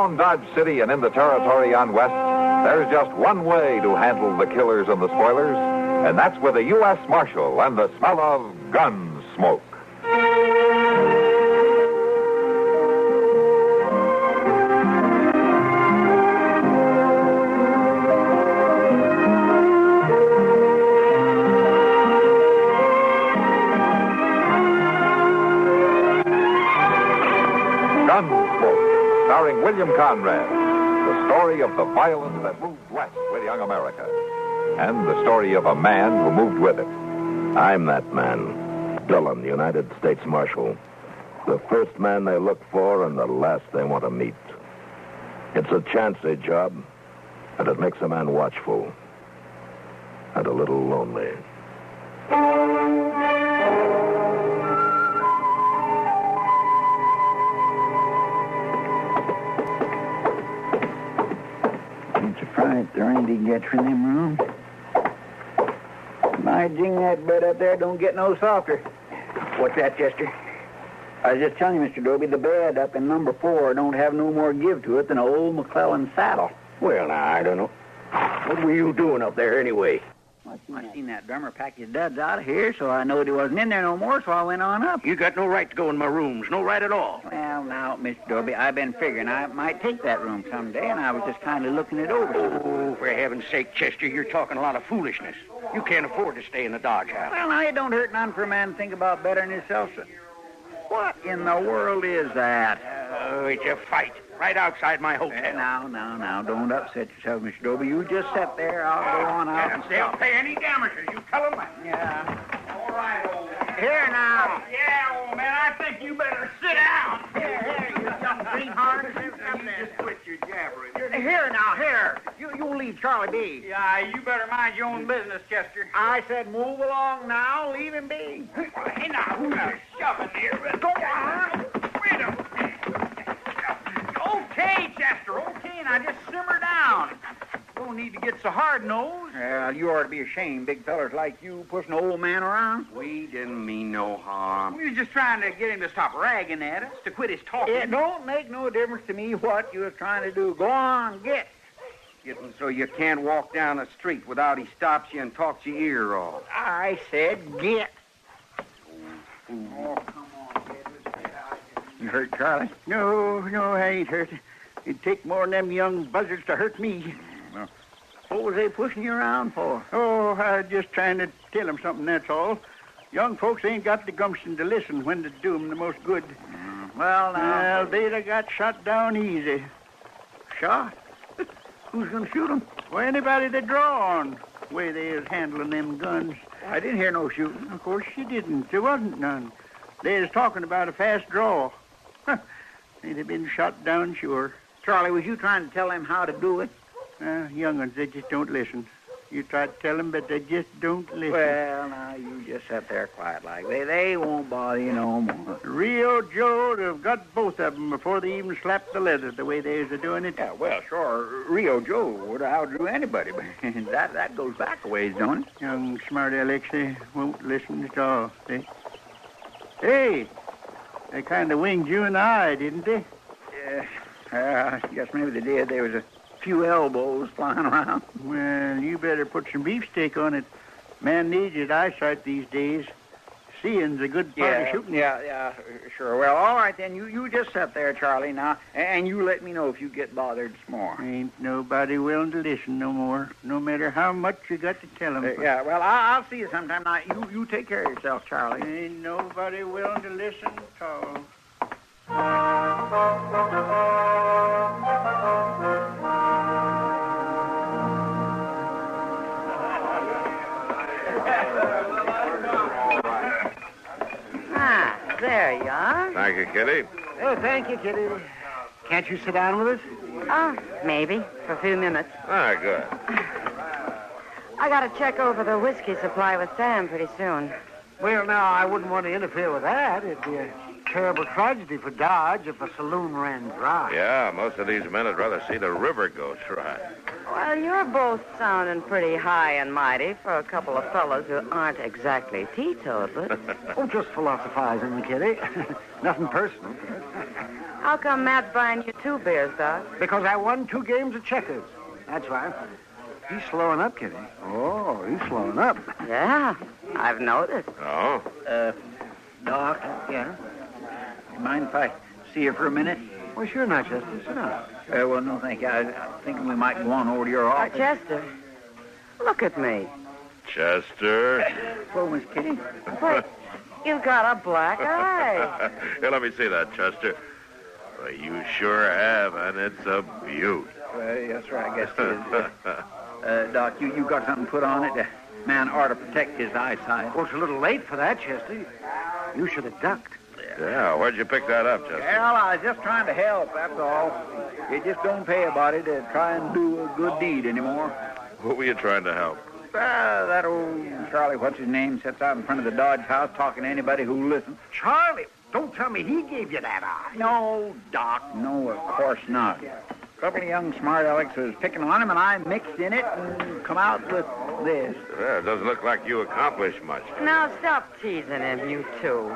around Dodge City and in the territory on West, there's just one way to handle the killers and the spoilers, and that's with a U.S. Marshal and the smell of Gunsmoke. Gunsmoke, starring William Conrad, the story of the violence that moved west with young America, and the story of a man who moved with it. I'm that man, Dillon, United States Marshal. The first man they look for and the last they want to meet. It's a chancy job, and it makes a man watchful and a little lonely. Right, there ain't he gets from them rooms. My jing, that bed up there don't get no softer. What's that, Chester? I was just telling you, Mr. Dobie, the bed up in number 4 don't have no more give to it than an old McClellan saddle. Well, now, I don't know. What were you doing up there anyway? I seen that drummer pack his duds out of here, so I knowed he wasn't in there no more, so I went on up. You got no right to go in my rooms. No right at all. Well, now, Mr. Dobie, I've been figuring I might take that room someday, and I was just kind of looking it over. Oh, for heaven's sake, Chester, you're talking a lot of foolishness. You can't afford to stay in the Dodge House. Well, now, it don't hurt none for a man to think about bettering himself, sir. What in the world is that? Oh, it's a fight right outside my hotel. Now, don't upset yourself, Mr. Dobie. You just sit there. I'll go on out and They'll stop. pay any damages. You tell them that. Yeah. All right, old man. Here now. Yeah, old man, I think you better sit down. Here, you young greenhorn. You just quit your jabbering. Here now, here. You leave Charlie be. Yeah, you better mind your own business, Chester. I said move along now. Leave him be. Hey, now, who's shoving here? Go on. Wait a minute. Okay, Chester, okay. Now just simmer down. Don't need to get so hard-nosed. Well, you ought to be ashamed, big fellers like you pushing an old man around. We didn't mean no harm. We was just trying to get him to stop ragging at us, to quit his talking. It don't make no difference to me what you was trying to do. Go on, get. Getting so you can't walk down the street without he stops you and talks your ear off. I said get. Oh, come on, kid. Let's get out of here. You hurt Charlie? No, I ain't hurt. It'd take more than them young buzzards to hurt me. Well, what was they pushing you around for? Oh, I was just trying to tell them something, that's all. Young folks ain't got the gumption to listen when to do 'em the most good. Well, now... Well, they'd have got shot down easy. Shot? Who's going to shoot 'em? Well, anybody they draw on, the way they is handling them guns. I didn't hear no shooting. Of course you didn't. There wasn't none. They was talking about a fast draw. They'd have been shot down, sure. Charlie, was you trying to tell them how to do it? Young ones, they just don't listen. You try to tell them, but they just don't listen. Well, now, you just sit there quiet like. They won't bother you no more. Rio Joe would have got both of them before they even slapped the leather the way they was doing it. Yeah, well, sure, Rio Joe would have outdrew anybody, but that goes back a ways, don't it? Young smart Alex, they won't listen at all. Hey, they kind of winged you in the eye, didn't they? Yeah, I guess maybe they did. There was a few elbows flying around. Well, you better put some beefsteak on it. Man needs his eyesight these days. Seeing's a good part of shooting. Yeah, sure. Well, all right, then. You just sit there, Charlie, now, and you let me know if you get bothered some more. Ain't nobody willing to listen no more, no matter how much you got to tell them. Yeah, well, I'll see you sometime. Now, you take care of yourself, Charlie. Ain't nobody willing to listen at all. There you are. Thank you, Kitty. Oh, thank you, Kitty. Can't you sit down with us? Oh, maybe, for a few minutes. Ah, good. I got to check over the whiskey supply with Sam pretty soon. Well, now, I wouldn't want to interfere with that. It'd be a terrible tragedy for Dodge if the saloon ran dry. Yeah, most of these men would rather see the river go dry. Well, you're both sounding pretty high and mighty for a couple of fellas who aren't exactly teetotalers. Oh, just philosophizing, Kitty. Nothing personal. How come Matt's buying you 2 beers, Doc? Because I won 2 games of checkers. That's why. He's slowing up, Kitty. Oh, he's slowing up. Yeah, I've noticed. Oh? Doc, yeah? You mind if I see you for a minute? Well, sure not, Chester. Sit down. Well, no, thank you. I was thinking we might go on over to your office. Chester, look at me. Chester? Hello, Miss Kitty. But you've got a black eye. Here, let me see that, Chester. Well, you sure have, and it's a beaut. Well, yes, sir, I guess it is. Doc, you got something put on it? Man ought to protect his eyesight. Well, it's a little late for that, Chester. You should have ducked. Yeah, where'd you pick that up, Chester? Well, I was just trying to help, that's all. It just don't pay a body to try and do a good deed anymore. Who were you trying to help? That old Charlie, what's his name, sits out in front of the Dodge house talking to anybody who listens. Charlie? Don't tell me he gave you that eye. No, Doc, no, of course not. A couple of young smart alecks was picking on him, and I mixed in it and come out with this. Yeah, it doesn't look like you accomplished much. Now stop teasing him, you two.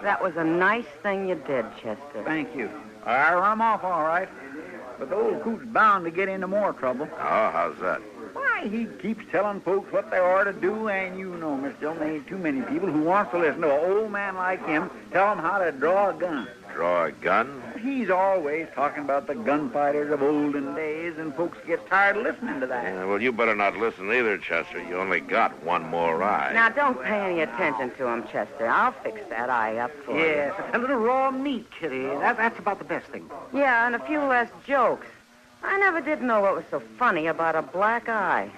That was a nice thing you did, Chester. Thank you. I run him off all right. But the old coot's bound to get into more trouble. Oh, how's that? Why, he keeps telling folks what they ought to do, and you know, Miss Dillon, there ain't too many people who wants to listen to an old man like him tell them how to draw a gun. Draw a gun? He's always talking about the gunfighters of olden days, and folks get tired of listening to that. Yeah, well, you better not listen either, Chester. You only got one more eye. Now, don't pay any attention to him, Chester. I'll fix that eye up for you. Yes, a little raw meat, Kitty. That's about the best thing. Yeah, and a few less jokes. I never did know what was so funny about a black eye.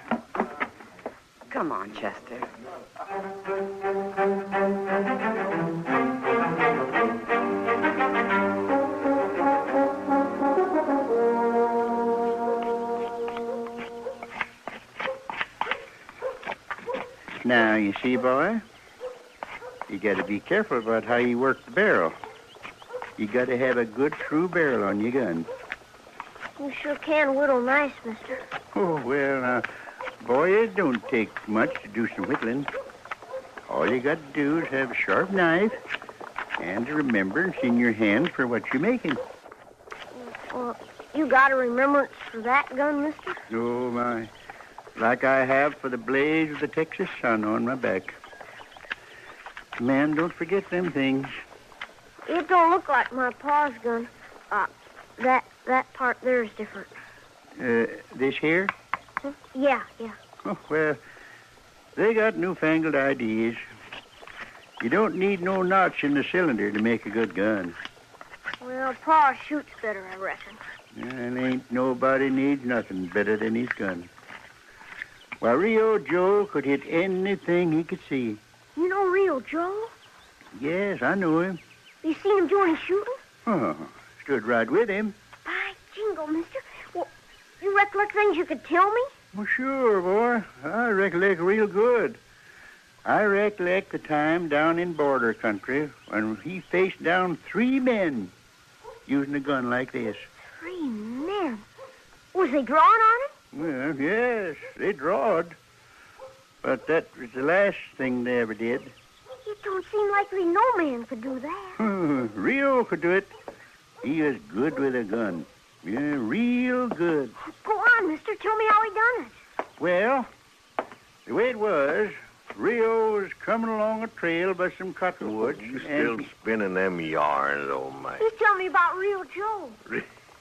Come on, Chester. Now, you see, boy, you got to be careful about how you work the barrel. You got to have a good, true barrel on your gun. You sure can whittle nice, mister. Oh, well, boy, it don't take much to do some whittling. All you got to do is have a sharp knife and a remembrance in your hand for what you're making. Well, you got a remembrance for that gun, mister? Oh, my. Like I have for the blaze of the Texas sun on my back. Man, don't forget them things. It don't look like my pa's gun. That part there is different. This here? Huh? Yeah. Oh, well, they got newfangled ideas. You don't need no notch in the cylinder to make a good gun. Well, pa shoots better, I reckon. And ain't nobody needs nothing better than his gun. Why, Rio Joe could hit anything he could see. You know Rio Joe? Yes, I know him. You seen him doing his shooting? Oh, stood right with him. By jingo, mister. Well, you recollect things you could tell me? Well, sure, boy. I recollect real good. I recollect the time down in border country when he faced down 3 men using a gun like this. 3 men? Was they drawing on him? Well, yes, they drawed. But that was the last thing they ever did. It don't seem likely no man could do that. Rio could do it. He was good with a gun. Yeah, real good. Go on, mister. Tell me how he done it. Well, the way it was, Rio was coming along a trail by some cottonwoods. You still spinning them yarns, old man. He's telling me about Rio Joe.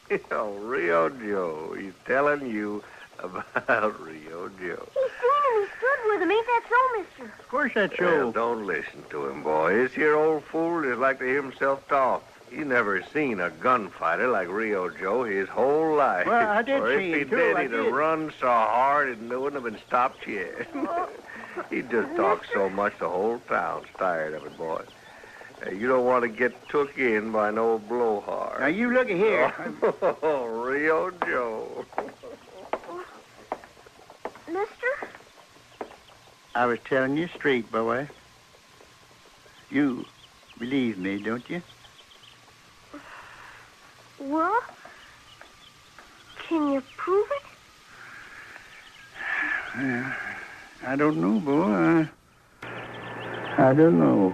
Rio Joe. He's telling you about Rio Joe. He's seen him. He stood with him. Ain't that so, mister? Of course that's so. Well, don't listen to him, boy. This here old fool is like to hear himself talk. He never seen a gunfighter like Rio Joe his whole life. Well, I did or see if he him, too. did, I he'd did. have run so hard it wouldn't have been stopped yet. He just talks so much the whole town's tired of it, boy. You don't want to get took in by no blowhard. Now, you look here. Oh, Rio Joe. Mister? I was telling you straight, boy. You believe me, don't you? Well, can you prove it? Yeah, I don't know, boy. I don't know.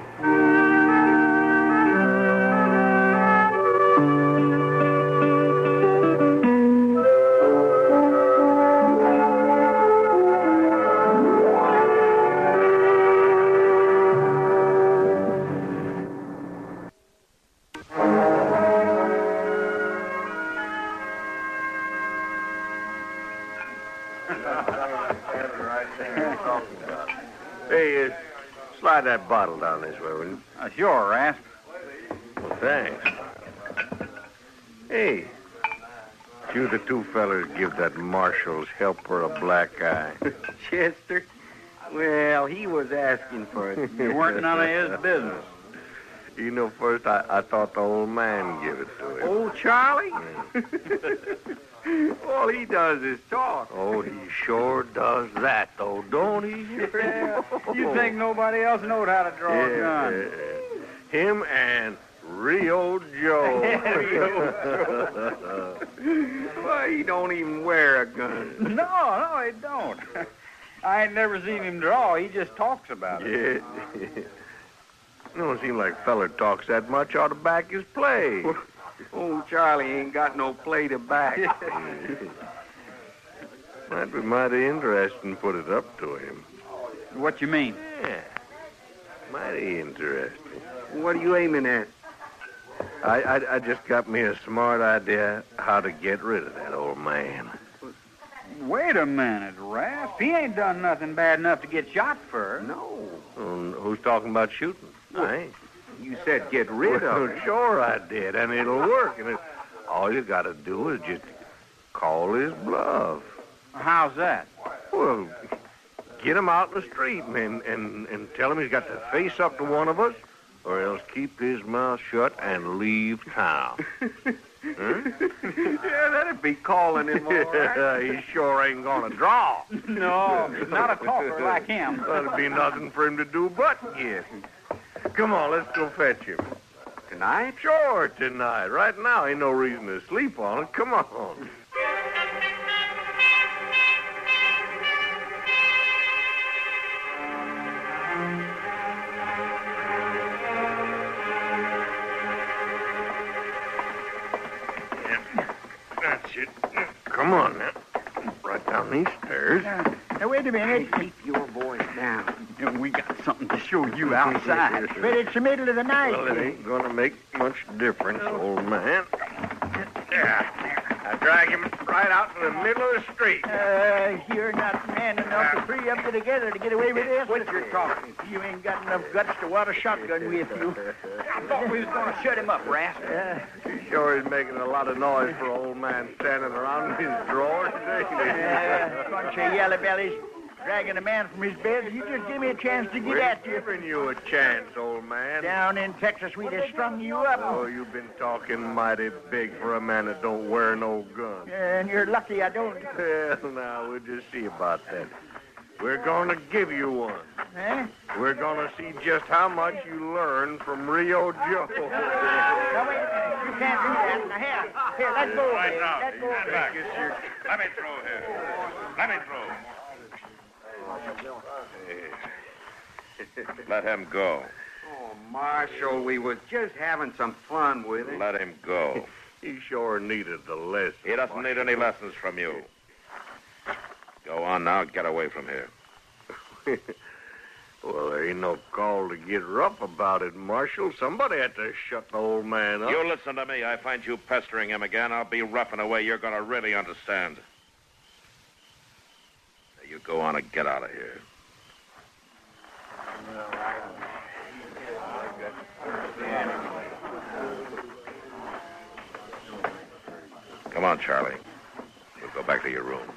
Hey, slide that bottle down this way, will you? Sure, Rasp. Well, thanks. Hey, you the two fellers give that marshal's helper a black eye. Chester? Well, he was asking for it. It weren't none of his business. You know, first I thought the old man gave it to him. Old Charlie? All he does is talk. Oh, he sure does that, though, don't he? You think nobody else knowed how to draw a gun? Him and Rio Joe. Why, he don't even wear a gun. No, he don't. I ain't never seen him draw. He just talks about it. Yeah. It don't seem like feller talks that much ought to back his play. Old Charlie ain't got no play to back. Might be mighty interesting put it up to him. What you mean? Yeah, mighty interesting. What are you aiming at? I just got me a smart idea how to get rid of that old man. Wait a minute, Rasp. He ain't done nothing bad enough to get shot for. No. Who's talking about shooting? I ain't. You said get rid of him. Sure I did, and it'll work. And all you got to do is just call his bluff. How's that? Well, get him out in the street and tell him he's got to face up to one of us, or else keep his mouth shut and leave town. Huh? Yeah, that'd be calling him all right. He sure ain't gonna draw. No, not a talker like him. That'd be nothing for him to do but get. Come on, let's go fetch him. Tonight? Sure, tonight. Right now, ain't no reason to sleep on it. Come on. That's it. Come on now. Right down these stairs. Now, wait a minute. Keep your voice down. We got something to show you outside. But it's the middle of the night. Well, it ain't gonna make much difference, old man. Yeah. I drag him right out in the middle of the street. You're not man enough to three up together to get away with this. What you're talking? You ain't got enough guts to wad a shotgun with you. I thought we was going to shut him up, Rasp. He sure is making a lot of noise for an old man standing around in his drawers, ain't he? Bunch of yellow bellies dragging a man from his bed. You just give me a chance to get We're at you. giving you a chance, old man. Down in Texas, we'd have strung you up. Oh, you've been talking mighty big for a man that don't wear no gun. And you're lucky I don't. Well, now, we'll just see about that. We're going to give you one. Huh? We're going to see just how much you learn from Rio Joe. Now, wait a minute. You can't do that. Now, here, let go of Right it. now. Let go of Stand it. back. Let me throw here. Let me throw. Let him go. Oh, Marshal, we was just having some fun with it. Let him go. He sure needed the lesson. He doesn't need any lessons from you. Go on now. Get away from here. Well, there ain't no call to get rough about it, Marshal. Somebody had to shut the old man up. You listen to me. I find you pestering him again. I'll be rough in a way you're going to really understand. Now, you go on and get out of here. Come on, Charlie. We'll go back to your room.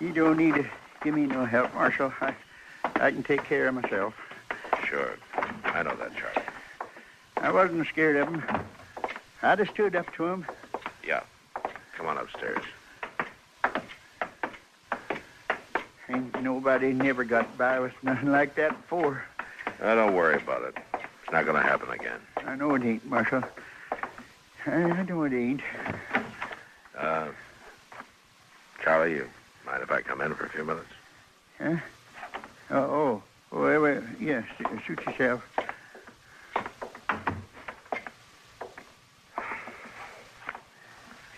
You don't need to give me no help, Marshal. I can take care of myself. Sure. I know that, Charlie. I wasn't scared of him. I just stood up to him. Yeah. Come on upstairs. Ain't nobody never got by with nothing like that before. Don't worry about it. It's not going to happen again. I know it ain't, Marshal. I know it ain't. Charlie, you mind if I come in for a few minutes? Huh? Oh, wait. Yes, suit yourself.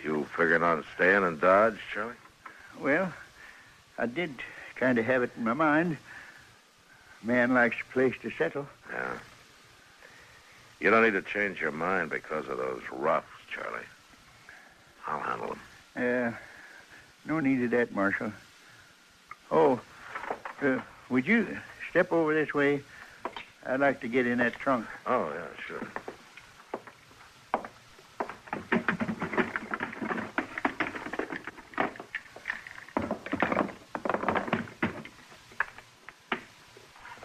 You figuring on staying in Dodge, Charlie? Well, I did kind of have it in my mind. Man likes a place to settle. Yeah. You don't need to change your mind because of those roughs, Charlie. I'll handle them. No need of that, Marshal. Oh, would you step over this way? I'd like to get in that trunk. Oh, yeah, sure.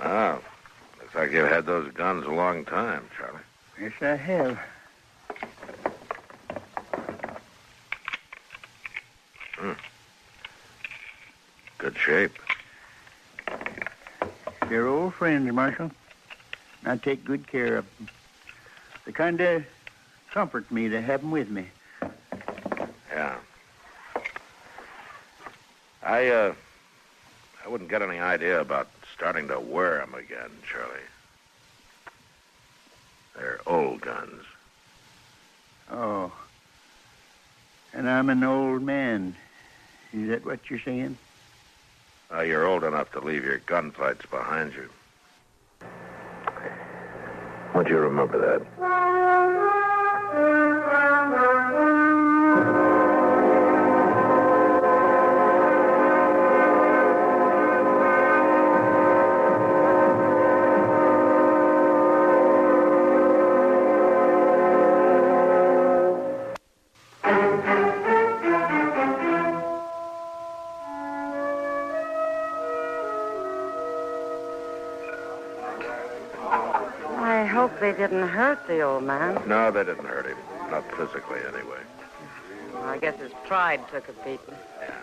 Oh, looks like you've had those guns a long time, Charlie. Yes, I have. Good shape. They're old friends, Marshal. I take good care of them. They kind of comfort me to have them with me. Yeah. I wouldn't get any idea about starting to wear them again, Charlie. They're old guns. Oh. And I'm an old man. Is that what you're saying? You're old enough to leave your gunfights behind you. Won't you remember that? I hope they didn't hurt the old man. No, they didn't hurt him. Not physically, anyway. I guess his pride took a beating. Yeah.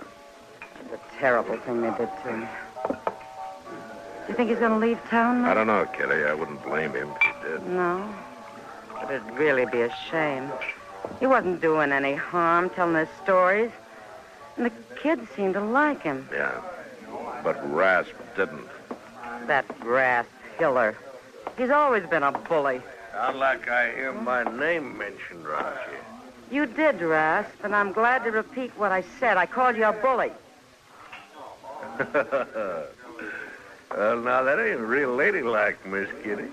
It's a terrible thing they did to him. Do you think he's going to leave town now? I don't know, Kitty. I wouldn't blame him if he did. No. But it'd really be a shame. He wasn't doing any harm, telling his stories. And the kids seemed to like him. Yeah. But Rasp didn't. That brass Hiller. He's always been a bully. Sound like I hear my name mentioned around here. You did, Rasp, and I'm glad to repeat what I said. I called you a bully. Well, now, that ain't real ladylike, Miss Kitty.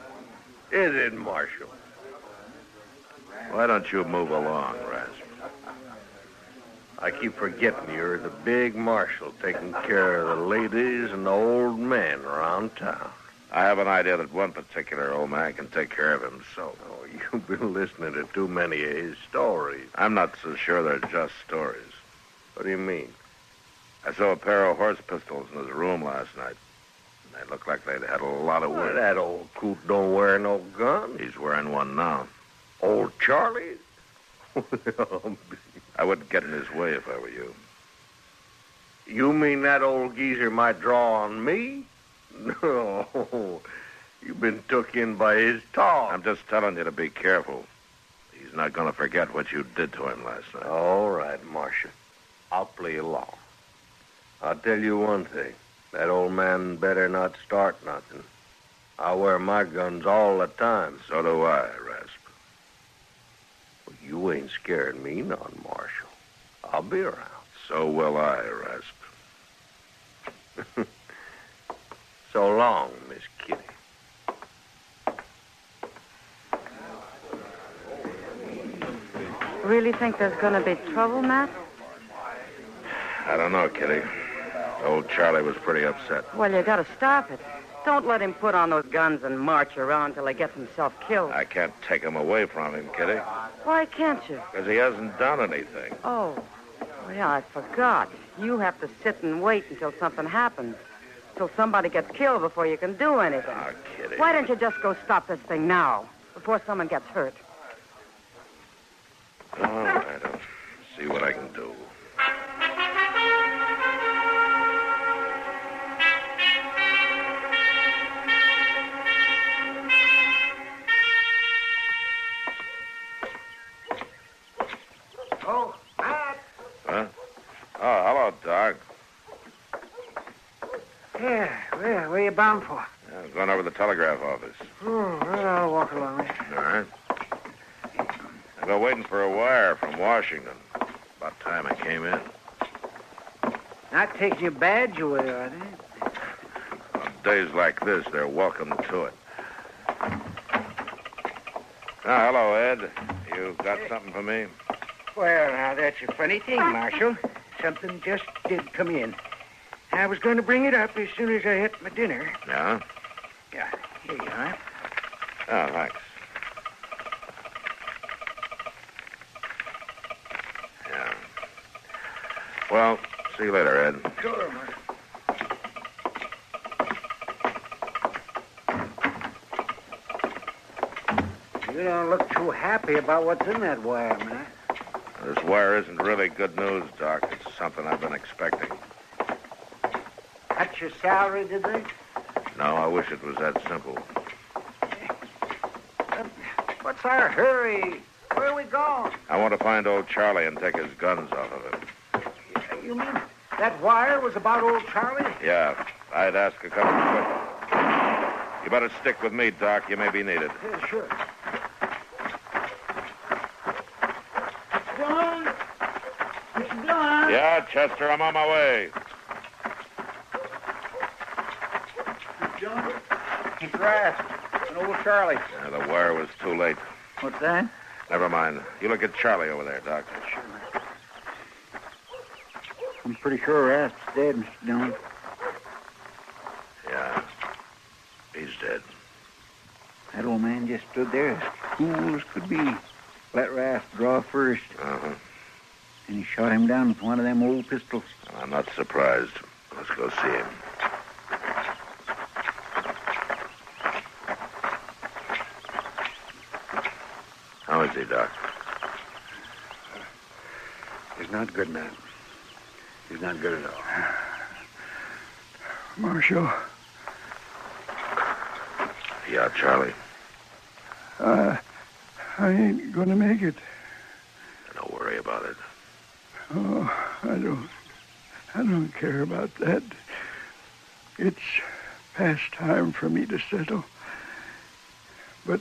Is it, Marshal? Why don't you move along, Rasp? I keep forgetting you're the big marshal taking care of the ladies and the old men around town. I have an idea that one particular old man can take care of himself. Oh, you've been listening to too many of his stories. I'm not so sure they're just stories. What do you mean? I saw a pair of horse pistols in his room last night. They looked like they'd had a lot of Well, work. that old coot don't wear no gun. He's wearing one now. Old Charlie? I wouldn't get in his way if I were you. You mean that old geezer might draw on me? No. You've been took in by his talk. I'm just telling you to be careful. He's not going to forget what you did to him last night. All right, Marshal. I'll play along. I'll tell you one thing. That old man better not start nothing. I wear my guns all the time. So do I, Rasp. Well, you ain't scaring me none, Marshal. I'll be around. So will I, Rasp. So long, Miss Kitty. Really think there's going to be trouble, Matt? I don't know, Kitty. Old Charlie was pretty upset. Well, you got to stop it. Don't let him put on those guns and march around till he gets himself killed. I can't take him away from him, Kitty, Why can't you? because he hasn't done anything. Oh, yeah, I forgot. You have to sit and wait until something happens. Till somebody gets killed before you can do anything. Ah, Kitty. Why don't you just go stop this thing now, before someone gets hurt? All right, I'll see what I can do. Oh, Matt. Huh? Oh, hello, Doc. Yeah, where you bound for? Yeah, I'm going over to the telegraph office. Oh, well, I'll walk along. All right. I've been waiting for a wire from Washington. About time it came in. Not taking your badge away, are they? On days like this, they're welcome to it. Hello, Ed. You got something for me? Well, now, that's a funny thing, Marshal. Something just did come in. I was going to bring it up as soon as I had my dinner. Yeah? Yeah, here you are. Oh, thanks. Yeah. Well, see you later, Ed. Sure, Marshal. You don't look too happy about what's in that wire, man. This wire isn't really good news, Doc. It's something I've been expecting. Cut your salary, did they? No, I wish it was that simple. What's our hurry? Where are we going? I want to find old Charlie and take his guns off of him. You mean that wire was about old Charlie? Yeah, I'd ask a couple of questions. You better stick with me, Doc. You may be needed. Yeah, sure. Yeah, Chester, I'm on my way. John, it's Rast and old Charlie. Yeah, the wire was too late. What's that? Never mind. You look at Charlie over there, Doc. Sure. I'm pretty sure Rast's dead, Mr. Dillon. Yeah, he's dead. That old man just stood there as cool as could be. Let Rast draw first, Uh-huh. and he shot him down with one of them old pistols. I'm not surprised. Let's go see him. How is he, Doc? He's not good, man. He's not good at all. Marshal, Yeah, Charlie. I ain't gonna make it. Don't worry about it. Oh, I don't care about that. It's past time for me to settle. But,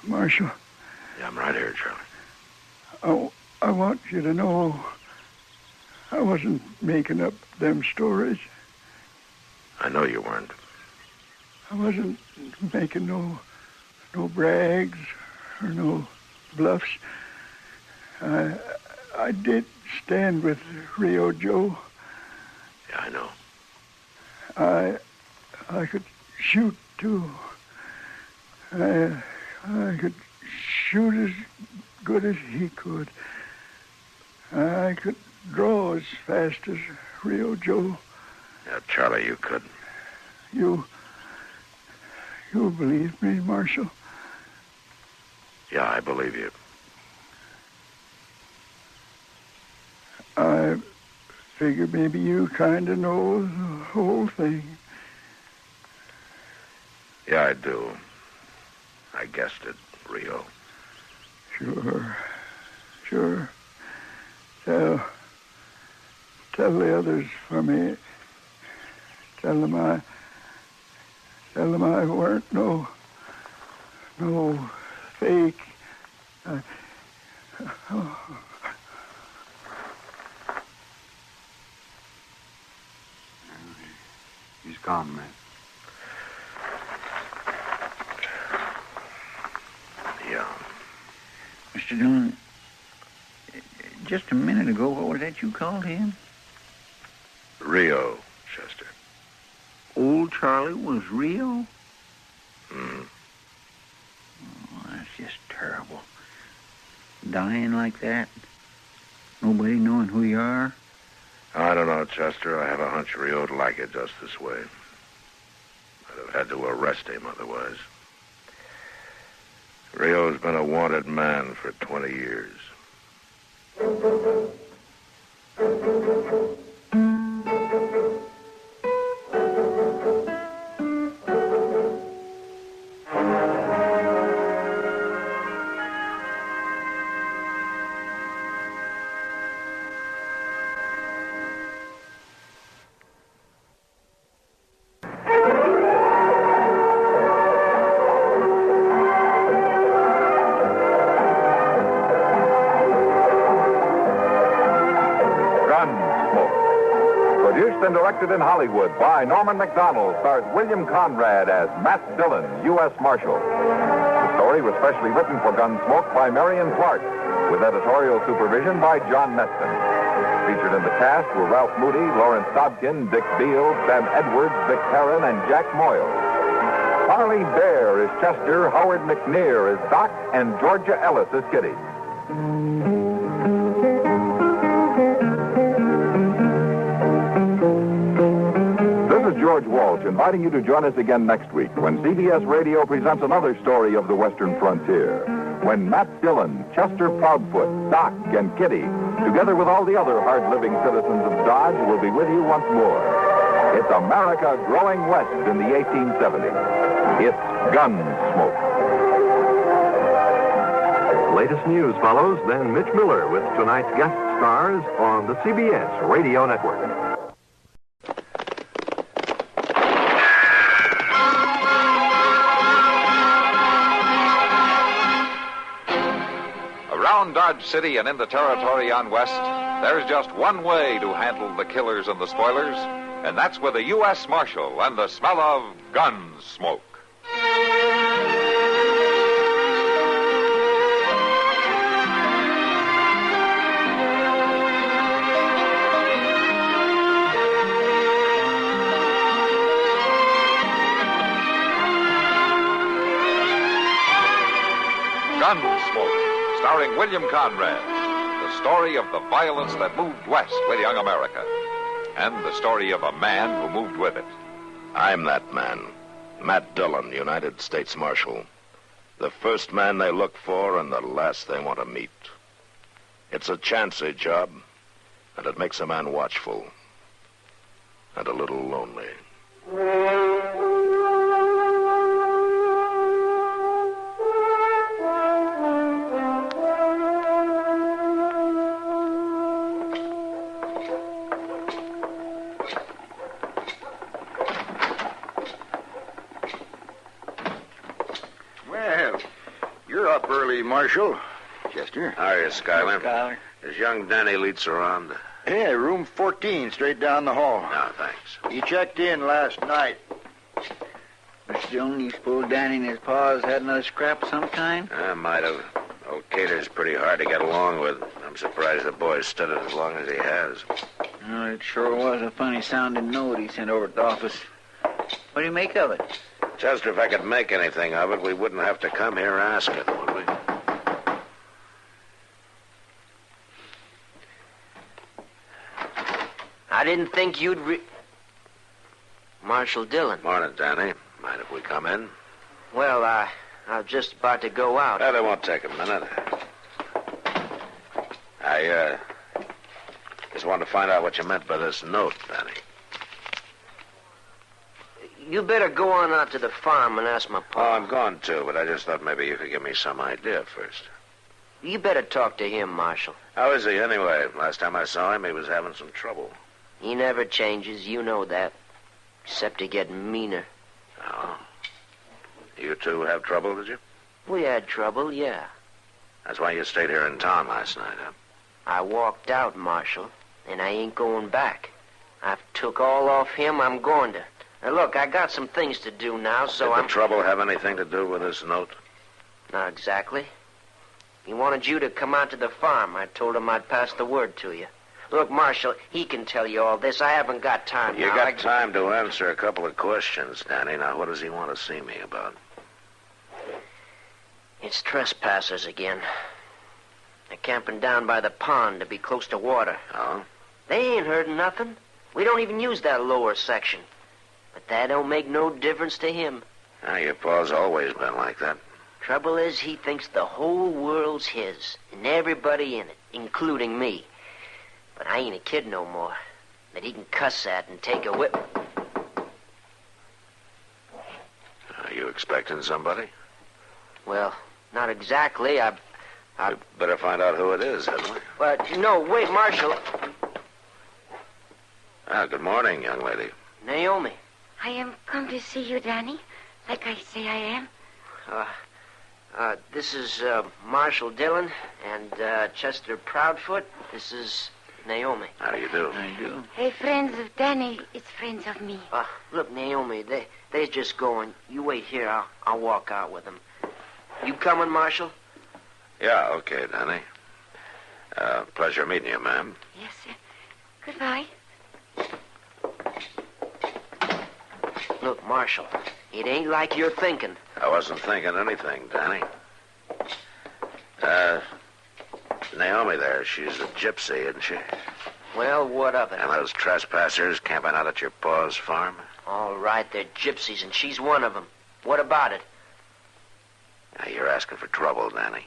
Marshal, Yeah, I'm right here, Charlie. I want you to know I wasn't making up them stories. I know you weren't. I wasn't making no brags or no bluffs. I did stand with Rio Joe. Yeah, I know. I could shoot too. I could shoot as good as he could. I could draw as fast as Rio Joe. Yeah, Charlie, you could. You believe me, Marshal? Yeah, I believe you. I figure maybe you kind of know the whole thing. Yeah, I do. I guessed it, Rio. Sure. Tell the others for me. Tell them I weren't no fake. He's gone, man. Yeah. Mr. Dillon, just a minute ago, what was that you called him? Rio, Chester. Old Charlie was Rio? Hmm. Oh, that's just terrible. Dying like that. Nobody knowing who you are. I don't know, Chester. I have a hunch Rio'd like it just this way. I'd have had to arrest him otherwise. Rio's been a wanted man for 20 years. Produced and directed in Hollywood by Norman McDonald, stars William Conrad as Matt Dillon, U.S. Marshal. The story was specially written for Gunsmoke by Marion Clark, with editorial supervision by John Meston. Featured in the cast were Ralph Moody, Lawrence Dobkin, Dick Beale, Sam Edwards, Vic Perrin, and Jack Moyle. Harley Bear is Chester, Howard McNear is Doc, and Georgia Ellis is Kitty. George Walsh inviting you to join us again next week when CBS Radio presents another story of the Western frontier. When Matt Dillon, Chester Proudfoot, Doc, and Kitty, together with all the other hard-living citizens of Dodge, will be with you once more. It's America growing west in the 1870s. It's Gunsmoke. Latest news follows, then Mitch Miller with tonight's guest stars on the CBS Radio Network. Around Dodge City and in the territory on west, there's just one way to handle the killers and the spoilers, and that's with a U.S. Marshal and the smell of gun smoke. Gunsmoke, starring William Conrad, the story of the violence that moved west with young America, and the story of a man who moved with it. I'm that man, Matt Dillon, United States Marshal. The first man they look for and the last they want to meet. It's a chancy job, and it makes a man watchful and a little lonely. Marshal. Chester. How are you, Schuyler? Schuyler. Is young Danny Leeds around? Yeah, room 14, straight down the hall. No, thanks. He checked in last night. Mr. Dillon, you suppose Danny and his pa's had another scrap of some kind? I might have. Old Cater's pretty hard to get along with. I'm surprised the boy's stood it as long as he has. Well, it sure was a funny-sounding note he sent over to the office. What do you make of it? Chester, if I could make anything of it, we wouldn't have to come here asking, would we? I didn't think you'd Marshal Dillon. Morning, Danny. Mind if we come in? Well, I was just about to go out. Well, it won't take a minute. I just wanted to find out what you meant by this note, Danny. You better go on out to the farm and ask my pa. Oh, I'm going to, but I just thought maybe you could give me some idea first. You better talk to him, Marshal. How is he, anyway? Last time I saw him, he was having some trouble. He never changes, you know that. Except to get meaner. Oh. You two have trouble, did you? We had trouble, yeah. That's why you stayed here in town last night, huh? I walked out, Marshal, and I ain't going back. I've took all off him, I'm going to. Now, look, I got some things to do now, so Did the trouble have anything to do with this note? Not exactly. He wanted you to come out to the farm. I told him I'd pass the word to you. Look, Marshal, he can tell you all this. I haven't got time You now. got time to answer a couple of questions, Danny. Now, what does he want to see me about? It's trespassers again. They're camping down by the pond to be close to water. Oh? They ain't heard nothing. We don't even use that lower section. But that don't make no difference to him. Now, your pa's always been like that. Trouble is, he thinks the whole world's his, and everybody in it, including me. But I ain't a kid no more. That he can cuss at and take a whip. Are you expecting somebody? Well, not exactly. I We'd better find out who it is, hadn't we? But, no, wait, Marshal. Ah, good morning, young lady. Naomi. I am come to see you, Danny, like I say I am. This is Marshal Dillon and Chester Proudfoot. This is Naomi. How do you do? I do. Hey, friends of Danny, it's friends of me. Look, Naomi, they're just going. You wait here. I'll walk out with them. You coming, Marshal? Yeah, okay, Danny. Pleasure meeting you, ma'am. Yes, sir. Goodbye. Look, Marshal, it ain't like you're thinking. I wasn't thinking anything, Danny. Naomi there, she's a gypsy, isn't she? Well, what of it? And those trespassers camping out at your pa's farm? All right, they're gypsies, and she's one of them. What about it? Now, you're asking for trouble, Danny.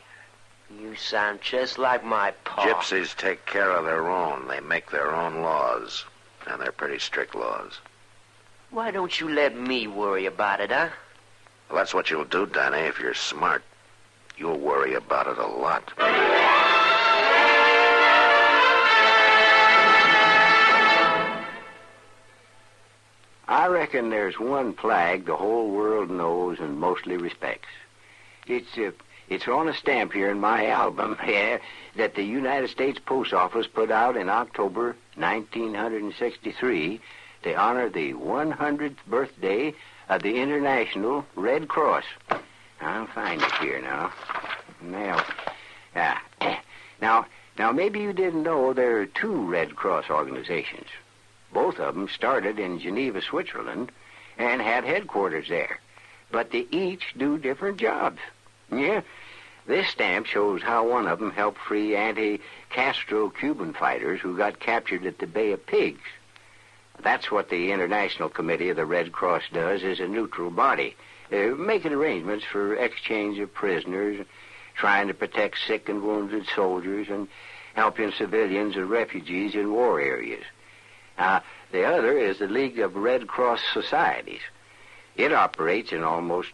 You sound just like my pa. Gypsies take care of their own. They make their own laws. And they're pretty strict laws. Why don't you let me worry about it, huh? Well, that's what you'll do, Danny, if you're smart. You'll worry about it a lot. I reckon there's one flag the whole world knows and mostly respects. It's on a stamp here in my album, that the United States Post Office put out in October 1963 to honor the 100th birthday of the International Red Cross. I'll find it here now. Now, maybe you didn't know there are two Red Cross organizations. Both of them started in Geneva, Switzerland, and had headquarters there. But they each do different jobs. Yeah, this stamp shows how one of them helped free anti-Castro Cuban fighters who got captured at the Bay of Pigs. That's what the International Committee of the Red Cross does as a neutral body, making arrangements for exchange of prisoners, trying to protect sick and wounded soldiers, and helping civilians and refugees in war areas. The other is the League of Red Cross Societies. It operates in almost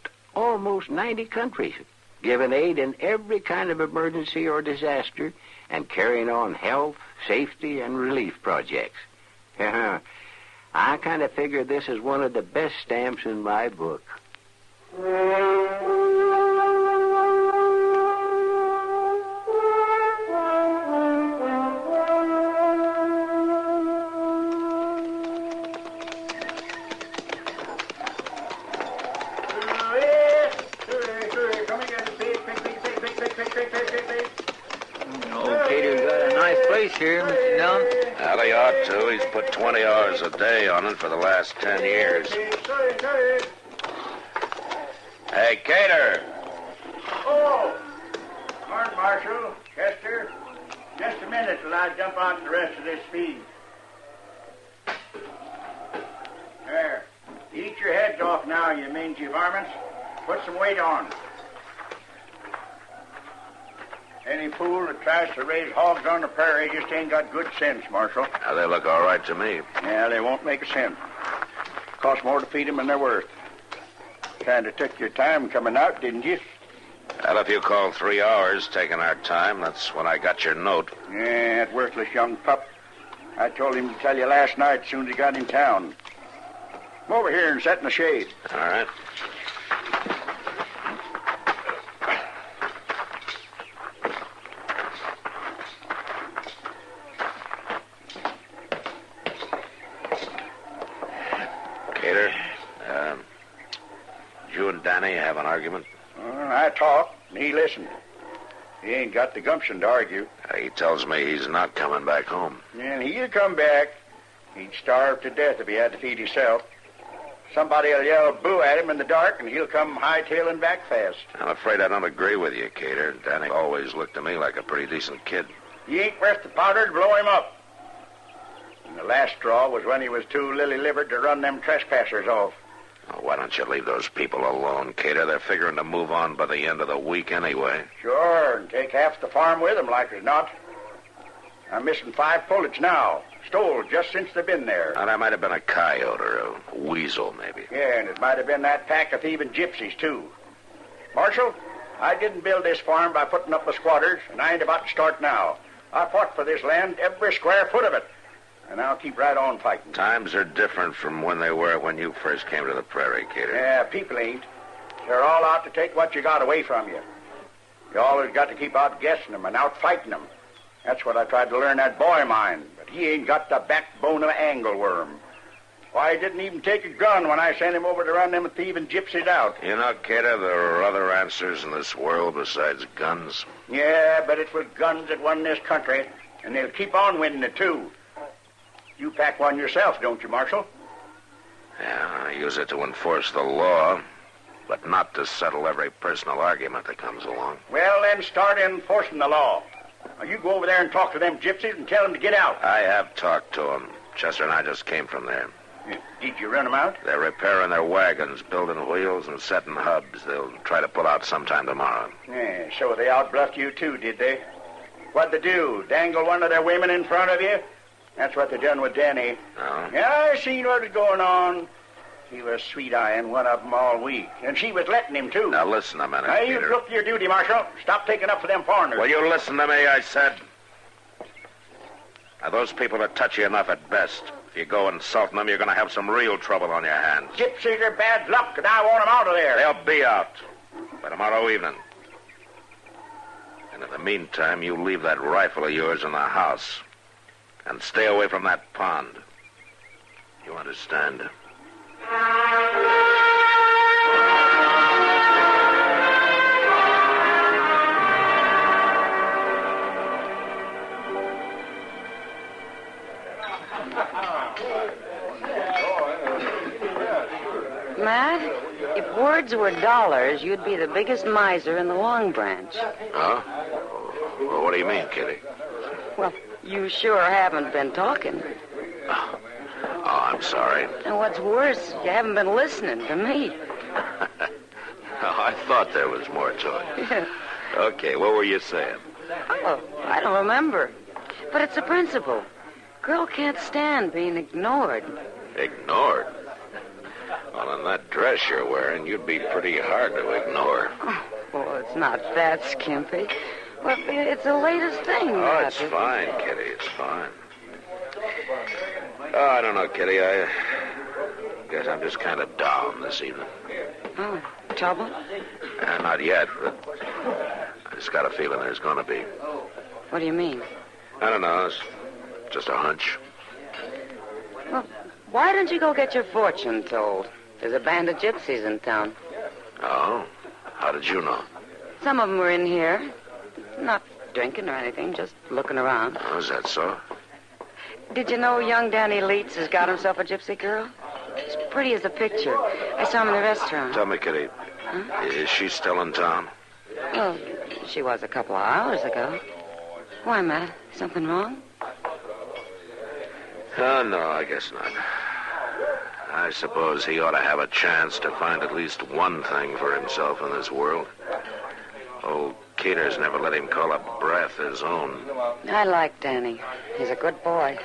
90 countries, giving aid in every kind of emergency or disaster and carrying on health, safety, and relief projects. I kind of figure this is one of the best stamps in my book. Here, Mr. Dillon? Well, he ought to. He's put 20 hours a day on it for the last 10 years. Hey, Cater. Oh! Morning, Marshal. Chester. Just a minute till I jump out the rest of this feed. There. Eat your heads off now, you mangy varmints. Put some weight on. Any fool that tries to raise hogs on the prairie just ain't got good sense, Marshal. Now, they look all right to me. Yeah, they won't make a cent. Costs more to feed them than they're worth. Kind of took your time coming out, didn't you? Well, if you call 3 hours taking our time, that's when I got your note. Yeah, that worthless young pup. I told him to tell you last night as soon as he got in town. Come over here and sit in the shade. All right. Cater, you and Danny have an argument? I talked, and he listened. He ain't got the gumption to argue. He tells me he's not coming back home. And he'll come back. He'd starve to death if he had to feed himself. Somebody'll yell boo at him in the dark, and he'll come hightailing back fast. I'm afraid I don't agree with you, Cater. Danny always looked to me like a pretty decent kid. He ain't worth the powder to blow him up. And the last straw was when he was too lily-livered to run them trespassers off. Oh, why don't you leave those people alone, Cater? They're figuring to move on by the end of the week anyway. Sure, and take half the farm with them, like as not. I'm missing 5 pullets now. Stole just since they've been there. Now, that might have been a coyote or a weasel, maybe. Yeah, and it might have been that pack of thieving gypsies, too. Marshal, I didn't build this farm by putting up the squatters, and I ain't about to start now. I fought for this land, every square foot of it. And I'll keep right on fighting. Times are different from when they were when you first came to the prairie, Cater. Yeah, people ain't. They're all out to take what you got away from you. You always got to keep outguessing them and out-fighting them. That's what I tried to learn that boy of mine, but he ain't got the backbone of an angleworm. Why, he didn't even take a gun when I sent him over to run them thieving gypsies out. You know, Cater, there are other answers in this world besides guns. Yeah, but it was guns that won this country, and they'll keep on winning it, too. You pack one yourself, don't you, Marshal? Yeah, I use it to enforce the law, but not to settle every personal argument that comes along. Well, then start enforcing the law. Now, you go over there and talk to them gypsies and tell them to get out. I have talked to them. Chester and I just came from there. Did you run them out? They're repairing their wagons, building wheels, and setting hubs. They'll try to pull out sometime tomorrow. Yeah, so they outbluffed you, too, did they? What'd they do? Dangle one of their women in front of you? That's what they done with Danny. No? Yeah, I seen what was going on. He was sweet-eyeing one of them all week. And she was letting him, too. Now, listen a minute, Now, you Peter. look to your duty, Marshal. Stop taking up for them foreigners. Will you listen to me, I said? Now, those people are touchy enough at best. If you go insulting them, you're going to have some real trouble on your hands. Gypsies are bad luck, and I want them out of there. They'll be out by tomorrow evening. And in the meantime, you leave that rifle of yours in the house and stay away from that pond. You understand? Matt, if words were dollars, you'd be the biggest miser in the Long Branch. Huh? Well, what do you mean, Kitty? Well, you sure haven't been talking. Oh, I'm sorry. And what's worse, you haven't been listening to me. Oh, I thought there was more to it. Okay, what were you saying? Oh, I don't remember. But it's a principle. Girl can't stand being ignored. Ignored? Well, in that dress you're wearing, you'd be pretty hard to ignore. Oh, well, it's not that skimpy. Well, it's the latest thing. Oh, it's fine, Kitty. It's fine. Oh, I don't know, Kitty. I guess I'm just kind of down this evening. Oh, trouble? Not yet, but I just got a feeling there's going to be. What do you mean? I don't know. It's just a hunch. Well, why don't you go get your fortune told? There's a band of gypsies in town. Oh? How did you know? Some of them were in here. Not drinking or anything, just looking around. Oh, is that so? Did you know young Danny Leeds has got himself a gypsy girl? As pretty as a picture. I saw him in the restaurant. Tell me, Kitty, is she still in town? Well, she was a couple of hours ago. Why, Matt? Something wrong? Oh, no, I guess not. I suppose he ought to have a chance to find at least one thing for himself in this world. Old Cater's never let him call a breath his own. I like Danny. He's a good boy.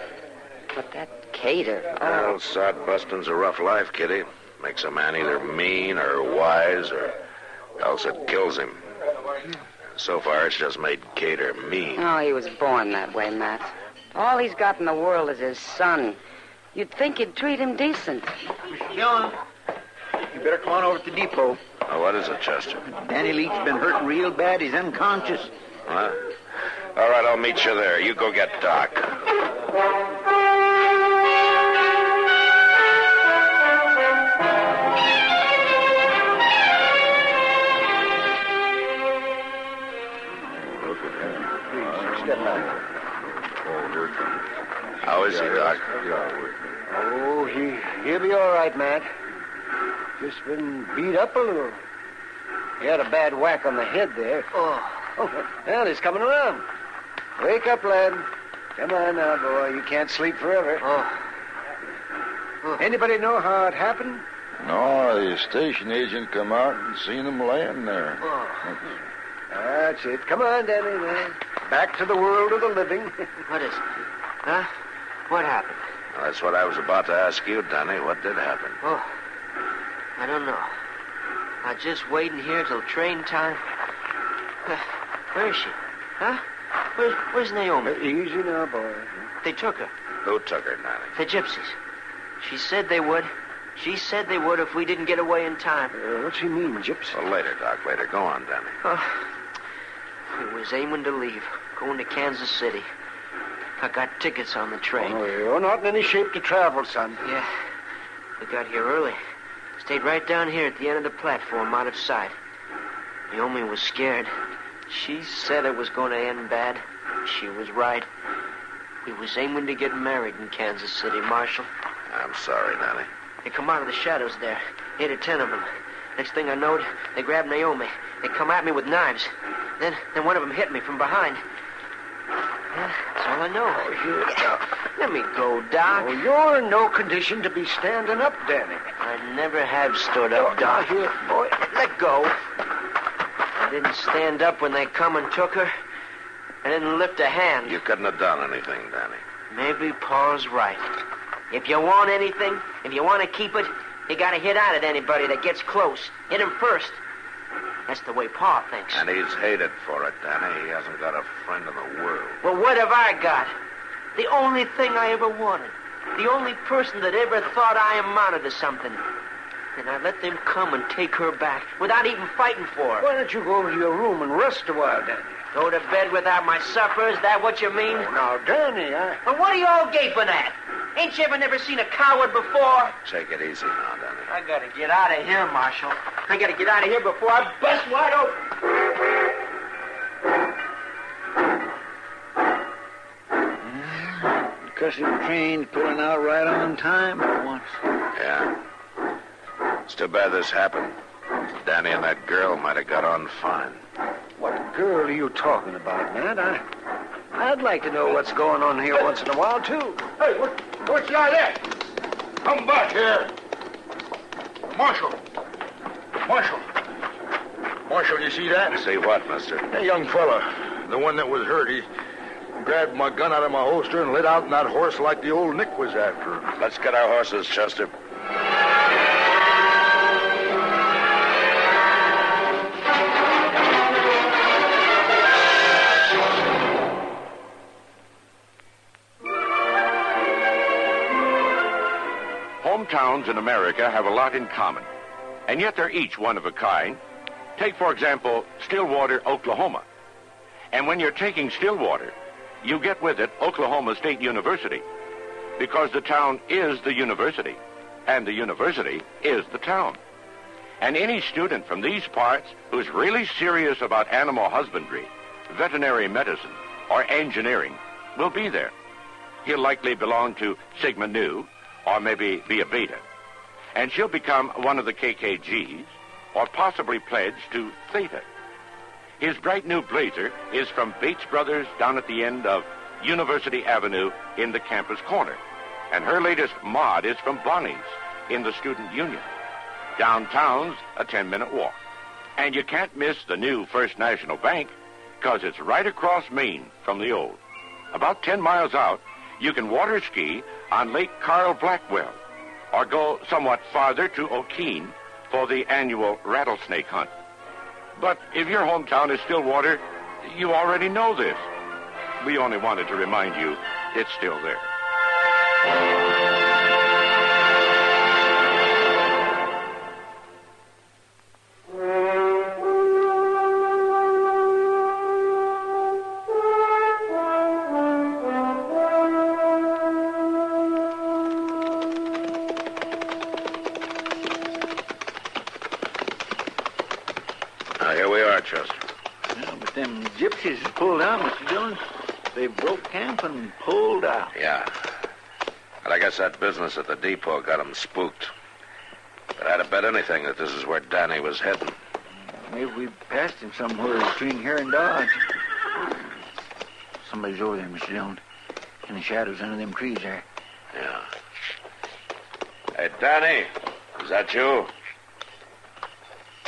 But that Cater... Well, sod busting's a rough life, Kitty. Makes a man either mean or wise, or else it kills him. So far, it's just made Cater mean. Oh, he was born that way, Matt. All he's got in the world is his son. You'd think he'd treat him decent. Mr. Dillon, you better come on over to the depot. Oh, what is it, Chester? Danny Leach's been hurting real bad. He's unconscious. Huh? All right, I'll meet you there. You go get Doc. How is he, Doc? Oh, he'll be all right, Matt. Just been beat up a little. He had a bad whack on the head there. Oh, well, he's coming around. Wake up, lad. Come on now, boy. You can't sleep forever. Anybody know how it happened? No, the station agent come out and seen him laying there. That's it. Come on, Danny, man. Back to the world of the living. What is it? Huh? What happened? Well, that's what I was about to ask you, Danny. What did happen? Oh, I don't know. I'm just waiting here till train time. Where is she? Huh? Where's Naomi? Easy now, boy. They took her. Who took her, Nanny? The gypsies. She said they would. She said they would if we didn't get away in time. What's she mean, gypsy? Well, later, Doc, later. Go on, Danny. We was aiming to leave, going to Kansas City. I got tickets on the train. Oh, you're not in any shape to travel, son. Yeah. We got here early. Stayed right down here at the end of the platform, out of sight. Naomi was scared. She said it was going to end bad. She was right. We was aiming to get married in Kansas City, Marshal. I'm sorry, Danny. They come out of the shadows there. 8 or 10 of them. Next thing I knowed, they grabbed Naomi. They come at me with knives. Then one of them hit me from behind. Yeah, that's all I know. Let me go, Doc. Oh, you're in no condition to be standing up, Danny. I never have stood up, Doc. Here, boy. Let go. I didn't stand up when they come and took her. I didn't lift a hand. You couldn't have done anything, Danny. Maybe Paul's right. If you want anything, if you want to keep it, you got to hit out at anybody that gets close. Hit him first. That's the way Pa thinks. And he's hated for it, Danny. He hasn't got a friend in the world. Well, what have I got? The only thing I ever wanted. The only person that ever thought I amounted to something. And I let them come and take her back without even fighting for her. Why don't you go over to your room and rest a while, Danny? Go to bed without my supper? Is that what you mean? Oh, now, Danny, Well, what are you all gaping at? Ain't you ever never seen a coward before? Take it easy now, Danny. I gotta get out of here, Marshal. I gotta get out of here before I bust wide open. Cussing train's pulling out right on time for once. Yeah. It's too bad this happened. Danny and that girl might have got on fine. What girl are you talking about, Matt? I'd like to know what's going on here once in a while, too. Hey, what's the idea? Come back here. Marshal, you see that? See what, mister? That young fella, the one that was hurt, he grabbed my gun out of my holster and lit out on that horse like the old Nick was after him. Let's get our horses, Chester. Hometowns in America have a lot in common, and yet they're each one of a kind. Take, for example, Stillwater, Oklahoma. And when you're taking Stillwater, you get with it Oklahoma State University, because the town is the university, and the university is the town. And any student from these parts who's really serious about animal husbandry, veterinary medicine, or engineering will be there. He'll likely belong to Sigma Nu, or maybe be a Beta. And she'll become one of the KKGs, or possibly pledge to Theta. His bright new blazer is from Bates Brothers down at the end of University Avenue in the campus corner. And her latest mod is from Bonnie's in the Student Union. Downtown's a 10-minute walk. And you can't miss the new First National Bank, because it's right across Maine from the old. About 10 miles out, you can water ski on Lake Carl Blackwell, or go somewhat farther to O'Keene for the annual rattlesnake hunt. But if your hometown is Stillwater, you already know this. We only wanted to remind you it's still there. But them gypsies has pulled out, Mr. Dillon. They broke camp and pulled out. Yeah. But I guess that business at the depot got them spooked. But I'd have bet anything that this is where Danny was heading. Maybe we passed him somewhere between here and Dodge. Somebody's over there, Mr. Dillon. In the shadows under them trees there. Yeah. Hey, Danny, is that you?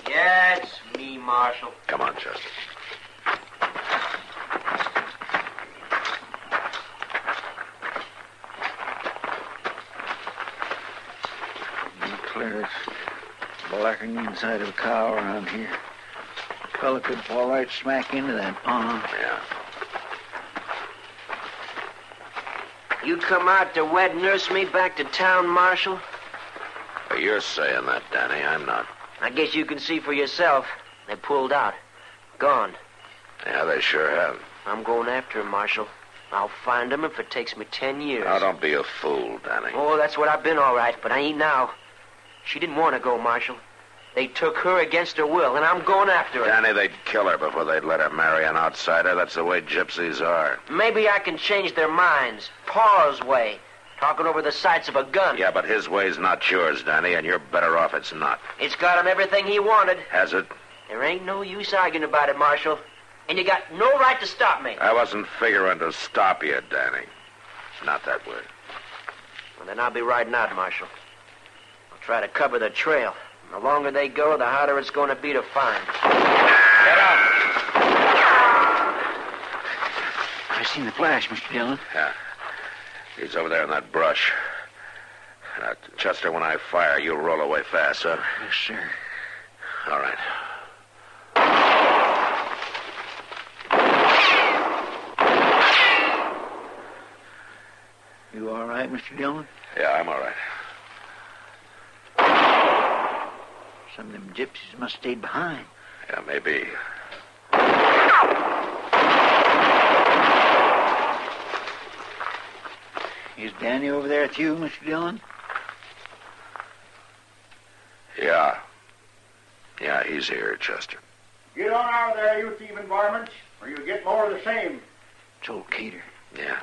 Yeah, it's me, Marshal. Come on, Chester. Clear as blacking inside of a cow around here. A fella could fall right smack into that pond. Yeah. You come out to wet nurse me back to town, Marshal? Well, you're saying that, Danny. I'm not. I guess you can see for yourself. They pulled out. Gone. Yeah, they sure have. I'm going after him, Marshal. I'll find them if it takes me 10 years. Now, don't be a fool, Danny. Oh, that's what I've been all right, but I ain't now. She didn't want to go, Marshal. They took her against her will, and I'm going after her. Danny, they'd kill her before they'd let her marry an outsider. That's the way gypsies are. Maybe I can change their minds. Pa's way. Talking over the sights of a gun. Yeah, but his way's not yours, Danny, and you're better off it's not. It's got him everything he wanted. Has it? There ain't no use arguing about it, Marshal. And you got no right to stop me. I wasn't figuring to stop you, Danny. Not that way. Well, then I'll be riding out, Marshal. I'll try to cover the trail. The longer they go, the harder it's going to be to find. Get out. I seen the flash, Mr. Dillon. Yeah. He's over there in that brush. Chester, when I fire, you'll roll away fast, huh? Yes, sir. All right. You all right, Mr. Dillon? Yeah, I'm all right. Some of them gypsies must have stayed behind. Yeah, maybe. Is Danny over there with you, Mr. Dillon? Yeah. Yeah, he's here, Chester. Get on out of there, you thieving varmints, or you'll get more of the same. It's old Cater. Yeah.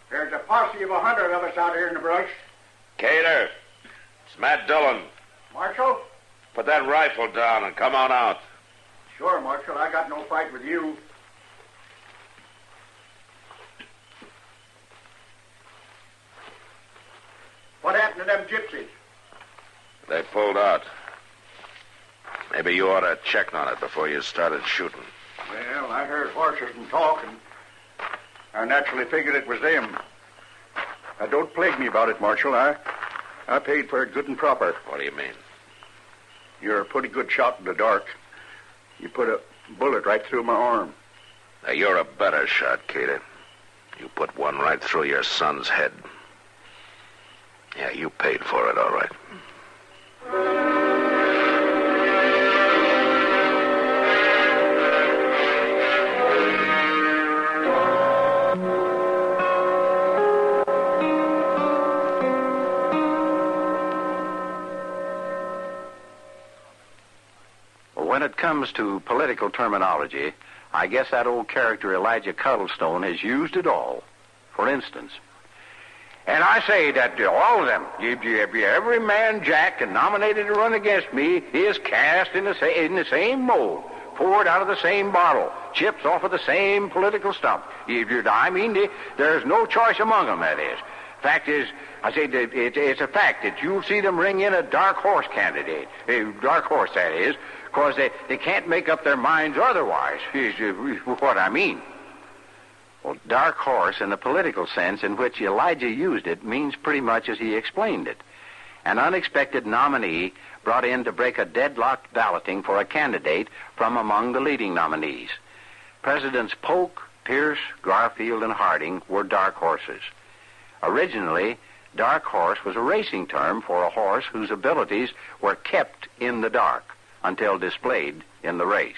There's a posse of 100 of us out here in the brush. Cater, it's Matt Dillon. Marshal? Put that rifle down and come on out. Sure, Marshal. I got no fight with you. What happened to them gypsies? They pulled out. Maybe you ought to check on it before you started shooting. Well, I heard horses and talk, and I naturally figured it was them. Now, don't plague me about it, Marshal. I paid for it good and proper. What do you mean? You're a pretty good shot in the dark. You put a bullet right through my arm. Now, you're a better shot, Cater. You put one right through your son's head. Yeah, you paid for it, all right. When it comes to political terminology, I guess that old character Elijah Cuddlestone has used it all. For instance, and I say that all of them, every man Jack and nominated to run against me is cast in the same mold, poured out of the same bottle, chips off of the same political stump. There's no choice among them, that is. Fact is, I say that it's a fact that you'll see them ring in a dark horse candidate. A dark horse, that is, because they can't make up their minds otherwise, is what I mean. Well, dark horse, in the political sense in which Elijah used it, means pretty much as he explained it. An unexpected nominee brought in to break a deadlocked balloting for a candidate from among the leading nominees. Presidents Polk, Pierce, Garfield, and Harding were dark horses. Originally, dark horse was a racing term for a horse whose abilities were kept in the dark until displayed in the race.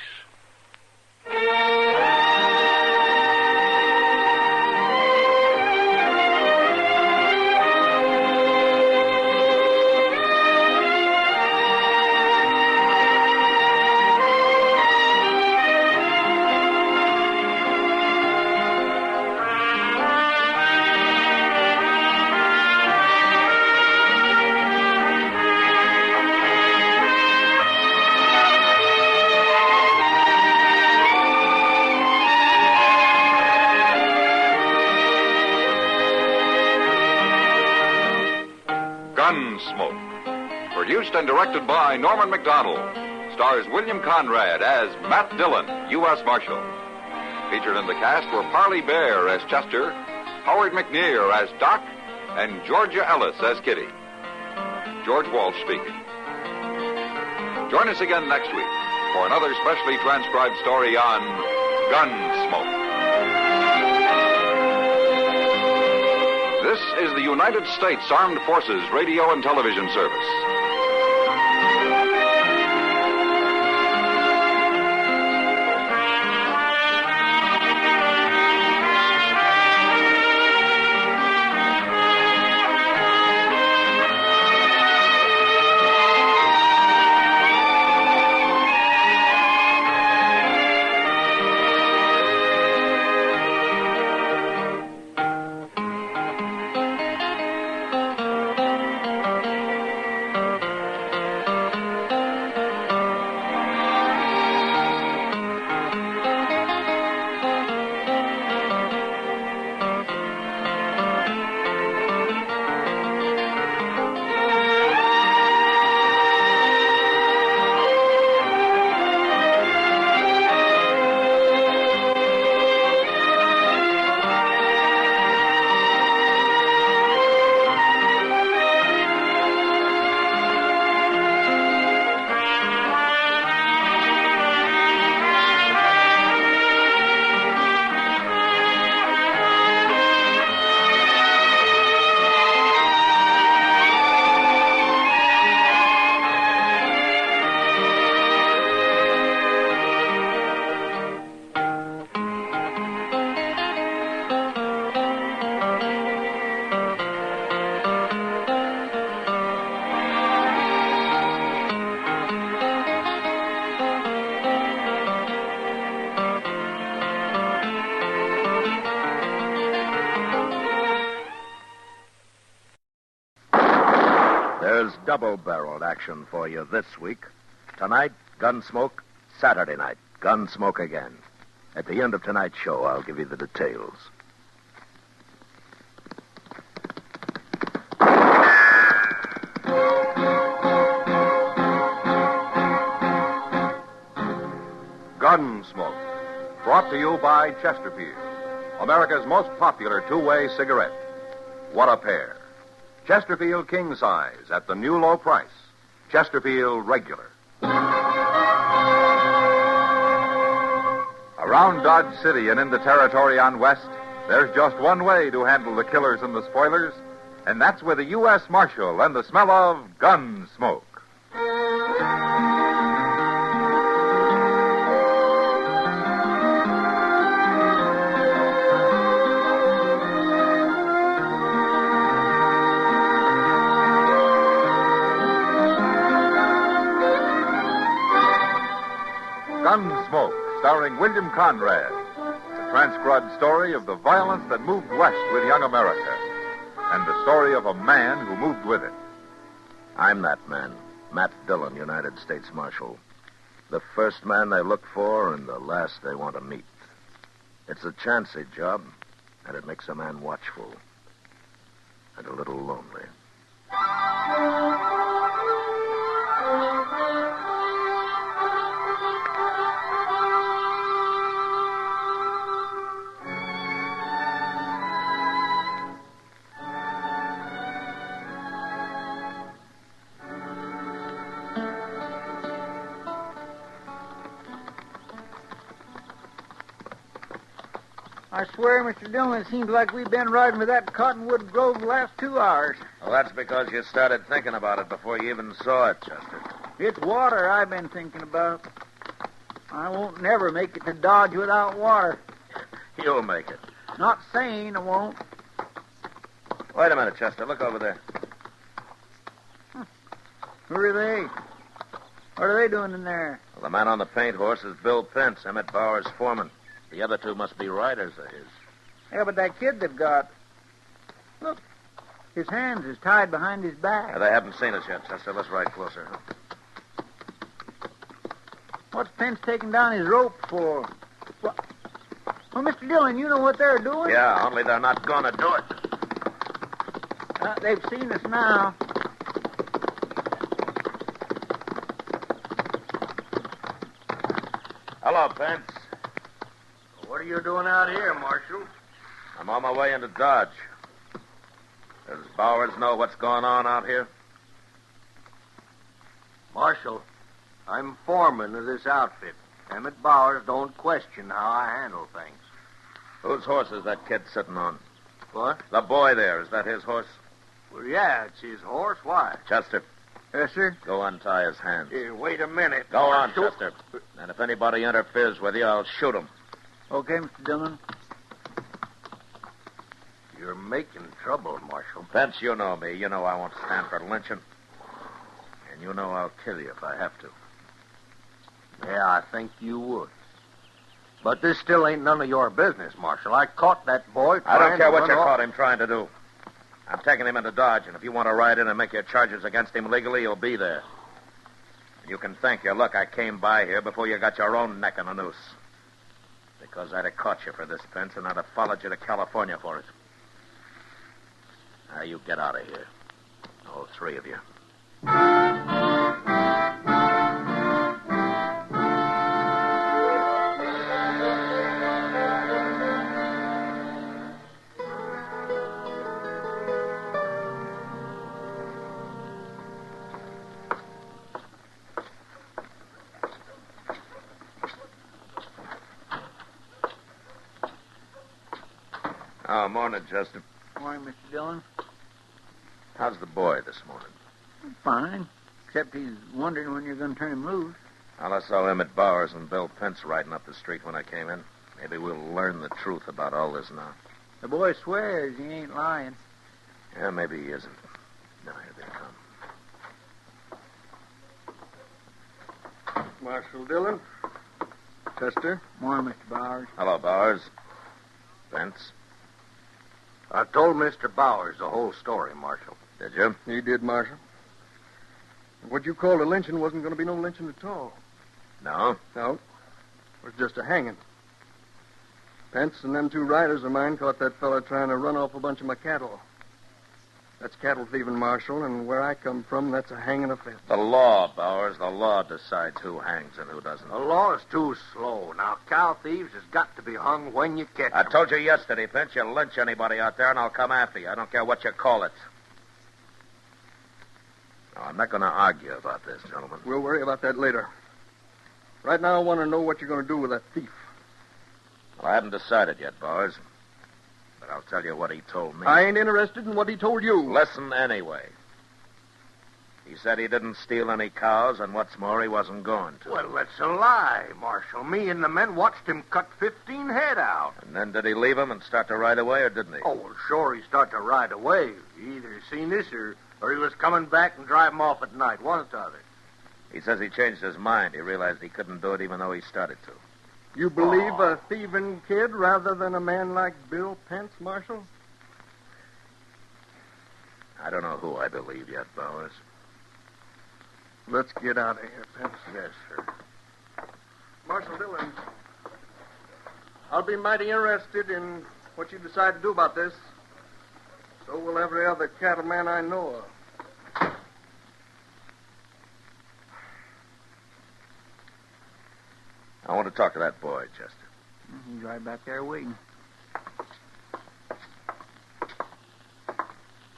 Gunsmoke. Produced and directed by Norman McDonald. Stars William Conrad as Matt Dillon, U.S. Marshal. Featured in the cast were Parley Bear as Chester, Howard McNear as Doc, and Georgia Ellis as Kitty. George Walsh speaking. Join us again next week for another specially transcribed story on Gunsmoke. This is the United States Armed Forces Radio and Television Service. double-barreled action for you this week. Tonight, Gunsmoke. Saturday night, Gunsmoke again. At the end of tonight's show, I'll give you the details. Gunsmoke, brought to you by Chesterfield, America's most popular two-way cigarette. What a pair. Chesterfield King Size at the new low price. Chesterfield Regular. Around Dodge City and in the territory on West, there's just one way to handle the killers and the spoilers, and that's with a U.S. Marshal and the smell of Gunsmoke. Gunsmoke, starring William Conrad. The transcribed story of the violence that moved west with young America, and the story of a man who moved with it. I'm that man, Matt Dillon, United States Marshal. The first man they look for and the last they want to meet. It's a chancy job, and it makes a man watchful and a little lonely. I swear, Mr. Dillon, it seems like we've been riding with that cottonwood grove the last 2 hours. Well, that's because you started thinking about it before you even saw it, Chester. It's water I've been thinking about. I won't never make it to Dodge without water. You'll make it. Not saying I won't. Wait a minute, Chester. Look over there. Who are they? What are they doing in there? Well, the man on the paint horse is Bill Pence, Emmett Bauer's foreman. The other two must be riders of his. Yeah, but that kid they've got... Look, his hands is tied behind his back. They haven't seen us yet, Chester. Let's ride closer. What's Pence taking down his rope for? Well, Mr. Dillon, you know what they're doing? Yeah, only they're not going to do it. They've seen us now. Hello, Pence. What are you doing out here, Marshal? I'm on my way into Dodge. Does Bowers know what's going on out here? Marshal, I'm foreman of this outfit. Emmett Bowers don't question how I handle things. Whose horse is that kid sitting on? What? The boy there. Is that his horse? Well, yeah, it's his horse. Why? Chester. Yes, sir? Go untie his hands. Here, wait a minute. Go on, Marshal. Chester. And if anybody interferes with you, I'll shoot him. Okay, Mr. Dillon. You're making trouble, Marshal. Pence, you know me. You know I won't stand for lynching. And you know I'll kill you if I have to. Yeah, I think you would. But this still ain't none of your business, Marshal. I caught that boy I don't care to what run you off. caught him trying to do. I'm taking him into Dodge, and if you want to ride in and make your charges against him legally, you'll be there. And you can thank your luck I came by here before you got your own neck in a noose. Because I'd have caught you for this, Pence, and I'd have followed you to California for it. Now, you get out of here. All three of you. Oh, morning, Chester. Morning, Mr. Dillon. How's the boy this morning? Fine. Except he's wondering when you're going to turn him loose. Well, I saw Emmett Bowers and Bill Pence riding up the street when I came in. Maybe we'll learn the truth about all this now. The boy swears he ain't lying. Yeah, maybe he isn't. Now, here they come. Marshal Dillon. Chester. Morning, Mr. Bowers. Hello, Bowers. Pence. I told Mr. Bowers the whole story, Marshal. Did you? You did, Marshal. what you called a lynching wasn't going to be no lynching at all. No? No. It was just a hanging. Pence and them 2 riders of mine caught that fella trying to run off a bunch of my cattle. That's cattle thieving, Marshal, and where I come from, that's a hanging offense. The law, Bowers. The law decides who hangs and who doesn't. The law is too slow. Now, cow thieves has got to be hung when you catch I them. told you yesterday, Pence, you lynch anybody out there and I'll come after you. I don't care what you call it. No, I'm not going to argue about this, gentlemen. We'll worry about that later. Right now, I want to know what you're going to do with that thief. Well, I haven't decided yet, Bowers. But I'll tell you what he told me. I ain't interested in what he told you. Listen anyway. He said he didn't steal any cows, and what's more, he wasn't going to. Well, that's a lie, Marshal. Me and the men watched him cut 15 head out. And then did he leave him and start to ride away, or didn't he? Oh, well, sure, he started to ride away. He either seen this or he was coming back and drive him off at night, one or the other. He says he changed his mind. He realized he couldn't do it even though he started to. You believe a thieving kid rather than a man like Bill Pence, Marshal? I don't know who I believe yet, Bowers. Let's get out of here, Pence. Yes, sir. Marshal Dillon, I'll be mighty interested in what you decide to do about this. So will every other cattleman I know of. I want to talk to that boy, Chester. He's right back there waiting.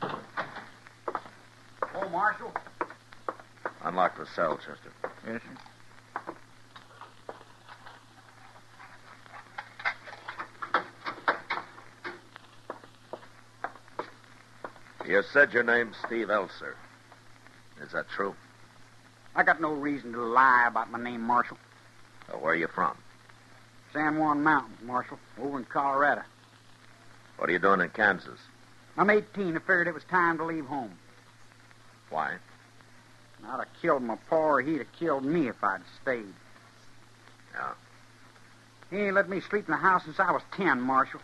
Oh, Marshal. Unlock the cell, Chester. Yes, sir. You said your name's Steve Elser. Is that true? I got no reason to lie about my name, Marshal. Well, where are you from? San Juan Mountains, Marshal, over in Colorado. What are you doing in Kansas? I'm 18. I figured it was time to leave home. Why? I'd have killed my pa or he'd have killed me if I'd stayed. Yeah. He ain't let me sleep in the house since I was 10, Marshal.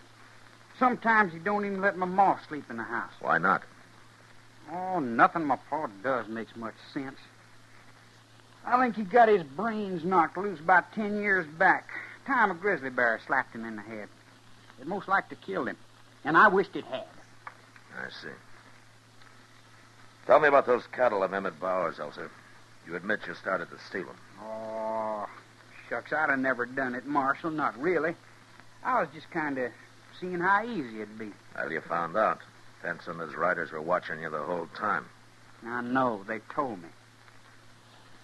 Sometimes he don't even let my ma sleep in the house. Why not? Oh, nothing my pa does makes much sense. I think he got his brains knocked loose about 10 years back. Time a grizzly bear slapped him in the head. It most likely killed him, and I wished it had. I see. Tell me about those cattle of Emmett Bowers, Elser. You admit you started to steal them. Oh, shucks, I'd have never done it, Marshal. Not really. I was just kind of seeing how easy it'd be. Well, you found out. Pence and his riders were watching you the whole time. I know. They told me.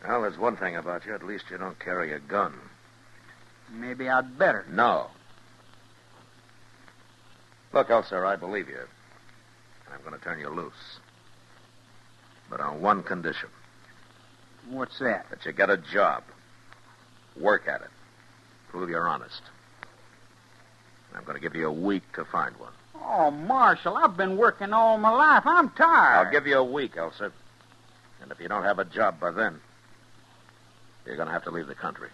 Well, there's one thing about you. At least you don't carry a gun. Maybe I'd better. No. Look, Elser, I believe you. And I'm going to turn you loose. But on one condition. What's that? That you get a job. Work at it. Prove you're honest. I'm going to give you a week to find one. Oh, Marshal, I've been working all my life. I'm tired. I'll give you a week, Elser. And if you don't have a job by then, you're going to have to leave the country.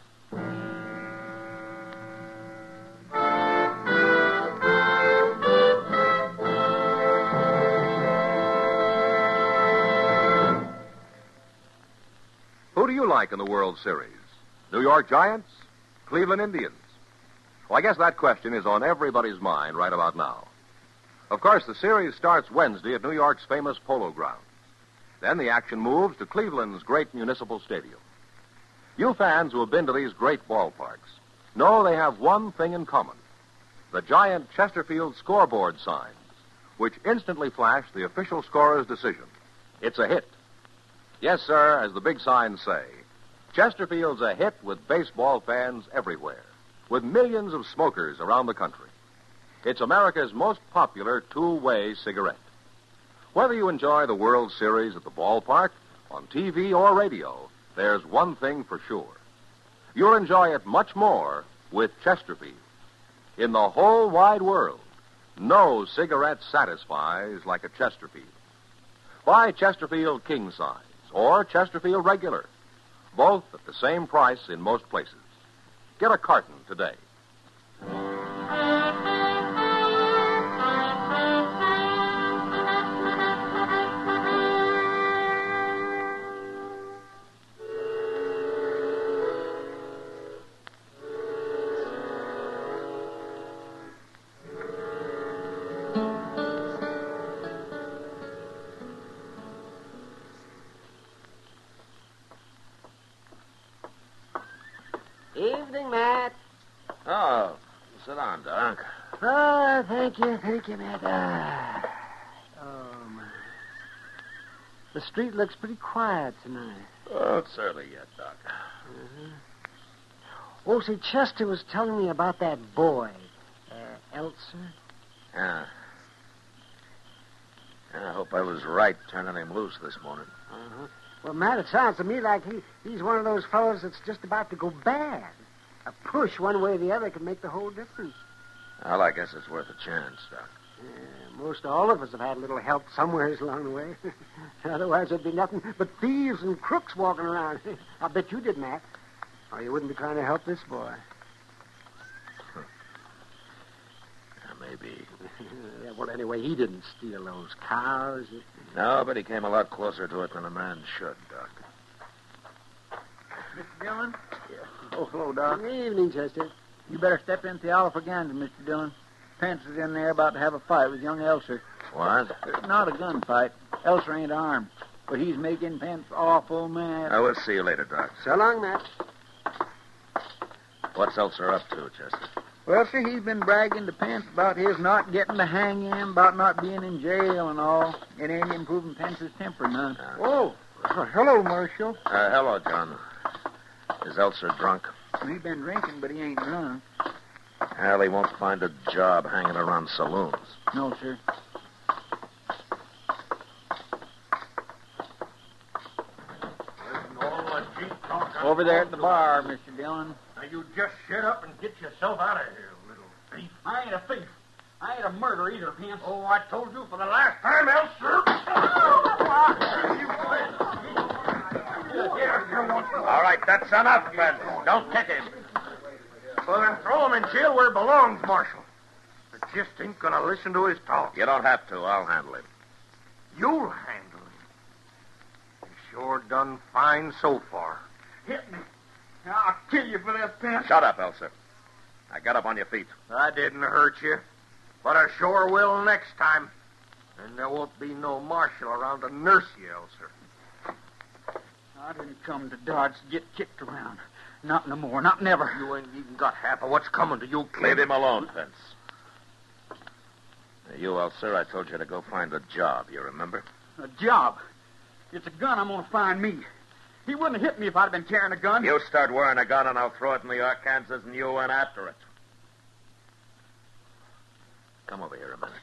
Who do you like in the World Series? New York Giants? Cleveland Indians? Well, I guess that question is on everybody's mind right about now. Of course, the series starts Wednesday at New York's famous Polo Grounds. Then the action moves to Cleveland's great municipal stadium. You fans who have been to these great ballparks know they have one thing in common. The giant Chesterfield scoreboard signs, which instantly flash the official scorer's decision. It's a hit. Yes, sir, as the big signs say, Chesterfield's a hit with baseball fans everywhere, with millions of smokers around the country. It's America's most popular two-way cigarette. Whether you enjoy the World Series at the ballpark, on TV or radio, there's one thing for sure. You'll enjoy it much more with Chesterfield. In the whole wide world, no cigarette satisfies like a Chesterfield. Buy Chesterfield King Size or Chesterfield Regular, both at the same price in most places. Get a carton today. Evening, Matt. Oh, sit down, Doc. Oh, thank you, Matt. My. The street looks pretty quiet tonight. Oh, it's early yet, Doc. Oh, see, Chester was telling me about that boy, Elser. Yeah. I hope I was right turning him loose this morning. Well, Matt, it sounds to me like he's one of those fellows that's just about to go bad. A push one way or the other can make the whole difference. Well, I guess it's worth a chance, Doc. Yeah, most all of us have had a little help somewhere along the way. Otherwise, there'd be nothing but thieves and crooks walking around. I bet you did, Matt. Or you wouldn't be trying to help this boy. Maybe. Yeah, well, anyway, he didn't steal those cows. No, but he came a lot closer to it than a man should, Doc. Mr. Dillon? Yeah. Oh, hello, Doc. Good evening, Chester. You better step into the Oliver Gardens, Mr. Dillon. Pence is in there about to have a fight with young Elser. What? Not a gunfight. Elser ain't armed. But he's making Pence awful mad. I will see you later, Doc. So long, Matt. What's Elser up to, Chester? Well, sir, he's been bragging to Pence about his not getting to hang him, about not being in jail and all. It ain't improving Pence's temper none. Oh, hello, Marshal. Hello, John. Is Elser drunk? He's been drinking, but he ain't drunk. Well, he won't find a job hanging around saloons. No, sir. Over there at the bar, Mr. Dillon. Now, you just shut up and get yourself out of here, little thief. I ain't a thief. I ain't a murderer either, Pence. Oh, I told you for the last time, Elser. All right, that's enough, Ben. Don't kick him. Well, then throw him in jail where he belongs, Marshal. I just ain't going to listen to his talk. You don't have to. I'll handle him. You'll handle him. He sure done fine so far. Hit me. I'll kill you for this, Pence. Shut up, Elser. Now get up on your feet. I didn't hurt you, but I sure will next time. And there won't be no marshal around to nurse you, Elser. I didn't come to Dodge to get kicked around. Not no more. Not never. You ain't even got half of what's coming to you, kid. Leave him alone, Pence. Now, you, Elser, I told you to go find a job, you remember? A job? It's a gun I'm going to find me. He wouldn't have hit me if I'd been carrying a gun. You start wearing a gun and I'll throw it in the Arkansas and you went after it. Come over here a minute.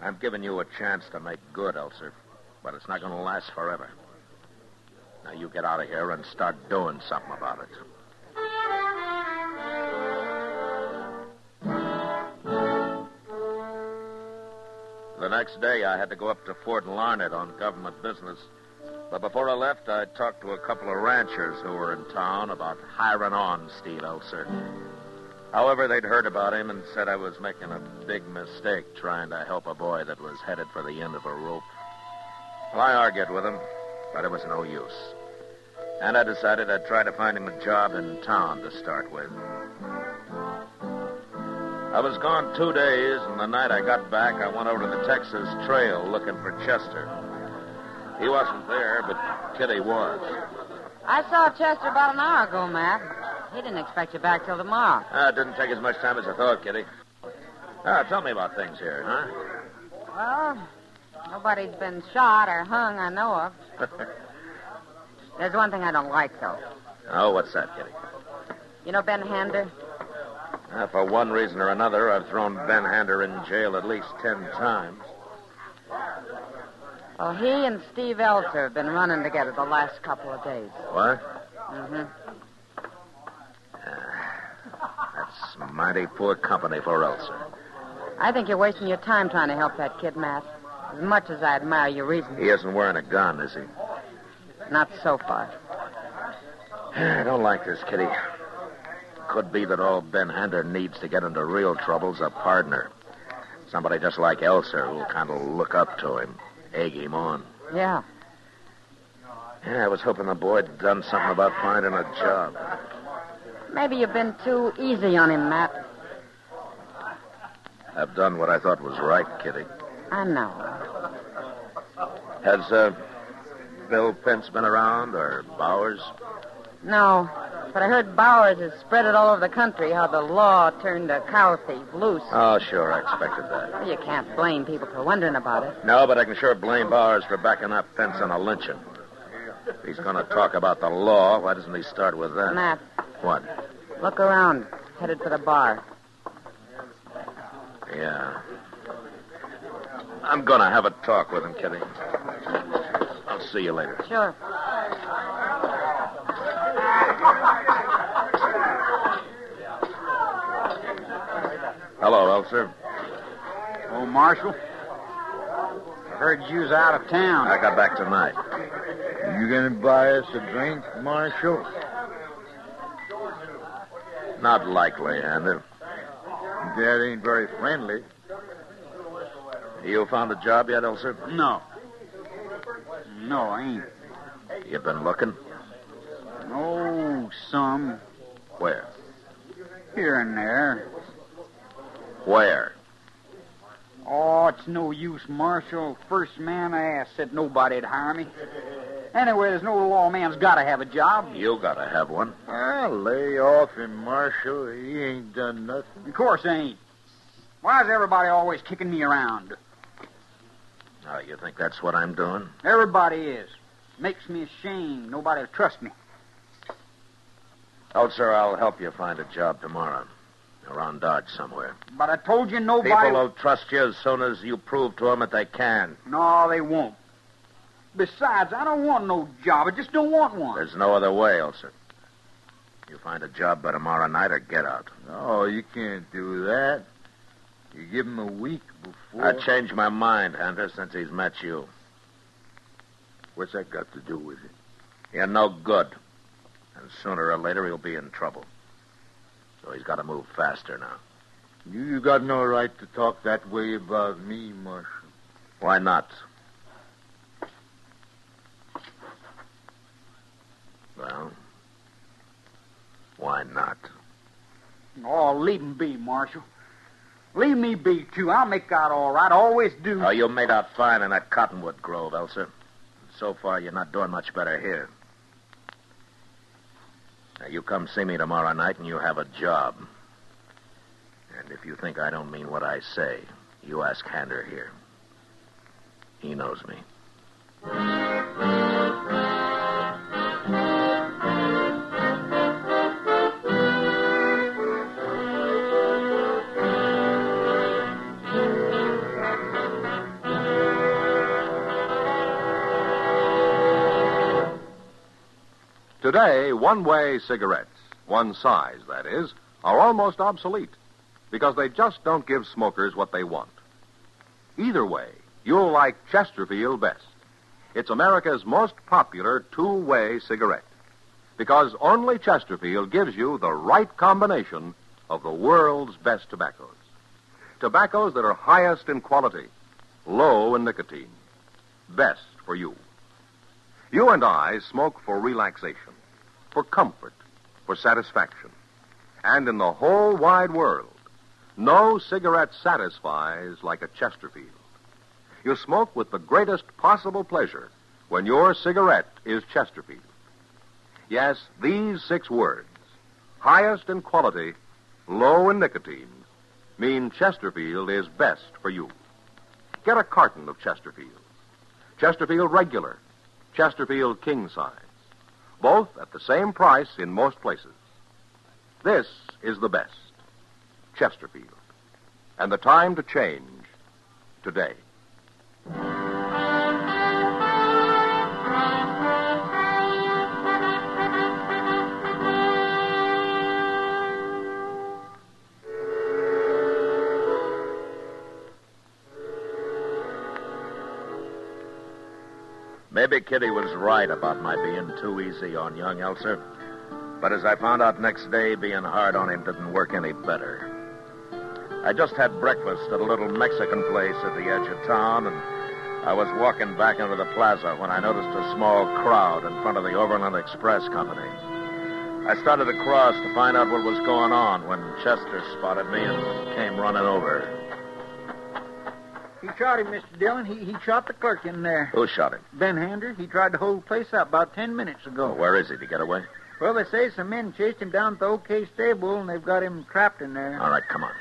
I'm giving you a chance to make good, Elser, but it's not going to last forever. Now you get out of here and start doing something about it. The next day, I had to go up to Fort Larned on government business. But before I left, I talked to a couple of ranchers who were in town about hiring on Steve Elser. However, they'd heard about him and said I was making a big mistake trying to help a boy that was headed for the end of a rope. Well, I argued with them, but it was no use. And I decided I'd try to find him a job in town to start with. I was gone 2 days, and the night I got back, I went over to the Texas Trail looking for Chester. He wasn't there, but Kitty was. I saw Chester about an hour ago, Matt. He didn't expect you back till tomorrow. It didn't take as much time as I thought, Kitty. Tell me about things here, huh? Well, nobody's been shot or hung I know of. There's one thing I don't like, though. Oh, what's that, Kitty? You know Ben Hander? For one reason or another, I've thrown Ben Hander in jail at least 10 times. Well, he and Steve Elser have been running together the last couple of days. What? Mm-hmm. That's mighty poor company for Elser. I think you're wasting your time trying to help that kid, Matt. As much as I admire your reason. He isn't wearing a gun, is he? Not so far. I don't like this, Kitty. Could be that all Ben Hander needs to get into real trouble's a partner. Somebody just like Elser who'll kind of look up to him, egg him on. Yeah. Yeah, I was hoping the boy had done something about finding a job. Maybe you've been too easy on him, Matt. I've done what I thought was right, Kitty. I know. Has Bill Pence been around, or Bowers? No, but I heard Bowers has spread it all over the country how the law turned a cow thief loose. Oh, sure, I expected that. Well, you can't blame people for wondering about it. No, but I can sure blame Bowers for backing up Pence on a lynching. If he's going to talk about the law, why doesn't he start with that? Matt. What? Look around. Headed for the bar. Yeah. I'm going to have a talk with him, Kitty. I'll see you later. Sure. Hello, Elser. Oh, Marshal. I heard you was out of town. I got back tonight. You gonna buy us a drink, Marshal? Not likely, Hander. That ain't very friendly. You found a job yet, Elser? No. No, I ain't. You been looking? Oh, some. Where? Here and there. Where? Oh, it's no use, Marshal. First man I asked said nobody'd hire me. Anyway, there's no lawman's got to have a job. You got to have one. Lay off him, Marshal. He ain't done nothing. Of course ain't. Why is everybody always kicking me around? Oh, you think that's what I'm doing? Everybody is. Makes me ashamed. Nobody'll trust me. Elser, I'll help you find a job tomorrow. Around Dodge somewhere. But I told you nobody... People will trust you as soon as you prove to them that they can. No, they won't. Besides, I don't want no job. I just don't want one. There's no other way, Elser. You find a job by tomorrow night or get out. No, you can't do that. You give him a week before... I changed my mind, Hunter, since he's met you. What's that got to do with it? You're no good. And sooner or later, he'll be in trouble. So he's got to move faster now. You got no right to talk that way about me, Marshal. Why not? Well, why not? Oh, leave him be, Marshal. Leave me be, too. I'll make out all right. I always do. Oh, you made out fine in that cottonwood grove, Elser. So far, you're not doing much better here. Now, you come see me tomorrow night and you have a job. And if you think I don't mean what I say, you ask Hander here. He knows me. Today, one-way cigarettes, one size, that is, are almost obsolete because they just don't give smokers what they want. Either way, you'll like Chesterfield best. It's America's most popular two-way cigarette because only Chesterfield gives you the right combination of the world's best tobaccos. Tobaccos that are highest in quality, low in nicotine, best for you. You and I smoke for relaxation, for comfort, for satisfaction. And in the whole wide world, no cigarette satisfies like a Chesterfield. You smoke with the greatest possible pleasure when your cigarette is Chesterfield. Yes, these 6 words, highest in quality, low in nicotine, mean Chesterfield is best for you. Get a carton of Chesterfield. Chesterfield Regular, Chesterfield King Size, both at the same price in most places. This is the best, Chesterfield. And the time to change, today. Maybe Kitty was right about my being too easy on young Elser. But as I found out next day, being hard on him didn't work any better. I just had breakfast at a little Mexican place at the edge of town, and I was walking back into the plaza when I noticed a small crowd in front of the Overland Express Company. I started across to find out what was going on when Chester spotted me and came running over. He shot him, Mr. Dillon. He shot the clerk in there. Who shot him? Ben Hander. He tried to hold the place up about 10 minutes ago. Well, where is he? Did he get away? Well, they say some men chased him down to the OK stable, and they've got him trapped in there. All right, come on.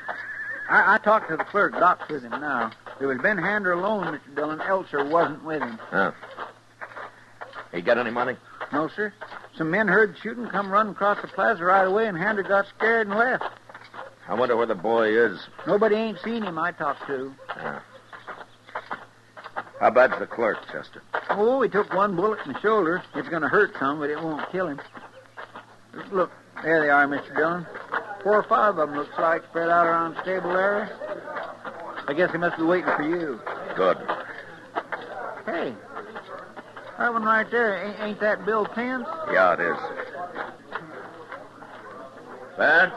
I talked to the clerk. Doc's with him now. There was Ben Hander alone, Mr. Dillon. Elser wasn't with him. Huh. He got any money? No, sir. Some men heard shooting, come running across the plaza right away, and Hander got scared and left. I wonder where the boy is. Nobody ain't seen him I talked to. Yeah. How bad's the clerk, Chester? Oh, he took one bullet in the shoulder. It's going to hurt some, but it won't kill him. Look, there they are, Mr. Dillon. 4 or 5 of them, looks like, spread out around the stable area. I guess they must be waiting for you. Good. Hey, that one right there, ain't that Bill Pence? Yeah, it is. Pence?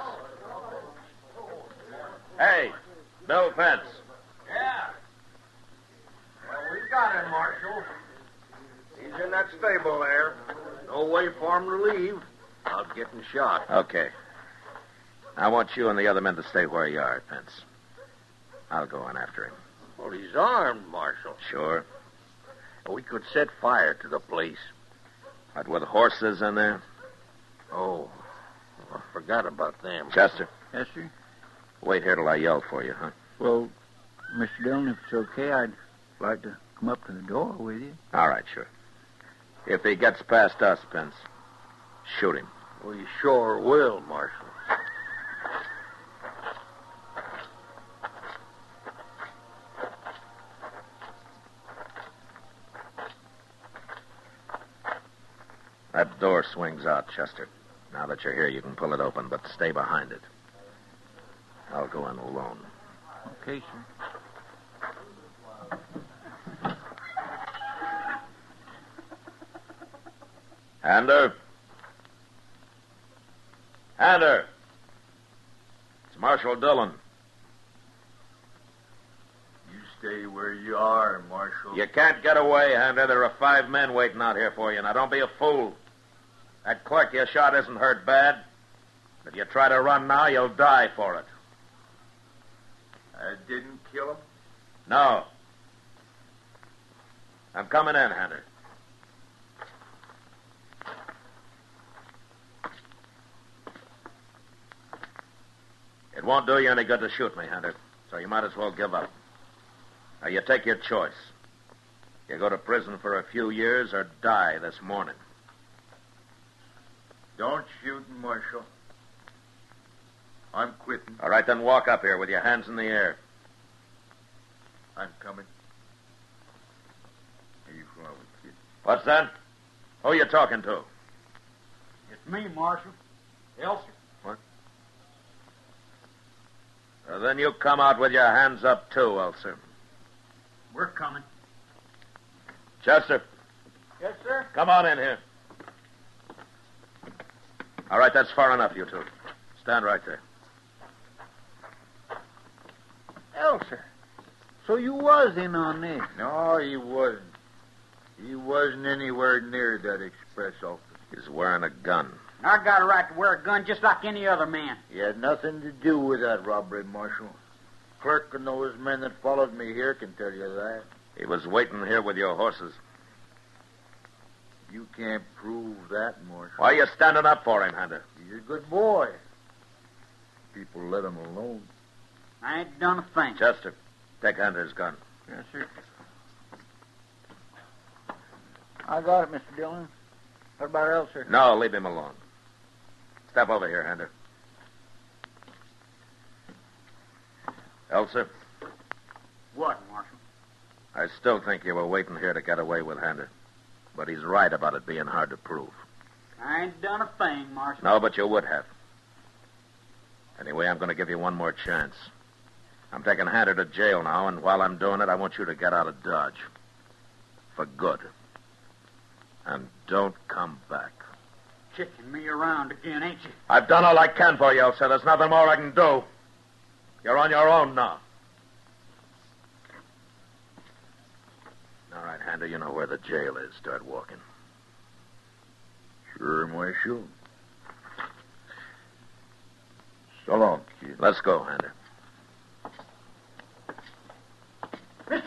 Hey, Bill Pence. Yeah. Well, we got him, Marshal. He's in that stable there. No way for him to leave without getting shot. Okay. I want you and the other men to stay where you are, Pence. I'll go in after him. Well, he's armed, Marshal. Sure. We could set fire to the place. But with horses in there? Oh, I forgot about them. Chester. Yes, sir? Wait here till I yell for you, huh? Well, Mr. Dillon, if it's okay, I'd like to come up to the door with you. All right, sure. If he gets past us, Pence, shoot him. We sure will, Marshal. That door swings out, Chester. Now that you're here, you can pull it open, but stay behind it. I'll go in alone. Okay, sir. Hander? Hander! It's Marshal Dillon. You stay where you are, Marshal. You can't get away, Hander. There are 5 men waiting out here for you. Now, don't be a fool. That clerk you shot isn't hurt bad. If you try to run now, you'll die for it. I didn't kill him? No. I'm coming in, Hander. It won't do you any good to shoot me, Hunter, so you might as well give up. Now, you take your choice. You go to prison for a few years or die this morning. Don't shoot, Marshal. I'm quitting. All right, then walk up here with your hands in the air. I'm coming. Here you go, kid. What's that? Who you talking to? It's me, Marshal. Elser. What? Then you come out with your hands up, too, Elser. We're coming. Chester. Yes, sir? Come on in here. All right, that's far enough, you two. Stand right there. Elser, so you was in on this? No, he wasn't. He wasn't anywhere near that express office. He's wearing a gun. I got a right to wear a gun just like any other man. He had nothing to do with that robbery, Marshal. Clerk and those men that followed me here can tell you that. He was waiting here with your horses. You can't prove that, Marshal. Why are you standing up for him, Hunter? He's a good boy. People let him alone. I ain't done a thing. Chester, take Hunter's gun. Yes, sir. I got it, Mr. Dillon. What about Elser? No, leave him alone. Step over here, Hunter. Elser? What, Marshal? I still think you were waiting here to get away with Hunter. But he's right about it being hard to prove. I ain't done a thing, Marshal. No, but you would have. Anyway, I'm going to give you one more chance. I'm taking Hunter to jail now, and while I'm doing it, I want you to get out of Dodge. For good. And don't come back. Kicking me around again, ain't you? I've done all I can for you, Elsa. There's nothing more I can do. You're on your own now. All right, Hunter, you know where the jail is. Start walking. Sure, Marshal. So long, kid. Let's go, Hunter. Mr.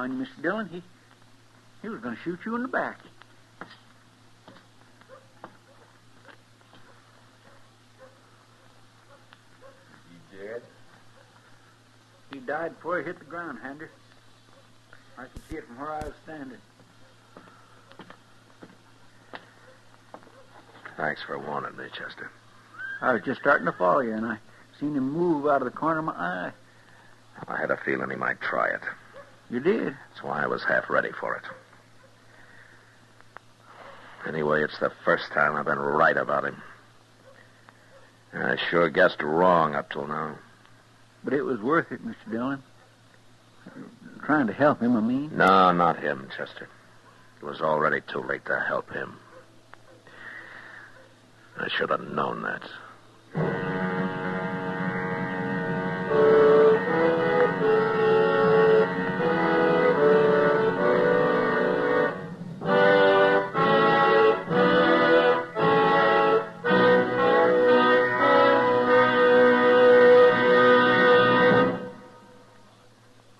on you, Mr. Dillon. He was going to shoot you in the back. He dead? He died before he hit the ground, Hander. I could see it from where I was standing. Thanks for warning me, Chester. I was just starting to follow you, and I seen him move out of the corner of my eye. I had a feeling he might try it. You did? That's why I was half ready for it. Anyway, it's the first time I've been right about him. I sure guessed wrong up till now. But it was worth it, Mr. Dillon. Trying to help him, I mean. No, not him, Chester. It was already too late to help him. I should have known that.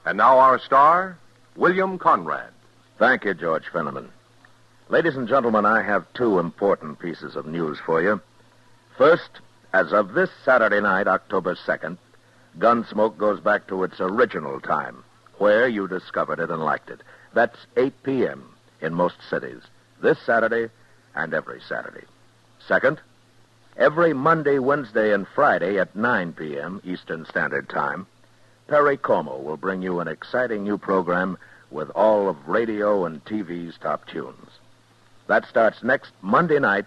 And now our star, William Conrad. Thank you, George Fenneman. Ladies and gentlemen, I have two important pieces of news for you. First, as of this Saturday night, October 2nd, Gunsmoke goes back to its original time, where you discovered it and liked it. That's 8 p.m. in most cities, this Saturday and every Saturday. Second, every Monday, Wednesday, and Friday at 9 p.m. Eastern Standard Time, Perry Como will bring you an exciting new program with all of radio and TV's top tunes. That starts next Monday night,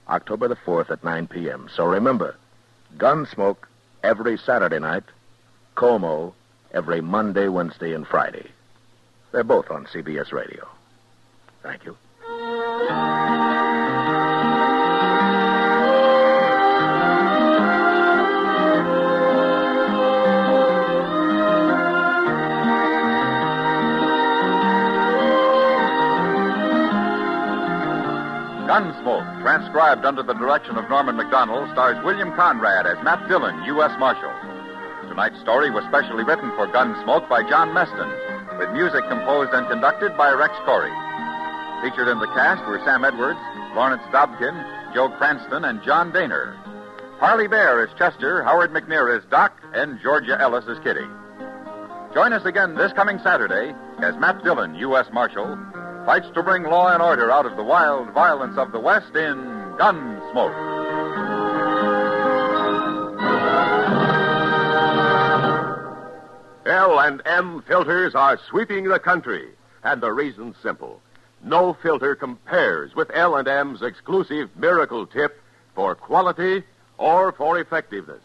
October the 4th at 9 p.m. So remember, Gunsmoke every Saturday night, Como every Monday, Wednesday, and Friday. They're both on CBS Radio. Thank you. Gunsmoke, transcribed under the direction of Norman MacDonald, stars William Conrad as Matt Dillon, U.S. Marshal. Tonight's story was specially written for Gunsmoke by John Meston, with music composed and conducted by Rex Corey. Featured in the cast were Sam Edwards, Lawrence Dobkin, Joe Cranston, and John Daner. Harley Bear is Chester, Howard McNear is Doc, and Georgia Ellis is Kitty. Join us again this coming Saturday as Matt Dillon, U.S. Marshal, fights to bring law and order out of the wild violence of the West in Gunsmoke. L&M filters are sweeping the country, and the reason's simple. No filter compares with L&M's exclusive Miracle Tip for quality or for effectiveness.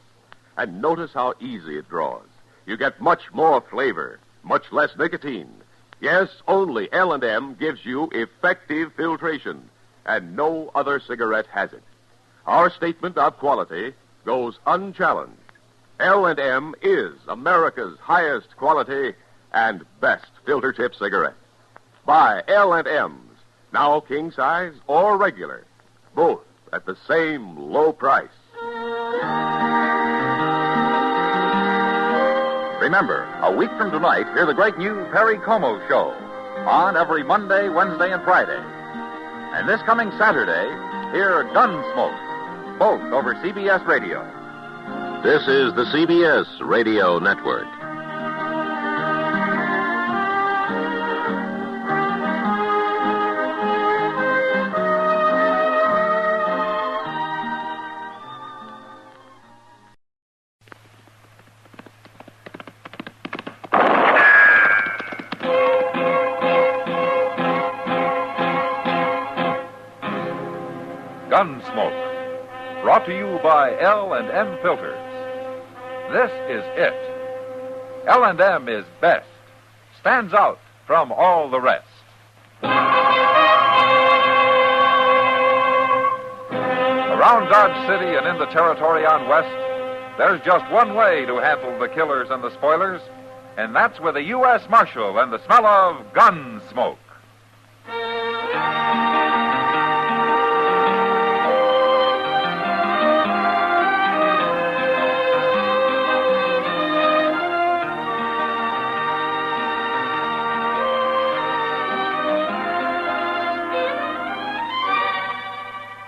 And notice how easy it draws. You get much more flavor, much less nicotine. Yes, only L&M gives you effective filtration, and no other cigarette has it. Our statement of quality goes unchallenged. L&M is America's highest quality and best filter tip cigarette. Buy L&M's, now king size or regular, both at the same low price. Remember, a week from tonight, hear the great new Perry Como Show, on every Monday, Wednesday, and Friday. And this coming Saturday, hear Gunsmoke, both over CBS Radio. This is the CBS Radio Network. Gunsmoke, brought to you by L&M Filters. This is it. L&M is best. Stands out from all the rest. Around Dodge City and in the territory on West, there's just one way to handle the killers and the spoilers, and that's with a U.S. Marshal and the smell of Gunsmoke.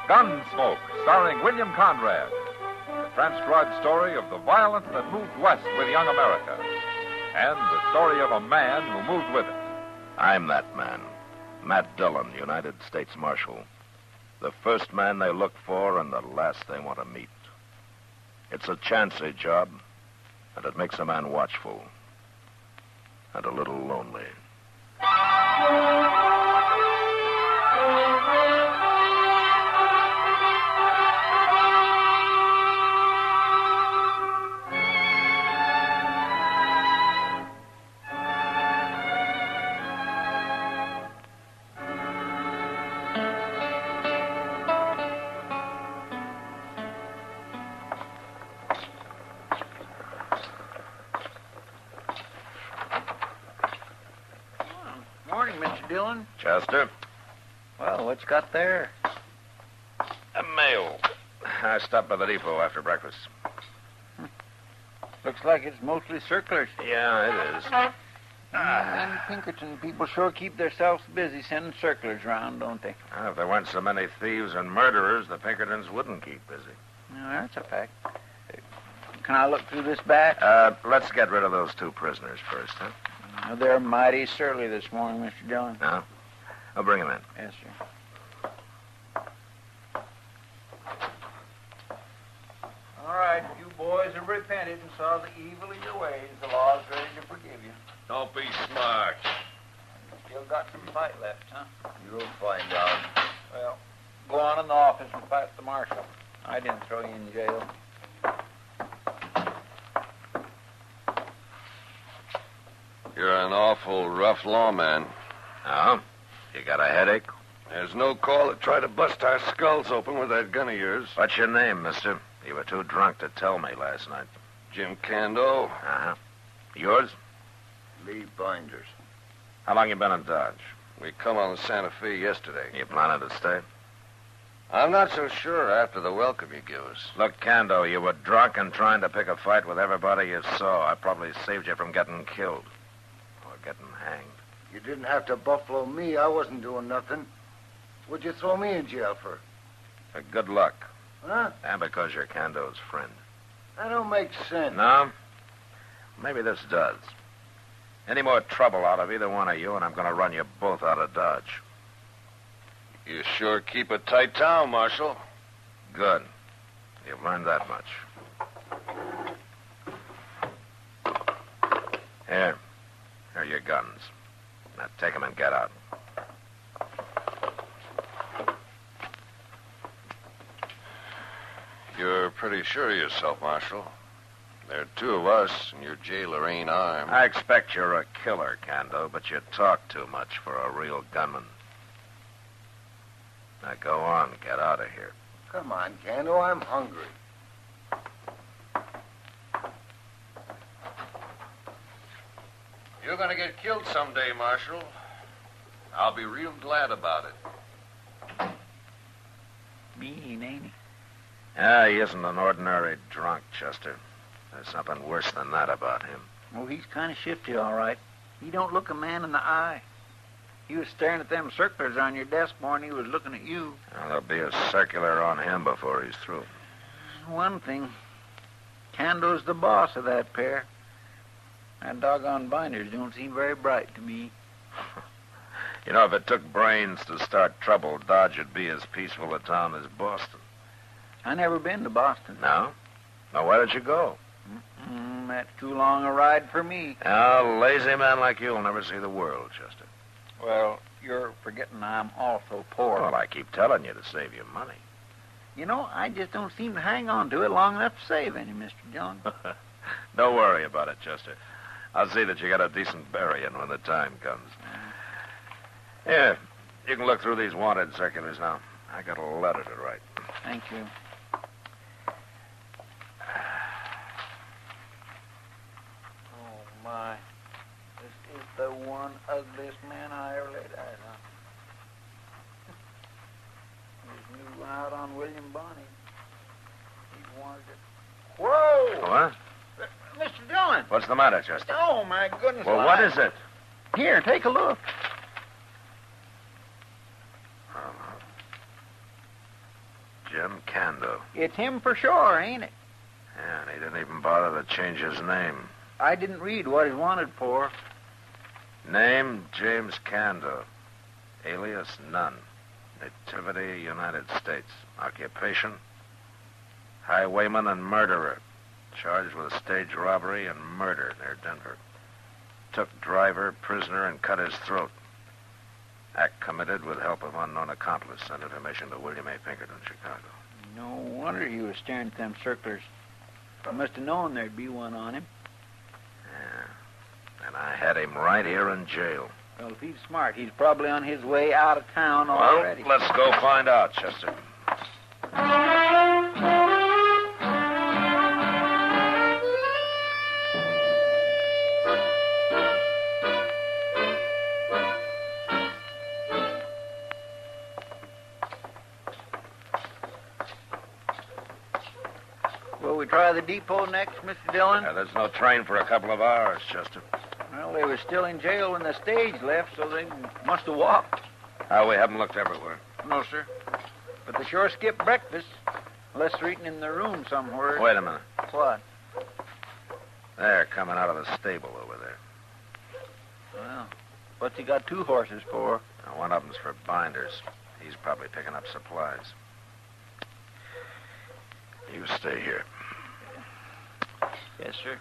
Gunsmoke, starring William Conrad. The transcribed story of the violence that moved west with young America. And the story of a man who moved with it. I'm that man. Matt Dillon, United States Marshal. The first man they look for and the last they want to meet. It's a chancy job, and it makes a man watchful. And a little lonely. Morning, Mr. Dillon. Chester? Well, what's got there? A mail. I stopped by the depot after breakfast. Looks like it's mostly circulars. Yeah, it is. Them Pinkerton people sure keep themselves busy sending circulars around, don't they? Well, if there weren't so many thieves and murderers, the Pinkertons wouldn't keep busy. No, that's a fact. Can I look through this batch? Let's get rid of those two prisoners first, huh? They're mighty surly this morning, Mr. Dillon. No? I'll bring them in. Yes, sir. All right, you boys have repented and saw the evil of your ways. The law's ready to forgive you. Don't be smart. Still got some fight left, huh? You'll find out. Well, go on in the office and fight the marshal. I didn't throw you in jail. You're an awful rough lawman. Oh? You got a headache? There's no call to try to bust our skulls open with that gun of yours. What's your name, mister? You were too drunk to tell me last night. Jim Cando. Uh-huh. Yours? Lee Binders. How long you been in Dodge? We come on the Santa Fe yesterday. You planning to stay? I'm not so sure after the welcome you give us. Look, Cando, you were drunk and trying to pick a fight with everybody you saw. I probably saved you from getting killed. Or getting hanged. You didn't have to buffalo me. I wasn't doing nothing. What'd you throw me in jail for? Good luck. Huh? And because you're Cando's friend. That don't make sense. No? Maybe this does. Any more trouble out of either one of you, and I'm going to run you both out of Dodge. You sure keep a tight town, Marshal. Good. You've learned that much. Here. Here are your guns. Now take them and get out. You're pretty sure of yourself, Marshal. There are two of us, and your jailer ain't armed. I expect you're a killer, Cando, but you talk too much for a real gunman. Now go on, get out of here. Come on, Cando, I'm hungry. You're going to get killed someday, Marshal. I'll be real glad about it. Mean, ain't he? He isn't an ordinary drunk, Chester. There's something worse than that about him. Oh, he's kind of shifty, all right. He don't look a man in the eye. He was staring at them circulars on your desk more than he was looking at you. Well, there'll be a circular on him before he's through. One thing, Cando's the boss of that pair. That doggone Binders don't seem very bright to me. You know, if it took brains to start trouble, Dodge would be as peaceful a town as Boston. I never been to Boston. No? Now, where did you go? That's too long a ride for me. A lazy man like you will never see the world, Chester. Well, you're forgetting I'm also poor. Well, I keep telling you to save your money. You know, I just don't seem to hang on to it long enough to save any, Mr. Dillon. Don't worry about it, Chester. I'll see that you get a decent burying when the time comes. Here, you can look through these wanted circulars now. I got a letter to write. Thank you. Oh, my. This is the one ugliest man I ever laid eyes on. He's new out on William Bonney. He wanted it. Whoa! What? Mr. Dillon! What's the matter, Chester? Oh, my goodness. Well, what is it? Here, take a look. Jim Cando. It's him for sure, ain't it? Yeah, and he didn't even bother to change his name. I didn't read what he's wanted for. Name, James Cando. Alias, none. Nativity, United States. Occupation, highwayman and murderer. Charged with stage robbery and murder near Denver. Took driver, prisoner, and cut his throat. Act committed with help of unknown accomplice. Sent information to William A. Pinkerton, Chicago. No wonder he was staring at them circlers. I must have known there'd be one on him. Yeah. And I had him right here in jail. Well, if he's smart, he's probably on his way out of town already. Well, let's go find out, Chester. Will we try the depot next, Mr. Dillon? There's no train for a couple of hours, Chester. Well, they were still in jail when the stage left, so they must have walked. We haven't looked everywhere. No, sir. But they sure skipped breakfast, unless they're eating in their room somewhere. Wait a minute. What? They're coming out of the stable over there. Well, what's he got 2 horses for? Now, one of them's for Binders. He's probably picking up supplies. You stay here. Yes, sir.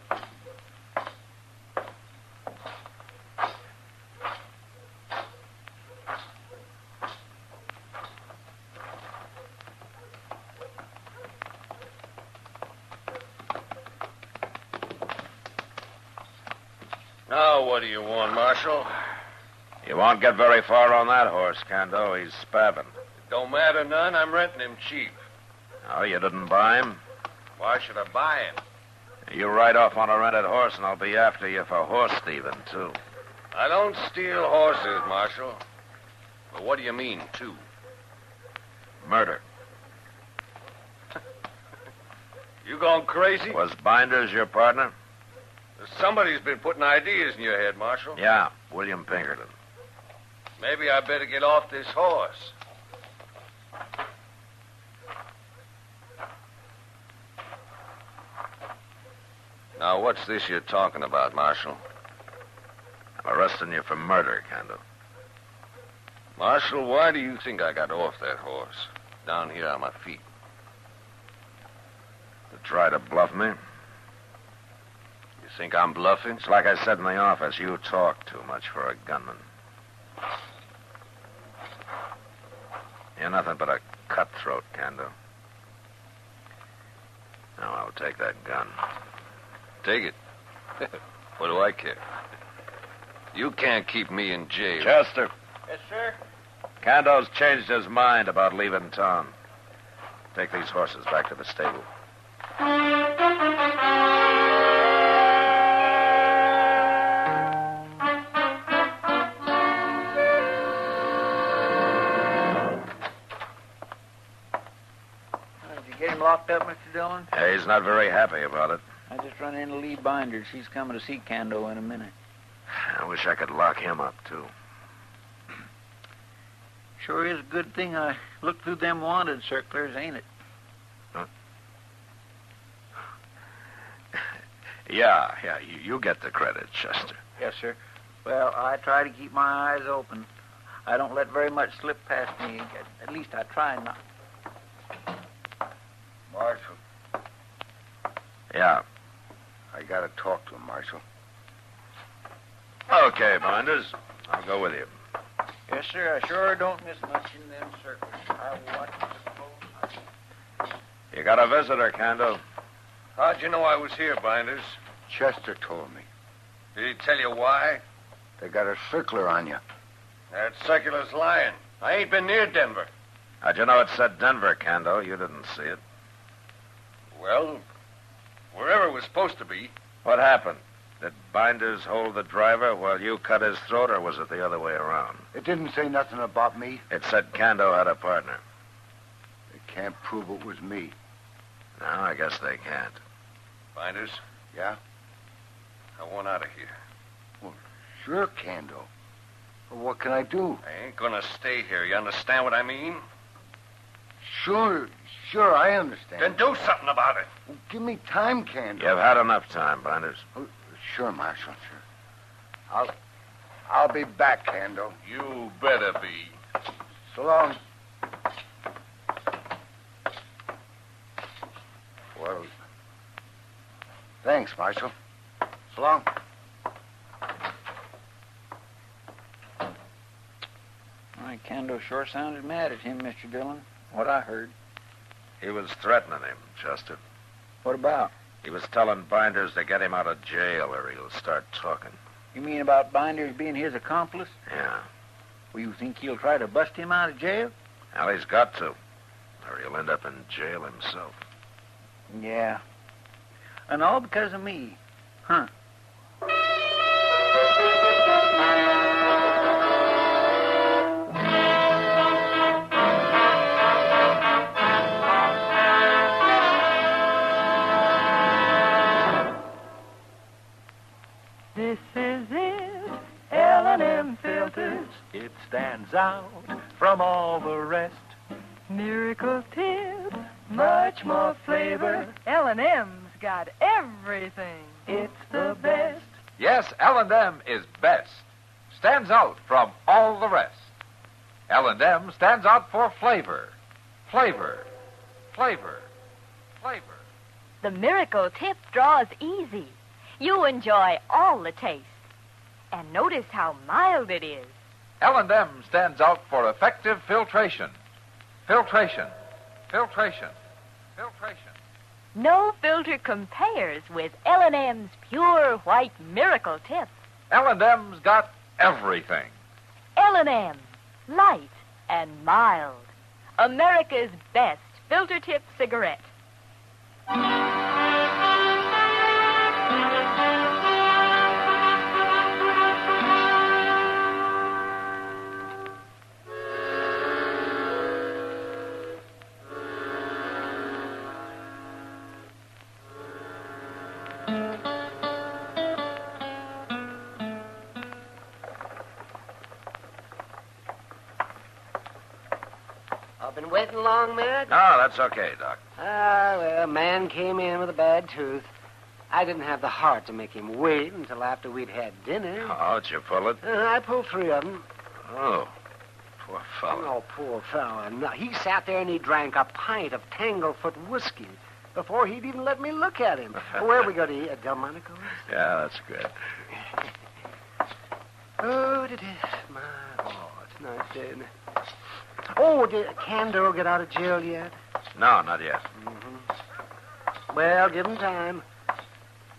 Now, what do you want, Marshal? You won't get very far on that horse, Cando. He's spabbing. Don't matter none. I'm renting him cheap. Oh, you didn't buy him? Why should I buy him? You ride off on a rented horse, and I'll be after you for horse thieving, too. I don't steal horses, Marshal. But what do you mean, too? Murder. You gone crazy? Was Binders your partner? Somebody's been putting ideas in your head, Marshal. Yeah, William Pinkerton. Maybe I better get off this horse. Now, what's this you're talking about, Marshal? I'm arresting you for murder, Cando. Marshal, why do you think I got off that horse? Down here on my feet. To try to bluff me? You think I'm bluffing? It's like I said in the office. You talk too much for a gunman. You're nothing but a cutthroat, Cando. Now, I'll take that gun. Take it. What do I care? You can't keep me in jail. Chester. Yes, sir. Cando's changed his mind about leaving town. Take these horses back to the stable. Did you get him locked up, Mr. Dillon? Yeah, he's not very happy about it. I just run into Lee Binders. He's coming to see Cando in a minute. I wish I could lock him up, too. Sure is a good thing I looked through them wanted circulars, ain't it? Huh? Yeah, you get the credit, Chester. Yes, sir. Well, I try to keep my eyes open. I don't let very much slip past me. At least I try not. Marshal. Yeah. I gotta talk to him, Marshal. Okay, Binders. I'll go with you. Yes, sir. I sure don't miss much in them circles. I watch the close. You got a visitor, Cando. How'd you know I was here, Binders? Chester told me. Did he tell you why? They got a circler on you. That circular's lying. I ain't been near Denver. How'd you know it said Denver, Cando? You didn't see it. Well, wherever it was supposed to be. What happened? Did Binders hold the driver while you cut his throat, or was it the other way around? It didn't say nothing about me. It said Cando had a partner. They can't prove it was me. No, I guess they can't. Binders? Yeah? I want out of here. Well, sure, Cando. But what can I do? I ain't gonna stay here. You understand what I mean? Sure, I understand. Then do something about it. Well, give me time, Candle. You've had enough time, Binders. Oh, sure, Marshal, sure. I'll be back, Candle. You better be. So long. Well, thanks, Marshal. So long. My Kendo sure sounded mad at him, Mr. Dillon. What I heard. He was threatening him, Chester. What about? He was telling Binders to get him out of jail or he'll start talking. You mean about Binders being his accomplice? Yeah. Well, you think he'll try to bust him out of jail? Well, he's got to. Or he'll end up in jail himself. Yeah. And all because of me. Huh. This is it, L&M filters. It stands out from all the rest. Miracle tip, much more flavor. L&M's got everything. It's the best. Yes, L&M is best. Stands out from all the rest. L&M stands out for flavor. Flavor. Flavor. Flavor. The Miracle Tip draws easy. You enjoy all the taste. And notice how mild it is. L&M stands out for effective filtration. Filtration. Filtration. Filtration. No filter compares with L&M's pure white Miracle Tip. L&M's got everything. L&M, light and mild. America's best filter tip cigarette. I've been waiting long, Matt? No, that's okay, Doc. Well, a man came in with a bad tooth. I didn't have the heart to make him wait until after we'd had dinner. Oh, did you pull it? I pulled 3 of them. Oh, poor fellow. Oh, poor fellow. No, he sat there and he drank a pint of Tanglefoot whiskey before he'd even let me look at him. Where we go to eat? At Delmonico's? Yeah, that's good. Oh, it is. It's nice day, isn't it? Oh, did Cando get out of jail yet? No, not yet. Mm-hmm. Well, give him time.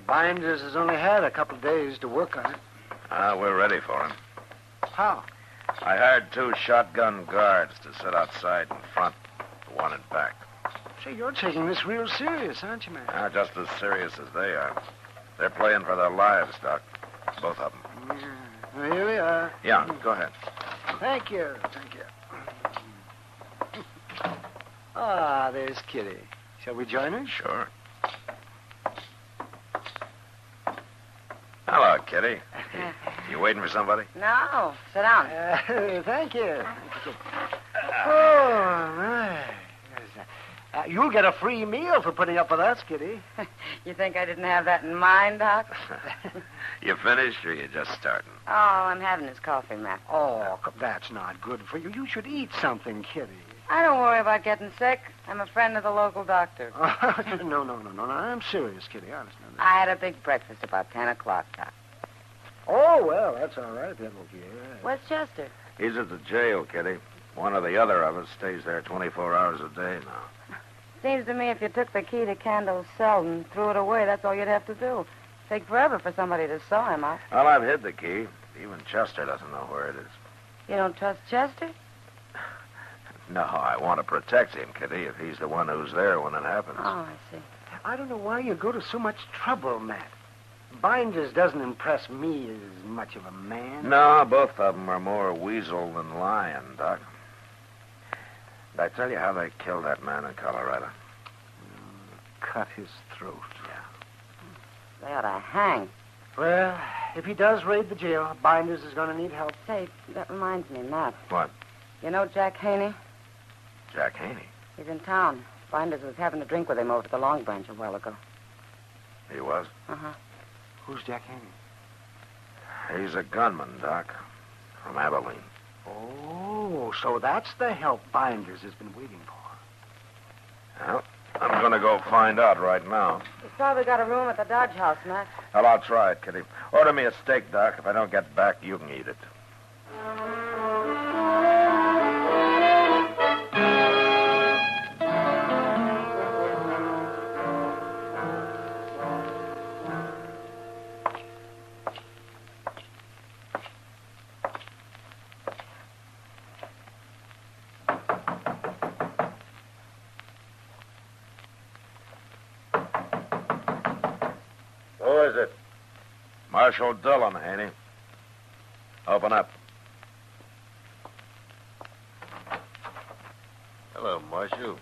Binders has only had a couple of days to work on it. We're ready for him. How? I hired 2 shotgun guards to sit outside in front, 1 in back. Say, you're taking this real serious, aren't you, man? Just as serious as they are. They're playing for their lives, Doc. Both of them. Yeah. Well, here we are. Yeah, go ahead. Thank you. Thank you. There's Kitty. Shall we join her? Sure. Hello, Kitty. You waiting for somebody? No. Sit down. Thank you. Oh, my. You'll get a free meal for putting up with us, Kitty. You think I didn't have that in mind, Doc? You finished or you just starting? Oh, I'm having this coffee, Matt. Oh, that's not good for you. You should eat something, Kitty. I don't worry about getting sick. I'm a friend of the local doctor. No. I'm serious, Kitty. Honest. No. I had a big breakfast about 10 o'clock, Doc. Oh, well, that's all right. Then, okay. Where's Chester? He's at the jail, Kitty. One or the other of us stays there 24 hours a day now. Seems to me if you took the key to Candle's cell and threw it away, that's all you'd have to do. Take forever for somebody to saw him out. Well, I've hid the key. Even Chester doesn't know where it is. You don't trust Chester? No, I want to protect him, Kitty, if he's the one who's there when it happens. Oh, I see. I don't know why you go to so much trouble, Matt. Binders doesn't impress me as much of a man. No, both of them are more weasel than lion, Doc. Did I tell you how they killed that man in Colorado? Cut his throat. They ought to hang. Well, if he does raid the jail, Binders is going to need help. Say, that reminds me, Matt. What? You know Jack Haney? Jack Haney? He's in town. Binders was having a drink with him over at the Long Branch a while ago. He was? Uh-huh. Who's Jack Haney? He's a gunman, Doc. From Abilene. Oh, so that's the help Binders has been waiting for. Well, I'm going to go find out right now. He's probably got a room at the Dodge House, Mac. Well, I'll try it, Kitty. Order me a steak, Doc. If I don't get back, you can eat it. Who is it? Marshal Dillon, Haney. Open up. Hello, Marshal.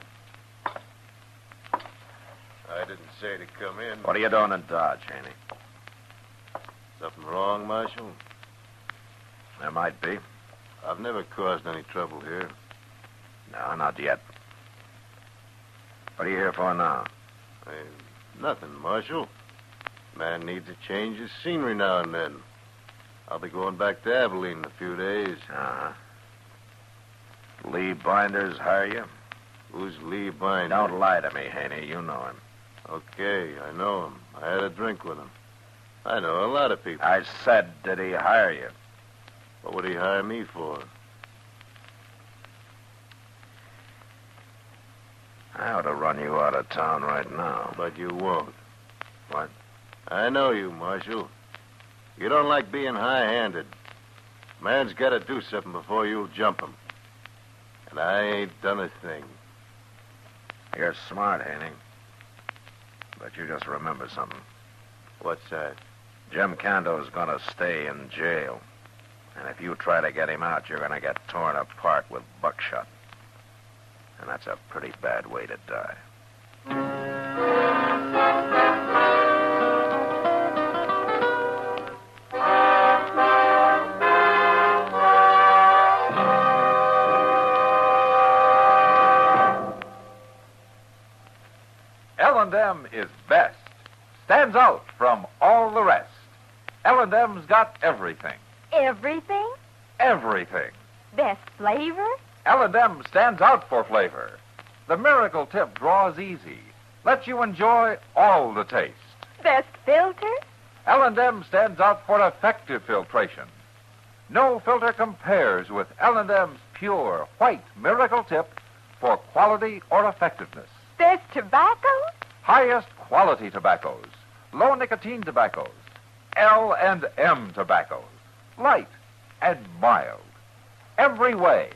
I didn't say to come in. What are you doing in Dodge, Haney? Something wrong, Marshal? There might be. I've never caused any trouble here. No, not yet. What are you here for now? Nothing, Marshal. Man needs a change of scenery now and then. I'll be going back to Abilene in a few days. Uh-huh. Lee Binders hire you? Who's Lee Binders? Don't lie to me, Haney. You know him. Okay, I know him. I had a drink with him. I know a lot of people. I said, did he hire you? What would he hire me for? I ought to run you out of town right now. But you won't. What? I know you, Marshal. You don't like being high-handed. Man's got to do something before you'll jump him. And I ain't done a thing. You're smart, Haney. But you just remember something. What's that? Jim Cando's going to stay in jail. And if you try to get him out, you're going to get torn apart with buckshot. And that's a pretty bad way to die. L&M is best. Stands out from all the rest. L&M's got everything. Everything? Everything. Best flavor? L&M stands out for flavor. The miracle tip draws easy. Lets you enjoy all the taste. Best filter? L&M stands out for effective filtration. No filter compares with L&M's pure, white miracle tip for quality or effectiveness. Best tobacco? Highest quality tobaccos. Low nicotine tobaccos. L&M tobaccos. Light and mild. Every way,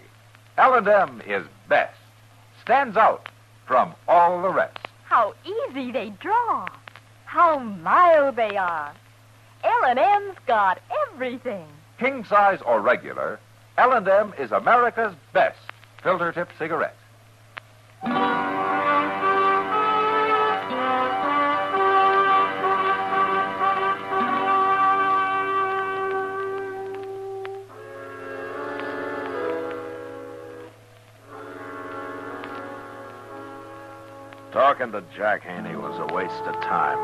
L&M is best. Stands out from all the rest. How easy they draw. How mild they are. L&M's got everything. King size or regular, L&M is America's best filter tip cigarette. Talking to Jack Haney was a waste of time.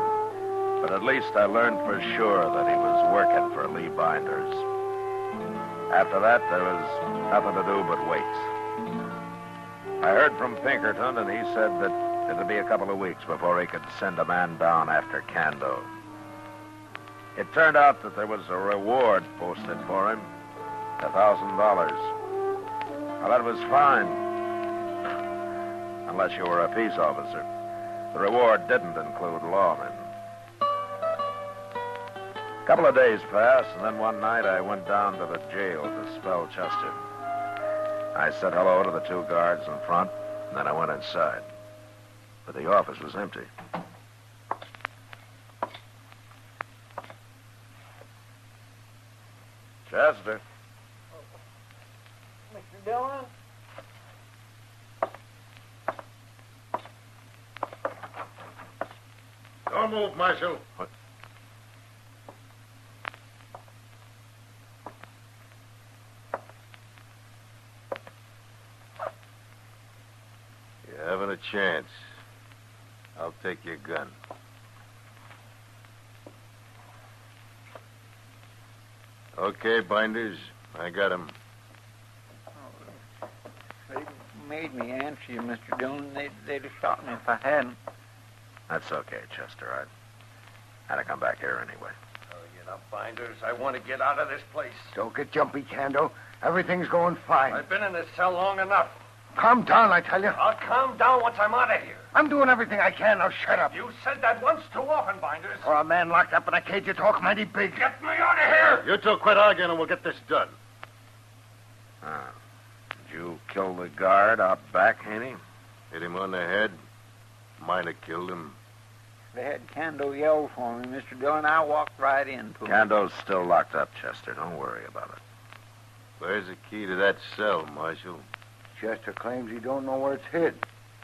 But at least I learned for sure that he was working for Lee Binders. After that, there was nothing to do but wait. I heard from Pinkerton, and he said that it'd be a couple of weeks before he could send a man down after Cando. It turned out that there was a reward posted for him, $1,000. Well, that was fine. Unless you were a peace officer. The reward didn't include lawmen. A couple of days passed, and then one night I went down to the jail to spell Chester. I said hello to the two guards in front, and then I went inside. But the office was empty. Chester. Mr. Dillon? Don't move, Marshal. What? Yeah? Haven't a chance. I'll take your gun. Okay, Binders. I got him. They made me answer you, Mr. Dillon. They'd have shot me if I hadn't. That's okay, Chester. I had to come back here anyway. Oh, get up, Binders. I want to get out of this place. Don't get jumpy, Kando. Everything's going fine. I've been in this cell long enough. Calm down, I tell you. I'll calm down once I'm out of here. I'm doing everything I can. Now shut up. You said that once too often, Binders. For a man locked up in a cage, you talk mighty big. Get me out of here! You two quit arguing and we'll get this done. Did you kill the guard out back, Haney? Hit him on the head. Might have killed him. They had Kando yell for me, Mr. Dillon. I walked right into him. Kando's still locked up, Chester. Don't worry about it. Where's the key to that cell, Marshal? Chester claims he don't know where it's hid.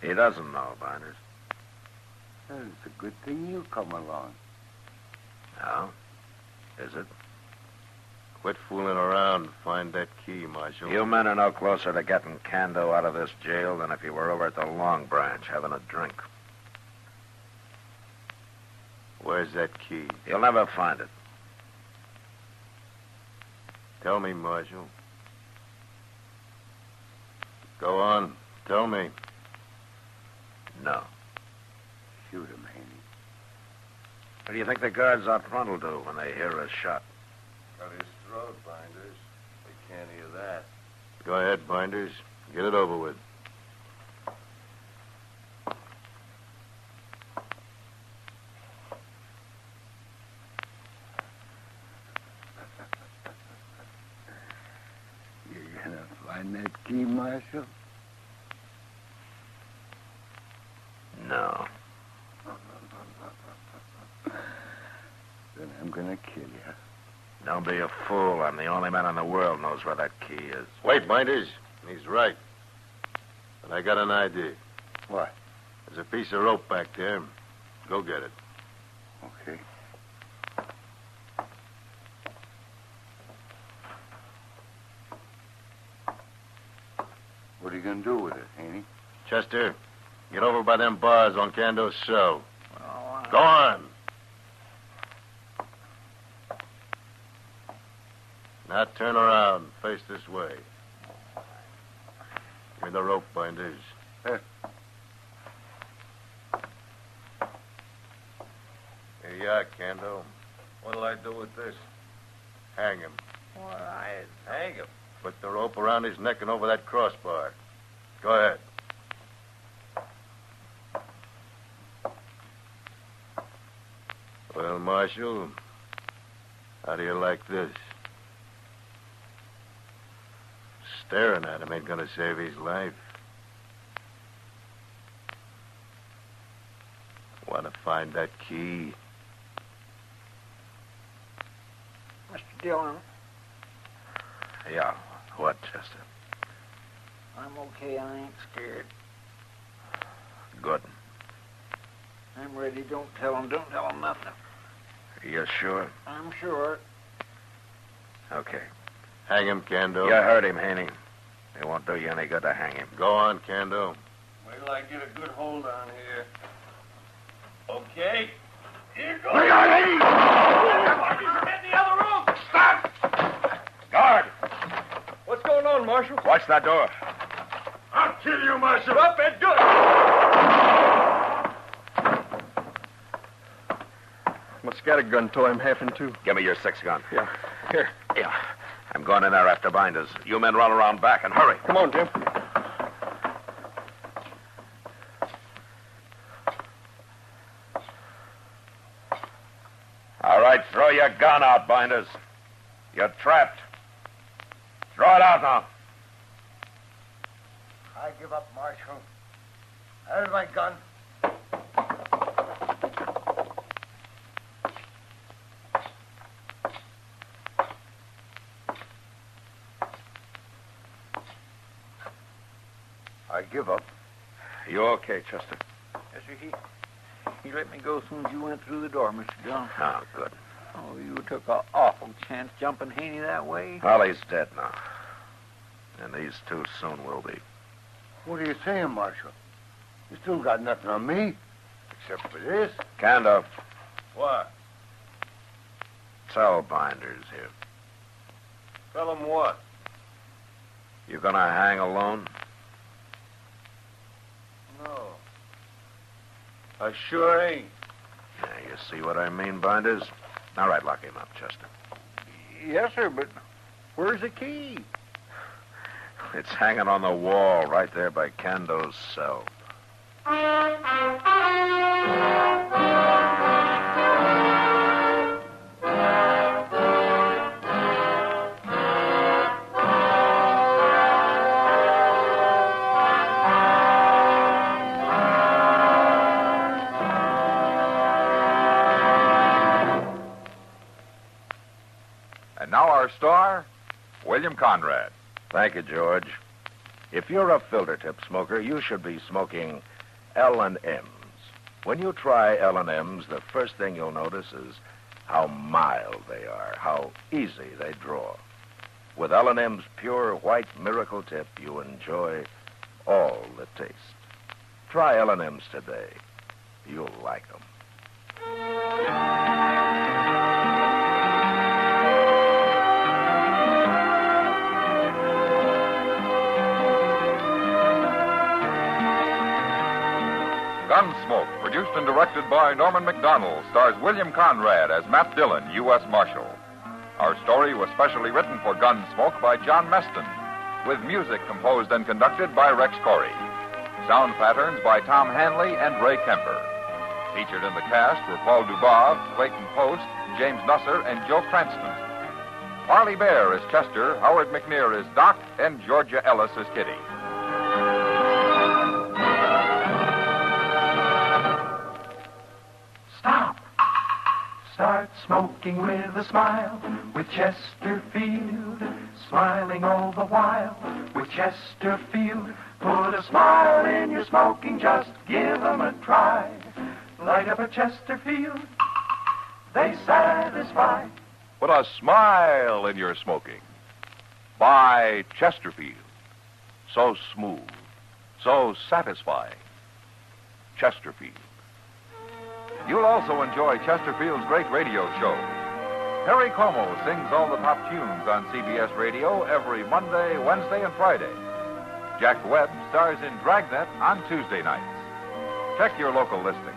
He doesn't know, Binders. Well, it's a good thing you come along. Oh? Is it? Quit fooling around. Find that key, Marshal. You men are no closer to getting Kando out of this jail than if you were over at the Long Branch having a drink. Where's that key? You'll never find it. Tell me, Marshal. Go on. Tell me. No. Shoot him, Haney. What do you think the guards out front will do when they hear us shot? Cut his throat, Binders. They can't hear that. Go ahead, Binders. Get it over with. You're gonna find that key, Marshal? No. Then I'm gonna kill you. Don't be a fool. I'm the only man in the world knows where that key is. Wait, Binders. He's right. But I got an idea. What? There's a piece of rope back there. Go get it. Okay. What are you gonna do with it, Haney? Chester, get over by them bars on Kando's cell. Go on. Now turn around. Face this way. Give me the rope, Binders. Here. Here you are, Kando. What'll I do with this? Hang him. Well, I... Hang him? Put the rope around his neck and over that crossbar. Go ahead. Well, Marshal, how do you like this? Staring at him ain't gonna save his life. Want to find that key? Mr. Dillon, Yeah. What, Chester? I'm okay. I ain't scared. Good. I'm ready. Don't tell them nothing. You sure? I'm sure. Okay. Hang him, Kando. You heard him, Haney. It won't do you any good to hang him. Go on, Kando. Wait till I get a good hold on here. Okay. Here goes. Wait, Haney! In the other room. Stop! Guard! What's going on, Marshal? Watch that door. I'll kill you, Marshal. Up and do it. My scattergun tore him half in two. Give me your 6-gun. Yeah. Here. Yeah. I'm going in there after Binders. You men run around back and hurry. Come on, Jim. All right, throw your gun out, Binders. You're trapped. Throw it out now. I give up, Marshal. There's my gun. I give up. You okay, Chester? Yes, sir. He let me go as soon as you went through the door, Mr. Dillon. Oh, good. Oh, you took an awful chance jumping Haney that way. Well, he's dead now. And these two soon will be. What are you saying, Marshal? You still got nothing on me, except for this. Kando, What? tell Binders here. Tell him what? You gonna hang alone? No. I sure ain't. Yeah, you see what I mean, Binders? All right, lock him up, Chester. Yes, sir, but where's the key? It's hanging on the wall right there by Kando's cell. And now our star, William Conrad. Thank you, George. If you're a filter tip smoker, you should be smoking L&M's. When you try L&M's, the first thing you'll notice is how mild they are, how easy they draw. With L&M's pure white miracle tip, you enjoy all the taste. Try L&M's today. You'll like them. Gunsmoke, produced and directed by Norman McDonald, stars William Conrad as Matt Dillon, U.S. Marshal. Our story was specially written for Gunsmoke by John Meston, with music composed and conducted by Rex Corey. Sound patterns by Tom Hanley and Ray Kemper. Featured in the cast were Paul Dubov, Clayton Post, James Nusser, and Joe Cranston. Marley Bear is Chester, Howard McNear is Doc, and Georgia Ellis is Kitty. Start smoking with a smile with Chesterfield, smiling all the while with Chesterfield. Put a smile in your smoking, just give 'em a try. Light up a Chesterfield, they satisfy. Put a smile in your smoking. Buy Chesterfield. So smooth, so satisfying. Chesterfield. You'll also enjoy Chesterfield's great radio show. Harry Como sings all the top tunes on CBS Radio every Monday, Wednesday, and Friday. Jack Webb stars in Dragnet on Tuesday nights. Check your local listing.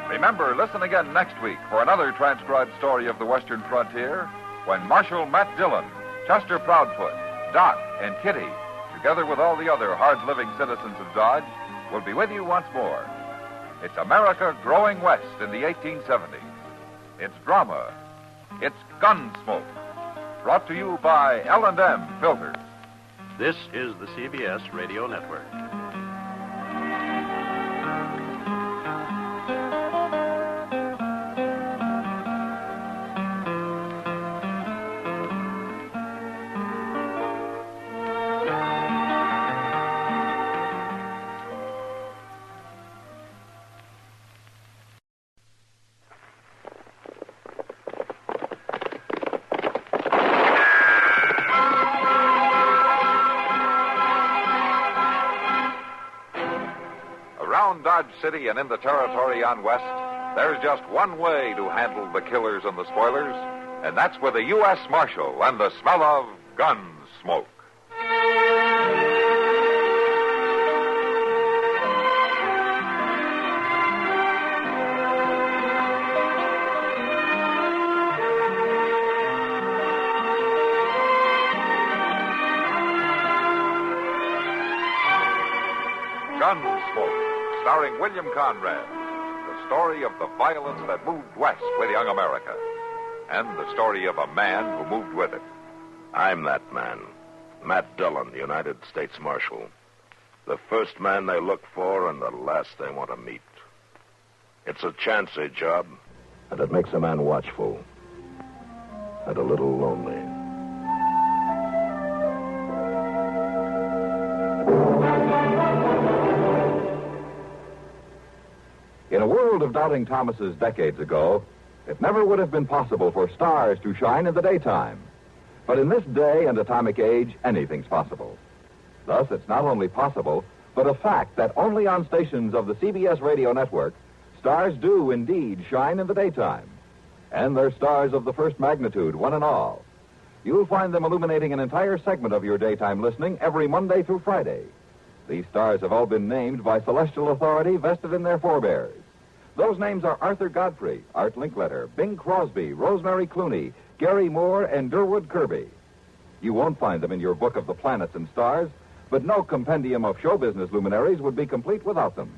Remember, listen again next week for another transcribed story of the Western frontier when Marshal Matt Dillon, Chester Proudfoot, Doc, and Kitty, together with all the other hard-living citizens of Dodge, will be with you once more. It's America growing west in the 1870s. It's drama. It's Gunsmoke. Brought to you by L&M Filters. This is the CBS Radio Network. Dodge City and in the territory on west, there's just one way to handle the killers and the spoilers, and that's with a U.S. Marshal and the smell of gun smoke. Gunsmoke, starring William Conrad, the story of the violence that moved west with young America, and the story of a man who moved with it. I'm that man, Matt Dillon, the United States Marshal. The first man they look for and the last they want to meet. It's a chancy job, and it makes a man watchful and a little lonely. In a world of doubting Thomases decades ago, it never would have been possible for stars to shine in the daytime. But in this day and atomic age, anything's possible. Thus, it's not only possible, but a fact that only on stations of the CBS radio network, stars do indeed shine in the daytime. And they're stars of the first magnitude, one and all. You'll find them illuminating an entire segment of your daytime listening every Monday through Friday. These stars have all been named by celestial authority vested in their forebears. Those names are Arthur Godfrey, Art Linkletter, Bing Crosby, Rosemary Clooney, Gary Moore, and Durwood Kirby. You won't find them in your book of the planets and stars, but no compendium of show business luminaries would be complete without them.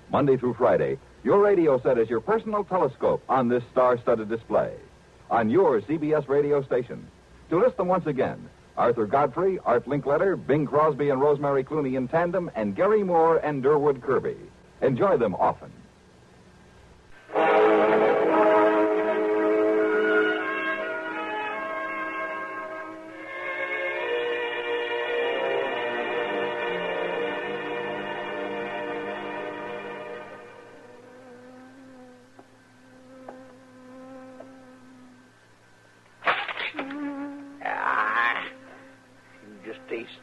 Monday through Friday, your radio set is your personal telescope on this star-studded display. On your CBS radio station. To list them once again, Arthur Godfrey, Art Linkletter, Bing Crosby and Rosemary Clooney in tandem, and Gary Moore and Durwood Kirby. Enjoy them often.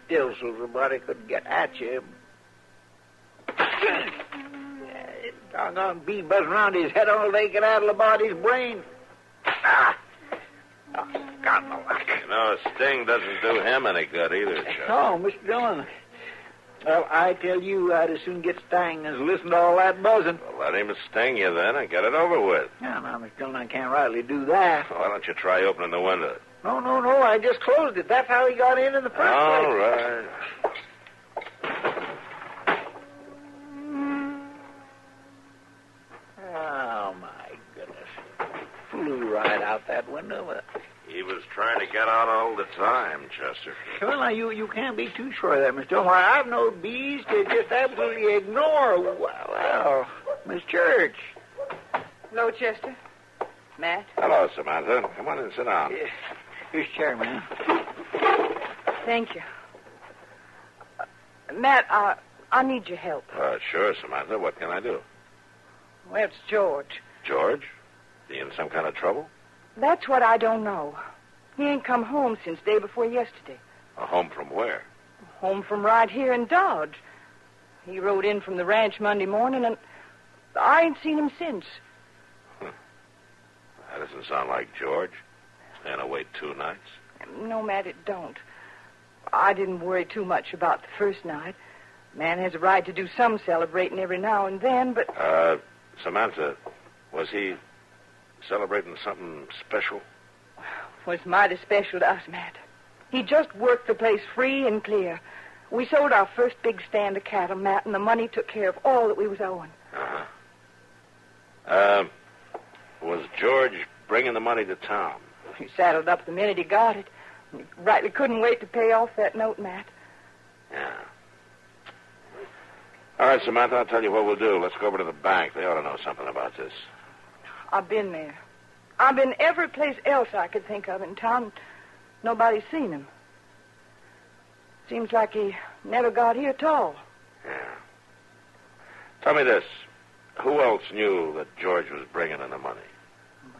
Still so somebody could get at you. Doggone bee buzzing around his head all day, get out of the body's brain. Oh, God, no luck. No, a sting doesn't do him any good either, Chuck. Oh, Mr. Dillon. Well, I tell you, I'd as soon get stung as listen to all that buzzing. Well, let him sting you then and get it over with. No, Mr. Dillon, I can't rightly do that. Why don't you try opening the window? No, I just closed it. That's how he got in the first place. All right. Oh, my goodness. Flew right out that window. He was trying to get out all the time, Chester. Well, now, you can't be too sure of that, Mr. Dillon. Why, I've known bees to just absolutely ignore, well, Miss Church. Hello, Chester. Matt? Hello, Samantha. Come on and sit down. Here's a chair, man. Thank you. Matt, I need your help. Sure, Samantha. What can I do? Well, it's George. George? Is he in some kind of trouble? That's what I don't know. He ain't come home since day before yesterday. Home from where? Home from right here in Dodge. He rode in from the ranch Monday morning, and I ain't seen him since. That doesn't sound like George. Staying away 2 nights? No, Matt, it don't. I didn't worry too much about the first night. Man has a right to do some celebrating every now and then, but... Samantha, was he celebrating something special? Was mighty special to us, Matt. He just worked the place free and clear. We sold our first big stand of cattle, Matt, and the money took care of all that we was owing. Was George bringing the money to town? He saddled up the minute he got it. He rightly couldn't wait to pay off that note, Matt. Yeah. All right, Samantha, I'll tell you what we'll do. Let's go over to the bank. They ought to know something about this. I've been there. I've been every place else I could think of in town. Nobody's seen him. Seems like he never got here at all. Yeah. Tell me this. Who else knew that George was bringing in the money?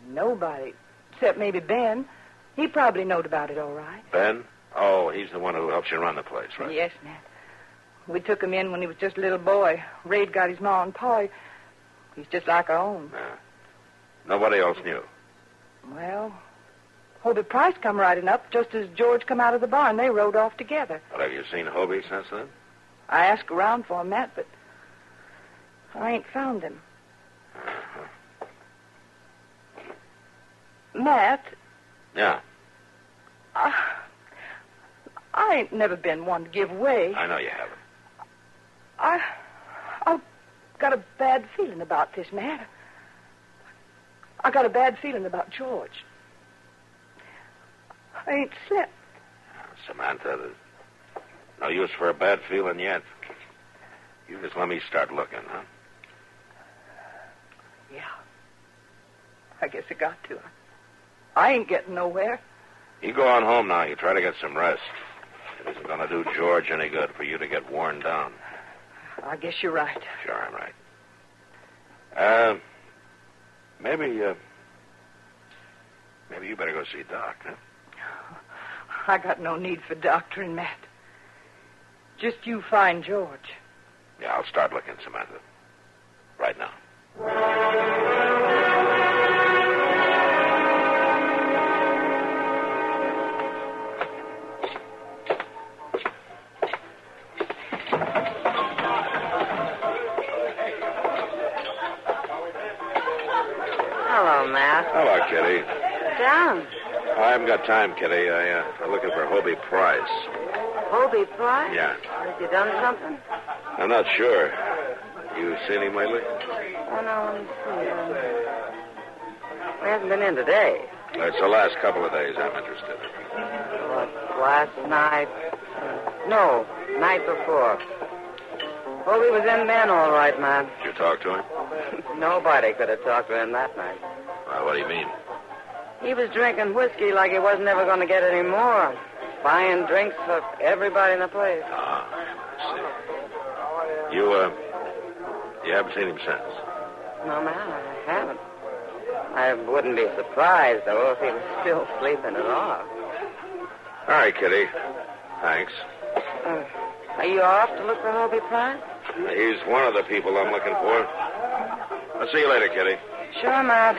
Nobody, except maybe Ben. He probably knowed about it all right. Ben? Oh, he's the one who helps you run the place, right? Yes, Matt. We took him in when he was just a little boy. Ray'd got his ma and pa. He's just like our own. Yeah. Nobody else knew? Well, Hobie Price come riding up just as George come out of the barn. They rode off together. Well, have you seen Hobie since then? I asked around for him, Matt, but I ain't found him. Matt? Yeah? I ain't never been one to give way. I know you haven't. I've got a bad feeling about this, Matt. I got a bad feeling about George. I ain't slept. Samantha, there's no use for a bad feeling yet. You just let me start looking, huh? Yeah. I guess I got to. I ain't getting nowhere. You go on home now. You try to get some rest. It isn't going to do George any good for you to get worn down. I guess you're right. Sure, I'm right. Maybe you better go see Doc, huh? I got no need for doctoring, Matt. Just you find George. Yeah, I'll start looking, Samantha. Right now. Hello, Matt. Hello, Kitty. Sit down. I haven't got time, Kitty. I'm looking for Hobie Price. Hobie Price? Yeah. Has he done something? I'm not sure. You seen him lately? Oh, no, let me see. He hasn't been in today. It's the last couple of days I'm interested. What, last night? No, night before. Hobie was in then, all right, man. Did you talk to him? Nobody could have talked to him that night. Well, what do you mean? He was drinking whiskey like he wasn't ever going to get any more. Buying drinks for everybody in the place. Ah, I see. You haven't seen him since? No, man, I haven't. I wouldn't be surprised, though, if he was still sleeping it off. All right, Kitty. Thanks. Are you off to look for Hobie Price? He's one of the people I'm looking for. I'll see you later, Kitty. Sure, Matt.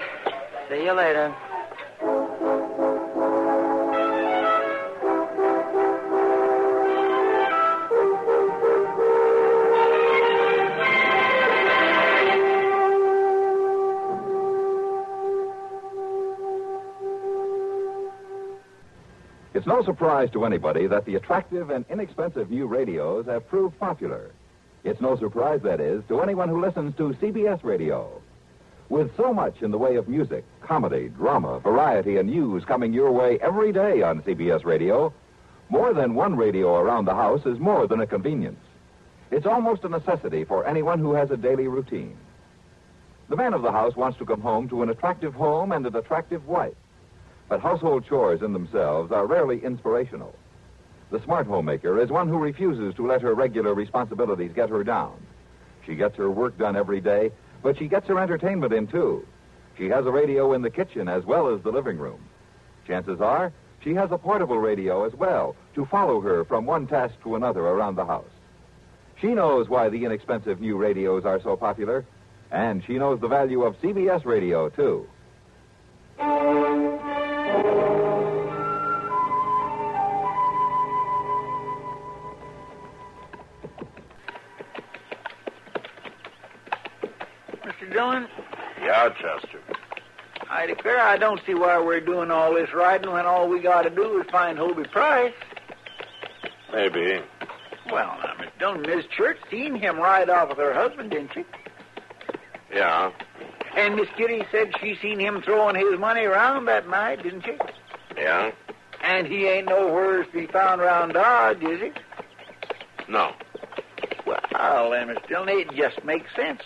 See you later. It's no surprise to anybody that the attractive and inexpensive new radios have proved popular. It's no surprise, that is, to anyone who listens to CBS radio. With so much in the way of music, comedy, drama, variety, and news coming your way every day on CBS radio, more than one radio around the house is more than a convenience. It's almost a necessity for anyone who has a daily routine. The man of the house wants to come home to an attractive home and an attractive wife. But household chores in themselves are rarely inspirational. The smart homemaker is one who refuses to let her regular responsibilities get her down. She gets her work done every day, but she gets her entertainment in, too. She has a radio in the kitchen as well as the living room. Chances are she has a portable radio as well to follow her from one task to another around the house. She knows why the inexpensive new radios are so popular, and she knows the value of CBS radio, too. Mr. Dillon? Yeah, Chester. I declare I don't see why we're doing all this riding when all we got to do is find Hobie Price. Maybe. Well, now, Miss Dillon, Miss Church seen him ride off with her husband, didn't she? Yeah. And Miss Kitty said she seen him throwing his money around that night, didn't she? Yeah? And he ain't nowhere to be found around Dodge, is he? No. Well, then, Miss Dillon, it just makes sense.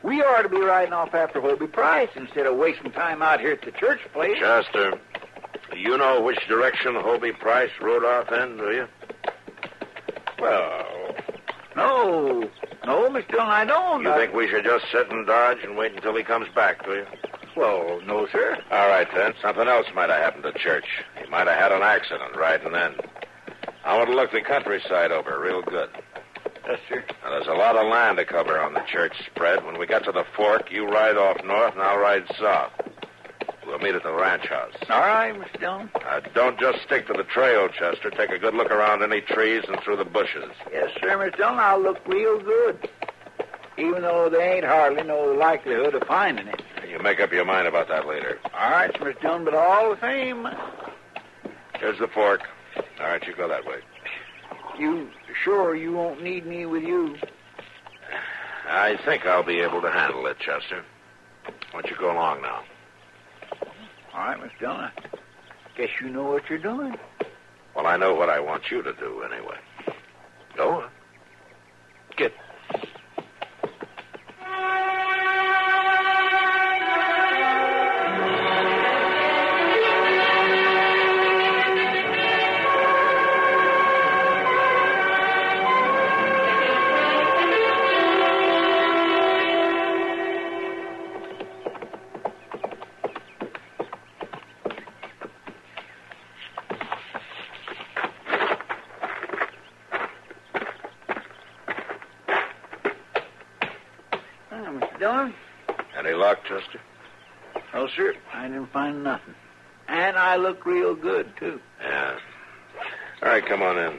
We ought to be riding off after Hobie Price instead of wasting time out here at the church place. Chester, do you know which direction Hobie Price rode off in, do you? Well, no, Miss Dillon, I don't. You think we should just sit and dodge and wait until he comes back, do you? Well, no, sir. All right, then. Something else might have happened to church. He might have had an accident riding in. I want to look the countryside over real good. Yes, sir. Now, there's a lot of land to cover on the church spread. When we get to the fork, you ride off north and I'll ride south. We'll meet at the ranch house. All right, Miss Dillon. Don't just stick to the trail, Chester. Take a good look around any trees and through the bushes. Yes, sir, Miss Dillon. I'll look real good. Even though there ain't hardly no likelihood of finding it. You make up your mind about that later. All right, Miss Dillon, but all the same. Here's the fork. All right, you go that way. You sure you won't need me with you? I think I'll be able to handle it, Chester. Why don't you go along now? All right, Miss Dillon. I guess you know what you're doing. Well, I know what I want you to do, anyway. Go on. Get. Dillon? Any luck, Chester? Oh, sir. I didn't find nothing. And I look real good, too. Yeah. All right, come on in.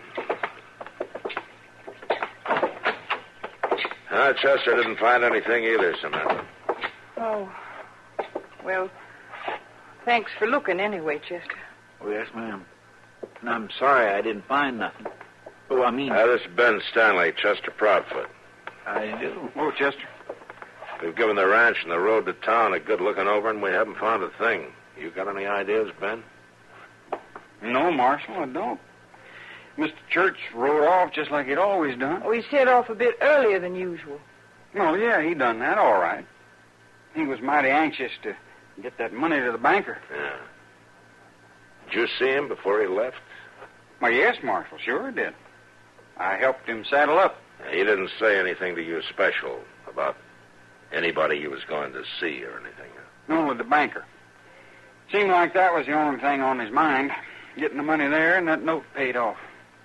Chester didn't find anything either, Samantha. Oh. Well, thanks for looking anyway, Chester. Oh, yes, ma'am. And I'm sorry I didn't find nothing. Oh, I mean... This is Ben Stanley, Chester Proudfoot. I do. Oh, Chester. We've given the ranch and the road to town a good looking over, and we haven't found a thing. You got any ideas, Ben? No, Marshal, I don't. Mr. Church rode off just like he'd always done. Oh, he set off a bit earlier than usual. Well, yeah, he done that all right. He was mighty anxious to get that money to the banker. Yeah. Did you see him before he left? Well, yes, Marshal, sure I did. I helped him saddle up. He didn't say anything to you special about anybody he was going to see or anything? Only the banker. Seemed like that was the only thing on his mind. Getting the money there and that note paid off.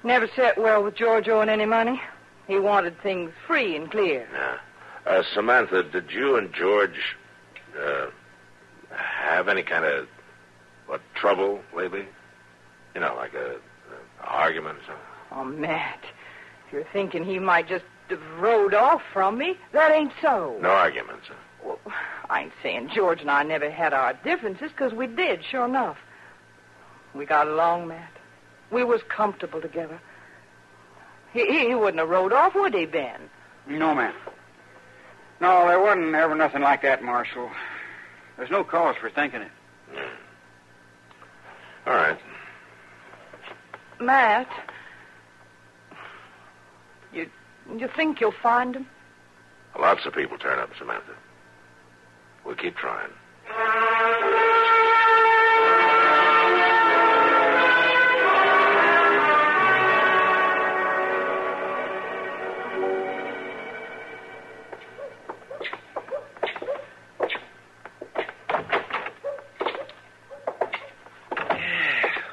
Never sat well with George owing any money. He wanted things free and clear. Yeah. Samantha, did you and George have any kind of trouble lately? You know, like a argument or something? Oh, Matt, if you're thinking he might just have rode off from me, that ain't so. No arguments, huh? Well, I ain't saying George and I never had our differences, because we did, sure enough. We got along, Matt. We was comfortable together. He wouldn't have rode off, would he, Ben? No, ma'am. No, there wasn't ever nothing like that, Marshal. There's no cause for thinking it. All right. Matt, you think you'll find him? Lots of people turn up, Samantha. We'll keep trying.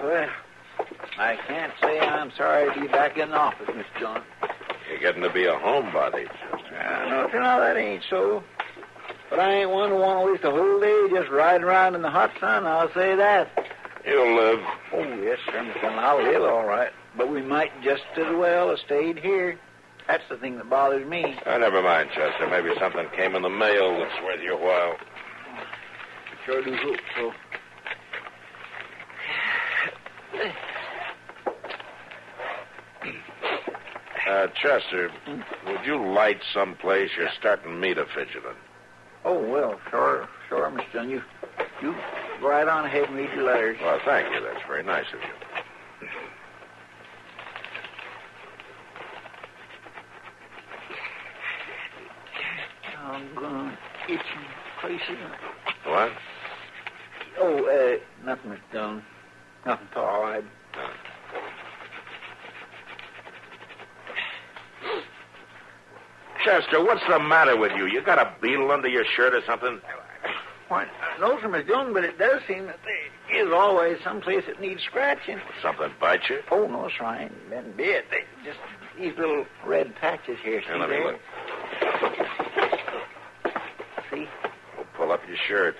Well, I can't say I'm sorry to be back in the office, Miss John. You're getting to be a homebody, Chester. No, that ain't so. But I ain't one to want to waste a whole day just riding around in the hot sun, I'll say that. You'll live. Oh, yes, sir, Miss John, I'll live all right. But we might just as well have stayed here. That's the thing that bothers me. Never mind, Chester. Maybe something came in the mail that's worth your while. I sure do hope so. Chester, would you light someplace? You're starting me to fidgeting. Oh, well, sure, Miss John. You go right on ahead and read your letters. Well, thank you. That's very nice of you. I'm going to itchy places. What? Oh, nothing, Miss John. Nothing at all. Chester, what's the matter with you? You got a beetle under your shirt or something? Why, no, sir, Miss Jones, but it does seem that there is always some place that needs scratching. Something bite you? Oh, no, sir, I ain't been bit. They just these little red patches here. Let me look. See? Well, pull up your shirt.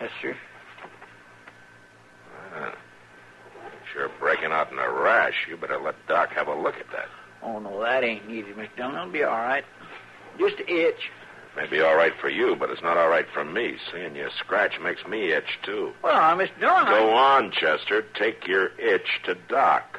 Yes, sir. Sure breaking out in a rash. You better let Doc have a look at that. Oh, no, that ain't easy, Miss Jones. It'll be all right. Just itch. May be all right for you, but it's not all right for me. Seeing you scratch makes me itch, too. Well, Miss Jones... Go on, Chester. Take your itch to Doc.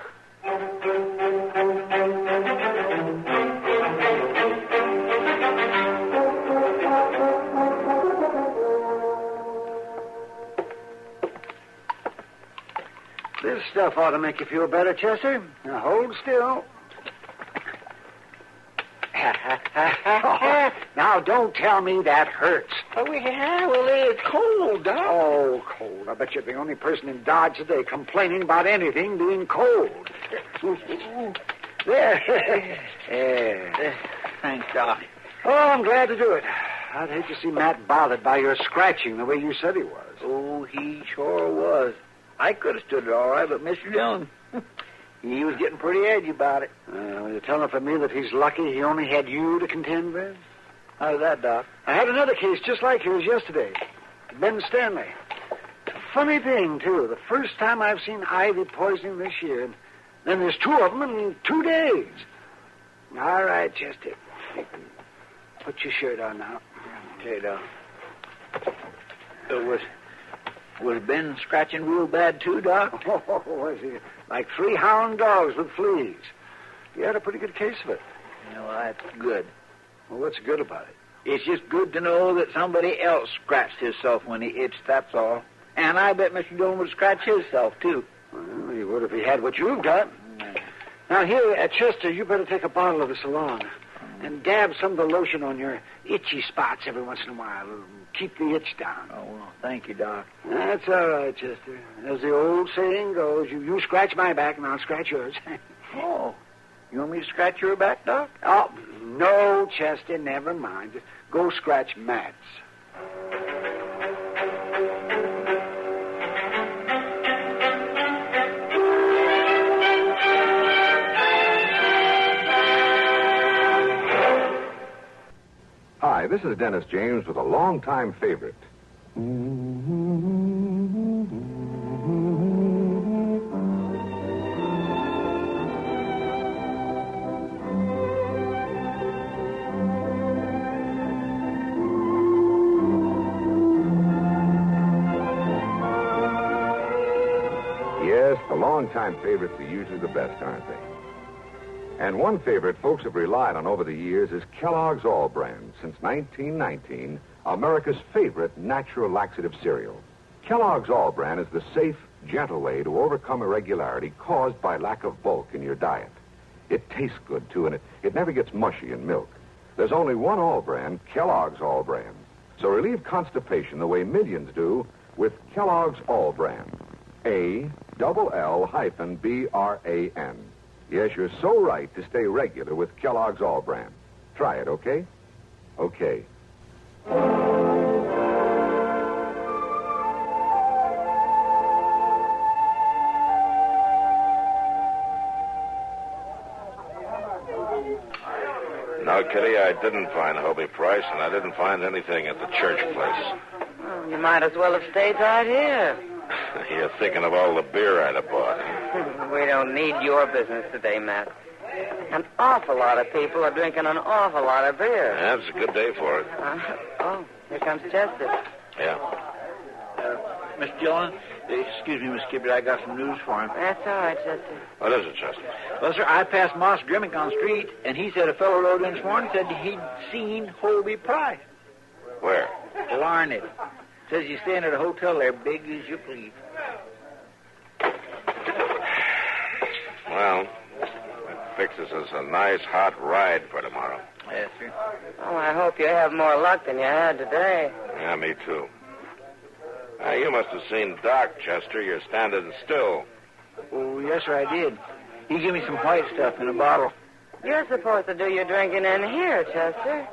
This stuff ought to make you feel better, Chester. Now, hold still. Now, don't tell me that hurts. Oh, yeah, well, it's cold, Doc. Oh, cold. I bet you're the only person in Dodge today complaining about anything being cold. There. Thanks, Doc. Oh, I'm glad to do it. I'd hate to see Matt bothered by your scratching the way you said he was. Oh, he sure was. I could have stood it all right, but Mr. Jones, he was getting pretty edgy about it. You're telling for me that he's lucky he only had you to contend with? How's that, Doc? I had another case just like yours yesterday. Ben Stanley. Funny thing, too. The first time I've seen ivy poisoning this year. And then there's 2 of them in 2 days. All right, Chester. You can put your shirt on now. Okay, Doc. Was Ben scratching real bad, too, Doc? Oh, was he? Like 3 hound dogs with fleas. He had a pretty good case of it. Well, that's good. Well, what's good about it? It's just good to know that somebody else scratched himself when he itched, that's all. And I bet Mr. Dillon would scratch himself, too. Well, he would if he had what you've got. Now, here at Chester, you better take a bottle of this along and dab some of the lotion on your itchy spots every once in a while. It'll keep the itch down. Oh, well, thank you, Doc. That's all right, Chester. As the old saying goes, you scratch my back and I'll scratch yours. Oh, you want me to scratch your back, Doc? Oh, no, Chester, never mind. Just go scratch Matt's. Hi, this is Dennis James with a longtime favorite. Yes, the longtime favorites are usually the best, aren't they? And one favorite folks have relied on over the years is Kellogg's All Brand. Since 1919, America's favorite natural laxative cereal. Kellogg's All Brand is the safe, gentle way to overcome irregularity caused by lack of bulk in your diet. It tastes good, too, and it never gets mushy in milk. There's only one All Brand, Kellogg's All Brand. So relieve constipation the way millions do with Kellogg's All Brand. ALL-BRAN. Yes, you're so right to stay regular with Kellogg's All Brand. Try it, okay? Okay. No, Kitty, I didn't find Hobie Price, and I didn't find anything at the church place. Well, you might as well have stayed right here. You're thinking of all the beer I'd have bought. We don't need your business today, Matt. An awful lot of people are drinking an awful lot of beer. Yeah, it's a good day for it. Oh, here comes Chester. Yeah. Miss Dillon, excuse me, Miss Kibble, I got some news for him. That's all right, Chester. What is it, Chester? Well, sir, I passed Moss Grimmick on the street, and he said a fellow rode in this morning and said he'd seen Hobie Price. Where? Larned. Says he's staying at a hotel there, big as you please. Well, that fixes us a nice hot ride for tomorrow. Yes, sir. Oh, I hope you have more luck than you had today. Yeah, me too. You must have seen Doc, Chester. You're standing still. Oh, yes, sir, I did. He gave me some white stuff in a bottle. You're supposed to do your drinking in here, Chester.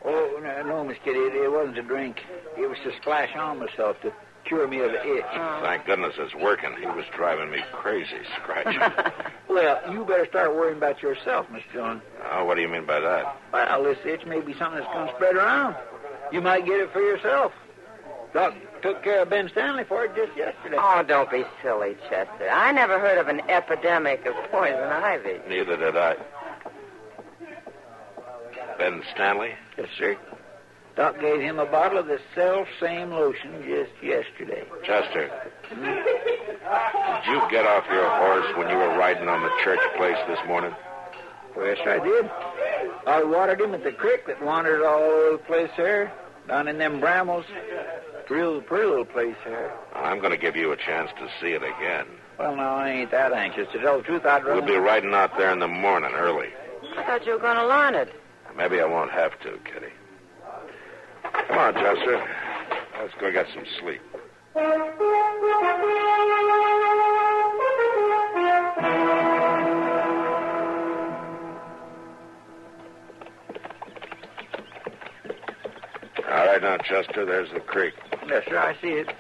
Oh, no, Miss Kitty, it wasn't a drink. It was to splash on myself to cure me of the itch. Oh. Thank goodness it's working. He was driving me crazy, scratching. Well, you better start worrying about yourself, Miss Dillon. Oh, what do you mean by that? Well, this itch may be something that's going to spread around. You might get it for yourself. Doc took care of Ben Stanley for it just yesterday. Oh, don't be silly, Chester. I never heard of an epidemic of poison ivy. Neither did I. Ben Stanley? Yes, sir. Doc gave him a bottle of the self-same lotion just yesterday. Chester, did you get off your horse when you were riding on the church place this morning? Well, yes, I did. I watered him at the creek that wandered all over the place there, down in them brambles. Real pretty little place there. I'm going to give you a chance to see it again. Well, no, I ain't that anxious. To tell the truth, I'd rather... We'll be riding out there in the morning early. I thought you were going to learn it. Maybe I won't have to, Kitty. Come on, Chester. Let's go get some sleep. All right, now, Chester, there's the creek. Yes, sir, I see it.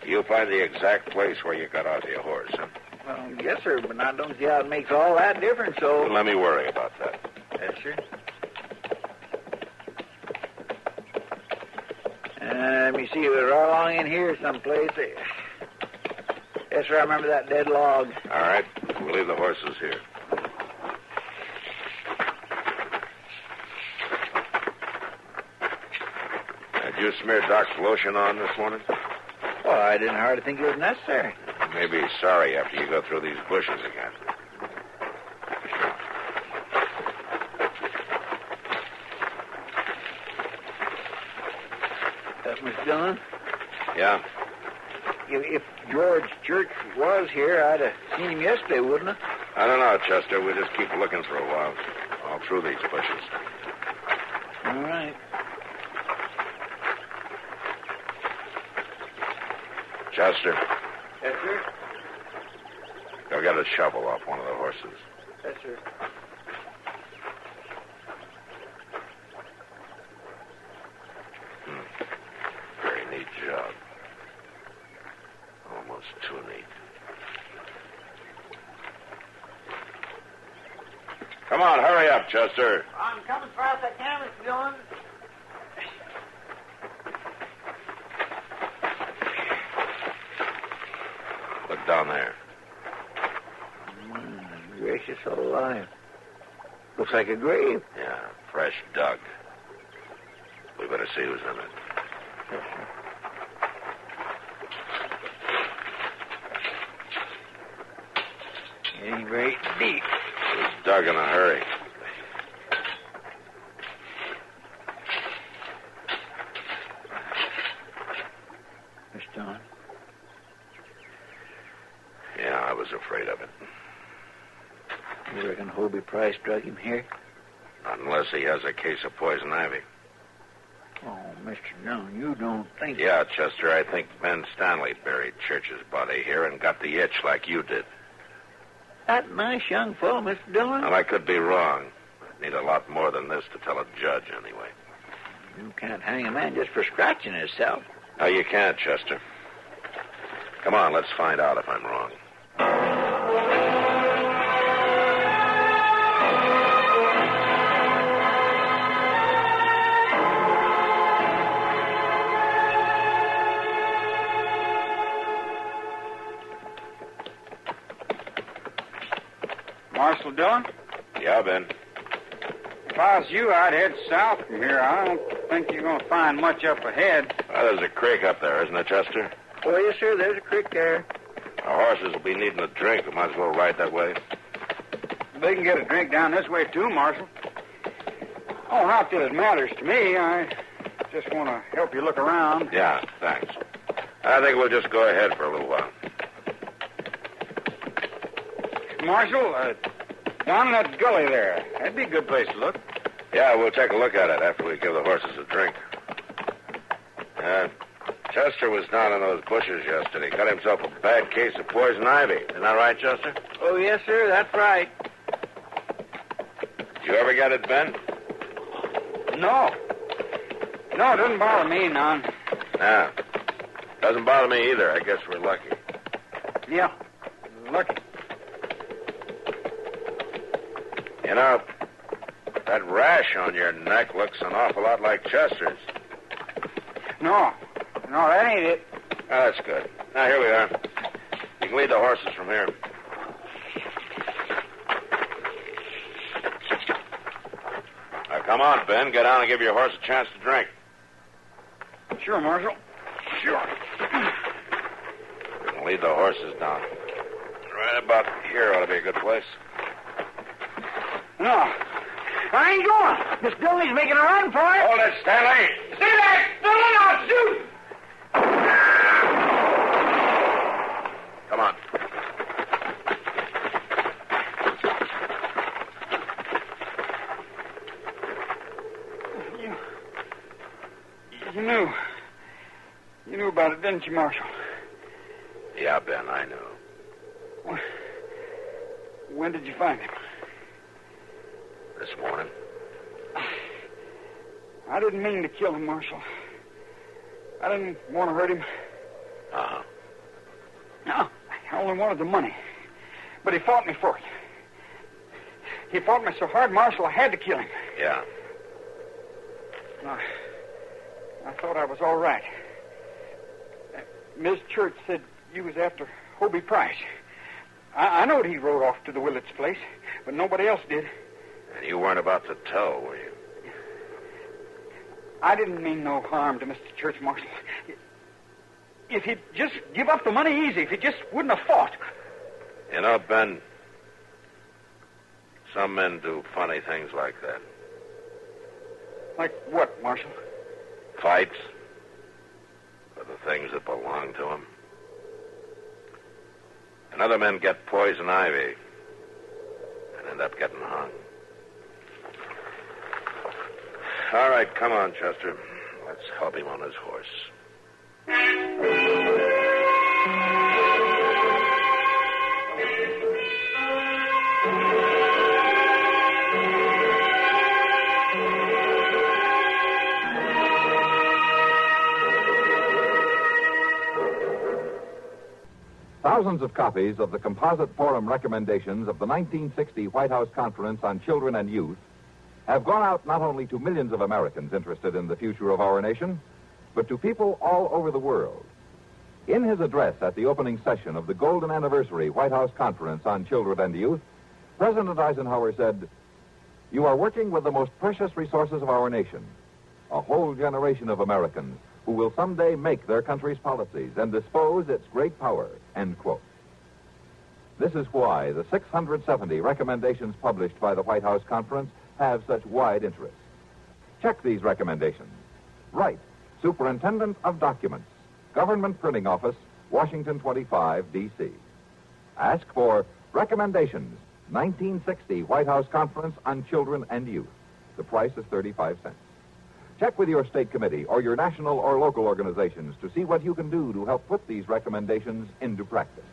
You'll find the exact place where you got off your horse, huh? Well, yes, sir, but I don't see how it makes all that difference, so... Well, let me worry about that. Yes, sir. Let me see. We're all along in here someplace. Yes, sir, I remember that dead log. All right. We'll leave the horses here. Did you smear Doc's lotion on this morning? Well, I didn't hardly think it was necessary. You may be sorry after you go through these bushes again. Miss Dillon? Yeah? If George Church was here, I'd have seen him yesterday, wouldn't I? I don't know, Chester. We'll just keep looking for a while. All through these bushes. All right. Chester, Yes, sir? go get a shovel off one of the horses. Yes, sir. Very neat job. Almost too neat. Come on, hurry up, Chester. I'm coming as fast as I can, Mr. Dillon. Look down there. Gracious alive. Looks like a grave. Yeah, fresh dug. We better see who's in it. Yes, sir. It ain't very deep. It was dug in a hurry. Miss Dillon? Yeah, I was afraid of it. You reckon Hobie Price drug him here? Unless he has a case of poison ivy. Oh, Mr. Dillon, you don't think... Yeah, Chester, I think Ben Stanley buried Church's body here and got the itch like you did. That nice young fellow, Mr. Dillon? Well, I could be wrong. I'd need a lot more than this to tell a judge, anyway. You can't hang a man just for scratching himself. No, you can't, Chester. Come on, let's find out if I'm wrong. Marshal Dillon? Yeah, Ben. If I was you, I'd head south from here. I don't think you're going to find much up ahead. Well, there's a creek up there, isn't there, Chester? Oh, yes, sir. There's a creek there. Our horses will be needing a drink. We might as well ride that way. They can get a drink down this way, too, Marshal. Oh, not that it matters to me. I just want to help you look around. Yeah, thanks. I think we'll just go ahead for a little while. Marshal, down in that gully there. That'd be a good place to look. Yeah, we'll take a look at it after we give the horses a drink. Chester was down in those bushes yesterday. Got himself a bad case of poison ivy. Isn't that right, Chester? Oh, yes, sir. That's right. You ever get it, Ben? No. No, it doesn't bother me none. Nah. Doesn't bother me either. I guess we're lucky. Yeah, lucky. You know, that rash on your neck looks an awful lot like Chester's. No, that ain't it. Oh, that's good. Now, here we are. You can lead the horses from here. Now, come on, Ben. Get down and give your horse a chance to drink. Sure, Marshal. Sure. You can lead the horses down. Right about here ought to be a good place. No, I ain't going. Miss Dillon's making a run for it. Hold it, Stanley. See that? Dillon, I'll shoot. Come on. You knew about it, didn't you, Marshal? Yeah, Ben, I knew. When did you find him? This morning. I didn't mean to kill him, Marshal. I didn't want to hurt him. Uh-huh. No, I only wanted the money. But he fought me for it. He fought me so hard, Marshal, I had to kill him. Yeah. I thought I was all right. Ms. Church said you was after Hobie Price. I knowed he rode off to the Willets' place, but nobody else did. And you weren't about to tell, were you? I didn't mean no harm to Mr. Church, Marshal. If he'd just give up the money easy, if he just wouldn't have fought. You know, Ben, some men do funny things like that. Like what, Marshal? Fights for the things that belong to them. And other men get poison ivy and end up getting hung. All right, come on, Chester. Let's help him on his horse. Thousands of copies of the composite forum recommendations of the 1960 White House Conference on Children and Youth have gone out not only to millions of Americans interested in the future of our nation, but to people all over the world. In his address at the opening session of the Golden Anniversary White House Conference on Children and Youth, President Eisenhower said, "You are working with the most precious resources of our nation, a whole generation of Americans who will someday make their country's policies and dispose its great power," end quote. This is why the 670 recommendations published by the White House Conference have such wide interest. Check these recommendations. Write, Superintendent of Documents, Government Printing Office, Washington 25, D.C. Ask for Recommendations, 1960 White House Conference on Children and Youth. The price is 35 cents. Check with your state committee or your national or local organizations to see what you can do to help put these recommendations into practice.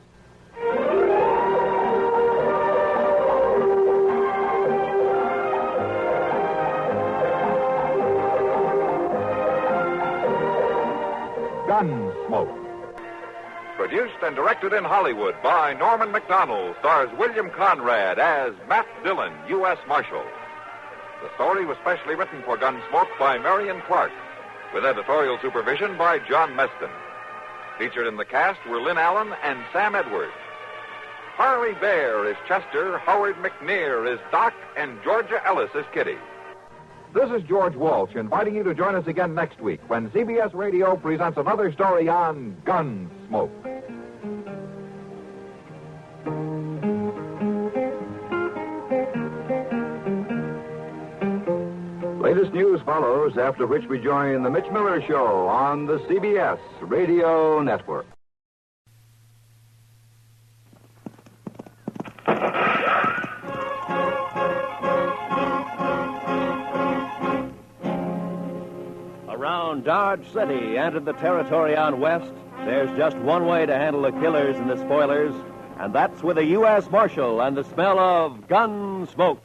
Gunsmoke. Produced and directed in Hollywood by Norman McDonald, stars William Conrad as Matt Dillon, U.S. Marshal. The story was specially written for Gunsmoke by Marion Clark, with editorial supervision by John Meston. Featured in the cast were Lynn Allen and Sam Edwards. Harley Bear is Chester, Howard McNear is Doc, and Georgia Ellis is Kitty. This is George Walsh inviting you to join us again next week when CBS Radio presents another story on Gunsmoke. Latest news follows, after which we join the Mitch Miller Show on the CBS Radio Network. Around Dodge City and in the territory on West, there's just one way to handle the killers and the spoilers, and that's with a U.S. Marshal and the smell of gun smoke.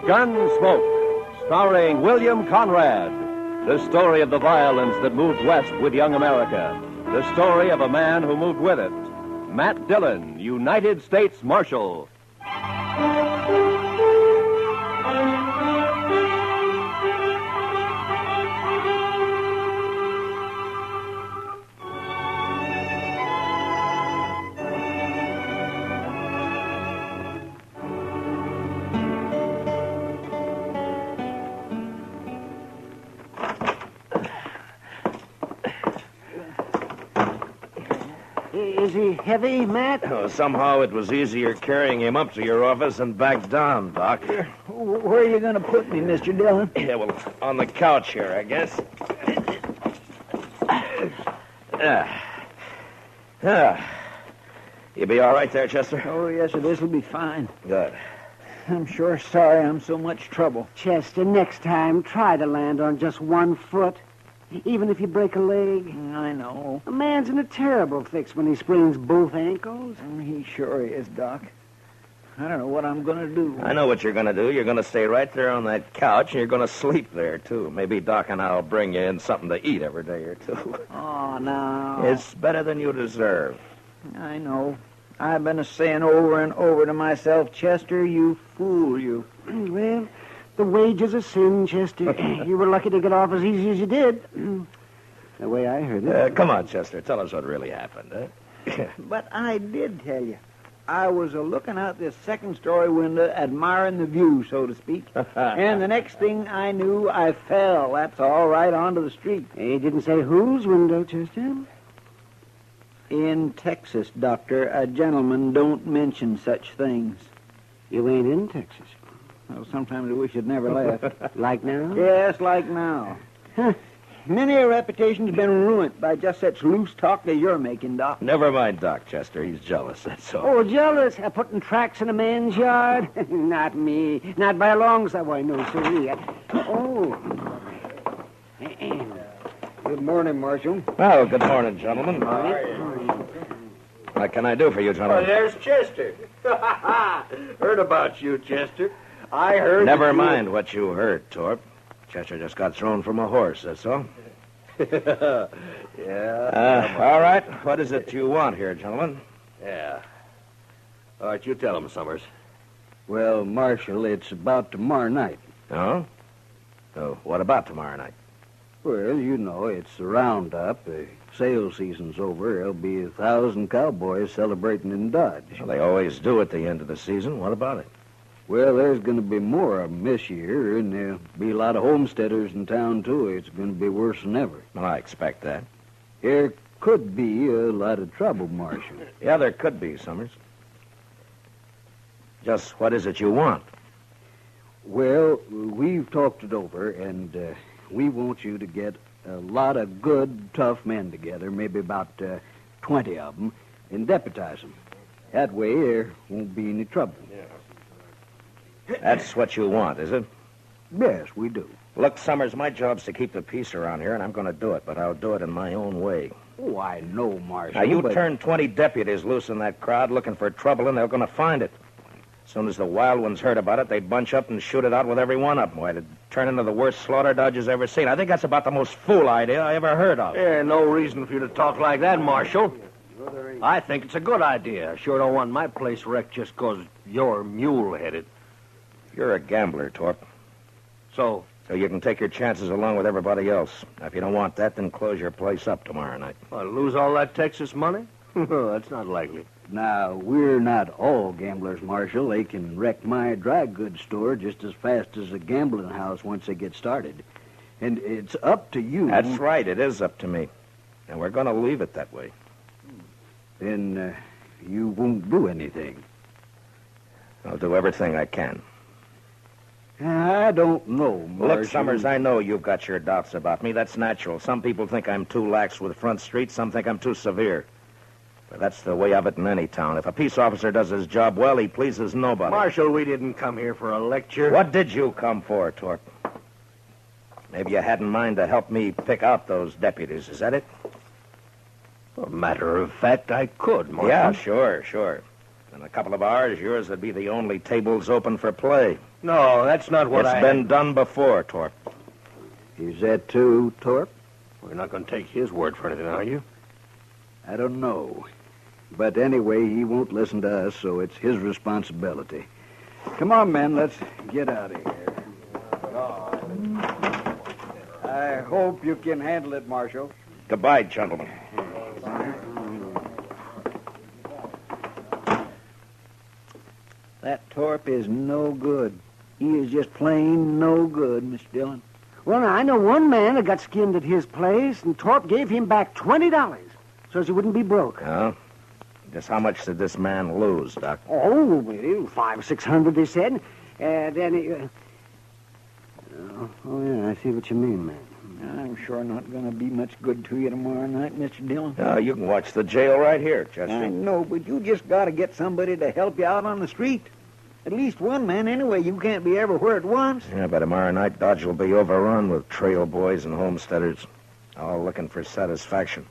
Gunsmoke, starring William Conrad. The story of the violence that moved west with young America. The story of a man who moved with it. Matt Dillon, United States Marshal. Is he heavy, Matt? Oh, somehow it was easier carrying him up to your office and back down, Doc. Where are you going to put me, Mr. Dillon? Yeah, well, on the couch here, I guess. You be all right there, Chester? Oh, yes, sir. This'll be fine. Good. I'm sure sorry I'm so much trouble. Chester, next time, try to land on just one foot. Even if you break a leg. I know. A man's in a terrible fix when he sprains both ankles. He sure is, Doc. I don't know what I'm going to do. I know what you're going to do. You're going to stay right there on that couch, and you're going to sleep there, too. Maybe Doc and I'll bring you in something to eat every day or two. Oh, no. It's better than you deserve. I know. I've been saying over and over to myself, Chester, you fool, you. Well, the wages of sin, Chester. You were lucky to get off as easy as you did. The way I heard it. Come on, Chester. Tell us what really happened, eh? But I did tell you. I was looking out this second-story window, admiring the view, so to speak. And the next thing I knew, I fell. That's all right onto the street. He didn't say whose window, Chester. In Texas, Doctor, a gentleman don't mention such things. You ain't in Texas. Well, sometimes I wish I'd never left. Like now? Yes, like now. Huh. Many a reputation's been ruined by just such loose talk that you're making, Doc. Never mind Doc, Chester. He's jealous, that's all. Oh, jealous? Putting tracks in a man's yard? Not me. Not by a long shot. Why, no, sirree. Oh. Good morning, Marshal. Well, good morning, gentlemen. What can I do for you, gentlemen? Oh, there's Chester. Heard about you, Chester. I heard... Never mind what you heard, Torp. Chester just got thrown from a horse, that's all. Yeah. All right. What is it you want here, gentlemen? Yeah. All right, you tell him, Summers. Well, Marshal, it's about tomorrow night. Oh? So what about tomorrow night? Well, you know, it's the roundup. The sale season's over. There'll be 1,000 cowboys celebrating in Dodge. Well, they always do at the end of the season. What about it? Well, there's going to be more of them this year, and there'll be a lot of homesteaders in town, too. It's going to be worse than ever. Well, I expect that. There could be a lot of trouble, Marshal. Yeah, there could be, Summers. Just what is it you want? Well, we've talked it over, and we want you to get a lot of good, tough men together, maybe about 20 of them, and deputize them. That way, there won't be any trouble. That's what you want, is it? Yes, we do. Look, Summers, my job's to keep the peace around here, and I'm going to do it, but I'll do it in my own way. Oh, I know, Marshal. Now, you but... turn 20 deputies loose in that crowd looking for trouble, and they're going to find it. As soon as the wild ones heard about it, they'd bunch up and shoot it out with every one of them. Why, it'd turn into the worst slaughter Dodge's ever seen. I think that's about the most fool idea I ever heard of. Yeah, no reason for you to talk like that, Marshal. I think it's a good idea. I sure don't want my place wrecked just 'cause you're mule-headed. You're a gambler, Torp. So you can take your chances along with everybody else. Now, if you don't want that, then close your place up tomorrow night. Lose all that Texas money? That's not likely. Now, we're not all gamblers, Marshal. They can wreck my dry goods store just as fast as a gambling house once they get started. And it's up to you. That's right. It is up to me. And we're going to leave it that way. Then you won't do anything. I'll do everything I can. I don't know, Marshal. Look, Summers, I know you've got your doubts about me. That's natural. Some people think I'm too lax with Front Street. Some think I'm too severe. But that's the way of it in any town. If a peace officer does his job well, he pleases nobody. Marshal, we didn't come here for a lecture. What did you come for, Torp? Maybe you had in mind to help me pick out those deputies. Is that it? Well, matter of fact, I could, Marshal. Yeah, sure. In a couple of hours, yours would be the only tables open for play. No, that's not what It's been done before, Torp. Is that true, Torp? We're not going to take his word for anything, are you? I don't know. But anyway, he won't listen to us, so it's his responsibility. Come on, men, let's get out of here. I hope you can handle it, Marshal. Goodbye, gentlemen. That Torp is no good. He is just plain no good, Mr. Dillon. Well, now, I know one man that got skinned at his place, and Torp gave him back $20 so he wouldn't be broke. Oh? Just how much did this man lose, Doc? Oh, well, $500-600, they said. Then he... Oh, yeah, I see what you mean, man. I'm sure not going to be much good to you tomorrow night, Mr. Dillon. No, you can watch the jail right here, Chester. I know, but you just got to get somebody to help you out on the street. At least one man, anyway. You can't be everywhere at once. Yeah, by tomorrow night, Dodge will be overrun with trail boys and homesteaders, all looking for satisfaction.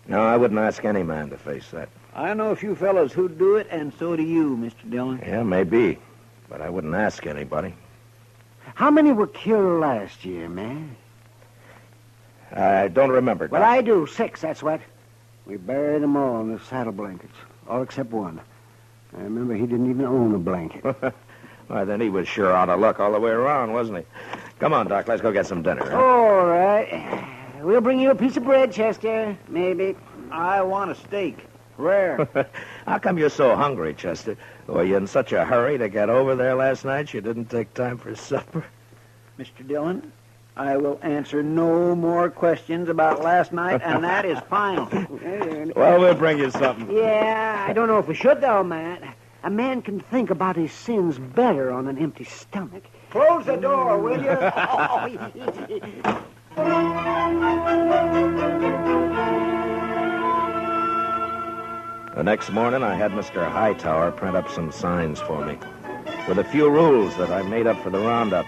No, I wouldn't ask any man to face that. I know a few fellows who'd do it, and so do you, Mr. Dillon. Yeah, maybe. But I wouldn't ask anybody. How many were killed last year, man? I don't remember. Well, I do. 6, that's what. We buried them all in the saddle blankets, all except one. I remember he didn't even own a blanket. Well, then he was sure out of luck all the way around, wasn't he? Come on, Doc, let's go get some dinner. Huh? All right. We'll bring you a piece of bread, Chester. Maybe. I want a steak. Rare. How come you're so hungry, Chester? Were you in such a hurry to get over there last night you didn't take time for supper? Mr. Dillon, I will answer no more questions about last night, and that is final. Well, we'll bring you something. Yeah, I don't know if we should, though, Matt. A man can think about his sins better on an empty stomach. Close the door, will you? The next morning, I had Mr. Hightower print up some signs for me with a few rules that I made up for the roundup.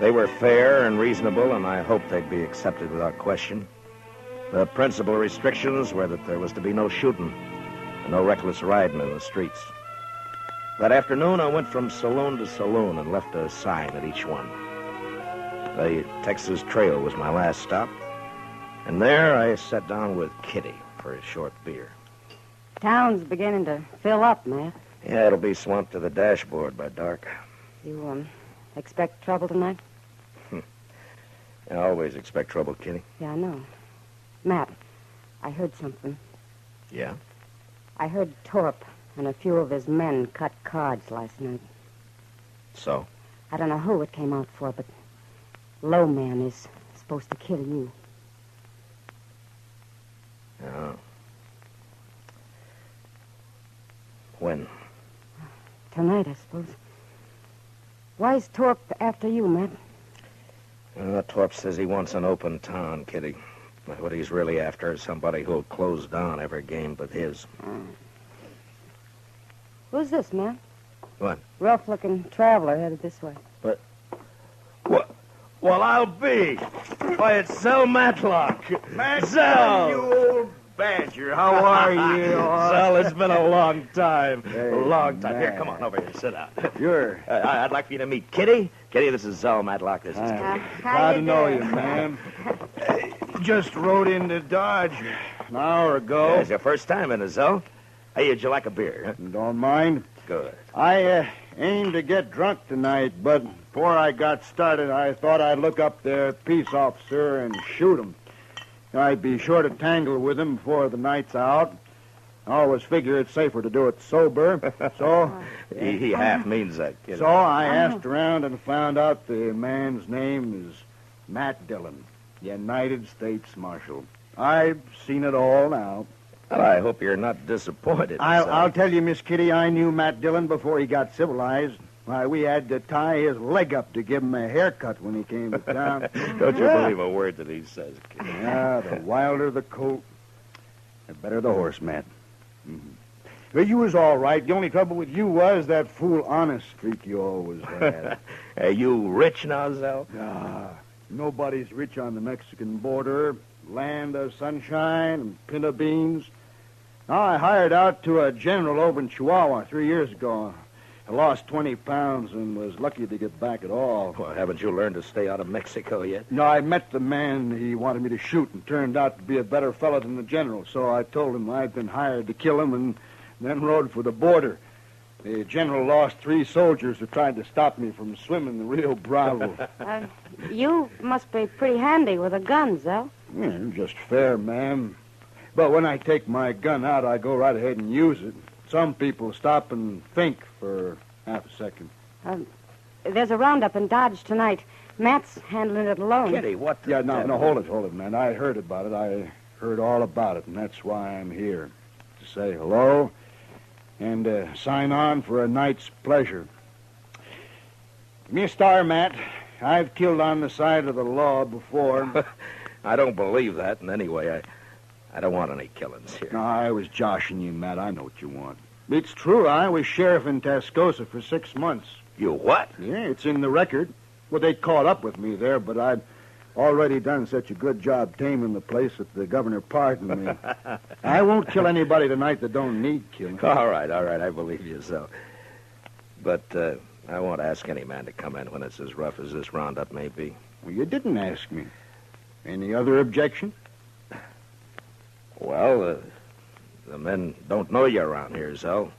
They were fair and reasonable, and I hoped they'd be accepted without question. The principal restrictions were that there was to be no shooting and no reckless riding in the streets. That afternoon, I went from saloon to saloon and left a sign at each one. The Texas Trail was my last stop, and there I sat down with Kitty for a short beer. Town's beginning to fill up, Matt. Yeah, it'll be swamped to the dashboard by dark. You, expect trouble tonight? I always expect trouble, Kitty. Yeah, I know. Matt, I heard something. Yeah? I heard Torp and a few of his men cut cards last night. So? I don't know who it came out for, but Low Man is supposed to kill you. Oh. When? Tonight, I suppose. Why's Torp after you, Matt? Torp says he wants an open town, Kitty. What he's really after is somebody who'll close down every game but his. Who's this, Matt? What? Rough-looking traveler headed this way. But... What? Well, I'll be. Why, it's Zell Matlock. Zell! You old badger. How are you? Zell, it's been a long time. Hey, a long time. Here, man. come on over here. Sit down. Sure. I'd like for you to meet Kitty. Kitty, this is Zell Matlock. This is Kitty. Glad to know you, ma'am. Just rode into Dodge an hour ago. Yeah, it's your first time in it, Zell. Hey, would you like a beer? Huh? Don't mind. Good. I aimed to get drunk tonight, but before I got started, I thought I'd look up the peace officer and shoot him. I'd be sure to tangle with him before the night's out. I always figure it's safer to do it sober. So he half means that, kid. So I asked around and found out the man's name is Matt Dillon, United States Marshal. I've seen it all now. Well, I hope you're not disappointed. I'll tell you, Miss Kitty, I knew Matt Dillon before he got civilized. Why, we had to tie his leg up to give him a haircut when he came to town. Don't you believe a word that he says, kid. Yeah, the wilder the colt, the better the horse, Matt. Mm-hmm. But you was all right. The only trouble with you was that fool honest streak you always had. Are you rich now, Zell? Ah, nobody's rich on the Mexican border. Land of sunshine and pinto beans. I hired out to a general over in Chihuahua 3 years ago. I lost 20 pounds and was lucky to get back at all. Well, haven't you learned to stay out of Mexico yet? No, I met the man he wanted me to shoot and turned out to be a better fellow than the general. So I told him I'd been hired to kill him and then rode for the border. The general lost 3 soldiers who tried to stop me from swimming the Rio Bravo. You must be pretty handy with a gun, Zell. Yeah, just fair, ma'am. But when I take my gun out, I go right ahead and use it. Some people stop and think for half a second. There's a roundup in Dodge tonight. Matt's handling it alone. Kitty, what? Yeah, no, hold it, man. I heard about it. I heard all about it, and that's why I'm here. To say hello and sign on for a night's pleasure. Give me a star, Matt. I've killed on the side of the law before. I don't believe that, and anyway, I don't want any killings here. No, I was joshing you, Matt. I know what you want. It's true. I was sheriff in Tascosa for 6 months. You what? Yeah, it's in the record. Well, they caught up with me there, but already done such a good job taming the place that the governor pardoned me. I won't kill anybody tonight that don't need killing. All right, I believe you so. But I won't ask any man to come in when it's as rough as this roundup may be. Well, you didn't ask me. Any other objection? Well, the men don't know you around here, Zell.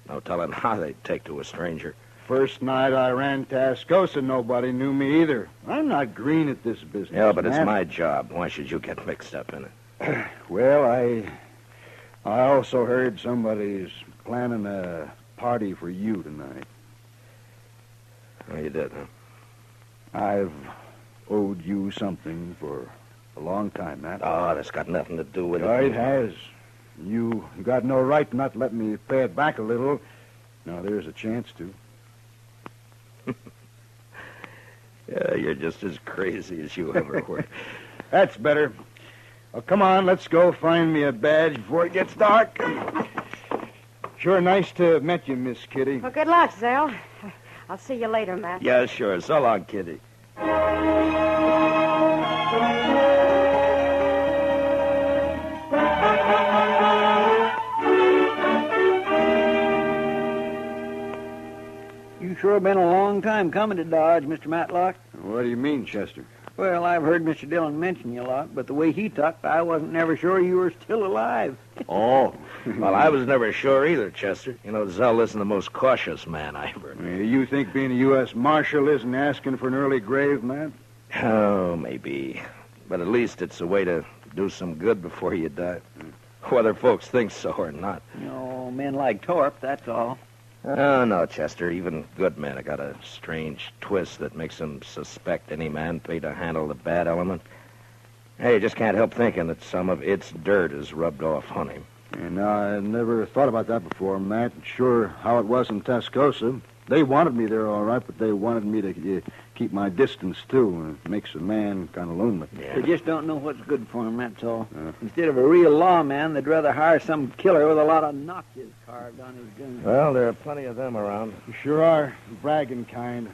No telling how they'd take to a stranger. First night I ran Tascosa, nobody knew me either. I'm not green at this business. Yeah, but it's man. my job. Why should you get mixed up in it? Well, I also heard somebody's planning a party for you tonight. Oh, you did, huh? I've owed you something for a long time, Matt. Oh, that's got nothing to do with it. It has. You got no right not to let me pay it back a little. Now, there's a chance to. Yeah, you're just as crazy as you ever were. That's better. Well, come on, let's go find me a badge before it gets dark. Sure nice to have met you, Miss Kitty. Well, good luck, Zell. I'll see you later, Matt. Yeah, sure. So long, Kitty. You sure been a long time coming to Dodge, Mr. Matlock. What do you mean, Chester? Well, I've heard Mr. Dillon mention you a lot, but the way he talked, I wasn't never sure you were still alive. Oh. Well, I was never sure either, Chester. You know, Zell isn't the most cautious man I ever knew. You think being a U.S. Marshal isn't asking for an early grave, man? Oh, maybe. But at least it's a way to do some good before you die. Whether folks think so or not. No, men like Torp, that's all. Oh, no, Chester. Even good men have got a strange twist that makes them suspect any man paid to handle the bad element. Hey, you just can't help thinking that some of its dirt is rubbed off on him. And I never thought about that before, Matt. Sure how it was in Tascosa. They wanted me there all right, but they wanted me to keep my distance, too. It makes a man kind of lonely. Yeah. They just don't know what's good for him, that's all. Instead of a real lawman, they'd rather hire some killer with a lot of notches carved on his gun. Well, there are plenty of them around. You sure are. Bragging kind.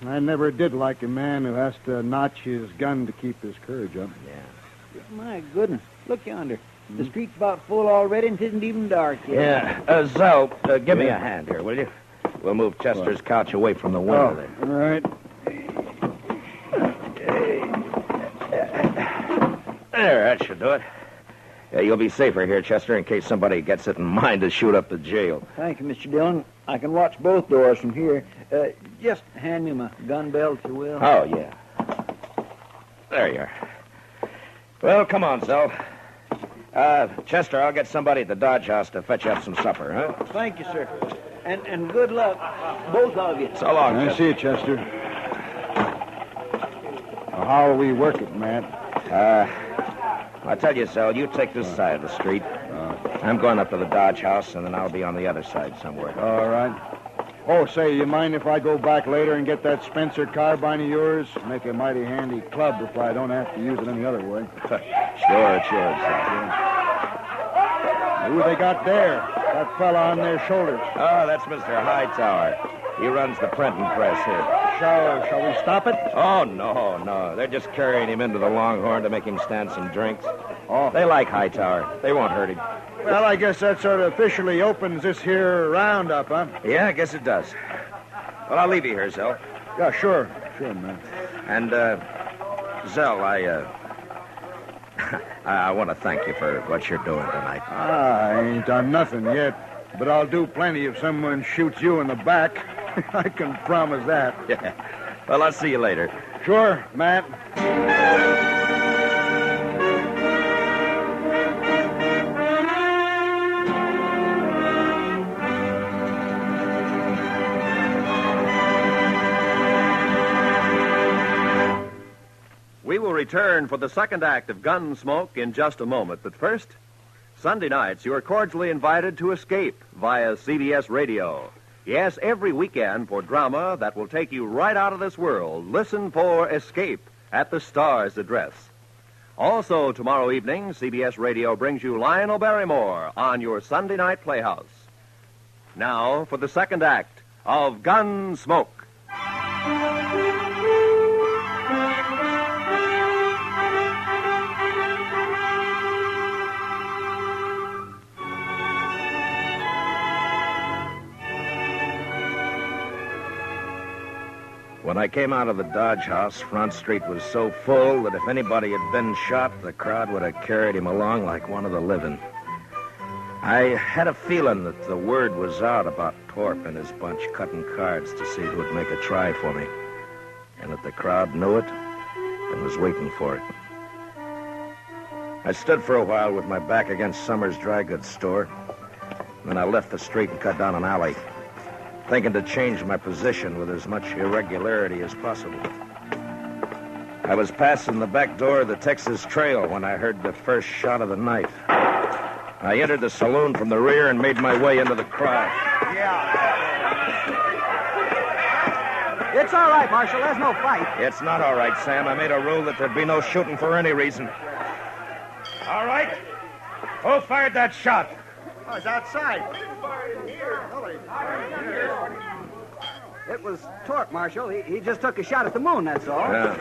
I never did like a man who has to notch his gun to keep his courage up. Yeah. My goodness. Look yonder. The street's about full already and it isn't even dark yet. Yeah. Zell, give me a hand here, will you? We'll move Chester's couch away from the window there. All right. There, that should do it. You'll be safer here, Chester, in case somebody gets it in mind to shoot up the jail. Thank you, Mr. Dillon. I can watch both doors from here. Just hand me my gun belt, if you will. Oh, yeah. There you are. Well, come on, Zell. Chester, I'll get somebody at the Dodge House to fetch up some supper, huh? Thank you, sir. And good luck, both of you. So long, I Chester. see you, Chester. Well, how will we work it, Matt? I tell you, Zell, you take this side of the street. I'm going up to the Dodge House, and then I'll be on the other side somewhere. All right. Oh, say, you mind if I go back later and get that Spencer carbine of yours? Make a mighty handy club if I don't have to use it any other way. Sure, Zell. Who they got there? That fella on their shoulders. Oh, that's Mr. Hightower. He runs the printing press here. Shall we stop it? Oh, no. They're just carrying him into the Longhorn to make him stand some drinks. Oh. They like Hightower. They won't hurt him. Well, I guess that sort of officially opens this here roundup, huh? Yeah, I guess it does. Well, I'll leave you here, Zell. Yeah, sure. Sure, man. And, Zell, I want to thank you for what you're doing tonight. I ain't done nothing yet, but I'll do plenty if someone shoots you in the back. I can promise that. Yeah. Well, I'll see you later. Sure, Matt. We will return for the second act of Gunsmoke in just a moment. But first, Sunday nights, you are cordially invited to Escape via CBS Radio. Yes, every weekend for drama that will take you right out of this world. Listen for Escape at the Star's address. Also, tomorrow evening, CBS Radio brings you Lionel Barrymore on your Sunday night playhouse. Now, for the second act of Gunsmoke. When I came out of the Dodge House, Front Street was so full that if anybody had been shot, the crowd would have carried him along like one of the living. I had a feeling that the word was out about Torp and his bunch cutting cards to see who'd make a try for me, and that the crowd knew it and was waiting for it. I stood for a while with my back against Summers' dry goods store. Then I left the street and cut down an alley, thinking to change my position with as much irregularity as possible. I was passing the back door of the Texas Trail when I heard the first shot of the night. I entered the saloon from the rear and made my way into the crowd. It's all right, Marshal. There's no fight. It's not all right, Sam. I made a rule that there'd be no shooting for any reason. All right. Who fired that shot? Oh, it's outside. It was Torp, Marshal. He just took a shot at the moon, that's all. Yeah.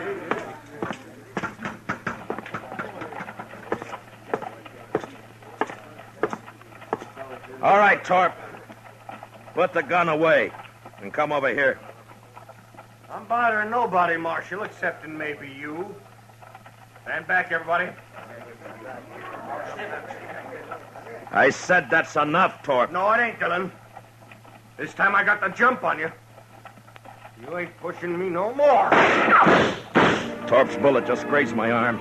All right, Torp. Put the gun away and come over here. I'm bothering nobody, Marshal, excepting maybe you. Stand back, everybody. I said that's enough, Torp. No, it ain't, Dillon. This time I got the jump on you. You ain't pushing me no more. Torp's bullet just grazed my arm.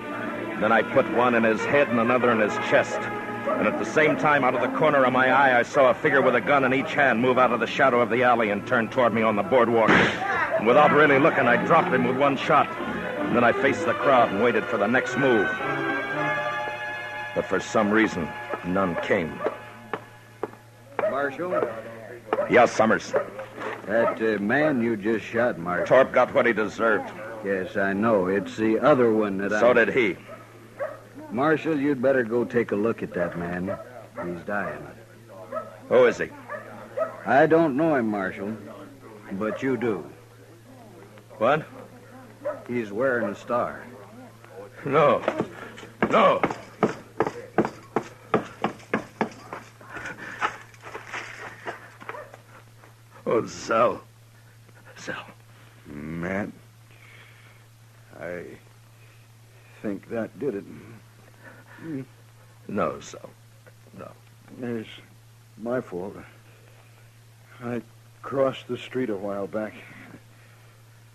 Then I put one in his head and another in his chest. And at the same time, out of the corner of my eye, I saw a figure with a gun in each hand move out of the shadow of the alley and turn toward me on the boardwalk. And without really looking, I dropped him with one shot. And then I faced the crowd and waited for the next move. But for some reason, none came. Marshal? Yes, Summers. That man you just shot, Marshal. Torp got what he deserved. Yes, I know. It's the other one that So did he. Marshal, you'd better go take a look at that man. He's dying. Who is he? I don't know him, Marshal, but you do. What? He's wearing a star. No. No. Oh, Sal. Sal. Matt, I think that did it. No, Sal. No. It's my fault. I crossed the street a while back.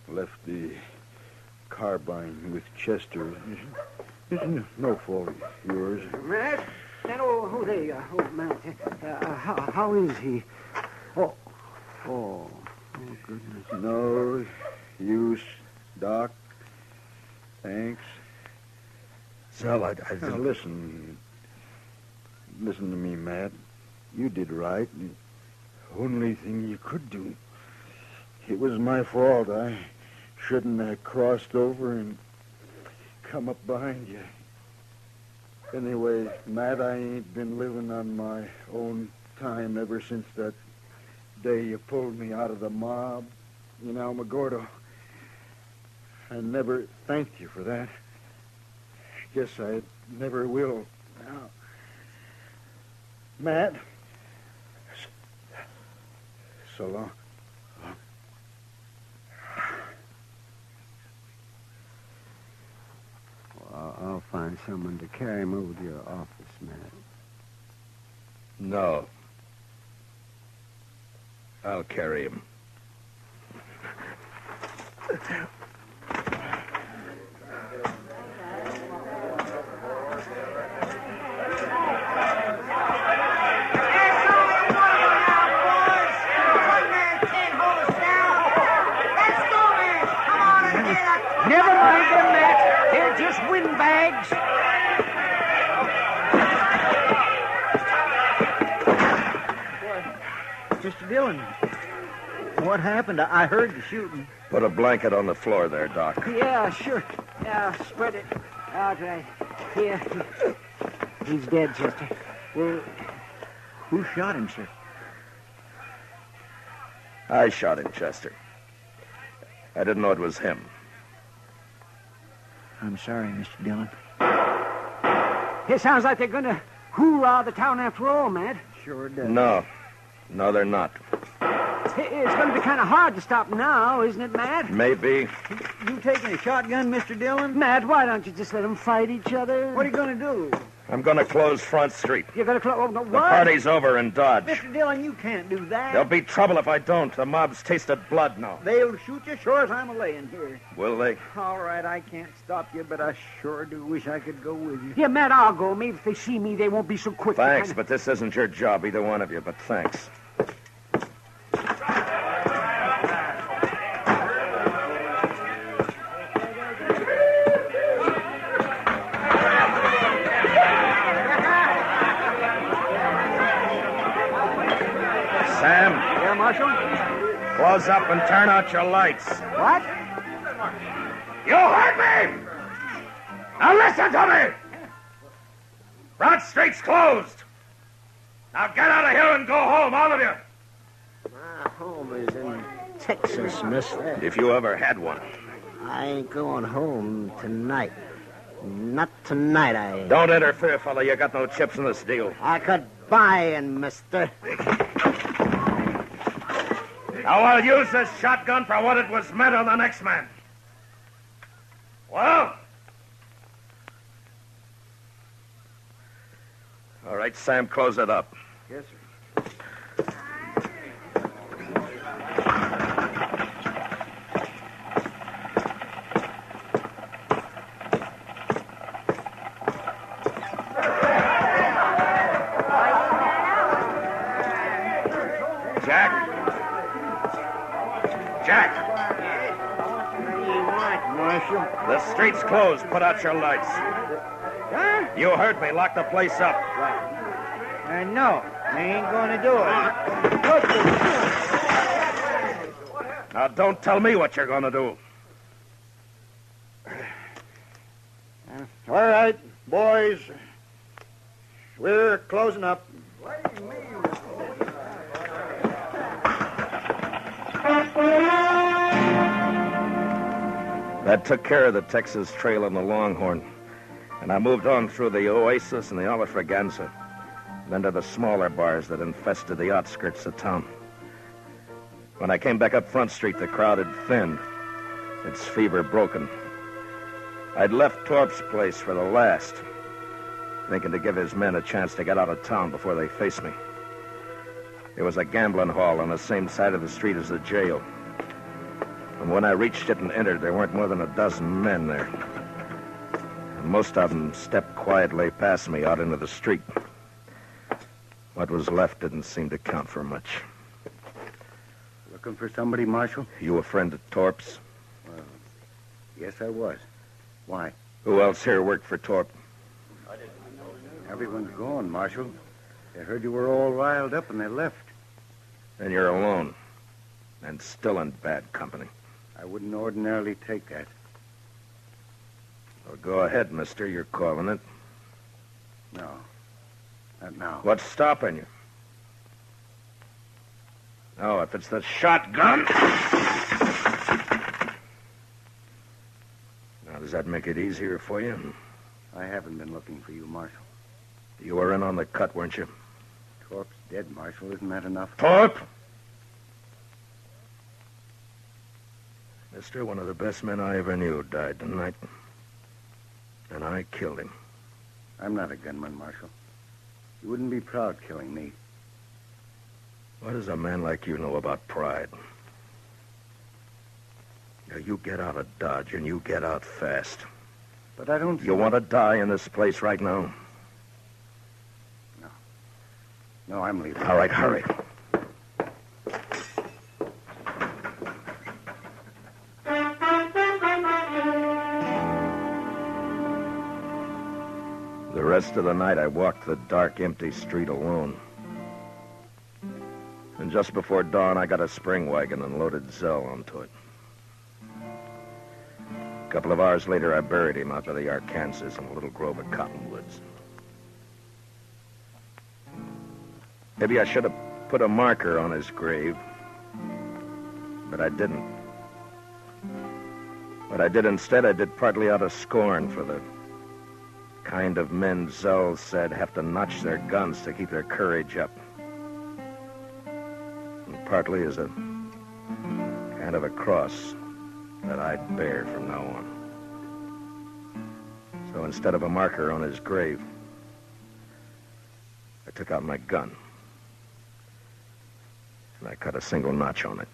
Left the carbine with Chester. It's no fault of yours. Matt? Matt. How is he? Oh, goodness. No use, Doc. Thanks. Sal, I Now, listen. Listen to me, Matt. You did right. The only thing you could do. It was my fault. I shouldn't have crossed over and come up behind you. Anyway, Matt, I ain't been living on my own time ever since that day you pulled me out of the mob in Alamogordo. I never thanked you for that. Guess I never will. Now, Matt, so long. Well, I'll find someone to carry him over to your office, Matt. No. I'll carry him. Never mind them, Matt. They're just windbags. Mr. Dillon, what happened? I heard the shooting. Put a blanket on the floor there, Doc. Yeah, sure. Yeah, spread it out right here. He's dead, Chester. Well, who shot him, sir? I shot him, Chester. I didn't know it was him. I'm sorry, Mr. Dillon. It sounds like they're going to hoorah the town after all, Matt. Sure does. No, they're not. It's going to be kind of hard to stop now, isn't it, Matt? Maybe. You taking a shotgun, Mr. Dillon? Matt, why don't you just let them fight each other? What are you going to do? I'm going to close Front Street. You're going to close... Oh, no, The what? party's over in Dodge. Mr. Dillon, you can't do that. There'll be trouble if I don't. The mob's tasted blood now. They'll shoot you sure as I'm laying here. Will they? All right, I can't stop you, but I sure do wish I could go with you. Yeah, Matt, I'll go. Maybe if they see me, they won't be so quick. Thanks, but this isn't your job, either one of you, but thanks. Sam. Yeah, Marshal? Close up and turn out your lights. What? You heard me! Now listen to me! Front Street's closed. Now get out of here and go home, all of you. My home is in Texas, mister. If you ever had one. I ain't going home tonight. Not tonight, I ain't. Don't interfere, fella. You got no chips in this deal. I could buy in, mister. Now I'll use this shotgun for what it was meant on the next man. Well? All right, Sam, close it up. Yes, sir. Jack, What do you want, Marshal? the street's closed. Put out your lights. Huh? You heard me. Lock the place up. No, I ain't going to do it. Now, don't tell me what you're going to do. All right, boys. We're closing up. That took care of the Texas Trail and the Longhorn. And I moved on through the Oasis and the Olafraganza, then to the smaller bars that infested the outskirts of town. When I came back up Front Street, the crowd had thinned, its fever broken. I'd left Torp's place for the last, thinking to give his men a chance to get out of town before they faced me. There was a gambling hall on the same side of the street as the jail. And when I reached it and entered, there weren't more than a dozen men there. And most of them stepped quietly past me out into the street. What was left didn't seem to count for much. Looking for somebody, Marshal? You a friend of Torp's? Well, yes, I was. Why? Who else here worked for Torp? Everyone's gone, Marshal. They heard you were all riled up and they left. And you're alone. And still in bad company. I wouldn't ordinarily take that. Well, go ahead, mister. You're calling it. No. Not now. What's stopping you? Oh, if it's the shotgun. Now, does that make it easier for you? I haven't been looking for you, Marshal. You were in on the cut, weren't you? Torp's dead, Marshal. Isn't that enough? Torp? Mister, one of the best men I ever knew died tonight. And I killed him. I'm not a gunman, Marshal. You wouldn't be proud killing me. What does a man like you know about pride? Now, you get out of Dodge, and you get out fast. But I don't... You want to die in this place right now? No, I'm leaving. All right, hurry. The rest of the night, I walked the dark, empty street alone. And just before dawn, I got a spring wagon and loaded Zell onto it. A couple of hours later, I buried him out by the Arkansas in a little grove of cottonwoods. Maybe I should have put a marker on his grave, but I didn't. What I did instead, I did partly out of scorn for the kind of men Zell said have to notch their guns to keep their courage up. And partly as a kind of a cross that I'd bear from now on. So instead of a marker on his grave, I took out my gun and I cut a single notch on it.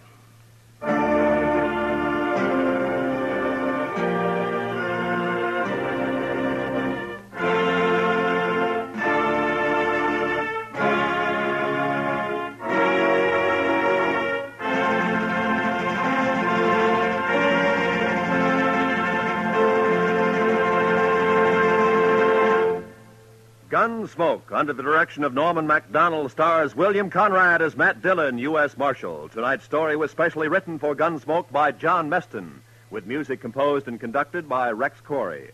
Gunsmoke, under the direction of Norman Macdonald, stars William Conrad as Matt Dillon, U.S. Marshal. Tonight's story was specially written for Gunsmoke by John Meston, with music composed and conducted by Rex Corey.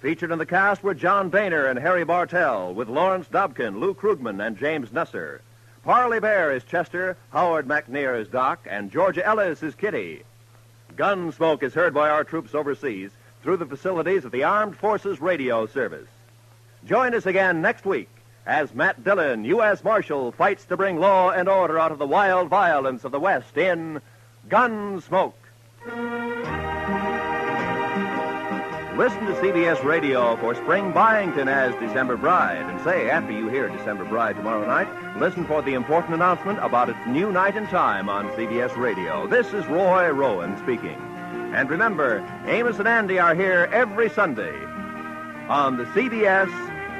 Featured in the cast were John Boehner and Harry Bartell, with Lawrence Dobkin, Lou Krugman, and James Nusser. Parley Bear is Chester, Howard McNear is Doc, and Georgia Ellis is Kitty. Gunsmoke is heard by our troops overseas through the facilities of the Armed Forces Radio Service. Join us again next week as Matt Dillon, U.S. Marshal, fights to bring law and order out of the wild violence of the West in Gunsmoke. Listen to CBS Radio for Spring Byington as December Bride. And say, after you hear December Bride tomorrow night, listen for the important announcement about its new night and time on CBS Radio. This is Roy Rowan speaking. And remember, Amos and Andy are here every Sunday on the CBS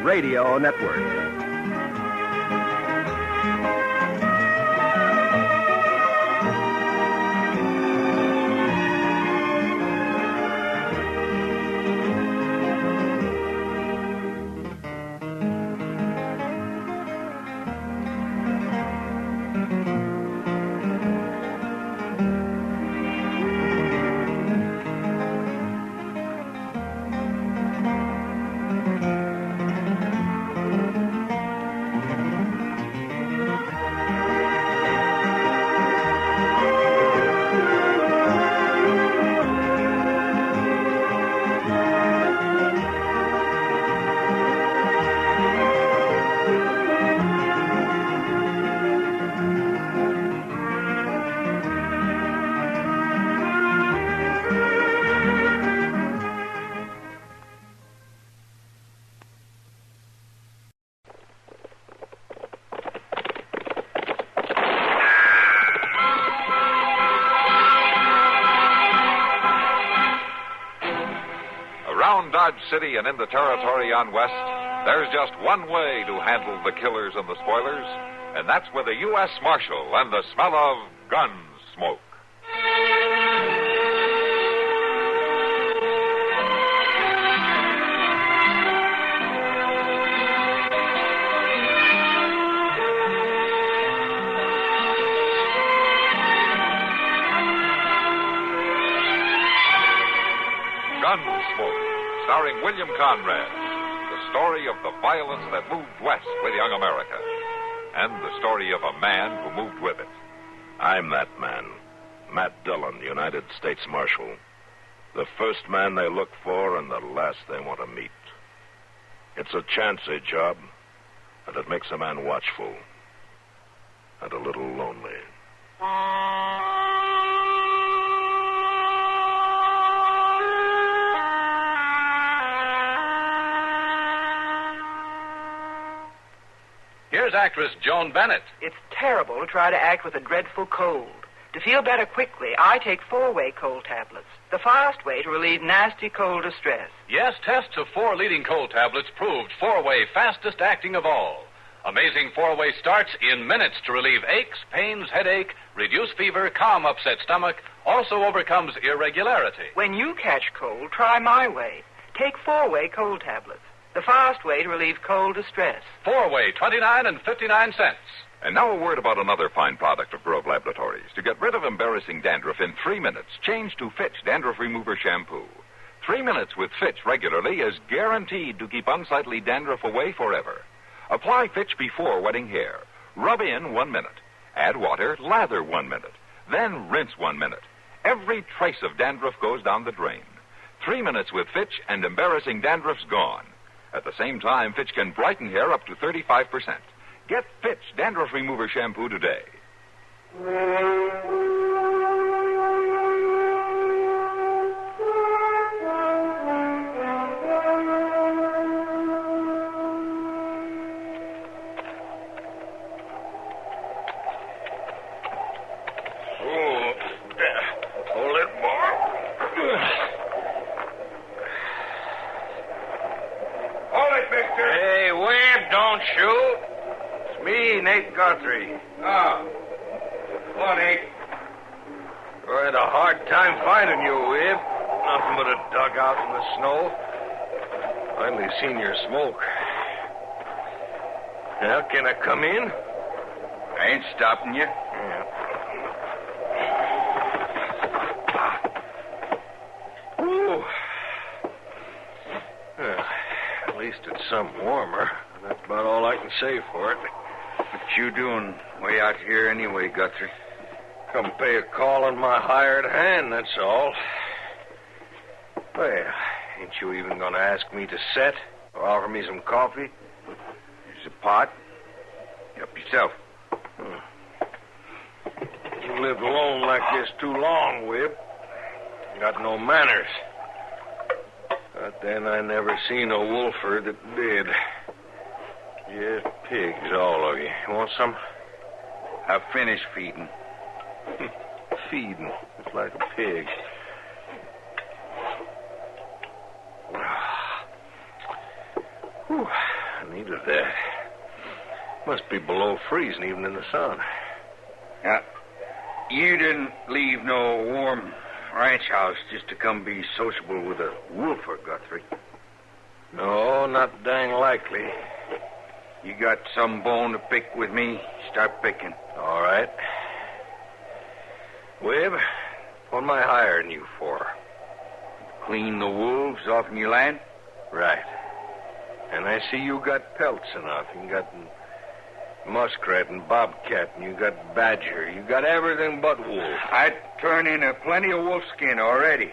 Radio Network. Dodge City and in the territory on West, there's just one way to handle the killers and the spoilers, and that's with a U.S. Marshal and the smell of gun smoke. Gunsmoke, starring William Conrad, the story of the violence that moved west with young America, and the story of a man who moved with it. I'm that man, Matt Dillon, United States Marshal. The first man they look for and the last they want to meet. It's a chancy job, and it makes a man watchful and a little lonely. Here's actress Joan Bennett. It's terrible to try to act with a dreadful cold. To feel better quickly, I take 4-way cold tablets, the fast way to relieve nasty cold distress. Yes, tests of 4 leading cold tablets proved 4-way fastest acting of all. Amazing 4-way starts in minutes to relieve aches, pains, headache, reduce fever, calm upset stomach, also overcomes irregularity. When you catch cold, try my way. Take 4-way cold tablets, the fast way to relieve cold distress. 4-way, 29 and 59 cents. And now a word about another fine product of Grove Laboratories. To get rid of embarrassing dandruff in 3 minutes, change to Fitch Dandruff Remover Shampoo. 3 minutes with Fitch regularly is guaranteed to keep unsightly dandruff away forever. Apply Fitch before wetting hair. Rub in 1 minute. Add water, lather 1 minute. Then rinse 1 minute. Every trace of dandruff goes down the drain. 3 minutes with Fitch and embarrassing dandruff's gone. At the same time, Fitch can brighten hair up to 35%. Get Fitch Dandruff Remover Shampoo today. Hey, Webb, don't shoot. It's me, Nate Guthrie. Oh. Hello, Nate. I had a hard time finding you, Webb. Nothing but a dugout in the snow. Finally seen your smoke. Well, can I come in? I ain't stopping you. Yeah. Ooh. At least it's some warmer. That's about all I can say for it. What you doing way out here anyway, Guthrie? Come pay a call on my hired hand, that's all. Well, ain't you even going to ask me to set or offer me some coffee? Here's a pot. Help yourself. You lived alone like this too long, Webb. Got no manners. But then I never seen a wolfer that did. Just pigs, all of you. Want some? I've finished feeding. Feeding. It's like a pig. Whew, I needed that. Must be below freezing even in the sun. Now, you didn't leave no warm ranch house just to come be sociable with a wolfer, Guthrie. No, not dang likely. You got some bone to pick with me? Start picking. All right. Webb, what am I hiring you for? Clean the wolves off in your land? Right. And I see you got pelts enough. You got muskrat and bobcat, and you got badger. You got everything but wolf. I'd turn in plenty of wolf skin already.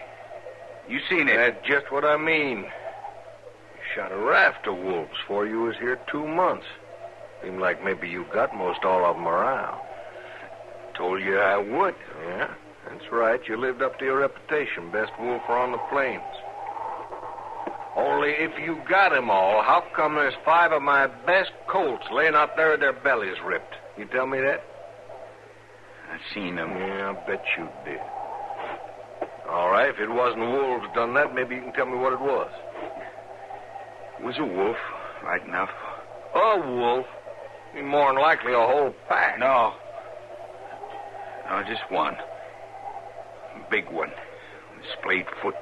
You seen it. That's just what I mean. You shot a raft of wolves before you was here 2 months. Seemed like maybe you got most all of them around. Told you I would. Yeah, that's right. You lived up to your reputation. Best wolfer on the plains. Only if you got 'em all, how come there's 5 of my best colts laying out there with their bellies ripped? You tell me that? I seen them. Yeah, I bet you did. All right, if it wasn't wolves done that, maybe you can tell me what it was. It was a wolf, right enough. A wolf? More than likely a whole pack. No, just one. A big one. With splayed foot.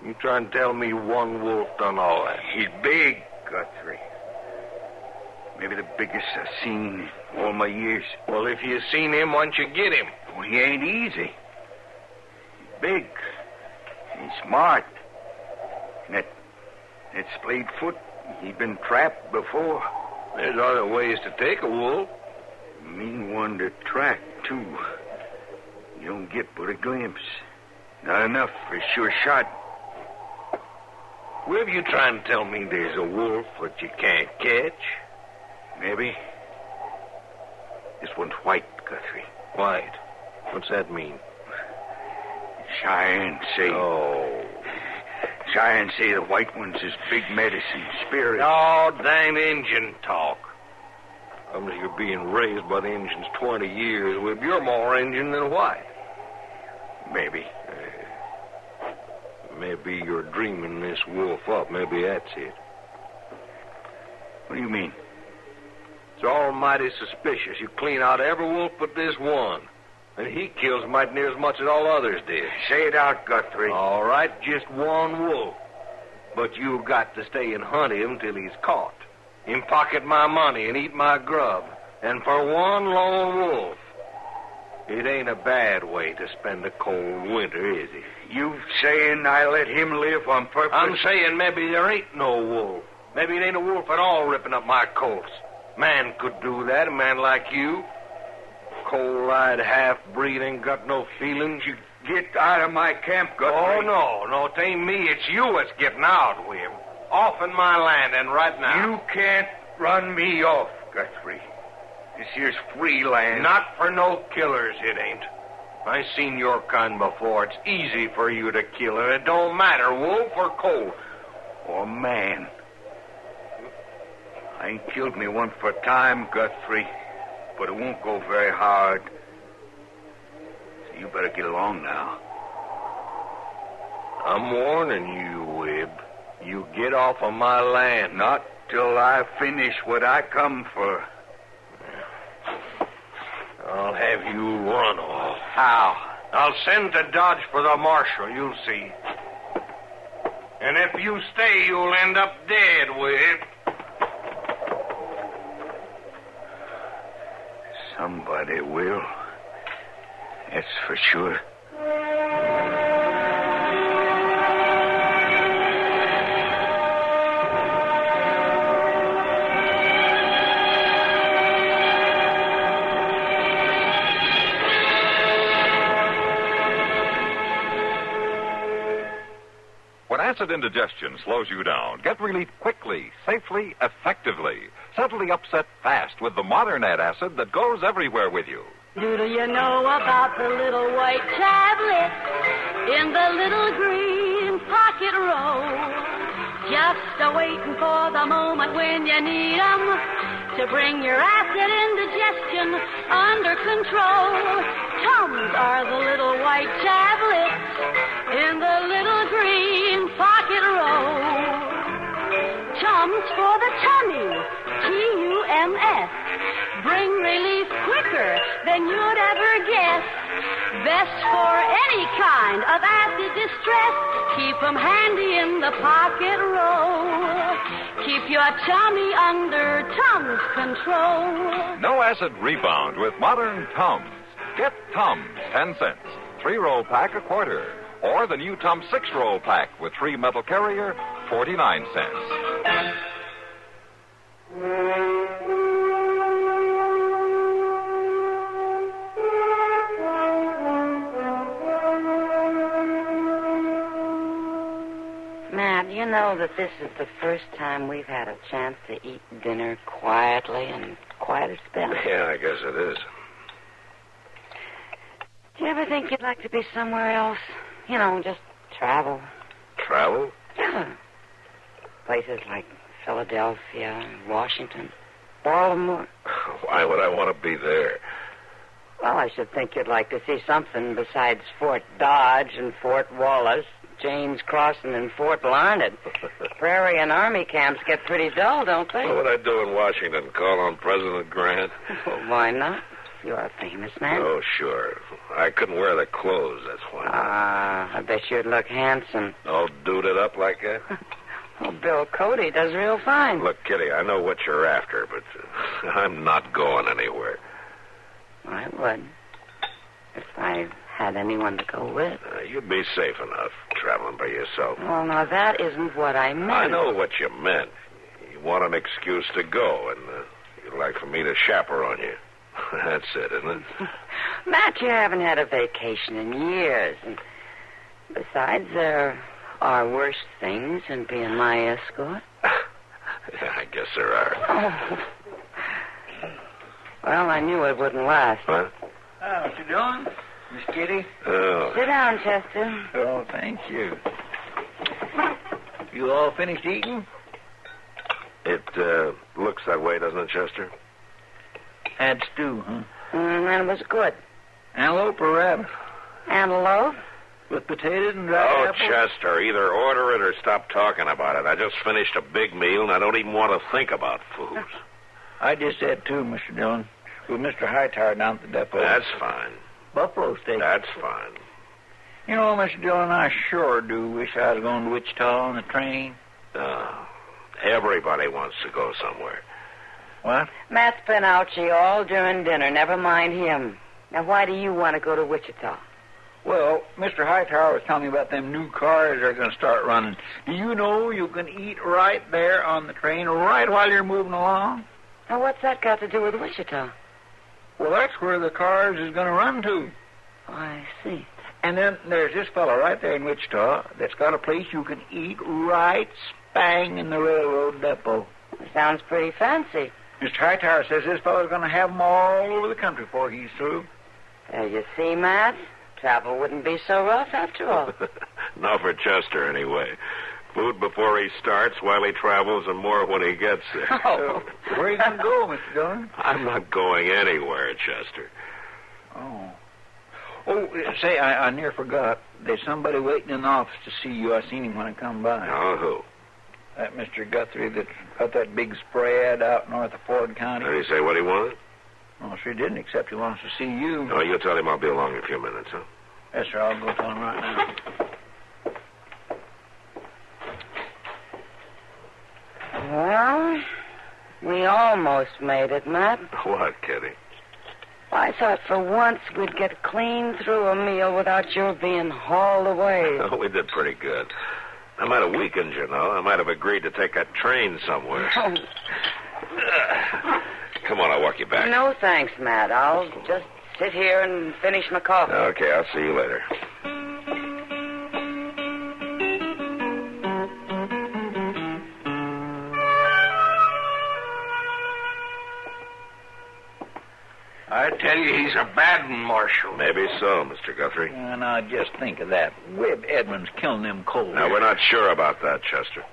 You trying to tell me one wolf done all that? He's big, Guthrie. Maybe the biggest I've seen in all my years. Well, if you seen him, why don't you get him? Well, he ain't easy. He's big. He's smart. And that splayed foot, he's been trapped before. There's other ways to take a wolf. Mean one to track, too. You don't get but a glimpse. Not enough for a sure shot. Where you trying to tell me there's a wolf that you can't catch? Maybe. This one's white, Guthrie. White? What's that mean? Cheyenne say. Oh. Cheyenne say the white one's his big medicine spirit. Oh, dang Injun talk. Unless you're being raised by the Injuns 20 years, well, you're more Injun than white. Maybe. Maybe you're dreaming this wolf up. Maybe that's it. What do you mean? It's almighty suspicious. You clean out every wolf but this one. And he kills mighty near as much as all others did. Say it out, Guthrie. All right, just one wolf. But you got to stay and hunt him till he's caught. Him pocket my money and eat my grub. And for one lone wolf, it ain't a bad way to spend a cold winter, is it? You saying I let him live on purpose? I'm saying maybe there ain't no wolf. Maybe it ain't a wolf at all ripping up my colts. Man could do that, a man like you. Cold-eyed half-breed ain't got no feelings. You get out of my camp, Guthrie. Oh, no, it ain't me. It's you that's getting out, William. Off in my land, and right now. You can't run me off, Guthrie. This here's free land. Not for no killers, it ain't. I seen your kind before. It's easy for you to kill, and it don't matter, wolf or colt. Or man. I ain't killed me one for time, Guthrie, but it won't go very hard. So you better get along now. I'm warning you, Wib. You get off of my land. Not till I finish what I come for. I'll have you run off. How? I'll send to Dodge for the marshal, you'll see. And if you stay, you'll end up dead, Wib. Somebody will. That's for sure. When acid indigestion slows you down, get relief quickly, safely, effectively. Suddenly upset fast with the modern acid that goes everywhere with you. Do you know about the little white tablet in the little green pocket roll? Just a-waiting for the moment when you need 'em to bring your acid indigestion under control. Tums are the little white tablets in the little green pocket roll. Tums for the tummy, Tums. Bring relief quicker than you'd ever guess. Best for any kind of acid distress. Keep 'em handy in the pocket roll. Keep your tummy under Tums control. No acid rebound with modern Tums. Get Tums, 10 cents. 3-roll pack, a quarter. Or the new Tums 6-roll pack with 3 metal carrier, 49 cents. Matt, you know that this is the first time we've had a chance to eat dinner quietly in quite a spell. Yeah, I guess it is. Do you ever think you'd like to be somewhere else? You know, just travel. Travel? Yeah. Places like Philadelphia, Washington, Baltimore. Why would I want to be there? Well, I should think you'd like to see something besides Fort Dodge and Fort Wallace, James Crossing and Fort Larned. Prairie and Army camps get pretty dull, don't they? What would I do in Washington? Call on President Grant? Well, why not? You're a famous man. Oh, sure. I couldn't wear the clothes, that's why. I bet you'd look handsome. All duded up like that? Well, Bill Cody does real fine. Look, Kitty, I know what you're after, but I'm not going anywhere. I would. If I had anyone to go with. You'd be safe enough traveling by yourself. Well, now, that isn't what I meant. I know what you meant. You want an excuse to go, and you'd like for me to chaperone you. That's it, isn't it? Matt, you haven't had a vacation in years. And besides, there are worse things than being my escort. Yeah, I guess there are. Oh. Well, I knew it wouldn't last. What? What you doing, Miss Kitty? Oh. Sit down, Chester. Oh, thank you. You all finished eating? It looks that way, doesn't it, Chester? Had stew, huh? And it was good. Antelope or rabbit? Antelope? With potatoes and dried Oh, apples? Chester, either order it or stop talking about it. I just finished a big meal, and I don't even want to think about food. I just had two, Mr. Dillon. With Mr. Hightower down at the depot. That's fine. Buffalo steak. That's fine. You know, Mr. Dillon, I sure do wish I was going to Wichita on the train. Everybody wants to go somewhere. What? Matt's been out all during dinner. Never mind him. Now, why do you want to go to Wichita? Well, Mr. Hightower was telling me about them new cars they're going to start running. Do you know you can eat right there on the train, right while you're moving along? Now, what's that got to do with Wichita? Well, that's where the cars is going to run to. Oh, I see. And then there's this fellow right there in Wichita that's got a place you can eat right spang in the railroad depot. Sounds pretty fancy. Mr. Hightower says this fellow's going to have them all over the country before he's through. You see, Matt? Travel wouldn't be so rough after all. Not for Chester, anyway. Food before he starts, while he travels, and more when he gets there. Oh. Where are you going to go, Mr. Dillon? I'm not going anywhere, Chester. Oh. Oh, say, I near forgot. There's somebody waiting in the office to see you. I seen him when I come by. Oh, who? That Mr. Guthrie that's got that big spray ad out north of Ford County. Did he say what he wanted? Oh, sure didn't, except he wants to see you. Oh, you tell him I'll be along in a few minutes, huh? Yes, sir. I'll go tell him right now. Well, we almost made it, Matt. What, Kitty? I thought for once we'd get clean through a meal without your being hauled away. Oh, we did pretty good. I might have weakened, you know. I might have agreed to take a train somewhere. Oh. Come on, I'll walk you back. No, thanks, Matt. I'll just sit here and finish my coffee. Okay, I'll see you later. I tell you, he's a bad one, Marshal. Maybe so, Mr. Guthrie. Now, just think of that. Webb Edmonds killing them cold. Now, we're not sure about that, Chester.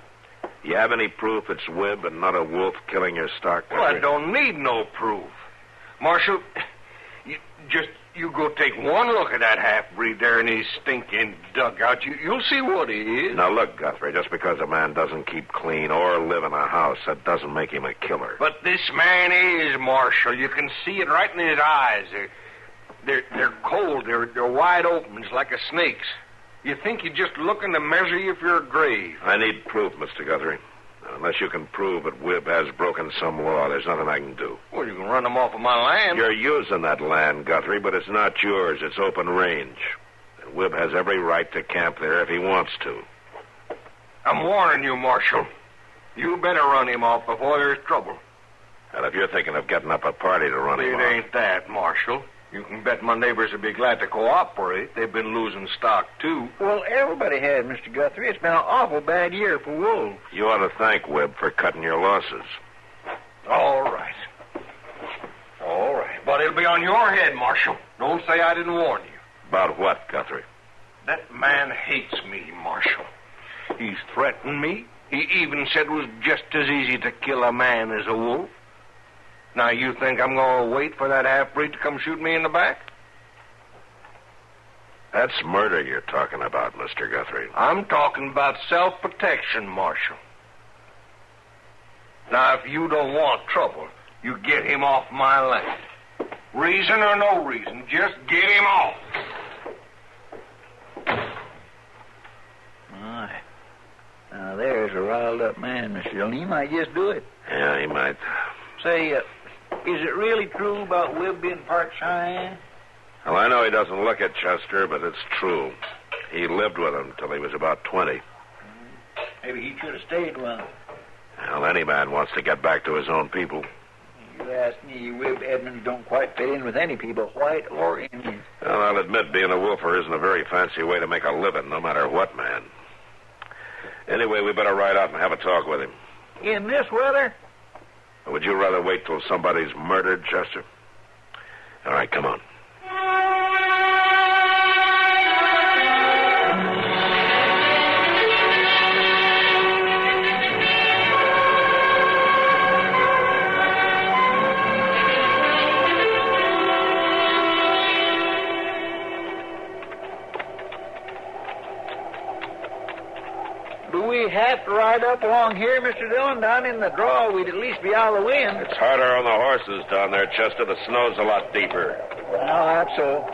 You have any proof it's Webb and not a wolf killing your stock? Well, I don't need no proof. Marshal, you go take one look at that half-breed there in his stinking dugout. You'll see what he is. Now, look, Guthrie, just because a man doesn't keep clean or live in a house, that doesn't make him a killer. But this man is, Marshal. You can see it right in his eyes. They're cold. They're wide open. It's like a snake's. You think you're just looking to measure you for your grave. I need proof, Mr. Guthrie. Unless you can prove that Webb has broken some law, there's nothing I can do. Well, you can run him off of my land. You're using that land, Guthrie, but it's not yours. It's open range. And Webb has every right to camp there if he wants to. I'm warning you, Marshal. You better run him off before there's trouble. And if you're thinking of getting up a party to run him off... It ain't that, Marshal. You can bet my neighbors will be glad to cooperate. They've been losing stock, too. Well, everybody has, Mr. Guthrie. It's been an awful bad year for wolves. You ought to thank Webb for cutting your losses. All right. All right. But it'll be on your head, Marshal. Don't say I didn't warn you. About what, Guthrie? That man hates me, Marshal. He's threatened me. He even said it was just as easy to kill a man as a wolf. Now, you think I'm going to wait for that half-breed to come shoot me in the back? That's murder you're talking about, Mr. Guthrie. I'm talking about self-protection, Marshal. Now, if you don't want trouble, you get him off my land. Reason or no reason, just get him off. My. Now, there's a riled-up man, Mr. Dillon. He might just do it. Yeah, he might. Say, is it really true about Webb being part Cheyenne? Well, I know he doesn't look at Chester, but it's true. He lived with him till he was about 20. Maybe he should have stayed with him. Well, any man wants to get back to his own people. You ask me, Webb Edmonds don't quite fit in with any people, white or Indian. Well, I'll admit being a wolfer isn't a very fancy way to make a living, no matter what, man. Anyway, we better ride out and have a talk with him. In this weather? Would you rather wait till somebody's murdered, Chester? All right, come on. Do we have to ride up along here, Mr. Dillon? Down in the draw, we'd at least be out of the wind. It's harder on the horses down there, Chester. The snow's a lot deeper. Well, that's so.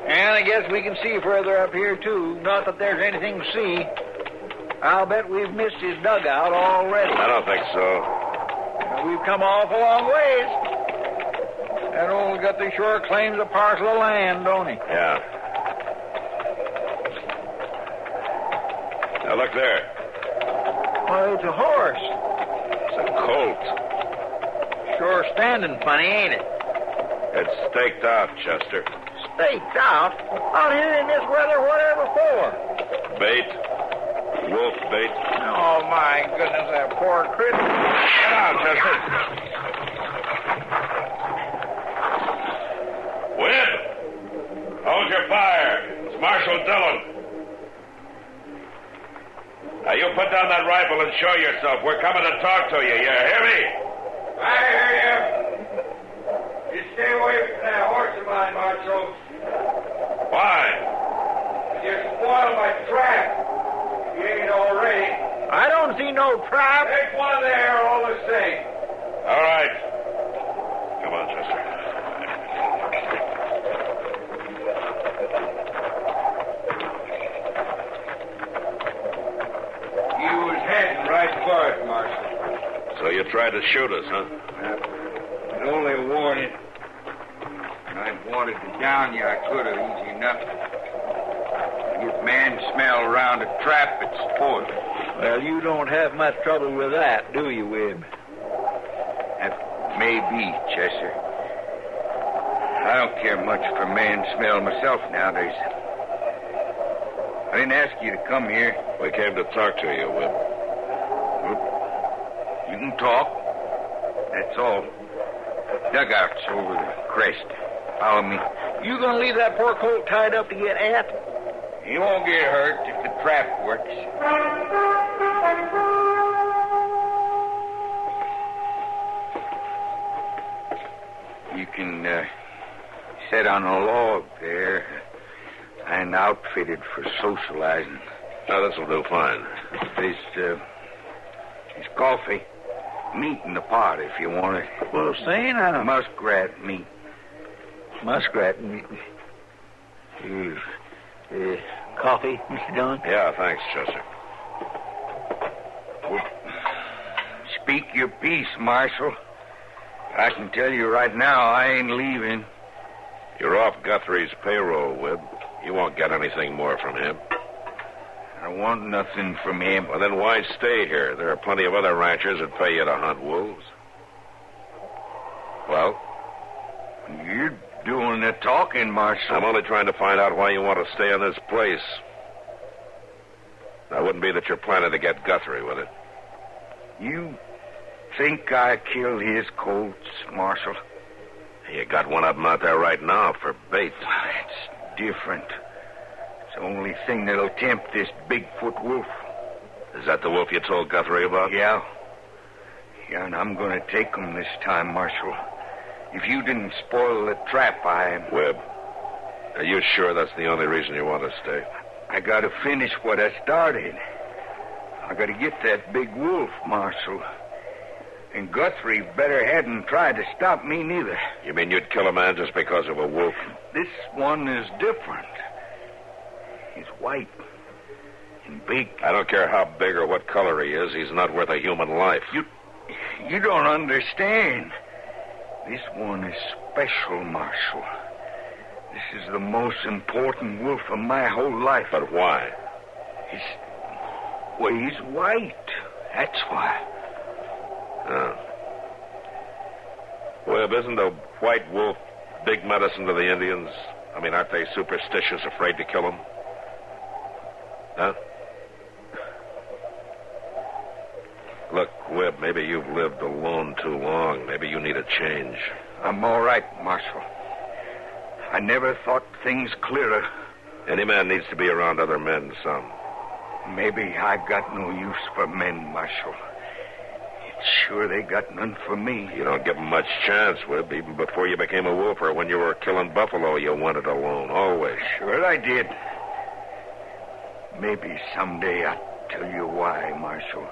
And I guess we can see further up here, too. Not that there's anything to see. I'll bet we've missed his dugout already. I don't think so. We've come awful long ways. That old Guthrie sure claims a parcel of land, don't he? Yeah. Now, look there. Well, it's a horse. It's a colt. Sure standing funny, ain't it? It's staked out, Chester. Staked out? Out here in this weather, whatever for? Bait. Wolf bait. Oh, my goodness, that poor critter. Get out, Chester. Marshal Dillon. Now, you put down that rifle and show yourself. We're coming to talk to you. You hear me? I hear you. You stay away from that horse of mine, Marshal. Why? You spoiled my trap. You ain't already. I don't see no trap. Take one there all the same. All right. Come on, Chester. You was heading right for it, Marshal. So you tried to shoot us, huh? But only warning. I wanted to down you, I could have easy enough. Get man smell around a trap, it's spoiled. Well, you don't have much trouble with that, do you, Webb? That may be, Chester. I don't care much for man smell myself nowadays. I didn't ask you to come here. We came to talk to you, Webb. You can talk. That's all. Dugout's over the crest. Follow me. You gonna leave that poor colt tied up to get at? He won't get hurt if the trap works. You can sit on a log there and outfitted for socializing. Now, this will do fine. There's coffee. Meat in the pot if you want it. Well, say now. Muskrat meat. Muskrat meat. Coffee, Mr. Dillon? Yeah, thanks, Chester. Well, speak your piece, Marshal. I can tell you right now, I ain't leaving. You're off Guthrie's payroll, Webb. You won't get anything more from him. I want nothing from him. Well, then why stay here? There are plenty of other ranchers that pay you to hunt wolves. Well? You're doing the talking, Marshal. I'm only trying to find out why you want to stay in this place. That wouldn't be that you're planning to get Guthrie with it. You think I killed his colts, Marshal? You got one of them out there right now for bait. It's different. It's the only thing that'll tempt this Bigfoot wolf. Is that the wolf you told Guthrie about? Yeah. Yeah, and I'm going to take him this time, Marshal. If you didn't spoil the trap, Webb, are you sure that's the only reason you want to stay? I got to finish what I started. I got to get that big wolf, Marshal. And Guthrie better hadn't tried to stop me neither. You mean you'd kill a man just because of a wolf? This one is different. He's white and big. I don't care how big or what color he is. He's not worth a human life. You don't understand. This one is special, Marshal. This is the most important wolf of my whole life. But why? He's white. That's why. Oh. Webb, isn't a white wolf big medicine to the Indians? I mean, aren't they superstitious, afraid to kill him? Huh? Look, Webb, maybe you've lived alone too long. Maybe you need a change. I'm all right, Marshal. I never thought things clearer. Any man needs to be around other men some. Maybe I got no use for men, Marshal. It's sure they got none for me. You don't give them much chance, Webb. Even before you became a wolf or when you were killing buffalo, you wanted alone, always. Sure I did. Maybe someday I'll tell you why, Marshal.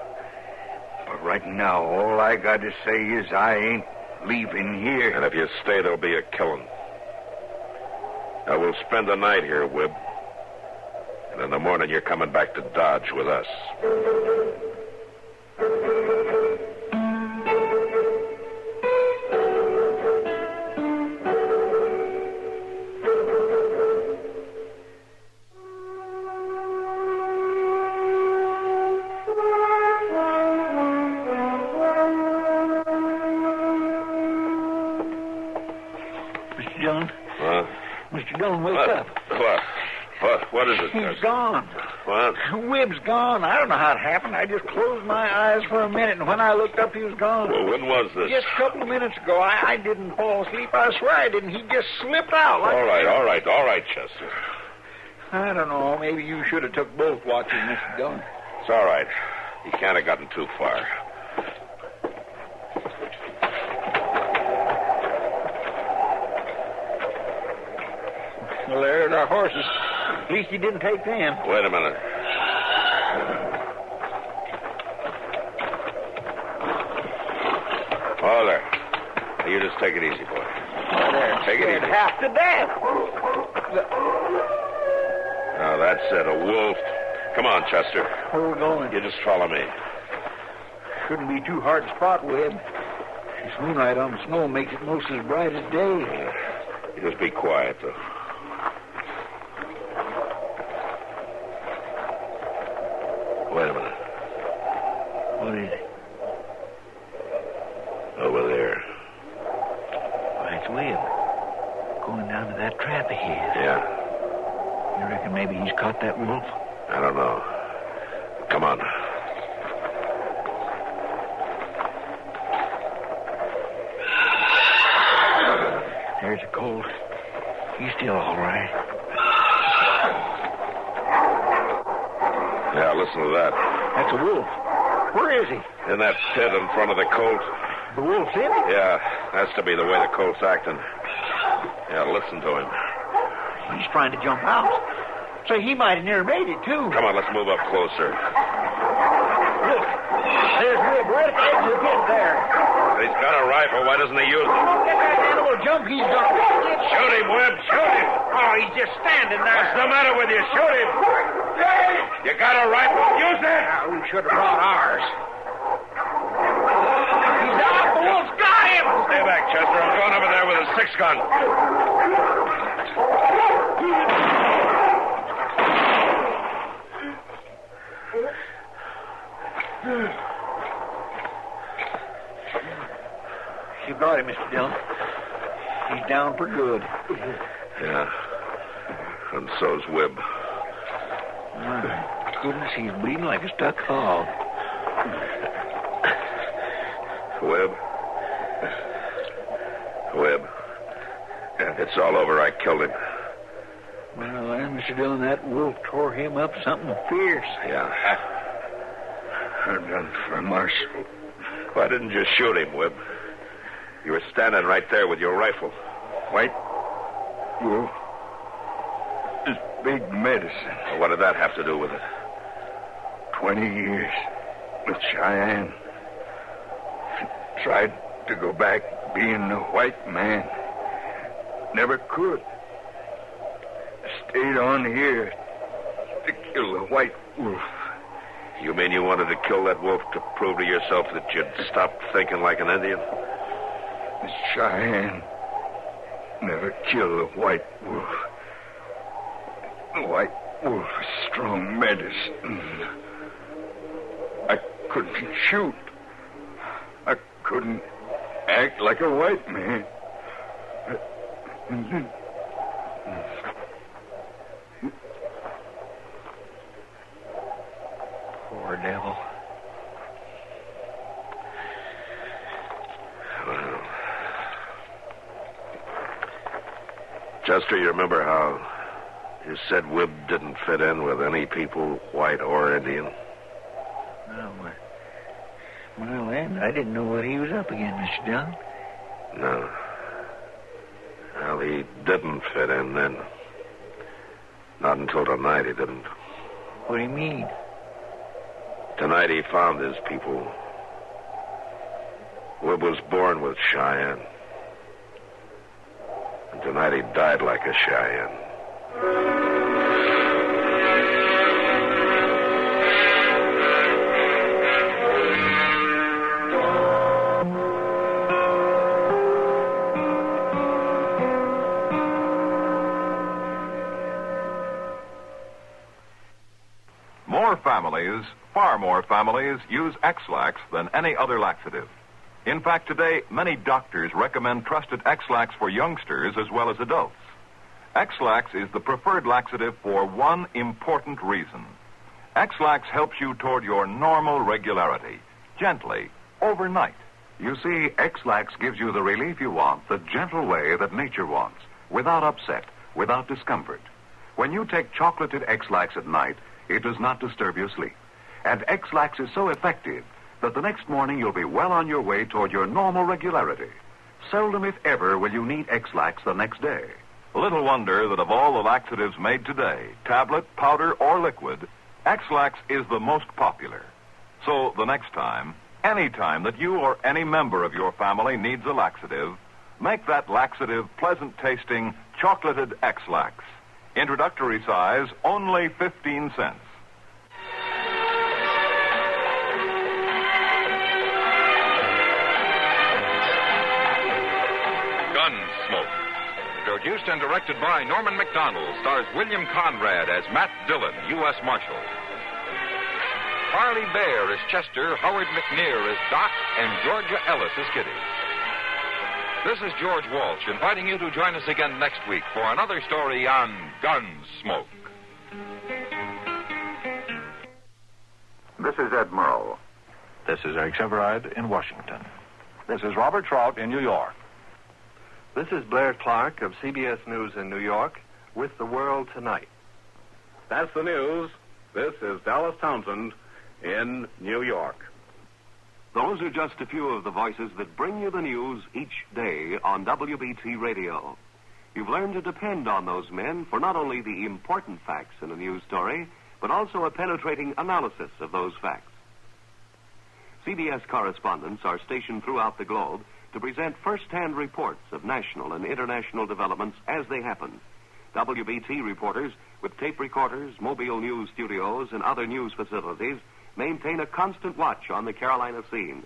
But right now, all I got to say is I ain't leaving here. And if you stay, there'll be a killing. Now, we'll spend the night here, Webb. And in the morning, you're coming back to Dodge with us. Mr. Dillon, wake up. What is it, He's gone. What? Webb's gone. I don't know how it happened. I just closed my eyes for a minute, and when I looked up, he was gone. Well, when was this? Just a couple of minutes ago. I didn't fall asleep. I swear I didn't. He just slipped out. All right, Chester. I don't know. Maybe you should have took both watches, Mr. Dillon. It's all right. He can't have gotten too far. Well, there's our horses. At least he didn't take them. Wait a minute. Oh, there. You just take it easy, boy. Oh, there. Take it easy. Half to death. Now, that's it. A wolf. Come on, Chester. Where are we going? You just follow me. Shouldn't be too hard to spot, Webb. This moonlight on the snow makes it most as bright as day. You just be quiet, though. Wait a minute. What is it? Over there. Why, it's Webb. Going down to that trap of his. Yeah. You reckon maybe he's caught that wolf? I don't know. Come on. There's a colt. He's still all right. Yeah, listen to that. That's a wolf. Where is he? In that pit in front of the colt. The wolf's in it? Yeah, has to be the way the colt's acting. Yeah, listen to him. He's trying to jump out. So he might have near made it, too. Come on, let's move up closer. Look, there's Webb right at the edge of the pit there. He's got a rifle. Why doesn't he use it? If that animal jump, he's gonna make it. Shoot him, Webb. Shoot him. Oh, he's just standing there. What's the matter with you? Shoot him. You got a rifle? Use it. We should have brought ours. He's out. The wolf's got him. Stay back, Chester. I'm going over there with a 6-gun. You got him, Mr. Dillon. He's down for good. Yeah. And so's Webb. My goodness, he's bleeding like a stuck hog. Webb. Webb. It's all over. I killed him. Well, then, Mr. Dillon, that wolf tore him up something fierce. Yeah. I'm done for, Marshal. Why didn't you shoot him, Webb? You were standing right there with your rifle. White wolf is big medicine. Well, what did that have to do with it? 20 years with Cheyenne. Tried to go back being the white man. Never could. Stayed on here to kill the white wolf. You mean you wanted to kill that wolf to prove to yourself that you'd stopped thinking like an Indian? Miss Cheyenne never killed a white wolf. The white wolf is strong medicine. I couldn't shoot. I couldn't act like a white man. Poor devil. Well, Chester, you remember how you said Webb didn't fit in with any people, white or Indian? Well, then, I didn't know what he was up against, Mr. Dillon. No. Well, he didn't fit in then. Not until tonight he didn't. What do you mean? Tonight he found his people. Webb was born with Cheyenne. And tonight he died like a Cheyenne. Far more families, use X-Lax than any other laxative. In fact, today, many doctors recommend trusted X-Lax for youngsters as well as adults. X-Lax is the preferred laxative for one important reason. X-Lax helps you toward your normal regularity, gently, overnight. You see, X-Lax gives you the relief you want the gentle way that nature wants, without upset, without discomfort. When you take chocolated X-Lax at night, it does not disturb your sleep. And X-Lax is so effective that the next morning you'll be well on your way toward your normal regularity. Seldom, if ever, will you need X-Lax the next day. Little wonder that of all the laxatives made today, tablet, powder, or liquid, X-Lax is the most popular. So the next time, any time that you or any member of your family needs a laxative, make that laxative pleasant-tasting, chocolated X-Lax. Introductory size, only 15 cents. Gunsmoke. Produced and directed by Norman Macdonald, stars William Conrad as Matt Dillon, U.S. Marshal. Harley Bear as Chester, Howard McNear as Doc, and Georgia Ellis as Kitty. This is George Walsh inviting you to join us again next week for another story on Gunsmoke. This is Ed Merle. This is Eric Severide in Washington. This is Robert Trout in New York. This is Blair Clark of CBS News in New York with The World Tonight. That's the news. This is Dallas Townsend in New York. Those are just a few of the voices that bring you the news each day on WBT Radio. You've learned to depend on those men for not only the important facts in a news story, but also a penetrating analysis of those facts. CBS correspondents are stationed throughout the globe to present first-hand reports of national and international developments as they happen. WBT reporters with tape recorders, mobile news studios, and other news facilities maintain a constant watch on the Carolina scene.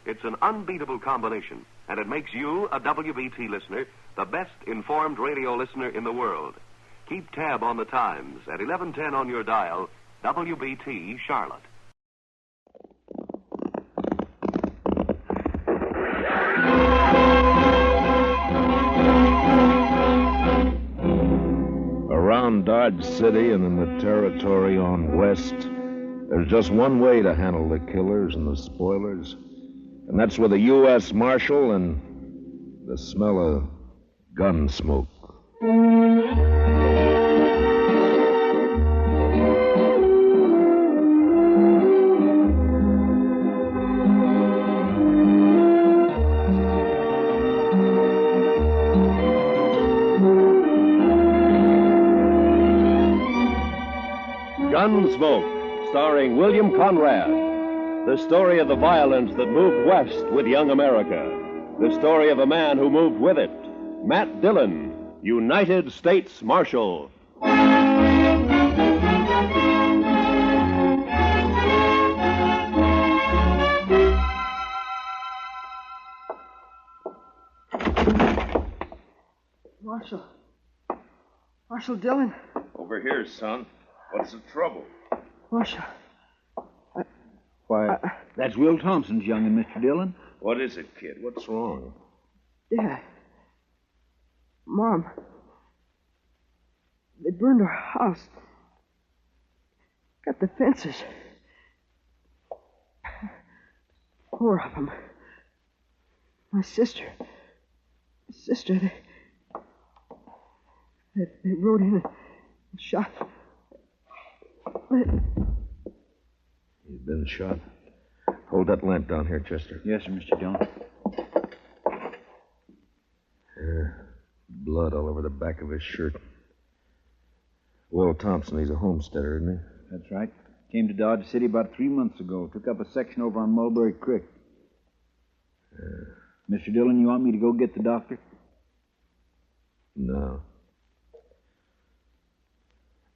It's an unbeatable combination, and it makes you, a WBT listener, the best informed radio listener in the world. Keep tab on the times at 1110 on your dial, WBT Charlotte. Around Dodge City and in the territory on west, there's just one way to handle the killers and the spoilers, and that's with a U.S. Marshal and the smell of gun smoke. Gunsmoke, starring William Conrad. The story of the violence that moved west with young America. The story of a man who moved with it. Matt Dillon, United States Marshal. Marshal Dillon. Over here, son. What's the trouble? Marshal. Why, that's Will Thompson's young'un, Mr. Dillon. What is it, kid? What's wrong? Dad. Mom. They burned our house. Got the fences. 4 of them. My sister. They rode in and shot. You've been shot. Hold that lamp down here, Chester. Yes, sir, Mr. Dillon. Blood all over the back of his shirt. Will Thompson, he's a homesteader, isn't he? That's right. Came to Dodge City about 3 months ago. Took up a section over on Mulberry Creek. Mr. Dillon, you want me to go get the doctor? No.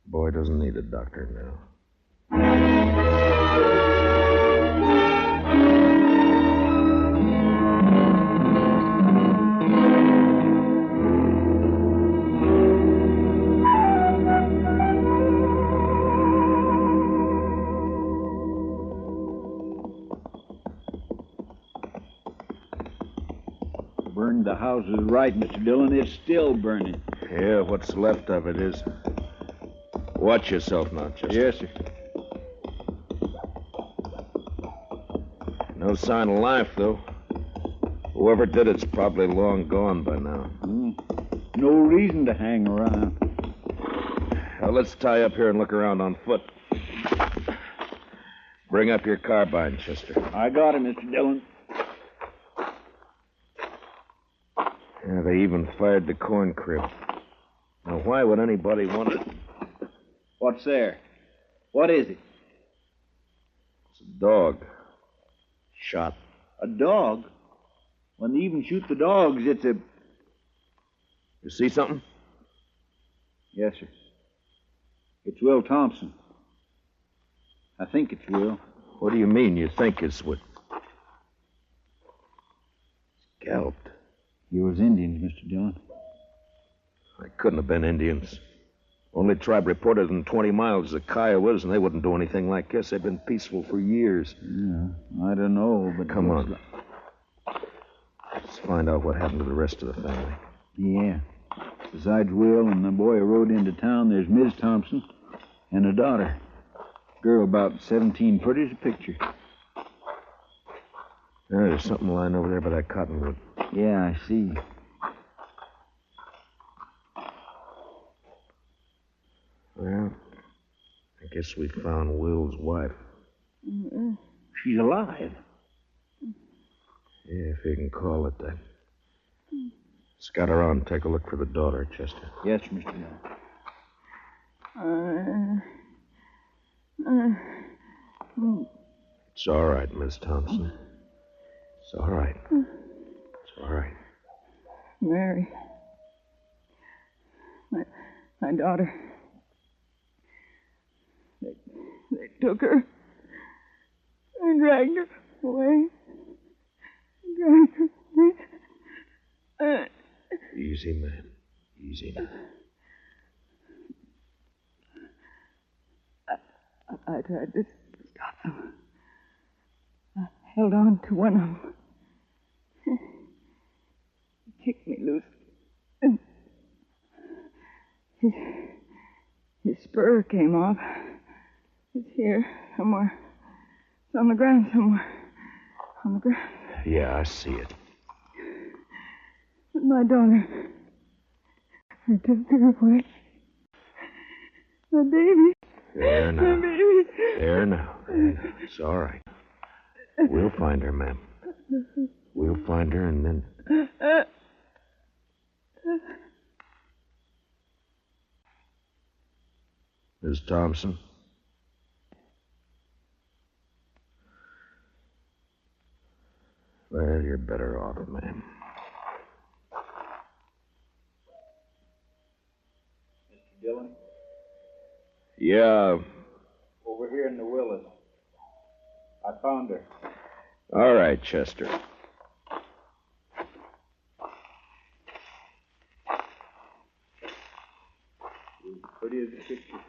Boy doesn't need a doctor now. Burned the houses right, Mr. Dillon. It's still burning. Yeah, what's left of it is. Watch yourself now, Chester. Yes, sir. No sign of life, though. Whoever did it's probably long gone by now. No reason to hang around. Now, let's tie up here and look around on foot. Bring up your carbine, Chester. I got it, Mr. Dillon. Yeah, they even fired the corn crib. Now, why would anybody want it? What's there? What is it? It's a dog. Shot. A dog? When they even shoot the dogs, it's a... You see something? Yes, sir. It's Will Thompson. I think it's Will. What do you mean you think it's what? Scalped. You was Indians, Mr. Dillon. They couldn't have been Indians. Only tribe reported in 20 miles is the Kiowas, and they wouldn't do anything like this. They've been peaceful for years. Yeah, I don't know, but... Come on. Let's find out what happened to the rest of the family. Yeah. Besides Will and the boy who rode into town, there's Miss Thompson and a daughter. Girl about 17, pretty as a picture. There's something lying over there by that cottonwood. Yeah, I see. Well, I guess we found Will's wife. She's alive. Yeah, if you can call it that. Scout around and take a look for the daughter, Chester. Yes, Mr. Dillon. It's all right, Miss Thompson. It's all right. It's all right. Mary. My daughter. They took her and dragged her away. Dragged her away. Easy, man. Easy now. I tried to stop them. I held on to one of them. He kicked me loose. And his spur came off. It's here somewhere. It's on the ground somewhere. On the ground. Yeah, I see it. But my daughter. I took her away. My baby. There now. My baby. There now. It's all right. We'll find her, ma'am. We'll find her and then... Miss Thompson? Well, you're better off, ma'am. Mr. Dillon? Yeah. Over here in the Willis. I found her. All right, Chester. She's pretty as a picture.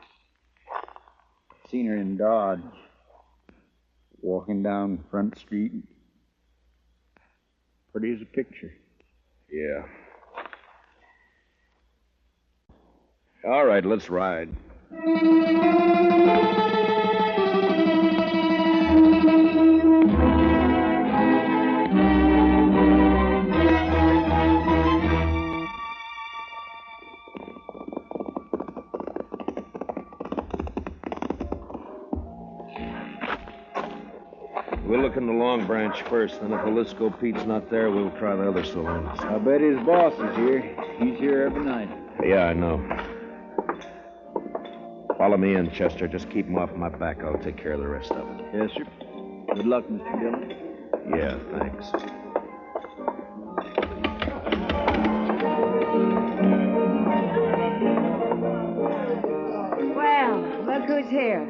Seen her in Dodge. Walking down Front Street. Pretty as a picture. Yeah. All right, let's ride. We'll look in the Long Branch first, then if Jalisco Pete's not there, we'll try the other saloons. I bet his boss is here. He's here every night. Yeah, I know. Follow me in, Chester. Just keep him off my back. I'll take care of the rest of it. Yes, sir. Good luck, Mr. Dillon. Yeah, thanks. Well, look who's here.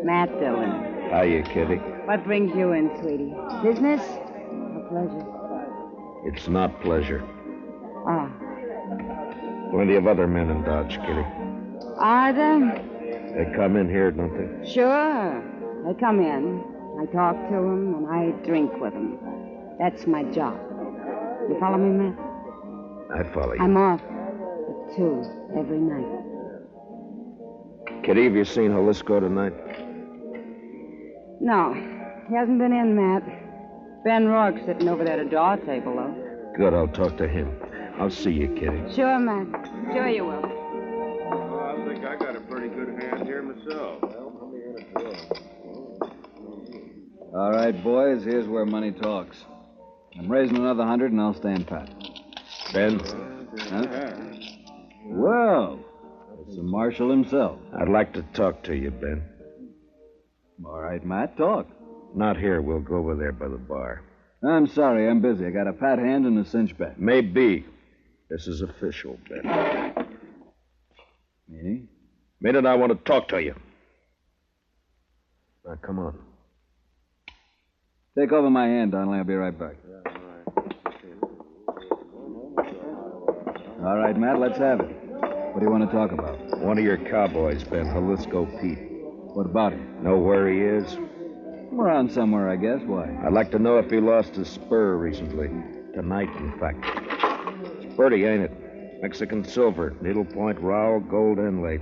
Matt Dillon. Hiya, Kitty. What brings you in, sweetie? Business or pleasure? It's not pleasure. Ah. Plenty of other men in Dodge, Kitty. Are there? They come in here, don't they? Sure. They come in. I talk to them, and I drink with them. That's my job. You follow me, Matt? I follow you. I'm off at 2 every night. Kitty, have you seen Jalisco tonight? No. He hasn't been in, Matt. Ben Rourke's sitting over there at a draw table, though. Good, I'll talk to him. I'll see you, Kitty. Sure, Matt. Sure you will. I think I got a himself. All right, boys, here's where money talks. I'm raising another 100 and I'll stand pat. Ben? Huh? Well, it's the marshal himself. I'd like to talk to you, Ben. All right, Matt, talk. Not here. We'll go over there by the bar. I'm sorry, I'm busy. I got a pat hand and a cinch bet. Maybe. This is official, Ben. Meaning? Meaning I want to talk to you. Now, come on. Take over my hand, Donnelly. I'll be right back. All right, Matt, let's have it. What do you want to talk about? One of your cowboys, Ben, Jalisco Pete. What about him? Know where he is? Around somewhere, I guess. Why? I'd like to know if he lost his spur recently. Tonight, in fact. It's pretty, ain't it? Mexican silver, needlepoint rowel, gold inlay.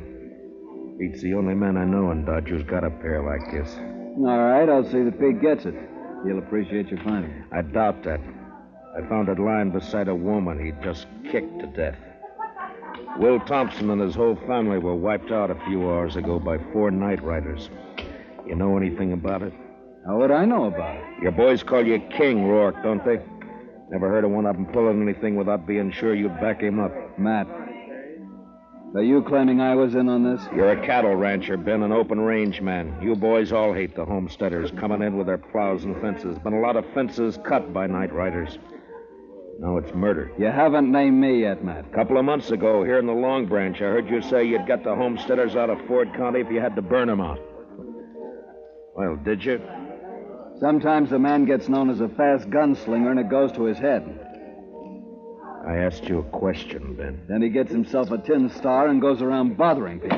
Pete's the only man I know in Dodge who's got a pair like this. All right, I'll see that Pete gets it. He'll appreciate your finding it. I doubt that. I found it lying beside a woman he'd just kicked to death. Will Thompson and his whole family were wiped out a few hours ago by 4 night riders. You know anything about it? How would I know about it? Your boys call you King, Rourke, don't they? Never heard of one of them pulling anything without being sure you'd back him up. Matt, are you claiming I was in on this? You're a cattle rancher, Ben, an open range man. You boys all hate the homesteaders coming in with their plows and fences. Been a lot of fences cut by night riders. Now it's murder. You haven't named me yet, Matt. A couple of months ago, here in the Long Branch, I heard you say you'd get the homesteaders out of Ford County if you had to burn them out. Well, did you? Sometimes a man gets known as a fast gunslinger and it goes to his head. I asked you a question, Ben. Then he gets himself a tin star and goes around bothering people.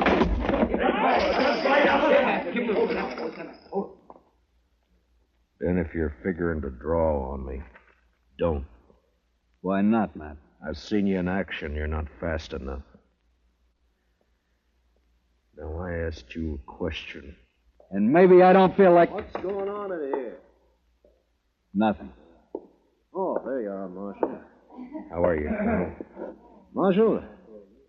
Ben, if you're figuring to draw on me, don't. Why not, Matt? I've seen you in action. You're not fast enough. Now, I asked you a question. And maybe I don't feel like... What's going on in here? Nothing. Oh, there you are, Marshal. How are you, Colonel? Marshal,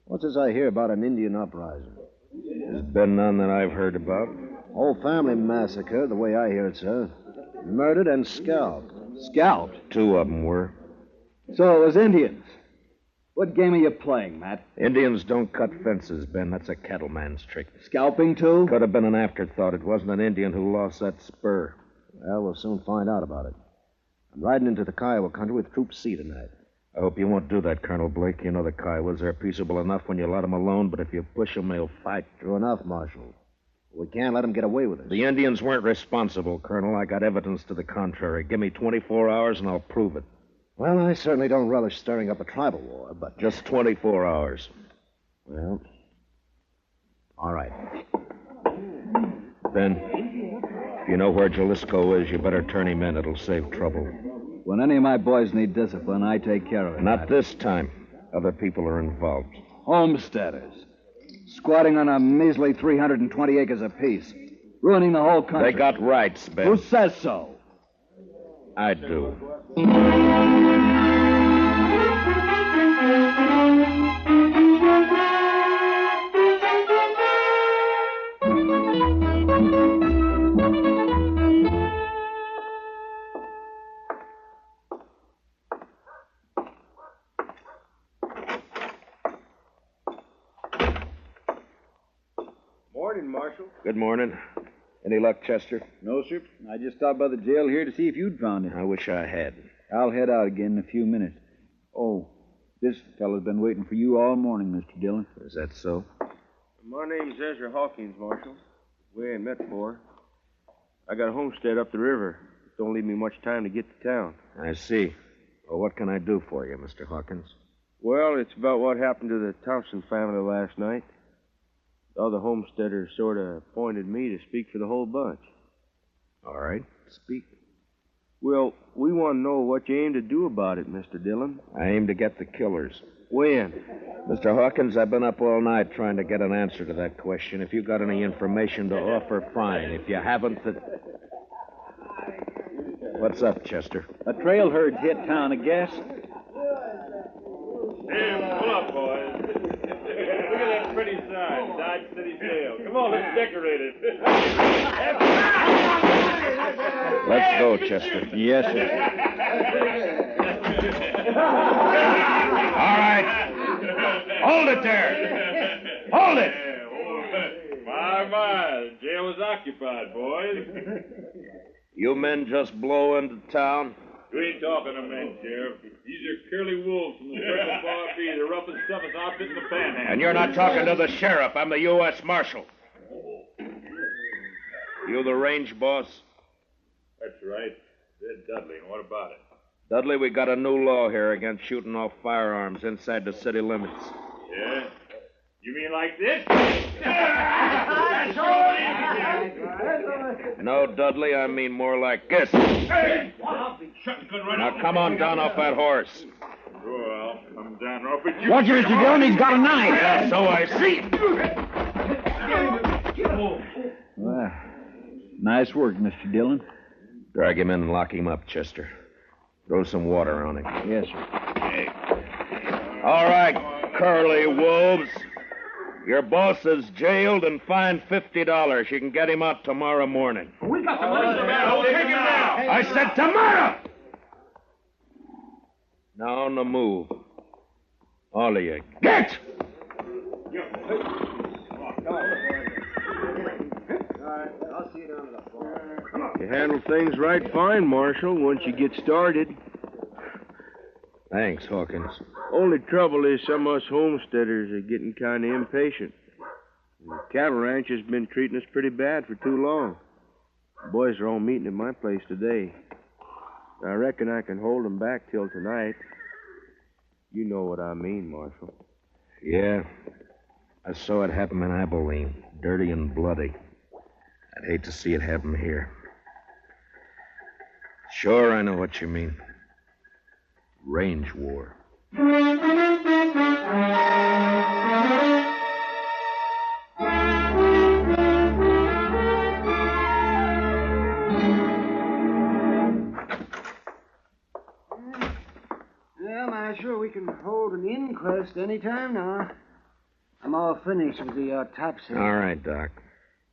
what's this I hear about an Indian uprising? There's been none that I've heard about. Whole family massacre, the way I hear it, sir. Murdered and scalped. Scalped? 2 of them were. So it was Indians. What game are you playing, Matt? Indians don't cut fences, Ben. That's a cattleman's trick. Scalping, too? Could have been an afterthought. It wasn't an Indian who lost that spur. Well, we'll soon find out about it. I'm riding into the Kiowa country with Troop C tonight. I hope you won't do that, Colonel Blake. You know the Kiowas are peaceable enough when you let them alone, but if you push them, they'll fight. True enough, Marshal. We can't let them get away with it. The Indians weren't responsible, Colonel. I got evidence to the contrary. Give me 24 hours and I'll prove it. Well, I certainly don't relish stirring up a tribal war, but... Just 24 hours. Well, all right. Ben, if you know where Jalisco is, you better turn him in. It'll save trouble. When any of my boys need discipline, I take care of it. Not this time. Other people are involved. Homesteaders. Squatting on a measly 320 acres apiece. Ruining the whole country. They got rights, Ben. Who says so? I do. Morning, Marshal. Good morning. Any luck, Chester? No, sir. I just stopped by the jail here to see if you'd found it. I wish I had. I'll head out again in a few minutes. Oh, this fellow's been waiting for you all morning, Mr. Dillon. Is that so? My name's Ezra Hawkins, Marshal. We ain't met before. I got a homestead up the river. Don't leave me much time to get to town. I see. Well, what can I do for you, Mr. Hawkins? Well, it's about what happened to the Thompson family last night. The other homesteaders sort of appointed me to speak for the whole bunch. All right, speak. Well, we want to know what you aim to do about it, Mr. Dillon. I aim to get the killers. When? Mr. Hawkins, I've been up all night trying to get an answer to that question. If you've got any information to offer, fine. If you haven't, then... What's up, Chester? A trail herd's hit town, I guess. Damn, pull up, boys. Look at that pretty inside. Dodge City Jail. Come on, let's decorate it. Let's go, Chester. Yes, sir. All right. Hold it there. Hold it. My, the jail was occupied, boys. You men just blow into town? We ain't talking to men, Sheriff. These are curly wolves from the Circle Bar B, the roughest, toughest outfit in the Panhandle. And you're not talking to the sheriff. I'm the U.S. Marshal. You the range boss? That's right. Ed Dudley. And what about it? Dudley, we got a new law here against shooting off firearms inside the city limits. Yeah? You mean like this? No, Dudley, I mean more like this. Now come on down off that horse. Sure, I'll come down off it. Watch it, Mr. Dillon. He's got a knife. Yeah, so I see. Well, nice work, Mr. Dillon. Drag him in and lock him up, Chester. Throw some water on him. Yes, sir. All right, curly wolves. Your boss is jailed and fined $50. You can get him out tomorrow morning. We got the money, man. We'll take him now. I said tomorrow! Now on the move. All of you. Get! You handle things right fine, Marshal, once you get started. Thanks, Hawkins. Only trouble is some of us homesteaders are getting kind of impatient. The cattle ranch has been treating us pretty bad for too long. The boys are all meeting at my place today. I reckon I can hold them back till tonight. You know what I mean, Marshal. Yeah. I saw it happen in Abilene. Dirty and bloody. I'd hate to see it happen here. Sure, I know what you mean. Range war. Well, Marshal, we can hold an inquest any time now. I'm all finished with the autopsy. All right, Doc.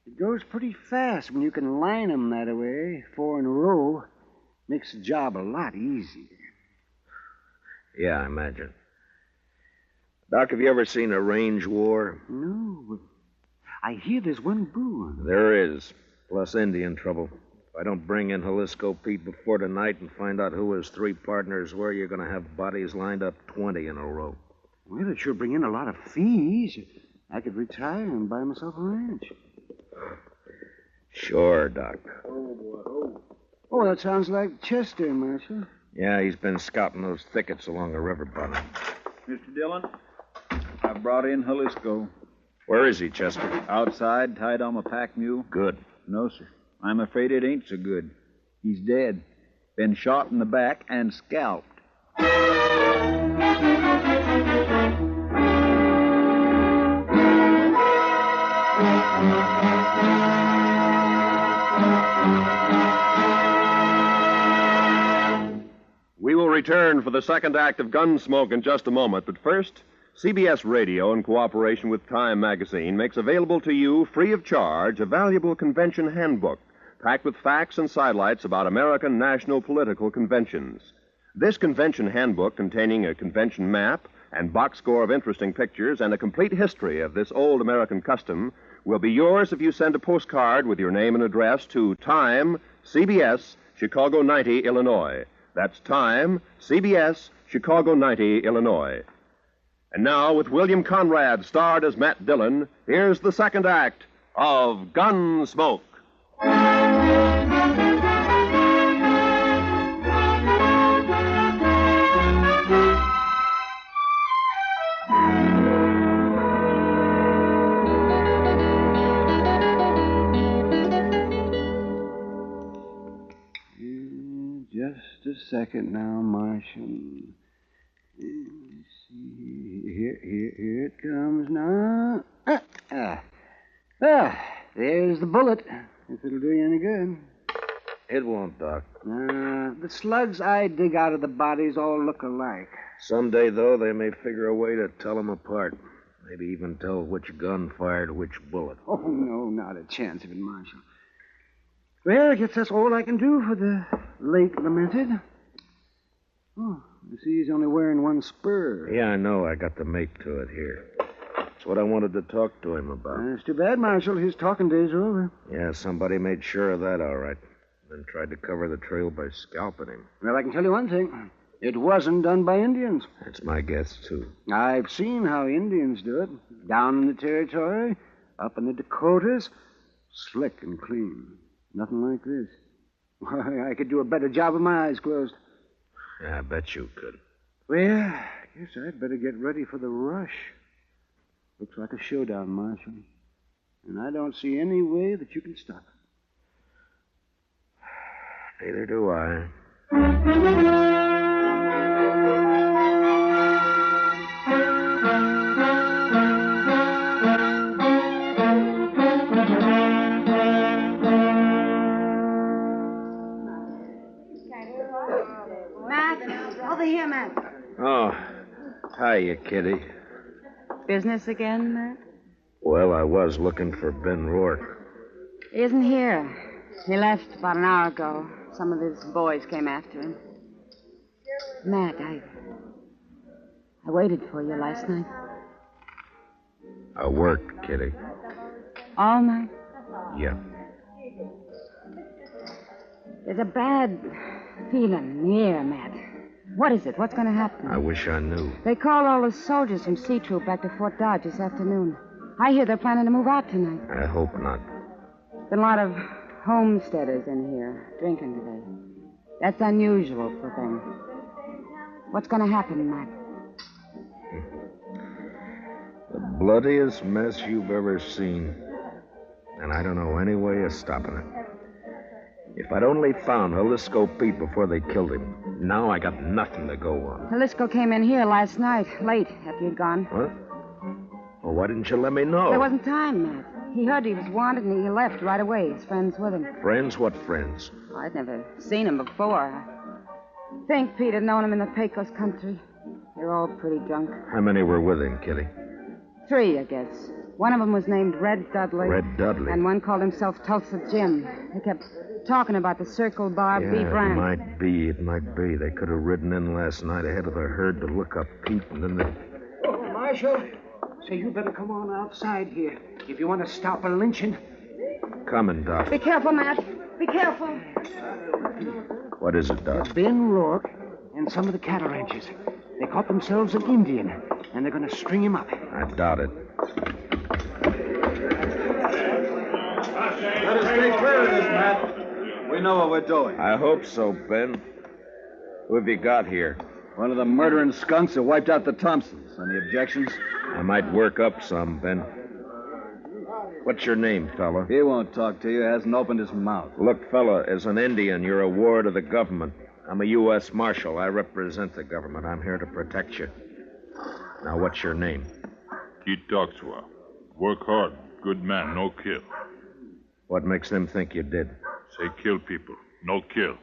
It goes pretty fast when you can line them that way, 4 in a row. Makes the job a lot easier. Yeah, I imagine. Doc, have you ever seen a range war? No, but I hear there's one brewing. There is, plus Indian trouble. If I don't bring in Jalisco Pete before tonight and find out who his 3 partners were, you're going to have bodies lined up 20 in a row. Well, it sure bring in a lot of fees. I could retire and buy myself a ranch. Sure, Doc. Oh, that sounds like Chester, Marshal. Yeah, he's been scouting those thickets along the river bottom. Mr. Dillon, I brought in Jalisco. Where is he, Chester? Outside, tied on a pack mule. Good. No, sir. I'm afraid it ain't so good. He's dead. Been shot in the back and scalped. We will return for the second act of Gunsmoke in just a moment, but first, CBS Radio, in cooperation with Time magazine, makes available to you, free of charge, a valuable convention handbook packed with facts and sidelights about American national political conventions. This convention handbook, containing a convention map and box score of interesting pictures and a complete history of this old American custom, will be yours if you send a postcard with your name and address to Time, CBS, Chicago 90, Illinois. That's Time, CBS, Chicago 90, Illinois. And now, with William Conrad starred as Matt Dillon, here's the second act of Gunsmoke. Just a second now, Marshal. Let's see. Here it comes now. There's the bullet, if it'll do you any good. It won't, Doc. The slugs I dig out of the bodies all look alike. Someday, though, they may figure a way to tell them apart. Maybe even tell which gun fired which bullet. Oh, no, not a chance of it, Marshal. Well, I guess that's all I can do for the late lamented. Oh, I see he's only wearing one spur. Yeah, I know. I got the mate to it here. That's what I wanted to talk to him about. It's too bad, Marshal. His talking days are over. Yeah, somebody made sure of that, all right. Then tried to cover the trail by scalping him. Well, I can tell you one thing. It wasn't done by Indians. That's my guess, too. I've seen how Indians do it. Down in the territory, up in the Dakotas. Slick and clean. Nothing like this. Why, I could do a better job with my eyes closed. Yeah, I bet you could. Well, I guess I'd better get ready for the rush. Looks like a showdown, Marshal. And I don't see any way that you can stop it. Neither do I. Matt, over here, Matt. Oh, hiya, Kitty. Business again, Matt? Well, I was looking for Ben Rourke. He isn't here. He left about an hour ago. Some of his boys came after him. Matt, I waited for you last night. I worked, Kitty. All night? Yeah. There's a bad feeling in the air, Matt. What is it? What's going to happen? I wish I knew. They called all the soldiers from C Troop back to Fort Dodge this afternoon. I hear they're planning to move out tonight. I hope not. Been a lot of homesteaders in here drinking today. That's unusual for them. What's going to happen, Matt? The bloodiest mess you've ever seen. And I don't know any way of stopping it. If I'd only found Jalisco Pete before they killed him, now I got nothing to go on. Jalisco came in here last night, late after you'd gone. What? Well, why didn't you let me know? There wasn't time, Matt. He heard he was wanted and he left right away. His friends with him. Friends? What friends? Oh, I'd never seen him before. I think Pete had known him in the Pecos country. They're all pretty drunk. How many were with him, Kitty? 3, I guess. One of them was named Red Dudley. Red Dudley? And one called himself Tulsa Jim. They kept talking about the Circle Bar B brand. It might be. They could have ridden in last night ahead of the herd to look up Pete, and then they... Oh, Marshal. Say, you better come on outside here if you want to stop a lynching. Coming, Doc. Be careful, Matt. Be careful. What is it, Doc? Ben Rourke and some of the cattle ranchers. They caught themselves an Indian, and they're going to string him up. I doubt it. Let us stay clear of this, Matt. We know what we're doing. I hope so, Ben. Who have you got here? One of the murdering skunks that wiped out the Thompsons. Any objections? I might work up some, Ben. What's your name, fella? He won't talk to you. Hasn't opened his mouth. Look, fella, as an Indian, you're a ward of the government. I'm a U.S. Marshal. I represent the government. I'm here to protect you. Now, what's your name? Keith Doxwa. Work hard. Good man. No kill. What makes them think you did? Say kill people. No kill.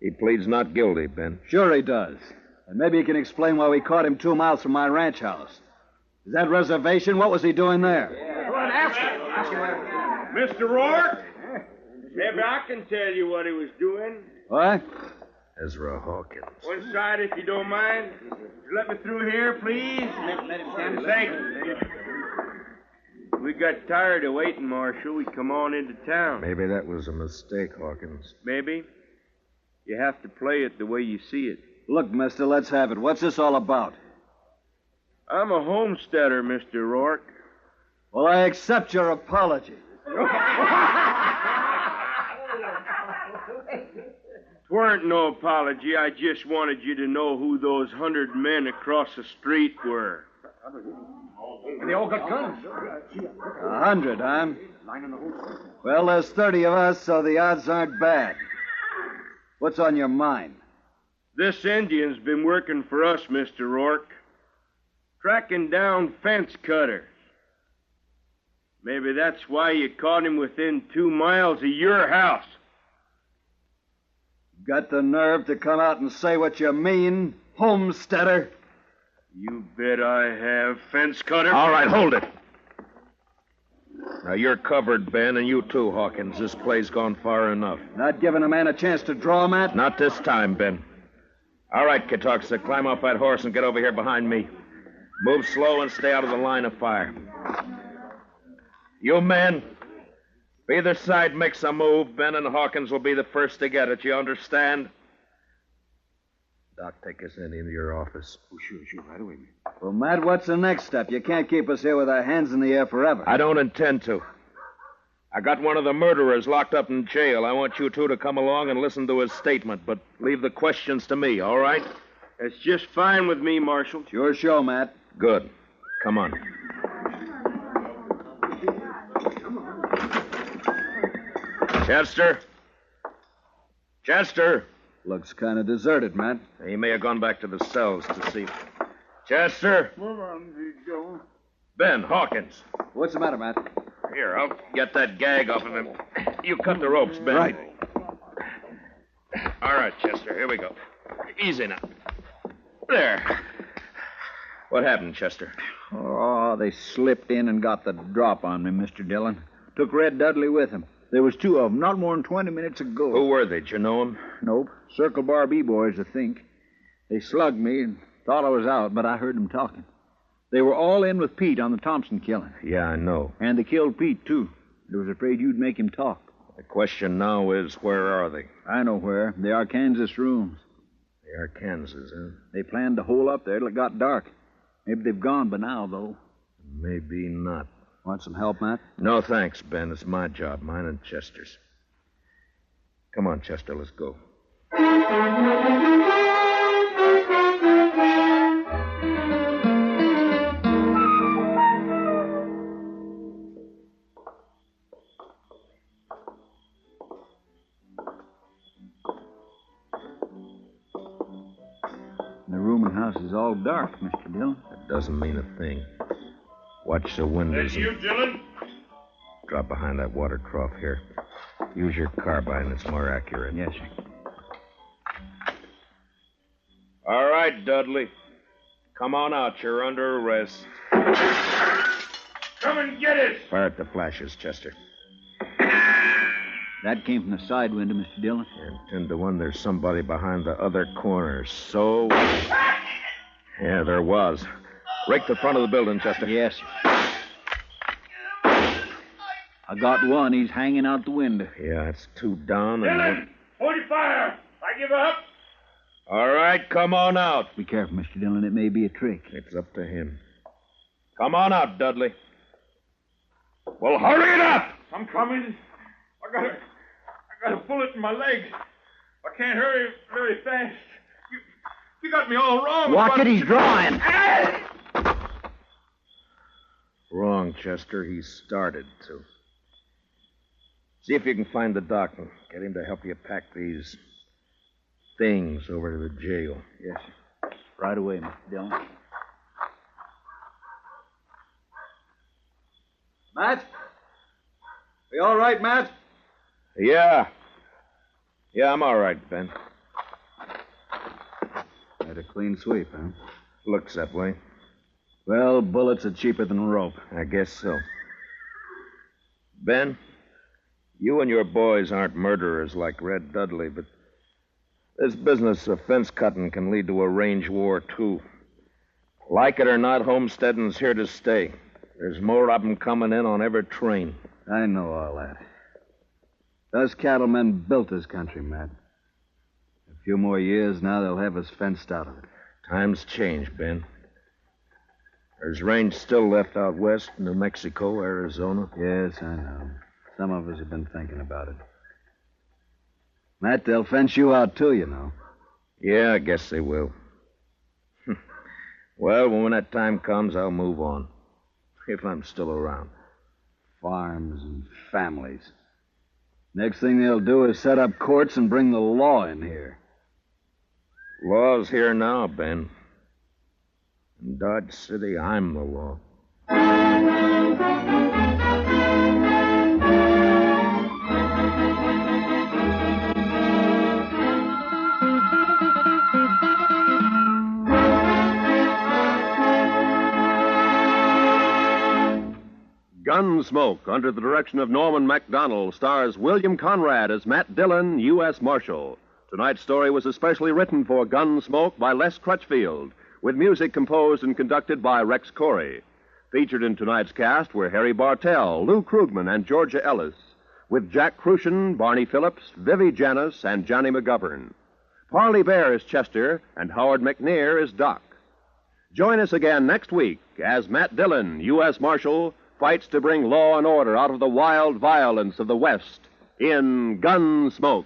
He pleads not guilty, Ben. Sure he does. And maybe he can explain why we caught him 2 miles from my ranch house. Is that reservation? What was he doing there? Go on, ask him. Mr. Rourke? Maybe I can tell you what he was doing. What? Ezra Hawkins. One side, if you don't mind. Let me through here, please. Let him stand. Thank you. We got tired of waiting, Marshal. We come on into town. Maybe that was a mistake, Hawkins. Maybe. You have to play it the way you see it. Look, mister, let's have it. What's this all about? I'm a homesteader, Mr. Rourke. Well, I accept your apology. Weren't no apology. I just wanted you to know who those 100 men across the street were. They all got guns. 100, huh? Well, there's 30 of us, so the odds aren't bad. What's on your mind? This Indian's been working for us, Mr. Rourke. Tracking down fence cutters. Maybe that's why you caught him within 2 miles of your house. Got the nerve to come out and say what you mean, homesteader? You bet I have, fence cutter. All right, hold it. Now, you're covered, Ben, and you too, Hawkins. This play's gone far enough. Not giving a man a chance to draw, Matt? Not this time, Ben. All right, Katoxa, climb off that horse and get over here behind me. Move slow and stay out of the line of fire. You men, if either side makes a move, Ben and Hawkins will be the first to get it. You understand? Doc, take us into your office. Oh, sure, right away, man. Well, Matt, what's the next step? You can't keep us here with our hands in the air forever. I don't intend to. I got one of the murderers locked up in jail. I want you two to come along and listen to his statement, but leave the questions to me, all right? That's just fine with me, Marshal. It's your show, Matt. Good. Come on. Chester? Chester? Looks kind of deserted, Matt. He may have gone back to the cells to see. Chester? Move on, Joe. Ben, Hawkins. What's the matter, Matt? Here, I'll get that gag off of him. You cut the ropes, Ben. Right. All right, Chester, here we go. Easy now. There. What happened, Chester? Oh, they slipped in and got the drop on me, Mr. Dillon. Took Red Dudley with him. There was two of them, not more than 20 minutes ago. Who were they? Did you know them? Nope. Circle Bar B-boys, I think. They slugged me and thought I was out, but I heard them talking. They were all in with Pete on the Thompson killing. Yeah, I know. And they killed Pete, too. They was afraid you'd make him talk. The question now is, where are they? I know where. The Arkansas rooms. The Arkansas, huh? They planned to hole up there till it got dark. Maybe they've gone by now, though. Maybe not. Want some help, Matt? No, thanks, Ben. It's my job, mine and Chester's. Come on, Chester, let's go. The rooming house is all dark, Mr. Dillon. That doesn't mean a thing. Watch the windows. That's you, Dillon? Drop behind that water trough here. Use your carbine. It's more accurate. Yes, sir. All right, Dudley. Come on out. You're under arrest. Come and get it! Fire at the flashes, Chester. That came from the side window, Mr. Dillon. And 10 to 1, there's somebody behind the other corner. So... Yeah, there was. Rake the front of the building, Chester. Yes, sir. I got one. He's hanging out the window. Yeah, it's two down and... Dillon! Hold your fire! I give up! All right, come on out. Be careful, Mr. Dillon. It may be a trick. It's up to him. Come on out, Dudley. Well, hurry it up! I'm coming. I got a bullet in my leg. I can't hurry very fast. You got me all wrong. Watch it, he's drawing. Wrong, Chester. He started to. See if you can find the doc and get him to help you pack these things over to the jail. Yes, sir. Right away, Mr. Dillon. Matt? Are you all right, Matt? Yeah. Yeah, I'm all right, Ben. Had a clean sweep, huh? Looks that way. Well, bullets are cheaper than rope. I guess so. Ben, you and your boys aren't murderers like Red Dudley, but this business of fence cutting can lead to a range war, too. Like it or not, homesteading's here to stay. There's more of them coming in on every train. I know all that. Those cattlemen built this country, Matt. A few more years now, they'll have us fenced out of it. Times change, Ben. There's range still left out west, New Mexico, Arizona. Yes, I know. Some of us have been thinking about it. Matt, they'll fence you out, too, you know. Yeah, I guess they will. Well, when that time comes, I'll move on. If I'm still around. Farms and families. Next thing they'll do is set up courts and bring the law in here. Law's here now, Ben. In Dodge City, I'm the law. Gunsmoke, under the direction of Norman MacDonald, stars William Conrad as Matt Dillon, U.S. Marshal. Tonight's story was especially written for Gunsmoke by Les Crutchfield, with music composed and conducted by Rex Corey. Featured in tonight's cast were Harry Bartell, Lou Krugman, and Georgia Ellis, with Jack Crucian, Barney Phillips, Vivi Janis, and Johnny McGovern. Parley Bear is Chester, and Howard McNear is Doc. Join us again next week as Matt Dillon, U.S. Marshal, fights to bring law and order out of the wild violence of the West in Gunsmoke.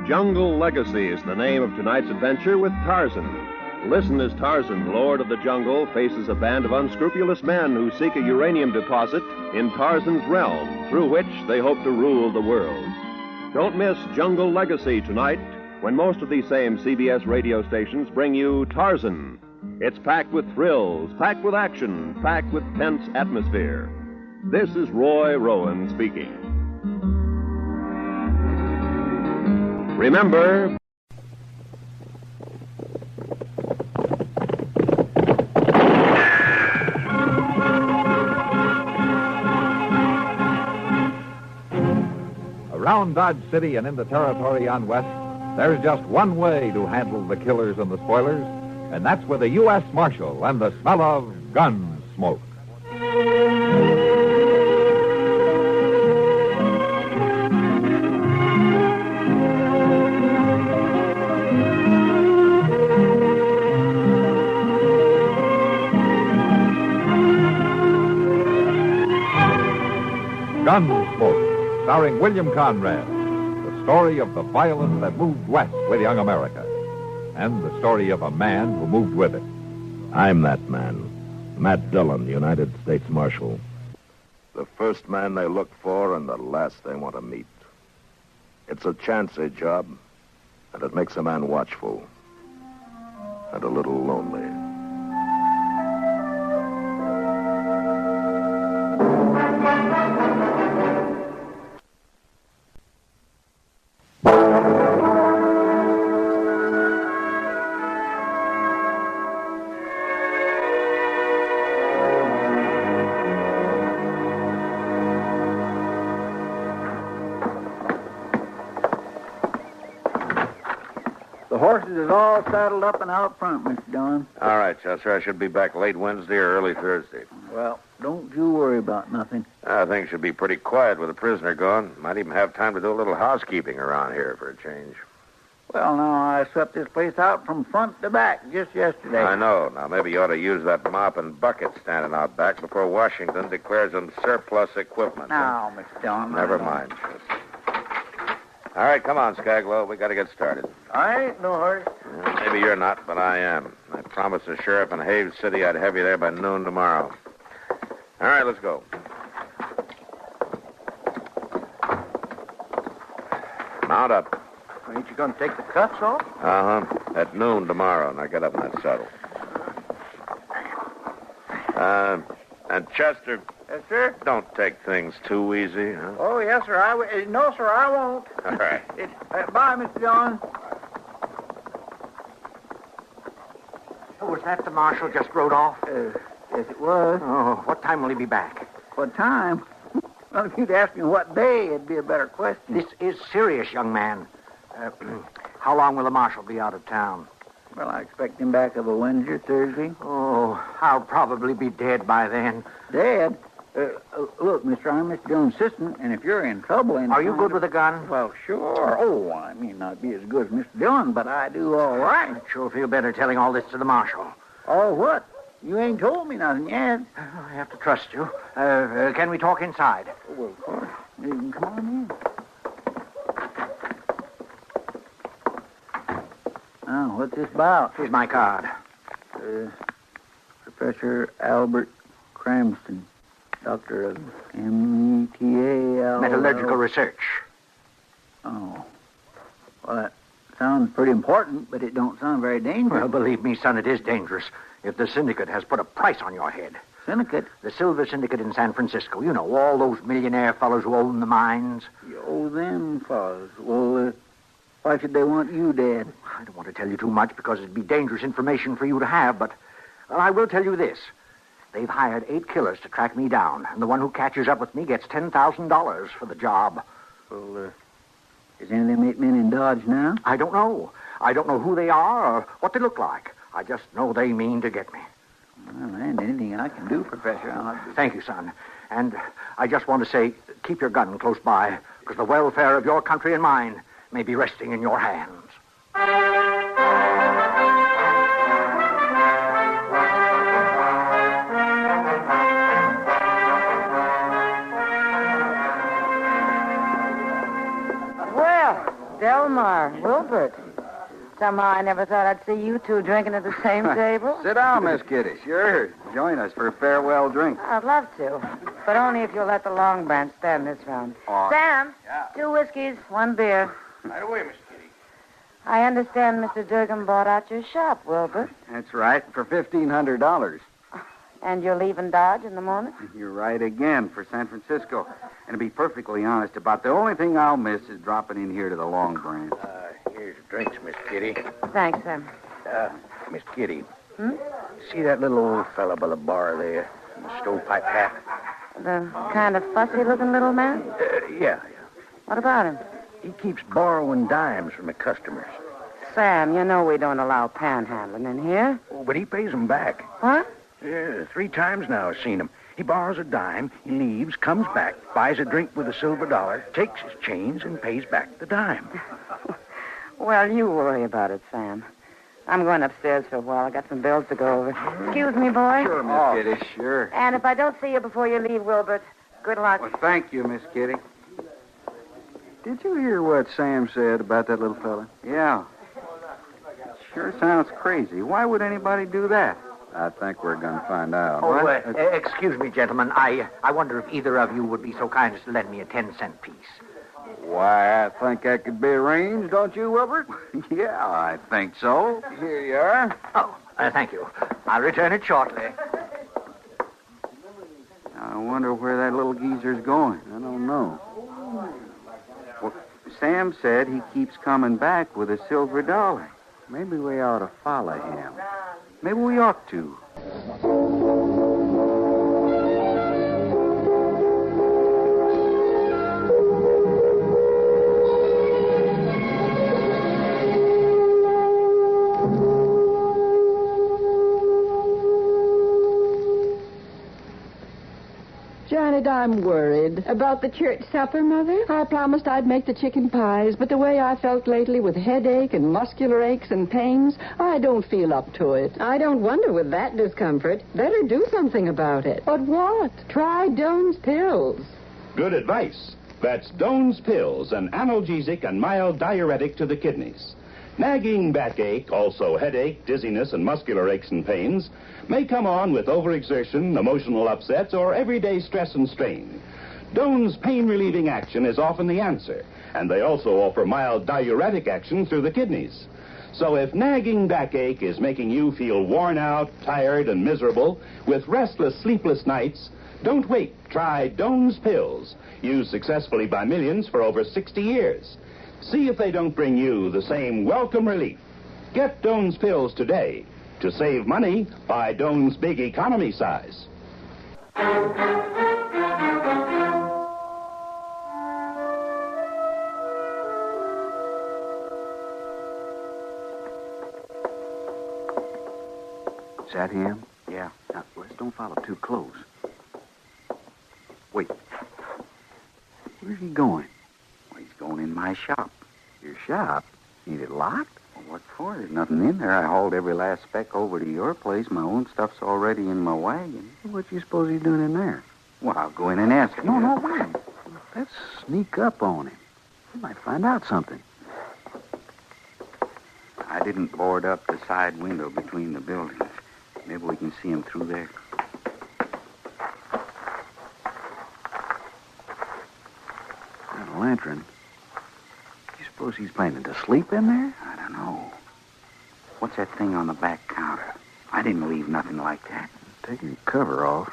Jungle Legacy is the name of tonight's adventure with Tarzan. Listen as Tarzan, Lord of the Jungle, faces a band of unscrupulous men who seek a uranium deposit in Tarzan's realm, through which they hope to rule the world. Don't miss Jungle Legacy tonight, when most of these same CBS radio stations bring you Tarzan. It's packed with thrills, packed with action, packed with tense atmosphere. This is Roy Rowan speaking. Remember... Around Dodge City and in the territory on West, there's just one way to handle the killers and the spoilers, and that's with a U.S. Marshal and the smell of gun smoke. Gunsmoke, starring William Conrad, the story of the violence that moved west with young America, and the story of a man who moved with it. I'm that man, Matt Dillon, United States Marshal. The first man they look for and the last they want to meet. It's a chancy job, and it makes a man watchful and a little lonely. The horses is all saddled up and out front, Mr. Dillon. All right, Chester. I should be back late Wednesday or early Thursday. Well, don't you worry about nothing. Things should be pretty quiet with the prisoner gone. Might even have time to do a little housekeeping around here for a change. Well, now, I swept this place out from front to back just yesterday. I know. Now, maybe you ought to use that mop and bucket standing out back before Washington declares them surplus equipment. Now, Mr. Dillon. Never mind. All right, come on, Skaglow. We got to get started. I ain't no hurry. Maybe you're not, but I am. I promised the sheriff in Haves City I'd have you there by noon tomorrow. All right, let's go. Mount up. Ain't you going to take the cuffs off? Uh-huh. At noon tomorrow. Now get up in that saddle. And Chester... Yes, sir? Don't take things too easy, huh? Oh, yes, sir. No, sir, I won't. All right. Bye, Mr. Dillon. Oh, was that the marshal just rode off? Yes, it was. Oh, what time will he be back? What time? Well, if you'd asked me what day, it'd be a better question. This is serious, young man. How long will the marshal be out of town? Well, I expect him back of a Wednesday or Thursday. Oh, I'll probably be dead by then. Dead? Look, mister, I'm Mr. Dillon's assistant, and if you're in trouble... Are you good with a gun? Well, sure. Oh, I may not be as good as Mr. Dillon, but I do all right. I'd sure feel better telling all this to the marshal. Oh, what? You ain't told me nothing yet. I have to trust you. Can we talk inside? Oh, well, of course. You can come on in. Now, what's this about? Here's my card. Professor Albert Cramston, doctor of META... Metallurgical research. Oh. Well, Sounds pretty important, but it don't sound very dangerous. Well, believe me, son, it is dangerous. If the syndicate has put a price on your head. Syndicate? The Silver Syndicate in San Francisco. You know, all those millionaire fellows who own the mines. You owe them fellas. Well, why should they want you dead? I don't want to tell you too much because it'd be dangerous information for you to have, but well, I will tell you this. They've hired 8 killers to track me down, and the one who catches up with me gets $10,000 for the job. Well, is any of them 8 men in Dodge now? I don't know. I don't know who they are or what they look like. I just know they mean to get me. Well, there ain't anything I can do, Professor. Thank you, son. And I just want to say, keep your gun close by, because the welfare of your country and mine may be resting in your hands. Well, Delmar, Wilbert. Somehow I never thought I'd see you two drinking at the same table. Sit down, Miss Kitty. Sure. Join us for a farewell drink. I'd love to, but only if you'll let the Long Branch stand this round. Oh. Sam, Yeah. 2 whiskeys, 1 beer. Right away, Miss Kitty. I understand Mr. Durgan bought out your shop, Wilbur. That's right, for $1,500. And you're leaving Dodge in the morning? You're right again, for San Francisco. And to be perfectly honest, about the only thing I'll miss is dropping in here to the Long Branch. Here's drinks, Miss Kitty. Thanks, Sam. Miss Kitty. Hmm? See that little old fella by the bar there? In the stovepipe hat? The kind of fussy-looking little man? Yeah. What about him? He keeps borrowing dimes from the customers. Sam, you know we don't allow panhandling in here. Oh, but he pays them back. What? Yeah, 3 times now I've seen him. He borrows a dime, he leaves, comes back, buys a drink with a silver dollar, takes his change, and pays back the dime. Well, you worry about it, Sam. I'm going upstairs for a while. I got some bills to go over. Excuse me, boy. Sure, Miss Kitty, sure. And if I don't see you before you leave, Wilbert, good luck. Well, thank you, Miss Kitty. Did you hear what Sam said about that little fella? Yeah. Sure sounds crazy. Why would anybody do that? I think we're going to find out. Oh, excuse me, gentlemen. I wonder if either of you would be so kind as to lend me a 10-cent piece. Why, I think that could be arranged, don't you, Wilbert? Yeah, I think so. Here you are. Oh, thank you. I'll return it shortly. I wonder where that little geezer's going. I don't know. Well, Sam said he keeps coming back with a silver dollar. Maybe we ought to follow him. Maybe we ought to. Janet, I'm worried. About the church supper, Mother? I promised I'd make the chicken pies, but the way I felt lately with headache and muscular aches and pains, I don't feel up to it. I don't wonder with that discomfort. Better do something about it. But what? Try Doan's pills. Good advice. That's Doan's Pills, an analgesic and mild diuretic to the kidneys. Nagging backache, also headache, dizziness, and muscular aches and pains may come on with overexertion, emotional upsets, or everyday stress and strain. Doan's pain-relieving action is often the answer, and they also offer mild diuretic action through the kidneys. So if nagging backache is making you feel worn out, tired, and miserable, with restless, sleepless nights, don't wait. Try Doan's Pills, used successfully by millions for over 60 years. See if they don't bring you the same welcome relief. Get Doan's Pills today. To save money, buy Doan's Big Economy size. Is that him? Yeah. Now, let's don't follow too close. Wait. Where's he going? Well, he's going in my shop. Your shop? Ain't it locked? Well, what for? There's nothing in there. I hauled every last speck over to your place. My own stuff's already in my wagon. What do you suppose he's doing in there? Well, I'll go in and ask him. No, wait. Let's sneak up on him. We might find out something. I didn't board up the side window between the buildings. Maybe we can see him through there. That lantern. Do you Suppose he's planning to sleep in there? I don't know. What's that thing on the back counter? I didn't leave nothing like that. Taking the cover off.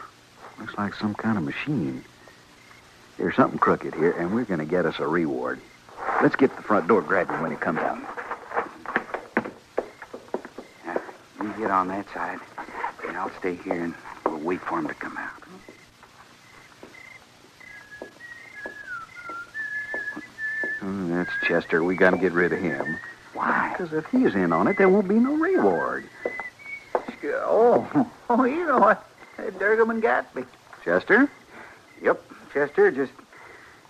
Looks like some kind of machine. There's something crooked here, and we're going to get us a reward. Let's get to the front door grabbing when he comes out. Now, you get on that side, and I'll stay here and we'll wait for him to come out. That's Chester. We got to get rid of him. Why? Because if he's in on it, there won't be no reward. Oh, you know what? Durgam and Gatsby. Chester? Yep, Chester. Just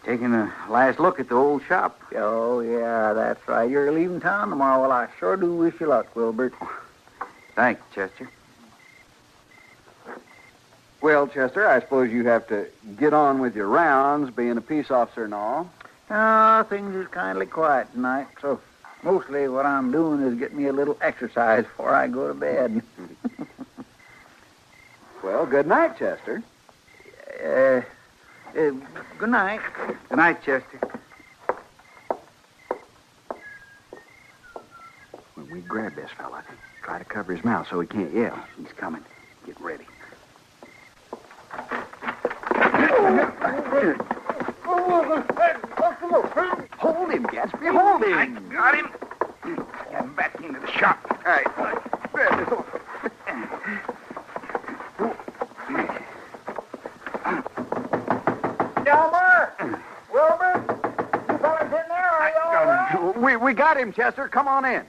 taking a last look at the old shop. Oh, yeah, that's right. You're leaving town tomorrow. Well, I sure do wish you luck, Wilbert. Thanks, Chester. Well, Chester, I suppose you have to get on with your rounds, being a peace officer and all. Things is kindly quiet tonight, so mostly what I'm doing is getting me a little exercise before I go to bed. Well, good night, Chester. Good night. Good night, Chester. When we grab this fella, try to cover his mouth so he can't yell. He's coming. Get ready. Hold him, Gatsby. Hold him. I got him. Get him back into the shop. All right. Grab this over. Delmer! Wilbur! You fellas in there? Are you all right? We got him, Chester. Come on in.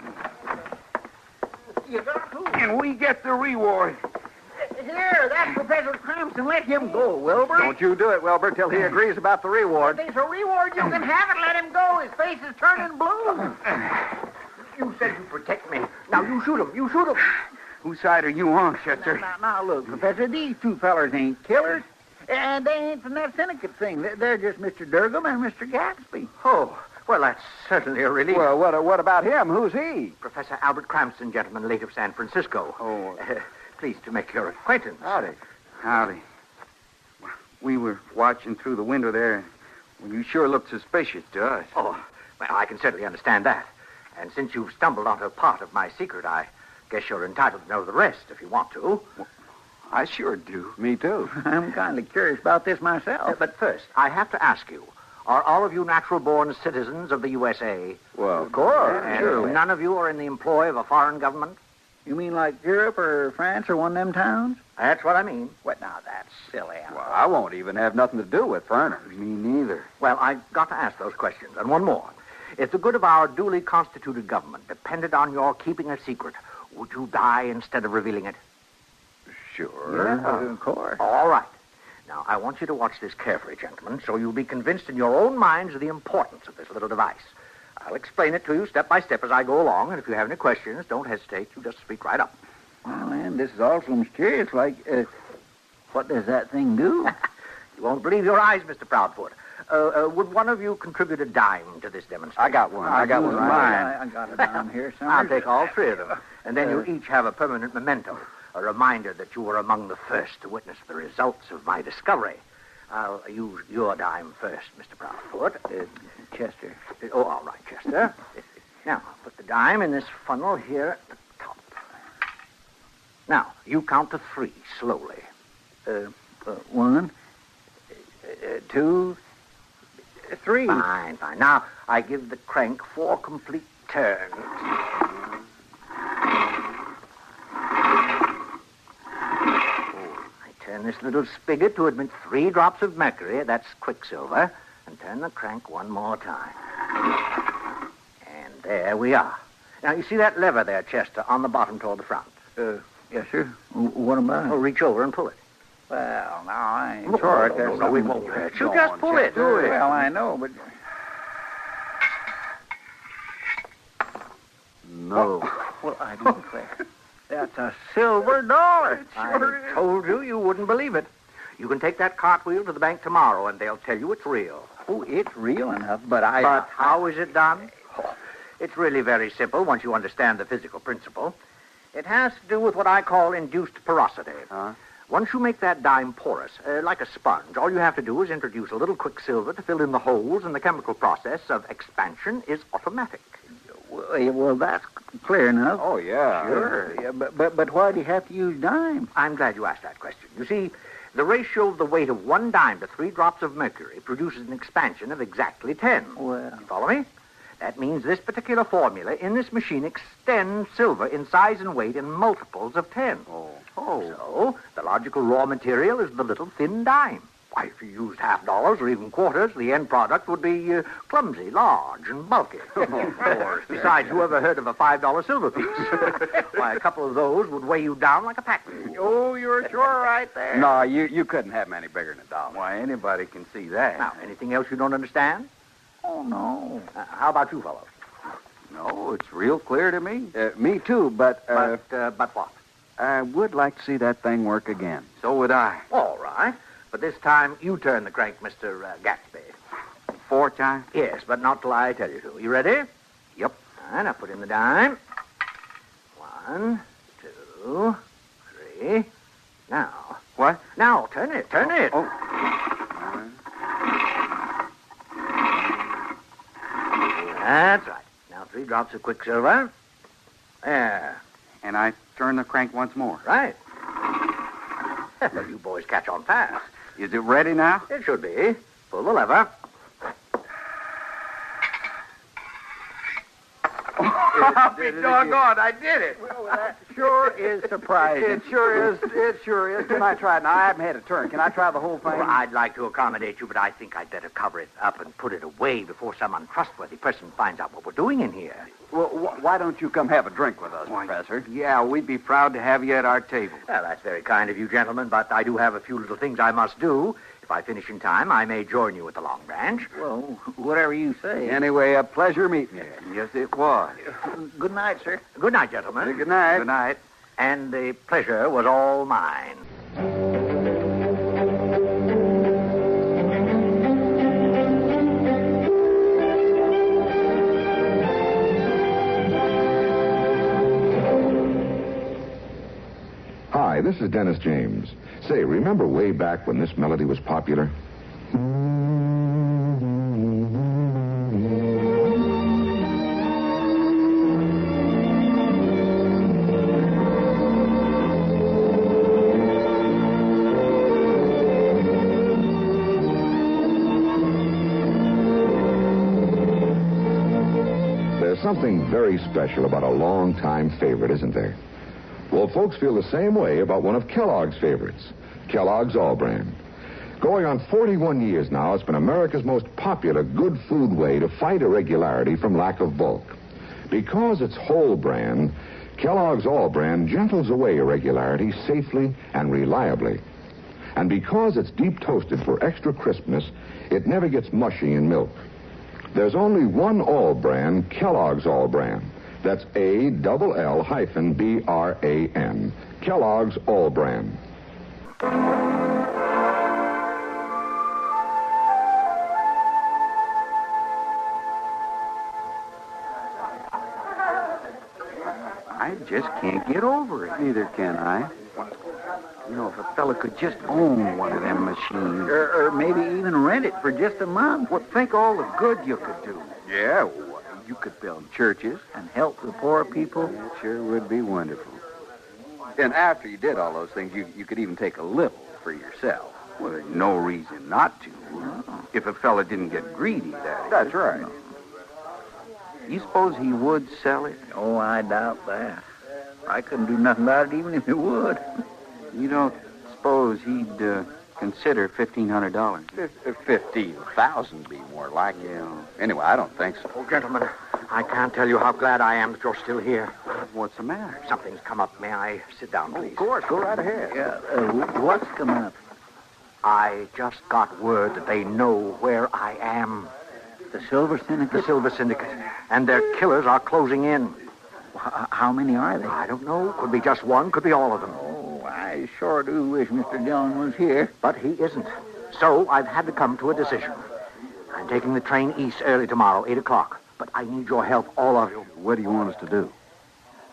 You got who? And we get the reward. Here, that's Professor Crampton. Let him go, Wilbur. Don't you do it, Wilbur, till he agrees about the reward. If there's a reward, you can have it. Let him go. His face is turning blue. You said you protect me. Now, you shoot him. You shoot him. Whose side are you on, Chester? Now, look, Professor, these two fellers ain't killers. And they ain't from that syndicate thing. They're just Mr. Durgam and Mr. Gatsby. Oh, well, that's certainly a relief. Well, what about him? Who's he? Professor Albert Cranston, gentleman, late of San Francisco. Oh. Pleased to make your acquaintance. Howdy. Howdy. We were watching through the window there. Well, you sure looked suspicious to us. Oh, well, I can certainly understand that. And since you've stumbled onto part of my secret, I guess you're entitled to know the rest if you want to. Well, I sure do. Me too. I'm kind of curious about this myself. But first, I have to ask you, are all of you natural-born citizens of the USA? Well, of course. And surely. None of you are in the employ of a foreign government? You mean like Europe or France or one of them towns? That's what I mean. What, now, that's silly. Well, I won't even have nothing to do with foreigners. Me neither. Well, I've got to ask those questions. And one more. If the good of our duly constituted government depended on your keeping a secret, would you die instead of revealing it? Sure. Yeah, of course. All right. Now, I want you to watch this carefully, gentlemen, so you'll be convinced in your own minds of the importance of this little device. I'll explain it to you step by step as I go along, and if you have any questions, don't hesitate. You just speak right up. Well, man, this is all so mysterious. Like, what does that thing do? You won't believe your eyes, Mr. Proudfoot. Would one of you contribute a dime to this demonstration? I got one. I got one. I got it down here somewhere. I'll take all three of them, and then you each have a permanent memento, a reminder that you were among the first to witness the results of my discovery. I'll use your dime first, Mr. Proudfoot. Chester. Oh, all right, Chester. Now, put the dime in this funnel here at the top. Now, you count to three, slowly. 1, 2, 3. Fine. Now, I give the crank 4 complete turns. I turn this little spigot to admit 3 drops of mercury, that's quicksilver, and turn the crank one more time. And there we are. Now, you see that lever there, Chester, on the bottom toward the front? Yes, sir. What about it? Oh, reach over and pull it. Well, now, I ain't sure. No, it won't hurt you. Just pull it. Do it. Well, I know, but... No. Well, I declare. That's a silver dollar. I told you you wouldn't believe it. You can take that cartwheel to the bank tomorrow, and they'll tell you it's real. Oh, it's real enough, but But how is it done? Oh, it's really very simple once you understand the physical principle. It has to do with what I call induced porosity. Once you make that dime porous, like a sponge, all you have to do is introduce a little quicksilver to fill in the holes, and the chemical process of expansion is automatic. Well, that's clear enough. Oh, yeah. Sure. Yeah, but why do you have to use dimes? I'm glad you asked that question. You see, the ratio of the weight of 1 dime to 3 drops of mercury produces an expansion of exactly 10. Well. You follow me? That means this particular formula in this machine extends silver in size and weight in multiples of 10. Oh. So, the logical raw material is the little thin dime. Why, if you used half dollars or even quarters, the end product would be clumsy, large, and bulky. Of course. Besides, who ever heard of a $5 silver piece? Why, a couple of those would weigh you down like a pack mule. Oh, you're sure right there. No, you couldn't have them any bigger than $1. Why, anybody can see that. Now, anything else you don't understand? Oh, no. How about you fellows? No, it's real clear to me. Me too, but... But what? I would like to see that thing work again. So would I. All right. But this time, you turn the crank, Mr. Gatsby. 4 times? Yes, but not till I tell you to. You ready? Yep. All right, now put in the dime. 1, 2, 3. Now. What? Now, turn it. Oh. That's right. Now 3 drops of quicksilver. There. And I turn the crank once more. Right. Well, you boys catch on fast. Is it ready now? It should be. Pull the lever. I'll be doggone, I did it. Well, that sure is surprising. It sure is. Can I try it? Now, I haven't had a turn. Can I try the whole thing? Well, I'd like to accommodate you, but I think I'd better cover it up and put it away before some untrustworthy person finds out what we're doing in here. Well, why don't you come have a drink with us, Professor? Yeah, we'd be proud to have you at our table. Well, that's very kind of you, gentlemen, but I do have a few little things I must do. If I finish in time, I may join you at the Long Branch. Well, whatever you say. Anyway, a pleasure meeting you. Yes, it was. Good night, sir. Good night, gentlemen. Good night. Good night. And the pleasure was all mine. Hi, this is Dennis James. Say, remember way back when this melody was popular? There's something very special about a long-time favorite, isn't there? Well, folks feel the same way about one of Kellogg's favorites, Kellogg's All Brand. Going on 41 years now, it's been America's most popular good food way to fight irregularity from lack of bulk. Because it's whole brand, Kellogg's All Brand gentles away irregularity safely and reliably. And because it's deep toasted for extra crispness, it never gets mushy in milk. There's only one All Brand, Kellogg's All Brand. That's ALL-BRAN. Kellogg's All Brand. I just can't get over it. Neither can I. You know, if a fella could just own one of them machines. Or maybe even rent it for just a month. Well, think all the good you could do. Yeah, well, you could build churches. And help the poor people. It sure would be wonderful. And after you did all those things, you could even take a little for yourself. Well, there's no reason not to. If a fella didn't get greedy, that is. That's right. You suppose he would sell it? Oh, I doubt that. I couldn't do nothing about it even if he would. You don't suppose he'd consider $1,500? 15,000 be more like it. Yeah. Anyway, I don't think so. Oh, gentlemen, I can't tell you how glad I am that you're still here. What's the matter? Something's come up. May I sit down, please? Of course. Go right ahead. Yeah. What's come up? I just got word that they know where I am. The Silver Syndicate? The Silver Syndicate. And their killers are closing in. How many are they? I don't know. Could be just one, could be all of them. Oh, I sure do wish Mr. Dillon was here. But he isn't. So I've had to come to a decision. I'm taking the train east early tomorrow, 8 o'clock. But I need your help, all of you. What do you want us to do?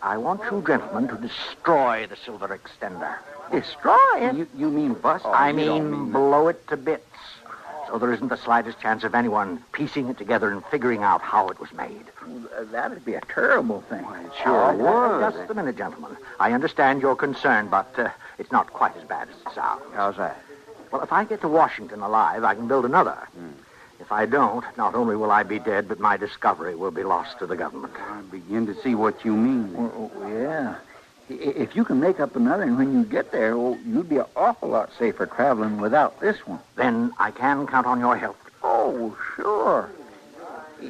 I want you gentlemen to destroy the Silver Extender. Destroy it? You mean bust? I mean blow it to bits. So there isn't the slightest chance of anyone piecing it together and figuring out how it was made. That'd be a terrible thing. It sure would. Just a minute, gentlemen. I understand your concern, but it's not quite as bad as it sounds. How's that? Well, if I get to Washington alive, I can build another. If I don't, not only will I be dead, but my discovery will be lost to the government. I begin to see what you mean. Well, yeah. If you can make up another, and when you get there, you'd be an awful lot safer traveling without this one. Then I can count on your help. Oh, sure.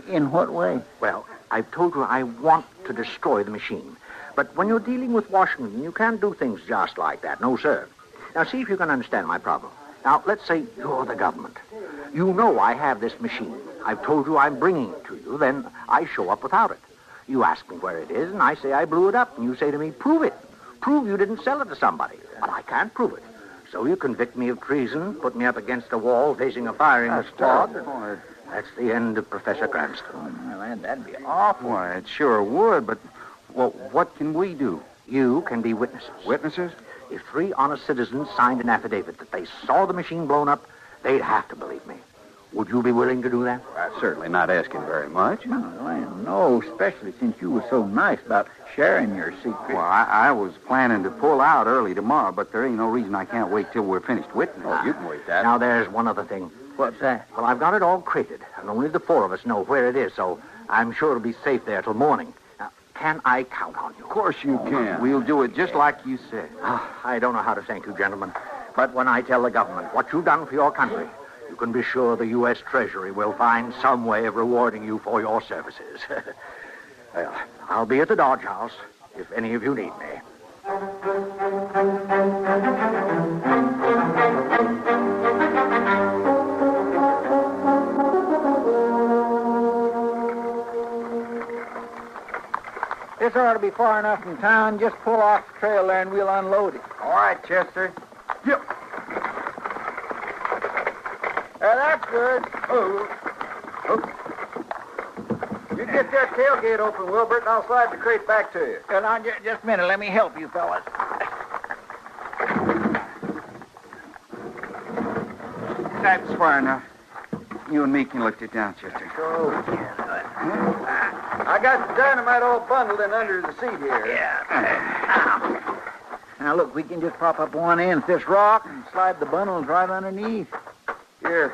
In what way? Well, I've told you I want to destroy the machine. But when you're dealing with Washington, you can't do things just like that. No, sir. Now, see if you can understand my problem. Now, let's say you're the government. You know I have this machine. I've told you I'm bringing it to you. Then I show up without it. You ask me where it is, and I say I blew it up. And you say to me, prove it. Prove you didn't sell it to somebody. But I can't prove it. So you convict me of treason, put me up against a wall facing a firing squad. That's the end of Professor Cranston. Oh, man, that'd be awful. Why, it sure would, but what can we do? You can be witnesses. Witnesses? If 3 honest citizens signed an affidavit that they saw the machine blown up, they'd have to believe me. Would you be willing to do that? That's certainly not asking very much. No, especially since you were so nice about sharing your secret. Well, I was planning to pull out early tomorrow, but there ain't no reason I can't wait till we're finished witnessing. Oh, you can wait that. Now, there's one other thing. What's that? Well, I've got it all crated, and only the 4 of us know where it is, so I'm sure it'll be safe there till morning. Now, can I count on you? Of course you can. We'll do it just like you said. I don't know how to thank you, gentlemen, but when I tell the government what you've done for your country, you can be sure the U.S. Treasury will find some way of rewarding you for your services. Well, I'll be at the Dodge House if any of you need me. This ought to be far enough from town. Just pull off the trail there and we'll unload it. All right, Chester. Yep. That's good. You get that tailgate open, Wilbert, and I'll slide the crate back to you. Now, just a minute. Let me help you, fellas. That's far enough. You and me can lift it down, Chester. Oh, I got the dynamite all bundled in under the seat here. Yeah. Now, look, we can just prop up one end of this rock and slide the bundles right underneath. Here.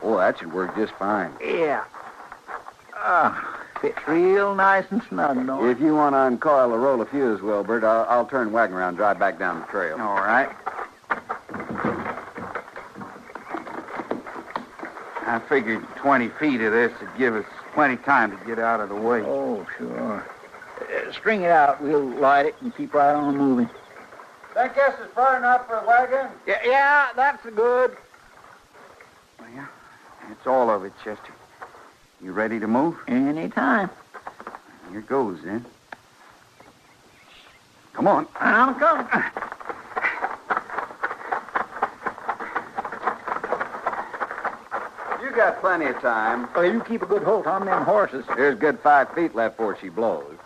Oh, that should work just fine. Yeah. Fits real nice and snug, don't it? If you want to uncoil a roll of fuse, Wilbert, I'll turn wagon around and drive back down the trail. All right. I figured 20 feet of this would give us plenty of time to get out of the way. Oh, sure. String it out. We'll light it and keep right on moving. Think this is far enough for a wagon? Yeah, that's good. Well, it's all of it, Chester. You ready to move? Anytime. Here goes, then. Come on. I'm coming. You got plenty of time. Oh, you keep a good hold on them horses. There's good 5 feet left before she blows.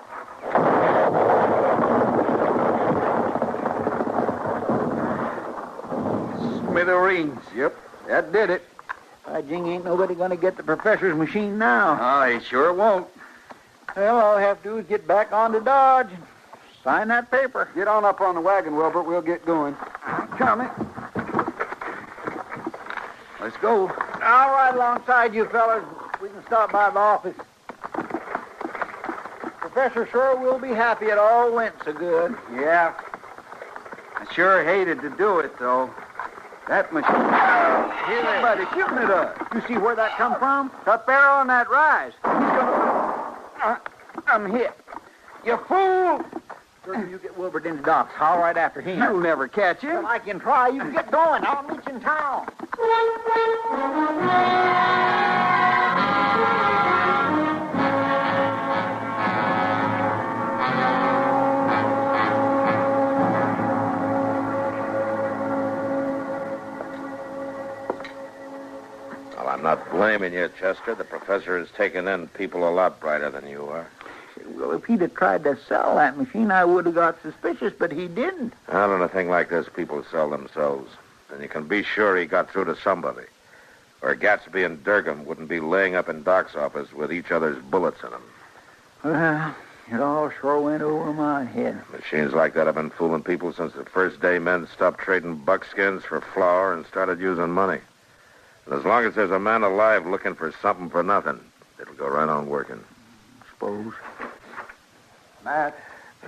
Smithereens. Yep, that did it. By jing, ain't nobody going to get the professor's machine now. Oh, he sure won't. Well, all I have to do is get back on to Dodge and sign that paper. Get on up on the wagon, Wilbert. We'll get going. Coming. Let's go. I'll ride alongside you fellas. We can stop by the office. Professor sure will be happy it all went so good. Yeah. I sure hated to do it, though. That machine... Here's somebody shooting at us. You see where that come from? Up there on that rise. I'm hit. You fool! Sure, you get Wilbert into Doc's. I'll right after him. You'll never catch him. Well, I can try. You get going. I'll meet you in town. I'm not blaming you, Chester. The professor has taken in people a lot brighter than you are. Well, if he'd have tried to sell that machine, I would have got suspicious, but he didn't. Out on a thing like this, people sell themselves. And you can be sure he got through to somebody. Or Gatsby and Durgan wouldn't be laying up in Doc's office with each other's bullets in them. Well, it all sure went over my head. Machines like that have been fooling people since the first day men stopped trading buckskins for flour and started using money. And as long as there's a man alive looking for something for nothing, it'll go right on working. Suppose. Matt,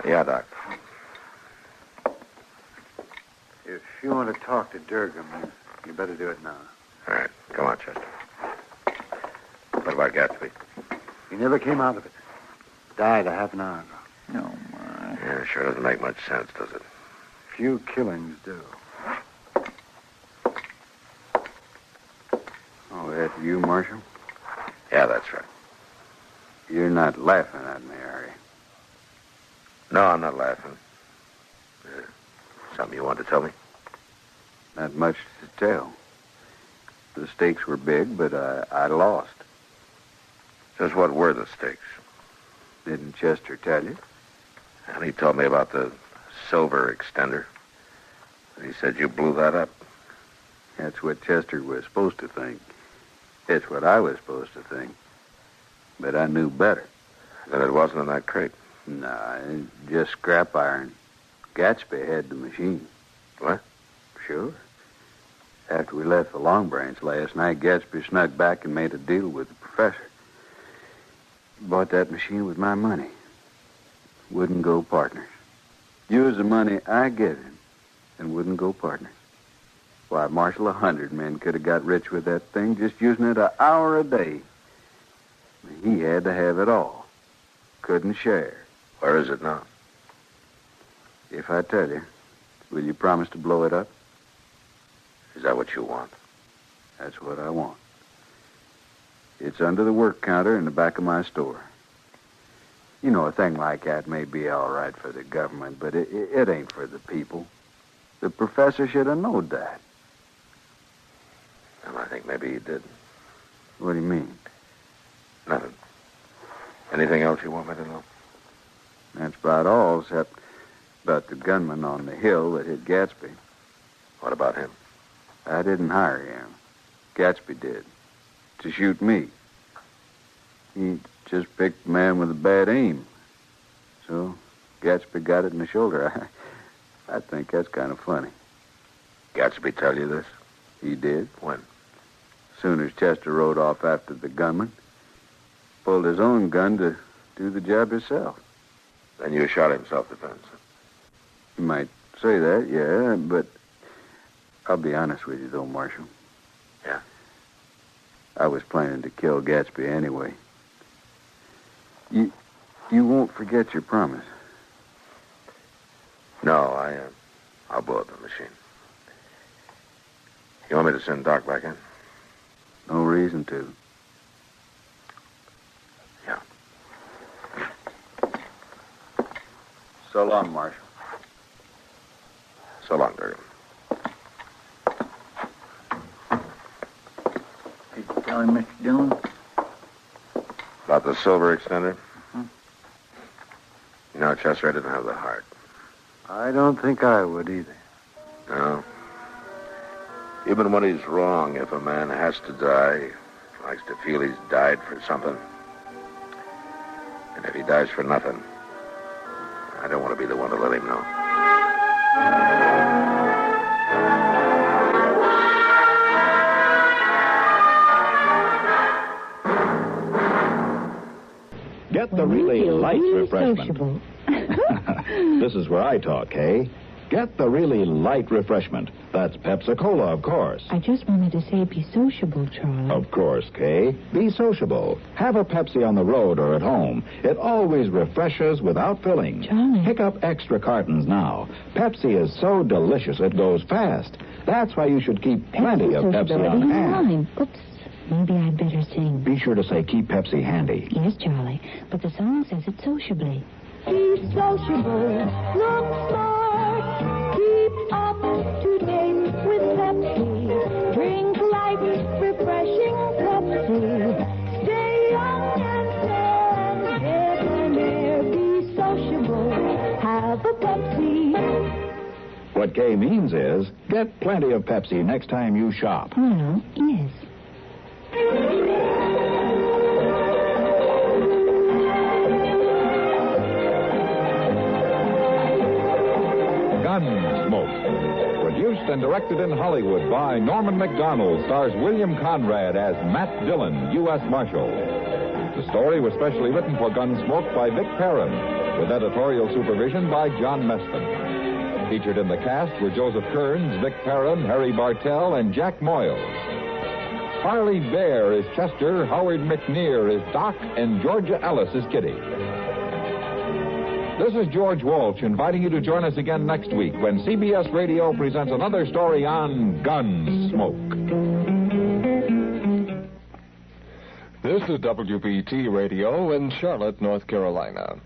Yeah, Doc. if you want to talk to Durgan, you better do it now. All right, come on, Chester. What about Gatsby? He never came out of it. Died a half an hour ago. No, my. Yeah, sure doesn't make much sense, does it? Few killings do. Oh, that you, Marshal? Yeah, that's right. You're not laughing at me, are you? No, I'm not laughing. Something you want to tell me? Not much to tell. The stakes were big, but I lost. Just what were the stakes? Didn't Chester tell you? And he told me about the silver extender. He said you blew that up. That's what Chester was supposed to think. It's what I was supposed to think. But I knew better. Then it wasn't in that crate. Nah, just scrap iron. Gatsby had the machine. What? Sure. After we left the Long Branch last night, Gatsby snuck back and made a deal with the professor. Bought that machine with my money. Wouldn't go partners. Used the money I gave him and wouldn't go partners. Why, Marshal, 100 men could have got rich with that thing just using it an hour a day. He had to have it all. Couldn't share. Where is it now? If I tell you, will you promise to blow it up? Is that what you want? That's what I want. It's under the work counter in the back of my store. You know, a thing like that may be all right for the government, but it ain't for the people. The professor should have known that. Well, I think maybe he did. What do you mean? Nothing. Anything else you want me to know? That's about all, except about the gunman on the hill that hit Gatsby. What about him? I didn't hire him. Gatsby did. To shoot me. He just picked a man with a bad aim. So Gatsby got it in the shoulder. I think that's kind of funny. Gatsby tell you this? He did. When? Soon as Chester rode off after the gunman. Pulled his own gun to do the job himself. Then you shot him self-defense. You might say that, yeah, but I'll be honest with you, though, Marshal. Yeah? I was planning to kill Gatsby anyway. You won't forget your promise. No, I'll blow up the machine. You want me to send Doc back in? No reason to. Yeah. So long, Marshal. So long, Durgan. Did you tell him, Mr. Dillon? About the silver extender? You know, Chester, I didn't have the heart. I don't think I would either. No. Even when he's wrong, if a man has to die, he likes to feel he's died for something. And if he dies for nothing, I don't want to be the one to let him know. Get the really light refreshment. This is where I talk, Kay. Get the really light refreshment. That's Pepsi-Cola, of course. I just wanted to say be sociable, Charlie. Of course, Kay. Be sociable. Have a Pepsi on the road or at home. It always refreshes without filling. Charlie. Pick up extra cartons now. Pepsi is so delicious it goes fast. That's why you should keep plenty of Pepsi on hand. Oops. Maybe I'd better sing. Be sure to say keep Pepsi handy. Yes, Charlie. But the song says it sociably. Be sociable, look smart, keep up to date with Pepsi. Drink light, refreshing Pepsi. Stay young and fair, get an air What Kay means is get plenty of Pepsi next time you shop. Well, yes. Gunsmoke. Produced and directed in Hollywood by Norman Macdonald, stars William Conrad as Matt Dillon, U.S. Marshal. The story was specially written for Gunsmoke by Vic Perrin, with editorial supervision by John Meston. Featured in the cast were Joseph Kearns, Vic Perrin, Harry Bartell, and Jack Moyles. Harley Bear is Chester, Howard McNear is Doc, and Georgia Ellis is Kitty. This is George Walsh inviting you to join us again next week when CBS Radio presents another story on Gunsmoke. This is WBT Radio in Charlotte, North Carolina.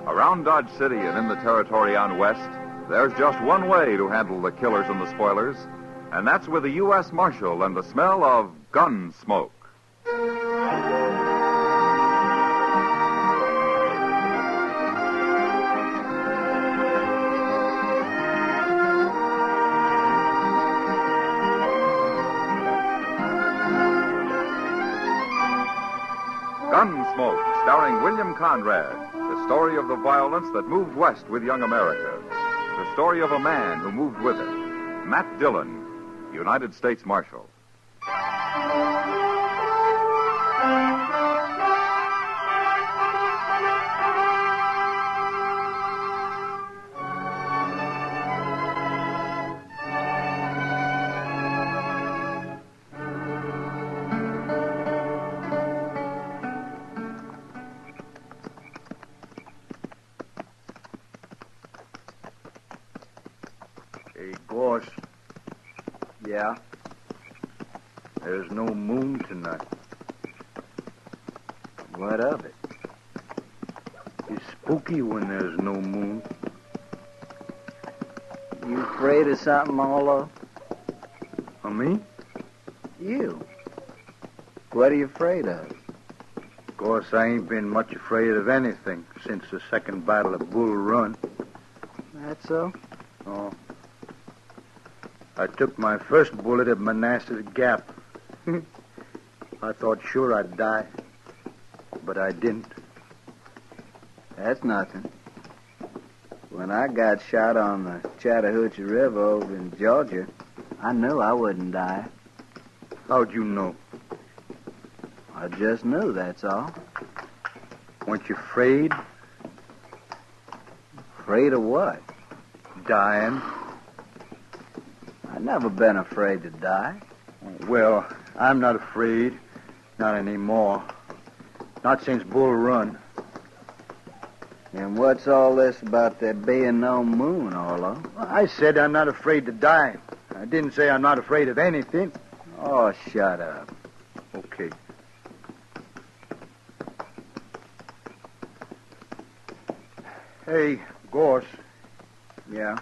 Around Dodge City and in the territory on West, there's just one way to handle the killers and the spoilers, and that's with the U.S. Marshal and the smell of gun smoke. Gunsmoke, starring William Conrad, the story of the violence that moved west with young America. The story of a man who moved with it. Matt Dillon, United States Marshal. Hey, Gorse. Yeah? There's no moon tonight. What of it? It's spooky when there's no moon. You afraid of something, Arlo? Of me? You. What are you afraid of? Of course, I ain't been much afraid of anything since the second battle of Bull Run. That so? Oh. I took my first bullet at Manassas Gap. I thought sure I'd die, but I didn't. That's nothing. When I got shot on the Chattahoochee River over in Georgia, I knew I wouldn't die. How'd you know? I just knew, that's all. Weren't you afraid? Afraid of what? Dying. I've never been afraid to die. Well, I'm not afraid. Not anymore. Not since Bull Run. And what's all this about there being no moon, Arlo? I said I'm not afraid to die. I didn't say I'm not afraid of anything. Oh, shut up. Okay. Hey, Gorse. Yeah?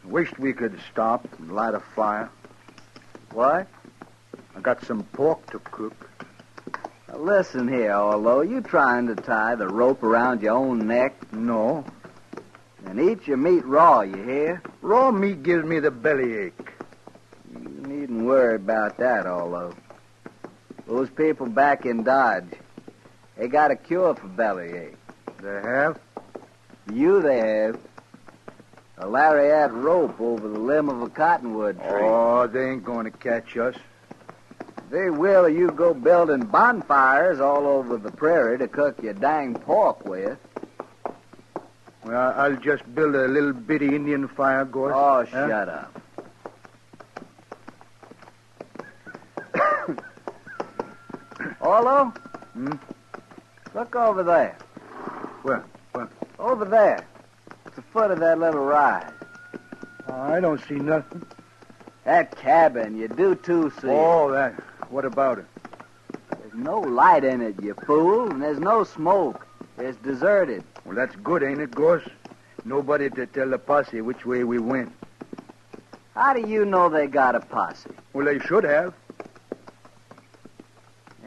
Wished we could stop and light a fire. What? I got some pork to cook. Now listen here, Arlo. You trying to tie the rope around your own neck? No. And eat your meat raw, you hear? Raw meat gives me the bellyache. You needn't worry about that, Arlo. Those people back in Dodge, they got a cure for bellyache. They have? They have. A lariat rope over the limb of a cottonwood tree. Oh, they ain't going to catch us. They will if you go building bonfires all over the prairie to cook your dang pork with. Well, I'll just build a little bitty Indian fire, Gorse. Oh, shut up. Arlo? Look over there. Where? Over there. At the foot of that little rise. I don't see nothing. That cabin, you do too see. Oh, that. What about it? There's no light in it, you fool, and there's no smoke. It's deserted. Well, that's good, ain't it, Gorse? Nobody to tell the posse which way we went. How do you know they got a posse? Well, they should have.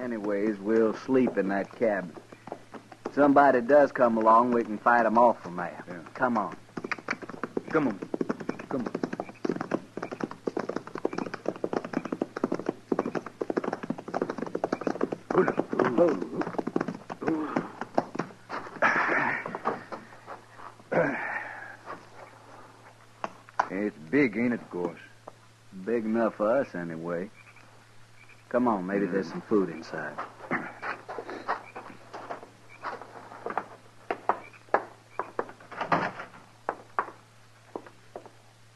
Anyways, we'll sleep in that cabin. If somebody does come along, we can fight 'em off from there. Yeah. Come on. Come on. Come on. It's big, ain't it, Gorse? Big enough for us, anyway. Come on, maybe there's some food inside.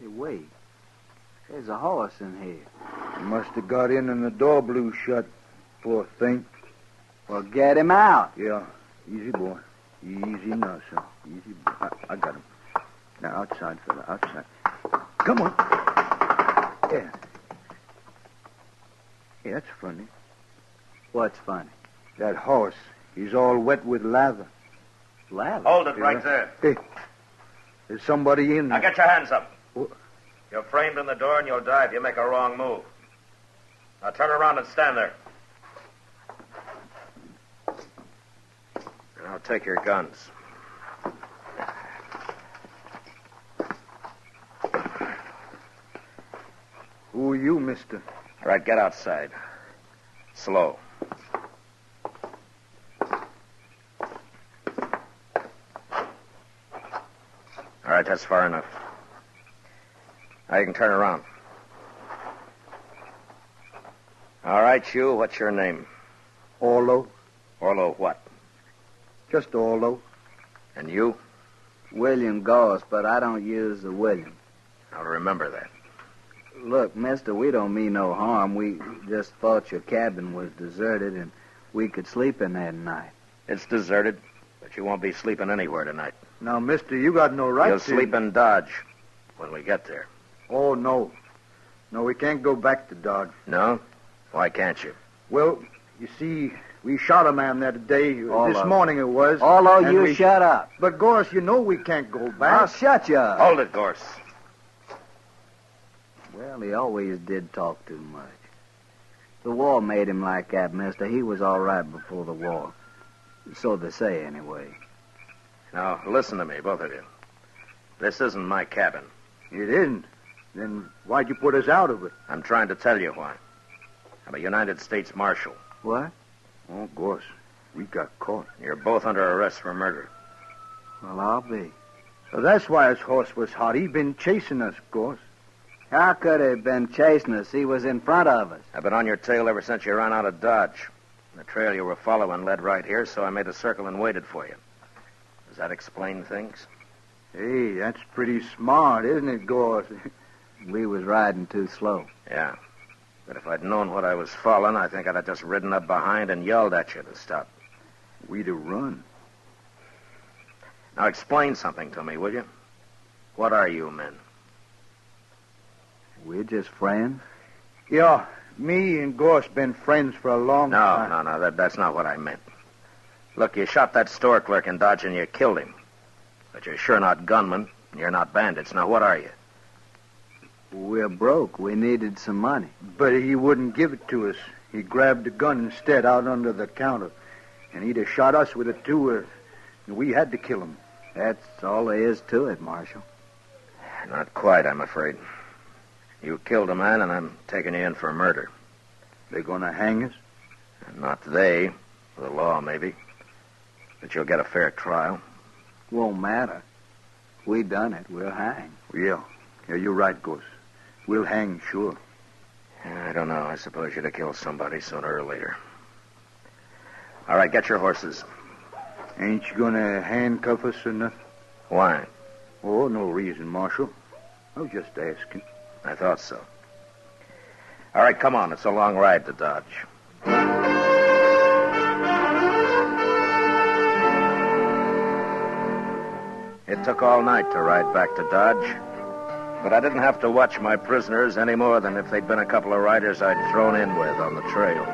Hey, wait. There's a horse in here. He must have got in and the door blew shut, poor thing. Well, get him out. Yeah. Easy, boy. Easy now, son. Easy, boy. I got him. Now, outside, fella, outside. Come on. Yeah. Hey, that's funny. What's funny? That horse, he's all wet with lather. Lather? Hold it right there. Hey, there's somebody in there. Now get your hands up. What? You're framed in the door and you'll die if you make a wrong move. Now turn around and stand there. Now take your guns. Who are you, mister? All right, get outside. Slow. All right, that's far enough. Now you can turn around. All right, you, what's your name? Orlo. Orlo what? Just Orlo. And you? William Goss, but I don't use the William. I'll remember that. Look, mister, we don't mean no harm. We just thought your cabin was deserted and we could sleep in there tonight. It's deserted, but you won't be sleeping anywhere tonight. Now, mister, you got no right You'll to... sleep in Dodge when we get there. Oh, no. No, we can't go back to Dodge. No? Why can't you? Well, you see, we shot a man that day. Orlo. This morning it was. Orlo, and you shut up. But, Gorse, you know we can't go back. I'll shut you up. Hold it, Gorse. Well, he always did talk too much. The war made him like that, mister. He was all right before the war. So they say, anyway. Now, listen to me, both of you. This isn't my cabin. It isn't. Then why'd you put us out of it? I'm trying to tell you why. I'm a United States Marshal. What? Oh, Gorse, we got caught. You're both under arrest for murder. Well, I'll be. So that's why his horse was hot. He'd been chasing us, Gorse. How could he have been chasing us? He was in front of us. I've been on your tail ever since you ran out of Dodge. The trail you were following led right here, so I made a circle and waited for you. Does that explain things? Hey, that's pretty smart, isn't it, Gorse? We was riding too slow. Yeah. But if I'd known what I was following, I think I'd have just ridden up behind and yelled at you to stop. We'd have run. Now explain something to me, will you? What are you men? We're just friends. Yeah, me and Gorse been friends for a long time. No, that's not what I meant. Look, you shot that store clerk in Dodge and you killed him. But you're sure not gunmen, and you're not bandits. Now, what are you? We're broke. We needed some money. But he wouldn't give it to us. He grabbed a gun instead out under the counter. And he'd have shot us with it, too. We had to kill him. That's all there is to it, Marshal. Not quite, I'm afraid. You killed a man, and I'm taking you in for murder. They're going to hang us? Not they. The law, maybe. But you'll get a fair trial. Won't matter. We done it. We'll hang. Yeah, you're right, Gorse. We'll hang, sure. I don't know. I suppose you'd have killed somebody sooner or later. All right, get your horses. Ain't you going to handcuff us or nothing? Why? Oh, no reason, Marshal. I was just asking. I thought so. All right, come on. It's a long ride to Dodge. It took all night to ride back to Dodge, but I didn't have to watch my prisoners any more than if they'd been a couple of riders I'd thrown in with on the trail.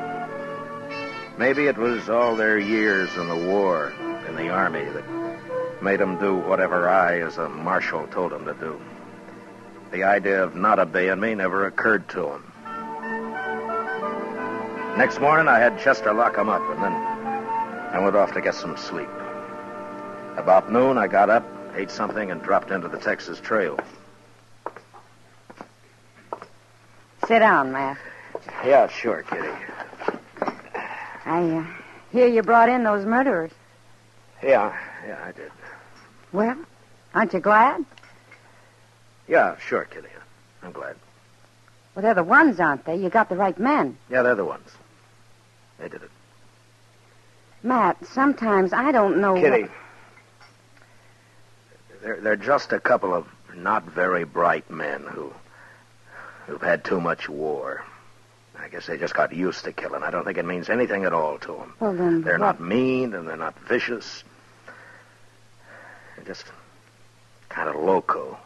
Maybe it was all their years in the war, in the Army, that made them do whatever I, as a marshal, told them to do. The idea of not obeying me never occurred to them. Next morning, I had Chester lock him up, and then I went off to get some sleep. About noon, I got up, ate something, and dropped into the Texas Trail. Sit down, Matt. Yeah, sure, Kitty. I hear you brought in those murderers. Yeah, I did. Well, aren't you glad? Yeah, sure, Kitty. I'm glad. Well, they're the ones, aren't they? You got the right men. Yeah, they're the ones. They did it. Matt, sometimes I don't know... Kitty, they're just a couple of not very bright men who've had too much war. I guess they just got used to killing. I don't think it means anything at all to them. Well, then They're what? not mean, and they're not vicious. They're just kind of loco.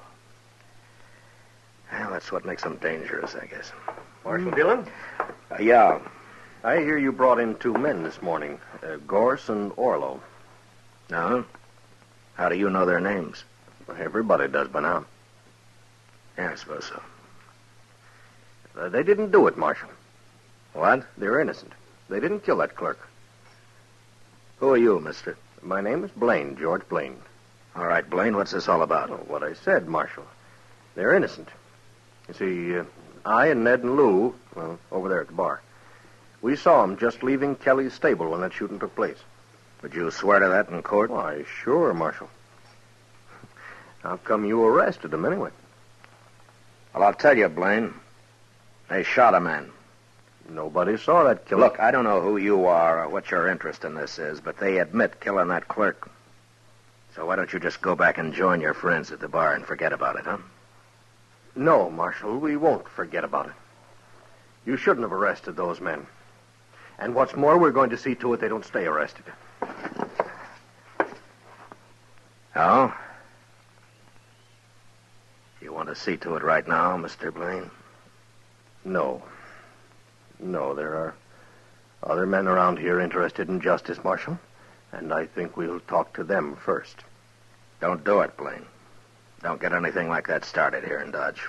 Well, that's what makes them dangerous, I guess. Marshal Dillon? Yeah. I hear you brought in 2 men this morning, Gorse and Orlo. No? How do you know their names? Well, everybody does by now. Yeah, I suppose so. They didn't do it, Marshal. What? They're innocent. They didn't kill that clerk. Who are you, mister? My name is Blaine, George Blaine. All right, Blaine, what's this all about? Oh, what I said, Marshal. They're innocent. You see, I and Ned and Lou, well, over there at the bar, we saw them just leaving Kelly's stable when that shooting took place. Would you swear to that in court? Why, sure, Marshal. How come you arrested them anyway? Well, I'll tell you, Blaine. They shot a man. Nobody saw that killing. Look, I don't know who you are or what your interest in this is, but they admit killing that clerk. So why don't you just go back and join your friends at the bar and forget about it, huh? No, Marshal, we won't forget about it. You shouldn't have arrested those men. And what's more, we're going to see to it they don't stay arrested. Oh? You want to see to it right now, Mr. Blaine? No. No, there are other men around here interested in justice, Marshal. And I think we'll talk to them first. Don't do it, Blaine. Don't get anything like that started here in Dodge.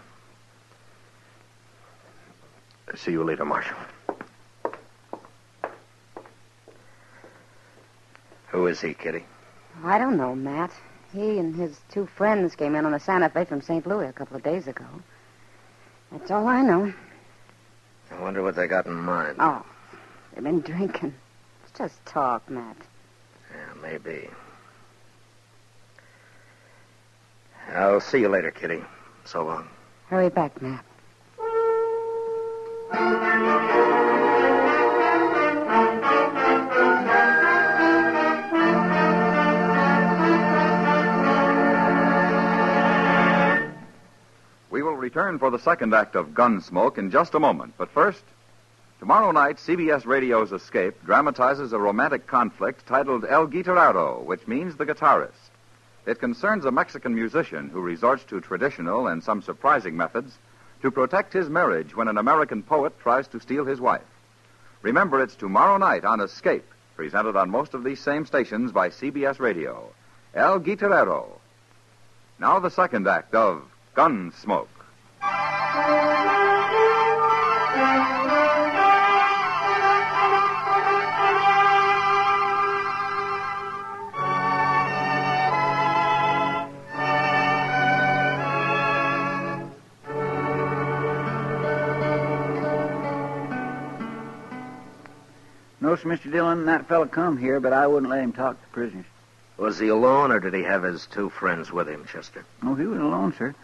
See you later, Marshal. Who is he, Kitty? I don't know, Matt. He and his 2 friends came in on the Santa Fe from St. Louis a couple of days ago. That's all I know. I wonder what they got in mind. Oh, they've been drinking. It's just talk, Matt. Yeah, maybe. I'll see you later, Kitty. So long. Hurry back, Matt. We will return for the second act of Gunsmoke in just a moment. But first, tomorrow night, CBS Radio's Escape dramatizes a romantic conflict titled El Guitarrero, which means the guitarist. It concerns a Mexican musician who resorts to traditional and some surprising methods to protect his marriage when an American poet tries to steal his wife. Remember, it's tomorrow night on Escape, presented on most of these same stations by CBS Radio. El Guitarrero. Now the second act of Gunsmoke. No, sir, Mr. Dillon, that fella come here, but I wouldn't let him talk to prisoners. Was he alone, or did he have his 2 friends with him, Chester? Oh, he was alone, sir.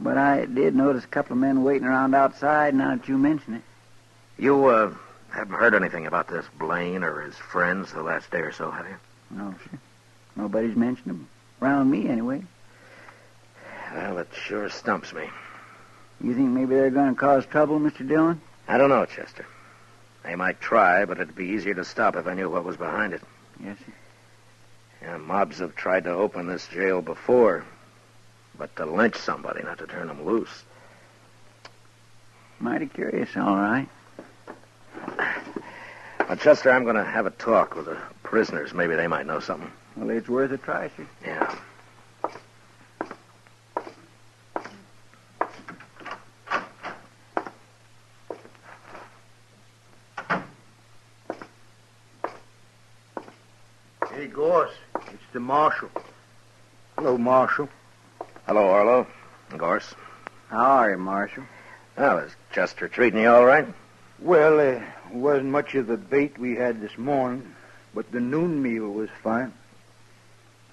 But I did notice a couple of men waiting around outside now that you mention it. You, haven't heard anything about this Blaine or his friends the last day or so, have you? No, sir. Nobody's mentioned them. Around me, anyway. Well, it sure stumps me. You think maybe they're going to cause trouble, Mr. Dillon? I don't know, Chester. They might try, but it'd be easier to stop if I knew what was behind it. Yes, sir. Yeah, mobs have tried to open this jail before, but to lynch somebody, not to turn them loose. Mighty curious, all right. Well, Chester, I'm going to have a talk with the prisoners. Maybe they might know something. Well, it's worth a try, sir. Yeah. Hey, Goss. It's the marshal. Hello, Marshal. Hello, Orlo. Gorse. How are you, Marshal? Well, is Chester treating you all right? Well, it wasn't much of the bait we had this morning, but the noon meal was fine.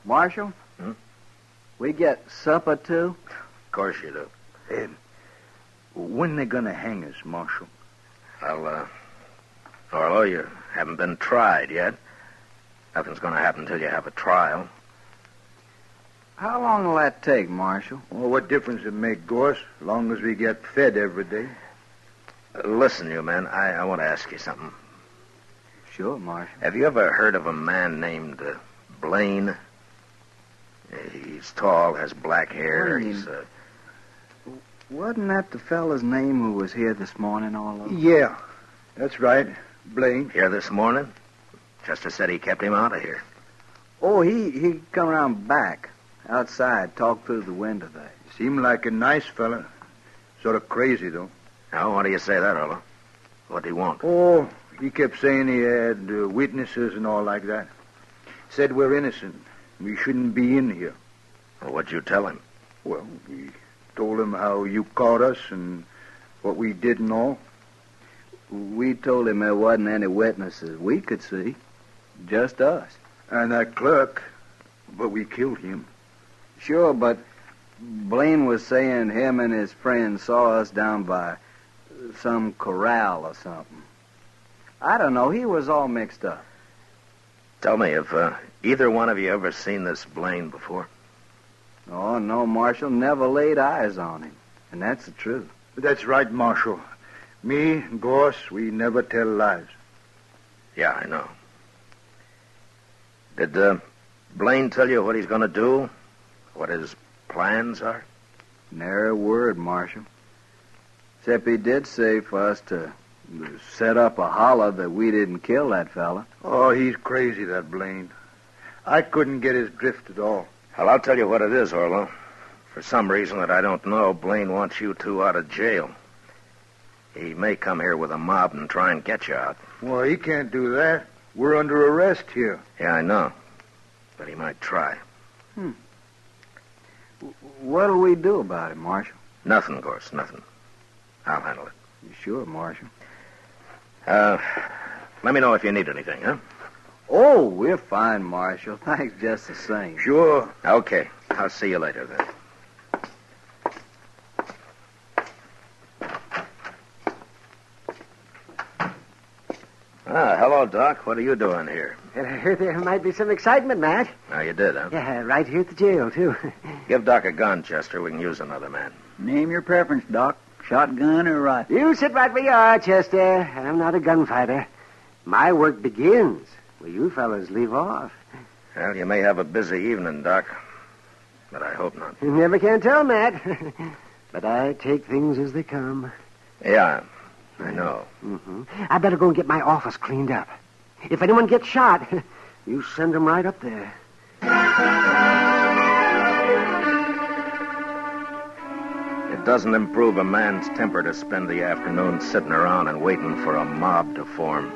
Marshal? We get supper, too? Of course you do. And when they gonna hang us, Marshal? Well, Orlo, you haven't been tried yet. Nothing's going to happen until you have a trial. How long will that take, Marshal? Well, what difference it make, Goss, as long as we get fed every day? Listen, you men, I want to ask you something. Sure, Marshal. Have you ever heard of a man named Blaine? He's tall, has black hair. Blaine. Wasn't that the fella's name who was here this morning, Orlo? Yeah, that's right. Blaine. Here this morning? Chester said he kept him out of here. Oh, he come around back, outside, talked through the window there. Seemed like a nice fella. Sort of crazy, though. Now, why do you say that, Orlo? What do he want? Oh, he kept saying he had witnesses and all like that. Said we're innocent. We shouldn't be in here. Well, what'd you tell him? Well, we told him how you caught us and what we did and all. We told him there wasn't any witnesses we could see. Just us. And that clerk, but we killed him. Sure, but Blaine was saying him and his friends saw us down by some corral or something. I don't know. He was all mixed up. Tell me, have either one of you ever seen this Blaine before? Oh, no, Marshal. Never laid eyes on him. And that's the truth. That's right, Marshal. Me and Goss, we never tell lies. Yeah, I know. Did Blaine tell you what he's going to do? What his plans are? Nary a word, Marshal. Except he did say for us to set up a holler that we didn't kill that fella. Oh, he's crazy, that Blaine. I couldn't get his drift at all. Well, I'll tell you what it is, Orlo. For some reason that I don't know, Blaine wants you two out of jail. He may come here with a mob and try and get you out. Well, he can't do that. We're under arrest here. Yeah, I know. But he might try. What'll we do about it, Marshal? Nothing, Gorse, nothing. I'll handle it. You sure, Marshal? Let me know if you need anything, huh? Oh, we're fine, Marshal. Thanks just the same. Sure. Okay. I'll see you later, then. Hello, Doc. What are you doing here? I heard there might be some excitement, Matt. Oh, you did, huh? Yeah, right here at the jail, too. Give Doc a gun, Chester. We can use another man. Name your preference, Doc. Shotgun or rifle? You sit right where you are, Chester. I'm not a gunfighter. My work begins where you fellas leave off. Well, you may have a busy evening, Doc. But I hope not. You never can tell, Matt. But I take things as they come. Yeah, I know. Mm-hmm. I better go and get my office cleaned up. If anyone gets shot, you send them right up there. It doesn't improve a man's temper to spend the afternoon sitting around and waiting for a mob to form.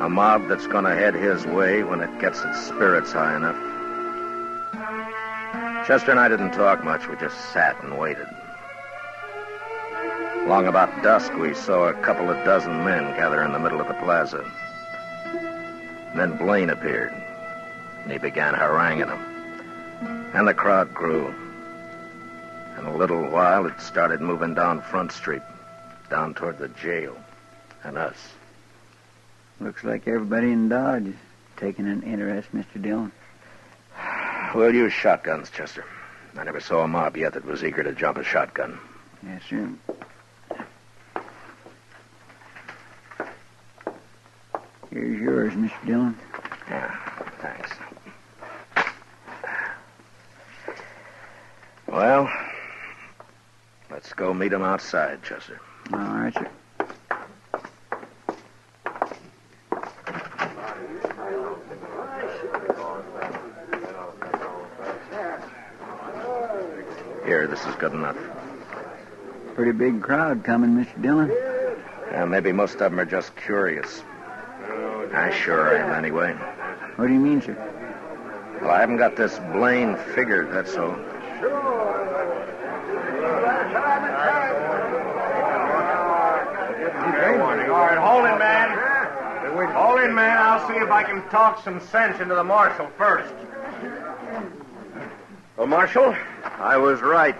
A mob that's going to head his way when it gets its spirits high enough. Chester and I didn't talk much. We just sat and waited. Long about dusk, we saw a couple of dozen men gather in the middle of the plaza. And then Blaine appeared, and he began haranguing them. And the crowd grew. In a little while, it started moving down Front Street, down toward the jail, and us. Looks like everybody in Dodge is taking an interest, Mr. Dillon. We'll use shotguns, Chester. I never saw a mob yet that was eager to jump a shotgun. Yes, sir. Here's yours, Mr. Dillon. Yeah, thanks. Well, let's go meet them outside, Chester. All right, sir. Here, this is good enough. Pretty big crowd coming, Mr. Dillon. Maybe most of them are just curious. I sure am, anyway. What do you mean, sir? Well, I haven't got this Blaine figured, that's all. All right, hold it, man. Hold it, man. I'll see if I can talk some sense into the marshal first. Well, Marshal, I was right.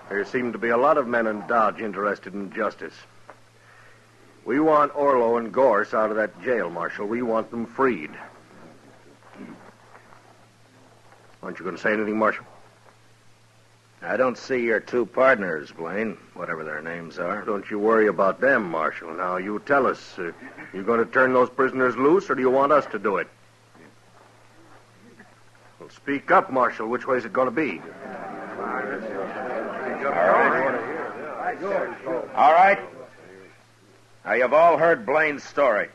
There seem to be a lot of men in Dodge interested in justice. We want Orlo and Gorse out of that jail, Marshal. We want them freed. Aren't you going to say anything, Marshal? I don't see your two partners, Blaine, whatever their names are. Don't you worry about them, Marshal. Now, you tell us. You going to turn those prisoners loose, or do you want us to do it? Well, speak up, Marshal. Which way is it going to be? All right. Now, you've all heard Blaine's story.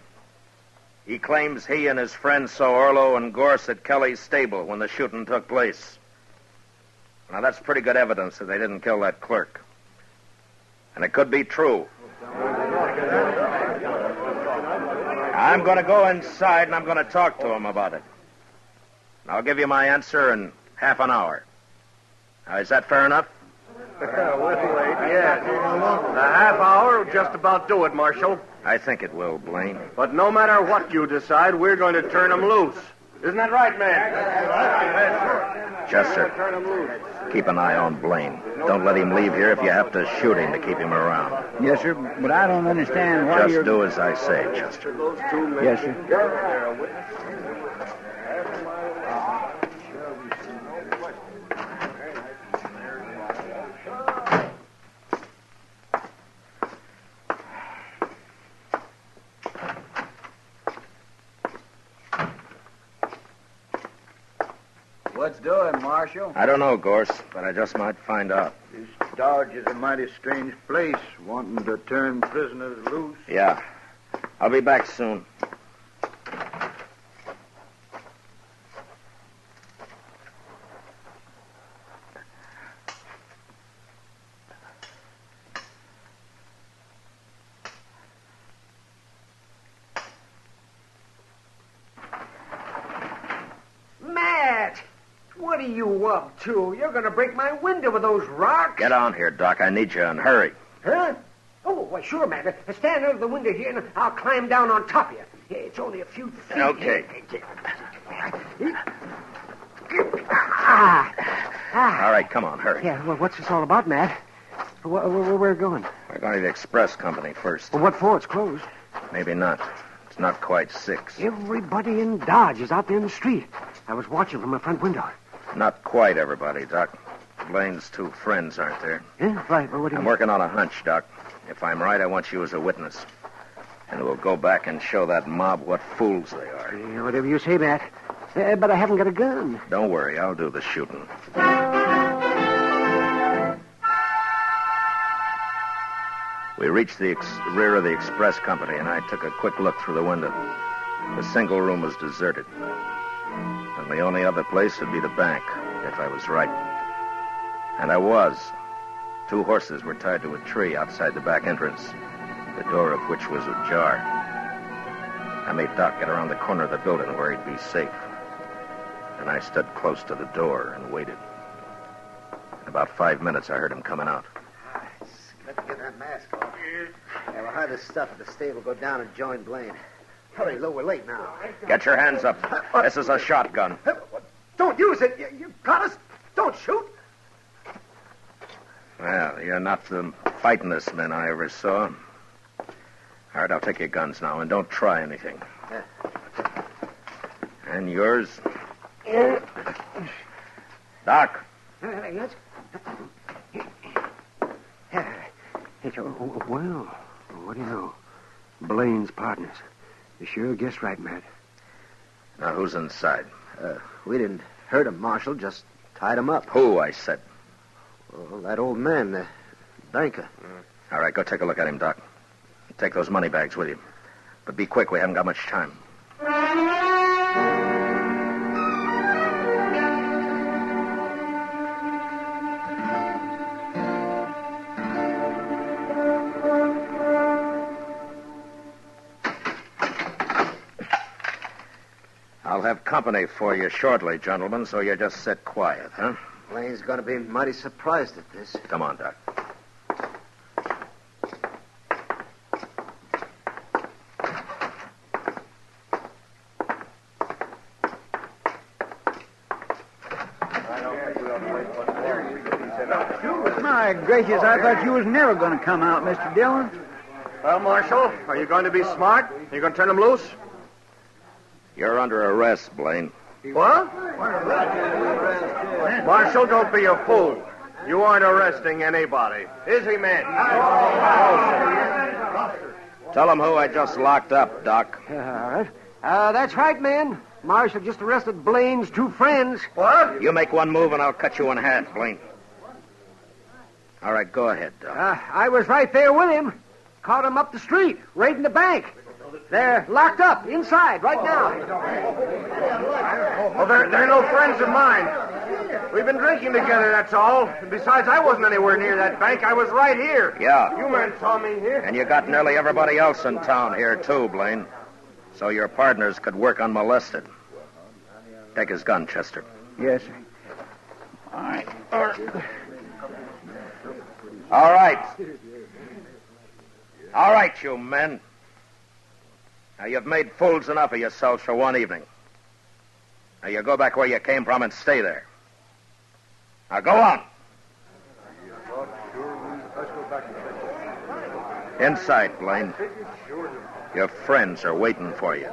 He claims he and his friends saw Orlo and Gorse at Kelly's stable when the shooting took place. Now, that's pretty good evidence that they didn't kill that clerk. And it could be true. I'm going to go inside and I'm going to talk to him about it. And I'll give you my answer in half an hour. Now, is that fair enough? Yes. A half hour will just about do it, Marshal. I think it will, Blaine. But no matter what you decide, we're going to turn them loose. Isn't that right, man? Chester, keep an eye on Blaine. Don't let him leave here if you have to shoot him to keep him around. Yes, sir, but I don't understand why Just do as I say, Chester. Yes, sir. What's doing, Marshal? I don't know, Gorse, but I just might find out. This Dodge is a mighty strange place, wanting to turn prisoners loose. Yeah. I'll be back soon. Matt! What are you up to? You're going to break my window with those rocks. Get on here, Doc. I need you, and hurry. Huh? Oh, why, sure, Matt. Stand under the window here, and I'll climb down on top of you. It's only a few feet. Okay. Ah. All right, come on, hurry. Yeah, well, what's this all about, Matt? Where we're going? We're going to the express company first. Well, what for? It's closed. Maybe not. It's not quite 6. Everybody in Dodge is out there in the street. I was watching from my front window. Not quite everybody, Doc. Blaine's two friends aren't there. Yeah, right. Well, what do you I'm mean? working on a hunch, Doc. If I'm right, I want you as a witness. And we'll go back and show that mob what fools they are. Yeah, whatever you say, Matt. But I haven't got a gun. Don't worry, I'll do the shooting. We reached the rear of the express company, and I took a quick look through the window. The single room was deserted. And the only other place would be the bank, if I was right. And I was. 2 horses were tied to a tree outside the back entrance, the door of which was ajar. I made Doc get around the corner of the building where he'd be safe. And I stood close to the door and waited. In about 5 minutes, I heard him coming out. Let's get that mask off. Yeah, we'll have this stuff at the stable. Go down and join Blaine. Hurry, Lou, we're late now. Get your hands up. This is a shotgun. Don't use it. You got us. Don't shoot. Well, you're not the fightingest men I ever saw. All right, I'll take your guns now, and don't try anything. And yours? Doc. Well, what do you know? Blaine's partners. You sure guessed right, Matt. Now, who's inside? We didn't hurt him, Marshal. Just tied him up. Who, I said? Well, that old man, the banker. All right, go take a look at him, Doc. Take those money bags with you. But be quick, we haven't got much time. I'll have company for you shortly, gentlemen, so you just sit quiet, huh? Blaine's going to be mighty surprised at this. Come on, Doc. My gracious, I thought you was never going to come out, Mr. Dillon. Well, Marshal, are you going to be smart? Are you going to turn him loose? You're under arrest, Blaine. What? Marshal, don't be a fool. You aren't arresting anybody. Is he, man? Tell him who I just locked up, Doc. All right. That's right, man. Marshal just arrested Blaine's two friends. What? You make one move and I'll cut you in half, Blaine. All right, go ahead, Doc. I was right there with him. Caught him up the street, raiding the bank. They're locked up inside right now. Well, they're no friends of mine. We've been drinking together, that's all. And besides, I wasn't anywhere near that bank. I was right here. Yeah. You men saw me here. And you got nearly everybody else in town here, too, Blaine. So your partners could work unmolested. Take his gun, Chester. Yes, sir. All right. All right. All right, you men. Now, you've made fools enough of yourselves for one evening. Now, you go back where you came from and stay there. Now, go on. Inside, Blaine. Your friends are waiting for you.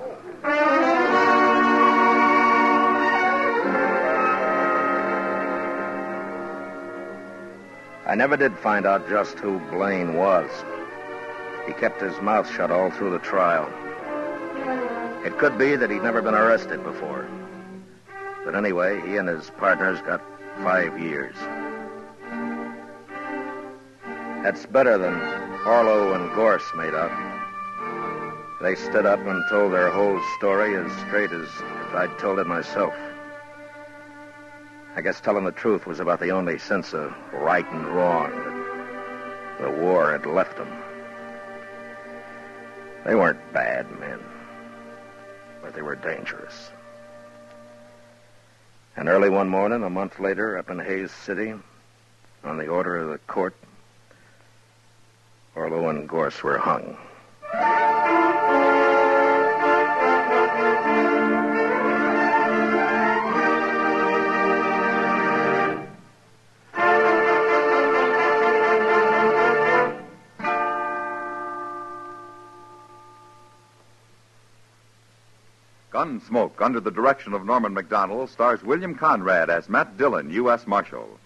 I never did find out just who Blaine was. He kept his mouth shut all through the trial. It could be that he'd never been arrested before. But anyway, he and his partners got 5 years. That's better than Orlo and Gorse made out. They stood up and told their whole story as straight as if I'd told it myself. I guess telling the truth was about the only sense of right and wrong that the war had left them. They weren't bad men, but they were dangerous. And early one morning, a month later, up in Hayes City, on the order of the court, Orlo and Gorse were hung. Gunsmoke, under the direction of Norman Macdonald, stars William Conrad as Matt Dillon, U.S. Marshal.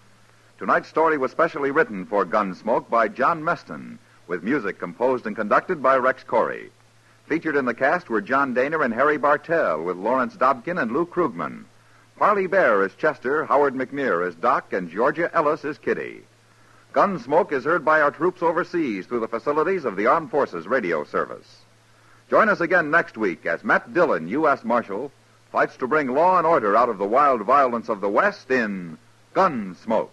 Tonight's story was specially written for Gunsmoke by John Meston, with music composed and conducted by Rex Corey. Featured in the cast were John Daner and Harry Bartell, with Lawrence Dobkin and Lou Krugman. Parley Bear as Chester, Howard McNear as Doc, and Georgia Ellis as Kitty. Gunsmoke is heard by our troops overseas through the facilities of the Armed Forces Radio Service. Join us again next week as Matt Dillon, U.S. Marshal, fights to bring law and order out of the wild violence of the West in Gunsmoke.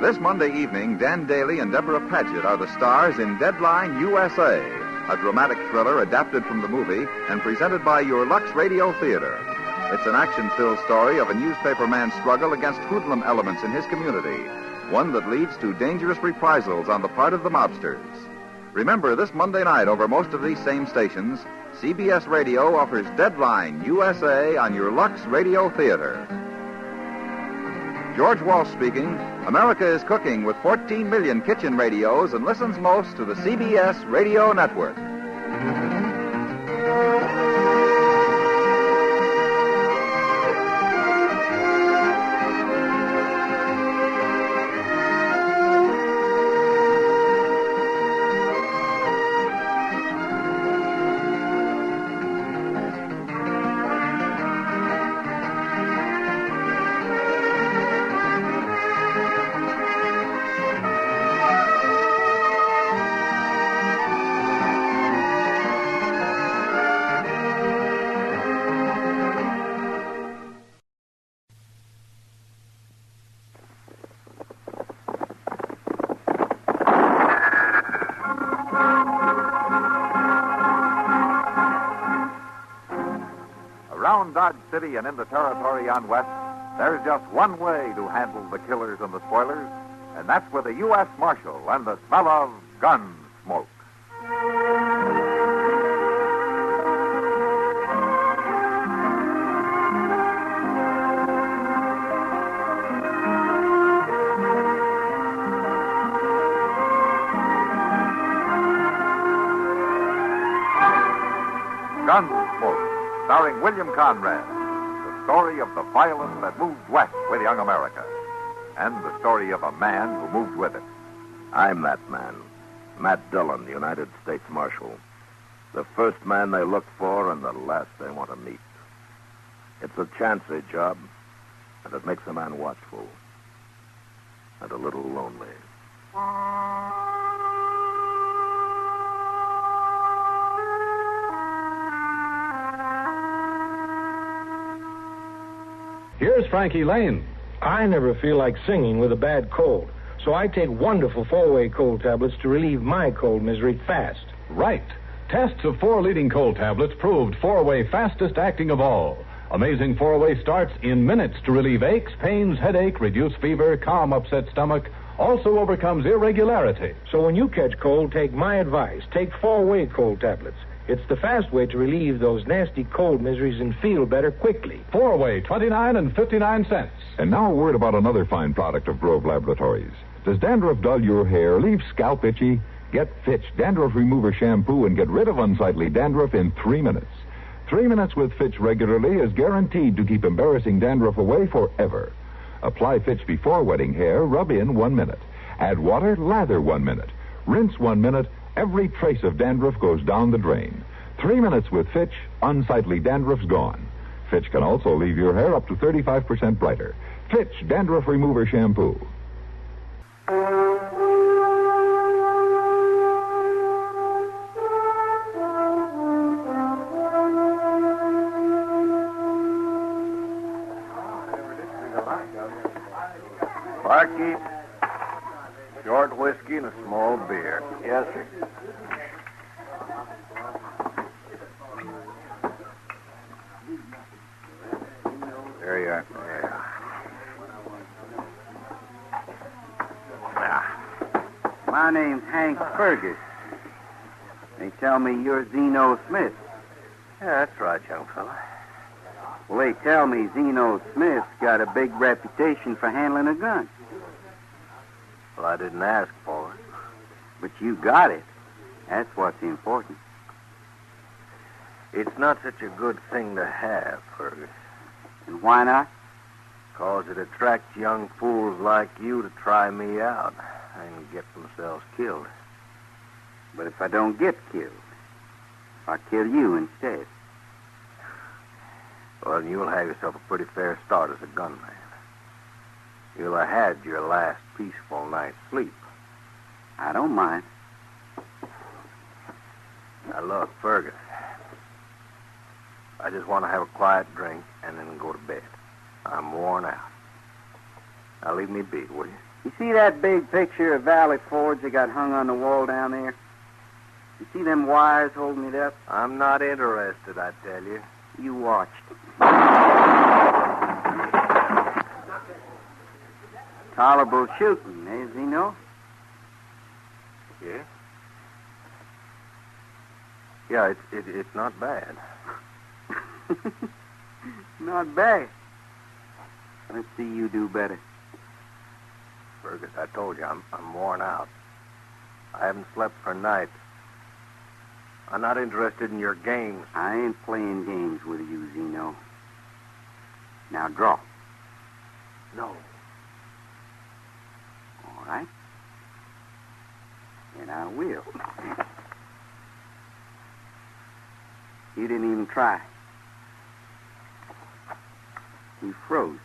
This Monday evening, Dan Daly and Deborah Paget are the stars in Deadline USA, a dramatic thriller adapted from the movie and presented by your Lux Radio Theater. It's an action-filled story of a newspaper man's struggle against hoodlum elements in his community, one that leads to dangerous reprisals on the part of the mobsters. Remember, this Monday night over most of these same stations, CBS Radio offers Deadline USA on your Lux Radio Theater. George Walsh speaking. America is cooking with 14 million kitchen radios and listens most to the CBS Radio Network. Around Dodge City and in the territory on west, there's just one way to handle the killers and the spoilers, and that's with a U.S. Marshal and the smell of Gunsmoke. Gunsmoke, starring William Conrad, the story of the violence that moved west with young America, and the story of a man who moved with it. I'm that man, Matt Dillon, United States Marshal. The first man they look for and the last they want to meet. It's a chancy job, and it makes a man watchful and a little lonely. Here's Frankie Lane. I never feel like singing with a bad cold, so I take wonderful four-way cold tablets to relieve my cold misery fast. Right. Tests of 4 leading cold tablets proved four-way fastest acting of all. Amazing four-way starts in minutes to relieve aches, pains, headache, reduce fever, calm upset stomach, also overcomes irregularity. So when you catch cold, take my advice. Take four-way cold tablets. It's the fast way to relieve those nasty cold miseries and feel better quickly. Four-way, 29 and 59 cents. And now a word about another fine product of Grove Laboratories. Does dandruff dull your hair, leave scalp itchy? Get Fitch Dandruff Remover Shampoo and get rid of unsightly dandruff in 3 minutes. 3 minutes with Fitch regularly is guaranteed to keep embarrassing dandruff away forever. Apply Fitch before wetting hair, rub in 1 minute. Add water, lather 1 minute. Rinse 1 minute. Every trace of dandruff goes down the drain. 3 minutes with Fitch, unsightly dandruff's gone. Fitch can also leave your hair up to 35% brighter. Fitch Dandruff Remover Shampoo. Barkeep, short whiskey and a small beer. Yes, sir. There you are. My name's Hank Fergus. They tell me you're Zeno Smith. Yeah, that's right, young fella. Well, they tell me Zeno Smith's got a big reputation for handling a gun. Well, I didn't ask for it. But you got it. That's what's important. It's not such a good thing to have, Fergus. And why not? 'Cause it attracts young fools like you to try me out and get themselves killed. But if I don't get killed, I'll kill you instead. Well, then you'll have yourself a pretty fair start as a gunman. You'll have had your last peaceful night's sleep. I don't mind. Now, look, Fergus. I just want to have a quiet drink and then go to bed. I'm worn out. Now, leave me be, will you? You see that big picture of Valley Forge they got hung on the wall down there? You see them wires holding it up? I'm not interested, I tell you. You watched. Tolerable shooting, eh, Zeno? Yeah? Yeah, it's not bad. Not bad. Let's see you do better. Fergus, I told you, I'm worn out. I haven't slept for nights. I'm not interested in your games. I ain't playing games with you, Zeno. Now draw. No. All right. And I will. You didn't even try. He froze.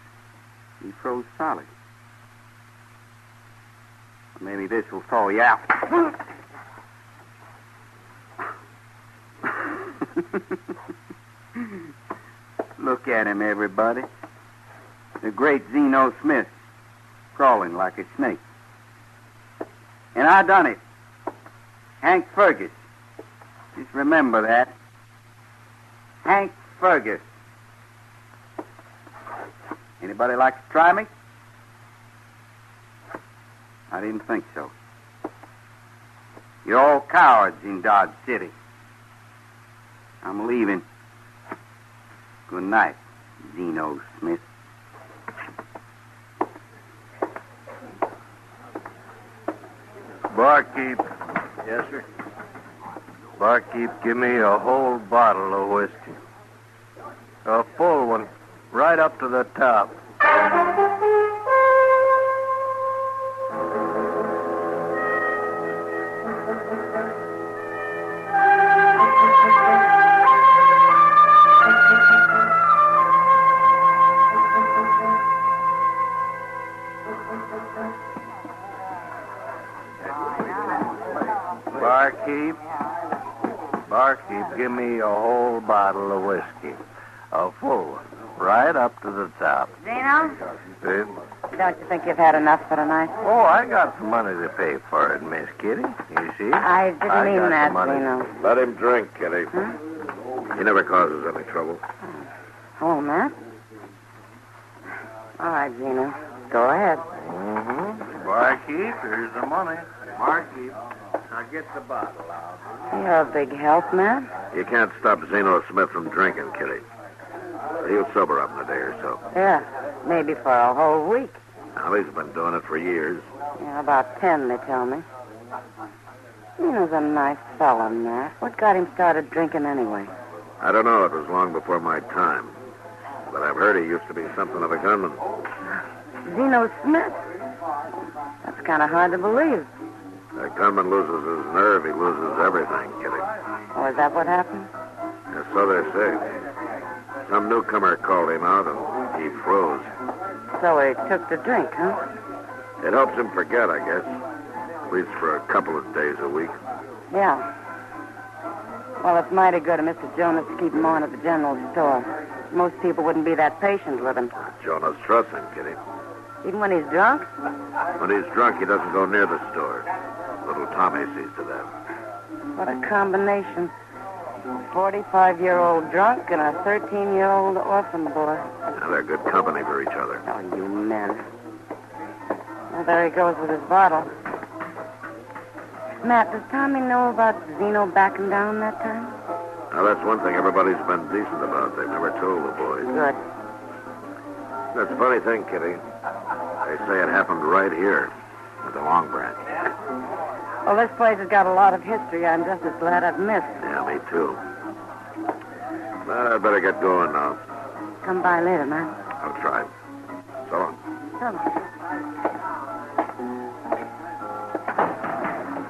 He froze solid. Maybe this will thaw you out. Look at him, everybody. The great Zeno Smith, crawling like a snake. And I done it. Hank Fergus. Just remember that. Hank Fergus. Anybody like to try me? I didn't think so. You're all cowards in Dodge City. I'm leaving. Good night, Zeno Smith. Barkeep. Yes, sir. Barkeep, give me a whole bottle of whiskey. A full one, right up to the top. Barkeep, give me a whole bottle of whiskey. A full one, right up to the top. Zeno? See? Don't you think you've had enough for tonight? Oh, I got the money to pay for it, Miss Kitty. You see? I didn't mean got that, the money. Zeno. Let him drink, Kitty. He never causes any trouble. Oh, Matt? All right, Zeno. Go ahead. Mm-hmm. Barkeep, here's the money. Barkeep, now get the bottle out. You're a big help, Matt. You can't stop Zeno Smith from drinking, Kitty. He'll sober up in a day or so. Yeah, maybe for a whole week. Now, he's been doing it for years. Yeah, about 10, they tell me. Zeno's a nice fellow, Matt. What got him started drinking anyway? I don't know. It was long before my time. But I've heard he used to be something of a gunman. Zeno Smith? That's kind of hard to believe. A gunman loses his nerve, he loses everything, Kitty. Oh, is that what happened? Yeah, so they say. Some newcomer called him out and he froze. So he took to drink, huh? It helps him forget, I guess. At least for a couple of days a week. Yeah. Well, it's mighty good of Mr. Jonas to keep him on at the general store. Most people wouldn't be that patient with him. Jonas trusts him, Kitty. Even when he's drunk? When he's drunk, he doesn't go near the store. Little Tommy sees to that. What a combination. A 45-year-old drunk and a 13-year-old orphan boy. Now, they're good company for each other. Oh, you men. Well, there he goes with his bottle. Matt, does Tommy know about Zeno backing down that time? Now, that's one thing everybody's been decent about. They've never told the boys. Good. That's a funny thing, Kitty. They say it happened right here at the Long Branch. Well, this place has got a lot of history I'm just as glad I've missed. Yeah, me too. But I'd better get going now. Come by later, man. I'll try. So long. So long.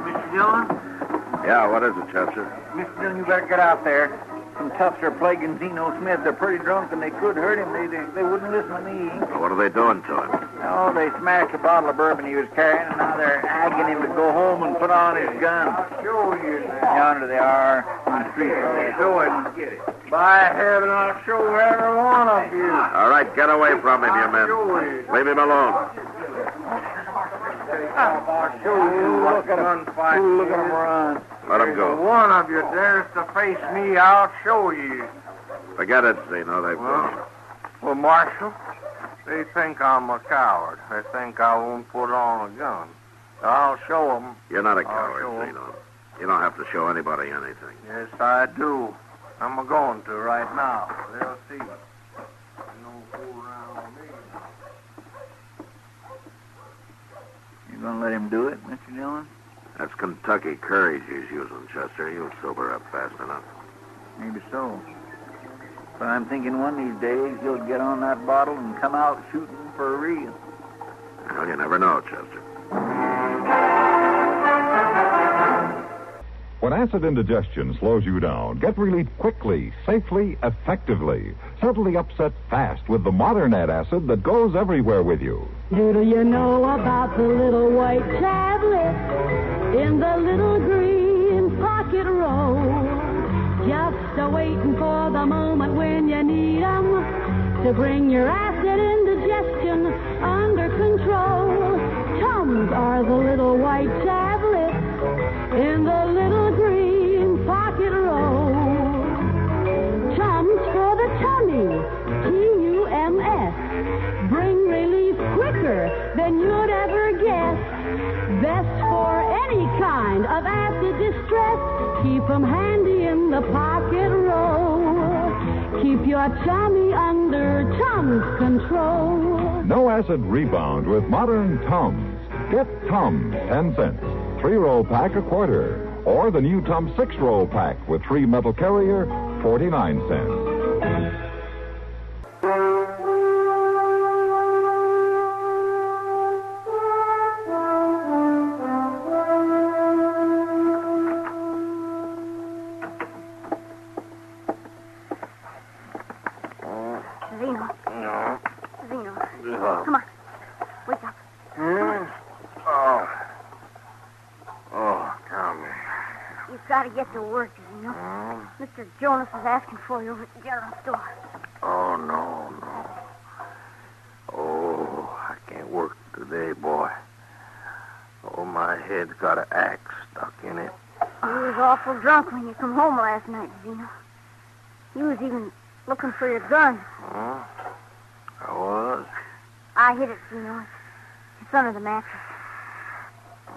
Mr. Dillon? Yeah, what is it, Chester? Mr. Dillon, you better get out there. Some toughs are plaguing Zeno Smith. They're pretty drunk, and they could hurt him. They wouldn't listen to me. Well, what are they doing to him? Oh, they smashed a bottle of bourbon he was carrying, and now they're agging him to go home and put on his gun. Show you Yonder they are on the street there. Show it. Get it. By heaven, I'll show every one of you. All right, get away from him, you men. Leave him alone. I'll show you. Look at him. Look at him run. Let him go. If one of you dares to face me, I'll show you. Forget it, Zeno. They've gone. Well, Marshal, they think I'm a coward. They think I won't put on a gun. I'll show them. You're not a coward, Zeno. You don't have to show anybody anything. Yes, I do. I'm going to right now. They'll see. No fool around with me. You gonna let him do it, Mr. Dillon? That's Kentucky courage he's using, Chester. He'll sober up fast enough. Maybe so. But I'm thinking one of these days he'll get on that bottle and come out shooting for real. Well, you never know, Chester. When acid indigestion slows you down, get relief quickly, safely, effectively. Totally upset fast with the modern antacid that goes everywhere with you. Do you know about the little white tablet in the little green pocket roll? Just a-waiting for the moment when you need 'em to bring your acid indigestion under control. Tums are the little white tablets in the little green pocket roll. Tums for the tummy, Tums. than you'd ever guess. Best for any kind of acid distress. Keep 'em handy in the pocket row. Keep your tummy under Tums control. No acid rebound with modern Tums. Get Tums, 10 cents. 3-roll pack, a quarter. Or the new Tums 6-roll pack with 3 metal carrier, 49 cents. Zeno. Come on. Wake up. Oh, Tommy. You've got to get to work, Zeno. Mr. Jonas is asking for you over at the general store. Oh, no. Oh, I can't work today, boy. Oh, my head's got an axe stuck in it. You was awful drunk when you come home last night, Zeno. You was even looking for your gun. Huh? I was? I hid it, Zeno. It's under the mattress.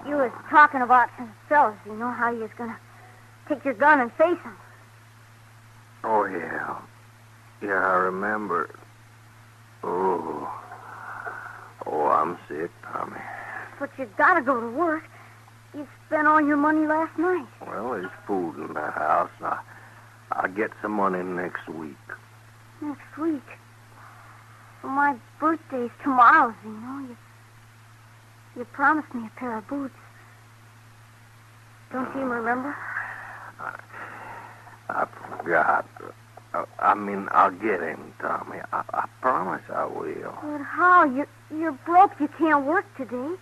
You was talking about some fellas, Zeno, how you was going to take your gun and face them. Oh, yeah. Yeah, I remember. Oh, I'm sick, Tommy. But you got to go to work. You spent all your money last night. Well, there's food in the house. I'll get some money next week. Next week? Well, my birthday's tomorrow, Zeno. You promised me a pair of boots. Don't you remember? I forgot. I'll get him, Tommy. I promise I will. But how? You're broke. You can't work today.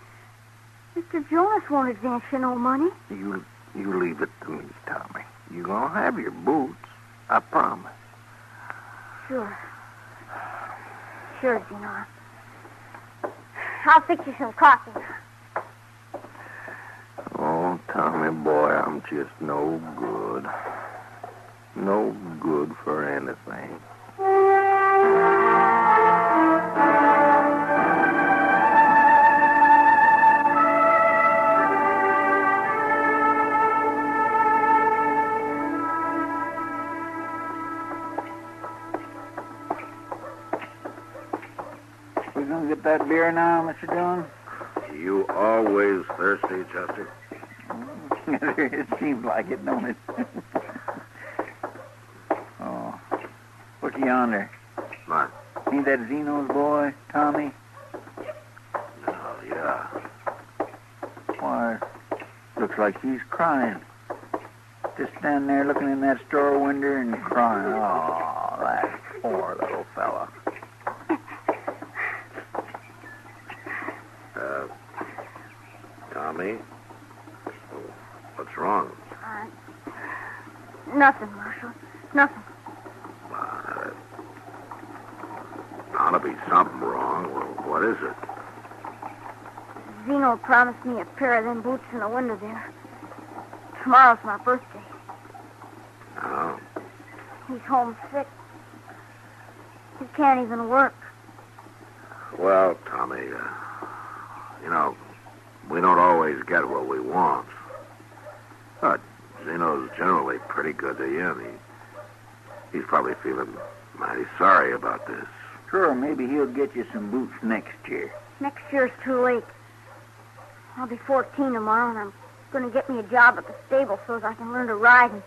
Mr. Jonas won't advance you no money. You leave it to me, Tommy. You're going to have your boots. I promise. Sure, Zeno. I'll fix you some coffee. Oh, Tommy, boy, I'm just no good. No good for anything. We gonna get that beer now, Mr. Dillon? You always thirsty, Chester? It seems like it, don't it? Oh. What's yonder? What? Ain't that Zeno's boy, Tommy? Oh, yeah. Why, looks like he's crying. Just standing there looking in that store window and crying. Oh, that poor little fella. Tommy? What's wrong? Nothing, Marshal. Nothing. Ought to be something wrong. Well, what is it? Zeno promised me a pair of them boots in the window there. Tomorrow's my birthday. Oh. He's homesick. He can't even work. Well, Tommy, we don't always get what we want. But Zeno's generally pretty good to you. He's probably feeling mighty sorry about this. Sure, maybe he'll get you some boots next year. Next year's too late. I'll be 14 tomorrow, and I'm going to get me a job at the stable so that I can learn to ride and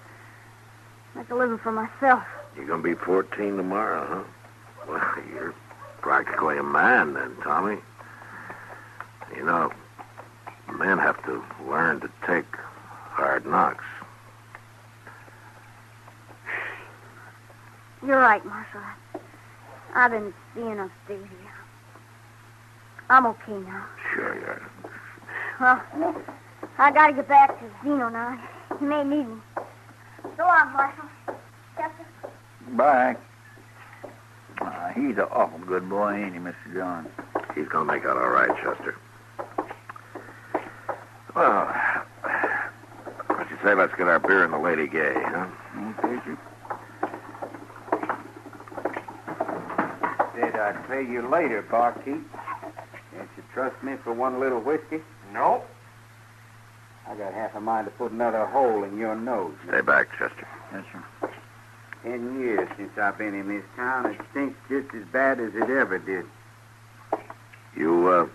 make a living for myself. You're going to be 14 tomorrow, huh? Well, you're practically a man then, Tommy. Men have to learn to take hard knocks. You're right, Marshal. I've been seeing us daily. I'm okay now. Sure you are. Well, I got to get back to Zeno now. He may need me. So long, Marshal. Chester? Bye. He's an awful good boy, ain't he, Mr. John? He's going to make out all right, Chester. Well, what you say, let's get our beer in the Lady Gay, huh? Okay, sir. Said I'd pay you later, barkeep. Can't you trust me for one little whiskey? No. I got half a mind to put another hole in your nose. Stay back, Chester. Yes, sir. 10 years since I've been in this town. It stinks just as bad as it ever did. You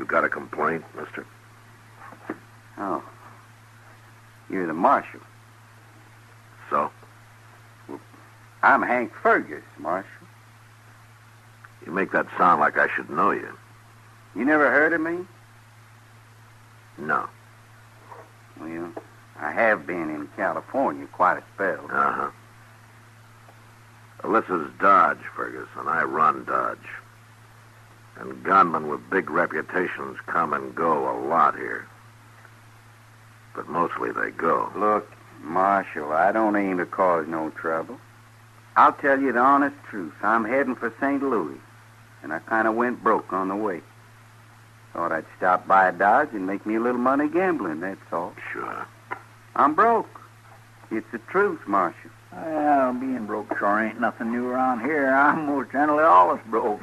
got a complaint, mister? Oh. You're the marshal. So? Well, I'm Hank Fergus, Marshal. You make that sound like I should know you. You never heard of me? No. Well, I have been in California quite a spell. Uh-huh. Well, this is Dodge, Fergus, and I run Dodge. And gunmen with big reputations come and go a lot here. But mostly they go. Look, Marshal, I don't aim to cause no trouble. I'll tell you the honest truth. I'm heading for St. Louis, and I kind of went broke on the way. Thought I'd stop by Dodge and make me a little money gambling, that's all. Sure. I'm broke. It's the truth, Marshal. Well, being broke sure ain't nothing new around here. I'm most generally always broke.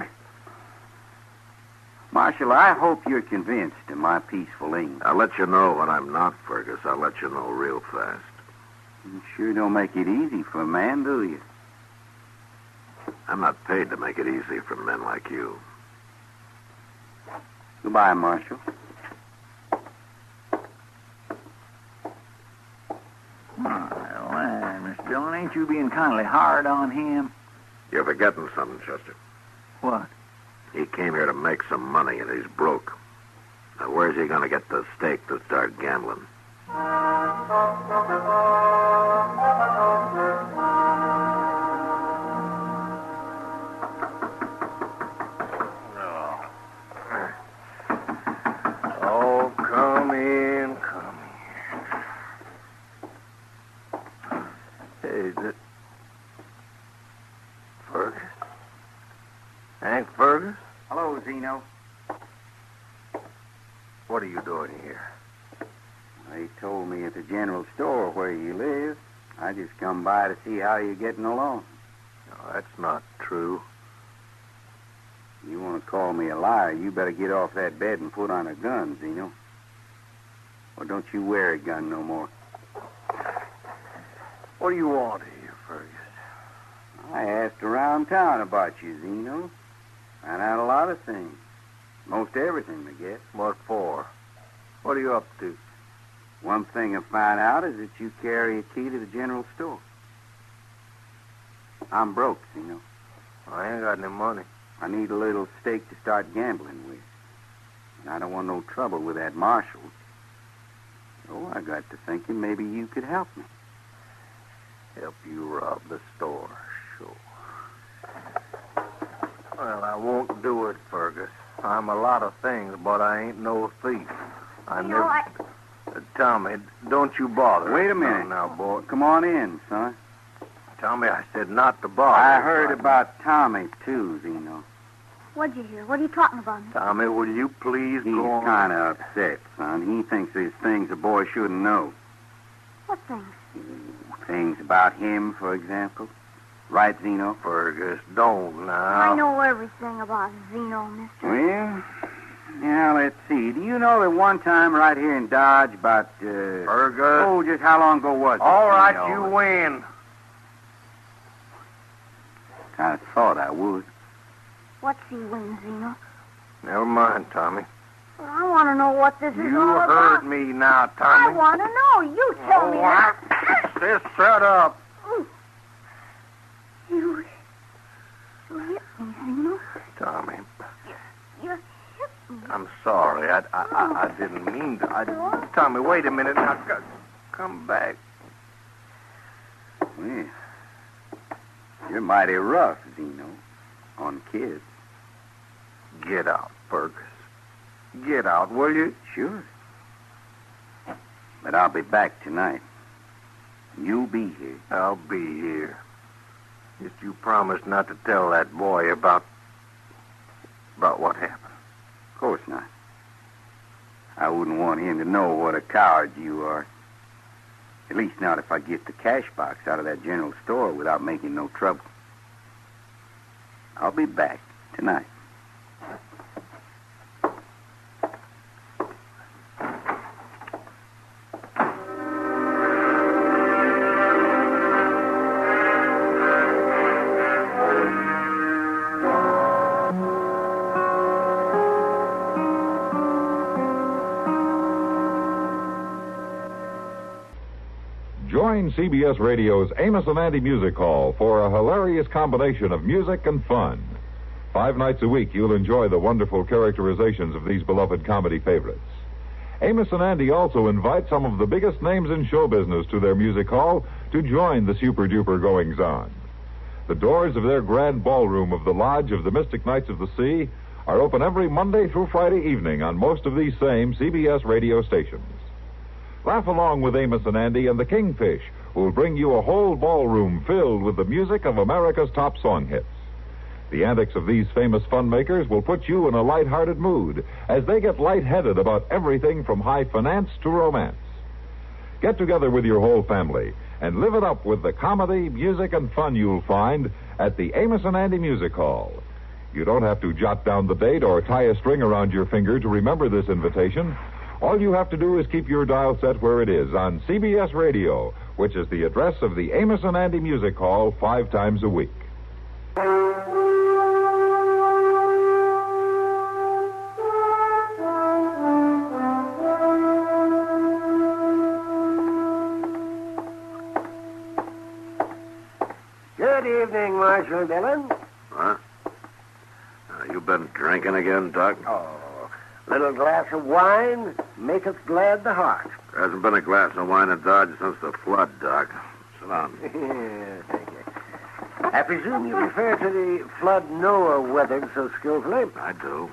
Marshal, I hope you're convinced of my peaceful aim. I'll let you know when I'm not, Fergus. I'll let you know real fast. You sure don't make it easy for a man, do you? I'm not paid to make it easy for men like you. Goodbye, Marshal. Well, Miss Dillon, ain't you being kindly hard on him? You're forgetting something, Chester. What? He came here to make some money, and he's broke. Now, where's he going to get the stake to start gambling? Oh, come in, come in. Hey, is it Fergus? Hank Fergus? Hello, Zeno. What are you doing here? They told me at the general store where you live. I just come by to see how you're getting along. No, that's not true. You want to call me a liar, you better get off that bed and put on a gun, Zeno. Or don't you wear a gun no more. What do you want here, Fergus? I asked around town about you, Zeno. Found out a lot of things. Most everything, I guess. What for? What are you up to? One thing I found out is that you carry a key to the general store. I'm broke, Zeno. I ain't got any money. I need a little stake to start gambling with. And I don't want no trouble with that marshal. So I got to thinking maybe you could help me. Help you rob the store, sure. Well, I won't do it, Fergus. I'm a lot of things, but I ain't no thief. Tommy, don't you bother. Wait a minute. Now, boy. Come on in, son. Tommy, I said not to bother. I heard about Tommy, too, Zeno. What'd you hear? What are you talking about? Tommy, will you please go on? He's kind of upset, son. He thinks there's things a boy shouldn't know. What things? Things about him, for example. Right, Zeno? Fergus, don't now. I know everything about Zeno, mister. Well, now, let's see. Do you know that one time right here in Dodge about, Fergus? Oh, just how long ago was it? All right, you win. Kind of thought I would. What's he win, Zeno? Never mind, Tommy. Well, I want to know what this is You all about. heard me now, Tommy. I want to know. You tell me that. Just shut up. You hit me, Zeno. Tommy, You hit me. I'm sorry. I didn't mean to. Tommy, wait a minute. Now, come back. Well, you're mighty rough, Zeno, on kids. Get out, Fergus. Get out, will you? Sure. But I'll be back tonight. You'll be here. I'll be here. Just you promise not to tell that boy about what happened. Of course not. I wouldn't want him to know what a coward you are. At least not if I get the cash box out of that general store without making no trouble. I'll be back tonight. Join CBS Radio's Amos and Andy Music Hall for a hilarious combination of music and fun. 5 nights a week, you'll enjoy the wonderful characterizations of these beloved comedy favorites. Amos and Andy also invite some of the biggest names in show business to their music hall to join the super-duper goings-on. The doors of their grand ballroom of the Lodge of the Mystic Knights of the Sea are open every Monday through Friday evening on most of these same CBS radio stations. Laugh along with Amos and Andy and the Kingfish, who will bring you a whole ballroom filled with the music of America's top song hits. The antics of these famous fun makers will put you in a light-hearted mood as they get light-headed about everything from high finance to romance. Get together with your whole family and live it up with the comedy, music, and fun you'll find at the Amos and Andy Music Hall. You don't have to jot down the date or tie a string around your finger to remember this invitation. All you have to do is keep your dial set where it is on CBS Radio, which is the address of the Amos and Andy Music Hall 5 times a week. Good evening, Marshal Dillon. Huh? You been drinking again, Doc? Oh, little glass of wine maketh glad the heart. There hasn't been a glass of wine in Dodge since the flood, Doc. Sit down. Thank you. I presume you refer to the flood Noah weathered so skillfully? I do.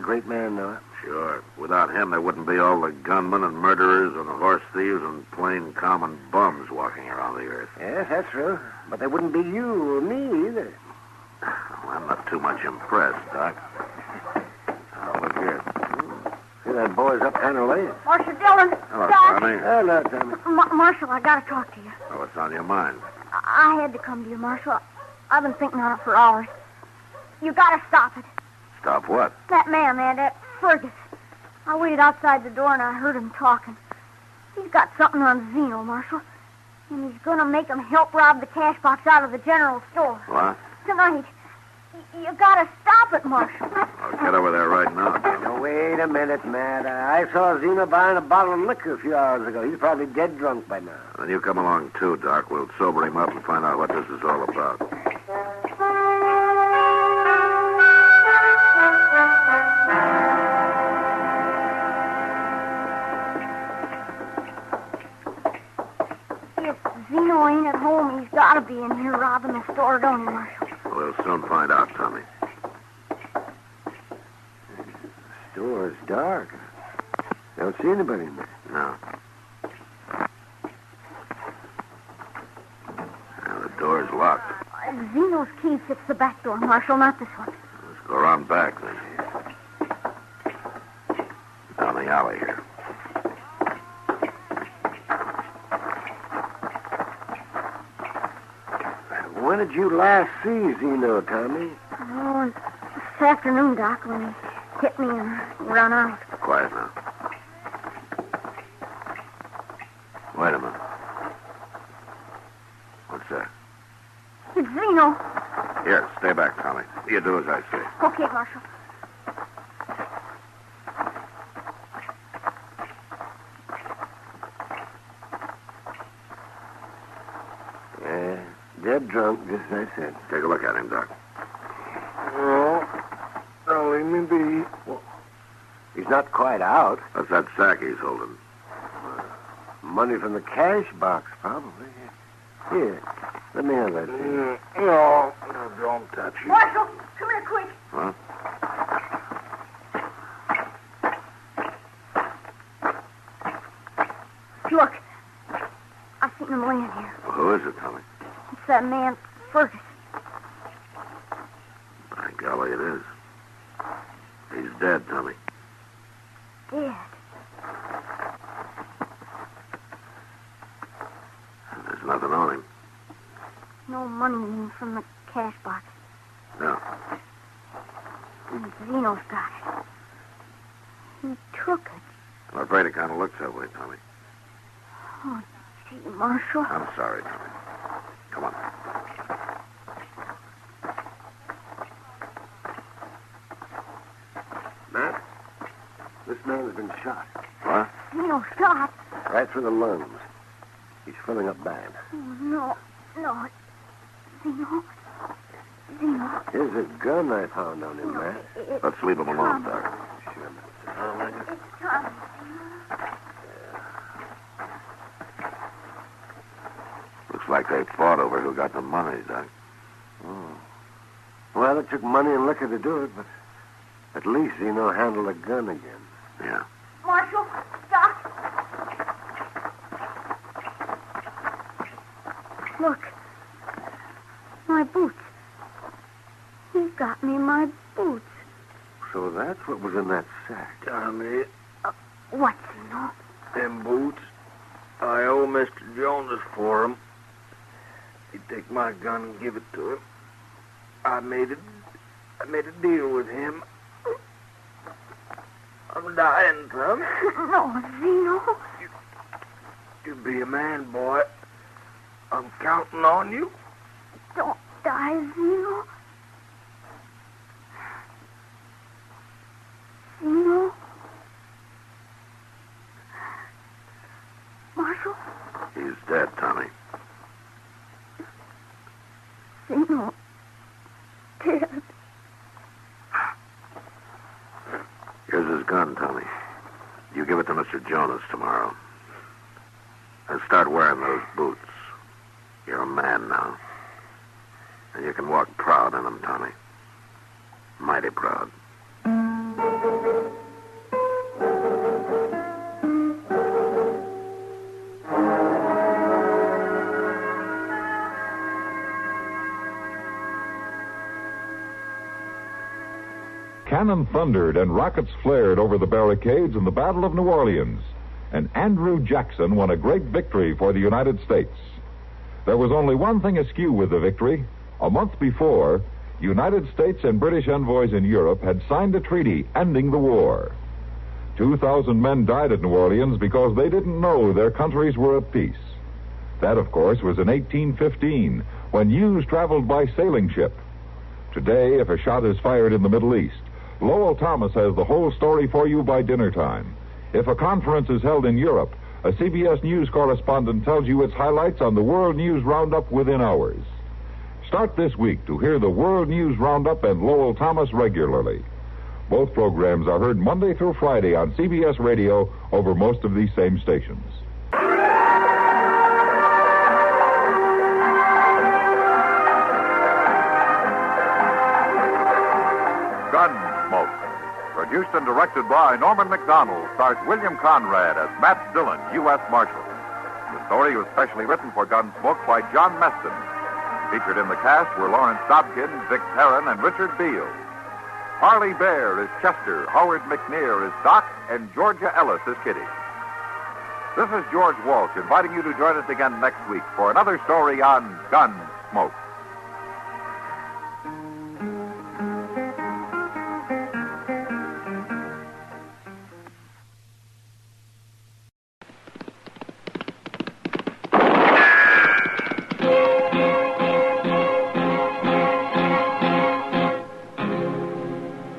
Great man, Noah. Sure. Without him, there wouldn't be all the gunmen and murderers and horse thieves and plain common bums walking around the earth. Yes, that's true. But there wouldn't be you or me either. Well, I'm not too much impressed, Doc. Now, look here. See that boy's up kind of late. Marshal Dillon. Hello, Doc. Tommy. Hello, Tommy. Marshal, I gotta talk to you. Oh, what's on your mind? I had to come to you, Marshal. I've been thinking on it for hours. You gotta stop it. Stop what? That man there, that Fergus. I waited outside the door and I heard him talking. He's got something on Zeno, Marshal. And he's gonna make him help rob the cash box out of the general store. What? Tonight. You gotta stop it, Marshal. I'll get over there right now, Tommy. Now, wait a minute, Matt. I saw Zeno buying a bottle of liquor a few hours ago. He's probably dead drunk by now. Then you come along, too, Doc. We'll sober him up and find out what this is all about. If Zeno ain't at home, he's gotta be in here robbing the store, don't he, Marshal? We'll soon find out, Tommy. The store's dark. Don't see anybody in there. No. Now, the door's locked. Zeno's key fits the back door, Marshal, not this one. Let's go around back, then. Down the alley here. When did you last see Zeno, Tommy? Oh, this afternoon, Doc, when he hit me and run out. Quiet now. Wait a minute. What's that? It's Zeno. Here, stay back, Tommy. You do as I say. Okay, Marshal. Yeah, dead drunk, just as I said. Take a look at him, Doc. Oh, leave me be. Well, he's not quite out. What's that sack he's holding? Money from the cash box, probably. Here, let me have that thing. No, don't touch it. Marshal, come here quick. Huh? Look, I've seen him laying here. Well, who is it, Tommy? It's that man, Fergus. By golly, it is. He's dead, Tommy. Dead. There's nothing on him. No money in from the cash box. No. And Zeno's got it. He took it. I'm afraid it kind of looks that way, Tommy. Oh, gee, Marshal. I'm sorry, Tommy. Come on. Matt, this man's been shot. What? Zeno shot. Right through the lungs. He's filling up bad. Oh, no. No. Zeno. Zeno. Here's a gun I found on him, Matt. Let's leave him alone, Doc. Sure, Mr. It's Tommy. Looks like they fought over who got the money, Doc. Oh. Well, it took money and liquor to do it, but at least Zeno handled a gun again. Yeah. Marshal, Doc. Look. My boots. He's got me my boots. So that's what was in that sack. Tommy, What, Zeno? them boots, I owe Mr. Jonas for 'em. He'd take my gun and give it to him. I made a deal with him. I'm dying, Tom. No, Zeno. You be a man, boy. I'm counting on you. Don't die, Zeno. Zeno? Marshal? He's dead, Tommy. Zeno. Dead. Here's his gun, Tommy. You give it to Mr. Jonas tomorrow. And start wearing those boots. You're a man now. And you can walk proud in them, Tommy. Mighty proud. Cannon thundered and rockets flared over the barricades in the Battle of New Orleans, and Andrew Jackson won a great victory for the United States. There was only one thing askew with the victory. A month before, United States and British envoys in Europe had signed a treaty ending the war. 2,000 men died at New Orleans because they didn't know their countries were at peace. That, of course, was in 1815, when news traveled by sailing ship. Today, if a shot is fired in the Middle East, Lowell Thomas has the whole story for you by dinner time. If a conference is held in Europe, a CBS News correspondent tells you its highlights on the World News Roundup within hours. Start this week to hear the World News Roundup and Lowell Thomas regularly. Both programs are heard Monday through Friday on CBS Radio over most of these same stations. Gunsmoke. Produced and directed by Norman McDonald, stars William Conrad as Matt Dillon, U.S. Marshal. The story was specially written for Gunsmoke by John Meston. Featured in the cast were Lawrence Dobkin, Vic Perrin, and Richard Beale. Harley Bear is Chester, Howard McNear is Doc, and Georgia Ellis is Kitty. This is George Walsh inviting you to join us again next week for another story on Gunsmoke.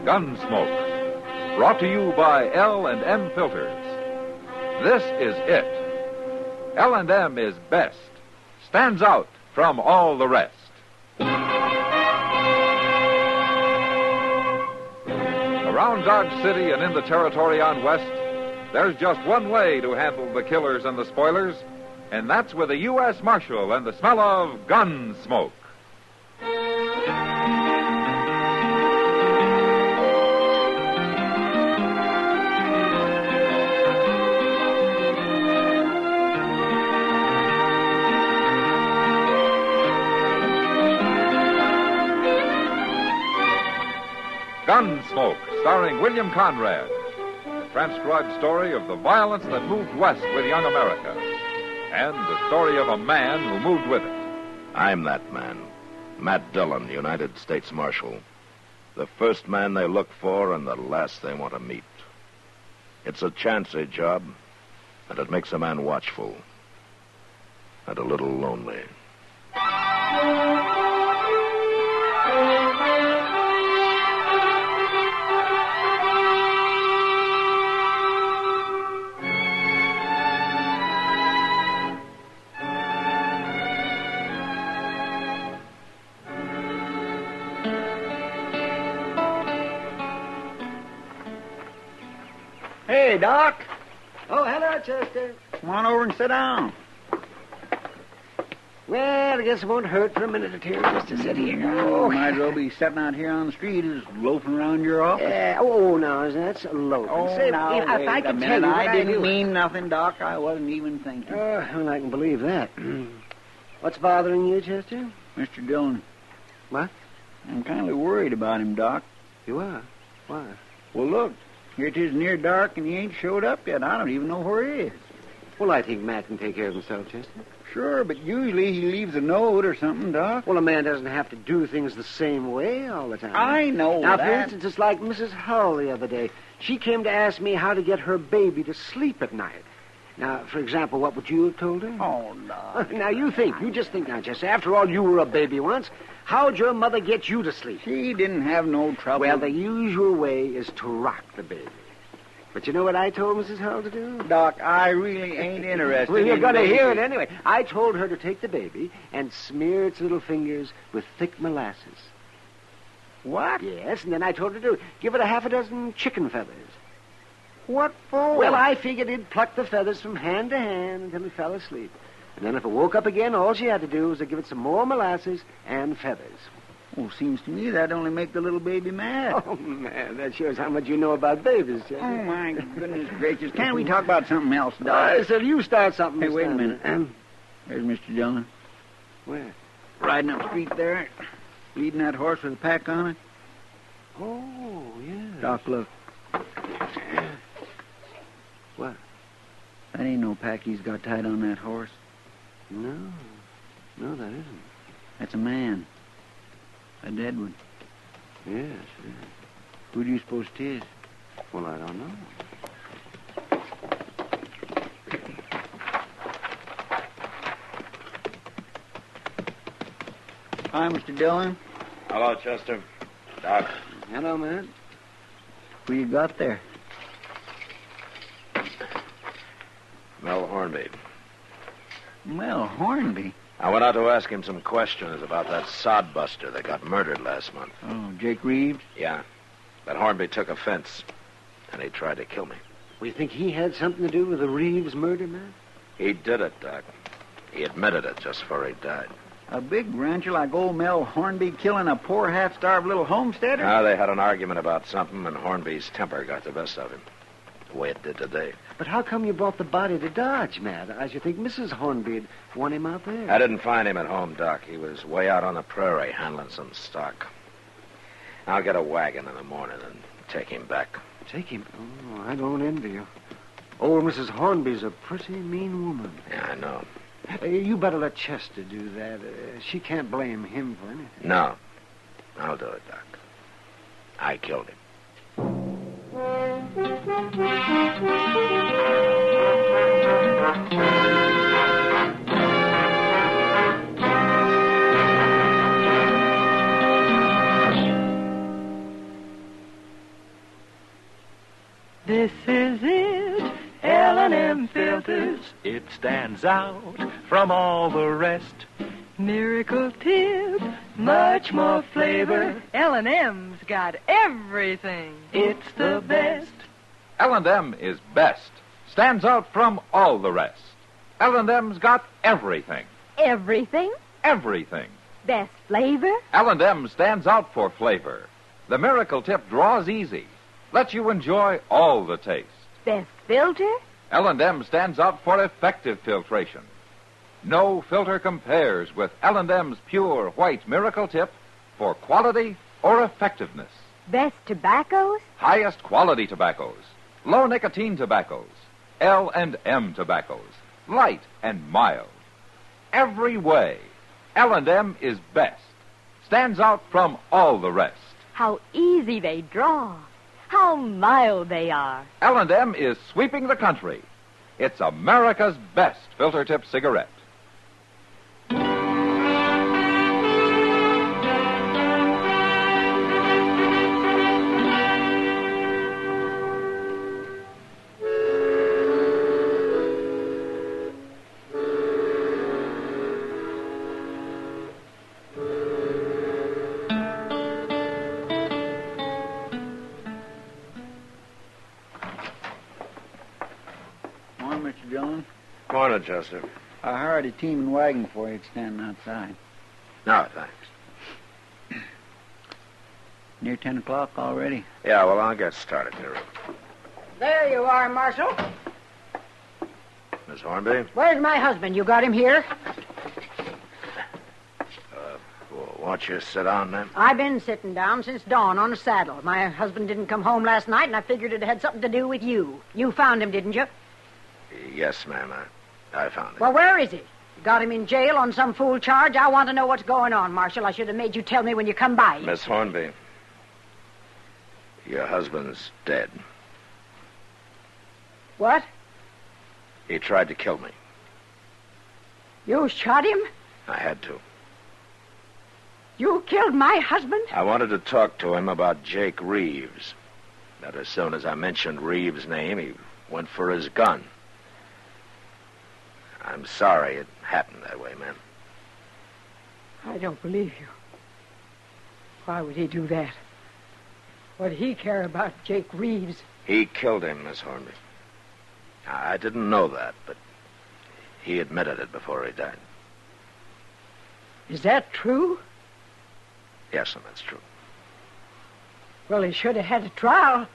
Gunsmoke, brought to you by L&M Filters. This is it. L&M is best, stands out from all the rest. Around Dodge City and in the territory on West, there's just one way to handle the killers and the spoilers, and that's with a U.S. Marshal and the smell of Gunsmoke. Gunsmoke, starring William Conrad. The transcribed story of the violence that moved west with young America. And the story of a man who moved with it. I'm that man. Matt Dillon, United States Marshal. The first man they look for and the last they want to meet. It's a chancy job, and it makes a man watchful. And a little lonely. Hey, Doc. Oh, hello, Chester. Come on over and sit down. Well, I guess it won't hurt for a minute or two just to sit here. Oh, might as well be sitting out here on the street as loafing around your office. No, that's loafing. Oh, Say, now, if wait I a could minute. tell you what I didn't do. mean nothing, Doc. I wasn't even thinking. Well, I can believe that. What's bothering you, Chester? Mr. Dillon. What? I'm kind of worried about him, Doc. You are? Why? Well, look. Here it is near dark, and he ain't showed up yet. I don't even know where he is. Well, I think Matt can take care of himself, Chester. Sure, but usually he leaves a note or something, Doc. Well, a man doesn't have to do things the same way all the time. I know now, that. for instance, it's like Mrs. Hull the other day. She came to ask me how to get her baby to sleep at night. Now, for example, what would you have told her? Oh, no. Now, you just think now, Chester. After all, you were a baby once. How'd your mother get you to sleep? She didn't have no trouble. Well, the usual way is to rock the baby. But you know what I told Mrs. Hull to do? Doc, I really ain't interested. Well, you're in going to baby. hear it anyway. I told her to take the baby and smear its little fingers with thick molasses. What? Yes, and then I told her to give it a half a dozen chicken feathers. What for? Well, I figured he'd pluck the feathers from hand to hand until he fell asleep. And then if it woke up again, all she had to do was to give it some more molasses and feathers. Well, seems to me that'd only make the little baby mad. Oh, man, that shows how much you know about babies, Chester. Oh, my goodness gracious. Can't we talk about something else, Doc? I said you start something. Hey, this wait a time. minute. There's Mr. Dillon. Where? Riding up the street there, leading that horse with a pack on it. Oh, yeah. Doc, look. What? That ain't no pack he's got tied on that horse. No, that isn't. That's a man. A dead one. Yes. Who do you suppose it is? Well, I don't know. Hi, Mr. Dillon. Hello, Chester. Doc. Hello, man. Who you got there? Mel Hornby. Mel Hornby? I went out to ask him some questions about that sodbuster that got murdered last month. Oh, Jake Reeves? Yeah. But Hornby took offense, and he tried to kill me. We think he had something to do with the Reeves murder, man? He did it, Doc. He admitted it just before he died. A big rancher like old Mel Hornby killing a poor, half-starved little homesteader? Now, they had an argument about something, and Hornby's temper got the best of him. The way it did today. But how come you brought the body to Dodge, Matt? I should think Mrs. Hornby'd want him out there. I didn't find him at home, Doc. He was way out on the prairie handling some stock. I'll get a wagon in the morning and take him back. Take him? Oh, I don't envy you. Old Mrs. Hornby's a pretty mean woman. Yeah, I know. You better let Chester do that. She can't blame him for anything. No. I'll do it, Doc. I killed him. This is it, L&M filters. It stands out from all the rest. Miracle tip, much more flavor. L&M's got everything. It's the best. L&M is best. Stands out from all the rest. L&M's got everything. Everything? Everything. Best flavor? L&M stands out for flavor. The Miracle Tip draws easy. Lets you enjoy all the taste. Best filter? L&M stands out for effective filtration. No filter compares with L&M's pure white Miracle Tip for quality or effectiveness. Best tobaccos? Highest quality tobaccos. Low nicotine tobaccos. L&M tobaccos. Light and mild. Every way, L&M is best. Stands out from all the rest. How easy they draw. How mild they are. L&M is sweeping the country. It's America's best filter tip cigarette. Morning, Chester. I hired a team and wagon for you. It's standing outside. No, thanks. Near 10 o'clock already? Yeah, well, I'll get started here. There you are, Marshal. Miss Hornby? Where's my husband? You got him here? Won't you sit down, ma'am? I've been sitting down since dawn on a saddle. My husband didn't come home last night, and I figured it had something to do with you. You found him, didn't you? Yes, ma'am. I found him. Well, where is he? You got him in jail on some fool charge? I want to know what's going on, Marshal. I should have made you tell me when you come by. Miss Hornby, your husband's dead. What? He tried to kill me. You shot him? I had to. You killed my husband? I wanted to talk to him about Jake Reeves. But as soon as I mentioned Reeves' name, he went for his gun. I'm sorry it happened that way, ma'am. I don't believe you. Why would he do that? What'd he care about Jake Reeves? He killed him, Miss Hornby. I didn't know that, but he admitted it before he died. Is that true? Yes, and that's true. Well, he should have had a trial.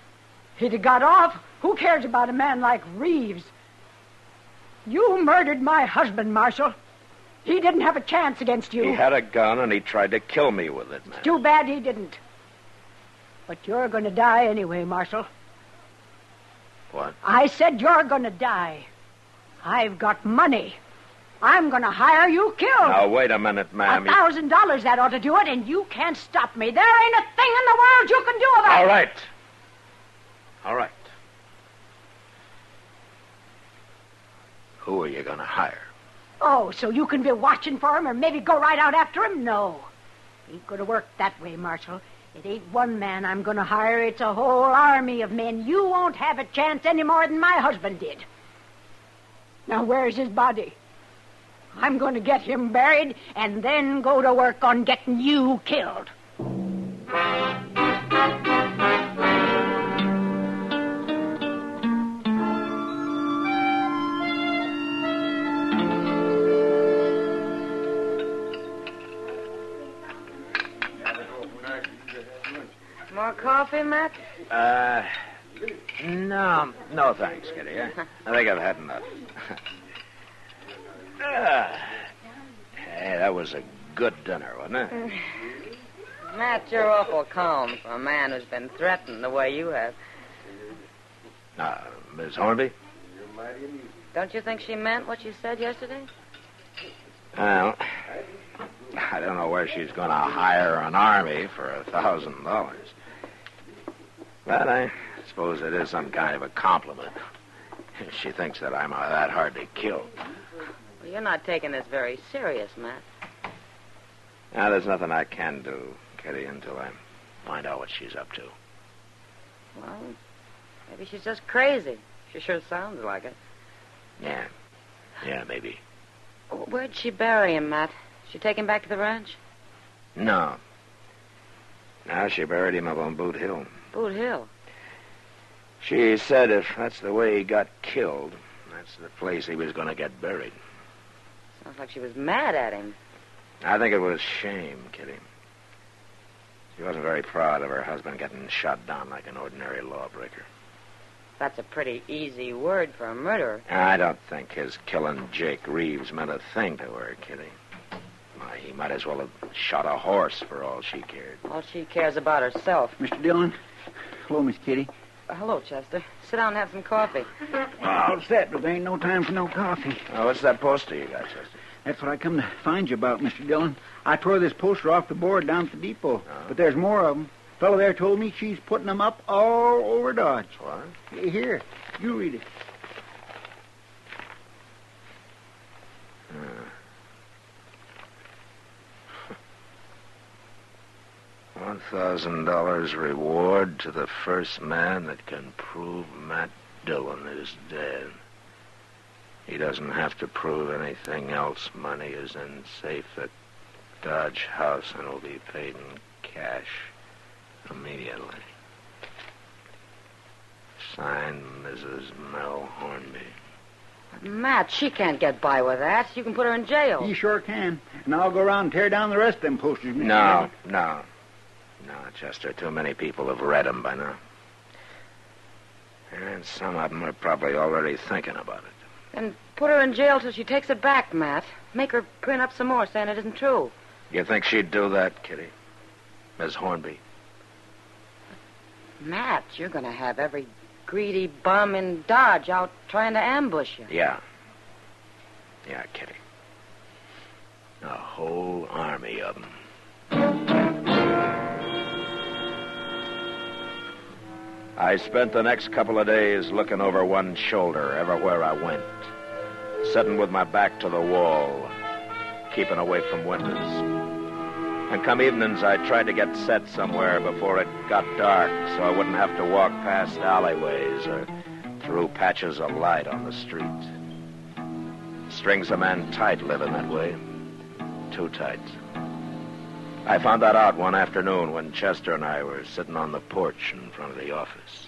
He'd have got off. Who cares about a man like Reeves? You murdered my husband, Marshal. He didn't have a chance against you. He had a gun, and he tried to kill me with it, ma'am. Too bad he didn't. But you're going to die anyway, Marshal. What? I said you're going to die. I've got money. I'm going to hire you killed. Now, wait a minute, ma'am. $1,000, that ought to do it, and you can't stop me. There ain't a thing in the world you can do about it. All right. All right. Who are you going to hire? Oh, so you can be watching for him or maybe go right out after him? No. Ain't going to work that way, Marshal. It ain't one man I'm going to hire. It's a whole army of men. You won't have a chance any more than my husband did. Now, where's his body? I'm going to get him buried and then go to work on getting you killed. More coffee, Matt? No, thanks, Kitty. I think I've had enough. Hey, that was a good dinner, wasn't it? Matt, you're awful calm for a man who's been threatened the way you have. Miss Hornby? Don't you think she meant what she said yesterday? Well, I don't know where she's going to hire an army for $1,000. But I suppose it is some kind of a compliment. She thinks that I'm that hard to kill. Well, you're not taking this very serious, Matt. Now, there's nothing I can do, Kitty, until I find out what she's up to. Well, maybe she's just crazy. She sure sounds like it. Yeah, maybe. Where'd she bury him, Matt? She take him back to the ranch? No. Now she buried him up on Boot Hill. Boot Hill? She said if that's the way he got killed, that's the place he was going to get buried. Sounds like she was mad at him. I think it was shame, Kitty. She wasn't very proud of her husband getting shot down like an ordinary lawbreaker. That's a pretty easy word for a murderer. I don't think his killing Jake Reeves meant a thing to her, Kitty. Why, he might as well have shot a horse for all she cared. All she cares about herself. Mr. Dillon. Hello, Miss Kitty. Hello, Chester. Sit down and have some coffee. All set, but there ain't no time for no coffee. What's that poster you got, Chester? That's what I come to find you about, Mr. Dillon. I tore this poster off the board down at the depot. But there's more of them. Fellow there told me she's putting them up all over Dodge. What? Here, you read it. $1,000 reward to the first man that can prove Matt Dillon is dead. He doesn't have to prove anything else. Money is in safe at Dodge House and will be paid in cash immediately. Signed, Mrs. Mel Hornby. Matt, she can't get by with that. You can put her in jail. You sure can. And I'll go around and tear down the rest of them posters. Mr. No, Dillon. no, Chester. Too many people have read them by now. And some of them are probably already thinking about it. And put her in jail till she takes it back, Matt. Make her print up some more saying it isn't true. You think she'd do that, Kitty? Miss Hornby? Matt, you're going to have every greedy bum in Dodge out trying to ambush you. Yeah. Yeah, Kitty. A whole army of them. I spent the next couple of days looking over one shoulder everywhere I went, sitting with my back to the wall, keeping away from windows. And come evenings, I tried to get set somewhere before it got dark so I wouldn't have to walk past alleyways or through patches of light on the street. Strings a man tight living that way. Too tight. I found that out one afternoon when Chester and I were sitting on the porch in front of the office.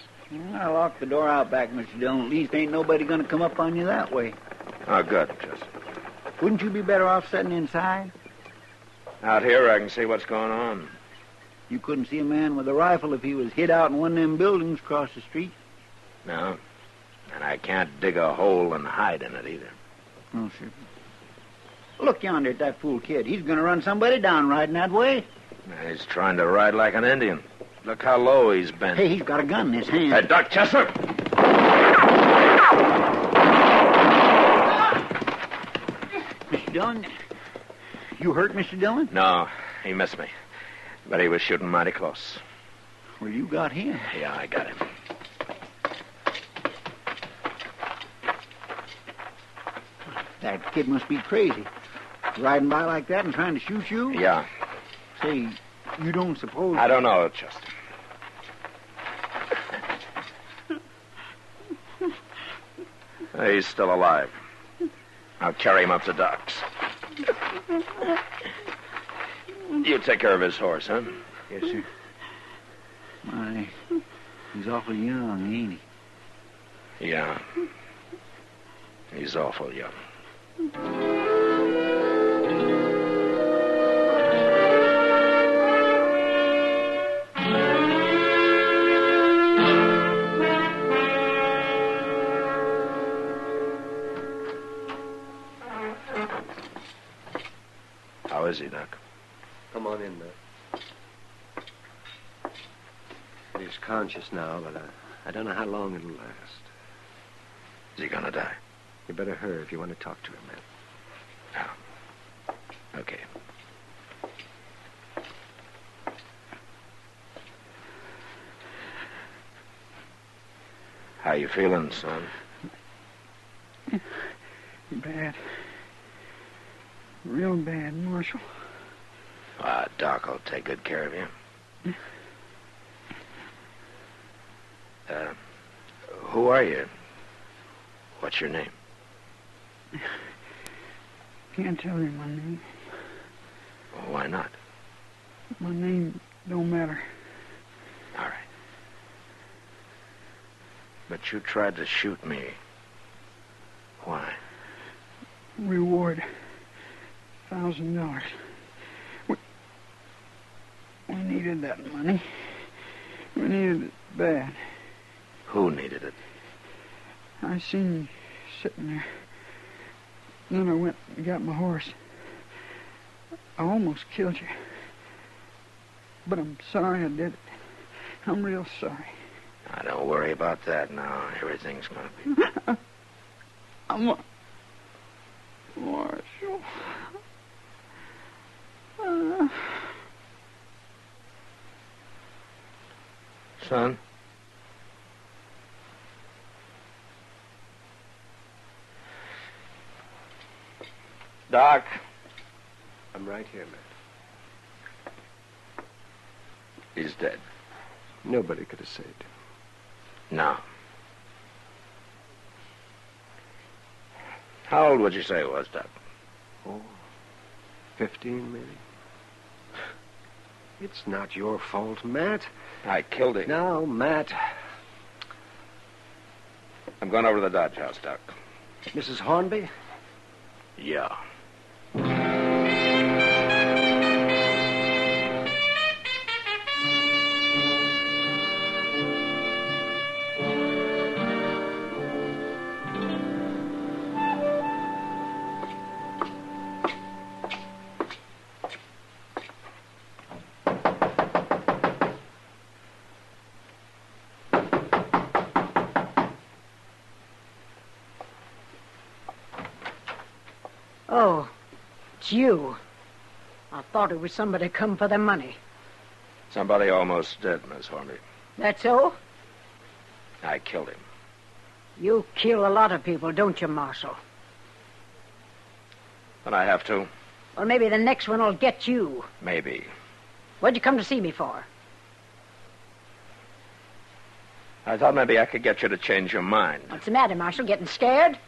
I locked the door out back, Mr. Dillon. At least ain't nobody going to come up on you that way. Oh, good, Chester. Wouldn't you be better off sitting inside? Out here, I can see what's going on. You couldn't see a man with a rifle if he was hid out in one of them buildings across the street. No. And I can't dig a hole and hide in it either. Oh, sure. Look yonder at that fool kid. He's going to run somebody down riding that way. He's trying to ride like an Indian. Look how low he's bent. Hey, he's got a gun in his hand. Hey, Doc Chester! Mr. Dillon, you hurt Mr. Dillon? No, he missed me. But he was shooting mighty close. Well, you got him. Yeah, I got him. That kid must be crazy. Riding by like that and trying to shoot you? Yeah. Say, you don't suppose... I don't know, Chester. He's still alive. I'll carry him up to Doc's. You take care of his horse, huh? Yes, sir. My, he's awful young, ain't he? Yeah. He's awful young. How is he, Doc? Come on in, Matt. He's conscious now, but I don't know how long it'll last. Is he gonna die? You better hurry if you want to talk to him, Matt. Oh. Okay. How you feeling, son? Bad. Real bad, Marshal. Doc will take good care of you. Who are you? What's your name? Can't tell you my name. Why not? My name don't matter. All right. But you tried to shoot me. Why? Reward. $1,000. We needed that money. We needed it bad. Who needed it? I seen you sitting there. Then I went and got my horse. I almost killed you. But I'm sorry I did it. I'm real sorry. Now, don't worry about that now. Everything's going to be... I'm a... Marshal. Son? Doc? I'm right here, Matt. He's dead. Nobody could have saved him. No. How old would you say he was, Doc? Oh, 15, maybe. It's not your fault, Matt. I killed him. No, Matt. I'm going over to the Dodge House, Doc. Mrs. Hornby? Yeah. Oh, it's you. I thought it was somebody come for the money. Somebody almost dead, Miss Hornby. That so? I killed him. You kill a lot of people, don't you, Marshal? When I have to. Well, maybe the next one will get you. Maybe. What'd you come to see me for? I thought maybe I could get you to change your mind. What's the matter, Marshal? Getting scared?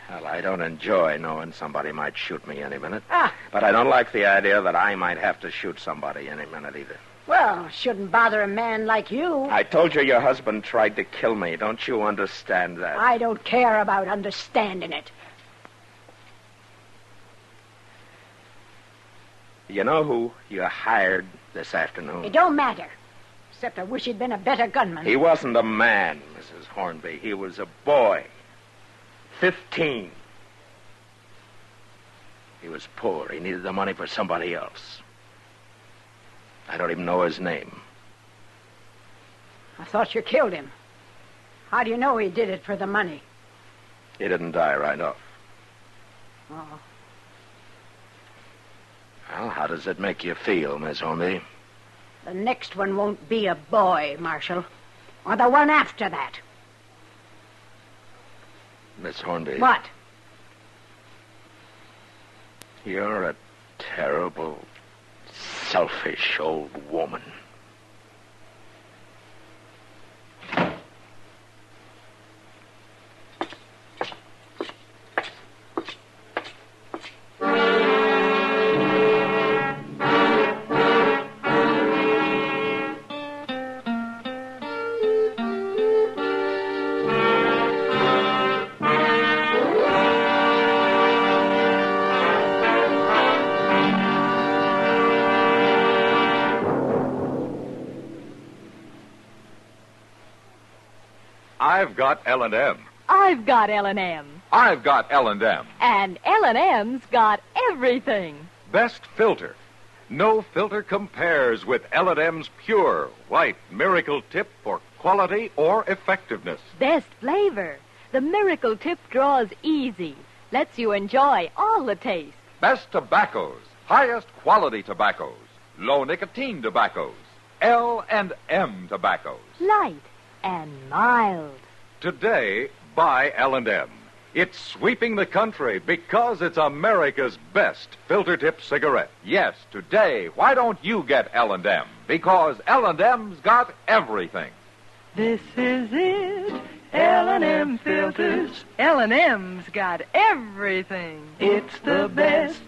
Well, I don't enjoy knowing somebody might shoot me any minute. Ah. But I don't like the idea that I might have to shoot somebody any minute either. Well, shouldn't bother a man like you. I told you your husband tried to kill me. Don't you understand that? I don't care about understanding it. You know who you hired this afternoon? It don't matter. Except I wish he'd been a better gunman. He wasn't a man, Mrs. Hornby. He was a boy. 15. He was poor. He needed the money for somebody else. I don't even know his name. I thought you killed him. How do you know he did it for the money? He didn't die right off. Oh. Well, how does it make you feel, Miss Hornby? The next one won't be a boy, Marshal. Or the one after that. Miss Hornby. What? You're a terrible, selfish old woman. I've got L&M. I've got L&M. I've got L&M. And L&M's got everything. Best filter. No filter compares with L&M's pure white miracle tip for quality or effectiveness. Best flavor. The miracle tip draws easy. Lets you enjoy all the taste. Best tobaccos. Highest quality tobaccos. Low nicotine tobaccos. L&M tobaccos. Light and mild. Today, buy L&M. It's sweeping the country because it's America's best filter tip cigarette. Yes, today, why don't you get L&M? Because L&M's got everything. This is it. L&M filters. L&M's got everything. It's the best.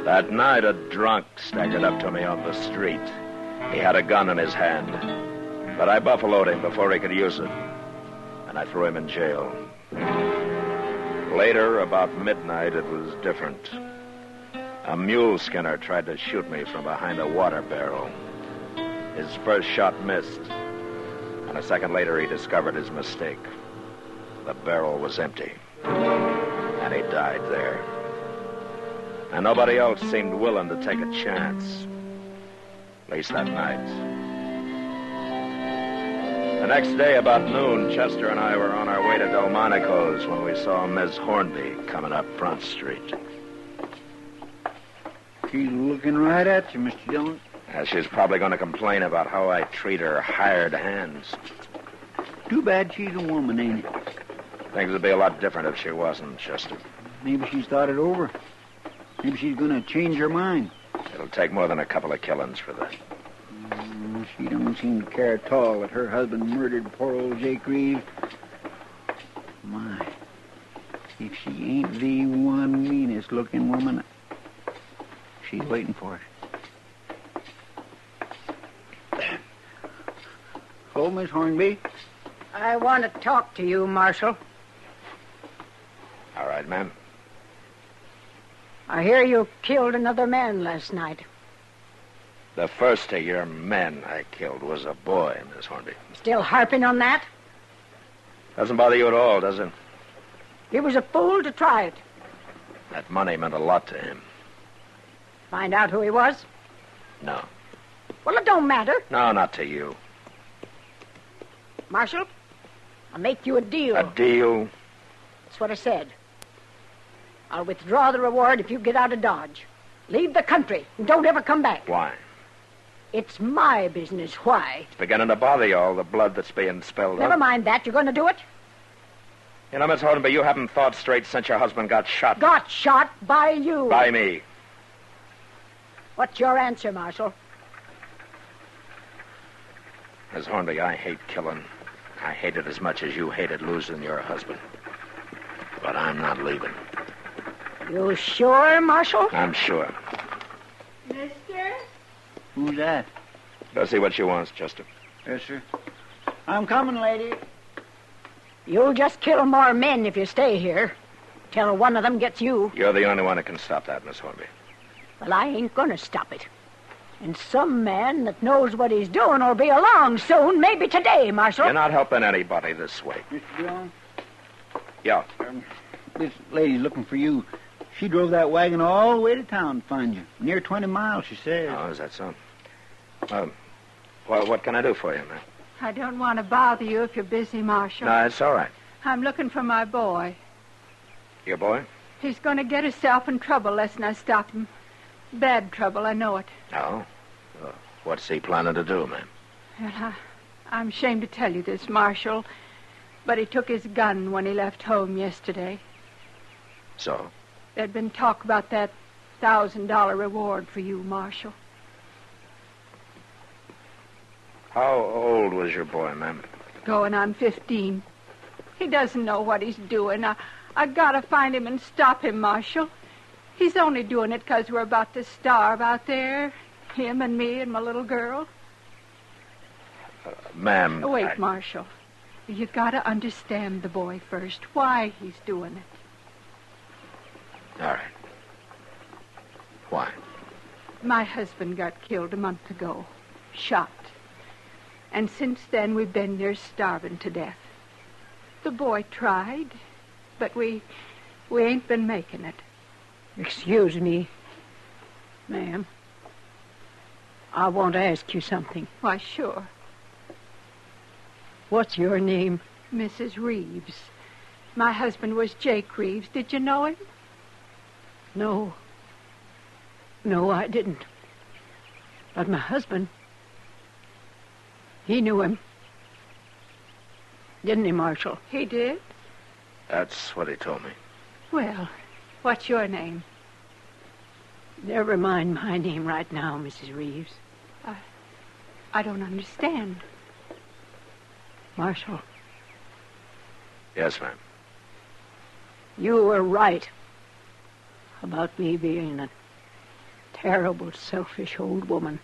That night, a drunk staggered up to me on the street. He had a gun in his hand, but I buffaloed him before he could use it, and I threw him in jail. Later, about midnight, it was different. A mule skinner tried to shoot me from behind a water barrel. His first shot missed, and a second later, he discovered his mistake. The barrel was empty, and he died there. And nobody else seemed willing to take a chance. At least that night. The next day, about noon, Chester and I were on our way to Delmonico's when we saw Miss Hornby coming up Front Street. She's looking right at you, Mr. Dillon. She's probably going to complain about how I treat her hired hands. Too bad she's a woman, ain't it? Things would be a lot different if she wasn't, Chester. Maybe she's thought it over. Maybe she's going to change her mind. It'll take more than a couple of killings for that. She don't seem to care at all that her husband murdered poor old Jake Reeves. My, if she ain't the one meanest-looking woman, she's waiting for it. Hello, Miss Hornby. I want to talk to you, Marshal. All right, ma'am. I hear you killed another man last night. The first of your men I killed was a boy, Miss Hornby. Still harping on that? Doesn't bother you at all, does it? He was a fool to try it. That money meant a lot to him. Find out who he was? No. Well, it don't matter. No, not to you. Marshal, I'll make you a deal. A deal? That's what I said. I'll withdraw the reward if you get out of Dodge. Leave the country and don't ever come back. Why? It's my business. Why? It's beginning to bother you, all the blood that's being spilled Never out. mind that. You're going to do it? You know, Miss Hornby, you haven't thought straight since your husband got shot. Got shot by you. By me. What's your answer, Marshal? Miss Hornby, I hate killing. I hate it as much as you hated losing your husband. But I'm not leaving. You sure, Marshal? I'm sure. Mister? Who's that? Go see what she wants, Chester. Yes, sir. I'm coming, lady. You'll just kill more men if you stay here. Till one of them gets you. You're the only one who can stop that, Miss Hornby. Well, I ain't gonna stop it. And some man that knows what he's doing will be along soon, maybe today, Marshal. You're not helping anybody this way. Mr. Dillon? Yeah. This lady's looking for you. She drove that wagon all the way to town to find you. Near 20 miles, she says. Oh, is that so? Well, what can I do for you, ma'am? I don't want to bother you if you're busy, Marshal. No, it's all right. I'm looking for my boy. Your boy? He's going to get himself in trouble lest I stop him. Bad trouble, I know it. Oh? What's he planning to do, ma'am? Well, I'm ashamed to tell you this, Marshal, but he took his gun when he left home yesterday. So? There'd been talk about that $1,000 reward for you, Marshal. How old was your boy, ma'am? Going on 15. He doesn't know what he's doing. I gotta find him and stop him, Marshal. He's only doing it 'cause we're about to starve out there. Him and me and my little girl. Ma'am... Wait, Marshal. You gotta understand the boy first. Why he's doing it. All right. Why? My husband got killed a month ago. Shot. And since then, we've been near starving to death. The boy tried, but we ain't been making it. Excuse me, ma'am. I want to ask you something. Why, sure. What's your name? Mrs. Reeves. My husband was Jake Reeves. Did you know him? No. No, I didn't. But my husband, he knew him. Didn't he, Marshal? He did? That's what he told me. Well, what's your name? Never mind my name right now, Mrs. Reeves. I don't understand. Marshal. Yes, ma'am. You were right about me being a terrible, selfish old woman.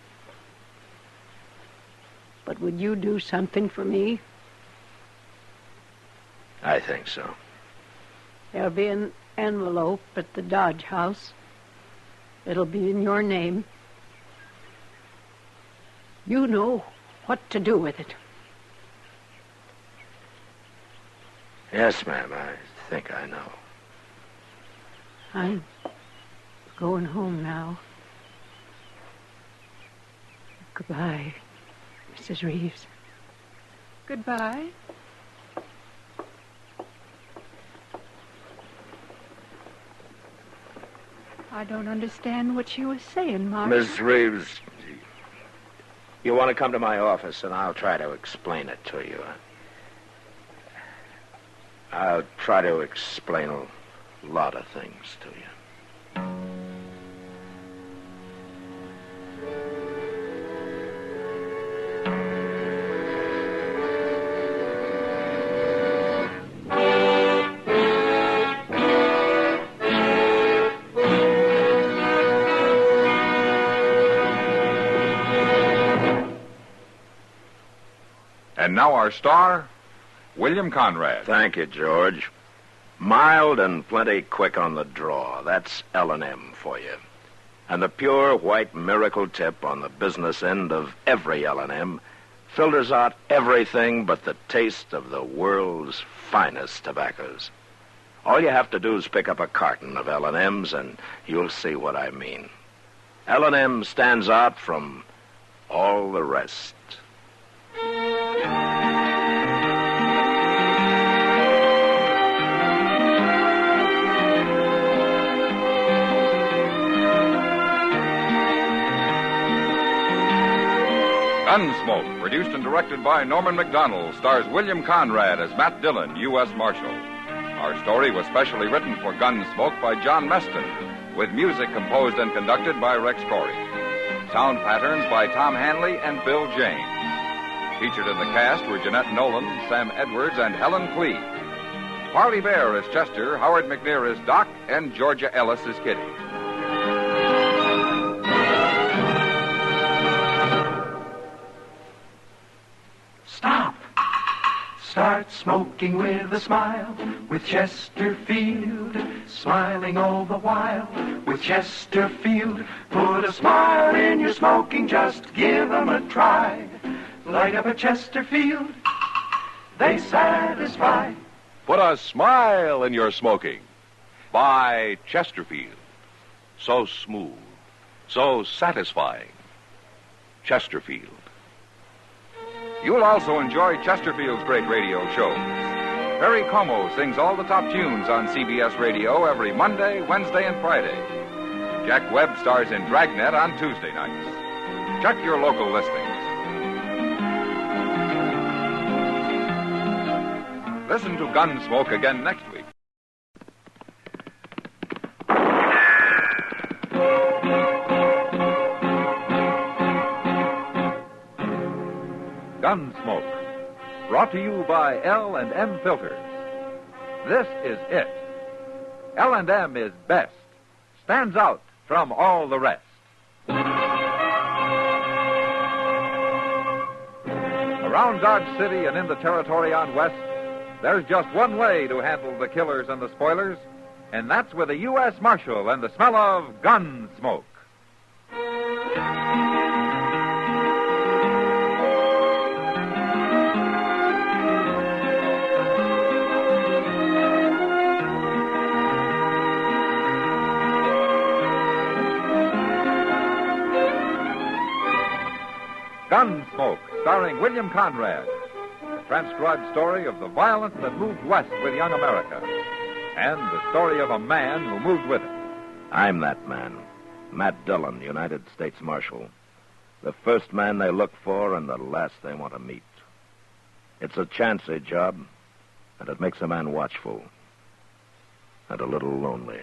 But would you do something for me? I think so. There'll be an envelope at the Dodge House. It'll be in your name. You know what to do with it. Yes, ma'am, I think I know. I'm going home now. Goodbye, Mrs. Reeves. Goodbye. I don't understand what she was saying, Marshal. Miss Reeves, you want to come to my office, and I'll try to explain it to you. I'll try to explain a lot of things to you. And now our star, William Conrad. Thank you, George. Mild and plenty quick on the draw. That's L&M for you. And the pure white miracle tip on the business end of every L&M filters out everything but the taste of the world's finest tobaccos. All you have to do is pick up a carton of L&M's and you'll see what I mean. L&M stands out from all the rest. Gunsmoke, produced and directed by Norman Macdonald, stars William Conrad as Matt Dillon, U.S. Marshal. Our story was specially written for Gunsmoke by John Meston, with music composed and conducted by Rex Corey. Sound patterns by Tom Hanley and Bill James. Featured in the cast were Jeanette Nolan, Sam Edwards, and Helen Clee. Parley Bear is Chester, Howard McNear is Doc, and Georgia Ellis is Kitty. Stop! Start smoking with a smile, with Chesterfield, smiling all the while, with Chesterfield. Put a smile in your smoking, just give 'em a try. Light up a Chesterfield, they satisfy. Put a smile in your smoking. By Chesterfield. So smooth, so satisfying. Chesterfield. You'll also enjoy Chesterfield's great radio shows. Perry Como sings all the top tunes on CBS Radio every Monday, Wednesday, and Friday. Jack Webb stars in Dragnet on Tuesday nights. Check your local listings. Listen to Gunsmoke again next week. Gunsmoke, brought to you by L&M Filters. This is it. L&M is best, stands out from all the rest. Around Dodge City and in the territory on West, there's just one way to handle the killers and the spoilers, and that's with a U.S. Marshal and the smell of Gunsmoke. Gunsmoke, starring William Conrad. A transcribed story of the violence that moved west with young America. And the story of a man who moved with it. I'm that man, Matt Dillon, United States Marshal. The first man they look for and the last they want to meet. It's a chancy job, and it makes a man watchful. And a little lonely.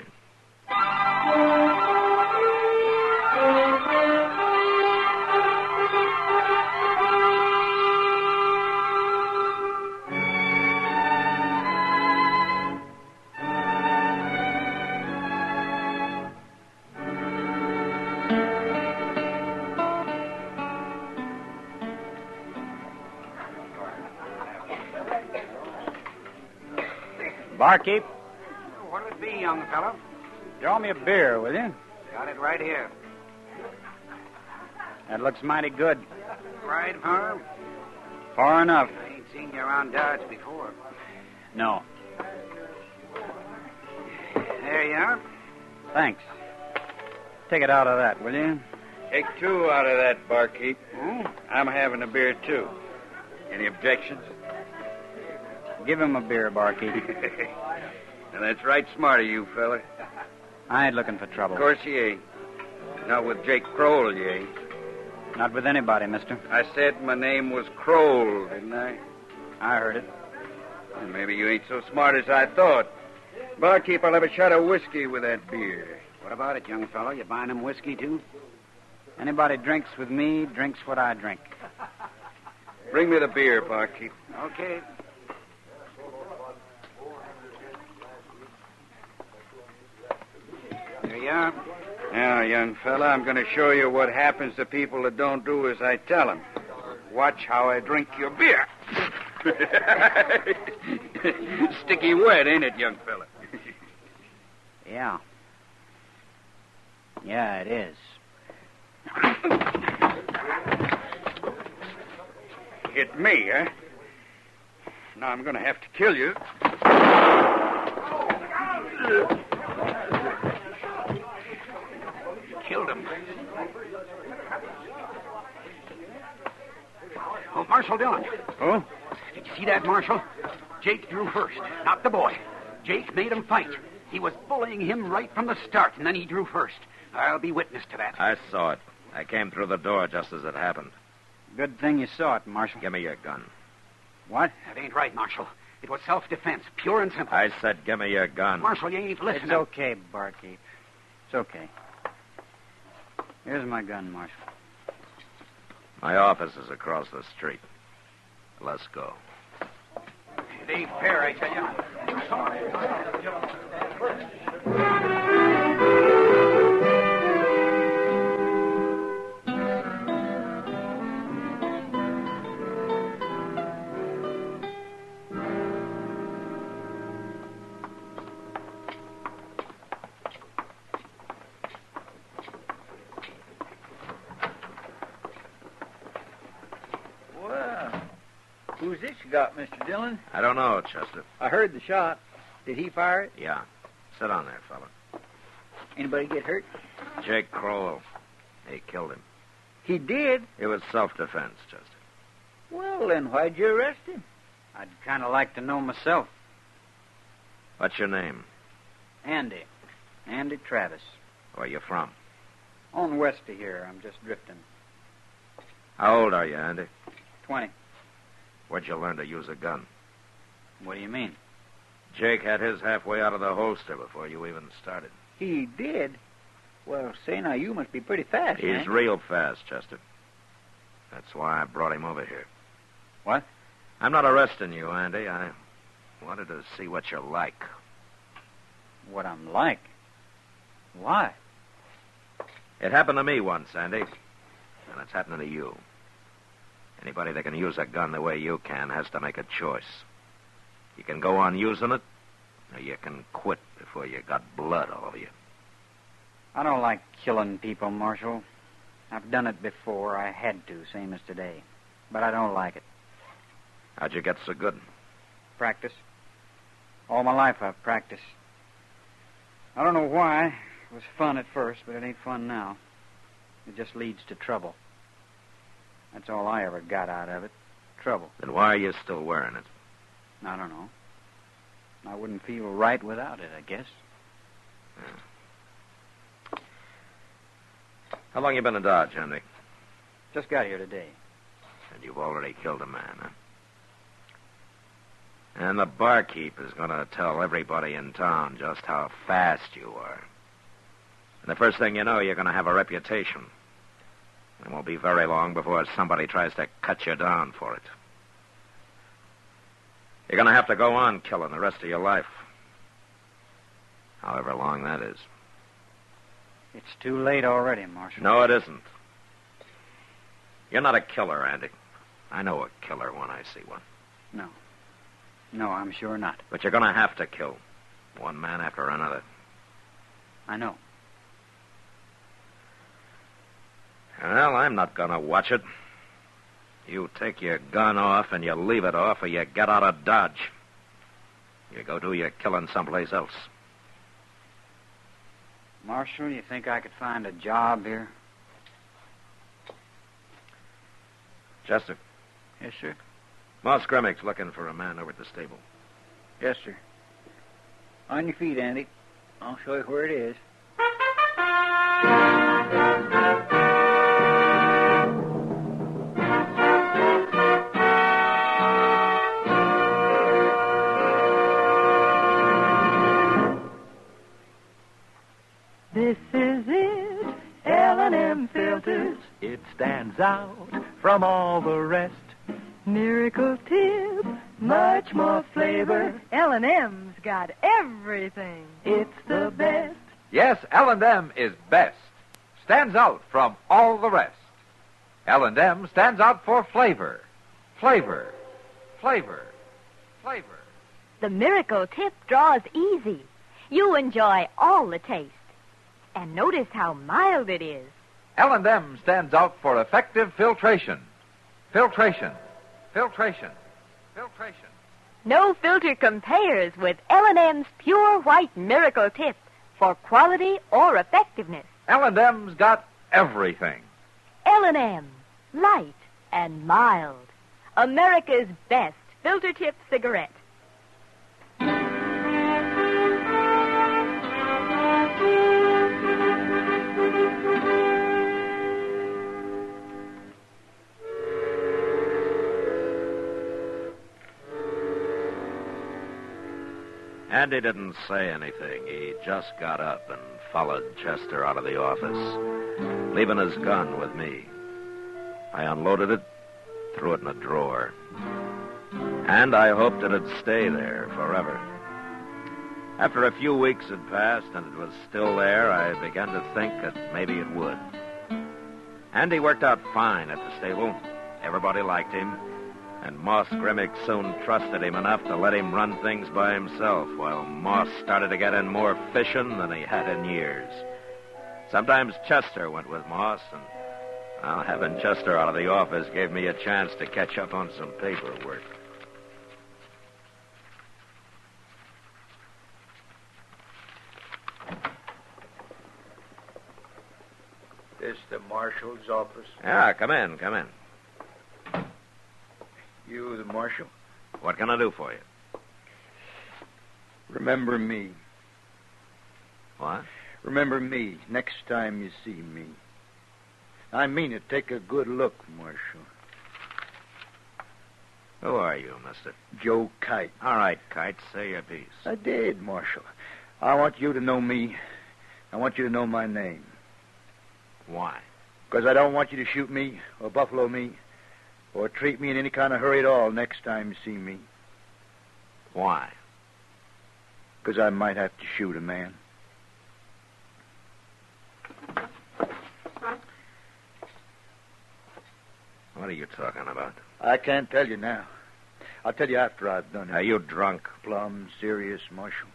Barkeep. What'll it be, young fellow? Draw me a beer, will you? Got it right here. That looks mighty good. Right, huh? Far enough. I ain't seen you around Dodge before. No. There you are. Thanks. Take it out of that, will you? Take two out of that, barkeep. Hmm? I'm having a beer, too. Any objections? Give him a beer, barkeep. And that's right smart of you, fella. I ain't looking for trouble. Of course you ain't. Not with Jake Kroll, you ain't. Not with anybody, mister. I said my name was Kroll, didn't I? I heard it. Well, maybe you ain't so smart as I thought. Barkeep, I'll have a shot of whiskey with that beer. What about it, young fellow? You buying him whiskey, too? Anybody drinks with me drinks what I drink. Bring me the beer, barkeep. Okay. There you are. Now, young fella, I'm going to show you what happens to people that don't do as I tell them. Watch how I drink your beer. Sticky wet, ain't it, young fella? Yeah. Yeah, it is. Hit me, huh? Now I'm going to have to kill you. Killed him. Oh, Marshal Dillon. Oh? Did you see that, Marshal? Jake drew first, not the boy. Jake made him fight. He was bullying him right from the start, and then he drew first. I'll be witness to that. I saw it. I came through the door just as it happened. Good thing you saw it, Marshal. Give me your gun. What? That ain't right, Marshal. It was self-defense, pure and simple. I said give me your gun. Marshal, you ain't listening. It's okay, Barkeep. It's okay. Here's my gun, Marshal. My office is across the street. Let's go. It ain't fair, I tell you. Who's this you got, Mr. Dillon? I don't know, Chester. I heard the shot. Did he fire it? Yeah. Sit on there, fella. Anybody get hurt? Jake Crowell. They killed him. He did? It was self-defense, Chester. Well, then why'd you arrest him? I'd kind of like to know myself. What's your name? Andy. Andy Travis. Where you from? On west of here. I'm just drifting. How old are you, Andy? 20. Where'd you learn to use a gun? What do you mean? Jake had his halfway out of the holster before you even started. He did? Well, say now, you must be pretty fast, He's real fast, Chester. That's why I brought him over here. What? I'm not arresting you, Andy. I wanted to see what you're like. What I'm like? Why? It happened to me once, Andy. And it's happening to you. Anybody that can use a gun the way you can has to make a choice. You can go on using it, or you can quit before you got blood all over you. I don't like killing people, Marshal. I've done it before. I had to, same as today. But I don't like it. How'd you get so good? Practice. All my life I've practiced. I don't know why. It was fun at first, but it ain't fun now. It just leads to trouble. That's all I ever got out of it. Trouble. Then why are you still wearing it? I don't know. I wouldn't feel right without it, I guess. Yeah. How long you been in Dodge, Andy? Just got here today. And you've already killed a man, huh? And the barkeep is going to tell everybody in town just how fast you are. And the first thing you know, you're going to have a reputation. It won't be very long before somebody tries to cut you down for it. You're going to have to go on killing the rest of your life. However long that is. It's too late already, Marshal. No, it isn't. You're not a killer, Andy. I know a killer when I see one. No. No, I'm sure not. But you're going to have to kill. One man after another. I know. Well, I'm not going to watch it. You take your gun off and you leave it off or you get out of Dodge. You go do your killing someplace else. Marshal, you think I could find a job here? Chester. Yes, sir. Moss Grimmick's looking for a man over at the stable. Yes, sir. On your feet, Andy. I'll show you where it is. This is it, L&M filters. It stands out from all the rest. Miracle tip, much more flavor. L&M's got everything. It's the best. Yes, L&M is best. Stands out from all the rest. L&M stands out for flavor. Flavor. Flavor. Flavor. The Miracle Tip draws easy. You enjoy all the taste. And notice how mild it is. L&M stands out for effective filtration. Filtration. Filtration. Filtration. No filter compares with L&M's pure white Miracle Tip for quality or effectiveness. L&M's got everything. L&M, light and mild. America's best filter tip cigarette. Andy didn't say anything. He just got up and followed Chester out of the office, leaving his gun with me. I unloaded it, threw it in a drawer. And I hoped it'd stay there forever. After a few weeks had passed and it was still there, I began to think that maybe it would. Andy worked out fine at the stable. Everybody liked him. And Moss Grimmick soon trusted him enough to let him run things by himself, while Moss started to get in more fishing than he had in years. Sometimes Chester went with Moss, and having Chester out of the office gave me a chance to catch up on some paperwork. This the marshal's office? Yeah, come in. You the marshal? What can I do for you? Remember me. What? Remember me next time you see me. I mean it. Take a good look, Marshal. Who are you, mister? Joe Kite. All right, Kite, say your piece. I did, Marshal. I want you to know me. I want you to know my name. Why? Because I don't want you to shoot me or buffalo me or treat me in any kind of hurry at all next time you see me. Why? Because I might have to shoot a man. What are you talking about? I can't tell you now. I'll tell you after I've done it. Are you drunk? Plumb serious, Marshal.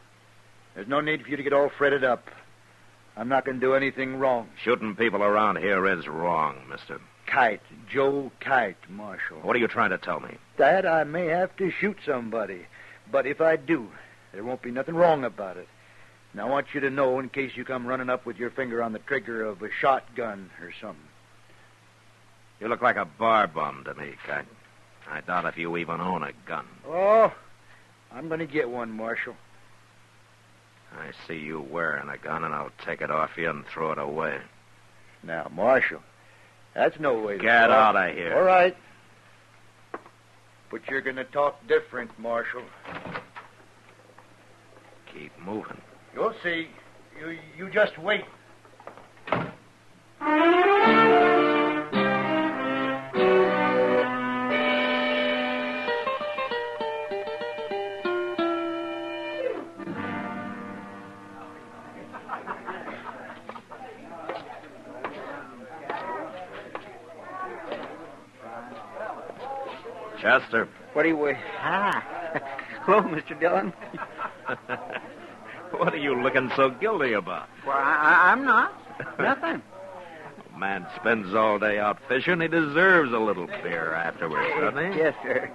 There's no need for you to get all fretted up. I'm not going to do anything wrong. Shooting people around here is wrong, mister. Kite. Joe Kite, Marshal. What are you trying to tell me? That I may have to shoot somebody. But if I do, there won't be nothing wrong about it. And I want you to know in case you come running up with your finger on the trigger of a shotgun or something. You look like a bar bum to me, Kite. I doubt if you even own a gun. Oh, I'm going to get one, Marshal. I see you wearing a gun, and I'll take it off you and throw it away. Now, Marshal, that's no way to Get talk. out of here. All right. But you're going to talk different, Marshal. Keep moving. You'll see. You just wait. Chester. What do you... Hello, Mr. Dillon. What are you looking so guilty about? Well, I'm not. Nothing. A man spends all day out fishing. He deserves a little beer afterwards, doesn't he? Yes, sir.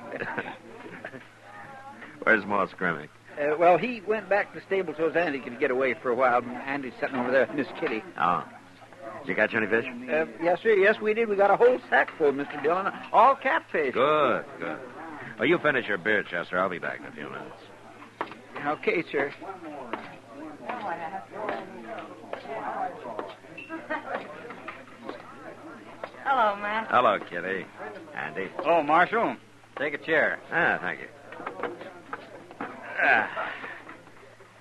Where's Moss Grimmick? Well, he went back to the stable so Andy could get away for a while. Andy's sitting over there with Miss Kitty. Oh. Did you catch any fish? Yes, sir. Yes, we did. We got a whole sack full, Mr. Dillon. All catfish. Good. Well, you finish your beer, Chester. I'll be back in a few minutes. Okay, sir. Hello, Matt. Hello, Kitty. Andy. Oh, Marshal. Take a chair. Thank you.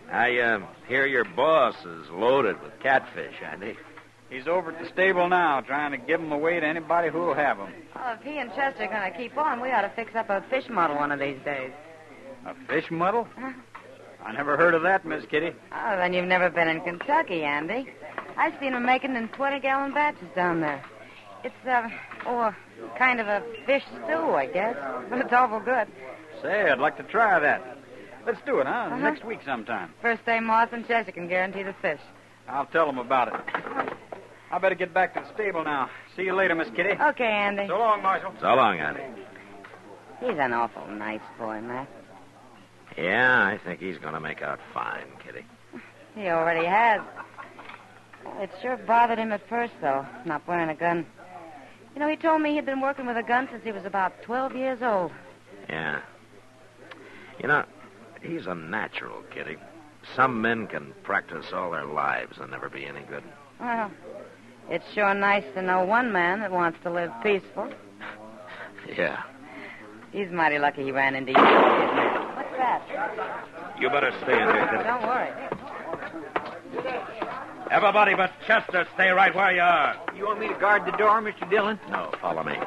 I hear your boss is loaded with catfish, Andy. He's over at the stable now, trying to give them away to anybody who'll have them. Well, if he and Chester are going to keep on, we ought to fix up a fish muddle one of these days. A fish muddle? I never heard of that, Miss Kitty. Oh, then you've never been in Kentucky, Andy. I've seen them making in 20-gallon batches down there. It's Oh, kind of a fish stew, I guess. But it's awful good. Say, I'd like to try that. Let's do it, huh? Uh-huh. Next week sometime. First day Moss and Chester can guarantee the fish. I'll tell them about it. I better get back to the stable now. See you later, Miss Kitty. Okay, Andy. So long, Marshal. So long, Andy. He's an awful nice boy, Matt. Yeah, I think he's going to make out fine, Kitty. He already has. It sure bothered him at first, though, not wearing a gun. You know, he told me he'd been working with a gun since he was about 12 years old. Yeah. You know, he's a natural, Kitty. Some men can practice all their lives and never be any good. Well, it's sure nice to know one man that wants to live peaceful. Yeah. He's mighty lucky he ran into you, isn't he? What's that? You better stay in here, Kitty. Don't worry. Everybody but Chester, stay right where you are. You want me to guard the door, Mr. Dillon? No, follow me.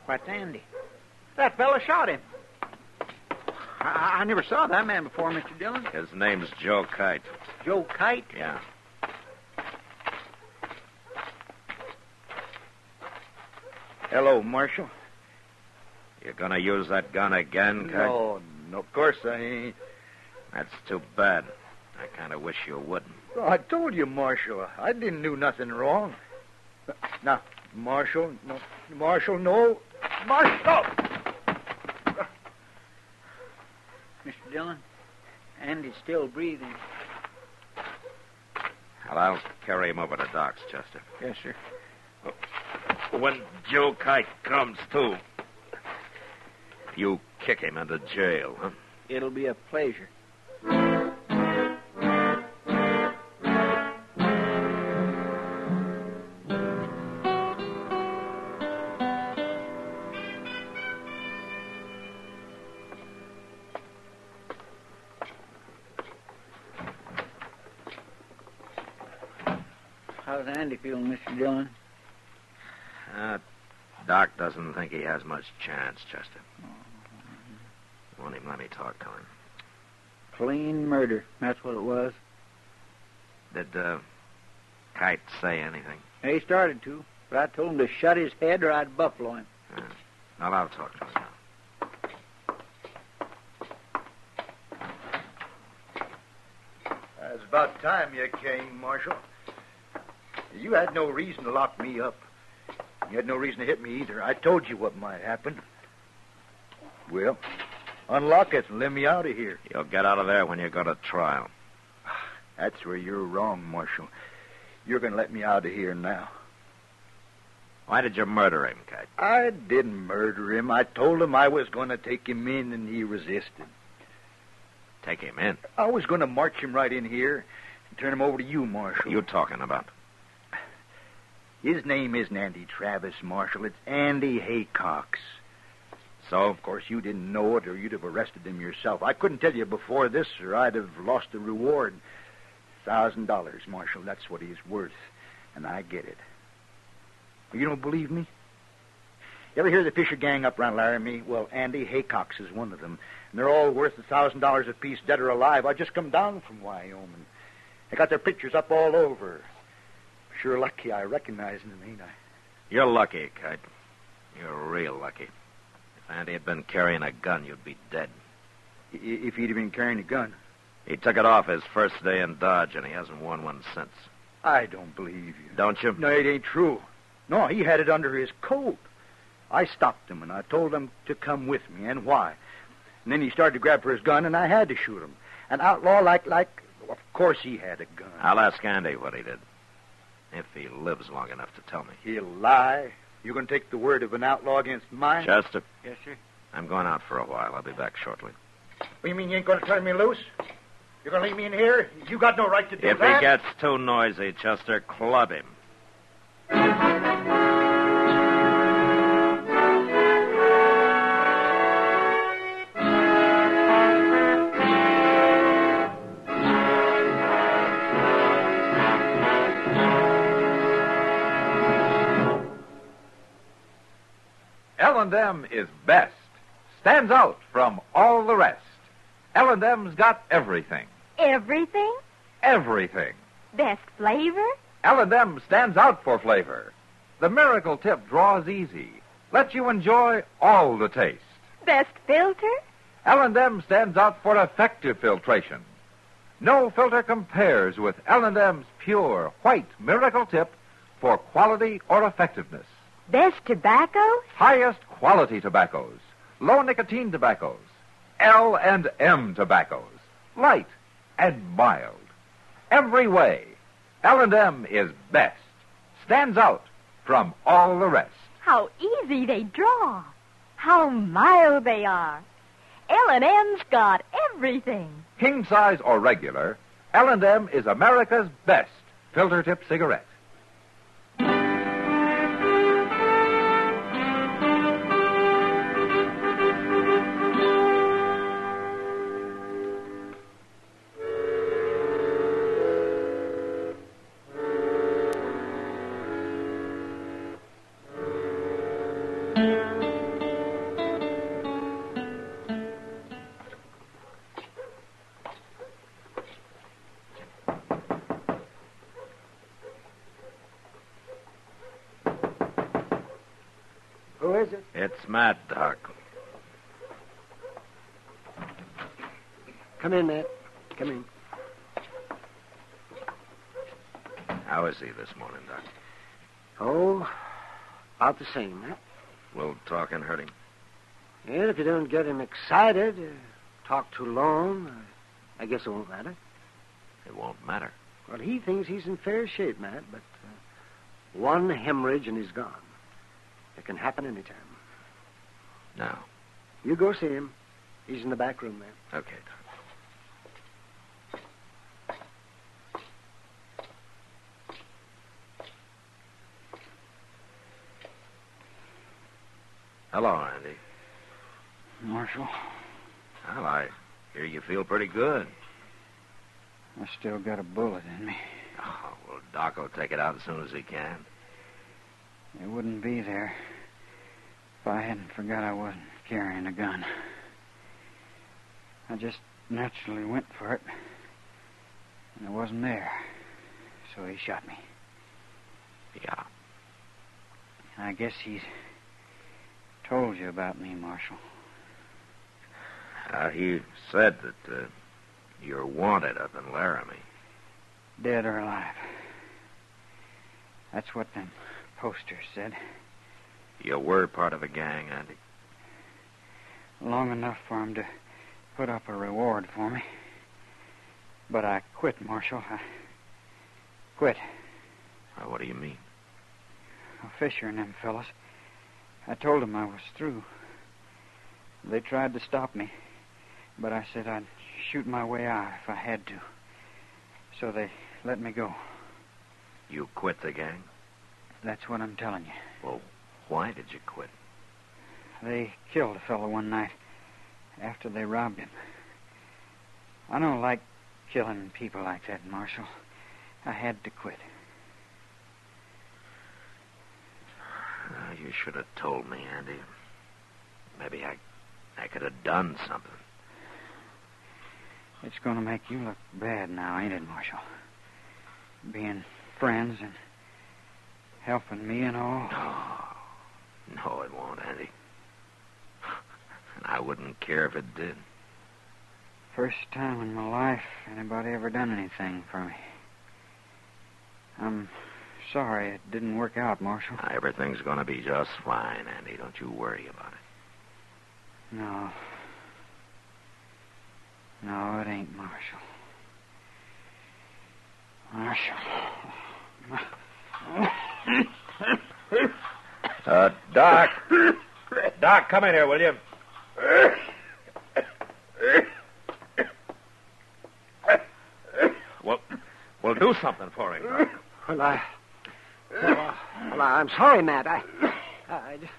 What's Andy? That fella shot him. I never saw that man before, Mr. Dillon. His name's Joe Kite. Joe Kite? Yeah. Hello, Marshal. You gonna use that gun again, Kite? No, of course I ain't. That's too bad. I kind of wish you wouldn't. Oh, I told you, Marshal, I didn't do nothing wrong. Now, Marshal, no. Marshal, no. Marshal! Mr. Dillon, Andy's still breathing. Well, I'll carry him over to Doc's, Chester. Yes, sir. When Joe Kite comes to, you kick him into jail, huh? It'll be a pleasure. How's Andy feeling, Mr. Dillon? Doc doesn't think he has much chance, Chester. Won't even let me talk to him. Clean murder. That's what it was. Did Kite say anything? He started to, but I told him to shut his head or I'd buffalo him. Well, I'll talk to him now. It's about time you came, Marshal. You had no reason to lock me up. You had no reason to hit me either. I told you what might happen. Well, unlock it and let me out of here. You'll get out of there when you go to trial. That's where you're wrong, Marshal. You're going to let me out of here now. Why did you murder him, Kite? I didn't murder him. I told him I was going to take him in, and he resisted. Take him in? I was going to march him right in here and turn him over to you, Marshal. You talking about? His name isn't Andy Travis, Marshal. It's Andy Haycox. So, of course, you didn't know it or you'd have arrested him yourself. I couldn't tell you before this or I'd have lost the reward. $1,000, Marshal. That's what he's worth. And I get it. You don't believe me? You ever hear the Fisher gang up around Laramie? Well, Andy Haycox is one of them. And they're all worth $1,000 apiece, dead or alive. I just come down from Wyoming. They got their pictures up all over. Sure lucky I recognize them, ain't I? You're lucky, Kite. You're real lucky. If Andy had been carrying a gun, you'd be dead. If he'd have been carrying a gun? He took it off his first day in Dodge, and he hasn't worn one since. I don't believe you. Don't you? No, it ain't true. No, he had it under his coat. I stopped him, and I told him to come with me, and why. And then he started to grab for his gun, and I had to shoot him. An outlaw like... Of course he had a gun. I'll ask Andy what he did. If he lives long enough to tell me. He'll lie. You going to take the word of an outlaw against mine? Chester. Yes, sir. I'm going out for a while. I'll be back shortly. What, you mean you ain't going to turn me loose? You're going to leave me in here? You got no right to do that. If he gets too noisy, Chester, club him. L&M is best. Stands out from all the rest. L&M's got everything. Everything? everything. Best flavor? L&M stands out for flavor. The miracle tip draws easy, lets you enjoy all the taste. Best filter? L&M stands out for effective filtration. No filter compares with L&M's pure, white miracle tip for quality or effectiveness. Best tobaccos? Highest quality tobaccos, low nicotine tobaccos, L&M tobaccos, light and mild. Every way, L&M is best, stands out from all the rest. How easy they draw. How mild they are. L&M's got everything. King size or regular, L&M is America's best filter tip cigarette. Who is it? It's Matt, Doc. Come in, Matt. Come in. How is he this morning, Doc? Oh, about the same, Matt. A little talking hurt him. And if you don't get him excited, talk too long, I guess it won't matter. It won't matter. Well, he thinks he's in fair shape, Matt, but one hemorrhage and he's gone. It can happen anytime. Now. You go see him. He's in the back room there. Okay, Doc. Hello, Andy. Marshal, Well, I hear you feel pretty good. I still got a bullet in me. Oh, well, Doc will take it out as soon as he can. It wouldn't be there if I hadn't forgot I wasn't carrying a gun. I just naturally went for it, and it wasn't there, so he shot me. Yeah. I guess he's told you about me, Marshal. He said that you're wanted up in Laramie. Dead or alive. That's what them posters said. You were part of a gang, Andy. Long enough for him to put up a reward for me. But I quit, Marshal. I quit. What do you mean? Fisher and them fellas. I told them I was through. They tried to stop me, but I said I'd shoot my way out if I had to. So they let me go. You quit the gang? That's what I'm telling you. Well, why did you quit? They killed a fellow one night after they robbed him. I don't like killing people like that, Marshal. I had to quit. You should have told me, Andy. Maybe I could have done something. It's going to make you look bad now, ain't it, Marshal? Being friends and helping me and all. No, it won't, Andy. And I wouldn't care if it did. First time in my life anybody ever done anything for me. I'm sorry it didn't work out, Marshal. Everything's going to be just fine, Andy. Don't you worry about it. No. No, it ain't, Marshal. Doc. Doc, come in here, will you? Well, do something for him, Doc. Well, I'm sorry, Matt. I just...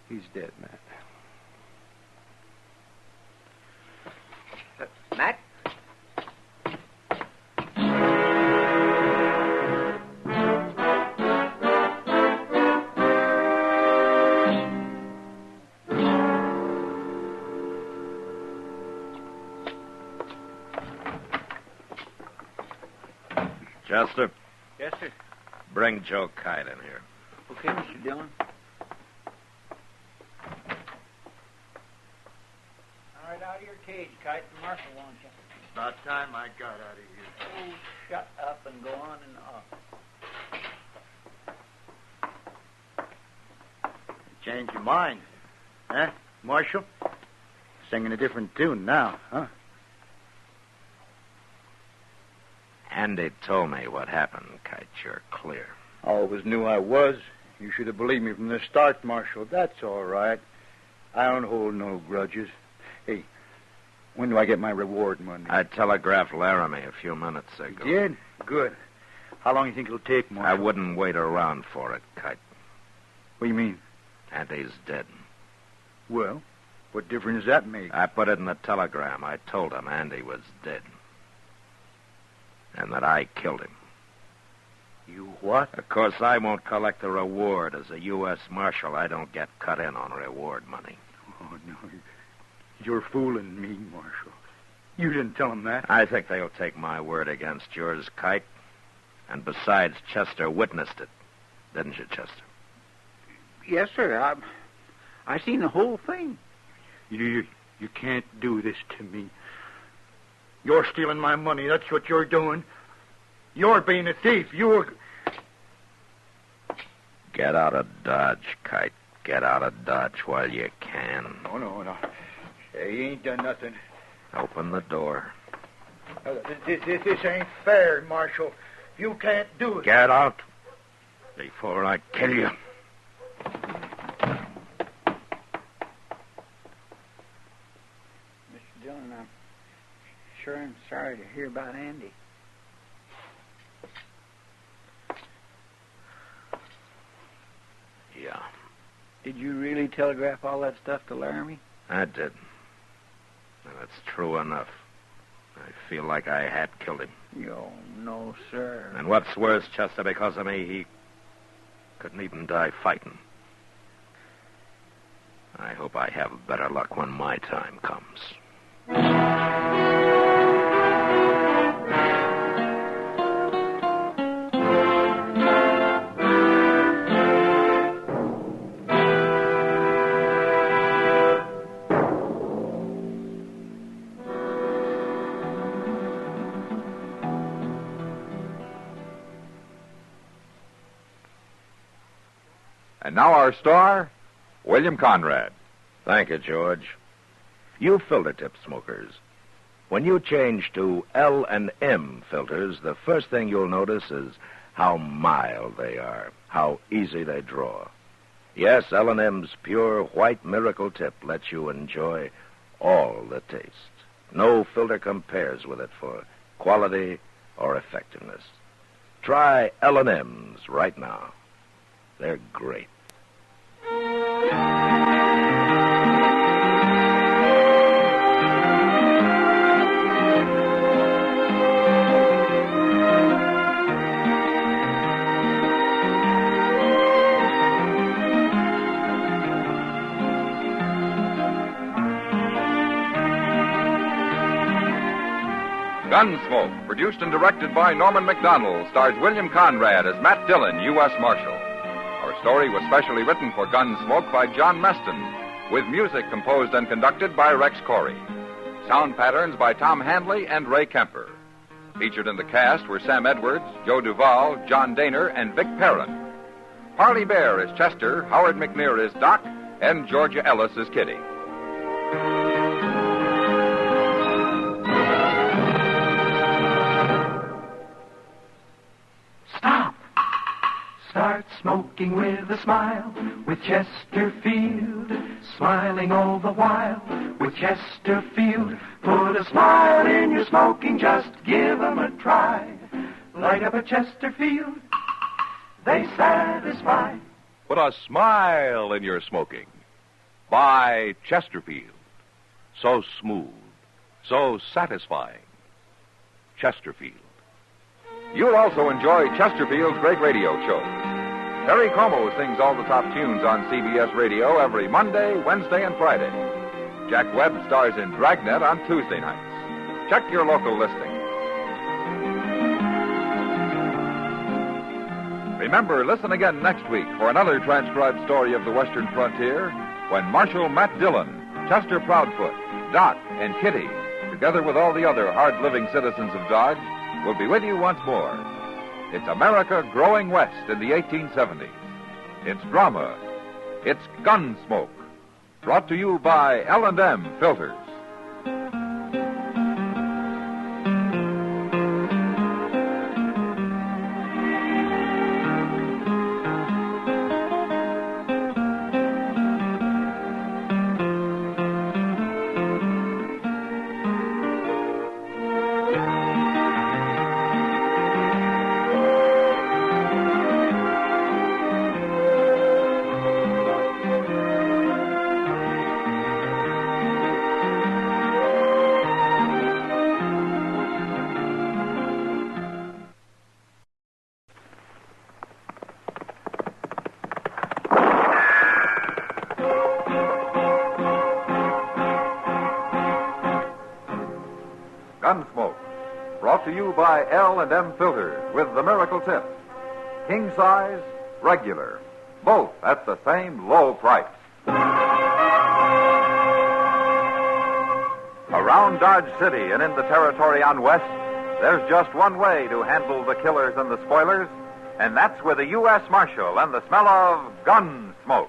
He's dead, Matt. Matt? Chester, Yes, sir. bring Joe Kite in here. Okay, Mr. Dillon. All right, out of your cage, Kite. The marshal wants you. About time I got out of here. Oh, shut up and go on and off. Change your mind. Huh, Marshal? Singing a different tune now, huh? Andy told me what happened, Kite. You're clear. Always knew I was. You should have believed me from the start, Marshal. That's all right. I don't hold no grudges. Hey, when do I get my reward money? I telegraphed Laramie a few minutes ago. You did? Good. How long do you think it'll take, Marshal? I wouldn't wait around for it, Kite. What do you mean? Andy's dead. Well, what difference does that make? I put it in the telegram. I told him Andy was dead. And that I killed him. You what? Of course, I won't collect the reward. As a U.S. Marshal, I don't get cut in on reward money. Oh, no. You're fooling me, Marshal. You didn't tell him that. I think they'll take my word against yours, Kite. And besides, Chester witnessed it. Didn't you, Chester? Yes, sir. I seen the whole thing. You can't do this to me. You're stealing my money. That's what you're doing. You're being a thief. Get out of Dodge, Kite. Get out of Dodge while you can. No. Hey, you ain't done nothing. Open the door. This ain't fair, Marshal. You can't do it. Get out before I kill you. Mr. Dillon, I'm sure sorry to hear about Andy. Yeah. Did you really telegraph all that stuff to Laramie? I did. And it's true enough. I feel like I had killed him. Oh, no, sir. And what's worse, Chester, because of me, he couldn't even die fighting. I hope I have better luck when my time comes. And now our star, William Conrad. Thank you, George. You filter tip smokers. When you change to L&M filters, the first thing you'll notice is how mild they are, how easy they draw. Yes, L&M's pure white miracle tip lets you enjoy all the taste. No filter compares with it for quality or effectiveness. Try L&M's right now. They're great. Gunsmoke, produced and directed by Norman Macdonald, stars William Conrad as Matt Dillon, U.S. Marshal. Our story was specially written for Gunsmoke by John Meston, with music composed and conducted by Rex Corey. Sound patterns by Tom Handley and Ray Kemper. Featured in the cast were Sam Edwards, Joe Duvall, John Daner, and Vic Perrin. Harley Bear is Chester, Howard McNear is Doc, and Georgia Ellis is Kitty. Start smoking with a smile, with Chesterfield, smiling all the while, with Chesterfield. Put a smile in your smoking, just give 'em a try. Light up a Chesterfield, they satisfy. Put a smile in your smoking. Buy Chesterfield. So smooth, so satisfying. Chesterfield. You'll also enjoy Chesterfield's great radio show. Terry Como sings all the top tunes on CBS Radio every Monday, Wednesday, and Friday. Jack Webb stars in Dragnet on Tuesday nights. Check your local listing. Remember, listen again next week for another transcribed story of the Western frontier when Marshal Matt Dillon, Chester Proudfoot, Doc, and Kitty, together with all the other hard-living citizens of Dodge, will be with you once more. It's America growing west in the 1870s. It's drama. It's Gunsmoke. Brought to you by L&M Filters. Gunsmoke, brought to you by L&M Filters with the miracle tip. King size, regular, both at the same low price. Around Dodge City and in the territory on West, there's just one way to handle the killers and the spoilers, and that's with a U.S. Marshal and the smell of Gunsmoke.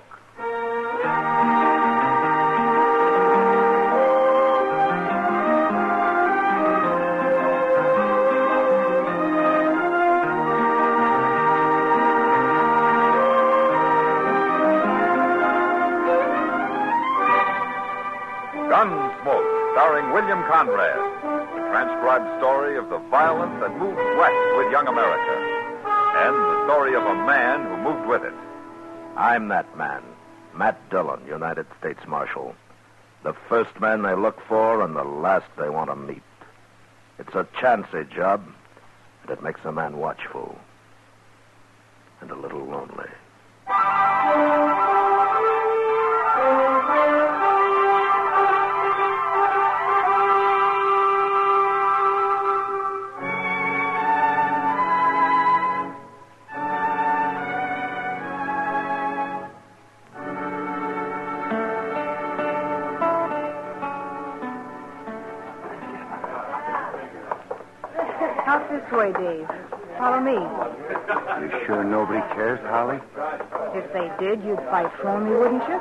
Gunsmoke, starring William Conrad, the transcribed story of the violence that moved west with young America, and the story of a man who moved with it. I'm that man, Matt Dillon, United States Marshal. The first man they look for and the last they want to meet. It's a chancy job, and it makes a man watchful and a little lonely. Out this way, Dave. Follow me. You sure nobody cares, Holly? If they did, you'd fight for me, wouldn't you?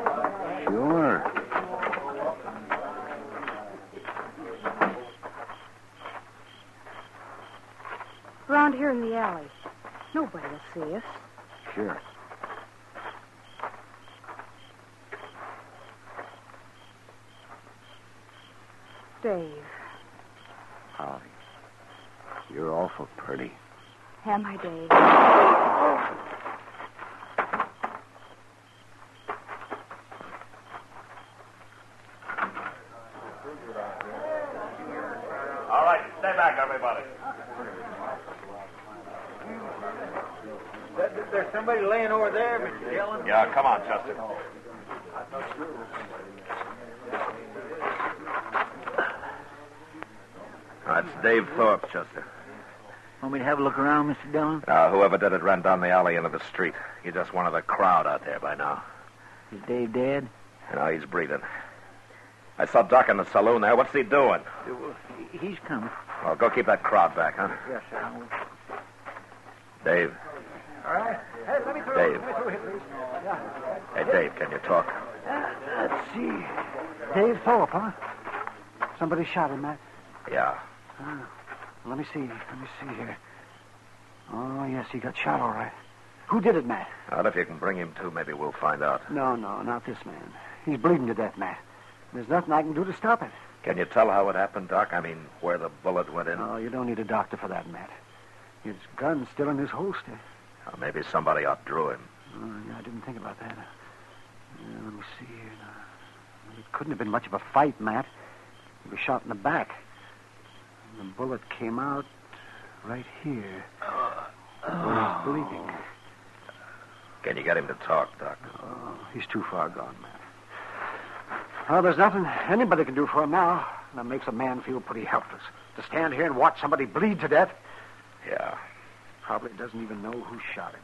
Sure. Around here in the alley. Nobody will see us. Sure. Dave. Holly, you're awful pretty. Am I, Dave? All right, stay back, everybody. There's somebody laying over there, Mr. Dillon. Yeah, come on, Chester. That's Dave Thorpe, Chester. Want me to have a look around, Mr. Dillon? Whoever did it ran down the alley into the street. You're just one of the crowd out there by now. Is Dave dead? No, he's breathing. I saw Doc in the saloon there. What's he doing? He's coming. Well, go keep that crowd back, huh? Yes, sir. I will. Dave. All right. Hey, let me through. Dave. Let me through here, please. Yeah. Hey, Dave, can you talk? Let's see. Dave Thorpe, huh? Somebody shot him, Matt. Yeah. Let me see here. Oh, yes, he got shot all right. Who did it, Matt? Well, if you can bring him to, maybe we'll find out. No, not this man. He's bleeding to death, Matt. There's nothing I can do to stop it. Can you tell how it happened, Doc? I mean, where the bullet went in? Oh, you don't need a doctor for that, Matt. His gun's still in his holster. Well, maybe somebody outdrew him. Oh, yeah, I didn't think about that. Let me see here. It couldn't have been much of a fight, Matt. He was shot in the back. And the bullet came out right here. Where he's bleeding. Can you get him to talk, Doc? Oh, he's too far gone, Matt. Well, there's nothing anybody can do for him now. That makes a man feel pretty helpless. To stand here and watch somebody bleed to death. Yeah. Probably doesn't even know who shot him.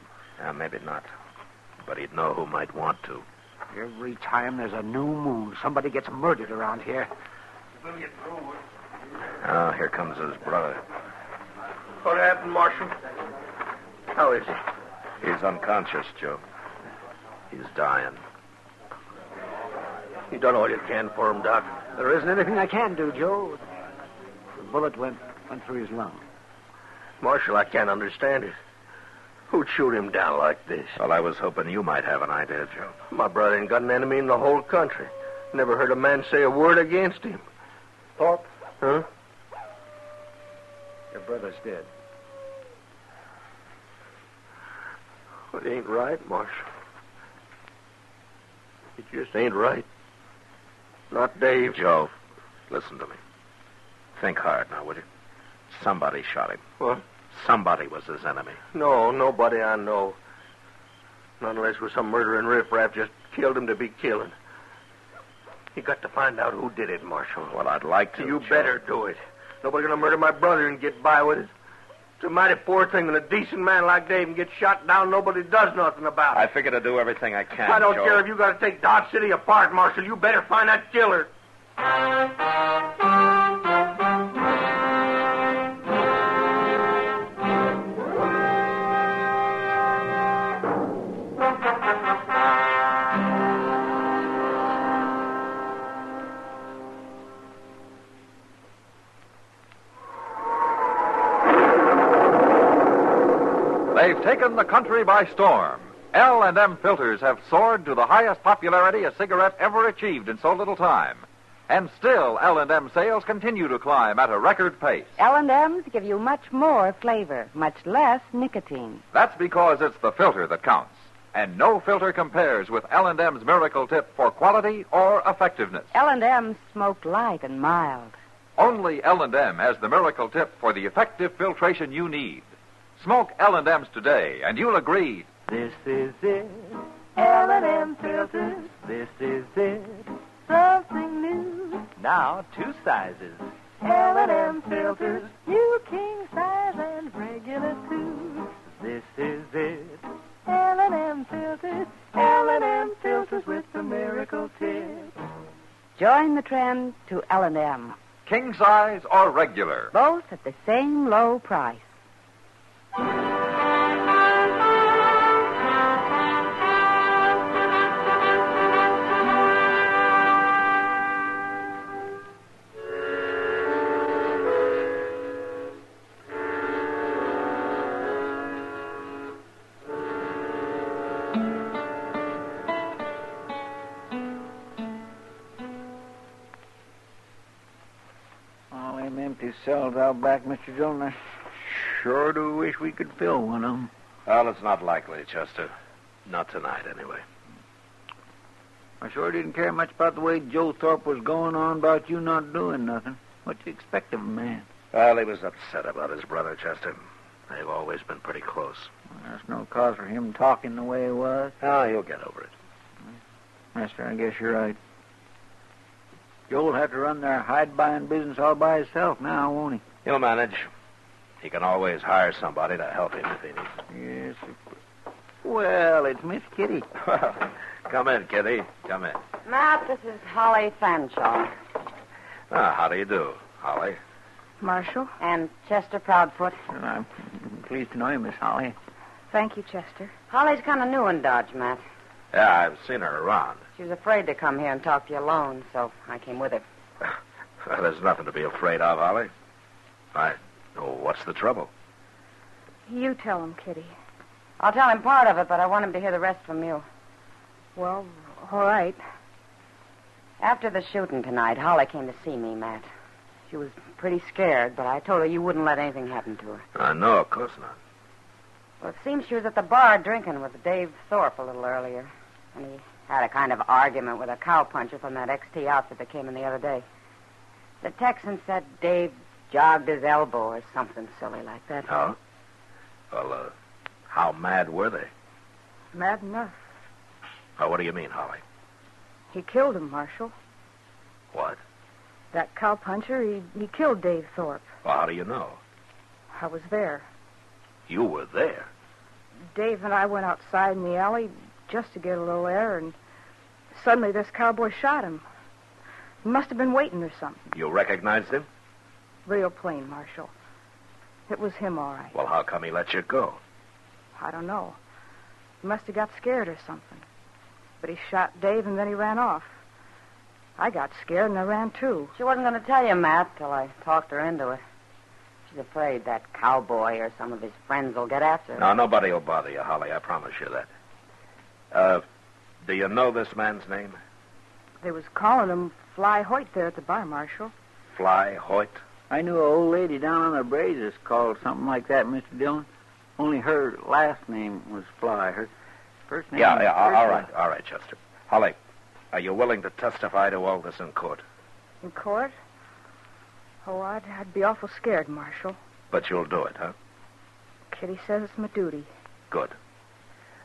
Maybe not. But he'd know who might want to. Every time there's a new moon, somebody gets murdered around here. We'll get through it. Oh, here comes his brother. What happened, Marshal? How is he? He's unconscious, Joe. He's dying. You done all you can for him, Doc. There isn't anything I can do, Joe. The bullet went through his lung. Marshal, I can't understand it. Who'd shoot him down like this? Well, I was hoping you might have an idea, Joe. My brother ain't got an enemy in the whole country. Never heard a man say a word against him. Thorpe? Huh? Your brother's dead. Well, it ain't right, Marshal. It just ain't right. Not Dave. Joe, listen to me. Think hard now, will you? Somebody shot him. What? Somebody was his enemy. No, nobody I know. Not unless it was some murdering riffraff just killed him to be killing. You got to find out who did it, Marshal. Well, I'd like to. You Joe. better do it. Nobody's gonna murder my brother and get by with it. It's a mighty poor thing when a decent man like Dave can get shot down. Nobody does nothing about it. I figure to do everything I can. I don't Joe. care if you got to take Dodge City apart, Marshal. You better find that killer. They've taken the country by storm. L&M filters have soared to the highest popularity a cigarette ever achieved in so little time. And still, L&M sales continue to climb at a record pace. L&M's give you much more flavor, much less nicotine. That's because it's the filter that counts. And no filter compares with L&M's Miracle Tip for quality or effectiveness. L&M's smoke light and mild. Only L&M has the Miracle Tip for the effective filtration you need. Smoke L&M's today, and you'll agree. This is it, L&M filters. This is it, something new. Now 2 sizes. L&M filters, new king size and regular too. This is it, L&M filters. L&M filters with the Miracle Tip. Join the trend to L&M. King size or regular. Both at the same low price. All them empty cells out back, Mr. Jones, I sure do wish we could fill one of them. Well, it's not likely, Chester. Not tonight, anyway. I sure didn't care much about the way Joe Thorpe was going on about you not doing nothing. What do you expect of a man? Well, he was upset about his brother, Chester. They've always been pretty close. Well, there's no cause for him talking the way he was. Oh, he'll get over it. Master, I guess you're right. Joe'll have to run their hide-buying business all by himself now, won't he? He'll manage. He can always hire somebody to help him if he needs it. Yes. Well, it's Miss Kitty. Come in, Kitty. Come in. Matt, this is Holly Fanshawe. How do you do, Holly? Marshal? And Chester Proudfoot. Well, I'm pleased to know you, Miss Holly. Thank you, Chester. Holly's kind of new in Dodge, Matt. Yeah, I've seen her around. She was afraid to come here and talk to you alone, so I came with her. Well, there's nothing to be afraid of, Holly. What's the trouble? You tell him, Kitty. I'll tell him part of it, but I want him to hear the rest from you. Well, all right. After the shooting tonight, Holly came to see me, Matt. She was pretty scared, but I told her you wouldn't let anything happen to her. No, of course not. Well, it seems she was at the bar drinking with Dave Thorpe a little earlier. And he had a kind of argument with a cowpuncher from that XT outfit that came in the other day. The Texan said Dave jogged his elbow or something silly like that. Oh? Well, how mad were they? Mad enough. Oh, what do you mean, Holly? He killed him, Marshal. What? That cowpuncher, he killed Dave Thorpe. Well, how do you know? I was there. You were there? Dave and I went outside in the alley just to get a little air, and suddenly this cowboy shot him. He must have been waiting or something. You recognized him? Real plain, Marshal. It was him, all right. Well, how come he let you go? I don't know. He must have got scared or something. But he shot Dave and then he ran off. I got scared and I ran too. She wasn't going to tell you, Matt, till I talked her into it. She's afraid that cowboy or some of his friends will get after her. No, nobody will bother you, Holly. I promise you that. Do you know this man's name? They was calling him Fly Hoyt there at the bar, Marshal. Fly Hoyt? I knew an old lady down on the Brazos called something like that, Mr. Dillon. Only her last name was Fly. Her first name was all right, Chester. Holly, are you willing to testify to all this in court? In court? Oh, I'd be awful scared, Marshal. But you'll do it, huh? Kitty says it's my duty. Good.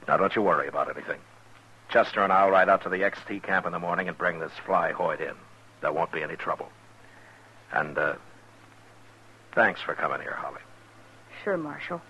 Now, don't you worry about anything. Chester and I'll ride out to the XT camp in the morning and bring this Fly Hoyt in. There won't be any trouble. And, thanks for coming here, Holly. Sure, Marshal.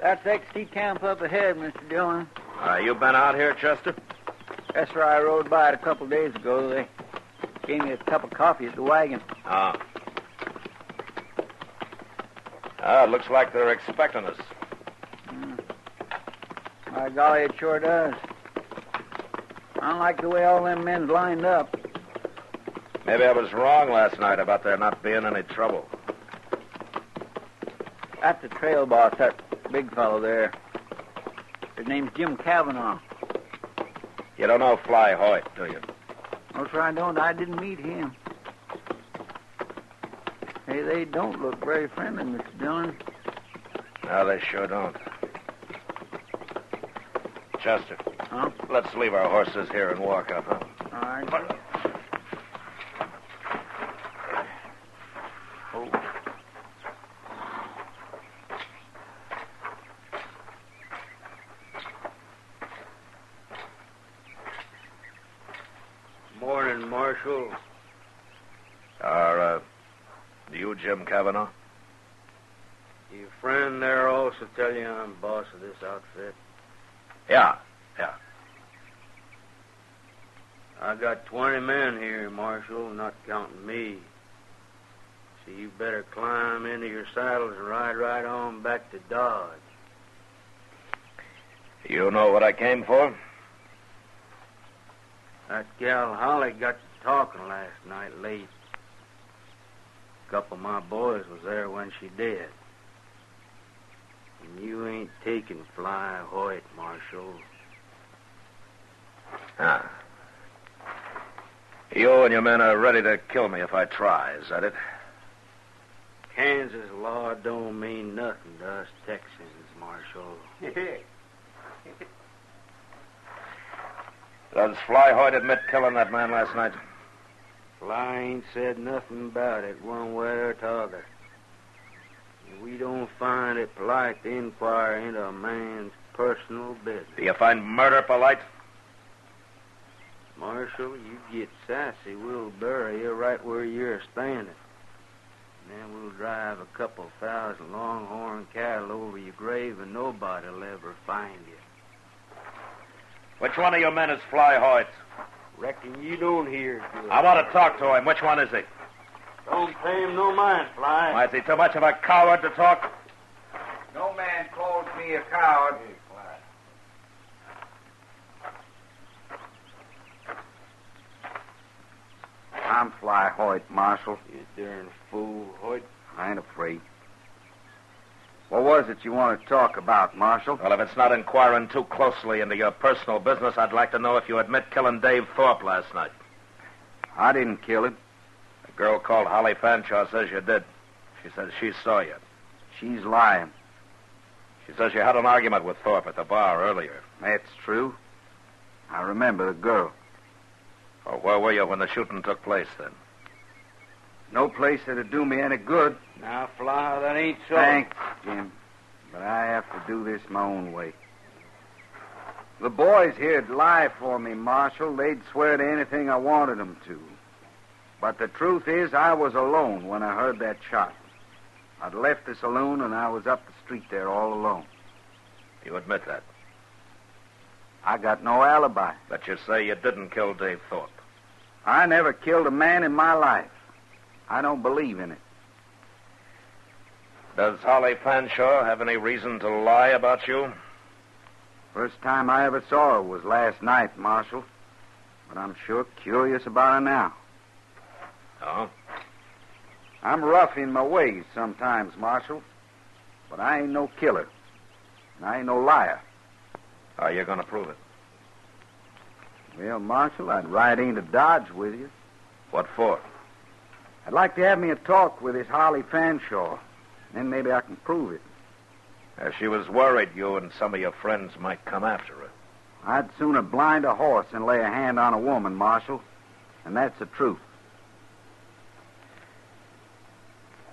That's XT camp up ahead, Mr. Dillon. You been out here, Chester? That's where I rode by it a couple of days ago. They gave me a cup of coffee at the wagon. It looks like they're expecting us. By golly, it sure does. I don't like the way all them men's lined up. Maybe I was wrong last night about there not being any trouble. That's the trail boss, that big fellow there. His name's Jim Cavanaugh. You don't know Fly Hoyt, do you? No, sir, I don't. I didn't meet him. Hey, they don't look very friendly, Mr. Dillon. No, they sure don't. Chester. Huh? Let's leave our horses here and walk up, huh? All right. Morning, Marshal. You Jim Cavanaugh? Your friend there also tell you I'm boss of this outfit? Yeah. I got 20 men here, Marshal, not counting me. So you better climb into your saddles and ride right on back to Dodge. You know what I came for? That gal Holly got to talking last night late. A couple of my boys was there when she did. And you ain't taking Fly Hoyt, Marshal. You and your men are ready to kill me if I try, is that it? Kansas law don't mean nothing to us Texans, Marshal. Does Fly Hoyt admit killing that man last night? Fly ain't said nothing about it one way or t'other. We don't find it polite to inquire into a man's personal business. Do you find murder polite? Marshal, you get sassy, we'll bury you right where you're standing. And then we'll drive a couple thousand longhorn cattle over your grave and nobody'll ever find you. Which one of your men is Fly Hoyt? Reckon you don't hear good. I want to talk to him. Which one is he? Don't pay him no mind, Fly. Why, is he too much of a coward to talk? No man calls me a coward. I'm Fly Hoyt, Marshal. You darn fool, Hoyt. I ain't afraid. What was it you want to talk about, Marshal? Well, if it's not inquiring too closely into your personal business, I'd like to know if you admit killing Dave Thorpe last night. I didn't kill him. A girl called Holly Fanshaw says you did. She says she saw you. She's lying. She says you had an argument with Thorpe at the bar earlier. That's true. I remember the girl. Oh, where were you when the shooting took place, then? No place that'd do me any good. Now, Fly, that ain't so. Thanks, Jim. But I have to do this my own way. The boys here'd lie for me, Marshal. They'd swear to anything I wanted them to. But the truth is, I was alone when I heard that shot. I'd left the saloon, and I was up the street there all alone. You admit that? I got no alibi. But you say you didn't kill Dave Thorpe. I never killed a man in my life. I don't believe in it. Does Holly Fanshawe have any reason to lie about you? First time I ever saw her was last night, Marshal. But I'm sure curious about her now. Oh? I'm rough in my ways sometimes, Marshal. But I ain't no killer. And I ain't no liar. How are you going to prove it? Well, Marshal, I'd ride into Dodge with you. What for? I'd like to have me a talk with this Holly Fanshawe. Then maybe I can prove it. She was worried you and some of your friends might come after her. I'd sooner blind a horse than lay a hand on a woman, Marshal. And that's the truth.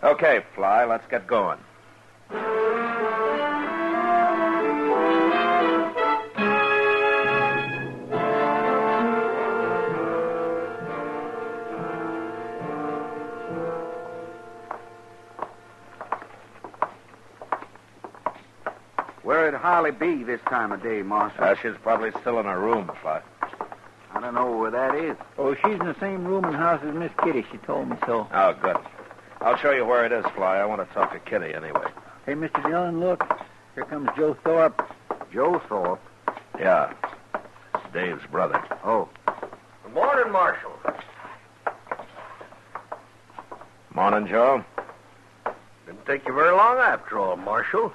Okay, Fly, let's get going. Where'd Holly be this time of day, Marshal? She's probably still in her room, Fly. I don't know where that is. Oh, she's in the same room and house as Miss Kitty. She told me so. Oh, good. I'll show you where it is, Fly. I want to talk to Kitty anyway. Hey, Mr. Dillon, look. Here comes Joe Thorpe. Joe Thorpe? Yeah. It's Dave's brother. Oh. Good morning, Marshal. Morning, Joe. Didn't take you very long after all, Marshal.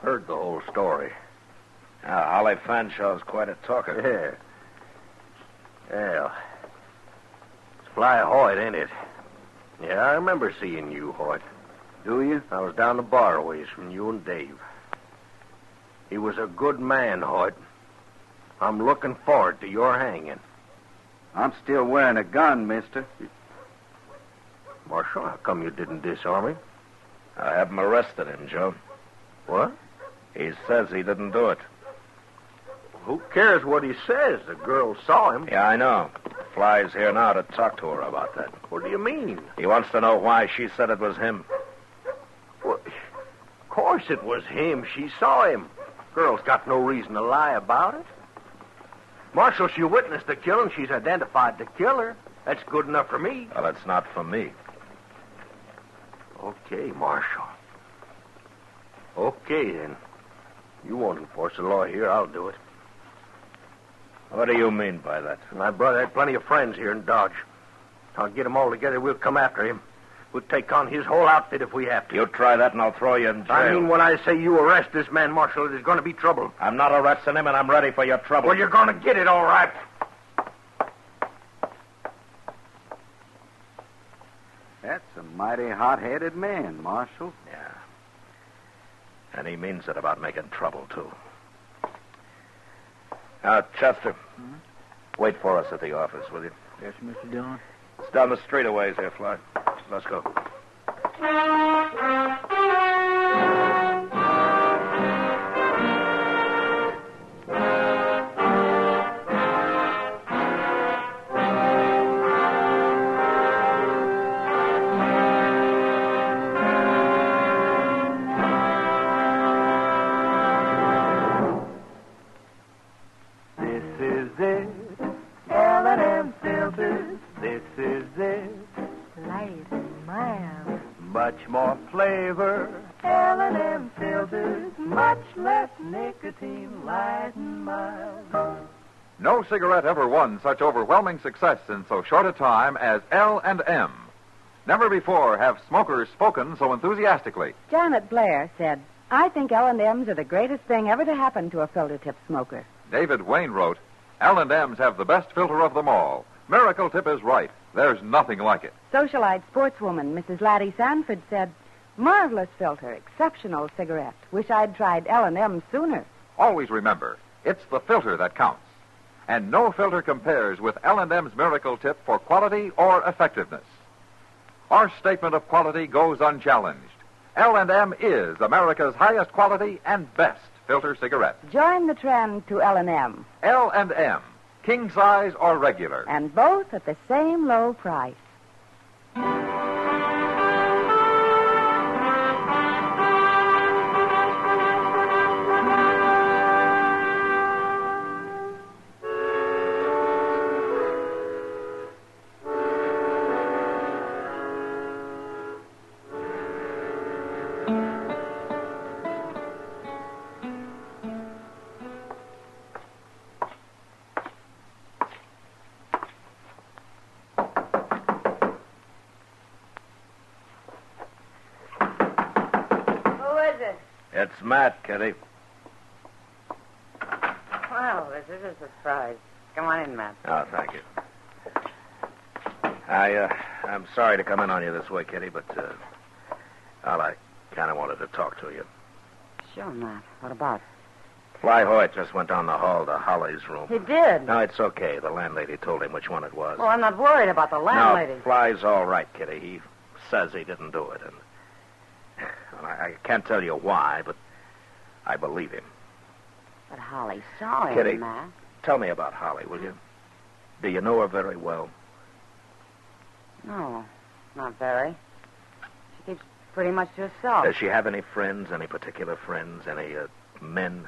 Heard the whole story. Yeah, Holly Fanshawe's quite a talker. Yeah. Well, it's Fly Hoyt, ain't it? Yeah, I remember seeing you, Hoyt. Do you? I was down the bar ways from you and Dave. He was a good man, Hoyt. I'm looking forward to your hanging. I'm still wearing a gun, mister. Marshal, how come you didn't disarm him? I haven't arrested him, Joe. What? He says he didn't do it. Who cares what he says? The girl saw him. Yeah, I know. Fly's here now to talk to her about that. What do you mean? He wants to know why she said it was him. Well, of course it was him. She saw him. Girl's got no reason to lie about it. Marshal, she witnessed the killing. She's identified the killer. That's good enough for me. Well, it's not for me. Okay, Marshal. Okay, then. You won't enforce the law here. I'll do it. What do you mean by that? My brother had plenty of friends here in Dodge. I'll get them all together. We'll come after him. We'll take on his whole outfit if we have to. You try that and I'll throw you in jail. I mean, when I say you arrest this man, Marshal, there's going to be trouble. I'm not arresting him and I'm ready for your trouble. Well, you're going to get it, all right. That's a mighty hot-headed man, Marshal. Yeah. And he means it about making trouble, too. Now, Chester, wait for us at the office, will you? Yes, Mr. Dillon. It's down the street a ways here, Fly. Let's go. Much more flavor, L&M filters, much less nicotine, light and mild. No cigarette ever won such overwhelming success in so short a time as L&M. Never before have smokers spoken so enthusiastically. Janet Blair said, I think L&Ms are the greatest thing ever to happen to a filter-tip smoker. David Wayne wrote, L&Ms have the best filter of them all. Miracle Tip is right. There's nothing like it. Socialite sportswoman Mrs. Laddie Sanford said, marvelous filter, exceptional cigarette. Wish I'd tried L&M sooner. Always remember, it's the filter that counts. And no filter compares with L&M's Miracle Tip for quality or effectiveness. Our statement of quality goes unchallenged. L&M is America's highest quality and best filter cigarette. Join the trend to L&M. L&M, king size or regular. And both at the same low price. It's Matt, Kitty. Well, this is a surprise. Come on in, Matt. Oh, thank you. I'm sorry to come in on you this way, Kitty, but, I kind of wanted to talk to you. Sure, Matt. What about? Fly Hoyt just went down the hall to Holly's room. He did? No, it's okay. The landlady told him which one it was. Well, I'm not worried about the landlady. No, Fly's all right, Kitty. He says he didn't do it, and I can't tell you why, but I believe him. But Holly saw him, Kitty, Matt. Tell me about Holly, will you? Do you know her very well? No, not very. She keeps pretty much to herself. Does she have any friends, any particular friends, any men?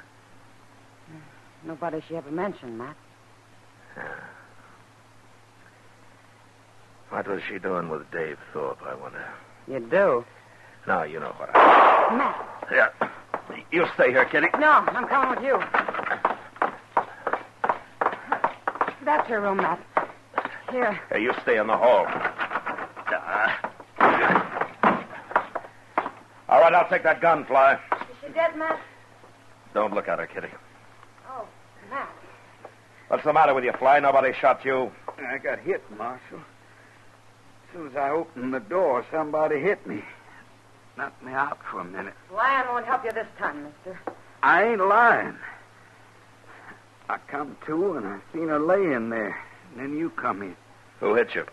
Nobody she ever mentioned, Matt. What was she doing with Dave Thorpe, I wonder? You do? No, you know what Matt. Yeah. You stay here, Kitty. No, I'm coming with you. That's her room, Matt. Here. Hey, you stay in the hall. All right, I'll take that gun, Fly. Is she dead, Matt? Don't look at her, Kitty. Oh, Matt. What's the matter with you, Fly? Nobody shot you. I got hit, Marshal. As soon as I opened the door, somebody hit me. Knocked me out for a minute. Lying won't help you this time, mister. I ain't lying. I come to and I seen her laying there. And then you come in. Who hit you?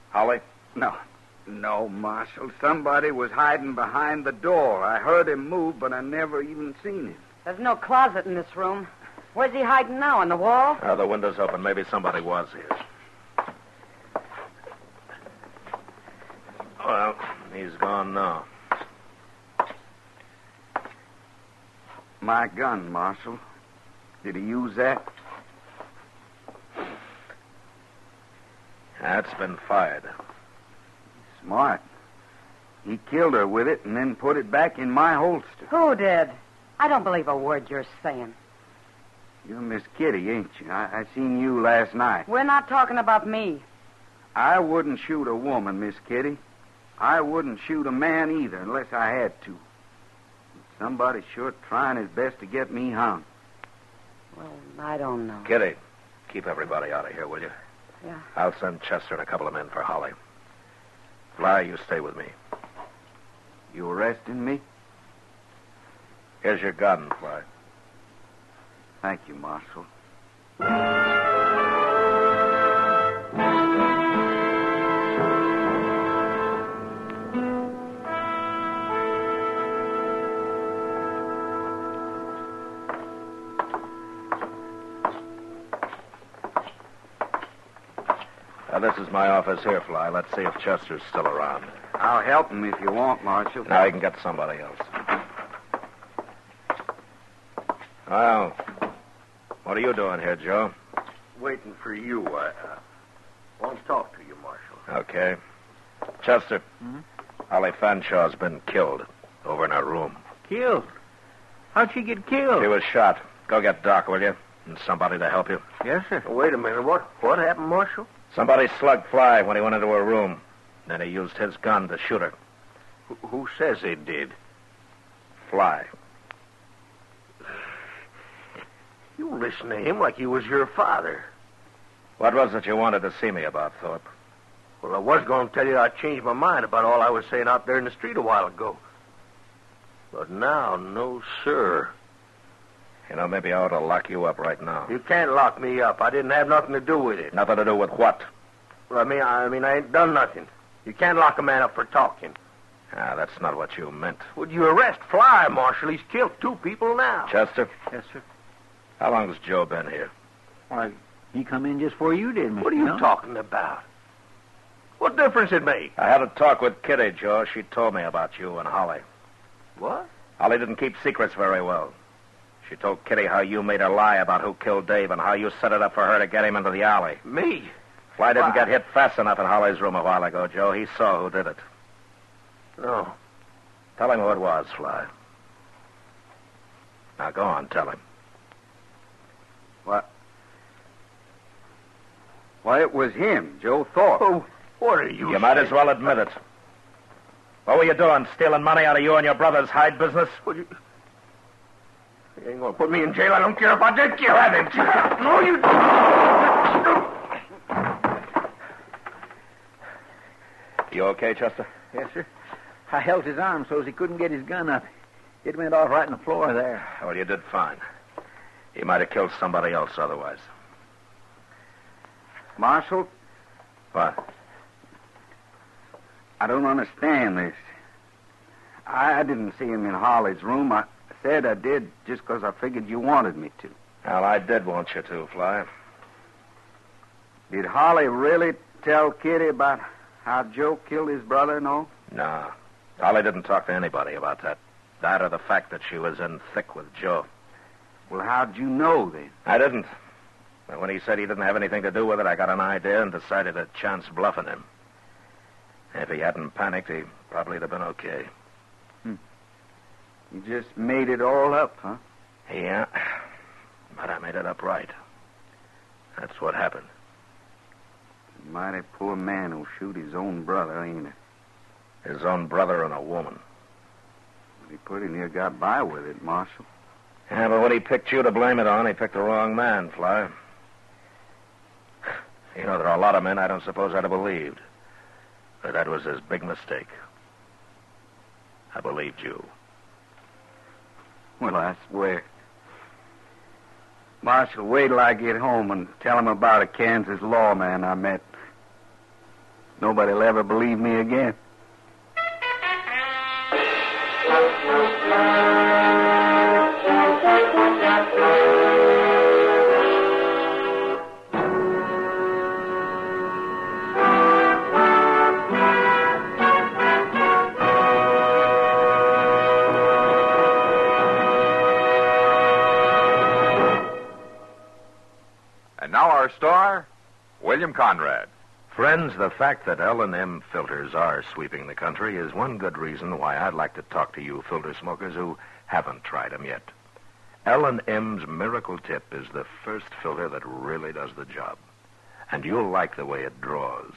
Holly? No, Marshal. Somebody was hiding behind the door. I heard him move, but I never even seen him. There's no closet in this room. Where's he hiding now, on the wall? Oh, the window's open. Maybe somebody was here. Well, he's gone now. My gun, Marshal. Did he use that? That's been fired. Smart. He killed her with it and then put it back in my holster. Who did? I don't believe a word you're saying. You're Miss Kitty, ain't you? I seen you last night. We're not talking about me. I wouldn't shoot a woman, Miss Kitty. I wouldn't shoot a man either unless I had to. Somebody's sure trying his best to get me hung. Well, I don't know. Kitty, keep everybody out of here, will you? Yeah. I'll send Chester and a couple of men for Holly. Fly, you stay with me. You arresting me? Here's your gun, Fly. Thank you, Marshal. This is my office here, Fly. Let's see if Chester's still around. I'll help him if you want, Marshal. Now you can get somebody else. Well, what are you doing here, Joe? Waiting for you. I want to talk to you, Marshal. Okay. Chester, Holly Fanshaw's been killed over in her room. Killed? How'd she get killed? She was shot. Go get Doc, will you? And somebody to help you. Yes, sir. Wait a minute. What happened, Marshal? Somebody slugged Fly when he went into her room. Then he used his gun to shoot her. Who says they did? Fly. You listen to him like he was your father. What was it you wanted to see me about, Thorpe? Well, I was going to tell you I changed my mind about all I was saying out there in the street a while ago. But now, no, sir. You know, maybe I ought to lock you up right now. You can't lock me up. I didn't have nothing to do with it. Nothing to do with what? Well, I mean, I ain't done nothing. You can't lock a man up for talking. Ah, that's not what you meant. Would you arrest Fly, Marshal? He's killed 2 people now. Chester, Yes, sir. how long has Joe been here? Why, he come in just before you did, Mr. What are you Dillon. talking about? What difference it make? I had a talk with Kitty, Joe. She told me about you and Holly. What? Holly didn't keep secrets very well. She told Kitty how you made her lie about who killed Dave and how you set it up for her to get him into the alley. Me? Fly didn't Why? get hit fast enough in Holly's room a while ago, Joe. He saw who did it. No. Tell him who it was, Fly. Now go on, tell him. What? Why, it was him, Joe Thorpe. Oh, what are you You might as well admit it. What were you doing, stealing money out of you and your brother's hide business? You ain't gonna put me in jail. I don't care if I did kill him. No, you... You okay, Chester? Yes, sir. I held his arm so as he couldn't get his gun up. It went off right on the floor there. Well, you did fine. He might have killed somebody else otherwise. Marshal, What? I don't understand this. I didn't see him in Holly's room. I said I did just because I figured you wanted me to. Well, I did want you to, Fly. Did Holly really tell Kitty about how Joe killed his brother and all? No. Holly didn't talk to anybody about that. That or the fact that she was in thick with Joe. Well, how'd you know then? I didn't. But when he said he didn't have anything to do with it, I got an idea and decided to chance bluffing him. If he hadn't panicked, he probably'd have been okay. You just made it all up, huh? Yeah. But I made it up right. That's what happened. Mighty poor man who'll shoot his own brother, ain't it? His own brother and a woman. He pretty near got by with it, Marshal. Yeah, but when he picked you to blame it on, he picked the wrong man, Fly. You know, there are a lot of men I don't suppose I'd have believed. But that was his big mistake. I believed you. Well, I swear. Marshal, wait till I get home and tell him about a Kansas lawman I met. Nobody'll ever believe me again. And now our star, William Conrad. Friends, the fact that L&M filters are sweeping the country is one good reason why I'd like to talk to you filter smokers who haven't tried them yet. L&M's Miracle Tip is the first filter that really does the job. And you'll like the way it draws.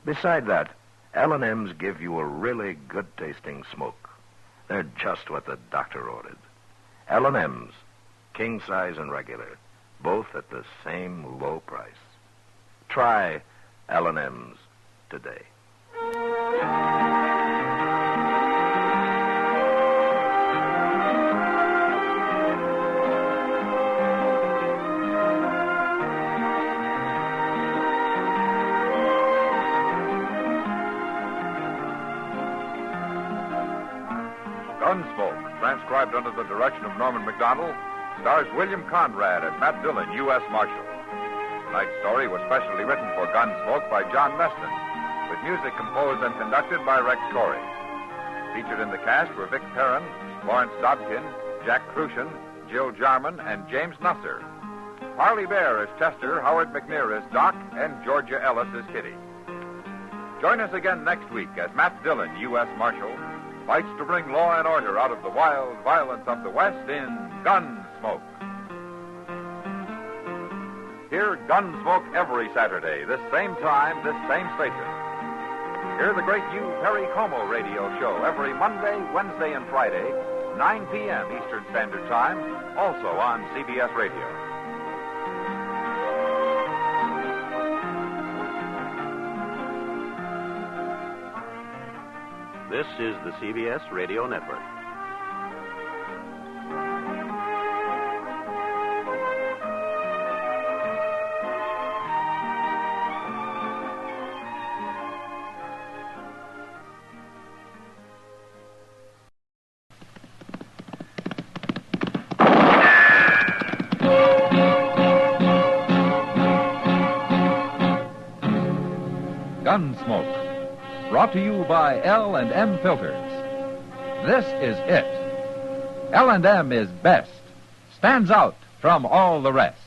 Beside that, L&M's give you a really good-tasting smoke. They're just what the doctor ordered. L&M's, king size and regular, both at the same low price. Try L&M's today. Gunsmoke, transcribed under the direction of Norman McDonald, stars William Conrad as Matt Dillon, U.S. Marshal. Tonight's story was specially written for Gunsmoke by John Meston, with music composed and conducted by Rex Corey. Featured in the cast were Vic Perrin, Lawrence Dobkin, Jack Crucian, Jill Jarman, and James Nusser. Harley Bear as Chester, Howard McNear as Doc, and Georgia Ellis as Kitty. Join us again next week as Matt Dillon, U.S. Marshal, fights to bring law and order out of the wild violence of the West in Gunsmoke. Hear Gunsmoke every Saturday, this same time, this same station. Hear the great Hugh Perry Como radio show every Monday, Wednesday, and Friday, 9 p.m. Eastern Standard Time, also on CBS Radio. This is the CBS Radio Network. Gunsmoke. Brought to you by L&M Filters. This is it. L&M is best. Stands out from all the rest.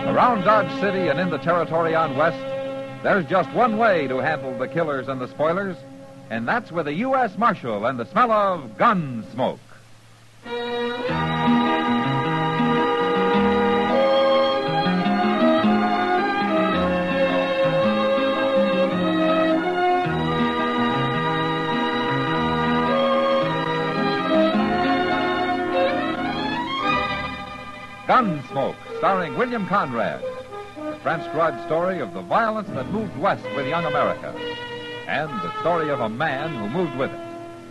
Around Dodge City and in the territory on West, there's just one way to handle the killers and the spoilers, and that's with a U.S. Marshal and the smell of gun smoke. Gunsmoke, starring William Conrad. The transcribed story of the violence that moved west with young America. And the story of a man who moved with it.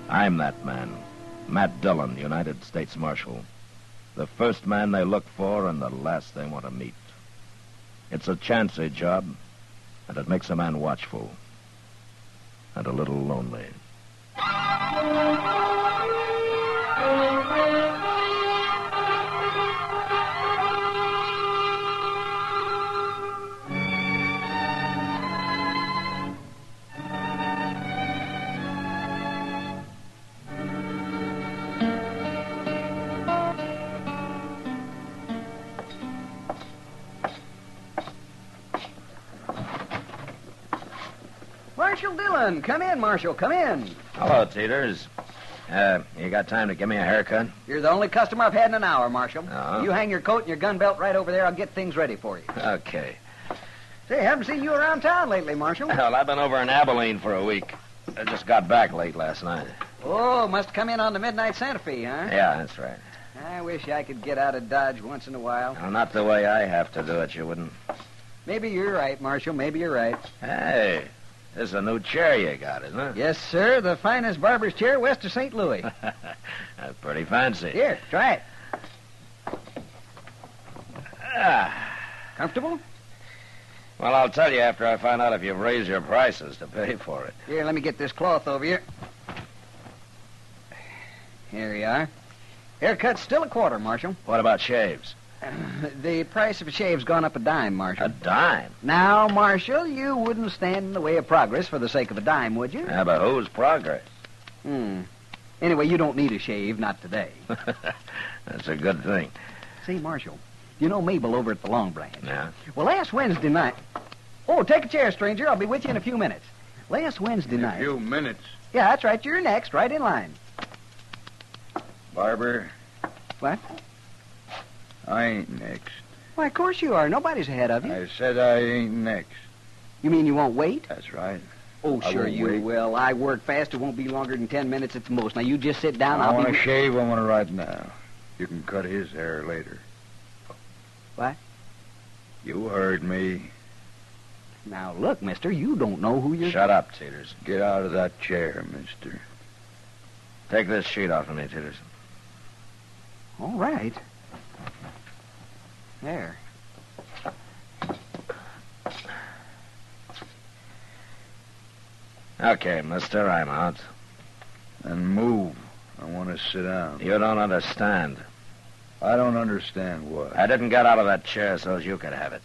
I'm that man. Matt Dillon, United States Marshal. The first man they look for and the last they want to meet. It's a chancy job, and it makes a man watchful. And a little lonely. Marshal Dillon, come in, Marshal, come in. Hello, Teeters. You got time to give me a haircut? You're the only customer I've had in an hour, Marshal. Oh. You hang your coat and your gun belt right over there. I'll get things ready for you. Okay. Say, I haven't seen you around town lately, Marshal. Well, I've been over in Abilene for a week. I just got back late last night. Oh, must have come in on the midnight Santa Fe, huh? Yeah, that's right. I wish I could get out of Dodge once in a while. Well, not the way I have to do it, you wouldn't. Maybe you're right, Marshal. Maybe you're right. Hey, this is a new chair you got, isn't it? Yes, sir. The finest barber's chair west of St. Louis. That's pretty fancy. Here, try it. Ah. Comfortable? Well, I'll tell you after I find out if you've raised your prices to pay for it. Here, let me get this cloth over you. Here you are. Haircut's still a quarter, Marshal. What about shaves? The price of a shave's gone up a dime, Marshal. A dime? Now, Marshal, you wouldn't stand in the way of progress for the sake of a dime, would you? Yeah, but whose progress? Anyway, you don't need a shave, not today. That's a good thing. Say, Marshal, you know Mabel over at the Long Branch? Yeah? Well, last Wednesday night... Oh, take a chair, stranger. I'll be with you in a few minutes. Last Wednesday night... A few minutes. Yeah, that's right. You're next, right in line. Barber. What? I ain't next. Why, of course you are. Nobody's ahead of you. I said I ain't next. You mean you won't wait? That's right. Oh, I sure won't you wait. will. I work fast. It won't be longer than 10 minutes at the most. Now, you just sit down. I I'll want be... to shave. I want to right now. You can cut his hair later. What? You heard me. Now, look, mister, you don't know who you're... Shut up, Teeters. Get out of that chair, mister. Take this sheet off of me, Teeters. All right. There. Okay, mister, I'm out. Then move. I want to sit down. You don't understand. I don't understand what. I didn't get out of that chair so as you could have it.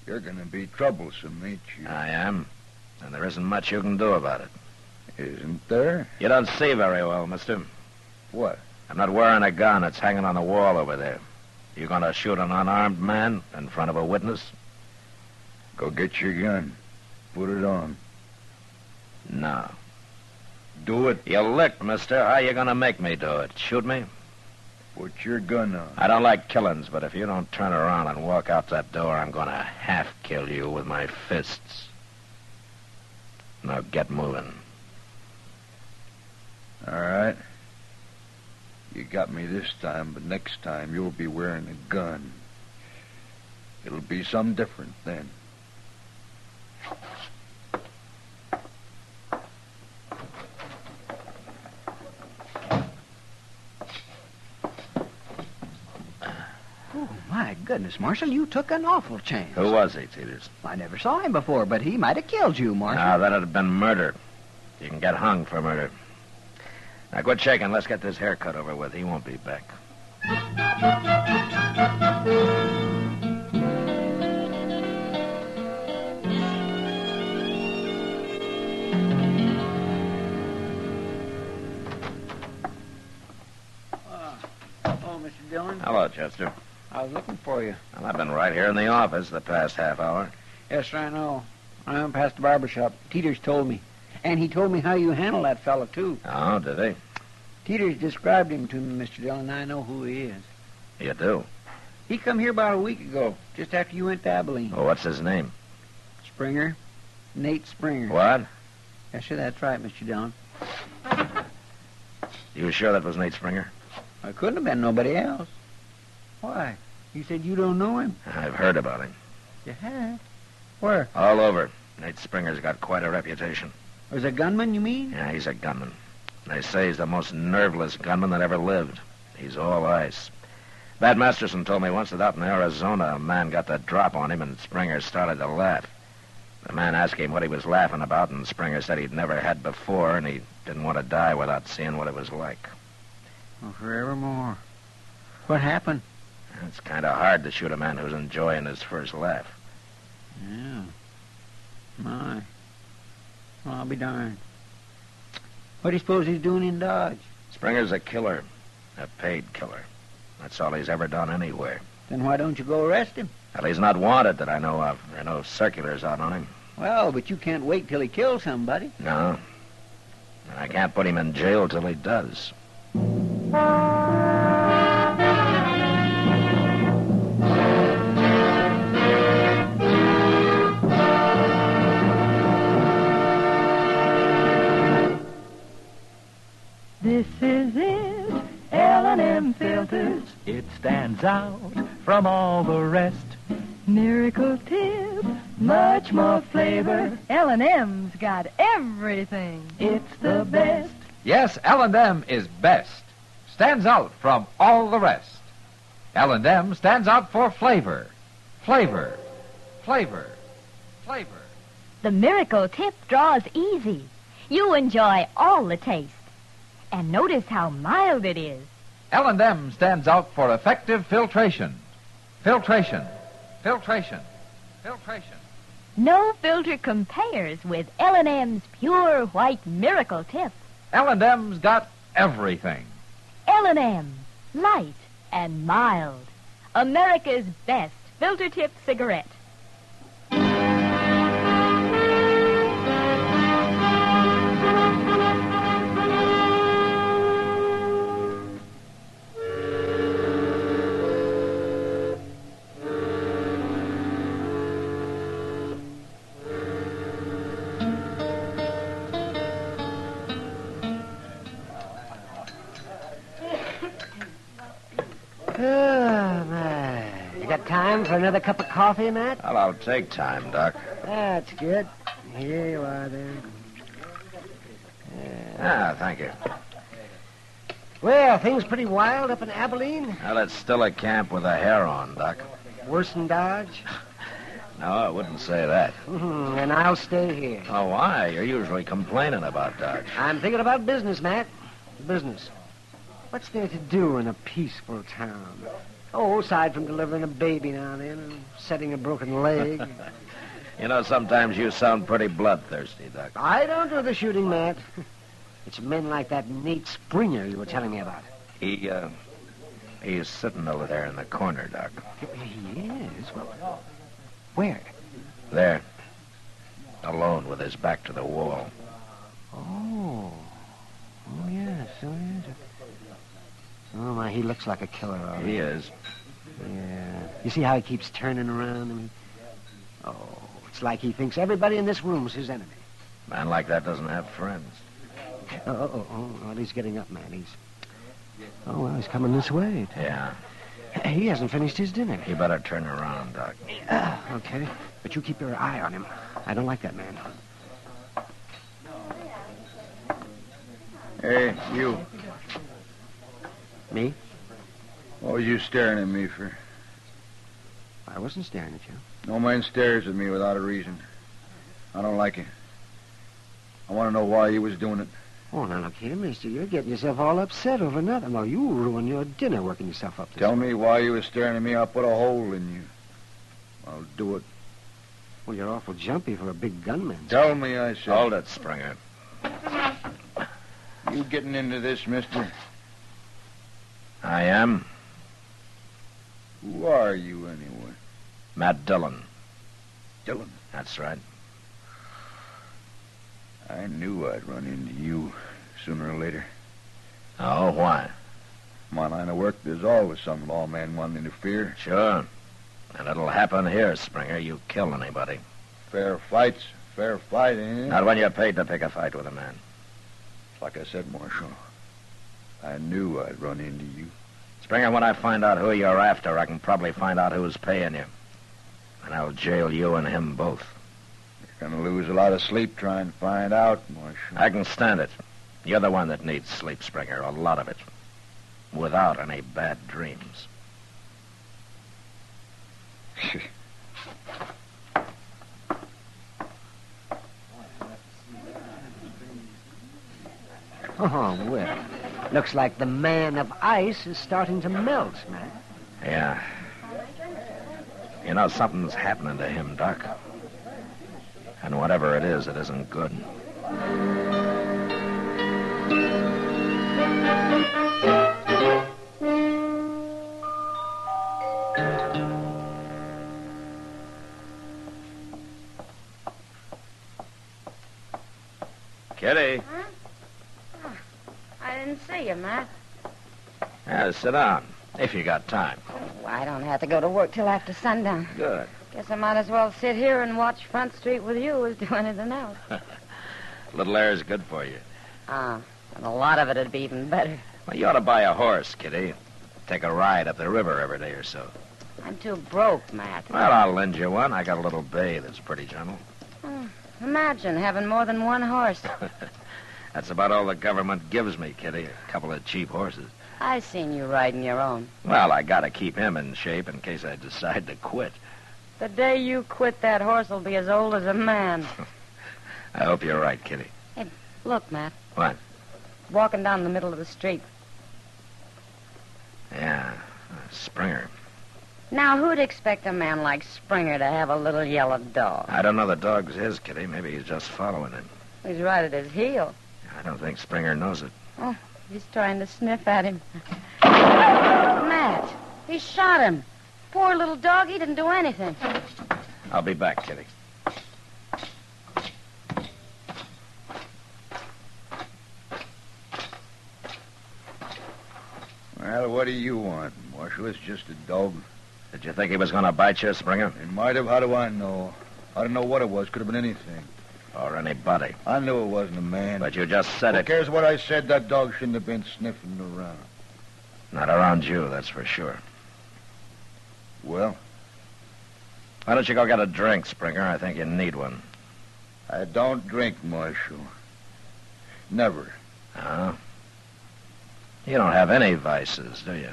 You're going to be troublesome, ain't you? I am. And there isn't much you can do about it. Isn't there? You don't see very well, mister. What? I'm not wearing a gun. It's hanging on the wall over there. You going to shoot an unarmed man in front of a witness? Go get your gun. Put it on. No. Do it. You licked, mister. How you going to make me do it? Shoot me? Put your gun on. I don't like killings, but if you don't turn around and walk out that door, I'm going to half-kill you with my fists. Now get moving. All right. You got me this time, but next time you'll be wearing a gun. It'll be some different then. Oh, my goodness, Marshal, you took an awful chance. Who was he, Teeters? I never saw him before, but he might have killed you, Marshal. No, that'd have been murder. You can get hung for murder. Now, quit shaking. Let's get this haircut over with. He won't be back. Hello, Mr. Dillon. Hello, Chester. I was looking for you. Well, I've been right here in the office the past half hour. Yes, sir, I know. I went past the barber shop. Teeters told me. And he told me how you handle that fellow, too. Oh, did he? Teeters described him to me, Mr. Dillon, and I know who he is. You do? He come here about a week ago, just after you went to Abilene. Well, what's his name? Springer. Nate Springer. What? Yes, sir, that's right, Mr. Dillon. You sure that was Nate Springer? I couldn't have been nobody else. Why? You said you don't know him? I've heard about him. You have? Where? All over. Nate Springer's got quite a reputation. Was a gunman, you mean? Yeah, he's a gunman. They say he's the most nerveless gunman that ever lived. He's all ice. Bat Masterson told me once that out in Arizona, a man got the drop on him and Springer started to laugh. The man asked him what he was laughing about, and Springer said he'd never had before, and he didn't want to die without seeing what it was like. Oh, forevermore. What happened? It's kind of hard to shoot a man who's enjoying his first laugh. Yeah. My. Well, I'll be darned. What do you suppose he's doing in Dodge? Springer's a killer. A paid killer. That's all he's ever done anywhere. Then why don't you go arrest him? Well, he's not wanted that I know of. There are no circulars out on him. Well, but you can't wait till he kills somebody. No. And I can't put him in jail till he does. This is it, L&M filters. It stands out from all the rest. Miracle tip, much more flavor. L&M's got everything. It's the best. Yes, L&M is best. Stands out from all the rest. L&M stands out for flavor. Flavor. Flavor. Flavor. The miracle tip draws easy. You enjoy all the taste. And notice how mild it is. L&M stands out for effective filtration. Filtration. Filtration. Filtration. No filter compares with L&M's pure white miracle tip. L&M's got everything. L&M, light and mild. America's best filter tip cigarette. Oh, my. You got time for another cup of coffee, Matt? Well, I'll take time, Doc. That's good. Here you are, there. Thank you. Well, things pretty wild up in Abilene? Well, it's still a camp with a hair on, Doc. Worse than Dodge? No, I wouldn't say that. And I'll stay here. Oh, why? You're usually complaining about Dodge. I'm thinking about business, Matt. Business. What's there to do in a peaceful town? Oh, aside from delivering a baby now and then and setting a broken leg. You know, sometimes you sound pretty bloodthirsty, Doc. I don't do the shooting, Matt. It's men like that Nate Springer you were telling me about. He's sitting over there in the corner, Doc. He is? Well, where? There. Alone with his back to the wall. Oh. Oh, yes. Oh, yes. Oh, my, he looks like a killer, all right. He is. Yeah. You see how he keeps turning around? I mean, it's like he thinks everybody in this room's his enemy. Man like that doesn't have friends. Well, he's getting up, man. He's coming this way. Yeah. He hasn't finished his dinner. You better turn around, Doc. Okay. But you keep your eye on him. I don't like that man. Hey, you. Me? What was you staring at me for? I wasn't staring at you. No man stares at me without a reason. I don't like it. I want to know why you was doing it. Oh, now look here, mister. You're getting yourself all upset over nothing. Well, you ruin your dinner working yourself up this Tell way. me why you was staring at me. I'll put a hole in you. I'll do it. Well, you're awful jumpy for a big gunman. Tell me, I said. Hold it, Springer. You getting into this, mister? I am. Who are you, anyway? Matt Dillon. Dillon? That's right. I knew I'd run into you sooner or later. Oh, why? My line of work, there's always some lawman wanting to interfere. Sure. And it'll happen here, Springer. You kill anybody. Fair fight's fair fight, ain't it? Not when you're paid to pick a fight with a man. Like I said, Marshal, I knew I'd run into you. Springer, when I find out who you're after, I can probably find out who's paying you. And I'll jail you and him both. You're going to lose a lot of sleep trying to find out, Marshal. I can stand it. You're the one that needs sleep, Springer, a lot of it. Without any bad dreams. Oh, well. Looks like the man of ice is starting to melt, Matt. Yeah. You know, something's happening to him, Doc. And whatever it isn't good. Kitty. Huh? Oh, I didn't see you, Matt. Yeah, sit down, if you got time. Oh, I don't have to go to work till after sundown. Good. Guess I might as well sit here and watch Front Street with you as do anything else. Little air is good for you. Ah, and a lot of it'd be even better. Well, you ought to buy a horse, Kitty. Take a ride up the river every day or so. I'm too broke, Matt. Well, I'll lend you one. I got a little bay that's pretty gentle. Oh, imagine having more than one horse. That's about all the government gives me, Kitty. A couple of cheap horses. I seen you riding your own. Well, I gotta keep him in shape in case I decide to quit. The day you quit, that horse will be as old as a man. I hope you're right, Kitty. Hey, look, Matt. What? Walking down the middle of the street. Yeah, Springer. Now, who'd expect a man like Springer to have a little yellow dog? I don't know the dog's his, Kitty. Maybe he's just following him. He's right at his heel. I don't think Springer knows it. Oh, he's trying to sniff at him. Matt, he shot him. Poor little dog, he didn't do anything. I'll be back, Kitty. Well, what do you want, Marshal? It's just a dog. Did you think he was going to bite you, Springer? It might have. How do I know? I don't know what it was. Could have been anything. Or anybody. I knew it wasn't a man. But you just said Who it. cares what I said? That dog shouldn't have been sniffing around. Not around you, that's for sure. Well? Why don't you go get a drink, Springer? I think you need one. I don't drink, Marshal. Never. Huh? You don't have any vices, do you?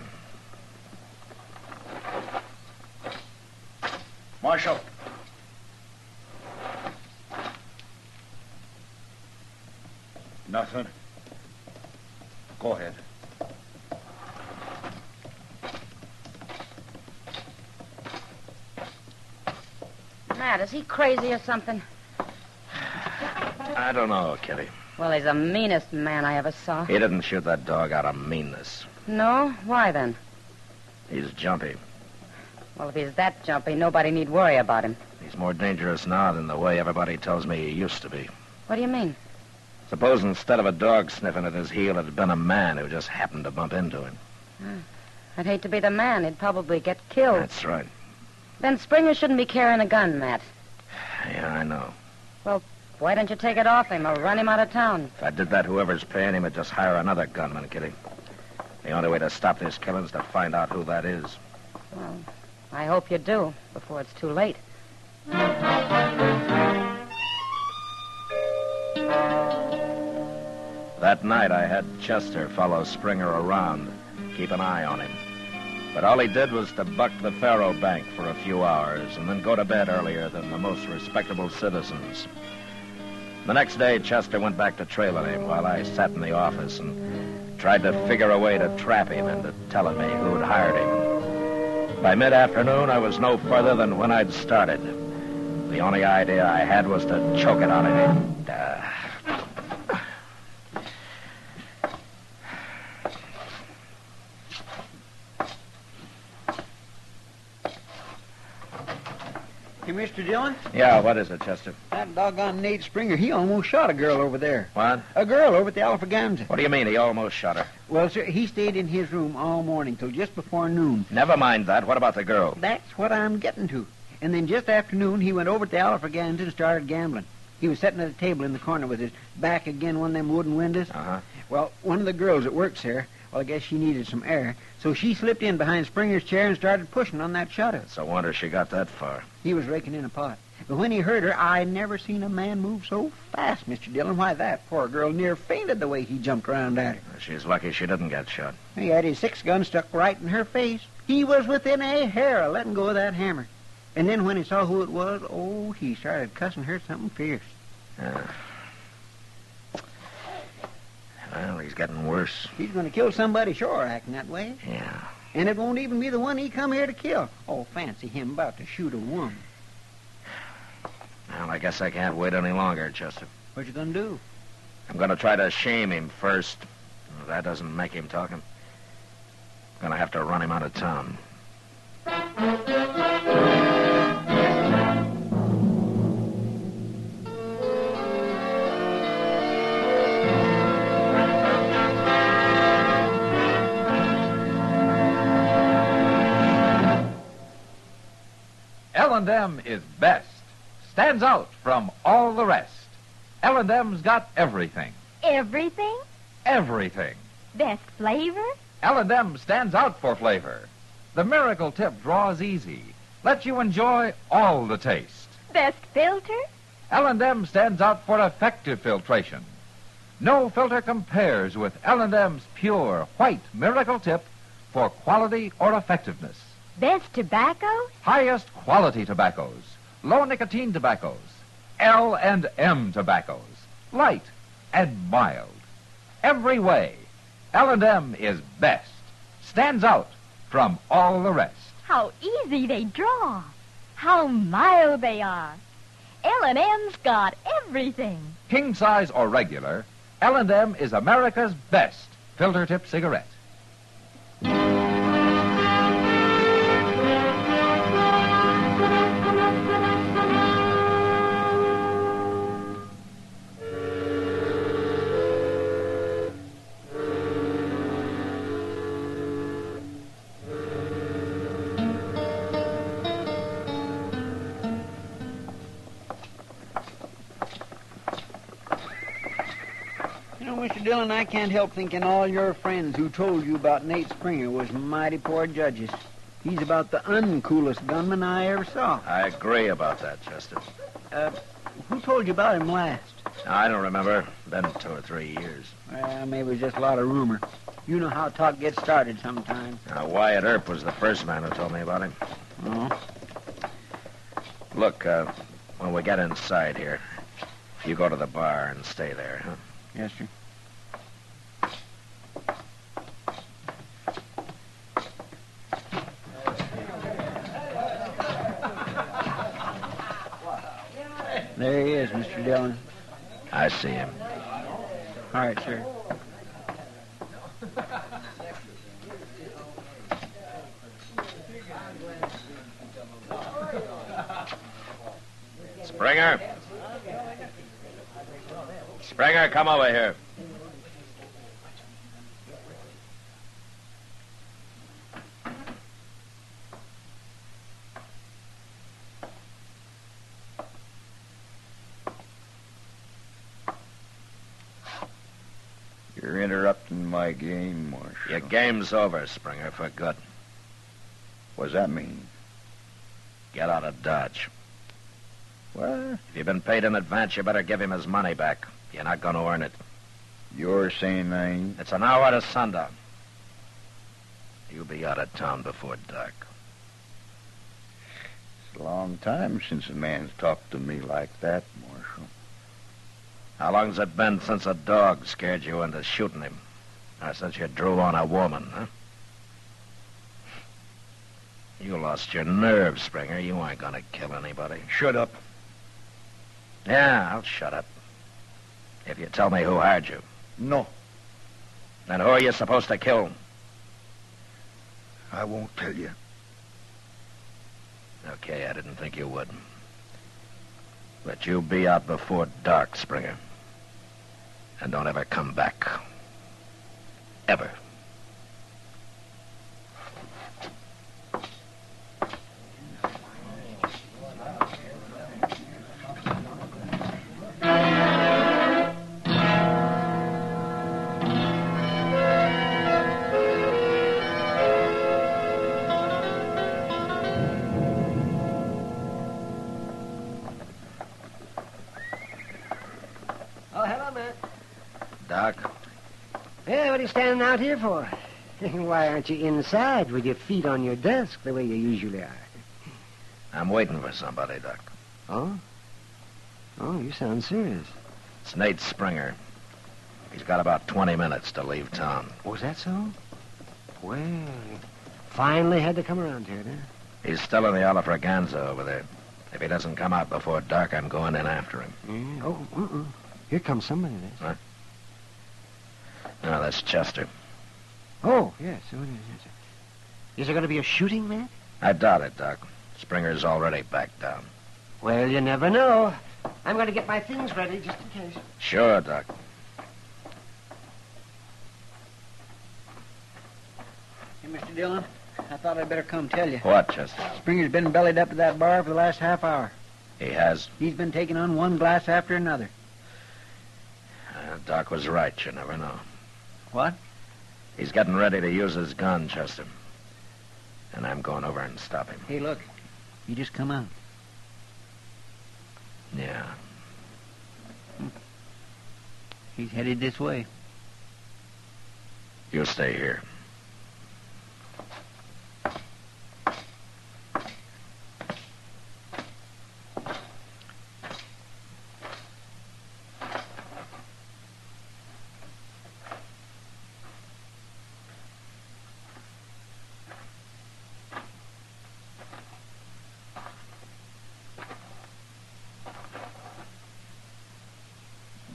Marshal. Nothing. Go ahead. Matt, is he crazy or something? I don't know, Kitty. Well, he's the meanest man I ever saw. He didn't shoot that dog out of meanness. No? Why then? He's jumpy. Well, if he's that jumpy, nobody need worry about him. He's more dangerous now than the way everybody tells me he used to be. What do you mean? Suppose instead of a dog sniffing at his heel, it had been a man who just happened to bump into him. I'd hate to be the man. He'd probably get killed. That's right. Then Springer shouldn't be carrying a gun, Matt. Yeah, I know. Well, why don't you take it off him or run him out of town? If I did that, whoever's paying him would just hire another gunman, Kitty. The only way to stop this killing is to find out who that is. Well, I hope you do, before it's too late. That night, I had Chester follow Springer around, keep an eye on him. But all he did was to buck the faro bank for a few hours and then go to bed earlier than the most respectable citizens. The next day, Chester went back to trailing him while I sat in the office and tried to figure a way to trap him into telling me who'd hired him. By mid-afternoon, I was no further than when I'd started. The only idea I had was to choke it out of him. Hey, Mr. Dillon? Yeah, what is it, Chester? That doggone Nate Springer, he almost shot a girl over there. What? A girl over at the Alfraganza. What do you mean he almost shot her? Well, sir, he stayed in his room all morning till just before noon. Never mind that. What about the girl? That's what I'm getting to. And then just after noon, he went over to the Alfraganza and started gambling. He was sitting at a table in the corner with his back against one of them wooden windows. Uh-huh. Well, one of the girls that works there, well, I guess she needed some air, so she slipped in behind Springer's chair and started pushing on that shutter. It's a wonder she got that far. He was raking in a pot. But when he heard her, I never seen a man move so fast, Mr. Dillon. Why, that poor girl near fainted the way he jumped around at her. She's lucky she didn't get shot. He had his 6-gun stuck right in her face. He was within a hair of letting go of that hammer. And then when he saw who it was, oh, he started cussing her something fierce. Well, he's getting worse. He's going to kill somebody, sure, acting that way. Yeah. And it won't even be the one he come here to kill. Oh, fancy him about to shoot a woman. Well, I guess I can't wait any longer, Chester. What you going to do? I'm going to try to shame him first. If that doesn't make him talk, I'm going to have to run him out of town. L&M is best. Stands out from all the rest. L&M's got everything. Everything? Everything. Best flavor? L&M stands out for flavor. The miracle tip draws easy. Lets you enjoy all the taste. Best filter? L&M stands out for effective filtration. No filter compares with L&M's pure white miracle tip for quality or effectiveness. Best tobacco? Highest quality tobaccos. Low nicotine tobaccos. L&M tobaccos. Light and mild. Every way, L&M is best. Stands out from all the rest. How easy they draw. How mild they are. L&M's got everything. King size or regular, L&M is America's best filter tip cigarette. Mr. Dillon, I can't help thinking all your friends who told you about Nate Springer was mighty poor judges. He's about the uncoolest gunman I ever saw. I agree about that, Chester. Who told you about him last? I don't remember. Been 2 or 3 years. Well, maybe it was just a lot of rumor. You know how talk gets started sometimes. Wyatt Earp was the first man who told me about him. Oh? Look, when we get inside here, you go to the bar and stay there, huh? Yes, sir. There he is, Mr. Dillon. I see him. All right, sir. Springer? Springer, come over here. You're interrupting my game, Marshal. Your game's over, Springer, for good. What does that mean? Get out of Dodge. What? If you've been paid in advance, you better give him his money back. You're not going to earn it. You're saying I ain't? It's an hour to sundown. You'll be out of town before dark. It's a long time since a man's talked to me like that, Marshal. How long's it been since a dog scared you into shooting him? Or since you drew on a woman, huh? You lost your nerve, Springer. You aren't going to kill anybody. Shut up. Yeah, I'll shut up. If you tell me who hired you. No. Then who are you supposed to kill? I won't tell you. Okay, I didn't think you would. But you be out before dark, Springer. And don't ever come back. Ever. Oh, hello, Matt. Doc? Yeah, what are you standing out here for? Why aren't you inside with your feet on your desk the way you usually are? I'm waiting for somebody, Doc. Oh? Oh, you sound serious. It's Nate Springer. He's got about 20 minutes to leave town. Oh, is that so? Well, you finally had to come around here, huh? He's still in the Alafraganza over there. If he doesn't come out before dark, I'm going in after him. Yeah. Oh, here comes somebody. What? No, that's Chester. Oh, yes. Is there going to be a shooting, Matt? I doubt it, Doc. Springer's already back down. Well, you never know. I'm going to get my things ready just in case. Sure, Doc. Hey, Mr. Dillon, I thought I'd better come tell you. What, Chester? Springer's been bellied up to that bar for the last half hour. He has? He's been taking on one glass after another. Doc was right. You never know. What? He's getting ready to use his gun, Chester. And I'm going over and stop him. Hey, look. He just come out. Yeah. He's headed this way. You stay here.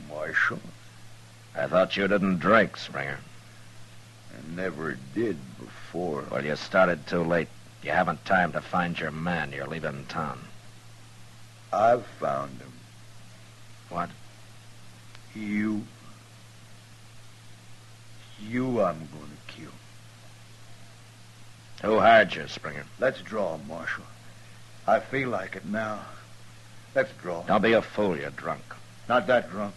Marshal? I thought you didn't drink, Springer. I never did before. Well, you started too late. You haven't time to find your man. You're leaving town. I've found him. What? You I'm going to kill. Who hired you, Springer? Let's draw, Marshal. I feel like it now. Let's draw. Don't be a fool. You're drunk. Not that drunk.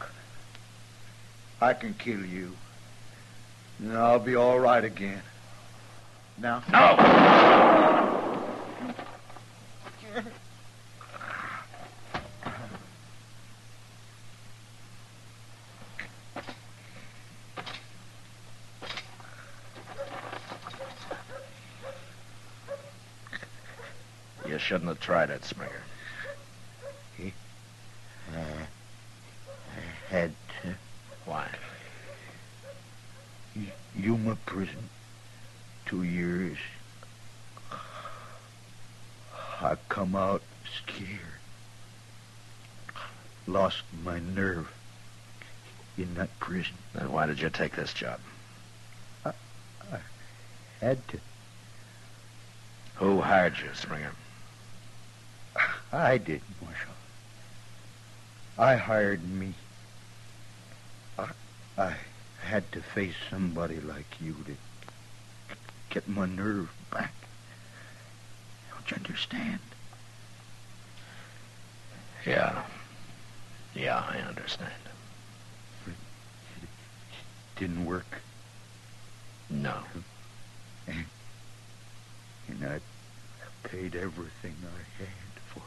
I can kill you. And I'll be all right again. Now? No! You shouldn't have tried it, Springer. I had to. Why? Yuma prison. 2 years. I come out scared. Lost my nerve in that prison. Then why did you take this job? I had to. Who hired you, Springer? I did, Marshal. I hired me. I had to face somebody like you to get my nerve back. Don't you understand? Yeah. Yeah, I understand. It didn't work. No. And I paid everything I had for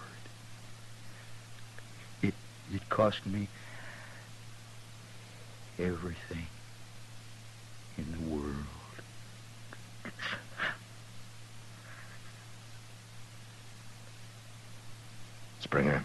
it. It cost me everything in the world. Springer.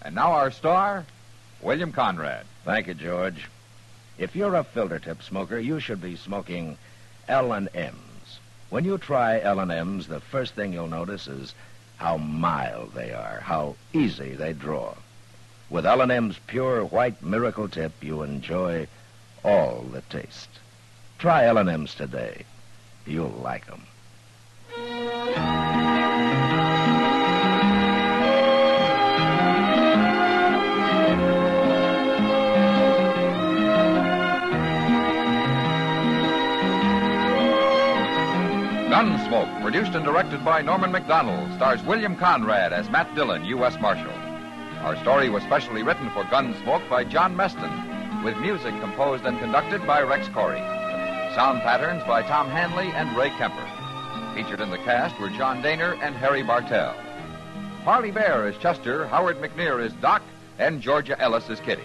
And now our star, William Conrad. Thank you, George. If you're a filter tip smoker, you should be smoking L&M's. When you try L&M's, the first thing you'll notice is how mild they are, how easy they draw. With L&M's pure white miracle tip, you enjoy all the taste. Try L&M's today. You'll like them. Gunsmoke, produced and directed by Norman McDonald, stars William Conrad as Matt Dillon, U.S. Marshal. Our story was specially written for Gunsmoke by John Meston, with music composed and conducted by Rex Corey. Sound patterns by Tom Hanley and Ray Kemper. Featured in the cast were John Daner and Harry Bartell. Parley Bear is Chester, Howard McNear is Doc, and Georgia Ellis is Kitty.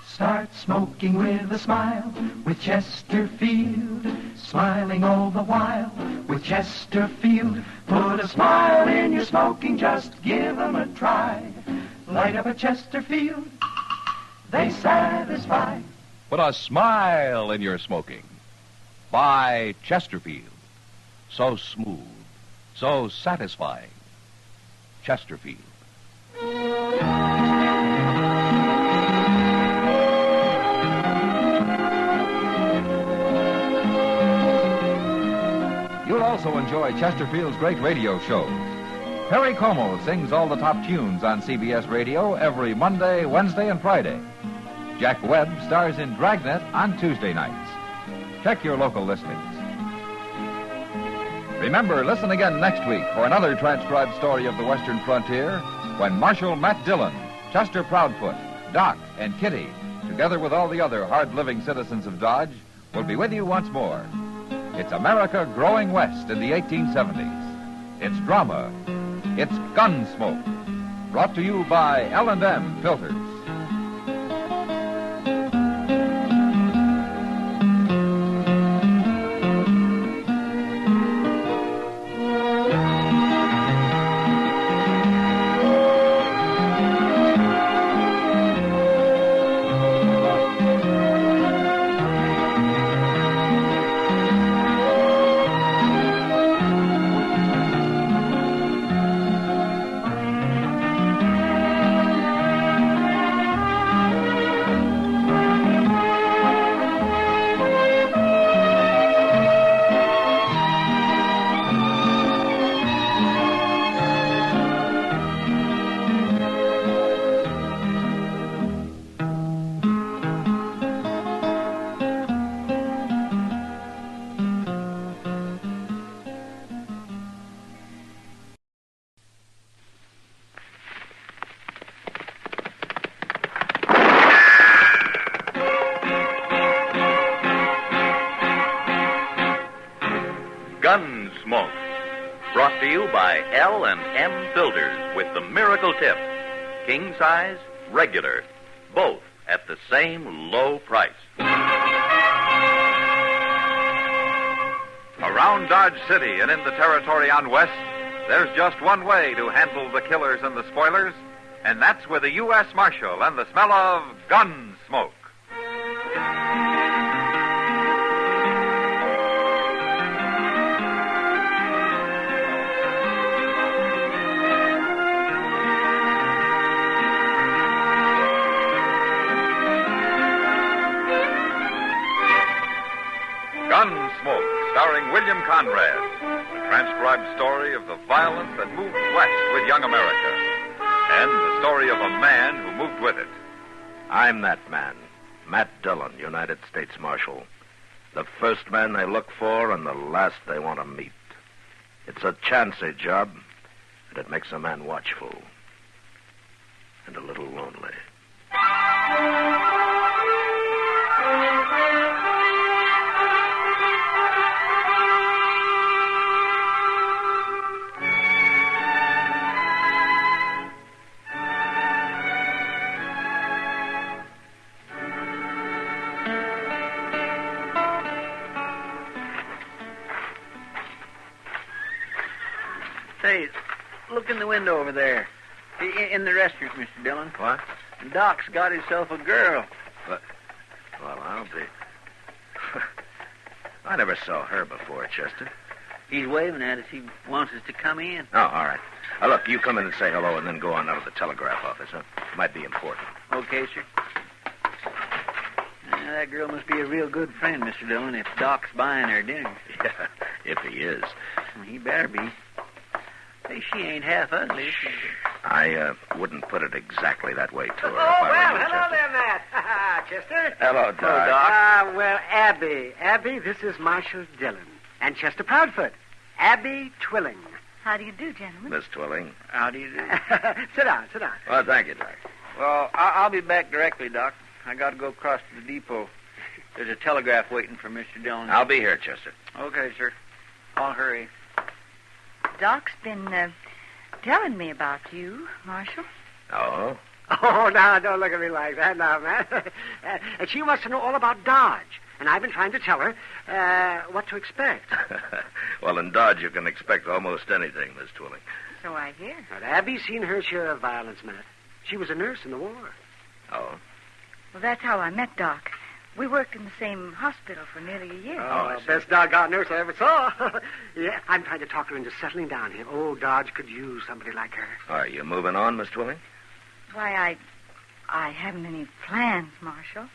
Start smoking with a smile, with Chesterfield, smiling all the while, with Chesterfield. Put a smile in your smoking, just give 'em a try. Light up a Chesterfield, they satisfy. Put a smile in your smoking. Buy Chesterfield. So smooth, so satisfying. Chesterfield. You'll also enjoy Chesterfield's great radio shows. Perry Como sings all the top tunes on CBS Radio every Monday, Wednesday, and Friday. Jack Webb stars in Dragnet on Tuesday nights. Check your local listings. Remember, listen again next week for another transcribed story of the Western frontier when Marshal Matt Dillon, Chester Proudfoot, Doc, and Kitty, together with all the other hard-living citizens of Dodge, will be with you once more. It's America growing west in the 1870s. It's drama. It's Gunsmoke. Brought to you by L&M Filters. Gunsmoke, brought to you by L&M Filters with the miracle tip. King size, regular, both at the same low price. Around Dodge City and in the territory on West, there's just one way to handle the killers and the spoilers, and that's with a U.S. Marshal and the smell of Gunsmoke. Gunsmoke, starring William Conrad, the transcribed story of the violence that moved west with young America, and the story of a man who moved with it. I'm that man, Matt Dillon, United States Marshal. The first man they look for and the last they want to meet. It's a chancy job, and it makes a man watchful and a little lonely. Say, look in the window over there. In the restaurant, Mr. Dillon. What? Doc's got himself a girl. What? Well, I'll be... I never saw her before, Chester. He's waving at us. He wants us to come in. Oh, all right. Look, you come in and say hello and then go on out of the telegraph office, huh? Might be important. Okay, sir. That girl must be a real good friend, Mr. Dillon, if Doc's buying her dinner. Yeah, if he is. Well, he better be. Hey, she ain't half ugly. I wouldn't put it exactly that way to her. Hello there, Matt. Chester. Hello, Doc. Well, Abby, this is Marshal Dillon. And Chester Proudfoot. Abby Twilling. How do you do, gentlemen? Miss Twilling. How do you do? Sit down. Well, thank you, Doc. Well, I'll be back directly, Doc. I got to go across to the depot. There's a telegraph waiting for Mr. Dillon. I'll be here, Chester. Okay, sir. I'll hurry. Doc's been telling me about you, Marshal. Oh? Oh, now, don't look at me like that now, Matt. And she wants to know all about Dodge. And I've been trying to tell her what to expect. Well, in Dodge, you can expect almost anything, Miss Twilling. So I hear. But Abby's seen her share of violence, Matt. She was a nurse in the war. Oh? Well, that's how I met Doc. We worked in the same hospital for nearly a year. Oh, best doggone nurse I ever saw. Yeah, I'm trying to talk her into settling down here. Oh, Dodge could use somebody like her. Are you moving on, Miss Twilling? Why, I haven't any plans, Marshal.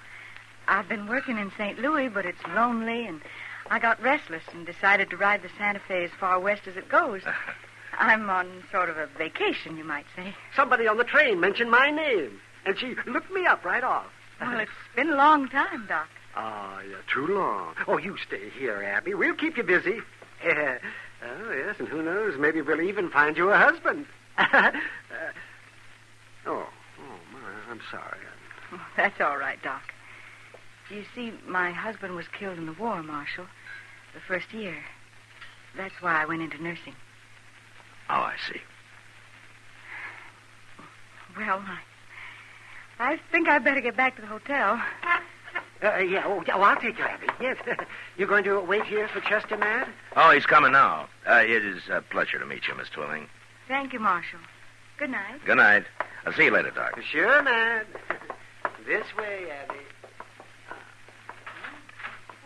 I've been working in St. Louis, but it's lonely, and I got restless and decided to ride the Santa Fe as far west as it goes. I'm on sort of a vacation, you might say. Somebody on the train mentioned my name, and she looked me up right off. Well, it's been a long time, Doc. Oh, yeah, too long. Oh, you stay here, Abby. We'll keep you busy. Oh, yes, and who knows, maybe we'll even find you a husband. Oh, my, I'm sorry. Oh, that's all right, Doc. You see, my husband was killed in the war, Marshal, the first year. That's why I went into nursing. Oh, I see. Well, I think I'd better get back to the hotel. Yeah, I'll take you, Abby. Yes. You're going to wait here for Chester, Matt? Oh, he's coming now. It is a pleasure to meet you, Miss Twilling. Thank you, Marshal. Good night. Good night. I'll see you later, Doc. Sure, Matt. This way, Abby.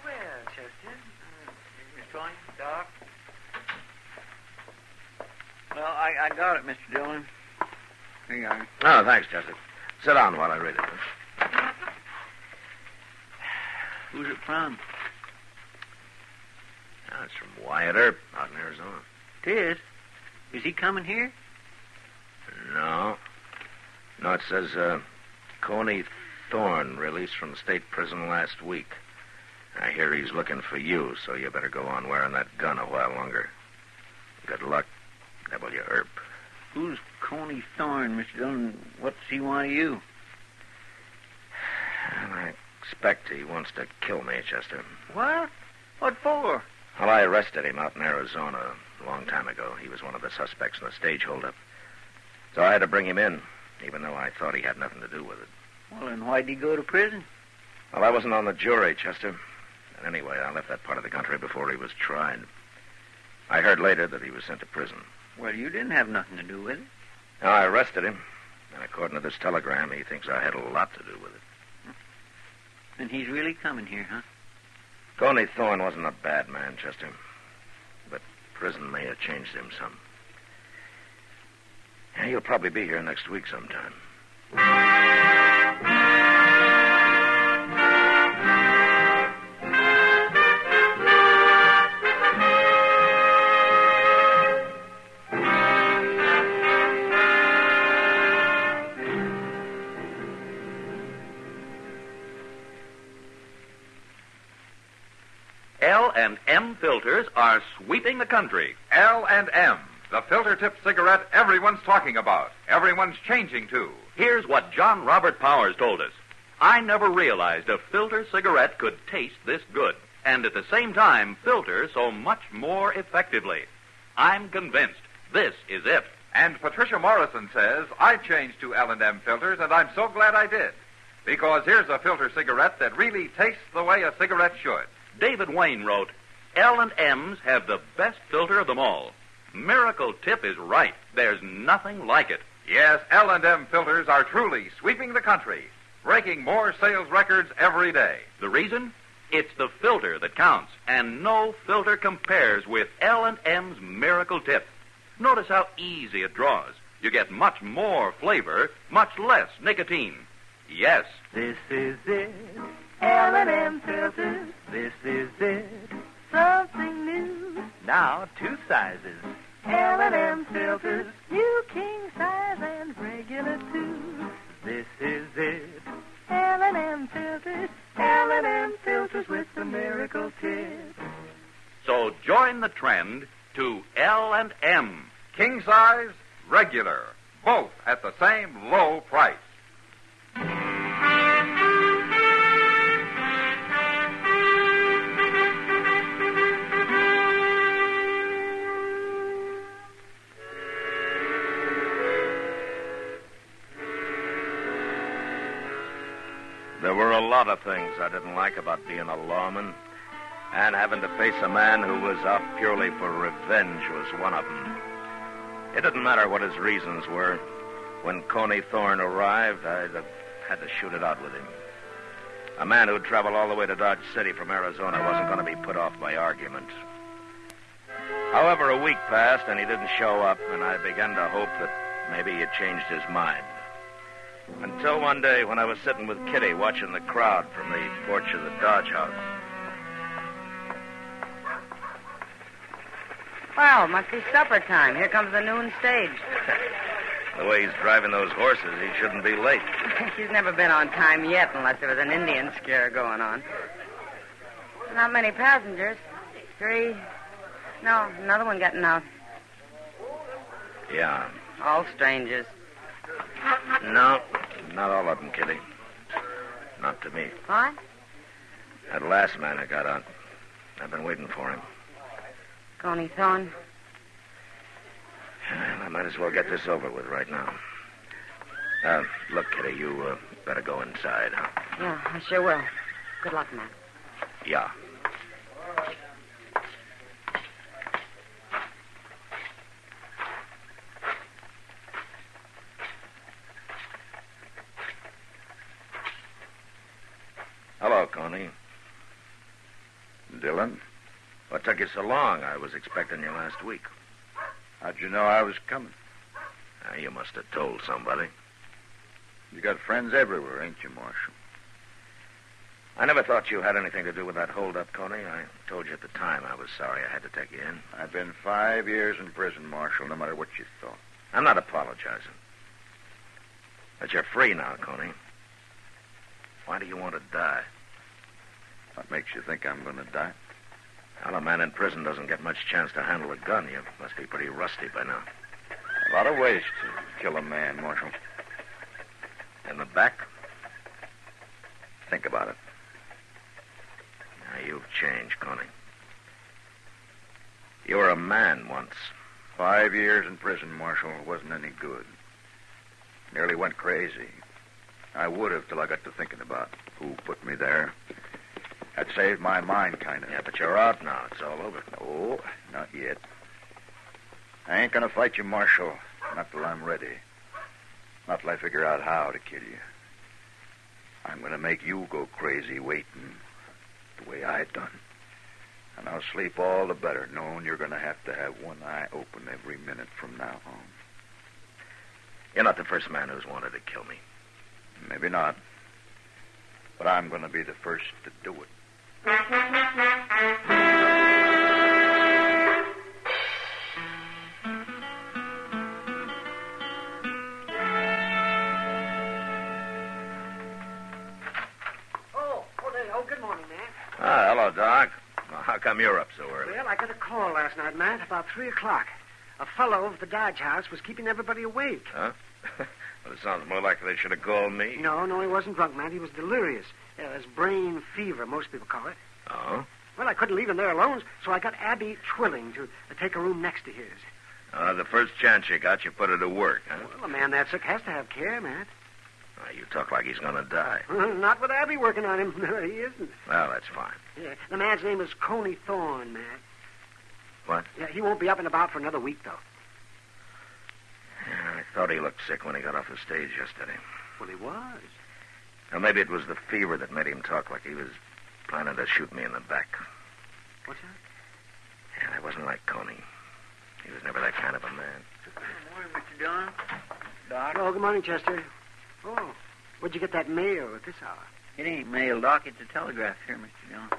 Well, Chester. Miss Twilling, Doc. Well, I got it, Mr. Dillon. Here you are. Oh, thanks, Chester. Sit down while I read it. Who's it from? Oh, it's from Wyatt Earp out in Arizona. It is? Is he coming here? No. No, it says, Coney Thorne released from state prison last week. I hear he's looking for you, so you better go on wearing that gun a while longer. Good luck, W. Earp. Who's Coney Thorne, Mr. Dillon? What's he want of you? I expect he wants to kill me, Chester. What? What for? Well, I arrested him out in Arizona a long time ago. He was one of the suspects in the stage holdup. So I had to bring him in, even though I thought he had nothing to do with it. Well, then why'd he go to prison? Well, I wasn't on the jury, Chester. And anyway, I left that part of the country before he was tried. I heard later that he was sent to prison. Well, you didn't have nothing to do with it. Now, I arrested him. And according to this telegram, he thinks I had a lot to do with it. And he's really coming here, huh? Coney Thorne wasn't a bad man, Chester. But prison may have changed him some. Yeah, he'll probably be here next week sometime. L&M filters are sweeping the country. L&M, the filter-tipped cigarette everyone's talking about. Everyone's changing to. Here's what John Robert Powers told us. I never realized a filter cigarette could taste this good, and at the same time filter so much more effectively. I'm convinced this is it. And Patricia Morrison says, I changed to L&M filters, and I'm so glad I did. Because here's a filter cigarette that really tastes the way a cigarette should. David Wayne wrote, L&M's have the best filter of them all. Miracle Tip is right. There's nothing like it. Yes, L&M filters are truly sweeping the country, breaking more sales records every day. The reason? It's the filter that counts, and no filter compares with L&M's Miracle Tip. Notice how easy it draws. You get much more flavor, much less nicotine. Yes. This is it, L&M filters. This is it, something new. Now 2 sizes. L&M filters, new king size and regular too. This is it, L&M filters. L&M filters with the Miracle Tip. So join the trend to L&M. King size, regular, both at the same low price. There were a lot of things I didn't like about being a lawman, and having to face a man who was out purely for revenge was one of them. It didn't matter what his reasons were. When Coney Thorne arrived, I'd have had to shoot it out with him. A man who'd traveled all the way to Dodge City from Arizona wasn't going to be put off by argument. However, a week passed, and he didn't show up, and I began to hope that maybe he'd changed his mind. Until one day when I was sitting with Kitty watching the crowd from the porch of the Dodge house. Well, must be supper time. Here comes the noon stage. The way he's driving those horses, he shouldn't be late. He's never been on time yet unless there was an Indian scare going on. Not many passengers. 3. No, another one getting out. Yeah. All strangers. No, not all of them, Kitty. Not to me. What? That last man I got out. I've been waiting for him. Coney Thorne. I might as well get this over with right now. Look, Kitty, you better go inside, huh? Yeah, I sure will. Good luck, Matt. Yeah. Hello, Coney. Dillon? What took you so long? I was expecting you last week. How'd you know I was coming? You must have told somebody. You got friends everywhere, ain't you, Marshal? I never thought you had anything to do with that holdup, Coney. I told you at the time I was sorry I had to take you in. I've been 5 years in prison, Marshal, no matter what you thought. I'm not apologizing. But you're free now, Coney. Why do you want to die? What makes you think I'm going to die? Well, a man in prison doesn't get much chance to handle a gun. You must be pretty rusty by now. A lot of ways to kill a man, Marshal. In the back? Think about it. Now, you've changed, Coney. You were a man once. 5 years in prison, Marshal. Wasn't any good. Nearly went crazy. I would have till I got to thinking about who put me there. That saved my mind, kind of. Yeah, but you're out now. It's all over. No, not yet. I ain't going to fight you, Marshal. Not till I'm ready. Not till I figure out how to kill you. I'm going to make you go crazy waiting the way I done. And I'll sleep all the better knowing you're going to have one eye open every minute from now on. You're not the first man who's wanted to kill me. Maybe not. But I'm going to be the first to do it. Good morning, man. Hello, Doc. Well, how come you're up so early? Well, I got a call last night, Matt, about 3 o'clock. A fellow over at the Dodge house was keeping everybody awake. Huh? Well, it sounds more like they should have called me. No, he wasn't drunk, man. He was delirious. It was brain fever, most people call it. Oh? Well, I couldn't leave him there alone, so I got Abby Twilling to take a room next to his. The first chance you got, you put her to work, huh? Well, a man that sick has to have care, Matt. You talk like he's going to die. Not with Abby working on him. No, he isn't. Well, that's fine. Yeah, the man's name is Coney Thorne, Matt. What? Yeah, he won't be up and about for another week, though. Yeah, I thought he looked sick when he got off the stage yesterday. Well, he was. Now, maybe it was the fever that made him talk like he was planning to shoot me in the back. What's that? Yeah, I wasn't like Coney. He was never that kind of a man. Good morning, Mr. Dillon. Doc. Oh, good morning, Chester. Oh, where'd you get that mail at this hour? It ain't mail, Doc. It's a telegraph here, Mr. Dillon.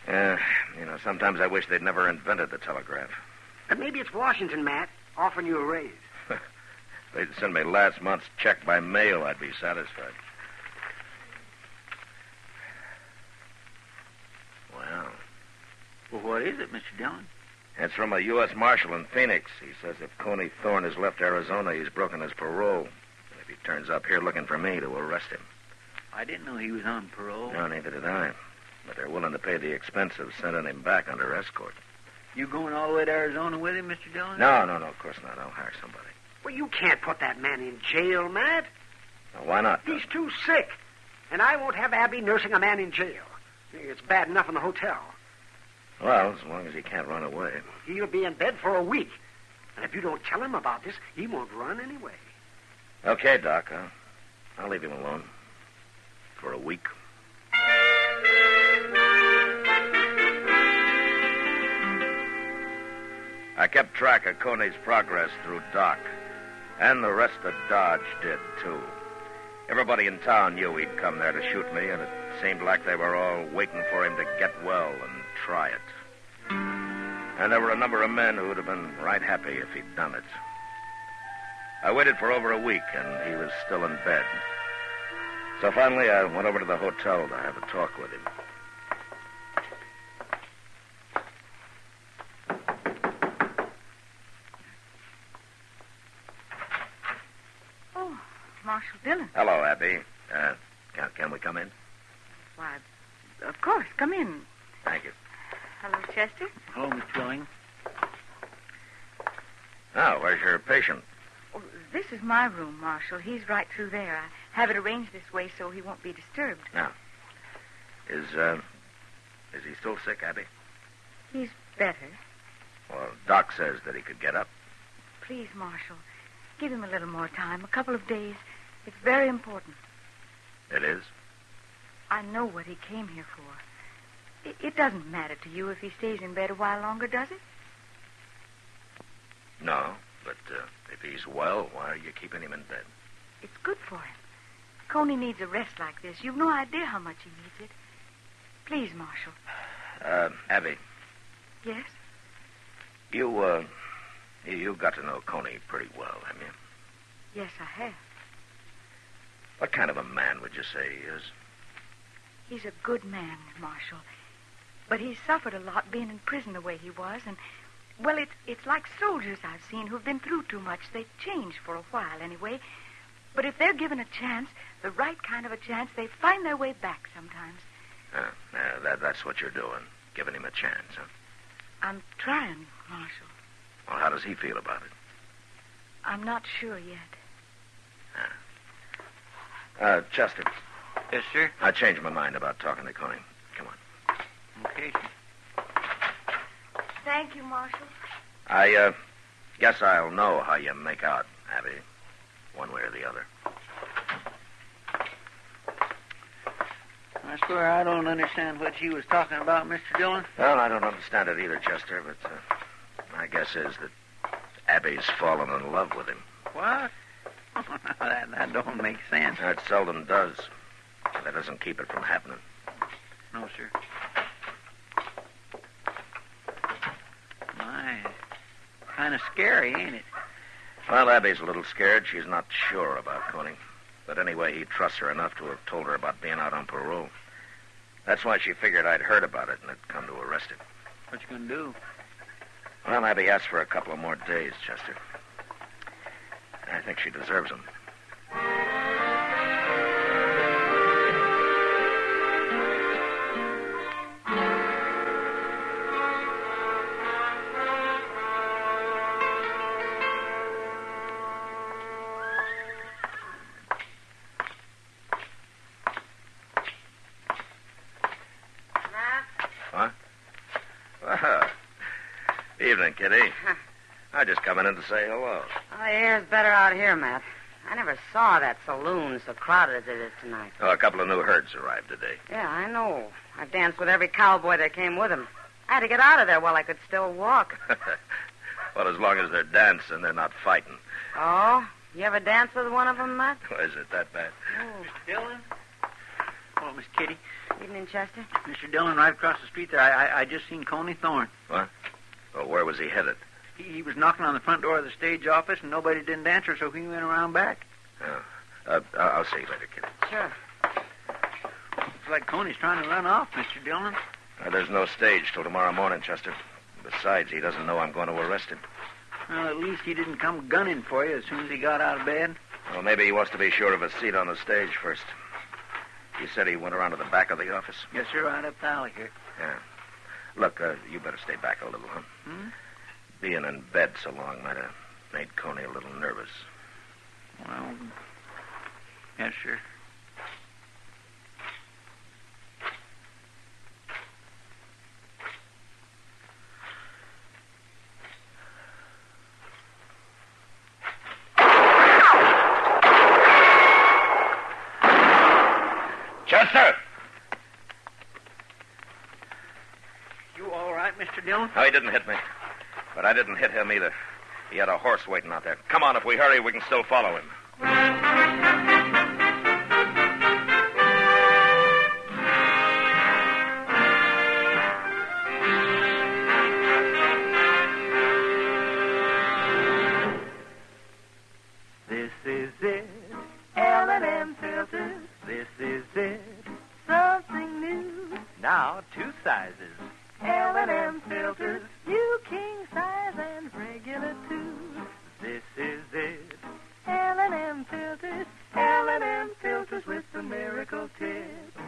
Yeah, sometimes I wish they'd never invented the telegraph. But maybe it's Washington, Matt, offering you a raise. If they'd send me last month's check by mail, I'd be satisfied. Wow. Well, what is it, Mr. Dillon? It's from a U.S. Marshal in Phoenix. He says if Coney Thorne has left Arizona, he's broken his parole. And if he turns up here looking for me, to arrest him. I didn't know he was on parole. No, neither did I. But they're willing to pay the expense of sending him back under escort. You going all the way to Arizona with him, Mr. Dillon? No, of course not. I'll hire somebody. Well, you can't put that man in jail, Matt. Now, why not? He's too sick. And I won't have Abby nursing a man in jail. It's bad enough in the hotel. Well, as long as he can't run away. He'll be in bed for a week. And if you don't tell him about this, he won't run anyway. Okay, Doc. I'll leave him alone. For a week. I kept track of Coney's progress through Doc. And the rest of Dodge did, too. Everybody in town knew he'd come there to shoot me, and it seemed like they were all waiting for him to get well and try it. And there were a number of men who would have been right happy if he'd done it. I waited for over a week, and he was still in bed. So finally, I went over to the hotel to have a talk with him. Oh, Marshal Dillon. Hello, Abby. Can we come in? Why, of course. Come in. Thank you. Hello, Chester. Hello, Miss Dilling. Oh, where's your patient? Oh, this is my room, Marshal. He's right through there. I have it arranged this way so he won't be disturbed. Now, is he still sick, Abby? He's better. Well, Doc says that he could get up. Please, Marshal, give him a little more time, a couple of days. It's very important. It is? I know what he came here for. It doesn't matter to you if he stays in bed a while longer, does it? No, but if he's well, why are you keeping him in bed? It's good for him. Coney needs a rest like this. You've no idea how much he needs it. Please, Marshal. Abby. Yes? You got to know Coney pretty well, haven't you? Yes, I have. What kind of a man would you say he is? He's a good man, Marshal. But he's suffered a lot being in prison the way he was, and, well, it's like soldiers I've seen who've been through too much. They change for a while, anyway. But if they're given a chance, the right kind of a chance, they find their way back sometimes. That's what you're doing, giving him a chance, huh? I'm trying, Marshal. Well, how does he feel about it? I'm not sure yet. Chester. Yes, sir? I changed my mind about talking to Coney. Come on. Okay, sir. Thank you, Marshal. I guess I'll know how you make out, Abby. One way or the other. I swear I don't understand what she was talking about, Mr. Dillon. Well, I don't understand it either, Chester, but my guess is that Abby's fallen in love with him. What? That don't make sense. That seldom does. That doesn't keep it from happening. No, sir. My, kind of scary, ain't it? Well, Abby's a little scared. She's not sure about Coney. But anyway, he trusts her enough to have told her about being out on parole. That's why she figured I'd heard about it and had come to arrest him. What you gonna do? Well, Abby asked for a couple of more days, Chester. I think she deserves them. Evening, Kitty. I just come in to say hello. Oh, the air's better out here, Matt. I never saw that saloon so crowded as it is tonight. Oh, a couple of new herds arrived today. Yeah, I know. I've danced with every cowboy that came with him. I had to get out of there while I could still walk. Well, as long as they're dancing, they're not fighting. Oh? You ever dance with one of them, Matt? Is it that bad? Oh, Mr. Dillon? Oh, Miss Kitty. Evening, Chester. Mr. Dillon, right across the street there. I just seen Coney Thorne. What? Well, where was he headed? He was knocking on the front door of the stage office, and nobody didn't answer, so he went around back. Oh. I'll see you later, Kitty. Sure. Looks like Coney's trying to run off, Mr. Dillon. There's no stage till tomorrow morning, Chester. Besides, he doesn't know I'm going to arrest him. Well, at least he didn't come gunning for you as soon as he got out of bed. Well, maybe he wants to be sure of a seat on the stage first. You said he went around to the back of the office? Yes, sir, right up the alley here. Yeah. Look, you better stay back a little, huh? Being in bed so long might have made Coney a little nervous. Well, yes, sir. Chester! You all right, Mr. Dillon? No, he didn't hit me. But I didn't hit him either. He had a horse waiting out there. Come on, if we hurry, we can still follow him. This is it, L&M filters. This is it, something new. Now 2 sizes. L&M filters, new king size and regular too. This is it, L&M filters. L&M filters with the miracle tip.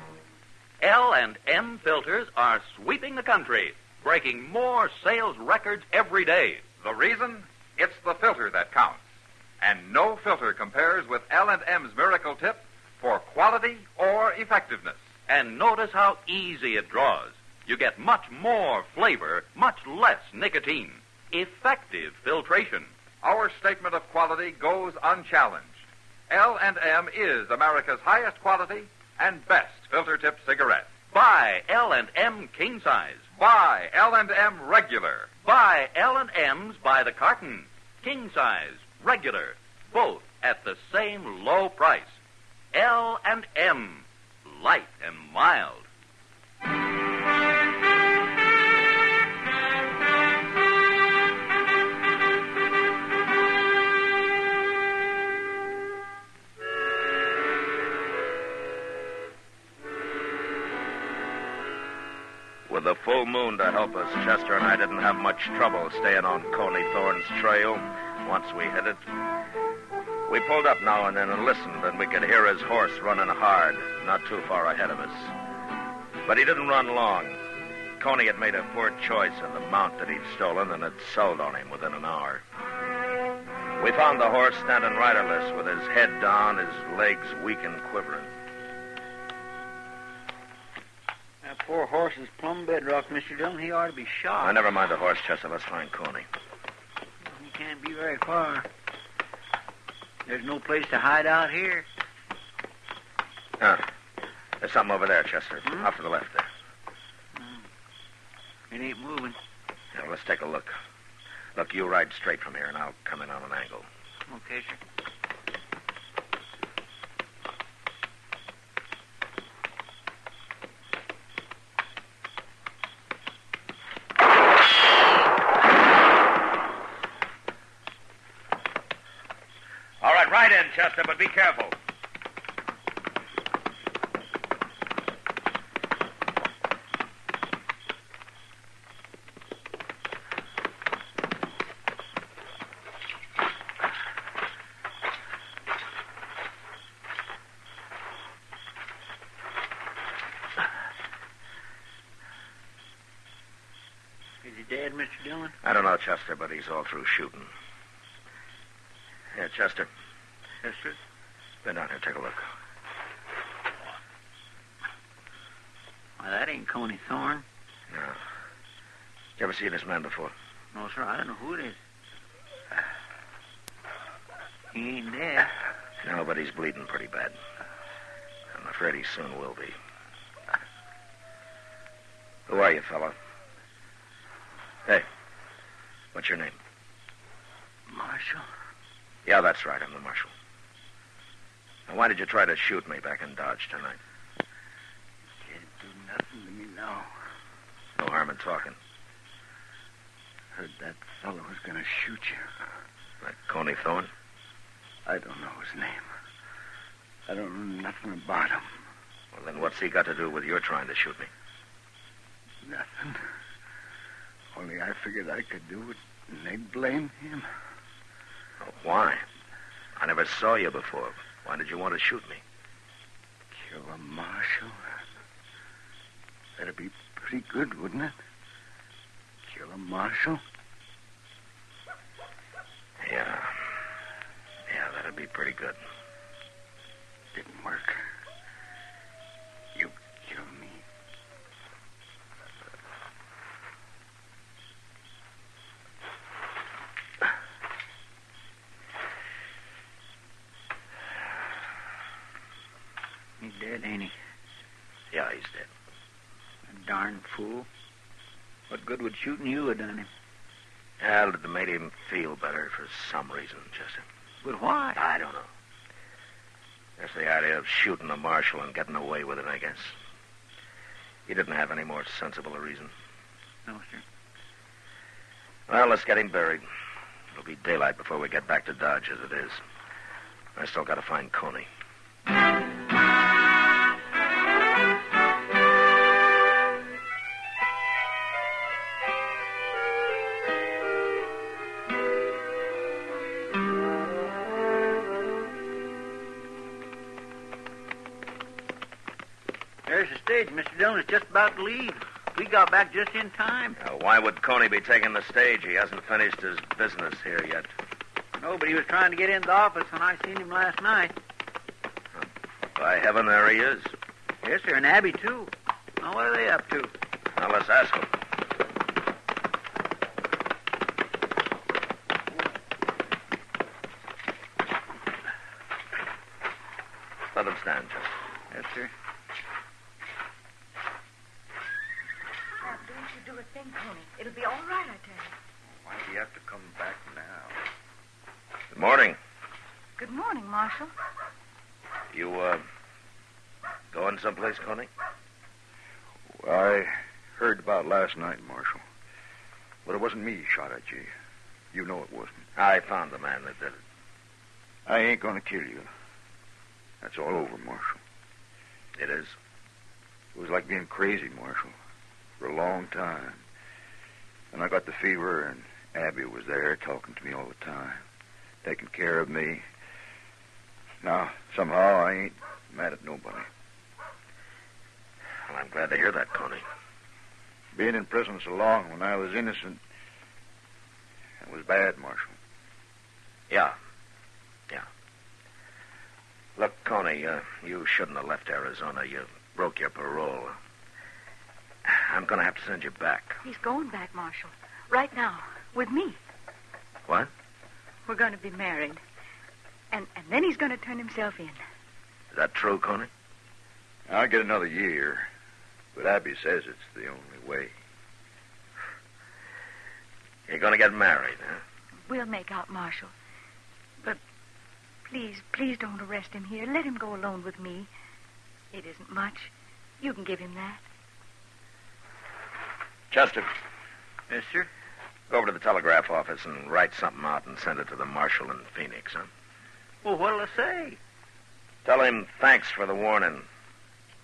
L&M filters are sweeping the country, breaking more sales records every day. The reason? It's the filter that counts. And no filter compares with L&M's Miracle Tip for quality or effectiveness. And notice how easy it draws. You get much more flavor, much less nicotine. Effective filtration. Our statement of quality goes unchallenged. L&M is America's highest quality and best filter tip cigarette. Buy L&M king size. Buy L&M regular. Buy L&M's by the carton. King size, regular, both at the same low price. L&M, light and mild. With the full moon to help us, Chester and I didn't have much trouble staying on Coney Thorne's trail once we hit it. We pulled up now and then and listened, and we could hear his horse running hard, not too far ahead of us. But he didn't run long. Coney had made a poor choice in the mount that he'd stolen, and had sold on him within an hour. We found the horse standing riderless with his head down, his legs weak and quivering. That poor horse is plumb bedrock, Mr. Dillon. He ought to be shot. Now, never mind the horse, Chester. Let's find Coney. He can't be very far. There's no place to hide out here. There's something over there, Chester. Off to the left there. It ain't moving. Yeah, well, let's take a look. Look, you ride straight from here, and I'll come in on an angle. Okay, sir. All right, ride in, Chester, but be careful. Is he dead, Mr. Dillon? I don't know, Chester, but he's all through shooting. Here, Chester. Yes, sir. Bend down here, take a look. Well, that ain't Coney Thorne. No. You ever see this man before? No, sir, I don't know who it is. He ain't dead. No, but he's bleeding pretty bad. I'm afraid he soon will be. Who are you, fella? Hey, what's your name? Marshal? Yeah, that's right. I'm the marshal. Now, why did you try to shoot me back in Dodge tonight? Can't do nothing to me now. No harm in talking. Heard that fellow was going to shoot you. That Coney Thorne? I don't know his name. I don't know nothing about him. Well, then what's he got to do with your trying to shoot me? Nothing. Only I figured I could do it, and they'd blame him. Oh, why? I never saw you before. Why did you want to shoot me? Kill a marshal? That'd be pretty good, wouldn't it? Kill a marshal? Yeah. Yeah, that'd be pretty good. Didn't work. You killed me. He's dead, ain't he? Yeah, he's dead. A darn fool. What good would shooting you have done him? Well, it made him feel better for some reason, Chester. But why? I don't know. That's the idea of shooting a marshal and getting away with it, I guess. He didn't have any more sensible a reason. No, sir. Well, let's get him buried. It'll be daylight before we get back to Dodge, as it is. I still got to find Coney. There's the stage. Mr. Dillon is just about to leave. We got back just in time. Why would Coney be taking the stage? He hasn't finished his business here yet. No, but he was trying to get in the office when I seen him last night. By heaven, there he is. Yes, sir, and Abby, too. Now, what are they up to? Now, let's ask him. Let him stand, Chester. Yes, sir. Now, don't you do a thing, Coney. It'll be all right, I tell you. Why do you have to come back now? Good morning. Good morning, Marshal. You, going someplace, Coney? I heard about last night, Marshal. But it wasn't me shot at you. You know it wasn't. I found the man that did it. I ain't gonna kill you. That's all over, Marshal. It is? It was like being crazy, Marshal, for a long time. And I got the fever, and Abby was there talking to me all the time, taking care of me. Now, somehow, I ain't mad at nobody. Well, I'm glad to hear that, Coney. Being in prison so long when I was innocent, it was bad, Marshal. Yeah. Look, Coney, you shouldn't have left Arizona. You broke your parole. I'm going to have to send you back. He's going back, Marshal. Right now. With me. What? We're going to be married. And then he's going to turn himself in. Is that true, Coney? I'll get another year, but Abby says it's the only way. You're going to get married, huh? We'll make out, Marshal. But please don't arrest him here. Let him go alone with me. It isn't much. You can give him that. Chester. Yes, sir? Go over to the telegraph office and write something out and send it to the marshal in Phoenix, huh? Well, what'll I say? Tell him thanks for the warning.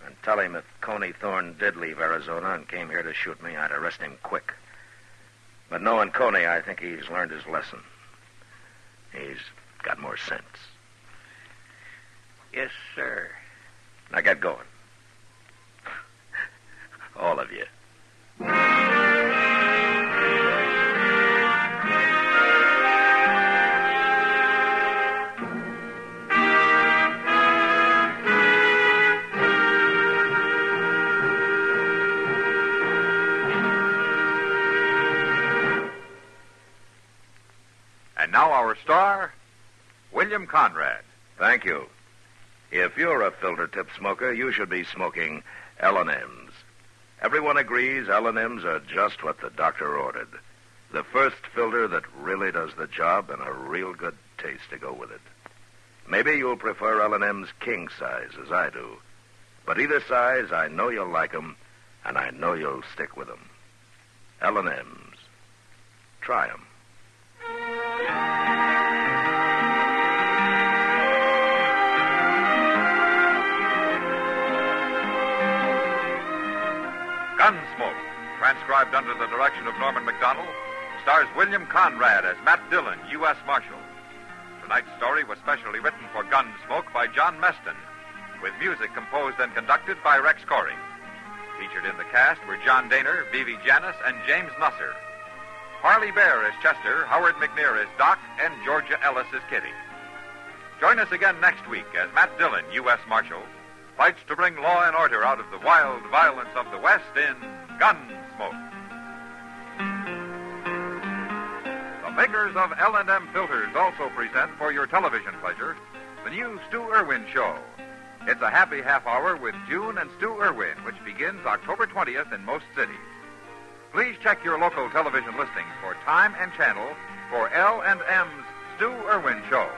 And tell him if Coney Thorne did leave Arizona and came here to shoot me, I'd arrest him quick. But knowing Coney, I think he's learned his lesson. He's got more sense. Yes, sir. Now get going. All of you. now our star, William Conrad. Thank you. If you're a filter tip smoker, you should be smoking L&M's. Everyone agrees L&M's are just what the doctor ordered. The first filter that really does the job and a real good taste to go with it. Maybe you'll prefer L&M's king size, as I do. But either size, I know you'll like them, and I know you'll stick with them. L&M's. Try them. Gunsmoke, transcribed under the direction of Norman McDonald, stars William Conrad as Matt Dillon, U.S. Marshal. Tonight's story was specially written for Gunsmoke by John Meston, with music composed and conducted by Rex Corey. Featured in the cast were John Daner, Vivi Janis, and James Nusser. Harley Bear as Chester, Howard McNear as Doc, and Georgia Ellis as Kitty. Join us again next week as Matt Dillon, U.S. Marshal, fights to bring law and order out of the wild violence of the West in Gunsmoke. The makers of L&M filters also present for your television pleasure the new Stu Irwin Show. It's a happy half hour with June and Stu Irwin, which begins October 20th in most cities. Please check your local television listings for time and channel for L&M's Stu Irwin Show.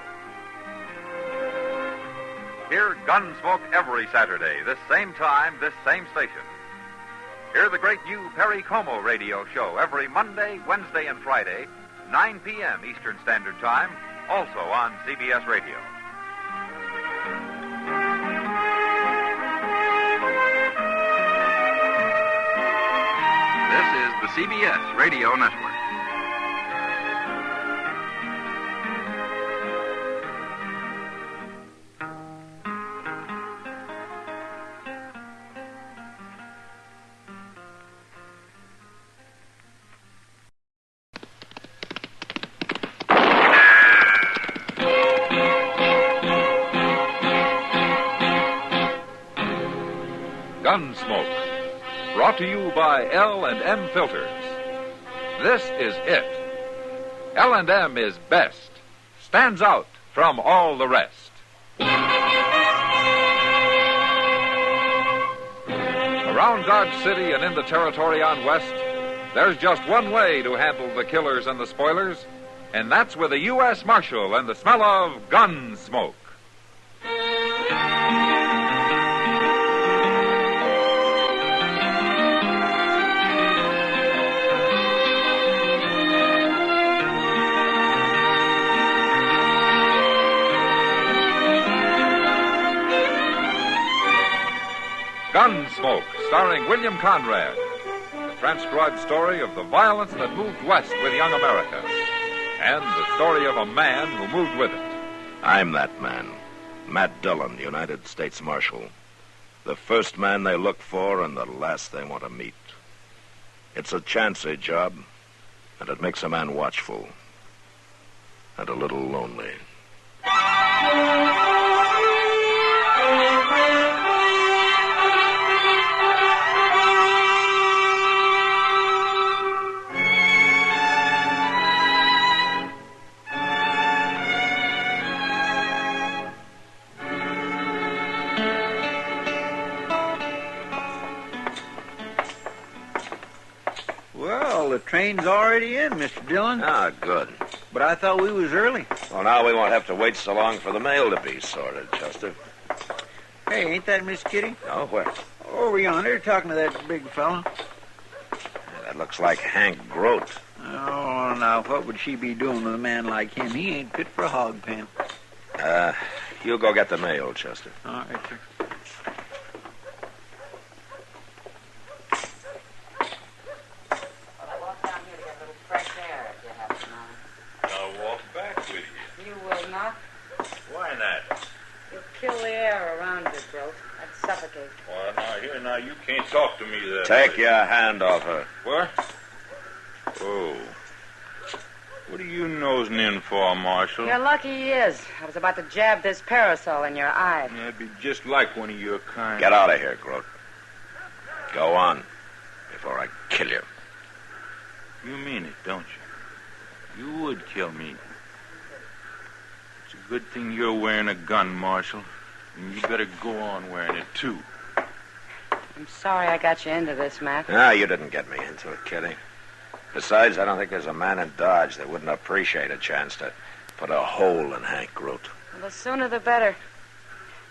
Hear Gunsmoke every Saturday, this same time, this same station. Hear the great new Perry Como radio show every Monday, Wednesday, and Friday, 9 p.m. Eastern Standard Time, also on CBS Radio. This is the CBS Radio Network. Gunsmoke, brought to you by L&M Filters. This is it. L&M is best, stands out from all the rest. Around Dodge City and in the territory on West, there's just one way to handle the killers and the spoilers, and that's with a U.S. Marshal and the smell of Gunsmoke. Gunsmoke, starring William Conrad. The transcribed story of the violence that moved west with young America. And the story of a man who moved with it. I'm that man. Matt Dillon, United States Marshal. The first man they look for and the last they want to meet. It's a chancy job, and it makes a man watchful. And a little lonely. Well, the train's already in, Mr. Dillon. Ah, good. But I thought we was early. Well, now we won't have to wait so long for the mail to be sorted, Chester. Hey, ain't that Miss Kitty? Oh, where? Over yonder, talking to that big fella. That looks like Hank Grote. Oh, now, what would she be doing with a man like him? He ain't fit for a hog pen. You go get the mail, Chester. All right, sir. I'll walk back with you. You will not. Why not? You'll kill the air around you, Grote. I'd suffocate. Well, now, you can't talk to me that Take way. your hand off her. What? Oh. What are you nosing in for, Marshal? You're lucky he is. I was about to jab this parasol in your eye. That'd be just like one of your kind. Get out of here, Grote. Go on, before I kill you. You mean it, don't you? You would kill me. Good thing you're wearing a gun, Marshal. And you better go on wearing it, too. I'm sorry I got you into this, Matt. No, you didn't get me into it, Kitty. Besides, I don't think there's a man in Dodge that wouldn't appreciate a chance to put a hole in Hank Groot. Well, the sooner the better.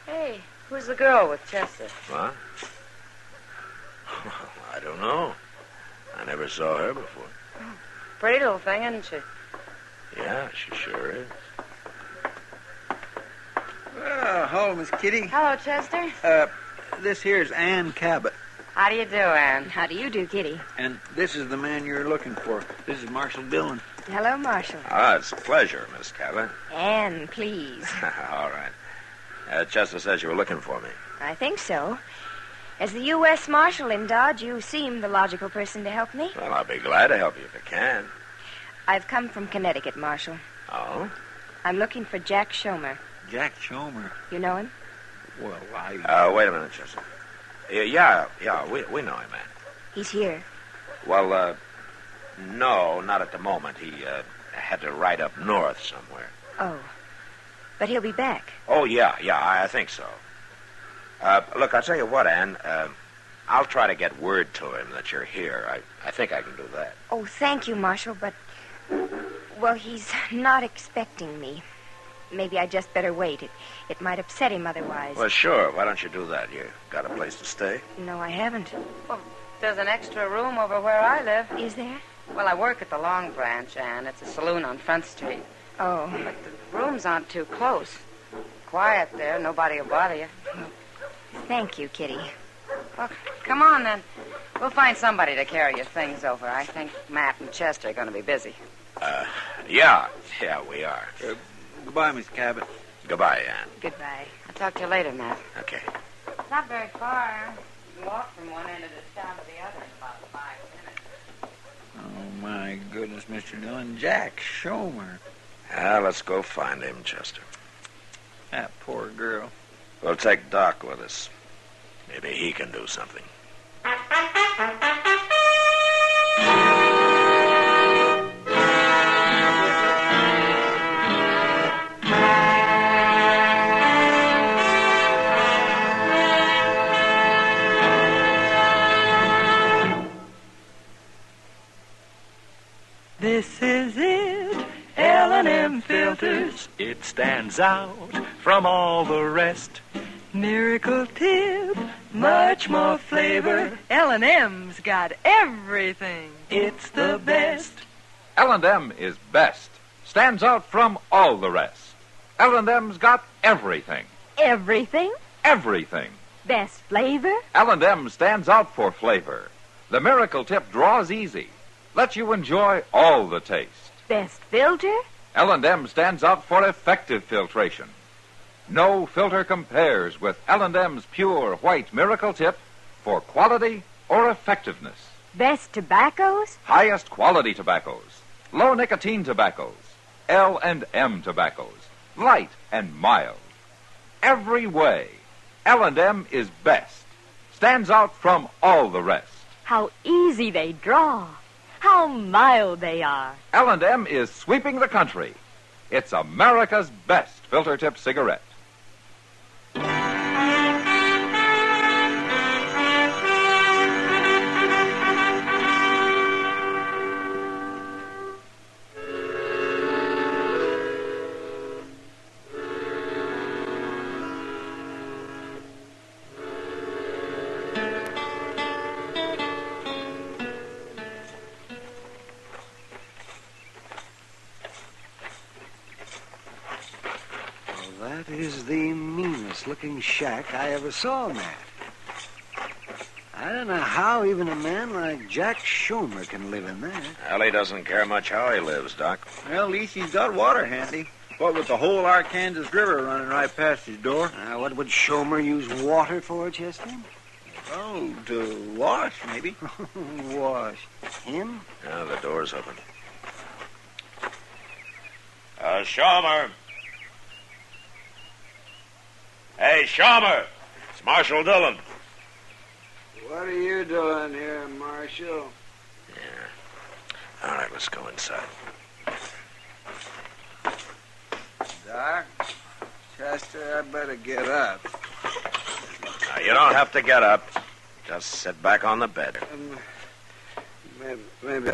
Hey, who's the girl with Chester? What? I don't know. I never saw her before. Pretty little thing, isn't she? Yeah, she sure is. Well, hello, Miss Kitty. Hello, Chester. This here's Ann Cabot. How do you do, Ann? How do you do, Kitty? And this is the man you're looking for. This is Marshal Dillon. Hello, Marshal. Ah, it's a pleasure, Miss Cabot. Anne, please. All right. Chester says you were looking for me. I think so. As the U.S. Marshal in Dodge, you seem the logical person to help me. Well, I'll be glad to help you if I can. I've come from Connecticut, Marshal. Oh? I'm looking for Jack Schomer. Jack Schomer. You know him? Well, Wait a minute, Chester. Yeah, we know him, man. He's here. Well, no, not at the moment. He had to ride up north somewhere. Oh. But he'll be back. Oh, yeah, I think so. Look, I'll tell you what, Ann. I'll try to get word to him that you're here. I think I can do that. Oh, thank you, Marshal, but... Well, he's not expecting me. Maybe I just better wait. It might upset him otherwise. Well, sure. Why don't you do that? You got a place to stay? No, I haven't. Well, there's an extra room over where I live. Is there? Well, I work at the Long Branch, and it's a saloon on Front Street. Oh. But the rooms aren't too close. Quiet there. Nobody will bother you. Thank you, Kitty. Well, come on, then. We'll find somebody to carry your things over. I think Matt and Chester are going to be busy. Yeah, we are. Goodbye, Miss Cabot. Goodbye, Ann. Goodbye. I'll talk to you later, Matt. Okay. It's not very far. You can walk from one end of this town to the other in about 5 minutes. Oh, my goodness, Mr. Dillon. Jack Schomer. Let's go find him, Chester. That poor girl. We'll take Doc with us. Maybe he can do something. This is it, L&M Filters. It stands out from all the rest. Miracle tip, much more flavor. L&M's got everything. It's the best. L&M is best. Stands out from all the rest. L&M's got everything. Everything? Everything. Best flavor? L&M stands out for flavor. The Miracle Tip draws easy. Lets you enjoy all the taste. Best filter? L&M stands out for effective filtration. No filter compares with L&M's pure white Miracle Tip for quality or effectiveness. Best tobaccos? Highest quality tobaccos. Low nicotine tobaccos. L&M tobaccos. Light and mild. Every way, L&M is best. Stands out from all the rest. How easy they draw. How mild they are. L&M is sweeping the country. It's America's best filter tip cigarette. That is the meanest-looking shack I ever saw, Matt. I don't know how even a man like Jack Schomer can live in that. Well, he doesn't care much how he lives, Doc. Well, at least he's got water handy. What with the whole Arkansas River running right past his door. What would Schomer use water for, Chester? Oh, to wash, maybe. Wash him? Now the door's open. Schomer. Hey, Schomer. It's Marshal Dillon. What are you doing here, Marshal? Yeah. All right, let's go inside. Doc, Chester, I better get up. Now, you don't have to get up. Just sit back on the bed. Maybe.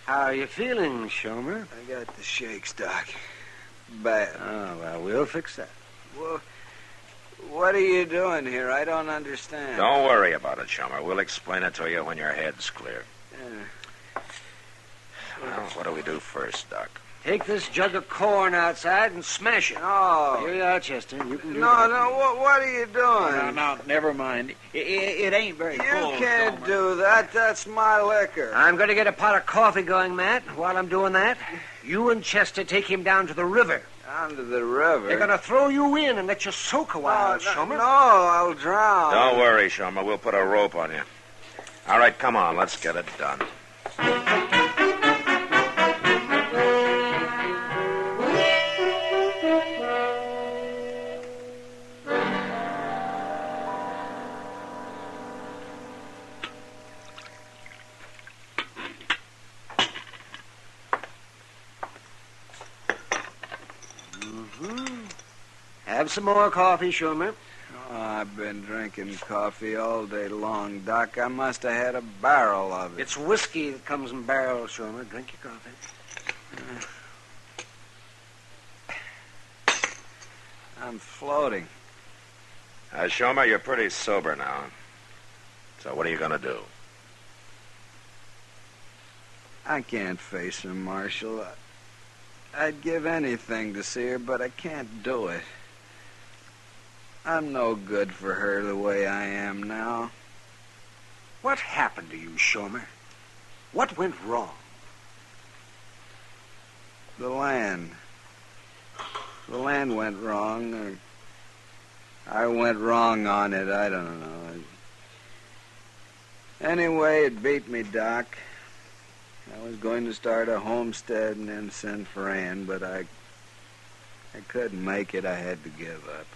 How are you feeling, Shomer? I got the shakes, Doc. Bad. Oh, well, we'll fix that. Well, what are you doing here? I don't understand. Don't worry about it, Shomer. We'll explain it to you when your head's clear. Well, what do we do first, Doc? Take this jug of corn outside and smash it. Oh. Here you are, Chester. You can do No, what are you doing? No, never mind. It ain't very full. You can't do that. That's my liquor. I'm going to get a pot of coffee going, Matt. While I'm doing that, you and Chester take him down to the river. Down to the river? They're going to throw you in and let you soak a while, Shomer. No, I'll drown. Don't worry, Shomer. We'll put a rope on you. All right, come on. Let's get it done. Have some more coffee, Shomer. Oh, I've been drinking coffee all day long, Doc. I must have had a barrel of it. It's whiskey that comes in barrels, Shomer. Drink your coffee. I'm floating. Shomer, you're pretty sober now. So what are you going to do? I can't face her, Marshal. I'd give anything to see her, but I can't do it. I'm no good for her the way I am now. What happened to you, Shomer? What went wrong? The land. The land went wrong, or I went wrong on it. I don't know. Anyway, it beat me, Doc. I was going to start a homestead and then send for Ann, but I couldn't make it. I had to give up.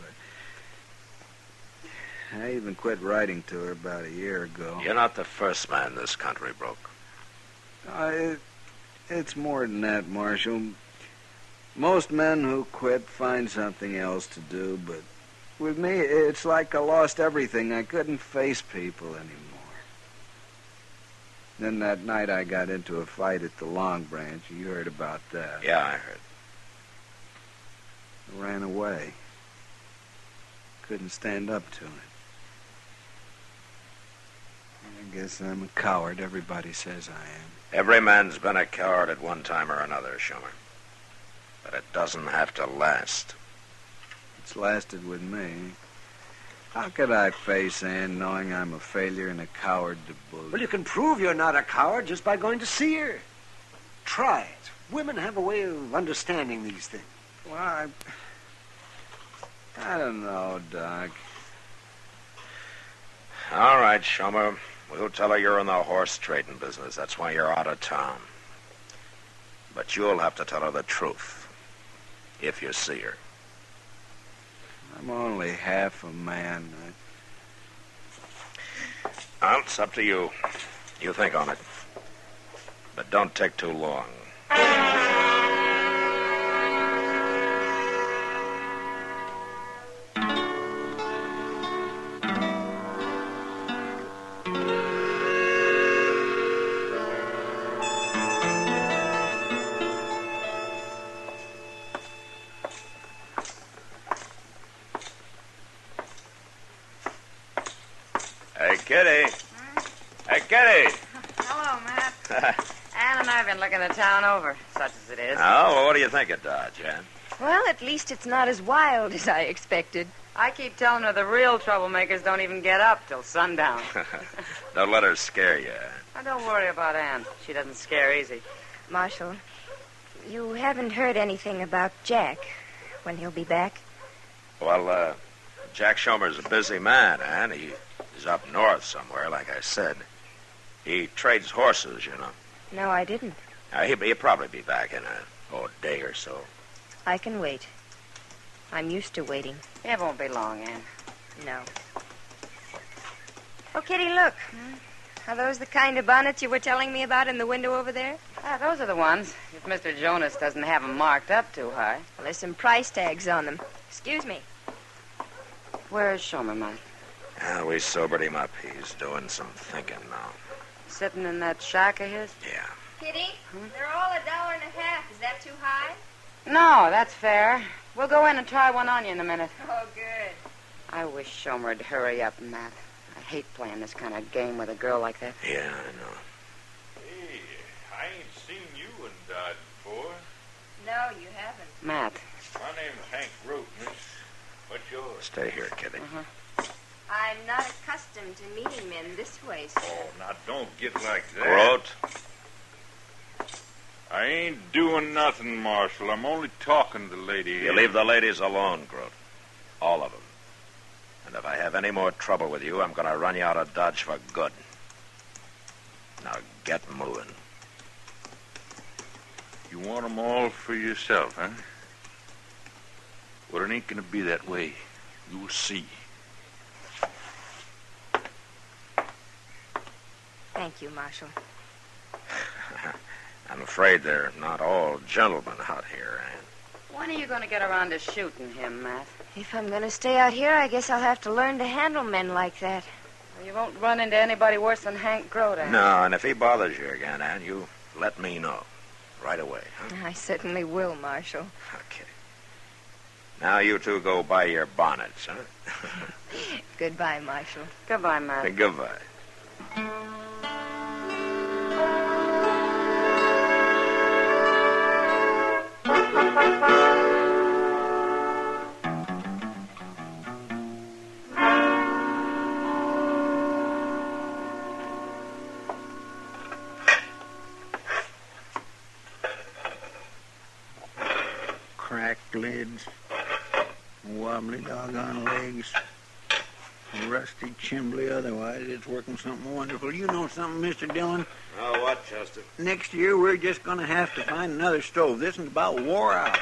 I even quit writing to her about a year ago. You're not the first man this country broke. It's more than that, Marshal. Most men who quit find something else to do, but with me, it's like I lost everything. I couldn't face people anymore. Then that night I got into a fight at the Long Branch. You heard about that. Yeah, I heard. I ran away. Couldn't stand up to it. I guess I'm a coward. Everybody says I am. Every man's been a coward at one time or another, Shomer. But it doesn't have to last. It's lasted with me. How could I face Ann knowing I'm a failure and a coward to boot? Well, you can prove you're not a coward just by going to see her. Try it. Women have a way of understanding these things. Well, I don't know, Doc. All right, Shomer. We'll tell her you're in the horse trading business. That's why you're out of town. But you'll have to tell her the truth. If you see her. I'm only half a man. Well, it's up to you. You think on it. But don't take too long. Hey, Kitty. Hey, Kitty. Hello, Matt. Ann and I have been looking the town over, such as it is. Oh, well, what do you think of Dodge, Ann? Well, at least it's not as wild as I expected. I keep telling her the real troublemakers don't even get up till sundown. Don't let her scare you, Ann. Now, don't worry about Ann. She doesn't scare easy. Marshal, you haven't heard anything about Jack, when he'll be back? Well, Jack Shomer's a busy man, Ann. He's up north somewhere, like I said. He trades horses, you know. No, I didn't. He'll probably be back in a day or so. I can wait. I'm used to waiting. It won't be long, Ann. No. Oh, Kitty, look. Are those the kind of bonnets you were telling me about in the window over there? Those are the ones, if Mr. Jonas doesn't have them marked up too high. Well, there's some price tags on them. Excuse me. Where's Shomer, Matt? We sobered him up. He's doing some thinking now. Sitting in that shack of his? Yeah. Kitty, they're all $1.50. Is that too high? No, that's fair. We'll go in and try one on you in a minute. Oh, good. I wish Shomer'd hurry up, Matt. I hate playing this kind of game with a girl like that. Yeah, I know. Hey, I ain't seen you in Dodge before. No, you haven't. Matt. My name's Hank Root, miss. What's yours? Stay here, Kitty. I'm not accustomed to meeting men this way, sir. Oh, now don't get like that. Grote. I ain't doing nothing, Marshal. I'm only talking to the lady. You leave the ladies alone, Grote. All of them. And if I have any more trouble with you, I'm going to run you out of Dodge for good. Now get moving. You want them all for yourself, huh? Well, it ain't going to be that way. You'll see. Thank you, Marshal. I'm afraid they're not all gentlemen out here, Anne. When are you going to get around to shooting him, Matt? If I'm going to stay out here, I guess I'll have to learn to handle men like that. Well, you won't run into anybody worse than Hank Grote. No, and if he bothers you again, Anne, you let me know. Right away, huh? I certainly will, Marshal. Okay. Now you two go buy your bonnets, huh? Goodbye, Marshal. Goodbye, Matt. Goodbye. Cracked lids, wobbly doggone legs, rusty chimbly otherwise. It's working something wonderful. You know something, Mr. Dillon? Oh, what, Chester? Next year, we're just going to have to find another stove. This one's about wore out.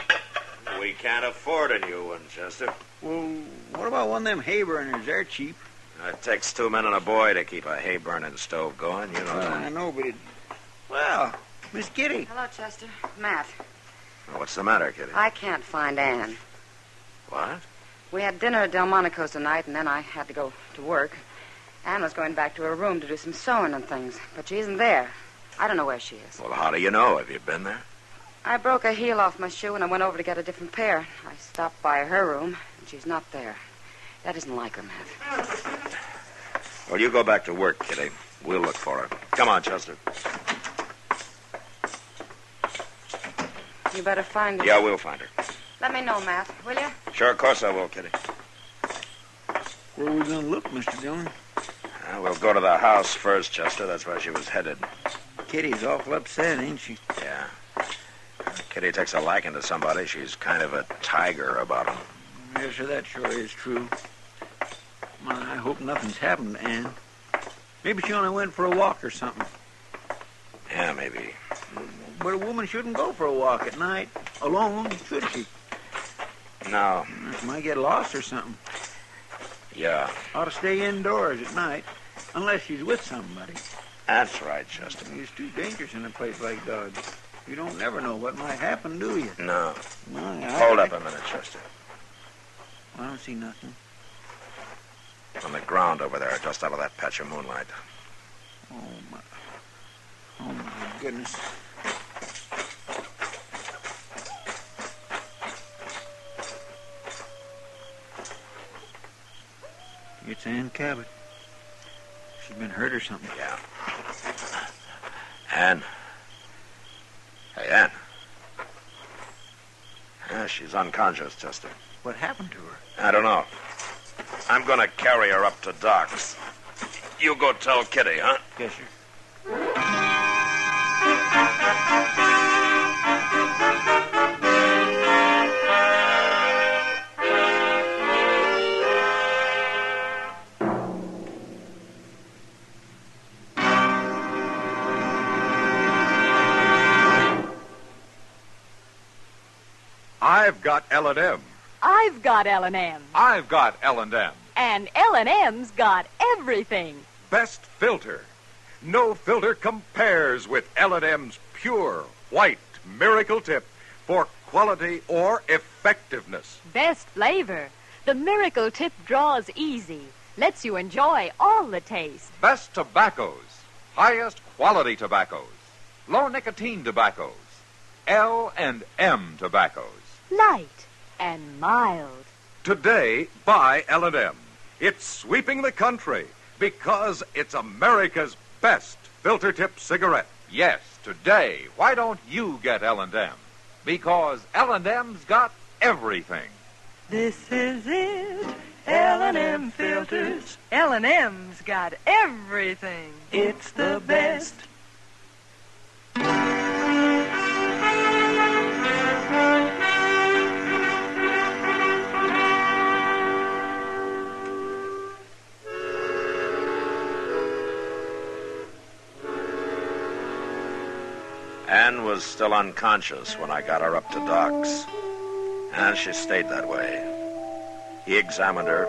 We can't afford a new one, Chester. Well, what about one of them hay burners? They're cheap. It takes 2 men and a boy to keep a hay-burning stove going, you know. Well, I know, but it... Well, Miss Kitty. Hello, Chester. Matt. What's the matter, Kitty? I can't find Anne. What? We had dinner at Delmonico's tonight, and then I had to go to work. Anne was going back to her room to do some sewing and things, but she isn't there. I don't know where she is. Well, how do you know? Have you been there? I broke a heel off my shoe, and I went over to get a different pair. I stopped by her room, and she's not there. That isn't like her, Matt. Well, you go back to work, Kitty. We'll look for her. Come on, Chester. You better find her. Yeah, we'll find her. Let me know, Matt, will you? Sure, of course I will, Kitty. Where are we going to look, Mr. Dillon? We'll go to the house first, Chester. That's where she was headed. Kitty's awful upset, ain't she? Yeah. Kitty takes a liking to somebody. She's kind of a tiger about him. Yes, sir, that sure is true. Well, I hope nothing's happened to Anne. Maybe she only went for a walk or something. Yeah, maybe. But a woman shouldn't go for a walk at night alone, should she? No. She might get lost or something. Yeah. Ought to stay indoors at night, unless she's with somebody. That's right, Chester. It's too dangerous in a place like Dodge. You don't never know what might happen, do you? No. Well, Hold up a minute, Chester. I don't see nothing. On the ground over there, just out of that patch of moonlight. Oh, my goodness. It's Ann Cabot. She's been hurt or something. Yeah. Ann. Hey, Ann. Yeah, she's unconscious, Chester. What happened to her? I don't know. I'm going to carry her up to Doc's. You go tell Kitty, huh? Yes, sir. I've got L&M. I've got L&M. I've got L&M. And L&M's got everything. Best filter. No filter compares with L&M's pure, white Miracle Tip for quality or effectiveness. Best flavor. The Miracle Tip draws easy. Lets you enjoy all the taste. Best tobaccos. Highest quality tobaccos. Low nicotine tobaccos. L&M tobaccos. Light and mild. Today, buy L&M. It's sweeping the country because it's America's best filter tip cigarette. Yes, today, why don't you get L&M? Because L&M's got everything. This is it. L&M filters. L&M's got everything. It's the best. Ann was still unconscious when I got her up to Doc's, and she stayed that way. He examined her,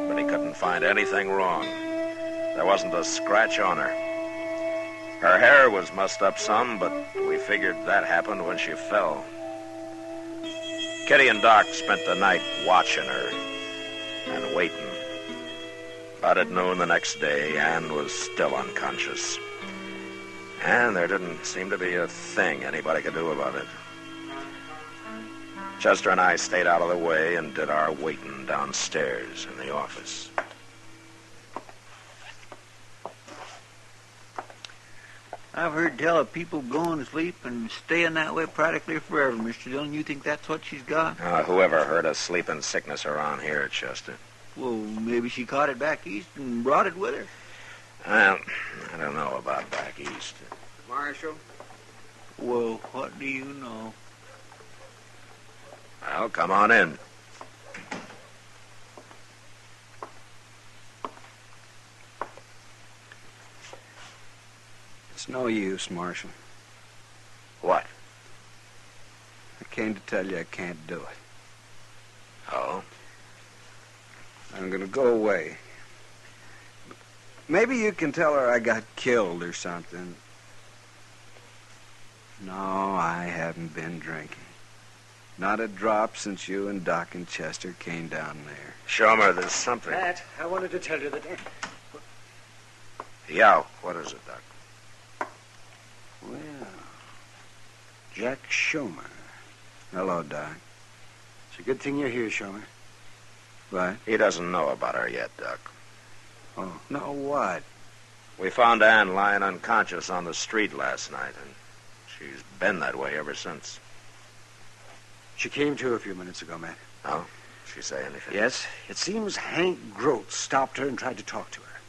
but he couldn't find anything wrong. There wasn't a scratch on her. Her hair was mussed up some, but we figured that happened when she fell. Kitty and Doc spent the night watching her and waiting. About at noon the next day, Ann was still unconscious. And there didn't seem to be a thing anybody could do about it. Chester and I stayed out of the way and did our waiting downstairs in the office. I've heard tell of people going to sleep and staying that way practically forever, Mr. Dillon. You think that's what she's got? Whoever heard of sleeping sickness around here, Chester? Well, maybe she caught it back east and brought it with her. Well, I don't know about back east. Marshal? Well, what do you know? Well, come on in. It's no use, Marshal. What? I came to tell you I can't do it. Oh? I'm going to go away. Maybe you can tell her I got killed or something. No, I haven't been drinking. Not a drop since you and Doc and Chester came down there. Shomer, there's something. Pat, I wanted to tell you that... Yeah, what is it, Doc? Well, Jack Shomer. Hello, Doc. It's a good thing you're here, Shomer. What? He doesn't know about her yet, Doc. Oh, no, what? We found Ann lying unconscious on the street last night, and she's been that way ever since. She came to a few minutes ago, Matt. Oh? She say anything? Yes. It seems Hank Grote stopped her and tried to talk to her.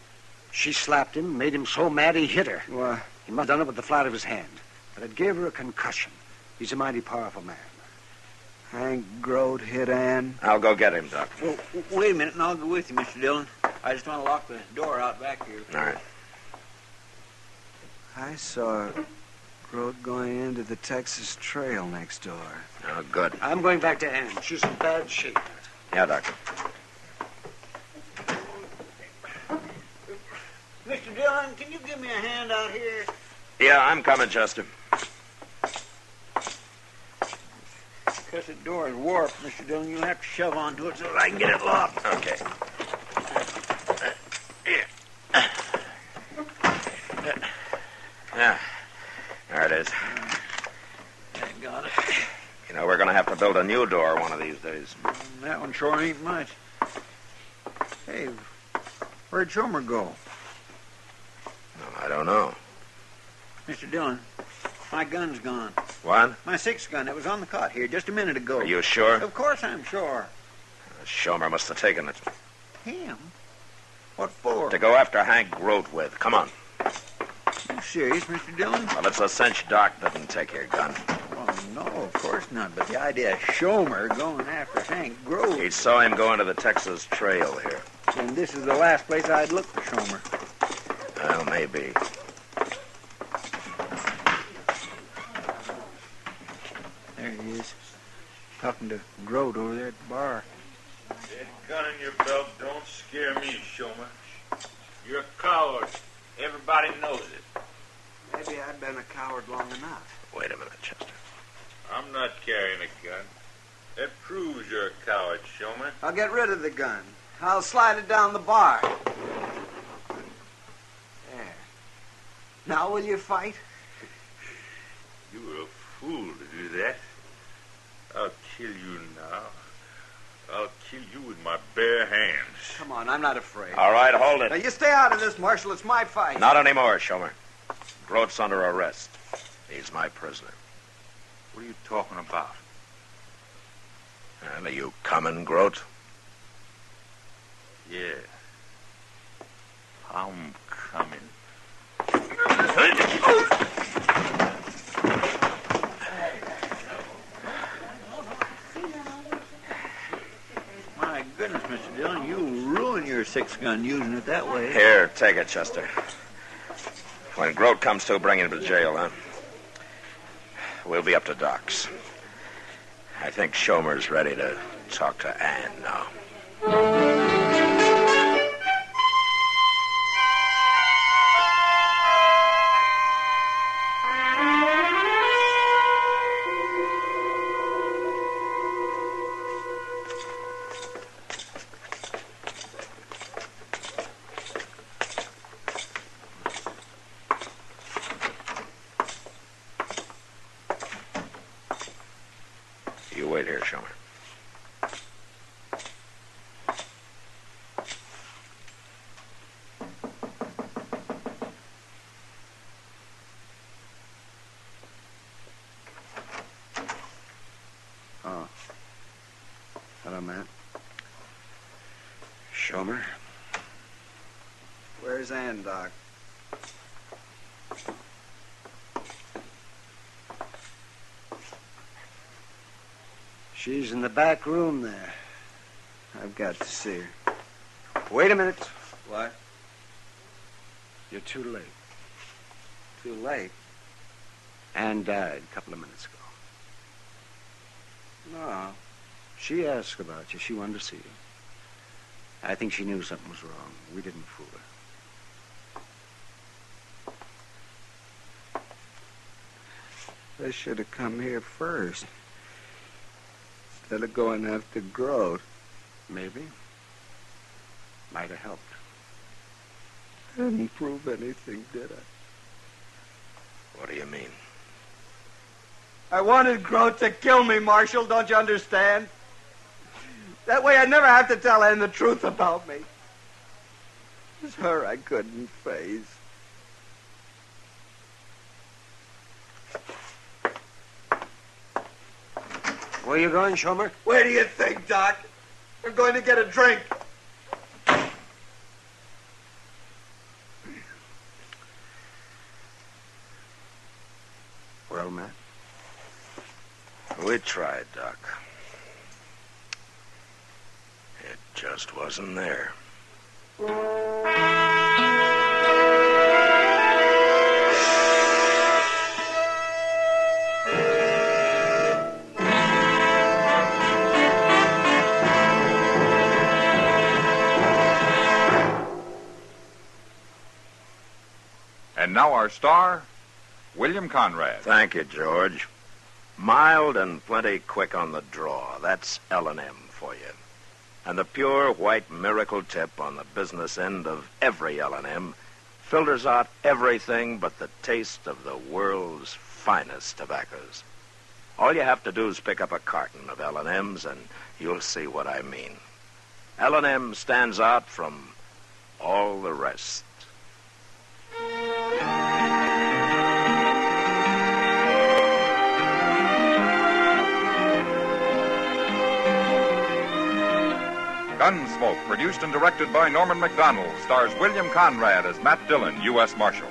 She slapped him, made him so mad he hit her. What? He must have done it with the flat of his hand. But it gave her a concussion. He's a mighty powerful man. Hank Grote hit Ann? I'll go get him, Doc. Well, wait a minute, and I'll go with you, Mr. Dillon. I just want to lock the door out back here. All right. I saw Grote going into the Texas Trail next door. Oh, good. I'm going back to Ann. She's in bad shape. Yeah, Doctor. Mr. Dillon, can you give me a hand out here? Yeah, I'm coming, Chester. Because the door is warped, Mr. Dillon. You'll have to shove onto it so that I can get it locked. Okay. Yeah. There it is. I got it. You know, we're going to have to build a new door one of these days. That one sure ain't much. Hey, where'd Shomer go? I don't know. Mr. Dillon, my gun's gone. What? My 6 gun. It was on the cot here just a minute ago. Are you sure? Of course I'm sure. Shomer must have taken it. Him? What for? To go after Hank Grote with. Come on. You serious, Mr. Dillon? Well, it's a cinch Doc didn't take your gun. Oh, no, of course not. But the idea of Shomer going after Hank Grote... He saw him go into the Texas Trail here. And this is the last place I'd look for Shomer. Well, maybe. There he is. Talking to Grote over there at the bar. That gun in your belt don't scare me, Shomer. You're a coward. Everybody Everybody knows it. Maybe I've been a coward long enough. Wait a minute, Chester. I'm not carrying a gun. That proves you're a coward, Showman. I'll get rid of the gun. I'll slide it down the bar. There. Now will you fight? You were a fool to do that. I'll kill you now. I'll kill you with my bare hands. Come on, I'm not afraid. All right, hold it. Now, you stay out of this, Marshal. It's my fight. Not anymore, Shomer. Groat's under arrest. He's my prisoner. What are you talking about? Well, are you coming, Groat? Yeah. I'm coming. My goodness, Mr. Dillon, you ruin your 6-gun using it that way. Here, take it, Chester. When Groat comes to, bring him to jail, huh? We'll be up to docks. I think Shomer's ready to talk to Ann now. You wait here, Shomer. Oh. Hello, Matt. Shomer? Where's Ann, Doc? She's in the back room there. I've got to see her. Wait a minute. What? You're too late. Too late? Ann died a couple of minutes ago. No. She asked about you. She wanted to see you. I think she knew something was wrong. We didn't fool her. I should have come here first. Instead of going after Groat. Maybe. Might have helped. Didn't prove anything, did I? What do you mean? I wanted Groat to kill me, Marshal. Don't you understand? That way I'd never have to tell Ann the truth about me. It was her I couldn't face. Where you going, Shomer? Where do you think, Doc? We're going to get a drink. Well, Matt? We tried, Doc. It just wasn't there. And now our star, William Conrad. Thank you, George. Mild and plenty quick on the draw. That's L&M for you. And the pure white miracle tip on the business end of every L&M filters out everything but the taste of the world's finest tobaccos. All you have to do is pick up a carton of L&Ms and you'll see what I mean. L&M stands out from all the rest. Gunsmoke, produced and directed by Norman Macdonald, stars William Conrad as Matt Dillon, U.S. Marshal.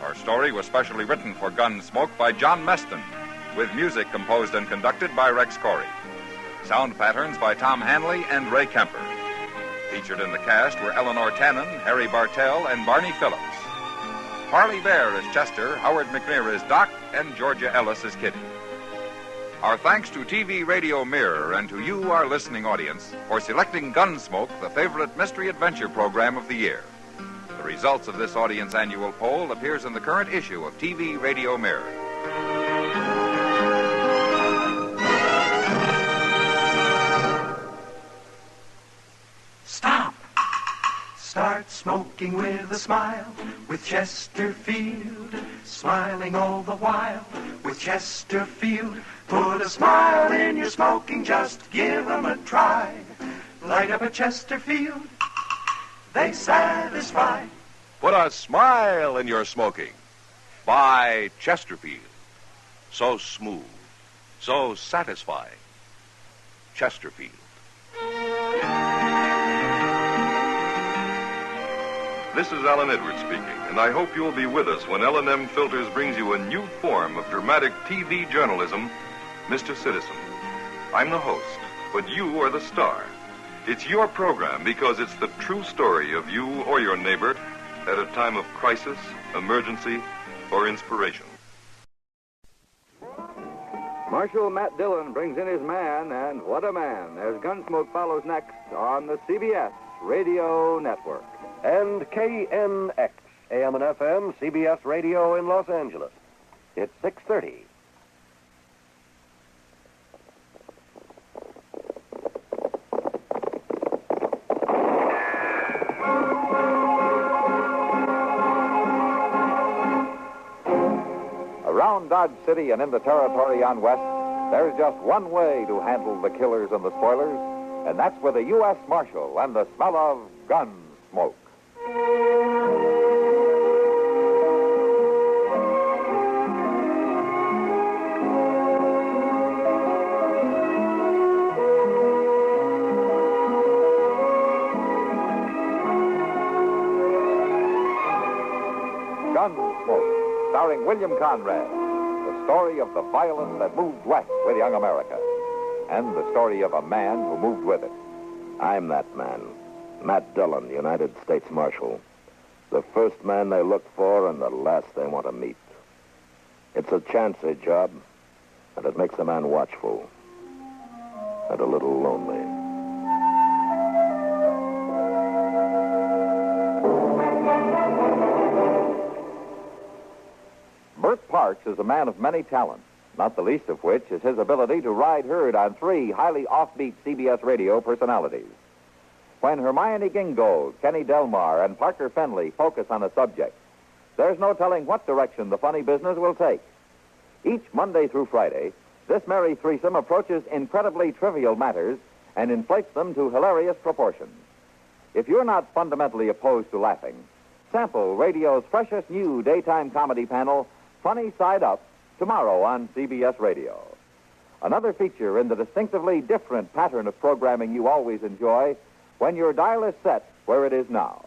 Our story was specially written for Gunsmoke by John Meston, with music composed and conducted by Rex Corey. Sound patterns by Tom Hanley and Ray Kemper. Featured in the cast were Eleanor Tannen, Harry Bartell, and Barney Phillips. Harley Bear as Chester, Howard McNear as Doc, and Georgia Ellis as Kitty. Our thanks to TV Radio Mirror and to you, our listening audience, for selecting Gunsmoke, the favorite mystery adventure program of the year. The The results of this audience annual poll appears in the current issue of TV Radio Mirror. Stop! Start smoking with a smile with Chesterfield. Smiling all the while with Chesterfield. Put a smile in your smoking, just give 'em a try. Light up a Chesterfield, they satisfy. Put a smile in your smoking. Buy Chesterfield. So smooth, so satisfying. Chesterfield. This is Alan Edwards speaking, and I hope you'll be with us when L&M Filters brings you a new form of dramatic TV journalism, Mr. Citizen. I'm the host, but you are the star. It's your program because it's the true story of you or your neighbor at a time of crisis, emergency, or inspiration. Marshal Matt Dillon brings in his man, and what a man, as Gunsmoke follows next on the CBS Radio Network. And KNX, AM and FM, CBS Radio in Los Angeles. It's 6:30. Around Dodge City and in the territory on West, there's just one way to handle the killers and the spoilers, and that's with a U.S. Marshal and the smell of Gunsmoke. Gunsmoke, starring William Conrad, the story of the violence that moved west with young America, and the story of a man who moved with it. I'm that man, Matt Dillon, United States Marshal. The first man they look for and the last they want to meet. It's a chancy job, and it makes a man watchful and a little lonely. Bert Parks is a man of many talents, not the least of which is his ability to ride herd on three highly offbeat CBS radio personalities. When Hermione Gingold, Kenny Delmar, and Parker Fenley focus on a subject, there's no telling what direction the funny business will take. Each Monday through Friday, this merry threesome approaches incredibly trivial matters and inflates them to hilarious proportions. If you're not fundamentally opposed to laughing, sample radio's freshest new daytime comedy panel, Funny Side Up, tomorrow on CBS Radio. Another feature in the distinctively different pattern of programming you always enjoy when your dial is set where it is now.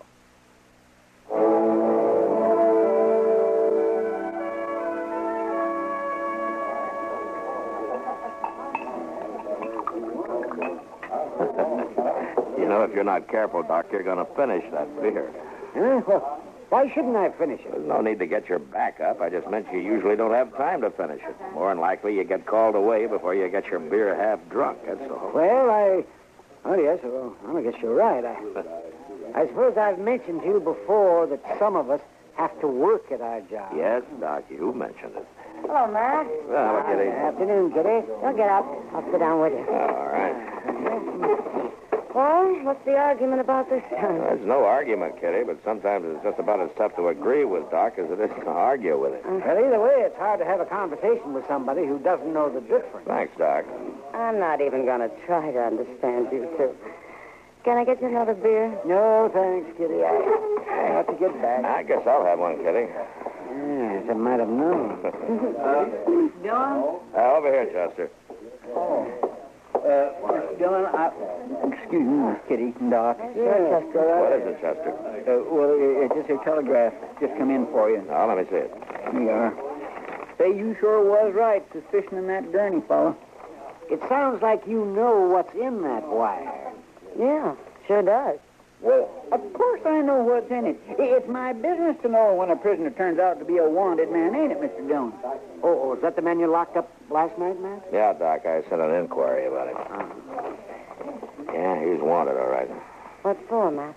You know, if you're not careful, Doc, you're going to finish that beer. Huh? Well, why shouldn't I finish it? There's no need to get your back up. I just meant you usually don't have time to finish it. More than likely, you get called away before you get your beer half drunk, that's all. Well, yes, well, I guess you're right. I suppose I've mentioned to you before that some of us have to work at our job. Yes, Doc, you mentioned it. Hello, Matt. Well, Kitty. Afternoon, Kitty. Don't get up. I'll sit down with you. All right. Well, what's the argument about this time? There's no argument, Kitty, but sometimes it's just about as tough to agree with Doc as it is to argue with it. Well, either way, it's hard to have a conversation with somebody who doesn't know the difference. Thanks, Doc. I'm not even going to try to understand you two. Can I get you another beer? No, thanks, Kitty. I have to get back. I guess I'll have one, Kitty. Yes, I might have known. Dillon? Over here, Chester. Mr. Dillon, excuse me, Miss Kitty, Doc. Sure, Chester. What is it, Chester? Well, it's just a telegraph. Just come in for you. Oh, let me see it. Here you are. Say, you sure was right suspicioning that Gurney fellow. It sounds like you know what's in that wire. Yeah, sure does. Well, of course I know what's in it. It's my business to know when a prisoner turns out to be a wanted man, ain't it, Mr. Dillon? Oh, is that the man you locked up last night, Matt? Yeah, Doc, I sent an inquiry about him. Yeah, he's wanted, all right. What for, Matt?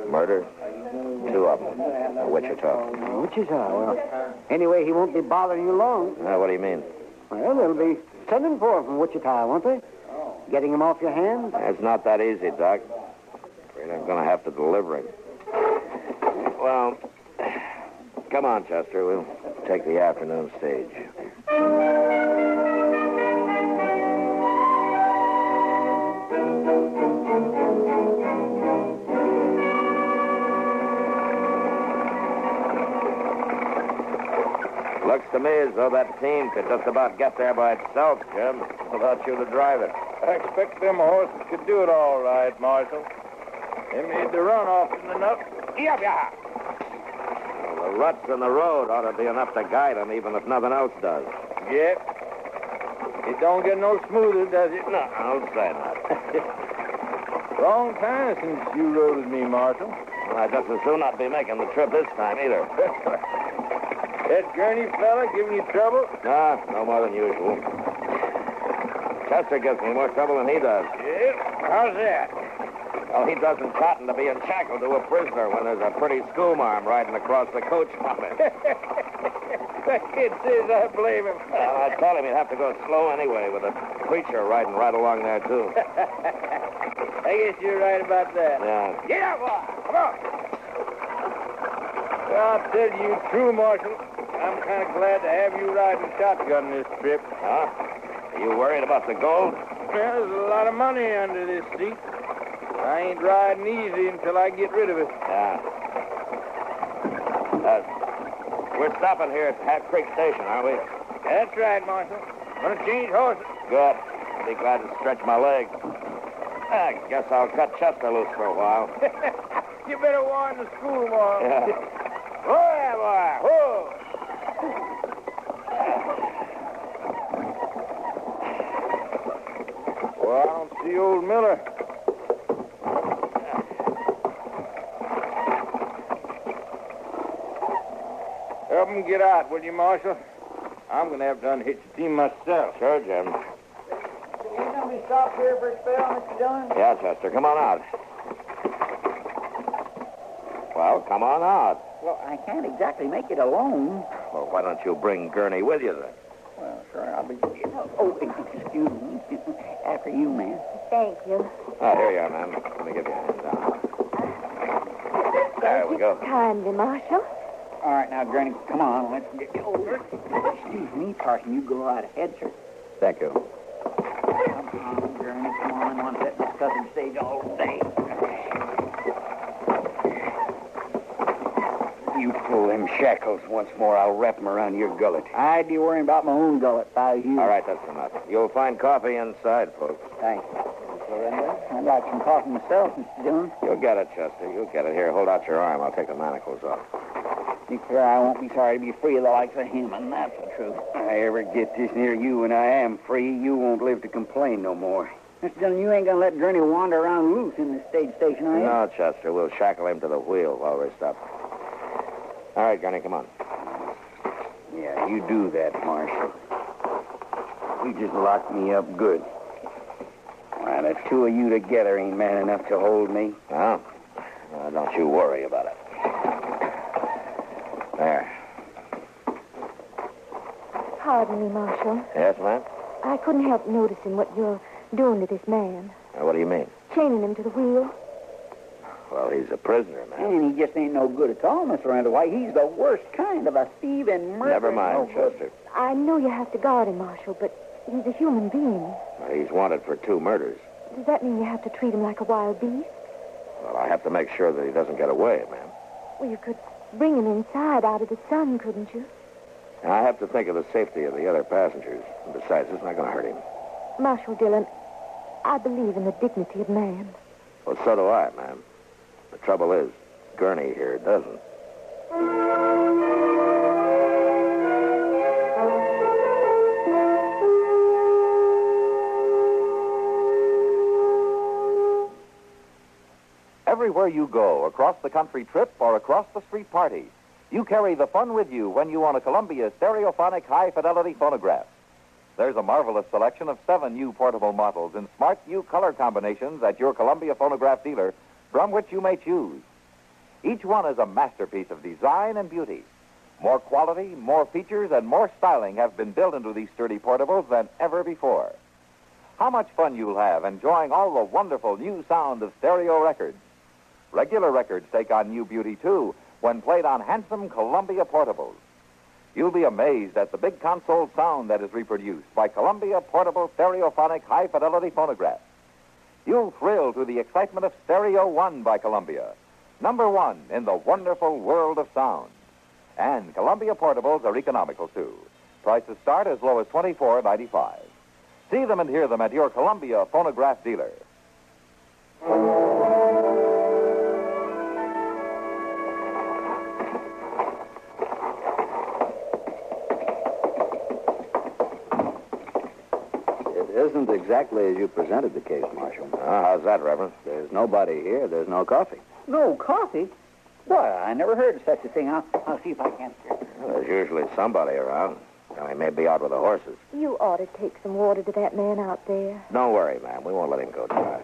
Murder. 2 of them. Wichita. Wichita, well, anyway, he won't be bothering you long. What do you mean? Well, they'll be sending for him from Wichita, won't they? Getting him off your hands? It's not that easy, Doc. Afraid I'm going to have to deliver him. Well, come on, Chester. We'll take the afternoon stage. Looks to me as though that team could just about get there by itself, Jim, without you to drive it. I expect them horses could do it all right, Marshal. They made the run often enough. Well, the ruts in the road ought to be enough to guide them, even if nothing else does. Yep. It don't get no smoother, does it? No, I don't say that. Long time since you rode with me, Marshal. Well, I'd just as soon not be making the trip this time, either. That Gurney fella giving you trouble? Nah, no more than usual. Chester gives me more trouble than he does. Yep. How's that? Well, he doesn't cotton to being shackled to a prisoner when there's a pretty schoolmarm riding across the coach from him. That kid says I blame him. I told him he'd have to go slow anyway, with a preacher riding right along there, too. I guess you're right about that. Yeah. Get up, boy. Come on. Well, I'll tell you true, Marshal. I'm kind of glad to have you riding shotgun this trip. Huh? Are you worried about the gold? Well, there's a lot of money under this seat. I ain't riding easy until I get rid of it. Yeah. We're stopping here at Hat Creek Station, aren't we? That's right, Marshal. Gonna change horses. Good. I'll be glad to stretch my legs. I guess I'll cut Chester loose for a while. You better warn the school, boy. Yeah. Whoa there, boy. Whoa. Well, I don't see old Miller. Help him get out, will you, Marshal? I'm going to have to unhitch the team myself. Sure, Jim. You going to be stopped here for a spell, Mr. Dillon? Yeah, Chester, come on out. Well, come on out. Well, I can't exactly make it alone. Well, why don't you bring Gurney with you, then? Well, sure, I'll be... Oh, excuse me. After you, man. Thank you. Oh, here you are, ma'am. Let me give you a hand down. There we go. Kindly, Marshal. All right, now, Granny, come on. Let's get you over. Excuse me, Parson. You go right ahead, sir. Thank you. Come on, Granny. Come on. I want to set this cussing stage all day. You pull them shackles once more, I'll wrap them around your gullet. I'd be worrying about my own gullet if I was you. All right, that's enough. You'll find coffee inside, folks. Thanks. I'd like some coffee myself, Mr. Dillon. You'll get it, Chester. You'll get it. Here, hold out your arm. I'll take the manacles off. Declare I won't be sorry to be free of the likes of him, and that's the truth. If I ever get this near you and I am free, you won't live to complain no more. Mr. Dillon, you ain't going to let Gurney wander around loose in this stage station, are you? No, Chester. We'll shackle him to the wheel while we're stopped. All right, Gurney, come on. Yeah, you do that, Marshal. You just locked me up good. Why, the two of you together ain't man enough to hold me. No? Don't you worry about it. There. Pardon me, Marshal. Yes, ma'am? I couldn't help noticing what you're doing to this man. What do you mean? Chaining him to the wheel. Well, he's a prisoner, man. And he just ain't no good at all, Mr. Randall. Why, he's the worst kind of a thief and murderer. Never mind, Chester. I know you have to guard him, Marshal, but he's a human being. Well, he's wanted for 2 murders. Does that mean you have to treat him like a wild beast? Well, I have to make sure that he doesn't get away, ma'am. Well, you could bring him inside out of the sun, couldn't you? And I have to think of the safety of the other passengers. And besides, it's not going to hurt him. Marshal Dillon, I believe in the dignity of man. Well, so do I, ma'am. The trouble is, Gurney here doesn't. Everywhere you go, across the country trip or across the street party, you carry the fun with you when you own a Columbia stereophonic high-fidelity phonograph. There's a marvelous selection of 7 new portable models in smart new color combinations at your Columbia phonograph dealer, from which you may choose. Each one is a masterpiece of design and beauty. More quality, more features, and more styling have been built into these sturdy portables than ever before. How much fun you'll have enjoying all the wonderful new sound of stereo records. Regular records take on new beauty, too, when played on handsome Columbia portables. You'll be amazed at the big console sound that is reproduced by Columbia portable stereophonic high-fidelity phonographs. You'll thrill to the excitement of Stereo One by Columbia, number one in the wonderful world of sound. And Columbia portables are economical, too. Prices start as low as $24.95. See them and hear them at your Columbia phonograph dealer. It isn't exactly as you presented the case, Marshal. How's that, Reverend? There's nobody here. There's no coffee. No coffee? Boy, I never heard of such a thing. I'll see if I can. Well, there's usually somebody around. He may be out with the horses. You ought to take some water to that man out there. Don't worry, ma'am. We won't let him go dry.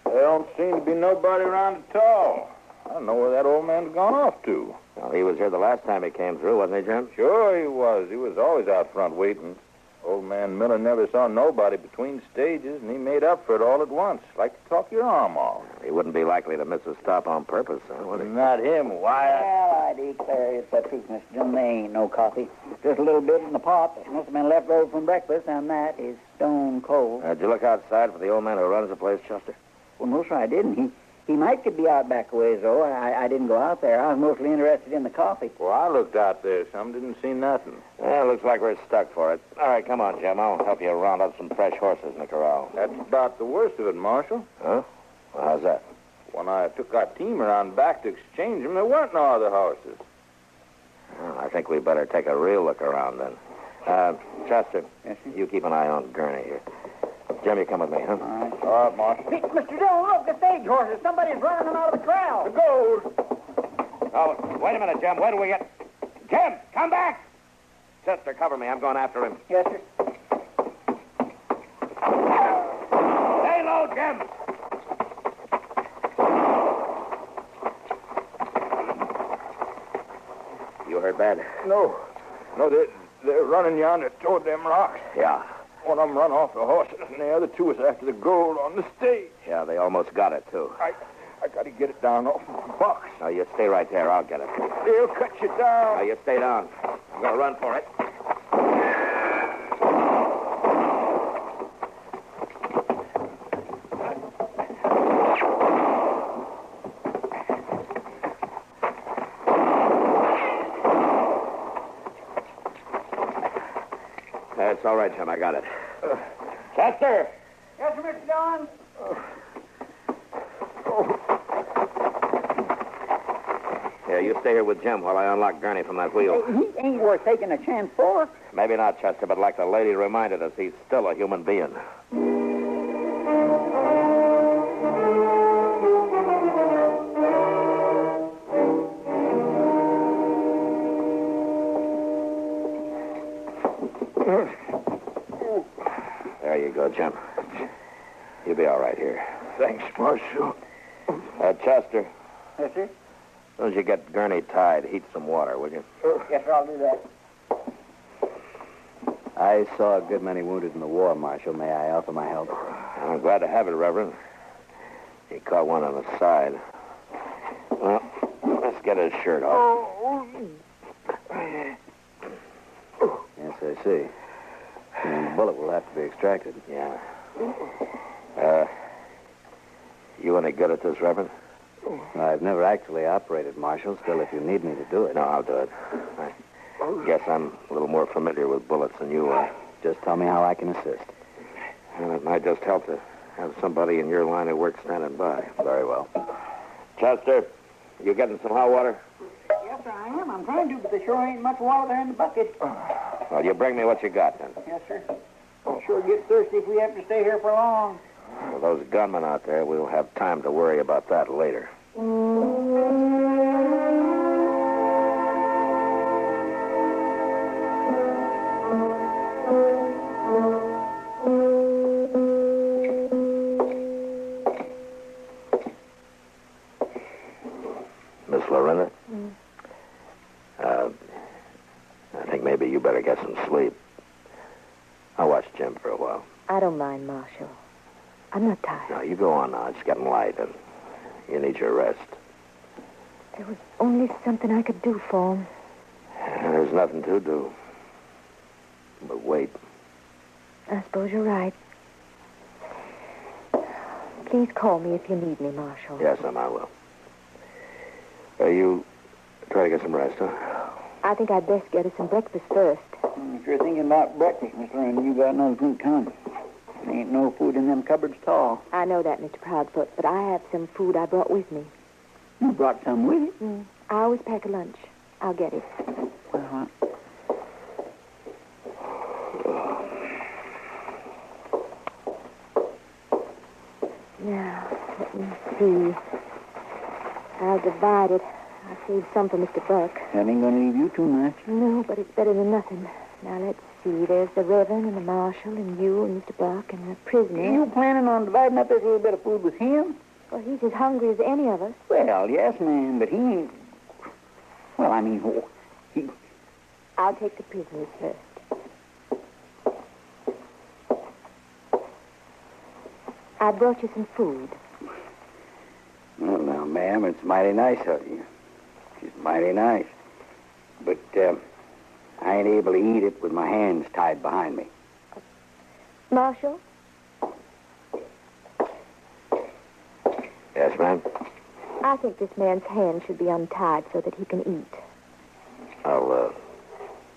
There don't seem to be nobody around at all. I don't know where that old man's gone off to. Well, he was here the last time he came through, wasn't he, Jim? Sure he was. He was always out front waiting. Old man Miller never saw nobody between stages, and he made up for it all at once. Like to talk your arm off. He wouldn't be likely to miss a stop on purpose, would he? Not him, Wyatt. Well, I declare it's the truth, Mr. Jim. There ain't no coffee. Just a little bit in the pot that must have been left over from breakfast, and that is stone cold. Did you look outside for the old man who runs the place, Chester? Well, no, sir, I didn't. He might could be out back a ways, though. I didn't go out there. I was mostly interested in the coffee. Well, I looked out there some, didn't see nothing. Well, looks like we're stuck for it. All right, come on, Jim. I'll help you round up some fresh horses in the corral. That's about the worst of it, Marshal. Huh? Well, how's that? When I took our team around back to exchange them, there weren't no other horses. Well, I think we better take a real look around then. Chester, yes, you keep an eye on Gurney here. Jim, you come with me, huh? All right, Marshal. Hey, Mr. Dillon, look, the stage horses. Somebody's running them out of the corral. The gold. Oh, wait a minute, Jim. Where do we get... Jim, come back! Chester, cover me. I'm going after him. Yes, sir. Stay low, Jim! You heard bad? No, they're running yonder toward them rocks. Yeah. One of them run off the horses, and the other two was after the gold on the stage. Yeah, they almost got it, too. I got to get it down off the box. Now, you stay right there. I'll get it. They'll cut you down. Now, you stay down. I'm going to run for it. That's all right, Jim. I got it. Chester! Yes, sir, Mr. Dillon. Yeah, you stay here with Jim while I unlock Gurney from that wheel. He ain't worth taking a chance for. Maybe not, Chester, but like the lady reminded us, he's still a human being. There you go, Jim. You'll be all right here. Thanks, Marshal. Chester. Yes, sir? As soon as you get Gurney tied, heat some water, will you? Yes, sir, I'll do that. I saw a good many wounded in the war, Marshal. May I offer my help? I'm glad to have it, Reverend. He caught one on the side. Well, let's get his shirt off. Yes, I see. And the bullet will have to be extracted. Yeah. You any good at this, Reverend? I've never actually operated, Marshal. Still, if you need me to do it. No, I'll do it. I guess I'm a little more familiar with bullets than you are. Just tell me how I can assist. Well, it might just help to have somebody in your line of work standing by. Very well. Chester, you getting some hot water? Yes, sir, I am. I'm trying to, but there sure ain't much water there in the bucket. Well, you bring me what you got, then. Yes, sir. I'll sure get thirsty if we have to stay here for long. Well, those gunmen out there, we'll have time to worry about that later. Cindy, you better get some sleep. I'll watch Jim for a while. I don't mind, Marshal. I'm not tired. No, you go on now. It's getting light, and you need your rest. There was only something I could do for him. There's nothing to do. But wait. I suppose you're right. Please call me if you need me, Marshal. Yes, I will. You try to get some rest, huh? I think I'd best get us some breakfast first. If you're thinking about breakfast, Miss Lorraine, you got no good time. There ain't no food in them cupboards at all. I know that, Mr. Proudfoot, but I have some food I brought with me. You brought some with you? I always pack a lunch. I'll get it. Well, Now, let me see. I'll divide it. I'll save some for Mr. Buck. that ain't gonna leave you too much. No, but it's better than nothing. Now, let's see. There's the Reverend and the Marshal and you and Mr. Buck and the prisoner. You planning on dividing up this little bit of food with him? Well, he's as hungry as any of us. Well, yes, ma'am, but he ain't... Well, I mean, he... I'll take the prisoners first. I brought you some food. Well, now, ma'am, it's mighty nice of you. It's mighty nice. But, I ain't able to eat it with my hands tied behind me. Marshal? Yes, ma'am? I think this man's hands should be untied so that he can eat.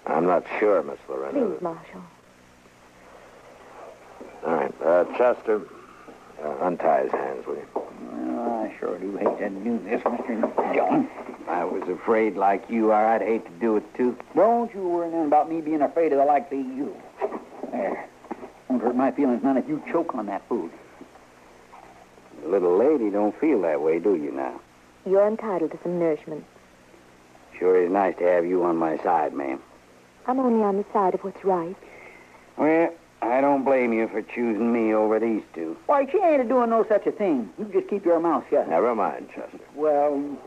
I'm not sure, Miss Loretta. Please, Marshal. All right. Chester, untie his hands, will you? Well, I sure do hate to do this, Mr. John. I was afraid like you are. I'd hate to do it, too. Don't you worry none about me being afraid of the likes of you. There. Won't hurt my feelings none if you choke on that food. The little lady don't feel that way, do you now? You're entitled to some nourishment. Sure is nice to have you on my side, ma'am. I'm only on the side of what's right. Well, I don't blame you for choosing me over these two. Why, she ain't doing no such a thing. You just keep your mouth shut. Never mind, Chester. Well,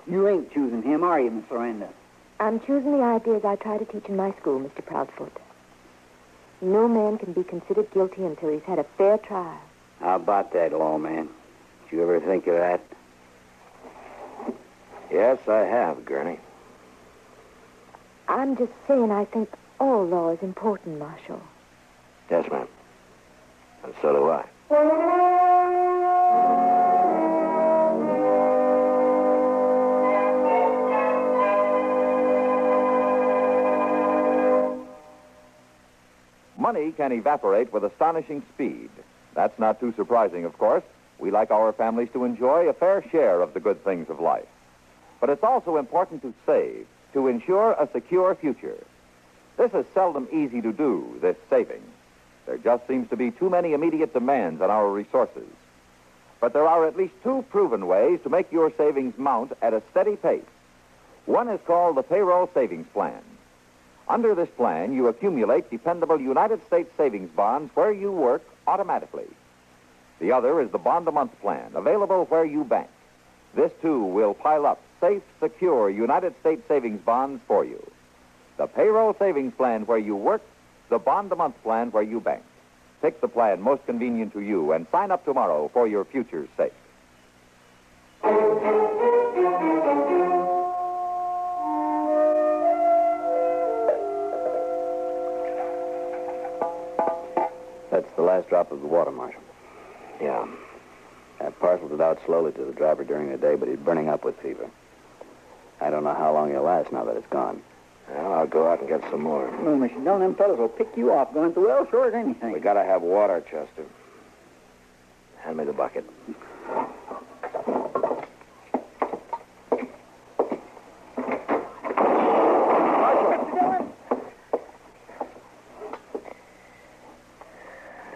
you ain't choosing him, are you, Miss Lorenda? I'm choosing the ideas I try to teach in my school, Mr. Proudfoot. No man can be considered guilty until he's had a fair trial. How about that, lawman? Did you ever think of that? Yes, I have, Gurney. I'm just saying I think all law is important, Marshal. Yes, ma'am. And so do I. Money can evaporate with astonishing speed. That's not too surprising, of course. We like our families to enjoy a fair share of the good things of life. But it's also important to save, to ensure a secure future. This is seldom easy to do, this saving. There just seems to be too many immediate demands on our resources. But there are at least two proven ways to make your savings mount at a steady pace. One is called the Payroll Savings Plan. Under this plan, you accumulate dependable United States savings bonds where you work automatically. The other is the Bond-a-Month Plan, available where you bank. This, too, will pile up safe, secure United States savings bonds for you. The Payroll Savings Plan where you work, the Bond-a-Month Plan where you bank. Pick the plan most convenient to you and sign up tomorrow for your future's sake. That's the last drop of the water, Marshal. Yeah. I parceled it out slowly to the driver during the day, but he's burning up with fever. I don't know how long he'll last now that it's gone. Well, I'll go out and get some more. Well, Mr. Dillon, them fellas will pick you off going through well sure as anything. We gotta have water, Chester. Hand me the bucket.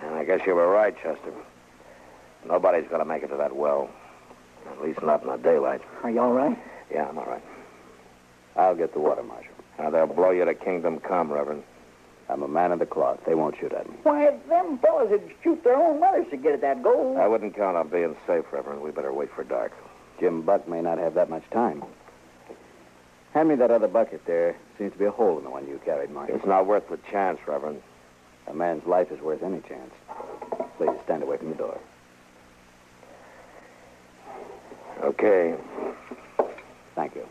And I guess you were right, Chester. Nobody's gonna make it to that well. At least not in the daylight. Are you all right? Yeah, I'm all right. I'll get the water, Marshal. Now, they'll blow you to kingdom come, Reverend. I'm a man of the cloth. They won't shoot at me. Why, them fellas would shoot their own mothers to get at that gold. I wouldn't count on being safe, Reverend. We better wait for dark. Jim Buck may not have that much time. Hand me that other bucket there. Seems to be a hole in the one you carried, Marshal. It's not worth the chance, Reverend. A man's life is worth any chance. Please stand away from the door. Okay. Thank you.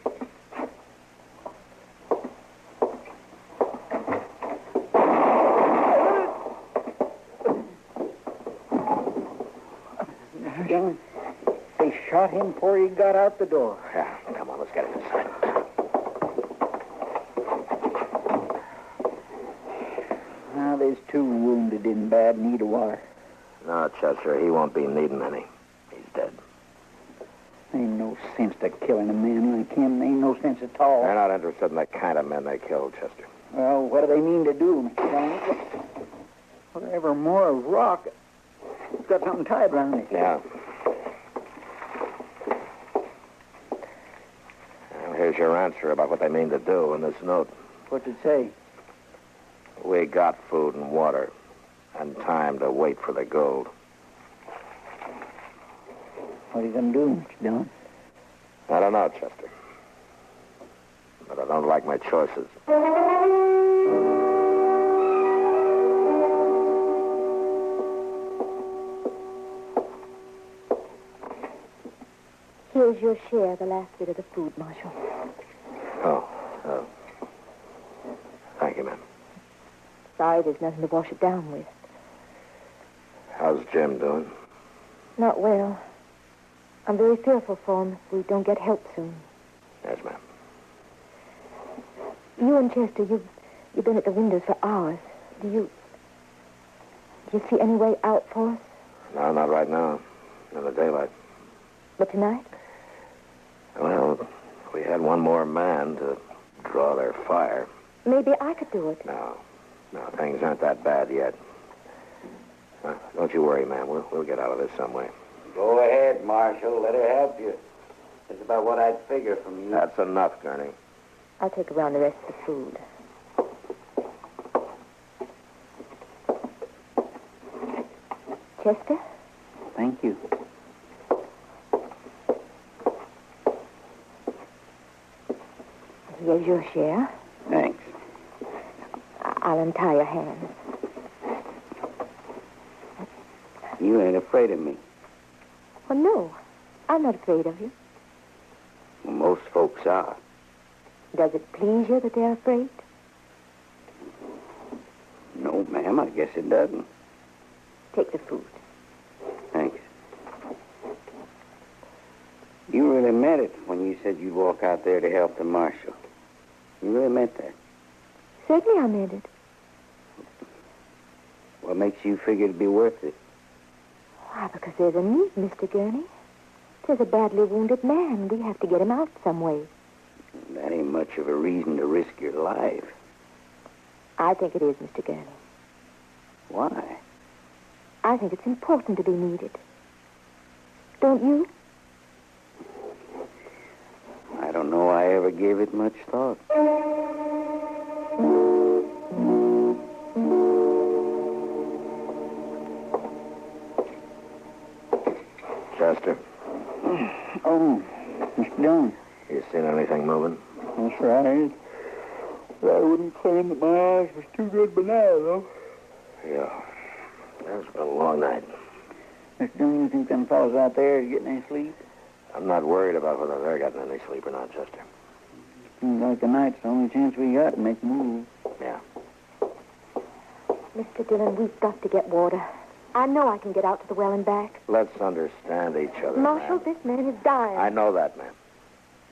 They shot him before he got out the door. Yeah, come on, let's get him inside. Now, there's 2 wounded in bad need of water. No, Chester, he won't be needing any. He's dead. Ain't no sense to killing a man like him. Ain't no sense at all. They're not interested in the kind of men they killed, Chester. Well, what do they mean to do, Mr. Dillon? Whatever more of rock. It's got something tied around it. Yeah. Well, here's your answer about what they mean to do in this note. What's it say? We got food and water and time to wait for the gold. What are you going to do, Mr. Dillon? I don't know, Chester. But I don't like my choices. Here's your share, the last bit of the food, Marshal. Oh. Thank you, ma'am. Sorry there's nothing to wash it down with. How's Jim doing? Not well. I'm very fearful for him if we don't get help soon. Yes, ma'am. You and Chester, you've been at the windows for hours. Do you see any way out for us? No, not right now. In the daylight. But tonight? Well, we had one more man to draw their fire. Maybe I could do it. No, things aren't that bad yet. Don't you worry, ma'am. We'll get out of this some way. Go ahead, Marshal. Let her help you. That's about what I'd figure from you. That's enough, Gurney. I'll take around the rest of the food. Chester? Thank you. Here's your share. Thanks. I'll untie your hands. You ain't afraid of me. Well, no. I'm not afraid of you. Well, most folks are. Does it please you that they're afraid? No, ma'am, I guess it doesn't. Take the food. Thanks. You really meant it when you said you'd walk out there to help the marshal. You really meant that. Certainly I meant it. What makes you figure it'd be worth it? Why, because there's a need, Mr. Gurney. There's a badly wounded man. We have to get him out some way. That ain't much of a reason to risk your life. I think it is, Mr. Gurney. Why? I think it's important to be needed. Don't you? I don't know I ever gave it much thought. Chester. Oh, Mr. Dillon. You seen anything moving? That's right. I wouldn't claim that my eyes was too good by now, though. Yeah. It's been a long night. Mr. Dillon, you think them fellows out there are getting any sleep? I'm not worried about whether they're getting any sleep or not, Chester. Seems like the night's the only chance we got to make a move. Yeah. Mr. Dillon, we've got to get water. I know I can get out to the well and back. Let's understand each other, Marshal, ma'am. this man is dying. I know that, ma'am.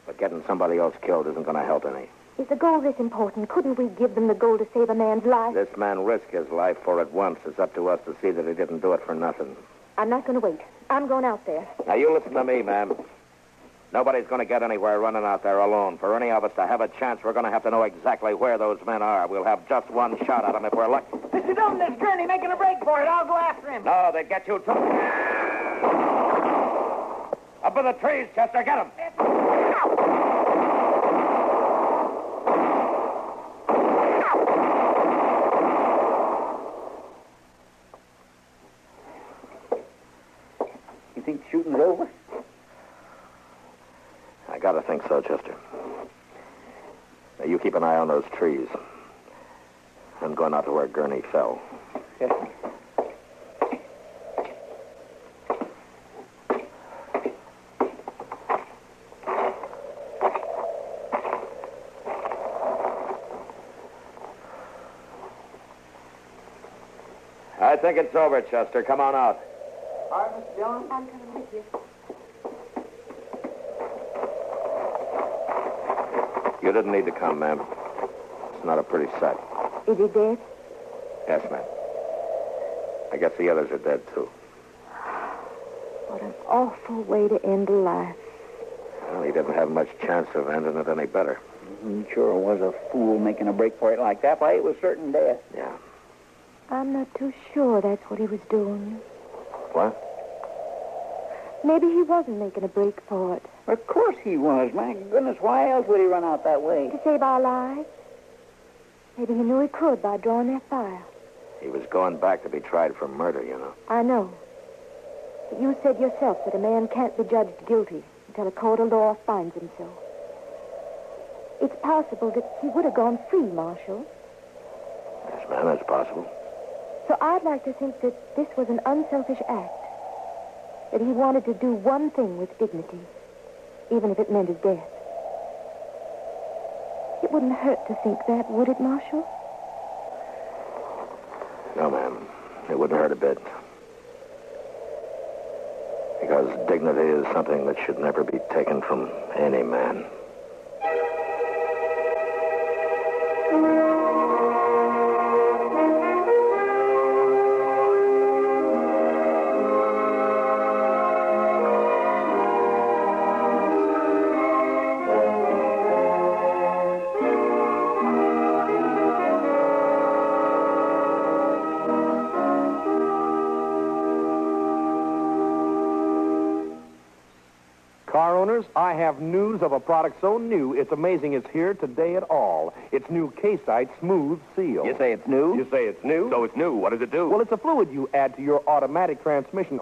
But getting somebody else killed isn't going to help any. Is the gold this important? Couldn't we give them the gold to save a man's life? This man risked his life for it once. It's up to us to see that he didn't do it for nothing. I'm not going to wait. I'm going out there. Now, you listen to me, ma'am. Nobody's going to get anywhere running out there alone. For any of us to have a chance, we're going to have to know exactly where those men are. We'll have just one shot at them if we're lucky. Mr. Dillon, this Gurney making a break for it. I'll go after him. No, they'd get you too. Up in the trees, Chester. Get him. You think the shooting's over? I gotta think so, Chester. You keep an eye on those trees. I'm going out to where Gurney fell. Okay. I think it's over, Chester. Come on out. All right, Mr. Dillon? I'm coming with you. You didn't need to come, ma'am. It's not a pretty sight. Is he dead? Yes, ma'am. I guess the others are dead, too. What an awful way to end a life. Well, he didn't have much chance of ending it any better. He sure was a fool making a break for it like that. Why, it was certain death. Yeah. I'm not too sure that's what he was doing. What? Maybe he wasn't making a break for it. Of course he was. My goodness, why else would he run out that way? To save our lives. Maybe he knew he could by drawing that fire. He was going back to be tried for murder, you know. I know. But you said yourself that a man can't be judged guilty until a court of law finds him so. It's possible that he would have gone free, Marshal. Yes, ma'am, that's possible. So I'd like to think that this was an unselfish act. That he wanted to do one thing with dignity, even if it meant his death. It wouldn't hurt to think that, would it, Marshal? No, ma'am. It wouldn't hurt a bit. Because dignity is something that should never be taken from any man. Car owners, I have news of a product so new, it's amazing it's here today at all. It's new K-Site Smooth Seal. You say it's new? You say it's new? So it's new. What does it do? Well, it's a fluid you add to your automatic transmission.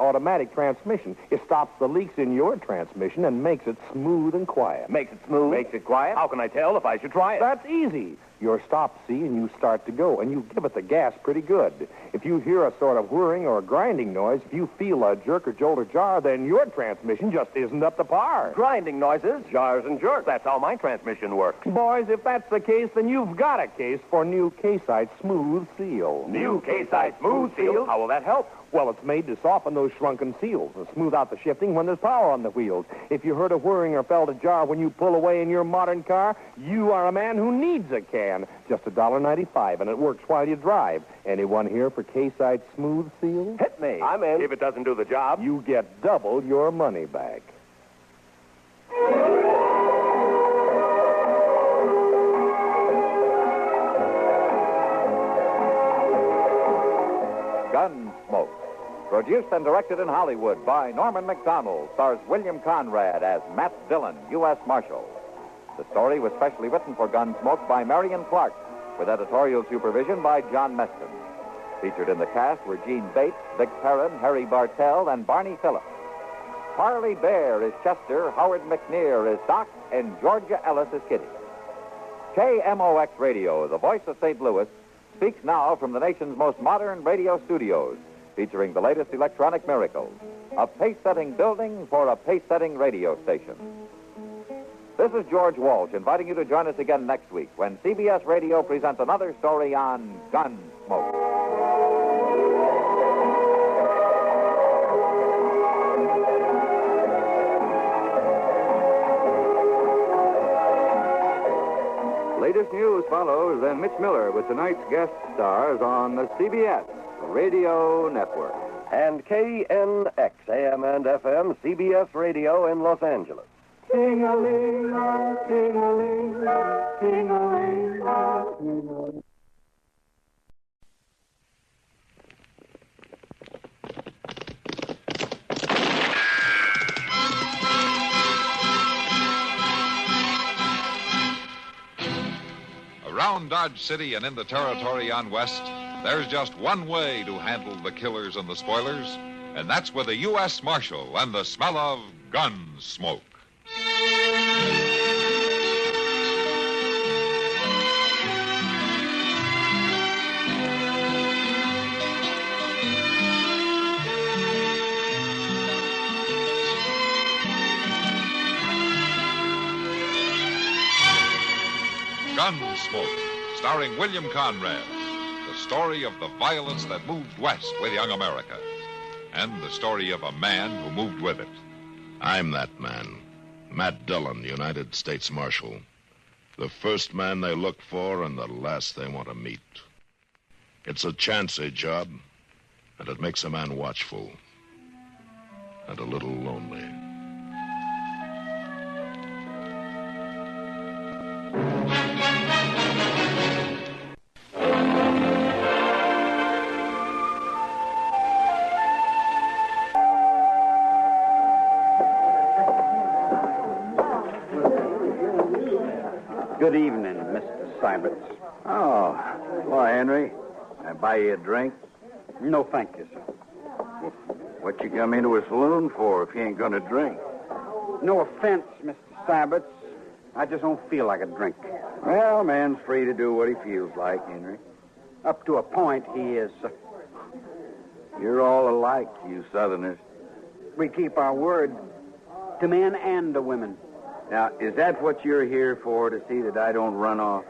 It stops the leaks in your transmission and makes it smooth and quiet. Makes it smooth? Makes it quiet. How can I tell if I should try it? That's easy. You're stopped, see, and you start to go, and you give it the gas pretty good. If you hear a sort of whirring or a grinding noise, if you feel a jerk or jolt or jar, then your transmission just isn't up to par. Grinding noises, jars and jerks. That's how my transmission works. Boys, if that's the case, then you've got a case for new K-Site Smooth Seal. New K-Site Smooth Seal? How will that help? Well, it's made to soften those shrunken seals and smooth out the shifting when there's power on the wheels. If you heard a whirring or felt a jar when you pull away in your modern car, you are a man who needs a can. Just $1.95, and it works while you drive. Anyone here for K-Site Smooth Seal? Hit me. I'm in. If it doesn't do the job, you get double your money back. Gunsmoke. Produced and directed in Hollywood by Norman Macdonald, stars William Conrad as Matt Dillon, U.S. Marshal. The story was specially written for Gunsmoke by Marion Clark, with editorial supervision by John Meston. Featured in the cast were Gene Bates, Vic Perrin, Harry Bartell, and Barney Phillips. Parley Bear is Chester, Howard McNear is Doc, and Georgia Ellis is Kitty. KMOX Radio, the voice of St. Louis, speaks now from the nation's most modern radio studios, featuring the latest electronic miracles. A pace-setting building for a pace-setting radio station. This is George Walsh inviting you to join us again next week when CBS Radio presents another story on Gunsmoke. latest news follows, then Mitch Miller with tonight's guest stars on the CBS Radio Network. And KNX, AM and FM, CBS Radio in Los Angeles. Ting-a-ling, ting-a-ling, ting-a-ling, ting-a-ling. Around Dodge City and in the territory on West, there's just one way to handle the killers and the spoilers, and that's with a U.S. Marshal and the smell of gun smoke. Gunsmoke, starring William Conrad. The story of the violence that moved west with young America. And the story of a man who moved with it. I'm that man. Matt Dillon, United States Marshal. The first man they look for and the last they want to meet. It's a chancy job, and it makes a man watchful and a little lonely. Good evening, Mr. Syberts. Oh, well, Henry, I buy you a drink? No, thank you, sir. What you come into a saloon for if you ain't gonna drink? No offense, Mr. Syberts. I just don't feel like a drink. Well, man's free to do what he feels like, Henry. Up to a point, he is, sir. You're all alike, you Southerners. We keep our word to men and to women. Now, is that what you're here for, to see that I don't run off?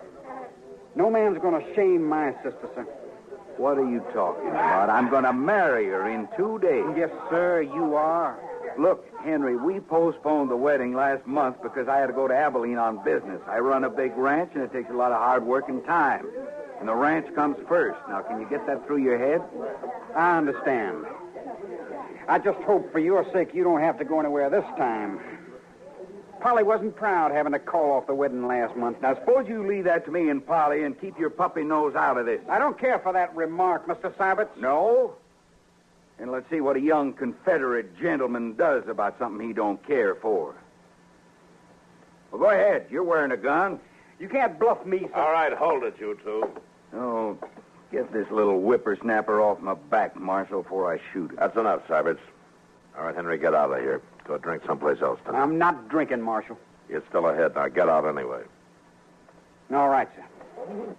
No man's going to shame my sister, sir. What are you talking about? I'm going to marry her in 2 days. Yes, sir, you are. Look, Henry, we postponed the wedding last month because I had to go to Abilene on business. I run a big ranch, and it takes a lot of hard work and time. And the ranch comes first. Now, can you get that through your head? I understand. I just hope for your sake you don't have to go anywhere this time. Polly wasn't proud having to call off the wedding last month. Now, suppose you leave that to me and Polly and keep your puppy nose out of this. I don't care for that remark, Mr. Syberts. No? And let's see what a young Confederate gentleman does about something he don't care for. Well, go ahead. You're wearing a gun. You can't bluff me, sir. All right, hold it, you two. Oh, get this little whippersnapper off my back, Marshal, before I shoot it. That's enough, Syberts. All right, Henry, get out of here. Go drink someplace else tonight. I'm not drinking, Marshal. You're still ahead. Now get out anyway. All right, sir.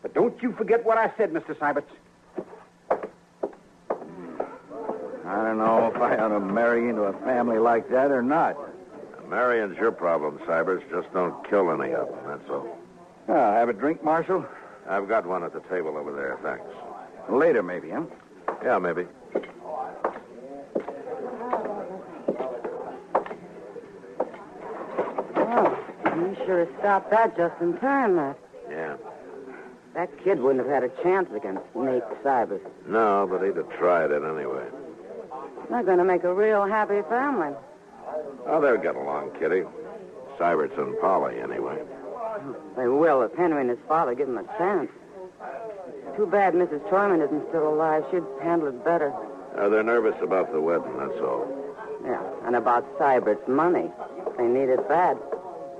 But don't you forget what I said, Mr. Syberts. I don't know if I ought to marry into a family like that or not. Marrying's your problem, Syberts. Just don't kill any of them, that's all. Have a drink, Marshal? I've got one at the table over there, thanks. Later, maybe, huh? Yeah, maybe. You sure stopped that just in time, Matt. Yeah. That kid wouldn't have had a chance against Nate Syberts. No, but he'd have tried it anyway. They're going to make a real happy family. Oh, they'll get along, Kitty. Syberts and Polly, anyway. They will if Henry and his father give them a chance. Too bad Mrs. Troyman isn't still alive. She'd handle it better. They're nervous about the wedding, that's all. Yeah, and about Syberts' money. They need it bad.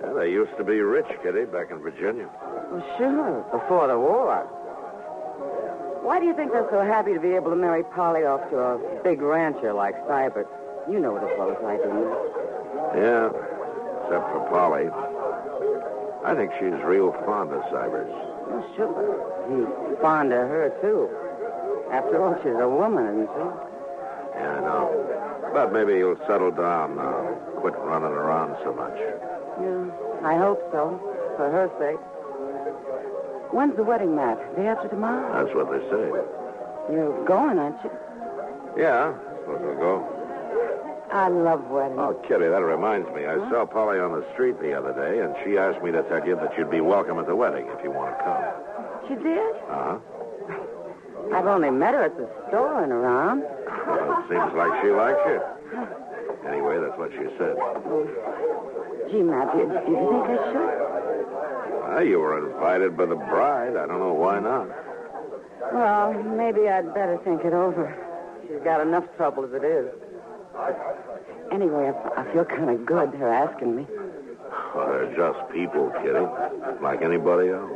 Yeah, they used to be rich, Kitty, back in Virginia. Well, sure, before the war. Why do you think they're so happy to be able to marry Polly off to a big rancher like Syberts? You know what a fellow's like, don't you? Yeah, except for Polly. I think she's real fond of Syberts. Well, sure. He's fond of her, too. After all, she's a woman, isn't she? Yeah, I know. But maybe he'll settle down now. Quit running around so much. Yeah, I hope so, for her sake. When's the wedding, Matt? Day after tomorrow? That's what they say. You're going, aren't you? Yeah, I suppose we'll go. I love weddings. Oh, Kitty, that reminds me. I saw Polly on the street the other day, and she asked me to tell you that you'd be welcome at the wedding if you want to come. She did? Uh-huh. I've only met her at the store and around. Well, it seems like she likes you. Anyway, that's what she said. Gee, Matt, do you think I should? Well, you were invited by the bride. I don't know why not. Well, maybe I'd better think it over. She's got enough trouble as it is. But anyway, I feel kind of good, her asking me. Well, they're just people, Kitty. Like anybody else.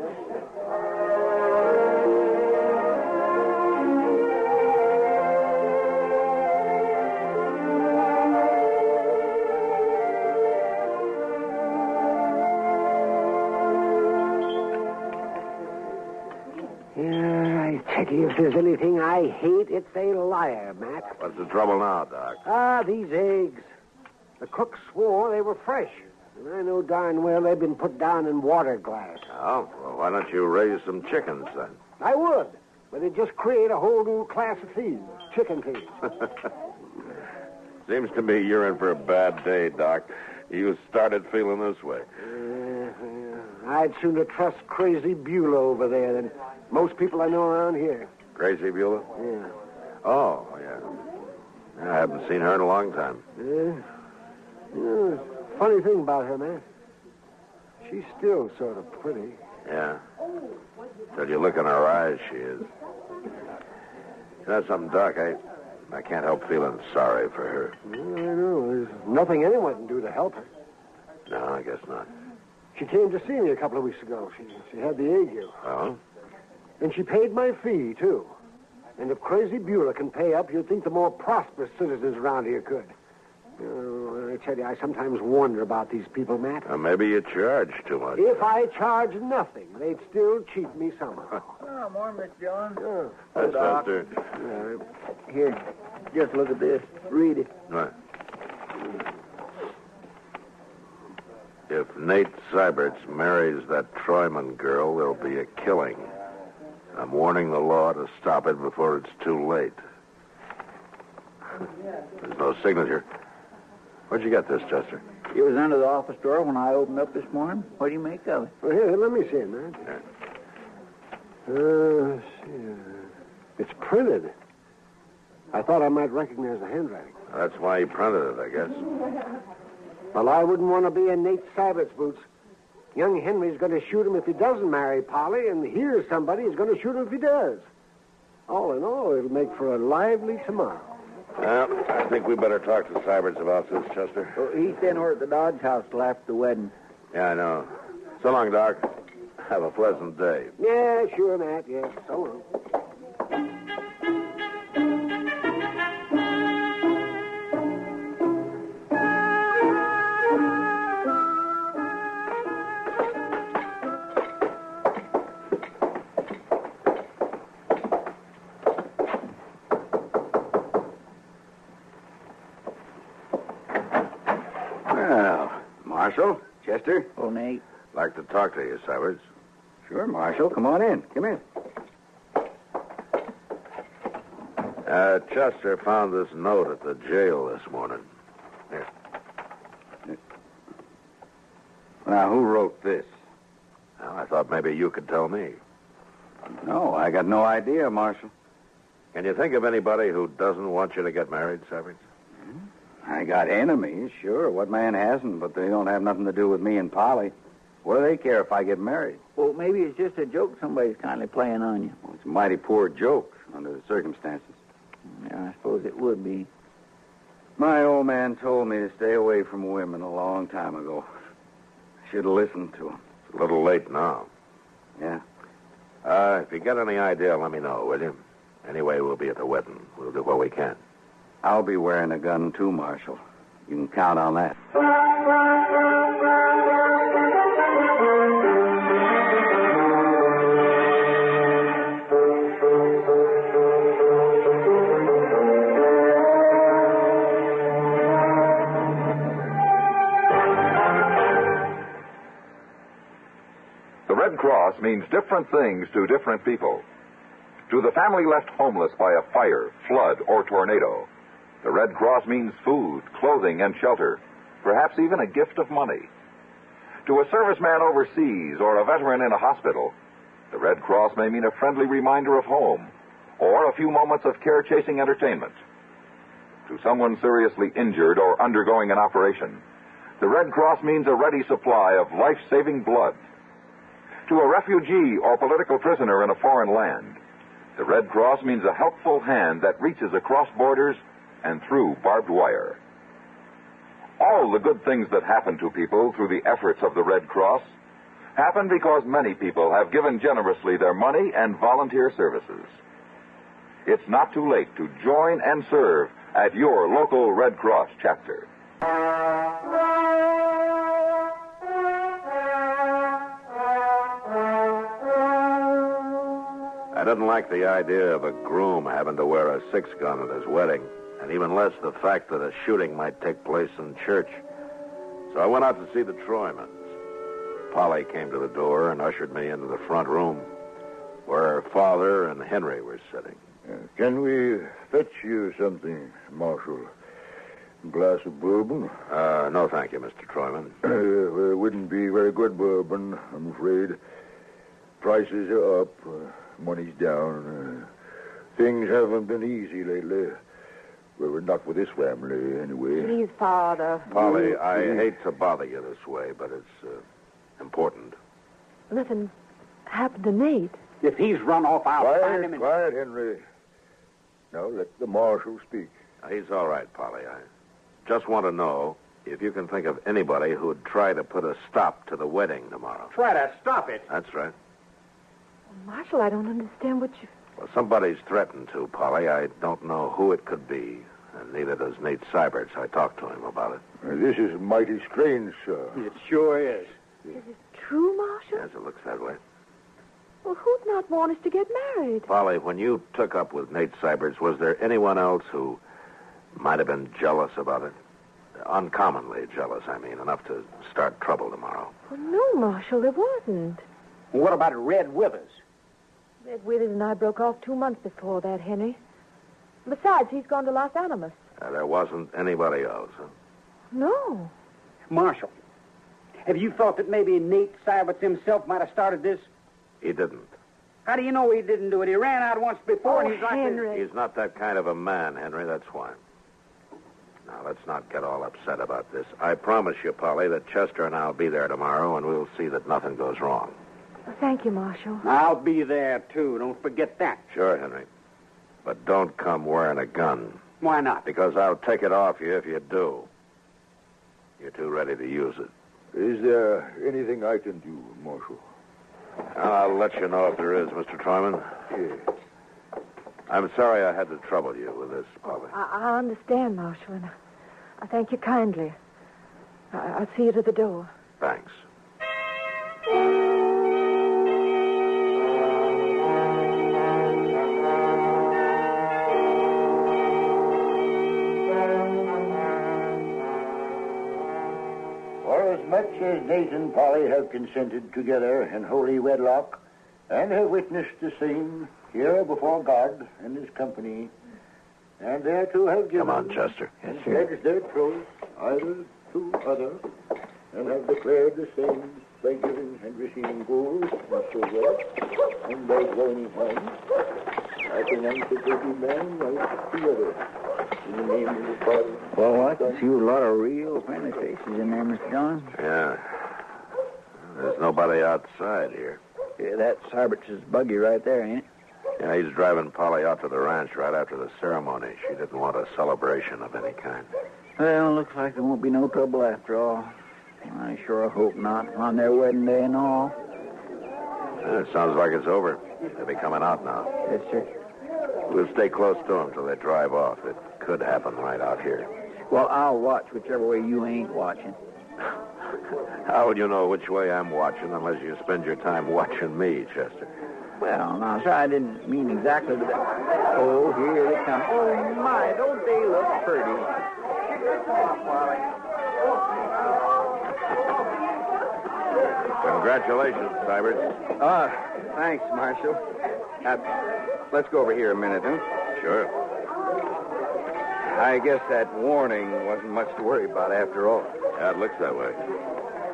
If there's anything I hate, it's a liar, Matt. What's the trouble now, Doc? These eggs. The cook swore they were fresh. And I know darn well they've been put down in water glass. Oh, well, why don't you raise some chickens then? I would, but it'd just create a whole new class of thieves, chicken thieves. Seems to me you're in for a bad day, Doc. You started feeling this way. I'd sooner trust Crazy Beulah over there than most people I know around here. Crazy Beulah? Yeah. Oh, yeah. I haven't seen her in a long time. Funny thing about her, man. She's still sort of pretty. Yeah. Till you look in her eyes, she is. You know something, Doc? I can't help feeling sorry for her. I know. There's nothing anyone can do to help her. No, I guess not. She came to see me a couple of weeks ago. She had the ague. Oh? And she paid my fee, too. And if Crazy Beulah can pay up, you'd think the more prosperous citizens around here could. I tell you, I sometimes wonder about these people, Matt. Maybe you charge too much. If I charge nothing, they'd still cheat me somehow. Oh, morning, Miss John. Hi, Doc. Chester. Here, just look at this. Read it. Right. If Nate Syberts marries that Troyman girl, there'll be a killing. I'm warning the law to stop it before it's too late. There's no signature. Where'd you get this, Chester? It was under the office door when I opened up this morning. What do you make of it? Well, here, let me see it, man. It's printed. I thought I might recognize the handwriting. That's why he printed it, I guess. Well, I wouldn't want to be in Nate Sybert's boots. Young Henry's going to shoot him if he doesn't marry Polly, and here's somebody who's going to shoot him if he does. All in all, it'll make for a lively tomorrow. Well, I think we better talk to Syberts about this, Chester. Oh, he's been over at the Dodge House till after the wedding. Yeah, I know. So long, Doc. Have a pleasant day. Yeah, sure, Matt. Yeah, so long. Marshal, Chester. Oh, Nate. Like to talk to you, Syberts. Sure, Marshal. Come on in. Come in. Chester found this note at the jail this morning. Here. Now, who wrote this? Well, I thought maybe you could tell me. No, I got no idea, Marshal. Can you think of anybody who doesn't want you to get married, Syberts? I got enemies, sure. What man hasn't? But they don't have nothing to do with me and Polly. What do they care if I get married? Well, maybe it's just a joke somebody's kindly playing on you. Well, it's a mighty poor joke under the circumstances. Yeah, I suppose it would be. My old man told me to stay away from women a long time ago. I should have listened to him. It's a little late now. Yeah. If you get any idea, let me know, will you? Anyway, we'll be at the wedding. We'll do what we can. I'll be wearing a gun, too, Marshal. You can count on that. The Red Cross means different things to different people. To the family left homeless by a fire, flood, or tornado, the Red Cross means food, clothing, and shelter, perhaps even a gift of money. To a serviceman overseas or a veteran in a hospital, the Red Cross may mean a friendly reminder of home or a few moments of care-chasing entertainment. To someone seriously injured or undergoing an operation, the Red Cross means a ready supply of life-saving blood. To a refugee or political prisoner in a foreign land, the Red Cross means a helpful hand that reaches across borders and through barbed wire. All the good things that happen to people through the efforts of the Red Cross happen because many people have given generously their money and volunteer services. It's not too late to join and serve at your local Red Cross chapter. I didn't like the idea of a groom having to wear a 6-gun at his wedding, and even less the fact that a shooting might take place in church. So I went out to see the Troymans. Polly came to the door and ushered me into the front room where her father and Henry were sitting. Can we fetch you something, Marshal? A glass of bourbon? No, thank you, Mr. Troyman. It wouldn't be very good bourbon, I'm afraid. Prices are up, money's down. Things haven't been easy lately. Well, not with this family, anyway. Please, Father. Polly, I hate to bother you this way, but it's important. Nothing happened to Nate. If he's run off, I'll find him. Quiet, Henry. Now let the marshal speak. He's all right, Polly. I just want to know if you can think of anybody who'd try to put a stop to the wedding tomorrow. Try to stop it? That's right. Marshal, I don't understand what you... Well, somebody's threatened to, Polly. I don't know who it could be, and neither does Nate Syberts. I talked to him about it. This is mighty strange, sir. It sure is. Is it true, Marshal? Yes, it looks that way. Well, who'd not want us to get married? Polly, when you took up with Nate Syberts, was there anyone else who might have been jealous about it? Uncommonly jealous, I mean, enough to start trouble tomorrow. Well, no, Marshal, there wasn't. What about Red Withers? Red Withers and I broke off 2 months before that, Henry. Besides, he's gone to Los Alamos. There wasn't anybody else, huh? No. Marshal, have you thought that maybe Nate Syberts himself might have started this? He didn't. How do you know he didn't do it? He ran out once before, and he's like... Henry. He's not that kind of a man, Henry, that's why. Now, let's not get all upset about this. I promise you, Polly, that Chester and I'll be there tomorrow, and we'll see that nothing goes wrong. Well, thank you, Marshal. I'll be there, too. Don't forget that. Sure, Henry. But don't come wearing a gun. Why not? Because I'll take it off you if you do. You're too ready to use it. Is there anything I can do, Marshal? I'll let you know if there is, Mr. Troyman. Yeah. I'm sorry I had to trouble you with this, Polly. I understand, Marshal, and I thank you kindly. I'll see you to the door. Thanks. Much as Nate and Polly have consented together in holy wedlock and have witnessed the same here before God and his company, and they too have given... Come on, Chester. Yes, sir. Pledged their troth either to other, and have declared the same by giving and receiving gold and silver, and by joining hands, I pronounce that they be man like together. In the name of the Father. Well, I can see a lot of real friendly faces in there, Mr. John. Yeah. There's nobody outside here. Yeah, that's Syberts' buggy right there, ain't it? Yeah, he's driving Polly out to the ranch right after the ceremony. She didn't want a celebration of any kind. Well, looks like there won't be no trouble after all. I sure hope not, on their wedding day and all. Yeah, it sounds like it's over. They'll be coming out now. Yes, sir. We'll stay close to them till they drive off. It could happen right out here. Well, I'll watch whichever way you ain't watching. How would you know which way I'm watching unless you spend your time watching me, Chester? Well, now, sir, I didn't mean exactly that. Oh, here they come. Oh, my, don't they look pretty? Congratulations, Syberts. Thanks, Marshal. Let's go over here a minute, huh? Sure. I guess that warning wasn't much to worry about after all. Yeah, it looks that way.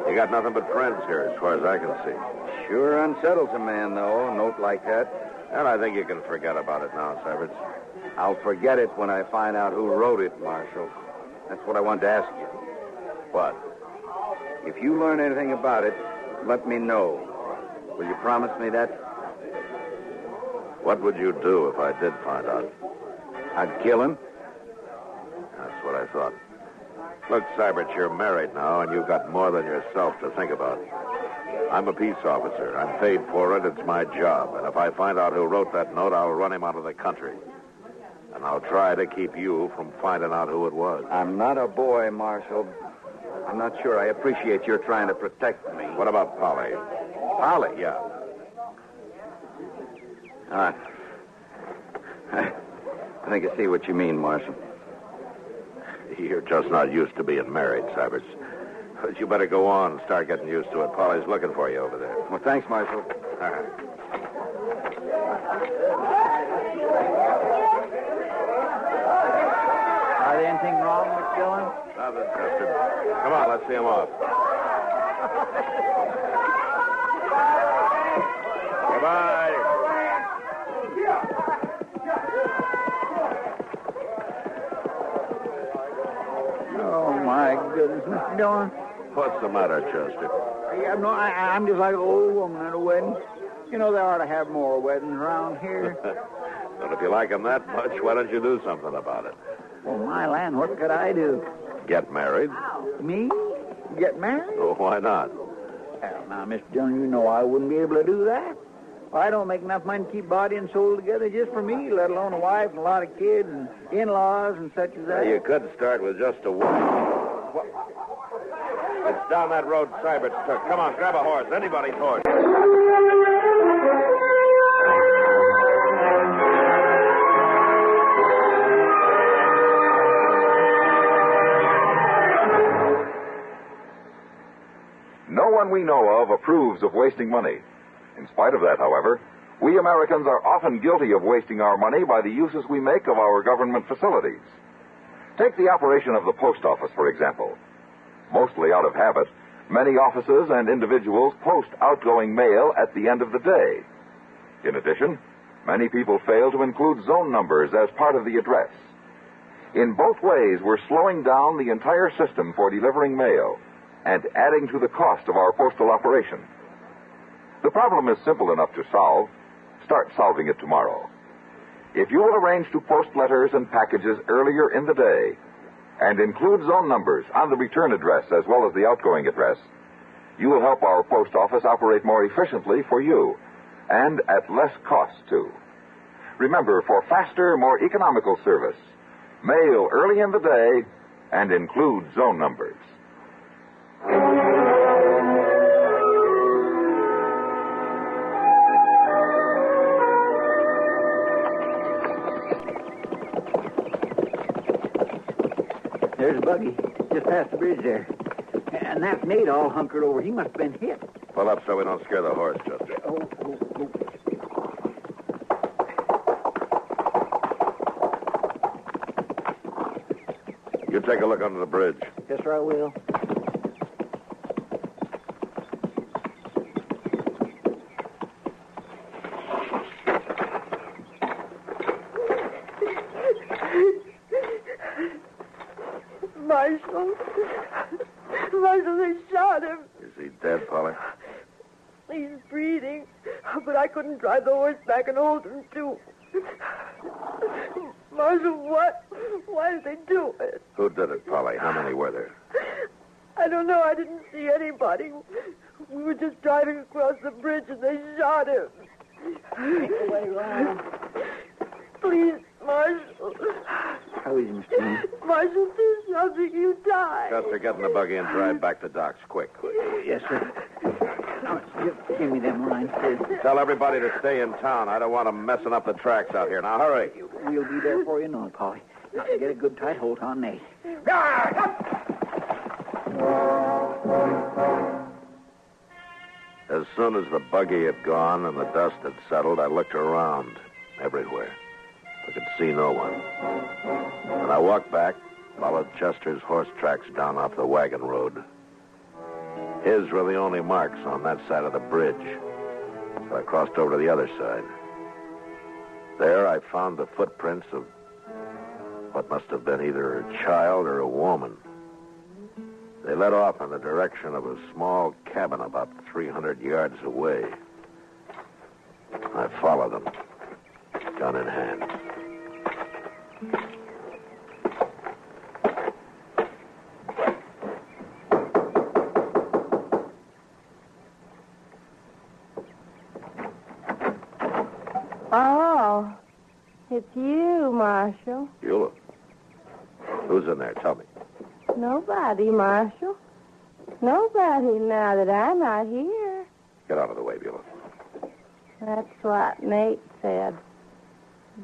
You got nothing but friends here, as far as I can see. Sure unsettles a man, though, a note like that. And I think you can forget about it now, Syberts. I'll forget it when I find out who wrote it, Marshal. That's what I wanted to ask you. What? If you learn anything about it, let me know. Will you promise me that? What would you do if I did find out? I'd kill him. That's what I thought. Look, Syberts, you're married now, and you've got more than yourself to think about. I'm a peace officer. I'm paid for it. It's my job. And if I find out who wrote that note, I'll run him out of the country. And I'll try to keep you from finding out who it was. I'm not a boy, Marshal. I'm not sure I appreciate your trying to protect me. What about Polly? Polly? Yeah. I think I see what you mean, Marshal. You're just not used to being married, Syberts. But you better go on and start getting used to it. Polly's looking for you over there. Well, thanks, Marshal. All right. Are there anything wrong, Miss Dillon? Nothing, Chester. Come on, let's see him off. Goodbye. Oh, my goodness, Mr. Dillon. What's the matter, Chester? I'm just like an old woman at a wedding. You know, they ought to have more weddings around here. Well, if you like him that much, why don't you do something about it? Well, my land, what could I do? Get married? Me? Get married? Oh, why not? Well, now, Mr. Dillon, you know I wouldn't be able to do that. I don't make enough money to keep body and soul together just for me, let alone a wife and a lot of kids and in-laws and such as that. You could start with just a wife. It's down that road Cybert took. Come on, grab a horse. Anybody's horse. No one we know of approves of wasting money. In spite of that, however, we Americans are often guilty of wasting our money by the uses we make of our government facilities. Take the operation of the post office, for example. Mostly out of habit, many offices and individuals post outgoing mail at the end of the day. In addition, many people fail to include zone numbers as part of the address. In both ways, we're slowing down the entire system for delivering mail and adding to the cost of our postal operation. The problem is simple enough to solve. Start solving it tomorrow. If you will arrange to post letters and packages earlier in the day and include zone numbers on the return address as well as the outgoing address, you will help our post office operate more efficiently for you and at less cost, too. Remember, for faster, more economical service, mail early in the day and include zone numbers. There's a buggy just past the bridge there. And that's Nate all hunkered over. He must have been hit. Pull up so we don't scare the horse, Chester. Oh. You take a look under the bridge. Yes, sir, I will. Marshal, they shot him. Is he dead, Polly? He's breathing, but I couldn't drive the horse back and hold him, too. Marshal, what? Why did they do it? Who did it, Polly? How many were there? I don't know. I didn't see anybody. We were just driving across the bridge and they shot him. Take away, Ron. Please, Marshal. How is he, Mr. Dillon? Marshal, do something. You die. Chester, get in the buggy and drive back to Doc's, quick. Yes, sir. Now, just give me them lines, please. Tell everybody to stay in town. I don't want them messing up the tracks out here. Now, hurry. We'll be there for you now, Polly. Now, get a good tight hold on Nate. As soon as the buggy had gone and the dust had settled, I looked around everywhere. I could see no one. And I walked back, followed Chester's horse tracks down off the wagon road. His were the only marks on that side of the bridge. So I crossed over to the other side. There I found the footprints of what must have been either a child or a woman. They led off in the direction of a small cabin about 300 yards away. I followed them, gun in hand. Oh, it's you, Marshal. Beulah. Who's in there? Tell me. Nobody, Marshal. Nobody now that I'm not here. Get out of the way, Beulah. That's what Nate said.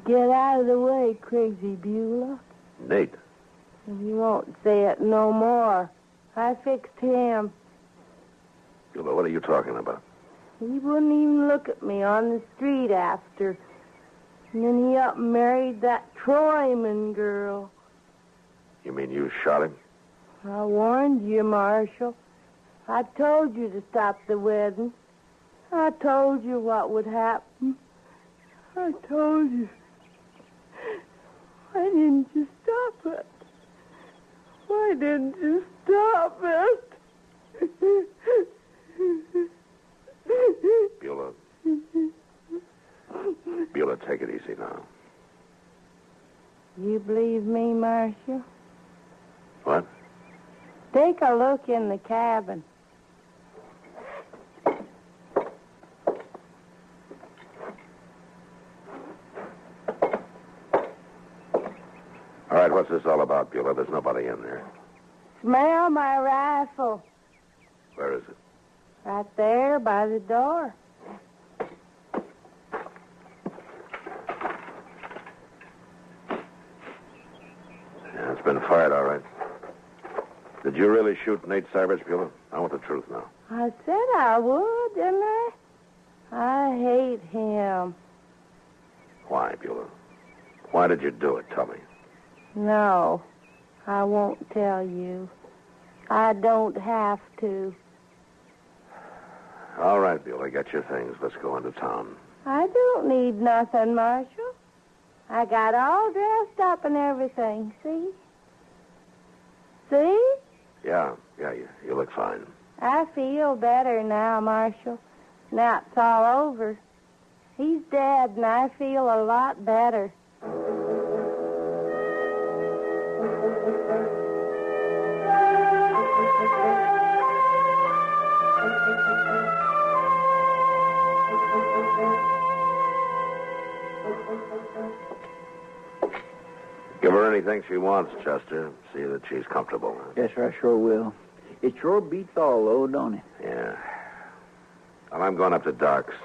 Get out of the way, crazy Beulah. Nate. You won't say it no more. I fixed him. Beulah, what are you talking about? He wouldn't even look at me on the street after. And then he up and married that Troyman girl. You mean you shot him? I warned you, Marshal. I told you to stop the wedding. I told you what would happen. I told you. Why didn't you stop it? Why didn't you stop it? Beulah. Beulah, take it easy now. You believe me, Marshal? What? Take a look in the cabin. All right, what's this all about, Beulah? There's nobody in there. Smell my rifle. Where is it? Right there by the door. Yeah, it's been fired, all right. Did you really shoot Nate Syberts, Beulah? I want the truth now. I said I would, didn't I? I hate him. Why, Beulah? Why did you do it? Tell me. No, I won't tell you. I don't have to. All right, Beulah, get your things. Let's go into town. I don't need nothing, Marshal. I got all dressed up and everything, see? See? Yeah, you look fine. I feel better now, Marshal. Now it's all over. He's dead, and I feel a lot better. Give her anything she wants, Chester. See that she's comfortable. Yes, sir, I sure will. It sure beats all, though, don't it? Yeah. Well, I'm going up to Doc's.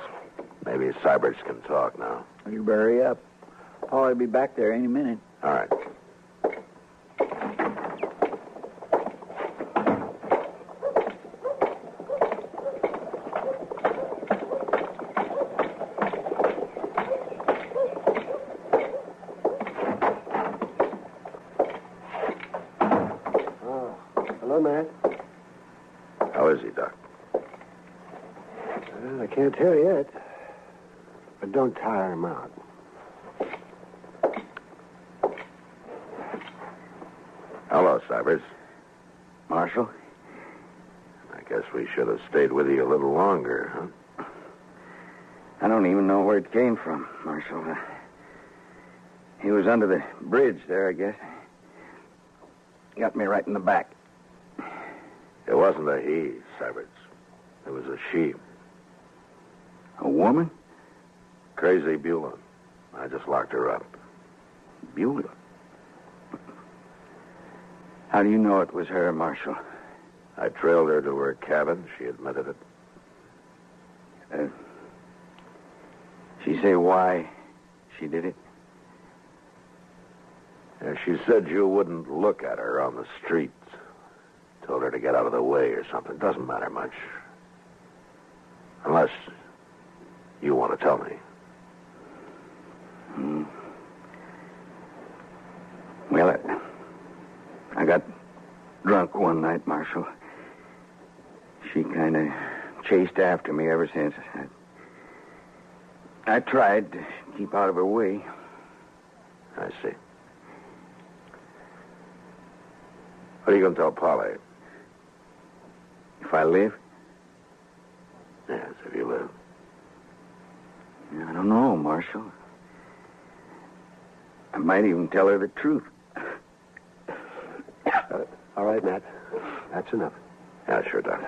Maybe Syberts can talk now. Well, you better hurry up. Paul'll be back there any minute. All right. Hello, Matt. How is he, Doc? I can't tell yet. But don't tire him out. Hello, Syberts. Marshal? I guess we should have stayed with you a little longer, huh? I don't even know where it came from, Marshal. He was under the bridge there, I guess. Got me right in the back. It wasn't a he, Syberts. It was a she. A woman? Crazy Beulah. I just locked her up. Beulah? How do you know it was her, Marshal? I trailed her to her cabin. She admitted it. She say why she did it? Yeah, she said you wouldn't look at her on the street. Told her to get out of the way or something. Doesn't matter much. Unless you want to tell me. Well, I got drunk one night, Marshal. She kind of chased after me ever since. I tried to keep out of her way. I see. What are you going to tell Polly? If I live? Yes, if you live. I don't know, Marshal. I might even tell her the truth. All right, Matt. That's enough. Yeah, sure, Doc.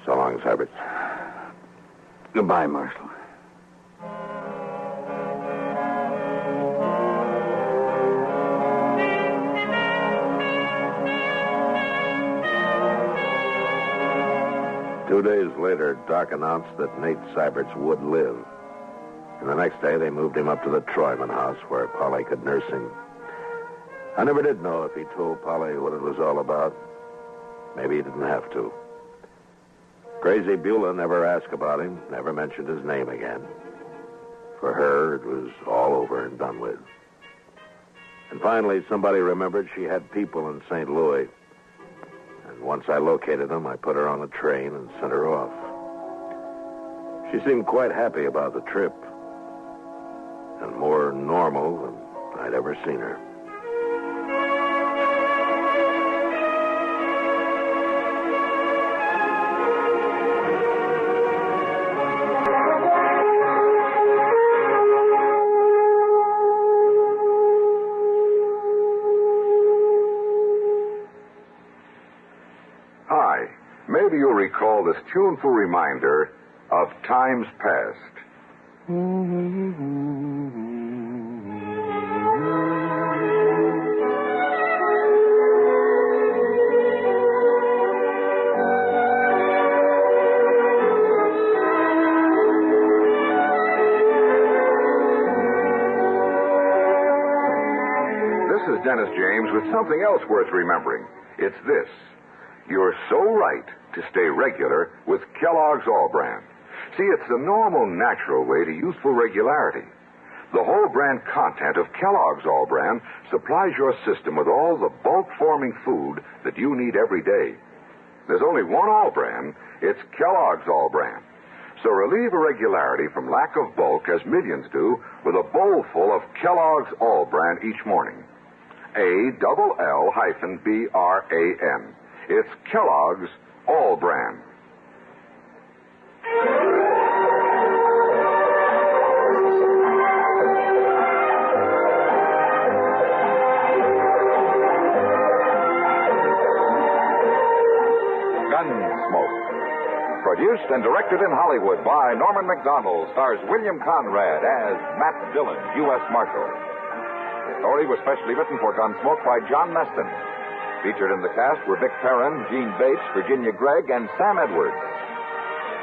So long, Syberts. Goodbye, Marshal. Two days later, Doc announced that Nate Syberts would live. And the next day, they moved him up to the Troyman house where Polly could nurse him. I never did know if he told Polly what it was all about. Maybe he didn't have to. Crazy Beulah never asked about him, never mentioned his name again. For her, it was all over and done with. And finally, somebody remembered she had people in St. Louis. And once I located them, I put her on a train and sent her off. She seemed quite happy about the trip, and more normal than I'd ever seen her. Hi. Maybe you'll recall this tuneful reminder of times past. This is Dennis James with something else worth remembering. It's this. You're so right to stay regular with Kellogg's All Brand. See, it's the normal, natural way to useful regularity. The whole brand content of Kellogg's All Brand supplies your system with all the bulk-forming food that you need every day. There's only one All Brand. It's Kellogg's All Brand. So relieve irregularity from lack of bulk, as millions do, with a bowl full of Kellogg's All Brand each morning. ALL-BRAN. It's Kellogg's All Brand. Gunsmoke. Produced and directed in Hollywood by Norman Macdonald, stars William Conrad as Matt Dillon, U.S. Marshal. The story was specially written for Gunsmoke by John Meston. Featured in the cast were Vic Perrin, Gene Bates, Virginia Gregg, and Sam Edwards.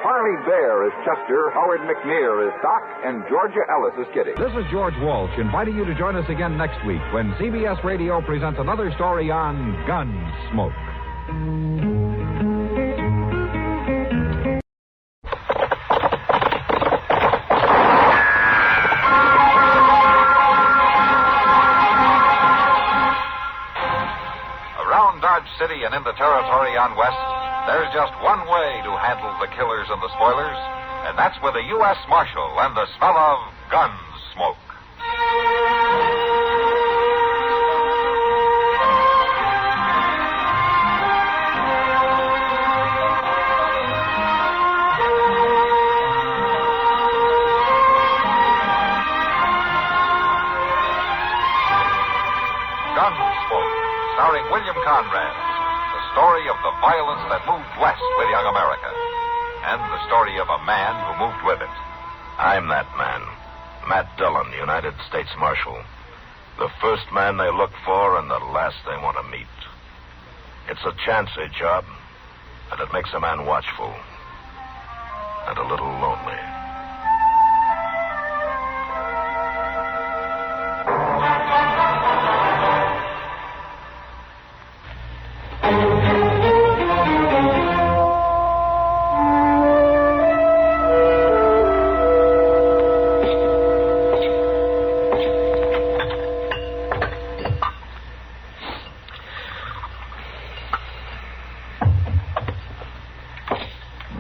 Harley Bear is Chester, Howard McNear is Doc, and Georgia Ellis is Kitty. This is George Walsh inviting you to join us again next week when CBS Radio presents another story on Gunsmoke. City and in the territory on West, there's just one way to handle the killers and the spoilers, and that's with a U.S. Marshal and the smell of Gunsmoke. Gunsmoke, starring William Conrad. The story of the violence that moved west with young America. And the story of a man who moved with it. I'm that man. Matt Dillon, United States Marshal. The first man they look for and the last they want to meet. It's a chancy job, and it makes a man watchful. And a little lonely.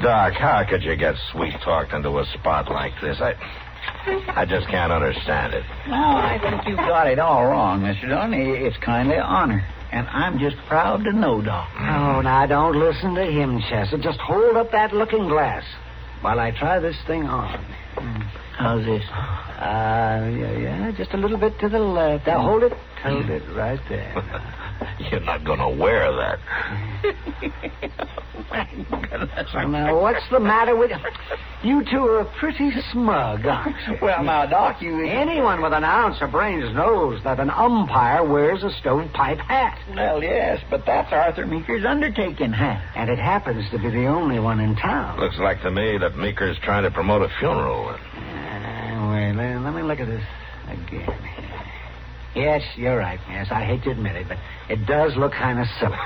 Doc, how could you get sweet-talked into a spot like this? I just can't understand it. No, I think you've got it all wrong, Mr. Dillon. It's kind of honor. And I'm just proud to know, Doc. Oh, now, don't listen to him, Chester. Just hold up that looking glass while I try this thing on. How's this? Yeah, just a little bit to the left. Now, hold it right there. You're not going to wear that. My goodness. Now, what's the matter with you? You two are pretty smug, aren't you? Well, now, Doc, Anyone with an ounce of brains knows that an umpire wears a stovepipe hat. Well, yes, but that's Arthur Meeker's undertaking hat. And it happens to be the only one in town. Looks like to me that Meeker's trying to promote a funeral. Wait, let me look at this again. Yes, you're right, Yes. I hate to admit it, but it does look kind of silly.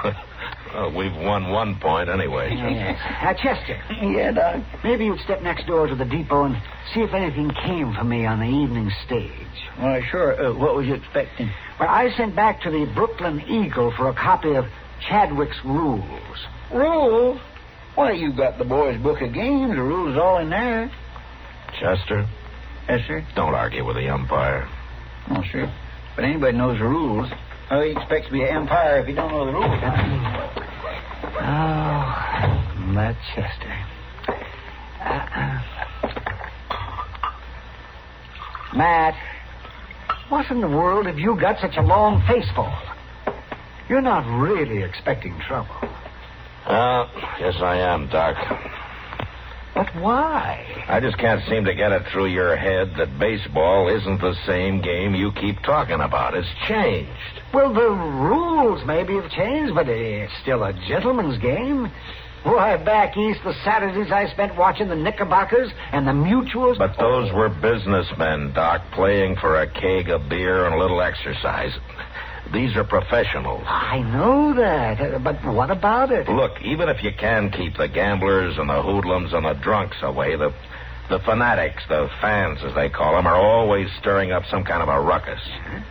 Well, we've won 1 point anyway. Yes. Chester. Yeah, Doc? Maybe you'd step next door to the depot and see if anything came for me on the evening stage. Well, sure. What was you expecting? Well, I sent back to the Brooklyn Eagle for a copy of Chadwick's Rules. Rules? Why, you got the boys' book of games. The rules all in there. Chester? Yes, sir? Don't argue with the umpire. Oh, sure. But anybody knows the rules. How he expects to be an umpire if he don't know the rules? Oh, that Chester. Matt, what in the world have you got such a long face for? You're not really expecting trouble. Yes, I am, Doc. But why? I just can't seem to get it through your head that baseball isn't the same game you keep talking about. It's changed. Well, the rules maybe have changed, but it's still a gentleman's game. Why, back east, the Saturdays I spent watching the Knickerbockers and the Mutuals. But those were businessmen, Doc, playing for a keg of beer and a little exercise. These are professionals. I know that, but what about it? Look, even if you can keep the gamblers and the hoodlums and the drunks away, the fanatics, the fans, as they call them, are always stirring up some kind of a ruckus.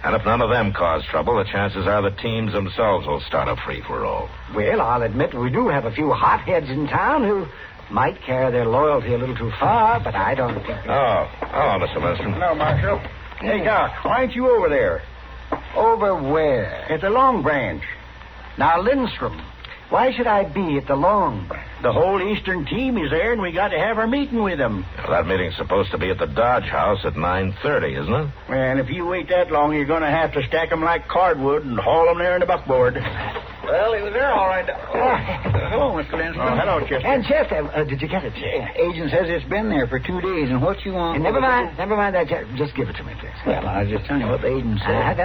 And if none of them cause trouble, the chances are the teams themselves will start a free-for-all. Well, I'll admit we do have a few hotheads in town who might carry their loyalty a little too far, but I don't think... Oh, hello, Mr. Lindstrom. Hello, Marshal. Hey, Doc, why ain't you over there? Over where? At the Long Branch. Now, Lindstrom, why should I be at the Long Branch? The whole Eastern team is there, and we got to have our meeting with them. Well, that meeting's supposed to be at the Dodge House at 9:30, isn't it? And if you wait that long, you're going to have to stack them like cardwood and haul them there in the buckboard. Well, he was there all right. Hello, Mr. Lindstrom. Hello, Chester. And Chester, did you get it? Agent says it's been there for 2 days, and what you want... Never mind that. Just give it to me, please. Well, I was just telling you what the agent said.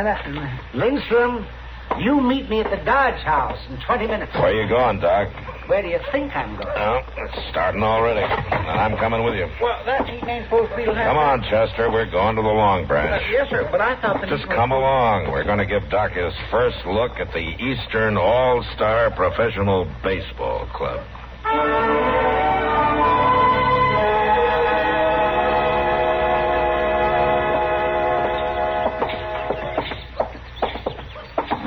Lindstrom, you meet me at the Dodge House in 20 minutes. Where you going, Doc? Where do you think I'm going? Oh, it's starting already. And I'm coming with you. Well, that meeting ain't supposed to be... Come on, Chester. We're going to the Long Branch. Yes, sir, but I thought that... Just come along. We're going to give Doc his first look at the Eastern All-Star Professional Baseball Club.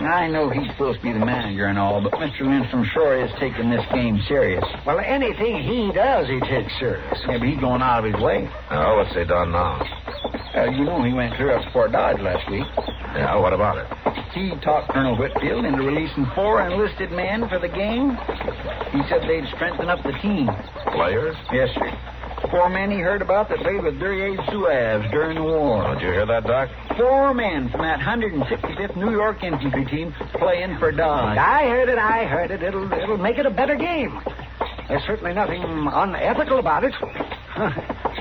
I know he's supposed to be the manager and all, but Mr. Lindstrom sure is taking this game serious. Well, anything he does, he takes serious. Yeah, but he's going out of his way. Oh, what's he done now? You know he went clear up to Fort Dodge last week. Yeah, what about it? He talked Colonel Whitfield into releasing 4 enlisted men for the game. He said they'd strengthen up the team. Players? Yes, sir. 4 men he heard about that played with Duryea Zouaves during the war. Did you hear that, Doc? 4 men from that 165th New York infantry team playing for Dodge. I heard it. It'll make it a better game. There's certainly nothing unethical about it.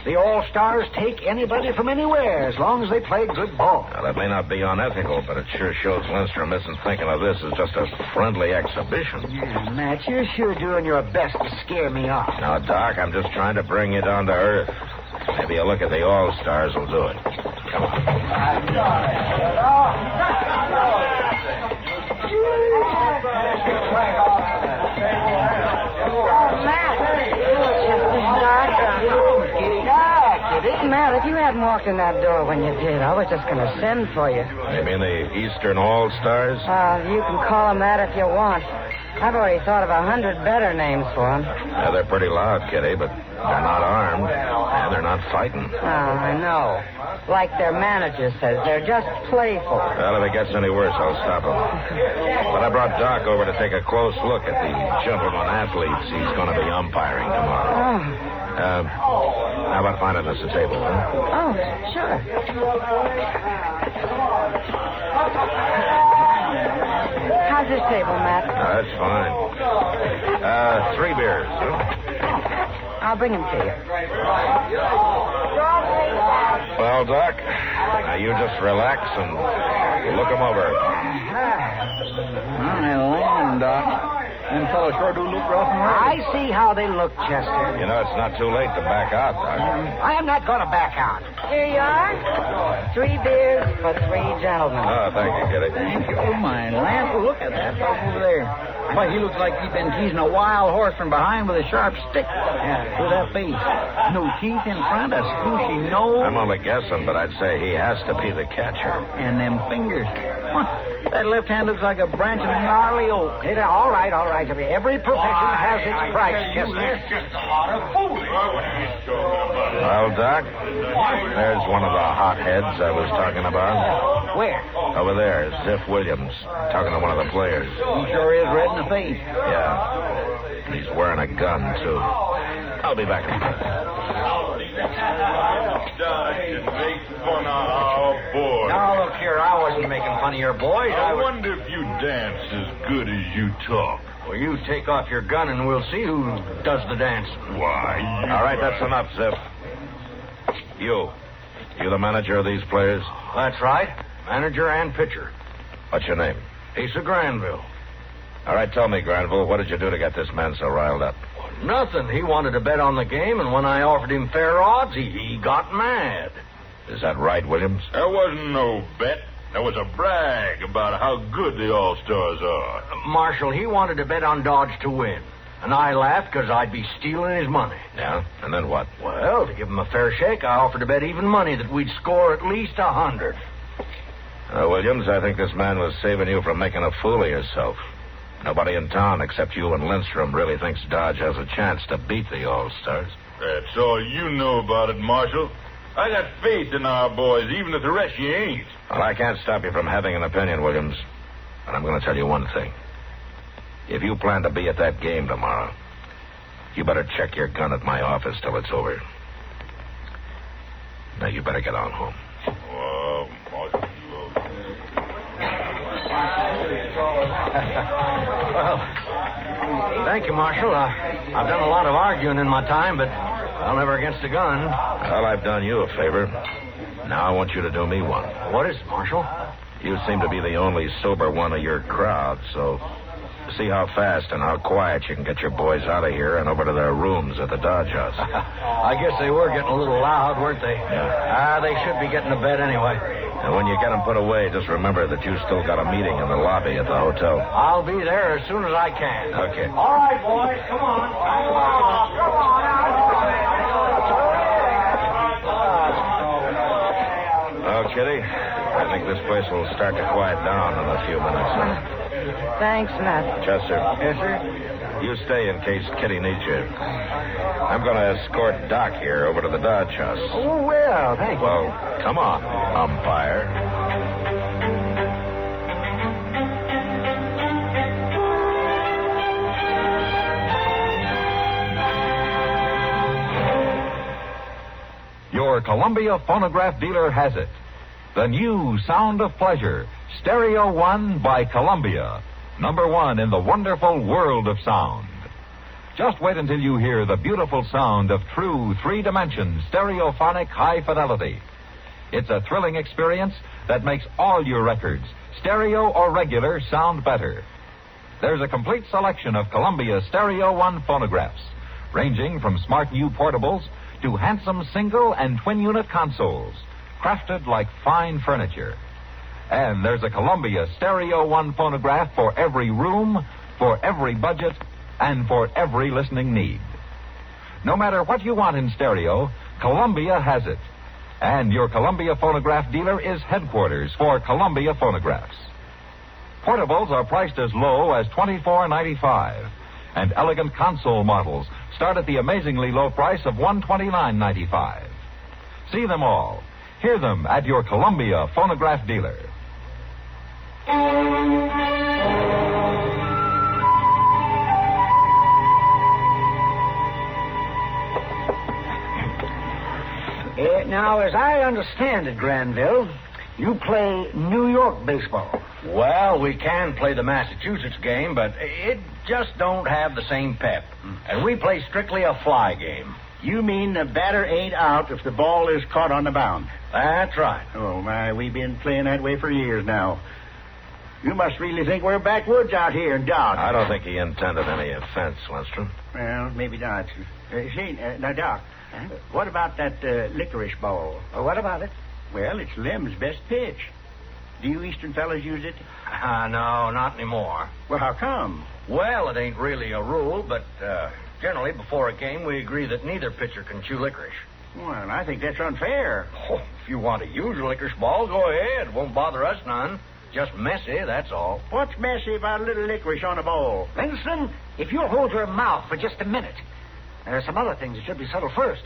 The All-Stars take anybody from anywhere as long as they play good ball. Now, that may not be unethical, but it sure shows Lindstrom isn't thinking of this as just a friendly exhibition. Yeah, Matt, you're sure doing your best to scare me off. Now, Doc, I'm just trying to bring you down to earth. Maybe a look at the All-Stars will do it. Come on. Matt, if you hadn't walked in that door when you did, I was just going to send for you. You mean the Eastern All-Stars? You can call them that if you want. I've already thought of 100 better names for them. Yeah, they're pretty loud, Kitty, but they're not armed, and they're not fighting. Oh, I know. Like their manager says, they're just playful. Well, if it gets any worse, I'll stop him. But I brought Doc over to take a close look at the gentleman athletes he's going to be umpiring tomorrow. How about finding us a table, huh? Oh, sure. How's this table, Matt? That's fine. 3 beers, huh? I'll bring them to you. Well, Doc, now you just relax and look them over. All right, Doc. Them fellows sure do look rough and ready. I see how they look, Chester. You know, it's not too late to back out, Doc. I am not going to back out. Here you are. 3 beers for 3 gentlemen. Oh, thank you, Kitty. Thank you. Oh, my land. Look at that fellow over there. Why, he looks like he's been teasing a wild horse from behind with a sharp stick. Yeah, with that face. No teeth in front, a squishy nose. I'm only guessing, but I'd say he has to be the catcher. And them fingers. That left hand looks like a branch of gnarly oak. All right. Every profession has its price, Chester. Well, Doc, there's one of the hotheads I was talking about. Where? Over there, Ziff Williams, talking to one of the players. He sure is red in the face. Yeah. And he's wearing a gun, too. I'll be back in a minute. Now, look here, I wasn't making fun of your boys. I wonder if you dance as good as you talk. Well, you take off your gun and we'll see who does the dance. Why, All right, that's enough, Ziff. You the manager of these players? That's right. Manager and pitcher. What's your name? Asa Granville. All right, tell me, Granville, what did you do to get this man so riled up? Nothing. He wanted to bet on the game, and when I offered him fair odds, he got mad. Is that right, Williams? There wasn't no bet. There was a brag about how good the All-Stars are. Marshal, he wanted to bet on Dodge to win. And I laughed because I'd be stealing his money. Yeah? And then what? Well, to give him a fair shake, I offered to bet even money that we'd score at least 100. Williams, I think this man was saving you from making a fool of yourself. Nobody in town except you and Lindstrom really thinks Dodge has a chance to beat the All-Stars. That's all you know about it, Marshal. I got faith in our boys, even if the rest of you ain't. Well, I can't stop you from having an opinion, Williams. But I'm going to tell you one thing. If you plan to be at that game tomorrow, you better check your gun at my office till it's over. Now, you better get on home. Marshal, Well, thank you, Marshal. I've done a lot of arguing in my time, but I'll never against a gun. Well, I've done you a favor. Now I want you to do me one. What is it, Marshal? You seem to be the only sober one of your crowd, so see how fast and how quiet you can get your boys out of here and over to their rooms at the Dodge House. I guess they were getting a little loud, weren't they? Yeah. They should be getting to bed anyway. And when you get them put away, just remember that you still got a meeting in the lobby at the hotel. I'll be there as soon as I can. Okay. All right, boys, come on. Well, Kitty, I think this place will start to quiet down in a few minutes. Thanks, Matt. Chester. Yes, sir? You stay in case Kitty needs you. I'm going to escort Doc here over to the Dodge House. Oh, well, thank you. Well, come on, umpire. Your Columbia phonograph dealer has it. The new Sound of Pleasure, Stereo One by Columbia. #1 in the wonderful world of sound. Just wait until you hear the beautiful sound of true three-dimension stereophonic high fidelity. It's a thrilling experience that makes all your records, stereo or regular, sound better. There's a complete selection of Columbia Stereo One phonographs, ranging from smart new portables to handsome single and twin-unit consoles, crafted like fine furniture. And there's a Columbia Stereo One phonograph for every room, for every budget, and for every listening need. No matter what you want in stereo, Columbia has it. And your Columbia phonograph dealer is headquarters for Columbia phonographs. Portables are priced as low as $24.95, and elegant console models start at the amazingly low price of $129.95. See them all. Hear them at your Columbia phonograph dealer. Now, as I understand it, Granville, you play New York baseball. Well, we can play the Massachusetts game, but it just don't have the same pep. And we play strictly a fly game. You mean the batter ain't out if the ball is caught on the mound? That's right. Oh, my, we've been playing that way for years now. You must really think we're backwoods out here in Dodge. I don't think he intended any offense, Lindstrom. Well, maybe not. Now, Doc, what about that licorice ball? What about it? Well, it's Lem's best pitch. Do you Eastern fellas use it? No, not anymore. Well, how come? Well, it ain't really a rule, but generally before a game we agree that neither pitcher can chew licorice. Well, I think that's unfair. Oh, if you want to use a licorice ball, go ahead. Won't bother us none. Just messy, that's all. What's messy about a little licorice on a ball? Lindstrom, if you'll hold your mouth for just a minute. There are some other things that should be settled first,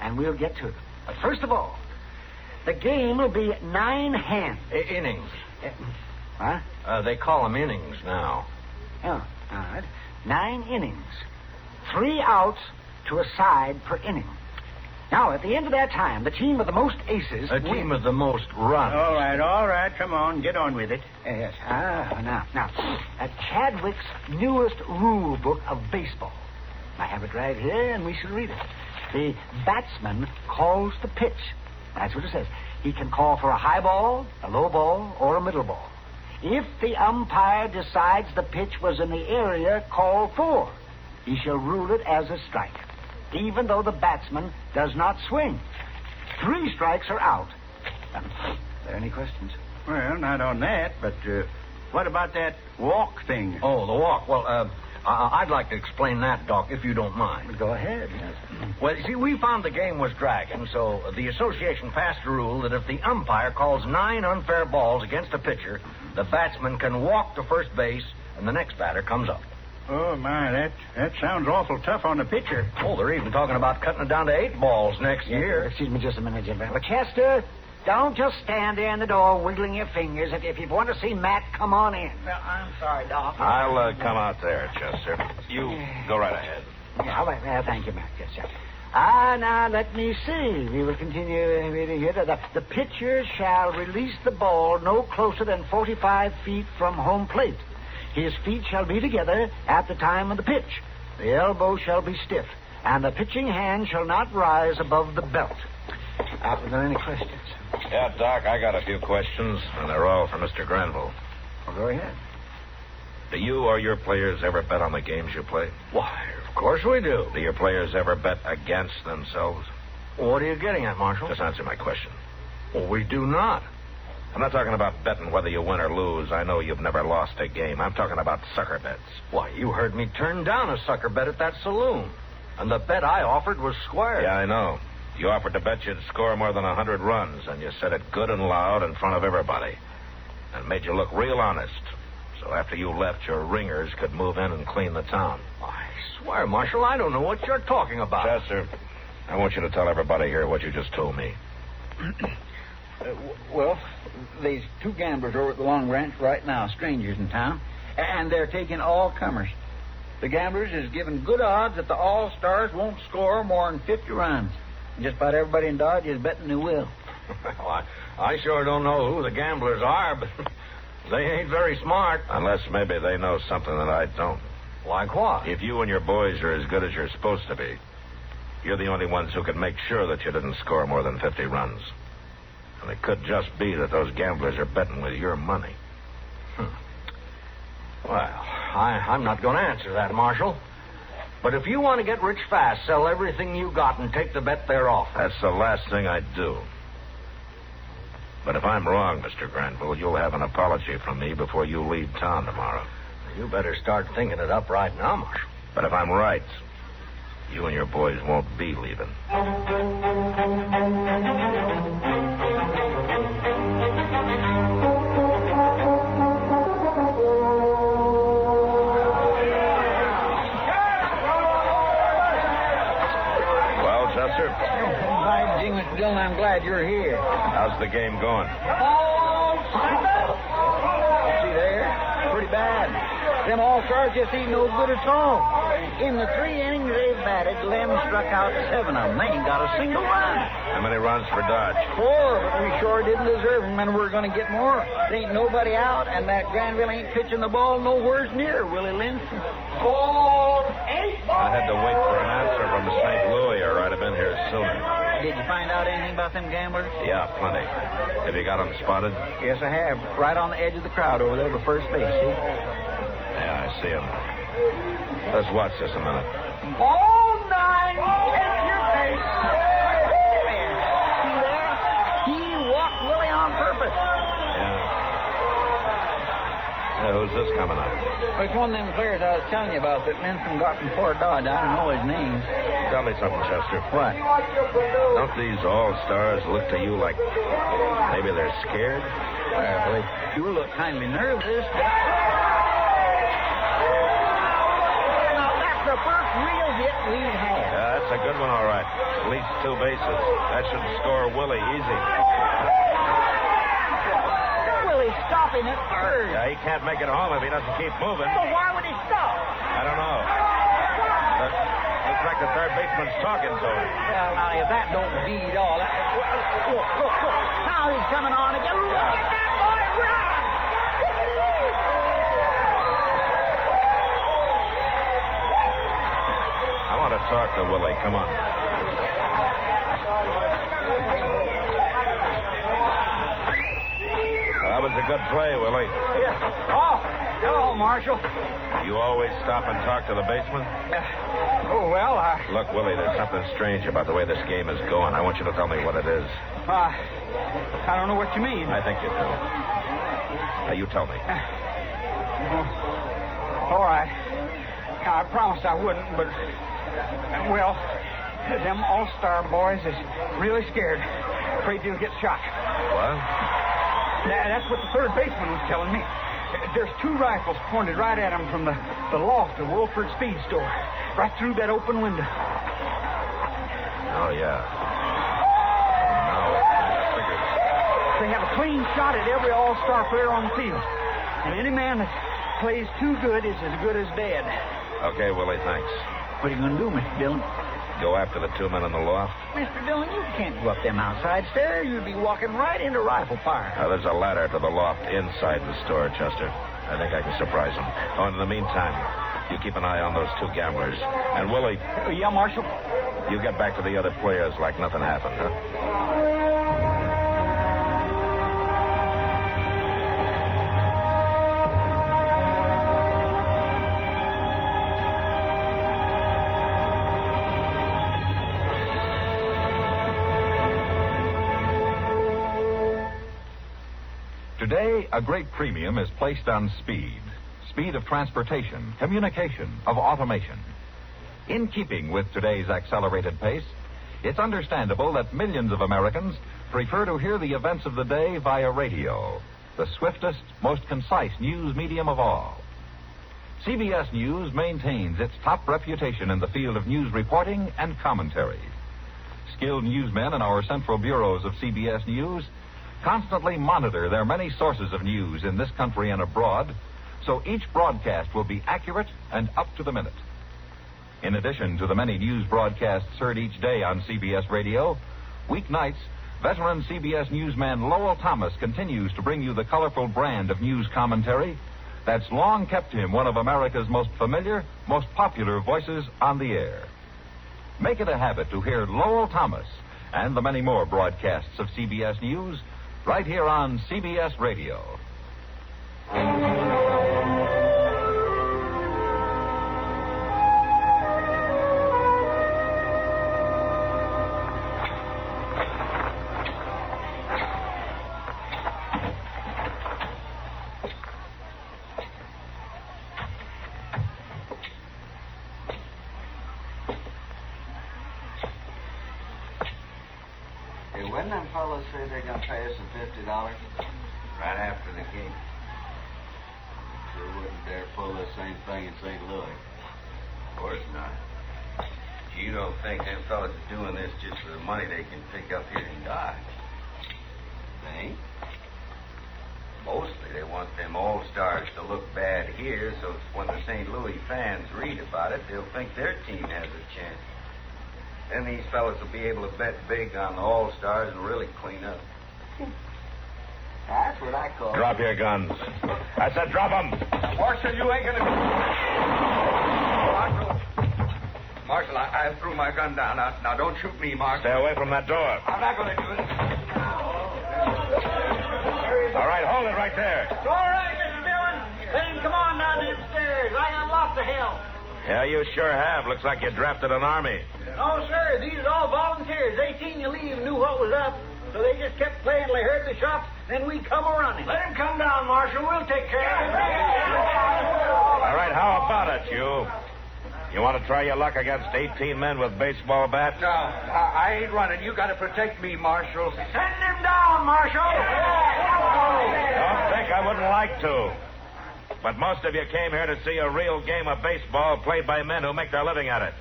and we'll get to them. But first of all, the game will be 9 hands. Innings. Huh? They call them innings now. Oh, all right. 9 innings. 3 outs to a side per inning. Now, at the end of that time, the team with the most aces... The team with the most runs. All right. Come on. Get on with it. Yes. Now, Chadwick's newest rule book of baseball. I have it right here, and we shall read it. The batsman calls the pitch. That's what it says. He can call for a high ball, a low ball, or a middle ball. If the umpire decides the pitch was in the area called for, he shall rule it as a strike, even though the batsman does not swing. 3 strikes are out. Are there any questions? Well, not on that, but what about that walk thing? Oh, the walk. Well, I'd like to explain that, Doc, if you don't mind. Go ahead, yes. Well, you see, we found the game was dragging, so the association passed a rule that if the umpire calls 9 unfair balls against a pitcher, the batsman can walk to first base, and the next batter comes up. Oh, my, that sounds awful tough on the pitcher. Oh, they're even talking about cutting it down to 8 balls next year. Excuse me just a minute, Jim. But, Chester, don't just stand there in the door wiggling your fingers. If you want to see Matt, come on in. Well, I'm sorry, Doc. I'll come out there, Chester. You go right ahead. Yeah, well, thank you, Matt. Yes, sir. Now, let me see. We will continue reading here. The pitcher shall release the ball no closer than 45 feet from home plate. His feet shall be together at the time of the pitch. The elbow shall be stiff, and the pitching hand shall not rise above the belt. Are there any questions? Yeah, Doc, I got a few questions, and they're all for Mr. Granville. Well, go ahead. Do you or your players ever bet on the games you play? Why, of course we do. Do your players ever bet against themselves? What are you getting at, Marshal? Just answer my question. Well, we do not. I'm not talking about betting whether you win or lose. I know you've never lost a game. I'm talking about sucker bets. Why, you heard me turn down a sucker bet at that saloon. And the bet I offered was square. Yeah, I know. You offered to bet you'd score more than 100 runs, and you said it good and loud in front of everybody. And made you look real honest. So after you left, your ringers could move in and clean the town. I swear, Marshal, I don't know what you're talking about. Chester, I want you to tell everybody here what you just told me. Well, there's 2 gamblers over at the Long Ranch right now, strangers in town, and they're taking all comers. The gamblers is giving good odds that the All-Stars won't score more than 50 runs. Just about everybody in Dodge is betting they will. Well, I sure don't know who the gamblers are, but they ain't very smart. Unless maybe they know something that I don't. Like what? If you and your boys are as good as you're supposed to be, you're the only ones who can make sure that you didn't score more than 50 runs. And it could just be that those gamblers are betting with your money. Well, I'm not going to answer that, Marshal. But if you want to get rich fast, sell everything you got and take the bet they're off. That's the last thing I'd do. But if I'm wrong, Mr. Granville, you'll have an apology from me before you leave town tomorrow. You better start thinking it up right now, Marshal. But if I'm right, you and your boys won't be leaving. Well, Chester? By Jing Dillon, I'm glad you're here. How's the game going? See there? Pretty bad. Them All-Stars just ain't no good at all. In the 3 innings they've batted, Lem struck out 7 of them. They ain't got a single run. How many runs for Dodge? 4, but we sure didn't deserve them, and we're going to get more. There ain't nobody out, and that Granville ain't pitching the ball nowheres near Willie Lindstrom. I had to wait for an answer from St. Louis, or I'd have been here sooner. Did you find out anything about them gamblers? Yeah, plenty. Have you got them spotted? Yes, I have. Right on the edge of the crowd over there by first base, see? Yeah, I see them. Let's watch this a minute. Ball 9, take your base. See there? He walked Willie on purpose. Who's this coming up? It's one of them players I was telling you about that Lindstrom got from Fort Dodge. I don't know his name. Tell me something, Chester. What? Don't these all-stars look to you like maybe they're scared? Well, they sure look kind of nervous. Now, that's the first real hit we've had. Yeah, that's a good one, all right. At least 2 bases. That should score Willie easy. Willie's stopping at third. Yeah, he can't make it home if he doesn't keep moving. Well, why would he stop? I don't know. But looks like the third baseman's talking to him. Well, now, if that don't beat all, look. Now he's coming on again. Look at that boy run! I want to talk to Willie. Come on. That was a good play, Willie. Yeah. Oh, hello, Marshal. You always stop and talk to the baseman? Look, Willie, there's something strange about the way this game is going. I want you to tell me what it is. I don't know what you mean. I think you do. Now, you tell me. All right. I promised I wouldn't, but, well, them all-star boys is really scared. Afraid they'll get shot. What? That's what the third baseman was telling me. There's 2 rifles pointed right at him from the loft of Wolford Speed Store, right through that open window. Oh, yeah. Now, I figured. They have a clean shot at every all-star player on the field. And any man that plays too good is as good as dead. Okay, Willie, thanks. What are you going to do, Mr. Dillon? Go after the 2 men in the loft? Mr. Dillon, you can't go up them outside stairs. You'd be walking right into rifle fire. There's a ladder to the loft inside the store, Chester. I think I can surprise them. Oh, and in the meantime, you keep an eye on those 2 gamblers. And, Willie... Yeah, Marshal? You get back to the other players like nothing happened, huh? Today, a great premium is placed on speed. Speed of transportation, communication, of automation. In keeping with today's accelerated pace, it's understandable that millions of Americans prefer to hear the events of the day via radio, the swiftest, most concise news medium of all. CBS News maintains its top reputation in the field of news reporting and commentary. Skilled newsmen in our central bureaus of CBS News constantly monitor their many sources of news in this country and abroad, so each broadcast will be accurate and up to the minute. In addition to the many news broadcasts heard each day on CBS Radio, weeknights, veteran CBS newsman Lowell Thomas continues to bring you the colorful brand of news commentary that's long kept him one of America's most familiar, most popular voices on the air. Make it a habit to hear Lowell Thomas and the many more broadcasts of CBS News right here on CBS Radio. When them fellows say they're going to pay us the $50 right after the game, sure wouldn't dare pull the same thing in St. Louis. Of course not. You don't think them fellas are doing this just for the money they can pick up here in Dodge? They ain't. Mostly they want them all-stars to look bad here, so when the St. Louis fans read about it, they'll think their team has a chance. Then these fellas will be able to bet big on the all-stars and really clean up. That's what I call Drop your guns. I said drop them. Marshal, you ain't gonna... Marshal, I threw my gun down. Now, don't shoot me, Marshal. Stay away from that door. I'm not going to do it. All right, hold it right there. It's all right, Mr. Dillon. Then come on down the stairs. I got lots of help. Yeah, you sure have. Looks like you drafted an army. No, sir. These are all volunteers. They seen you leave and knew what was up. So they just kept playing till they heard the shots. Then we come a-running. Let him come down, Marshal. We'll take care of him. All right, how about it, you? You want to try your luck against 18 men with baseball bats? No, I ain't running. You got to protect me, Marshal. Send him down, Marshal. Don't think I wouldn't like to. But most of you came here to see a real game of baseball played by men who make their living at it.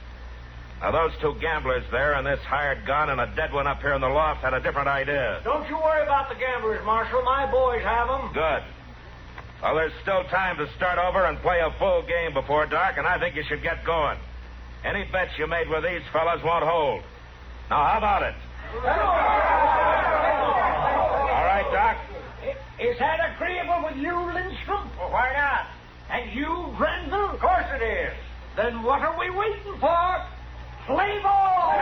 Now, those two gamblers there and this hired gun and a dead one up here in the loft had a different idea. Don't you worry about the gamblers, Marshal. My boys have them. Good. Well, there's still time to start over and play a full game before dark, and I think you should get going. Any bets you made with these fellas won't hold. Now, how about it? All right, Doc. Is that agreeable with you, Lindstrom? Well, why not? And you, Grenville? Of course it is. Then what are we waiting for? Play ball!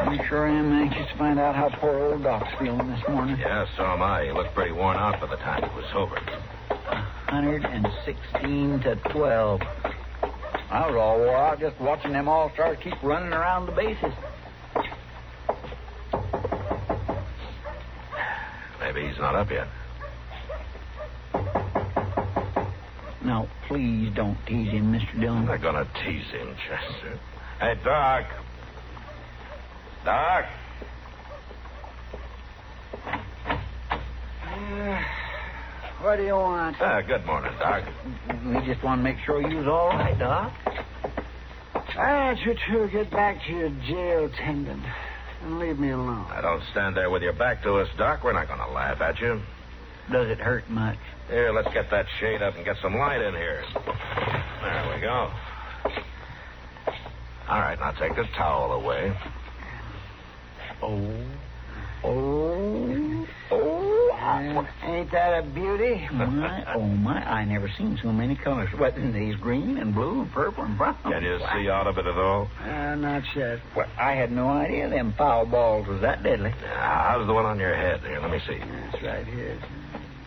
I sure am anxious to find out how poor old Doc's feeling this morning. Yeah, so am I. He looked pretty worn out by the time he was sober. 116 to 12. I was all wore out just watching them all-stars keep running around the bases. Maybe he's not up yet. Now, please don't tease him, Mr. Dillon. I'm not going to tease him, Chester. Hey, Doc. Doc? What do you want? Good morning, Doc. We just want to make sure you was all right, Doc. I want you to get back to your jail attendant and leave me alone. Now, don't stand there with your back to us, Doc. We're not going to laugh at you. Does it hurt much? Here, let's get that shade up and get some light in here. There we go. All right, now take this towel away. Ain't that a beauty? My, I never seen so many colors. What, these green and blue and purple and brown? Can you see out of it at all? Not yet. Well, I had no idea them foul balls was that deadly. How's the one on your head? Here, let me see. It's right here.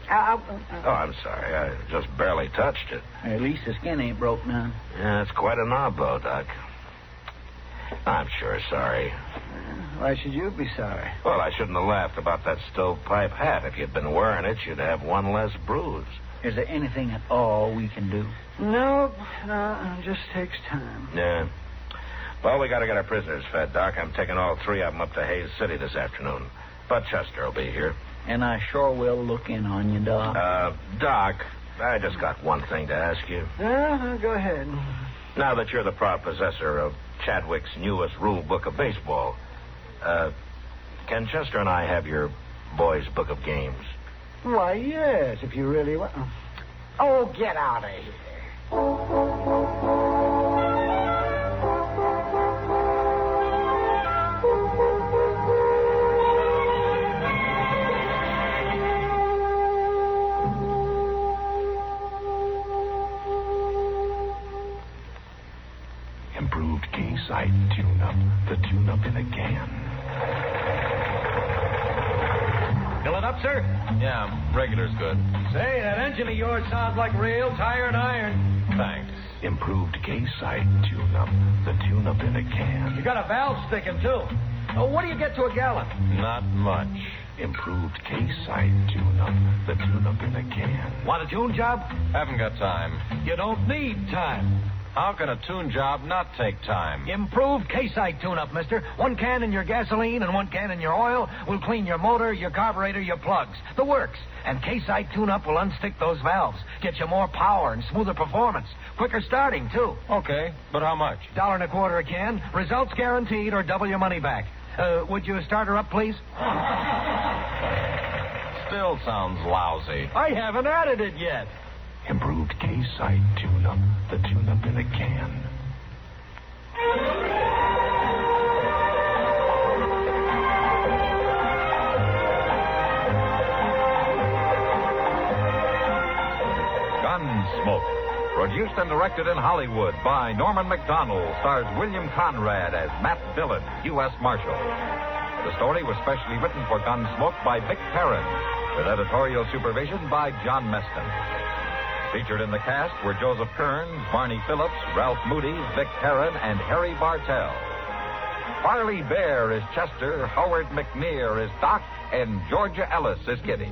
Oh, I'm sorry. I just barely touched it. At least the skin ain't broke none. Yeah, it's quite a knob, though, Doc. I'm sure sorry. Why should you be sorry? Well, I shouldn't have laughed about that stovepipe hat. If you'd been wearing it, you'd have one less bruise. Is there anything at all we can do? No, it just takes time. Yeah. Well, we got to get our prisoners fed, Doc. I'm taking all three of them up to Hayes City this afternoon. But Chester will be here. And I sure will look in on you, Doc. Doc, I just got one thing to ask you. Go ahead. Now that you're the proud possessor of Chadwick's newest rule book of baseball, can Chester and I have your boys' book of games? Why, yes, if you really want. Oh, get out of here. Improved K-Site tune-up. The tune-up in a can. Fill it up, sir? Yeah, regular's good. Say, that engine of yours sounds like real tired iron. Thanks. Improved K-Site tune-up. The tune-up in a can. You got a valve sticking, too. Oh, what do you get to a gallon? Not much. Improved K-Site tune-up. The tune-up in a can. Want a tune job? Haven't got time. You don't need time. How can a tune job not take time? Improved K-Site tune-up, mister. 1 can in your gasoline and 1 can in your oil will clean your motor, your carburetor, your plugs. The works. And K-Site tune-up will unstick those valves. Get you more power and smoother performance. Quicker starting, too. Okay, but how much? $1.25 a can. Results guaranteed or double your money back. Would you start her up, please? Still sounds lousy. I haven't added it yet. Improved K-Site tune-up. The tune-up in a can. Gunsmoke. Produced and directed in Hollywood by Norman McDonald, stars William Conrad as Matt Dillon, U.S. Marshal. The story was specially written for Gunsmoke by Vic Perrin, with editorial supervision by John Meston. Featured in the cast were Joseph Kearns, Barney Phillips, Ralph Moody, Vic Perrin, and Harry Bartell. Farley Bear is Chester, Howard McNear is Doc, and Georgia Ellis is Kitty.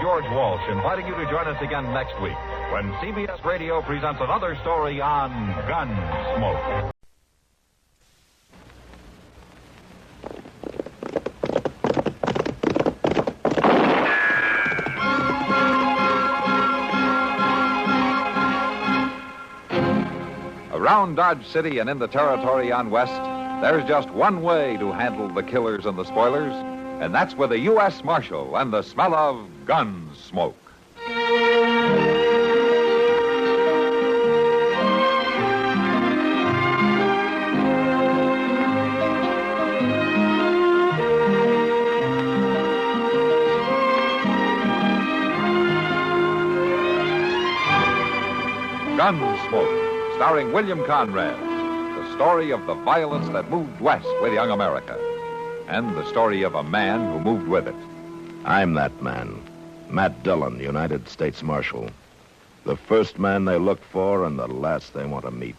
George Walsh inviting you to join us again next week when CBS Radio presents another story on Gunsmoke. Around Dodge City and in the territory on West, there's just one way to handle the killers and the spoilers, and that's with a U.S. Marshal and the smell of Gunsmoke. Gunsmoke, starring William Conrad, the story of the violence that moved west with young America, and the story of a man who moved with it. I'm that man, Matt Dillon, United States Marshal. The first man they look for and the last they want to meet.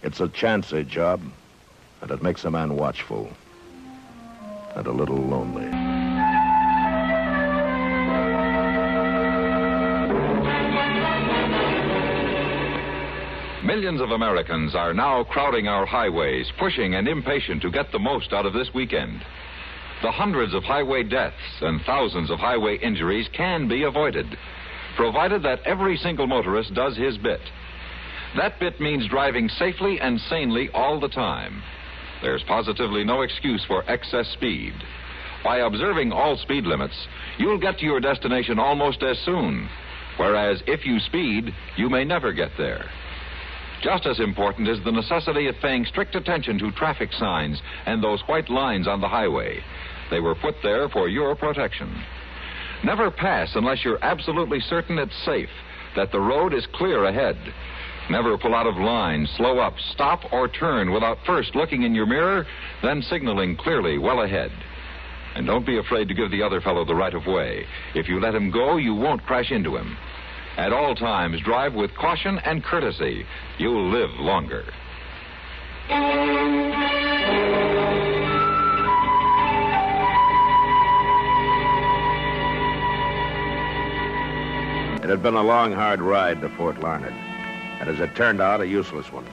It's a chancy job, and it makes a man watchful and a little lonely. Millions of Americans are now crowding our highways, pushing and impatient to get the most out of this weekend. The hundreds of highway deaths and thousands of highway injuries can be avoided, provided that every single motorist does his bit. That bit means driving safely and sanely all the time. There's positively no excuse for excess speed. By observing all speed limits, you'll get to your destination almost as soon, whereas if you speed, you may never get there. Just as important is the necessity of paying strict attention to traffic signs and those white lines on the highway. They were put there for your protection. Never pass unless you're absolutely certain it's safe, that the road is clear ahead. Never pull out of line, slow up, stop, or turn without first looking in your mirror, then signaling clearly well ahead. And don't be afraid to give the other fellow the right of way. If you let him go, you won't crash into him. At all times, drive with caution and courtesy. You'll live longer. It had been a long, hard ride to Fort Larned, and as it turned out, a useless one.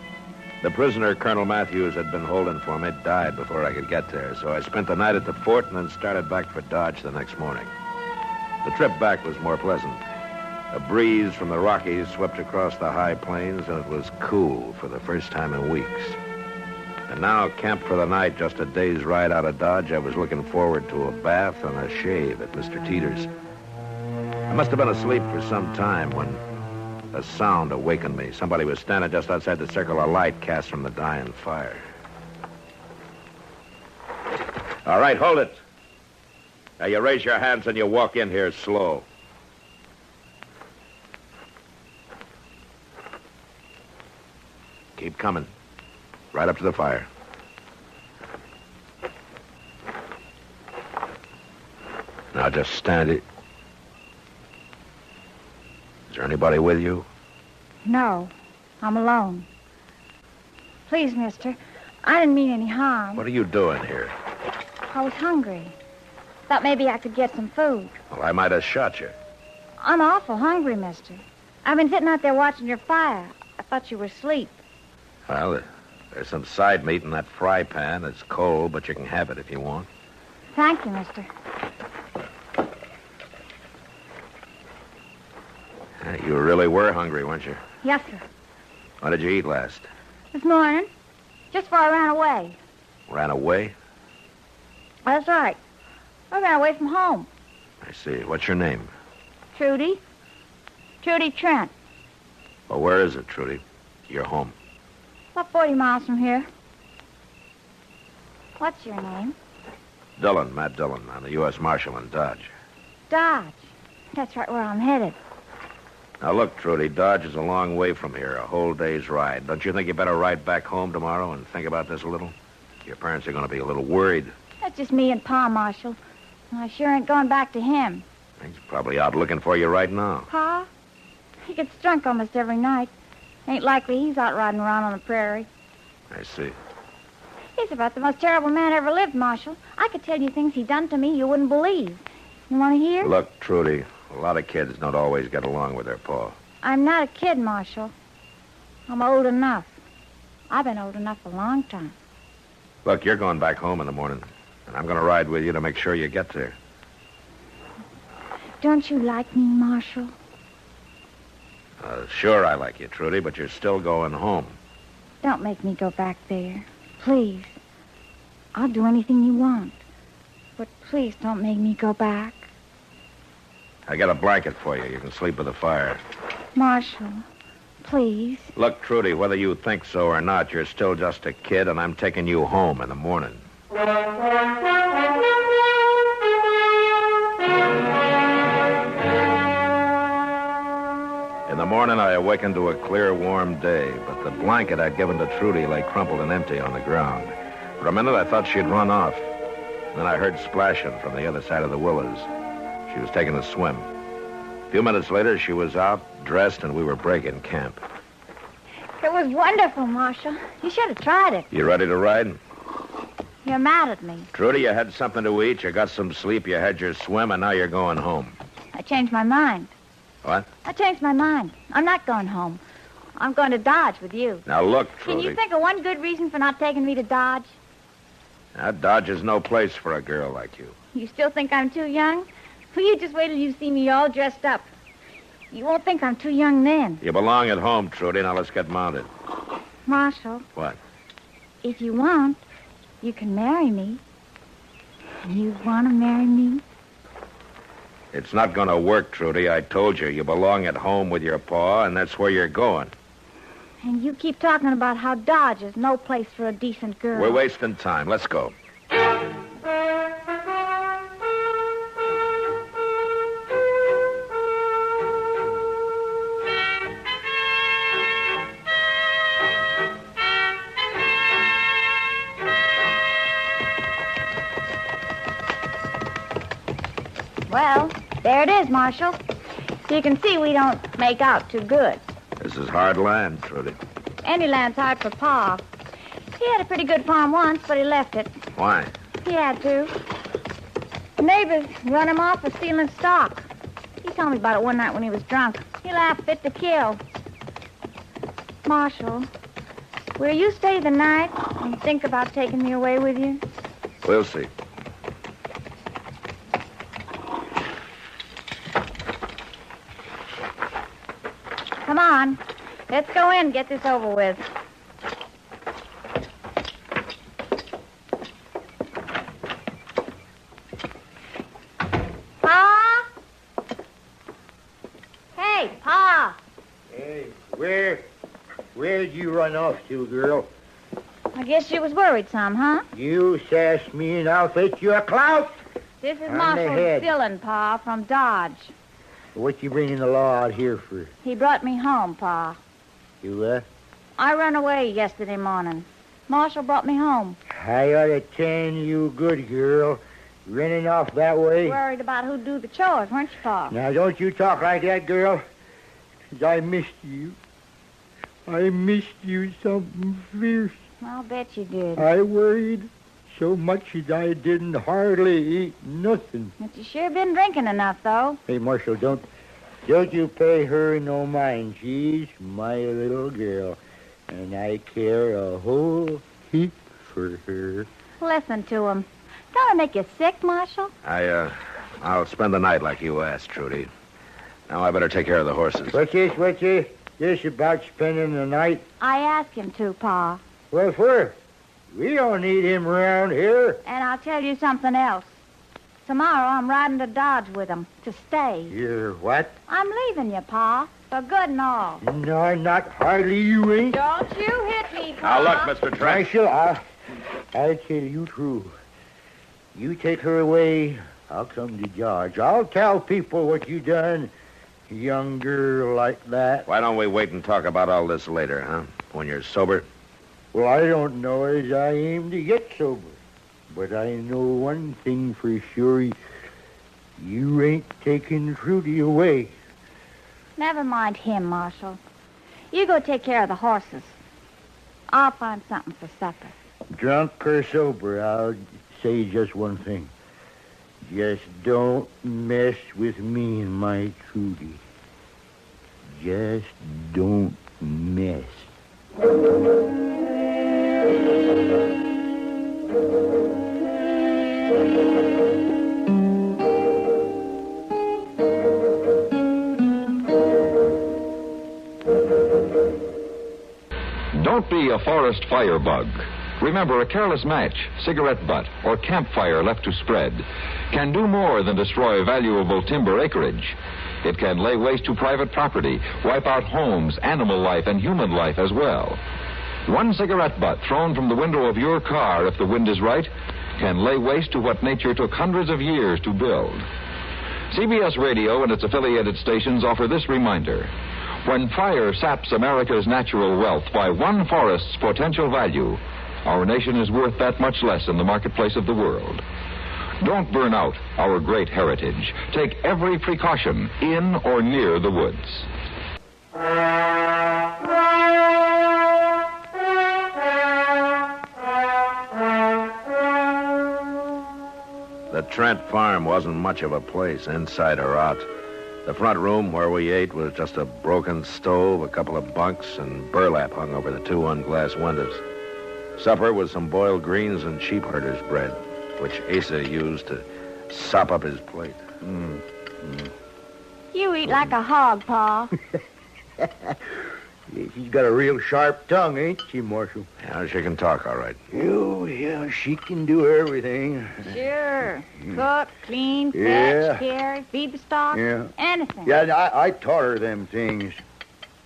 The prisoner Colonel Matthews had been holding for me died before I could get there, so I spent the night at the fort and then started back for Dodge the next morning. The trip back was more pleasant. A breeze from the Rockies swept across the high plains, and it was cool for the first time in weeks. And now, camped for the night just a day's ride out of Dodge, I was looking forward to a bath and a shave at Mr. Teeter's. I must have been asleep for some time when a sound awakened me. Somebody was standing just outside the circle of light cast from the dying fire. All right, hold it. Now, you raise your hands and you walk in here slow. Keep coming. Right up to the fire. Now just stand it. Is there anybody with you? No, I'm alone. Please, mister, I didn't mean any harm. What are you doing here? I was hungry. Thought maybe I could get some food. Well, I might have shot you. I'm awful hungry, mister. I've been sitting out there watching your fire. I thought you were asleep. Well, there's some side meat in that fry pan. It's cold, but you can have it if you want. Thank you, mister. You really were hungry, weren't you? Yes, sir. What did you eat last? This morning, just before I ran away. Ran away? That's right. I ran away from home. I see. What's your name? Trudy. Trudy Trent. Well, where is it, Trudy? Your home. About 40 miles from here. What's your name? Dillon, Matt Dillon. I'm the U.S. Marshal in Dodge. Dodge. That's right where I'm headed. Now, look, Trudy, Dodge is a long way from here, a whole day's ride. Don't you think you better ride back home tomorrow and think about this a little? Your parents are going to be a little worried. That's just me and Pa, Marshal. And I sure ain't going back to him. He's probably out looking for you right now. Pa? He gets drunk almost every night. Ain't likely he's out riding around on the prairie. I see. He's about the most terrible man ever lived, Marshal. I could tell you things he done to me you wouldn't believe. You want to hear? Look, Trudy, a lot of kids don't always get along with their pa. I'm not a kid, Marshal. I'm old enough. I've been old enough a long time. Look, you're going back home in the morning, and I'm going to ride with you to make sure you get there. Don't you like me, Marshal? Sure I like you, Trudy, but you're still going home. Don't make me go back there. Please. I'll do anything you want. But please don't make me go back. I got a blanket for you. You can sleep with the fire. Marshal, please. Look, Trudy, whether you think so or not, you're still just a kid, and I'm taking you home in the morning. In the morning, I awakened to a clear, warm day, but the blanket I'd given to Trudy lay crumpled and empty on the ground. For a minute, I thought she'd run off. Then I heard splashing from the other side of the willows. She was taking a swim. A few minutes later, she was out, dressed, and we were breaking camp. It was wonderful, Marshal. You should have tried it. You ready to ride? You're mad at me. Trudy, you had something to eat, you got some sleep, you had your swim, and now you're going home. I changed my mind. What? I changed my mind. I'm not going home. I'm going to Dodge with you. Now, look, Can Trudy. you think of one good reason for not taking me to Dodge? Now, Dodge is no place for a girl like you. You still think I'm too young? Well, you just wait till you see me all dressed up. You won't think I'm too young then. You belong at home, Trudy. Now, let's get mounted. Marshal, What? if you want, you can marry me. You want to marry me? It's not going to work, Trudy. I told you. You belong at home with your pa, and that's where you're going. And you keep talking about how Dodge is no place for a decent girl. We're wasting time. Let's go. Well, there it is, Marshal. You can see we don't make out too good. This is hard land, Trudy. Any land's hard for Pa. He had a pretty good farm once, but he left it. Why? He had to. Neighbors run him off for stealing stock. He told me about it one night when he was drunk. He laughed fit to kill. Marshal, will you stay the night and think about taking me away with you? We'll see. Come on. Let's go in and get this over with. Pa? Hey, Pa. Hey, where'd you run off to, girl? I guess you was worried some, huh? You sass me and I'll fetch you a clout. This is On the Marshal head. Dillon, Pa, from Dodge. What you bringing the law out here for? He brought me home, Pa. You what? I run away yesterday morning. Marshal brought me home. I ought to tell you good, girl. Running off that way. Worried about who'd do the chores, weren't you, Pa? Now, don't you talk like that, girl. 'Cause I missed you. I missed you something fierce. I'll bet you did. I worried so much that I didn't hardly eat nothing. But you sure been drinking enough, though. Hey, Marshal, don't you pay her no mind. She's my little girl, and I care a whole heap for her. Listen to him. Don't it make you sick, Marshal? I'll spend the night like you asked, Trudy. Now I better take care of the horses. What's this about spending the night? I asked him to, Pa. Well, where? We don't need him around here. And I'll tell you something else. Tomorrow I'm riding to Dodge with him to stay. You're what? I'm leaving you, Pa, for good and all. No, not hardly you ain't. Don't you hit me, Pa. Now, look, Mr. Trent. Marshal, I'll tell you true. You take her away, I'll come to Dodge. I'll tell people what you done. Young girl like that. Why don't we wait and talk about all this later, huh? When you're sober? Well, I don't know as I aim to get sober. But I know one thing for sure. You ain't taking Trudy away. Never mind him, Marshal. You go take care of the horses. I'll find something for supper. Drunk or sober, I'll say just one thing. Just don't mess with me and my Trudy. Just don't mess. Don't be a forest firebug. Remember, a careless match, cigarette butt, or campfire left to spread can do more than destroy valuable timber acreage. It can lay waste to private property, wipe out homes, animal life, and human life as well. One cigarette butt thrown from the window of your car, if the wind is right, can lay waste to what nature took hundreds of years to build. CBS Radio and its affiliated stations offer this reminder. When fire saps America's natural wealth by one forest's potential value, our nation is worth that much less in the marketplace of the world. Don't burn out our great heritage. Take every precaution in or near the woods. The Trent farm wasn't much of a place, inside or out. The front room where we ate was just a broken stove, a couple of bunks, and burlap hung over the two unglass windows. Supper was some boiled greens and sheep herder's bread, which Asa used to sop up his plate. You eat like a hog, Pa. She's got a real sharp tongue, ain't she, Marshal? Yeah, she can talk all right. Yeah, she can do everything. Sure. Cook, clean, fetch, Yeah. carry, feed the stock. Yeah. Anything. Yeah, I taught her them things.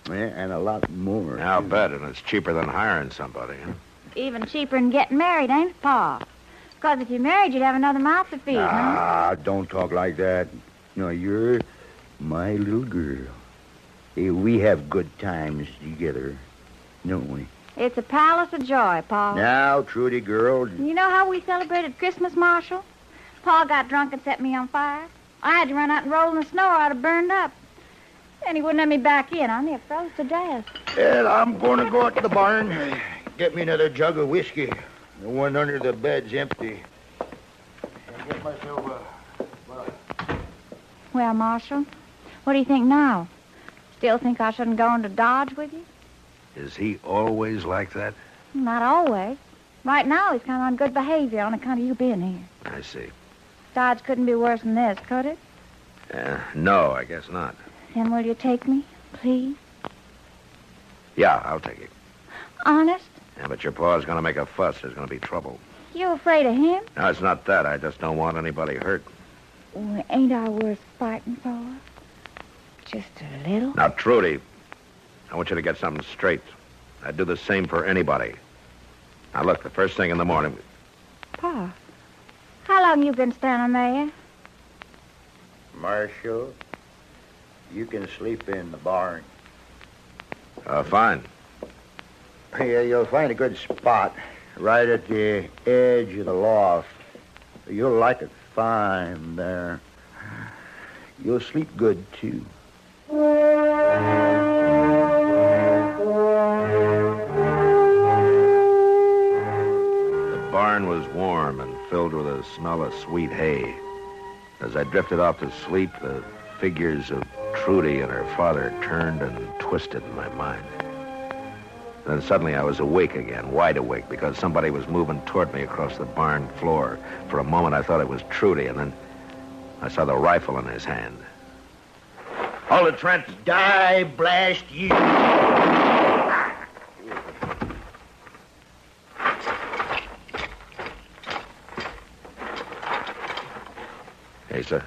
Yeah, and a lot more. I'll bet, and it's cheaper than hiring somebody, huh? Even cheaper than getting married, ain't it, Pa? Because if you're married, you'd have another mouth to feed, huh? Ah, don't talk like that. No, you're my little girl. Hey, we have good times together, don't we? It's a palace of joy, Pa. Now, Trudy, girl. You know how we celebrated Christmas, Marshal? Pa got drunk and set me on fire. I had to run out and roll in the snow or I'd have burned up. And he wouldn't let me back in. I near froze to death. Well, I'm going to go out to the barn, get me another jug of whiskey. The one under the bed's empty. I'll get myself a... Well, Marshal, what do you think now? Still think I shouldn't go into Dodge with you? Is he always like that? Not always. Right now, he's kind of on good behavior on account of you being here. I see. Dodge couldn't be worse than this, could it? No, I guess not. Then will you take me, please? Yeah, I'll take it. Honest? Yeah, but your pa's going to make a fuss. There's going to be trouble. You afraid of him? No, it's not that. I just don't want anybody hurt. Well, ain't I worth fighting for? Just a little? Now, Trudy, I want you to get something straight. I'd do the same for anybody. Now, look, the first thing in the morning... Pa, how long you been standing there? Marshal, you can sleep in the barn. Fine. Yeah, you'll find a good spot right at the edge of the loft. You'll like it fine there. You'll sleep good, too. The barn was warm and filled with a smell of sweet hay. As I drifted off to sleep, the figures of Trudy and her father turned and twisted in my mind. Then suddenly I was awake again, wide awake, because somebody was moving toward me across the barn floor. For a moment I thought it was Trudy, and then I saw the rifle in his hand. Hold it, Trent. Die, blast you. Asa?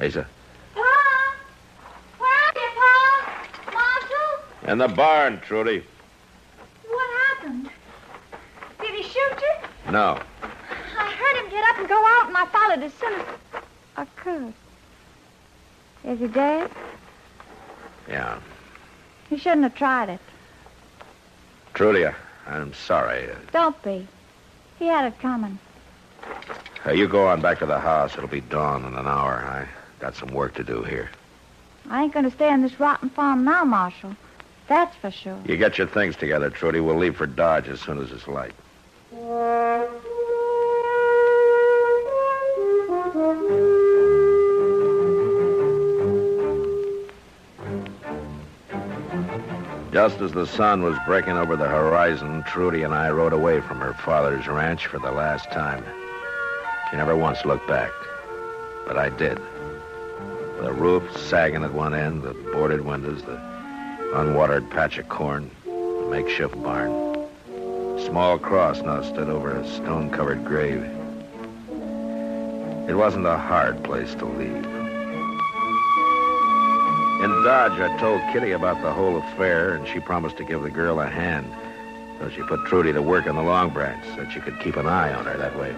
Asa? Pa? Where are you, Pa? Marshal? In the barn, Trudy. What happened? Did he shoot you? No. I heard him get up and go out, and I followed as soon as I could. Is he dead? Yeah. He shouldn't have tried it. Trudy, I'm sorry. Don't be. He had it coming. You go on back to the house. It'll be dawn in an hour. I got some work to do here. I ain't going to stay on this rotten farm now, Marshal. That's for sure. You get your things together, Trudy. We'll leave for Dodge as soon as it's light. Just as the sun was breaking over the horizon, Trudy and I rode away from her father's ranch for the last time. She never once looked back, but I did. The roof sagging at one end, the boarded windows, the unwatered patch of corn, the makeshift barn. A small cross now stood over a stone-covered grave. It wasn't a hard place to leave. In Dodge, I told Kitty about the whole affair, and she promised to give the girl a hand. So she put Trudy to work on the Long Branch, so she could keep an eye on her that way.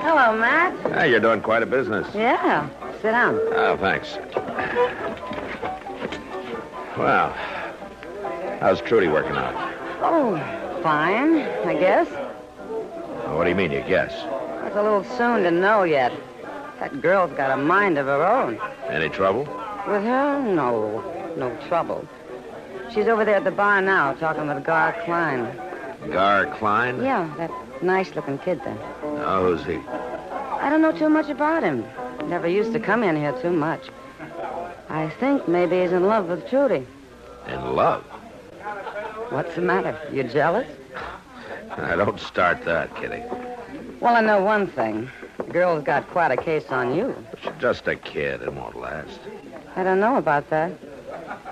Hello, Matt. Hey, you're doing quite a business. Yeah. Sit down. Oh, thanks. Well, how's Trudy working out? Oh, fine, I guess. Well, what do you mean, you guess? It's a little soon to know yet. That girl's got a mind of her own. Any trouble? With her? No trouble. She's over there at the bar now, talking with Gar Klein. Gar Klein? Yeah, that nice-looking kid there. Oh, who's he? I don't know too much about him. Never used to come in here too much. I think maybe he's in love with Trudy. In love? What's the matter? You jealous? I don't start that, Kitty. Well, I know one thing. The girl's got quite a case on you. She's just a kid. It won't last. I don't know about that.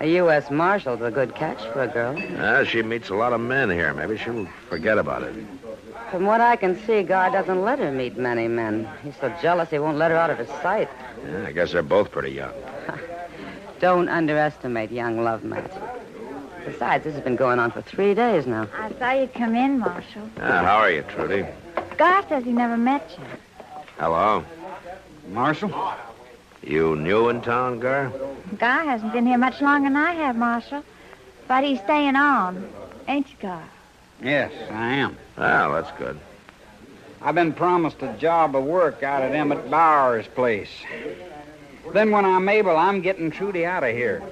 A U.S. Marshal's a good catch for a girl. She meets a lot of men here. Maybe she'll forget about it. From what I can see, Gar doesn't let her meet many men. He's so jealous he won't let her out of his sight. Yeah, I guess they're both pretty young. Don't underestimate young love, Matt. Besides, this has been going on for 3 days now. I saw you come in, Marshal. How are you, Trudy? Gar says he never met you. Hello. Marshal? You new in town, Gar? Gar hasn't been here much longer than I have, Marshal. But he's staying on. Ain't you, Gar? Yes, I am. Well, that's good. I've been promised a job of work out at Emmett Bauer's place. Then when I'm able, I'm getting Trudy out of here.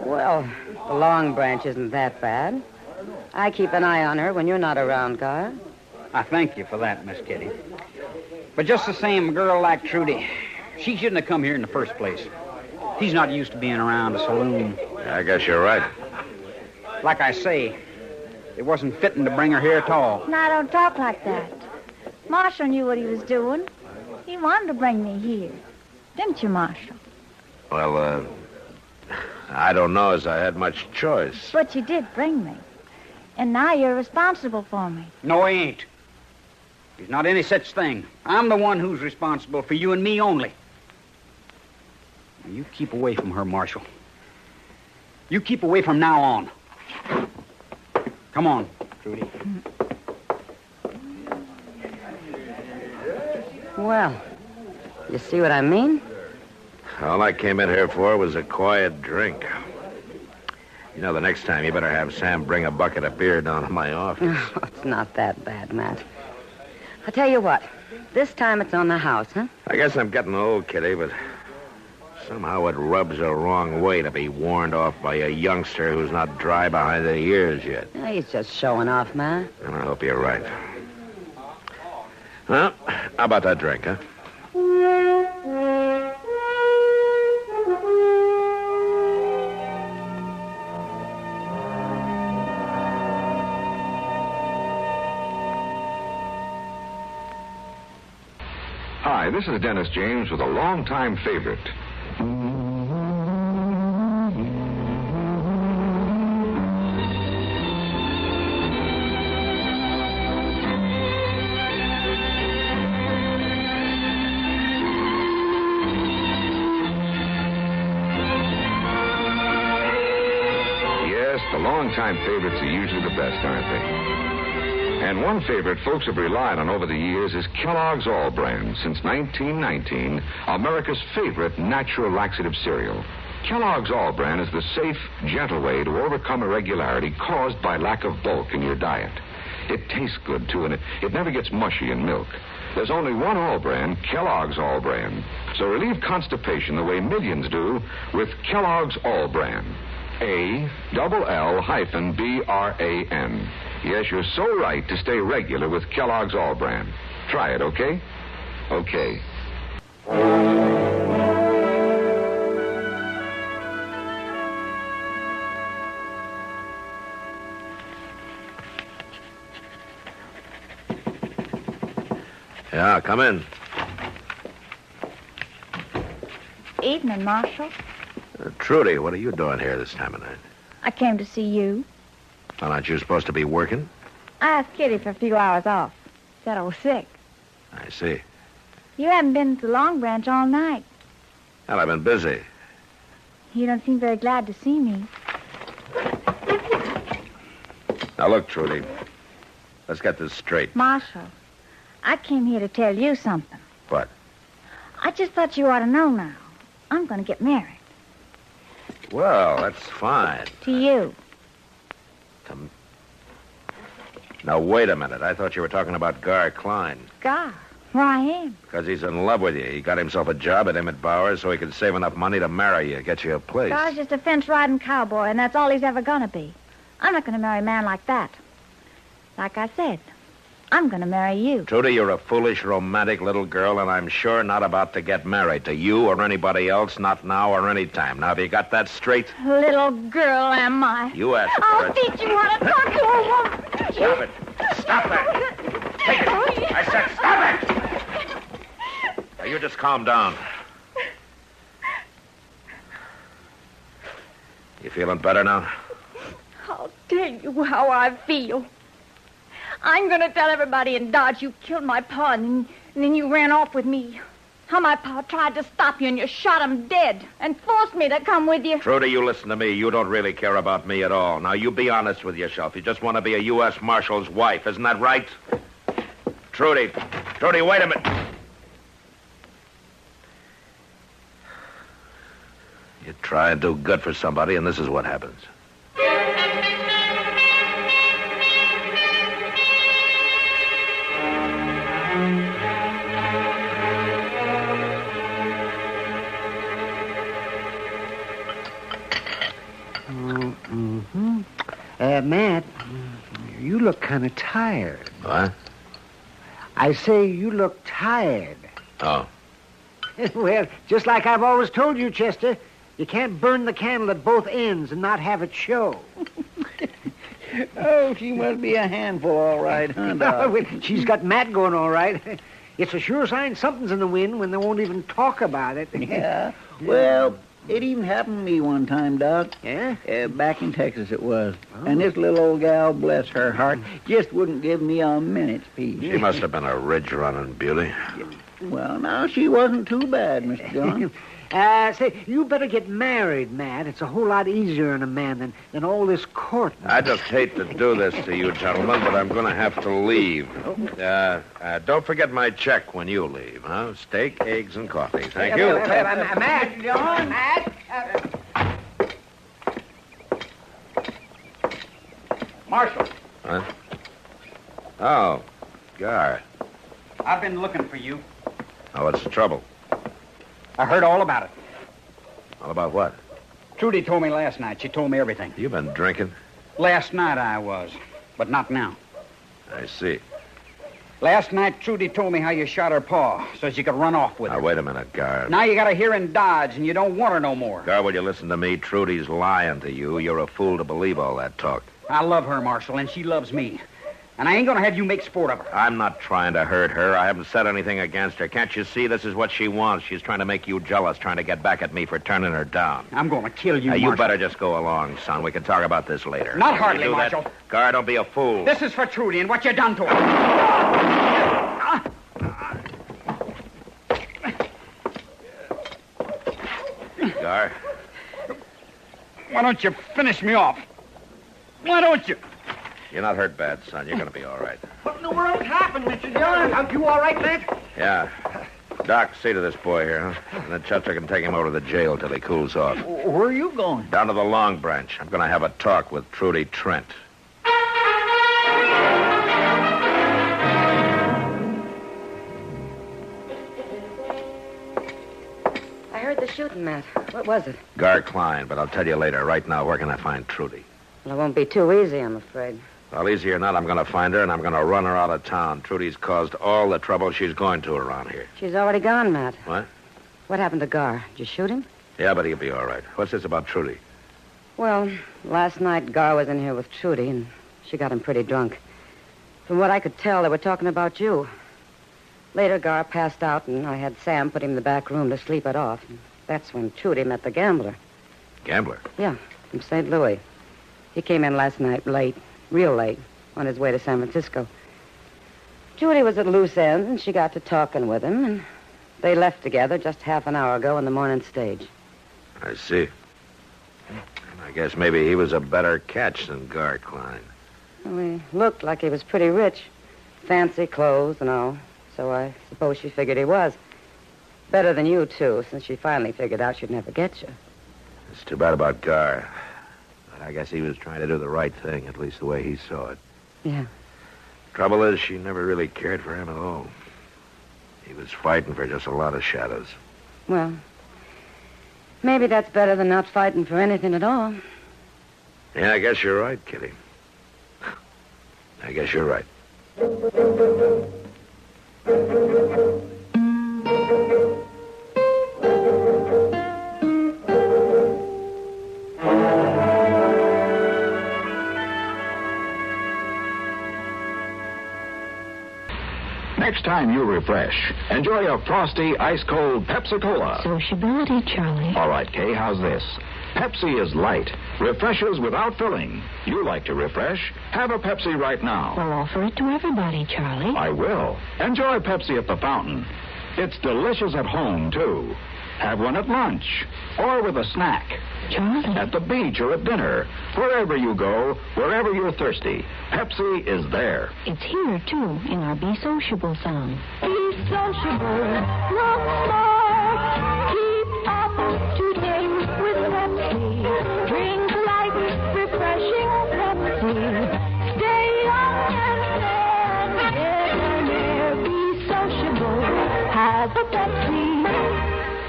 Well, the Long Branch isn't that bad. I keep an eye on her when you're not around, Gar. I thank you for that, Miss Kitty. But just the same, a girl like Trudy, she shouldn't have come here in the first place. She's not used to being around a saloon. I guess you're right. Like I say, it wasn't fitting to bring her here at all. Now, don't talk like that. Marshal knew what he was doing. He wanted to bring me here. Didn't you, Marshal? Well, I don't know as I had much choice. But you did bring me. And now you're responsible for me. No, he ain't. There's not any such thing. I'm the one who's responsible for you and me only. Now, you keep away from her, Marshal. You keep away from now on. Come on, Trudy. Well, you see what I mean? All I came in here for was a quiet drink. You know, the next time you better have Sam bring a bucket of beer down to my office. Oh, it's not that bad, Matt. I'll tell you what. This time it's on the house, huh? I guess I'm getting old, Kitty, but somehow it rubs the wrong way to be warned off by a youngster who's not dry behind the ears yet. Yeah, he's just showing off, Matt. And I hope you're right. Well, how about that drink, huh? Hi, this is Dennis James with a longtime favorite. longtime favorites are usually the best, aren't they? And one favorite folks have relied on over the years is Kellogg's All Brand. Since 1919, America's favorite natural laxative cereal. Kellogg's All Brand is the safe, gentle way to overcome irregularity caused by lack of bulk in your diet. It tastes good, too, and it never gets mushy in milk. There's only one All Brand, Kellogg's All Brand. So relieve constipation the way millions do with Kellogg's All Brand. ALL-BRAN. Yes, you're so right to stay regular with Kellogg's All Brand. Try it, okay? Okay. Yeah, come in. Evening, Marshal. Trudy, what are you doing here this time of night? I came to see you. Well, aren't you supposed to be working? I asked Kitty for a few hours off. Said I was sick. I see. You haven't been to the Long Branch all night. Well, I've been busy. You don't seem very glad to see me. Now, look, Trudy. Let's get this straight. Marshal, I came here to tell you something. What? I just thought you ought to know now. I'm going to get married. Well, that's fine. To you. Now, wait a minute. I thought you were talking about Gar Klein. Gar? Well, I am. Because he's in love with you. He got himself a job at Emmett Bowers so he could save enough money to marry you, get you a place. Gar's just a fence-riding cowboy, and that's all he's ever going to be. I'm not going to marry a man like that. Like I said, I'm going to marry you. Trudy, you're a foolish, romantic little girl, and I'm sure not about to get married to you or anybody else, not now or any time. Now, have you got that straight? Little girl, am I? You asked for I'll it. teach you how to talk to a woman. Stop it. Stop that. Take it. I said stop it. Now, you just calm down. You feeling better now? I'll tell you how I feel. I'm going to tell everybody in Dodge you killed my pa, and then you ran off with me. How my pa tried to stop you, and you shot him dead and forced me to come with you. Trudy, you listen to me. You don't really care about me at all. Now, you be honest with yourself. You just want to be a U.S. Marshal's wife. Isn't that right? Trudy, wait a minute. You try and do good for somebody, and this is what happens. Matt, you look kind of tired. What? I say you look tired. Oh. Well, just like I've always told you, Chester, you can't burn the candle at both ends and not have it show. Oh, she must be a handful, all right, huh, Doc? Well, she's got Matt going all right. It's a sure sign something's in the wind when they won't even talk about it. Yeah. Well, it even happened to me one time, Doc. Yeah? Back in Texas it was. Oh. And this little old gal, bless her heart, just wouldn't give me a minute's peace. She must have been a ridge-running beauty. Well, now, she wasn't too bad, Mr. Dillon. Say, you better get married, Matt. It's a whole lot easier on a man than all this courting. I just hate to do this to you, gentlemen, but I'm going to have to leave. Don't forget my check when you leave, huh? Steak, eggs, and coffee. Thank you. Matt, John, Matt. Marshal. Huh? Oh, Gar. I've been looking for you. Oh, what's the trouble? I heard all about it. All about what? Trudy told me last night. She told me everything. You been drinking? Last night I was, but not now. I see. Last night, Trudy told me how you shot her paw so she could run off with her. Now, wait a minute, Gar. Now you got her here in Dodge, and you don't want her no more. Gar, will you listen to me? Trudy's lying to you. You're a fool to believe all that talk. I love her, Marshal, and she loves me. And I ain't going to have you make sport of her. I'm not trying to hurt her. I haven't said anything against her. Can't you see this is what she wants? She's trying to make you jealous, trying to get back at me for turning her down. I'm going to kill you, You Marshal. better just go along, son. We can talk about this later. Not Can hardly, you do that? Marshal. Gar, don't be a fool. This is for Trudy and what you done to her. Gar. Why don't you finish me off? Why don't you? You're not hurt bad, son. You're going to be all right. What in the world happened, Mr. Dillon? Are you all right, Matt? Yeah. Doc, see to this boy here, huh? And then Chester can take him over to the jail till he cools off. Where are you going? Down to the Long Branch. I'm going to have a talk with Trudy Trent. I heard the shooting, Matt. What was it? Gar Klein, but I'll tell you later. Right now, where can I find Trudy? Well, it won't be too easy, I'm afraid. Well, easy or not, I'm going to find her, and I'm going to run her out of town. Trudy's caused all the trouble she's going to around here. She's already gone, Matt. What? What happened to Gar? Did you shoot him? Yeah, but he'll be all right. What's this about Trudy? Well, last night Gar was in here with Trudy, and she got him pretty drunk. From what I could tell, they were talking about you. Later, Gar passed out, and I had Sam put him in the back room to sleep it off. And that's when Trudy met the gambler. Gambler? Yeah, from St. Louis. He came in last night late, real late, on his way to San Francisco. Trudy was at loose ends, and she got to talking with him, and they left together just half an hour ago on the morning stage. I see. I guess maybe he was a better catch than Gar Klein. Well, he looked like he was pretty rich. Fancy clothes and all. So I suppose she figured he was. Better than you, too, since she finally figured out she'd never get you. It's too bad about Gar. But I guess he was trying to do the right thing, at least the way he saw it. Yeah. Trouble is, she never really cared for him at all. He was fighting for just a lot of shadows. Well, maybe that's better than not fighting for anything at all. Yeah, I guess you're right, Kitty. I guess you're right. Next time you refresh, enjoy a frosty, ice-cold Pepsi-Cola. Sociability, Charlie. All right, Kay, how's this? Pepsi is light, refreshes without filling. You like to refresh? Have a Pepsi right now. We'll offer it to everybody, Charlie. I will. Enjoy Pepsi at the fountain. It's delicious at home, too. Have one at lunch or with a snack. Charlie. At the beach or at dinner. Wherever you go, wherever you're thirsty, Pepsi is there. It's here, too, in our Be Sociable song. Be sociable, look smart, keep up to date with Pepsi. Drink light, refreshing Pepsi. Stay young and get an air. Be sociable, have a Pepsi.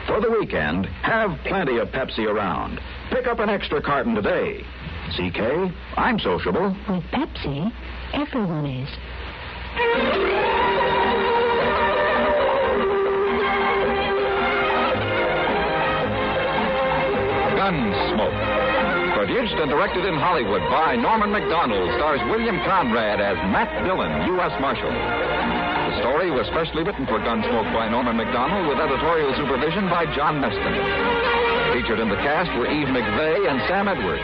For the weekend, have plenty of Pepsi around. Pick up an extra carton today. CK, I'm sociable. With Pepsi, everyone is. Gunsmoke. Produced and directed in Hollywood by Norman McDonald, stars William Conrad as Matt Dillon, U.S. Marshal. The story was specially written for Gunsmoke by Norman McDonald with editorial supervision by John Meston. Featured in the cast were Eve McVeigh and Sam Edwards.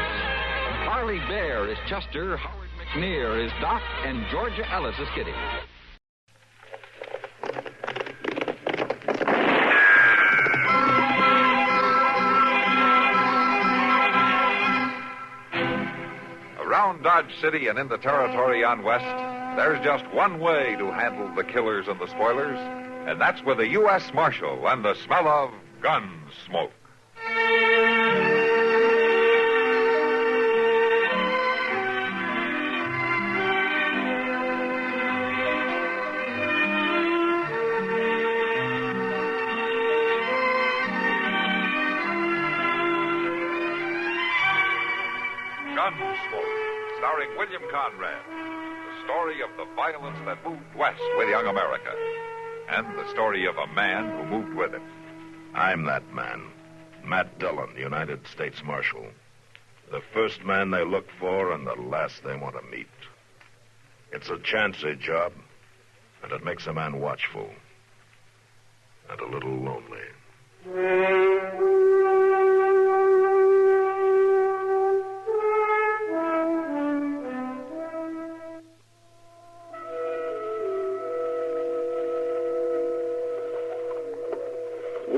Harley Bear is Chester, Howard McNear is Doc, and Georgia Ellis is Kitty. Around Dodge City and in the territory on West, there's just one way to handle the killers and the spoilers, and that's with a U.S. Marshal and the smell of Gunsmoke. Gunsmoke, starring William Conrad. The story of the violence that moved west with young America. And the story of a man who moved with it. I'm that man. Matt Dillon, United States Marshal. The first man they look for and the last they want to meet. It's a chancy job, and it makes a man watchful. And a little lonely.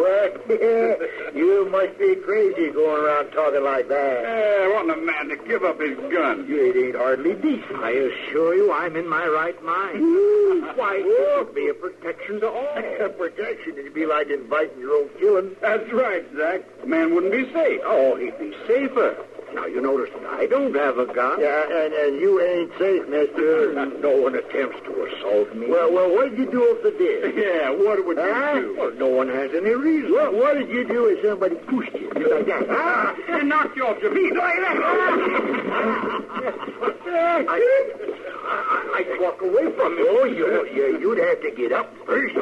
What? You must be crazy going around talking like that. I want a man to give up his gun. It ain't hardly decent. I assure you I'm in my right mind. Why, it would be a protection to all. A protection? It'd be like inviting your own killing. That's right, Zach. The man wouldn't be safe. Oh, he'd be safer. Now, you notice I don't have a gun. Yeah, and you ain't safe, mister. No one attempts to assault me. Well, what'd you do if they did? Yeah, what would you do? Well, no one has any reason. Well, what did you do if somebody pushed you like that? I knocked you off your feet. I'd walk away from you. Oh, you'd have to get up first.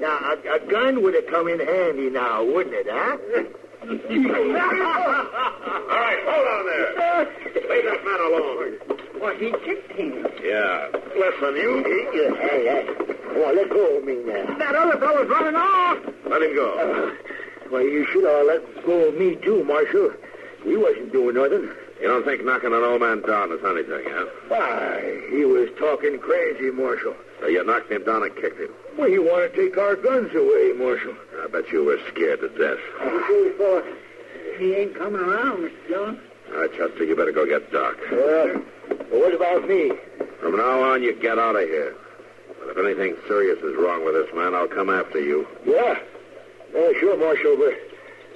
Now, a gun would have come in handy now, wouldn't it, huh? All right, hold on there. Leave that man alone. Well, he kicked him. Yeah. Listen, you. Hey. Well, let go of me now. That other fellow's running off. Let him go. Well, you should have let go of me, too, Marshal. He wasn't doing nothing. You don't think knocking an old man down is anything, huh? Why, he was talking crazy, Marshal. So you knocked him down and kicked him. Well, he wanted to take our guns away, Marshal. I bet you were scared to death. He ain't coming around, Mr. Jones. All right, Chester, you better go get Doc. Well, what about me? From now on, you get out of here. But if anything serious is wrong with this man, I'll come after you. Yeah? Sure, Marshal, but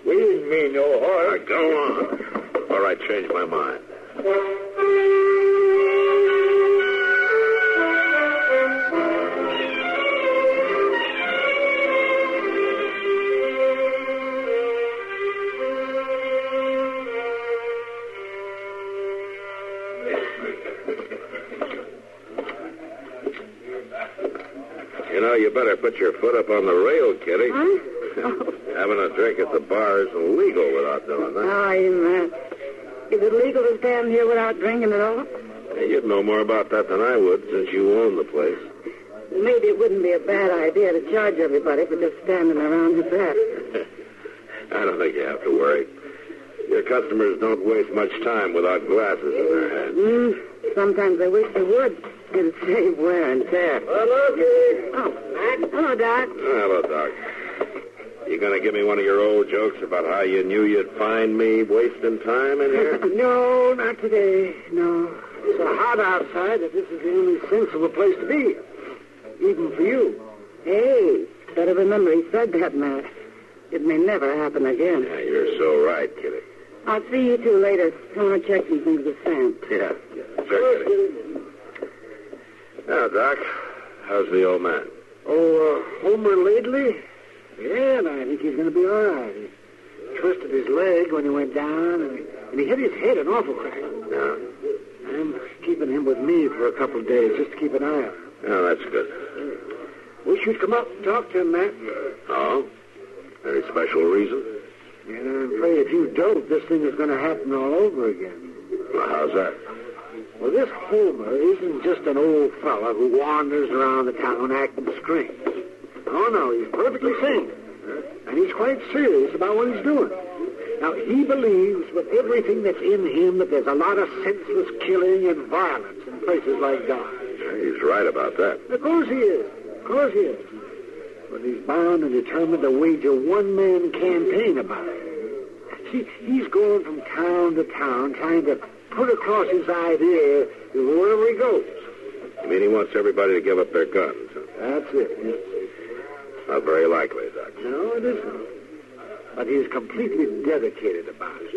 we didn't mean no harm. Go on. All right, change my mind. You know, you better put your foot up on the rail, Kitty. Huh? Having a drink at the bar is illegal without doing that. Oh, isn't that? Is it legal to stand here without drinking at all? Hey, you'd know more about that than I would, since you own the place. Maybe it wouldn't be a bad idea to charge everybody for just standing around with that. I don't think you have to worry. Your customers don't waste much time without glasses in their hands. Sometimes I wish they would. It'd save wear and tear. Hello, kid. Oh, hello, Doc. Hello, Doc. You gonna give me one of your old jokes about how you knew you'd find me wasting time in here? No, not today. No. It's so hot outside that this is the only sensible place to be. Even for you. Hey, better remember he said that, Matt. It may never happen again. Yeah, you're so right, Kitty. I'll see you two later. I want to check some things with Sam. Yeah, sure, Kitty. Now, Doc, how's the old man? Oh, Homer lately? Yeah, I think he's going to be all right. He twisted his leg when he went down, and he hit his head an awful crack. Yeah. I'm keeping him with me for a couple of days just to keep an eye on him. Oh, that's good. Wish you'd come up and talk to him, Matt. Oh? Any special reason? Yeah, I'm afraid if you don't, this thing is going to happen all over again. Well, how's that? Well, this Homer isn't just an old fella who wanders around the town acting strange. Oh, no, he's perfectly sane. And he's quite serious about what he's doing. Now, he believes with everything that's in him that there's a lot of senseless killing and violence in places like Dodge. Yeah, he's right about that. Of course he is. Of course he is. But he's bound and determined to wage a one-man campaign about it. See, he's going from town to town trying to put across his idea wherever he goes. You mean he wants everybody to give up their guns? Huh? That's it, yes. Not very likely, Doc. No, it isn't. But he's completely dedicated about it.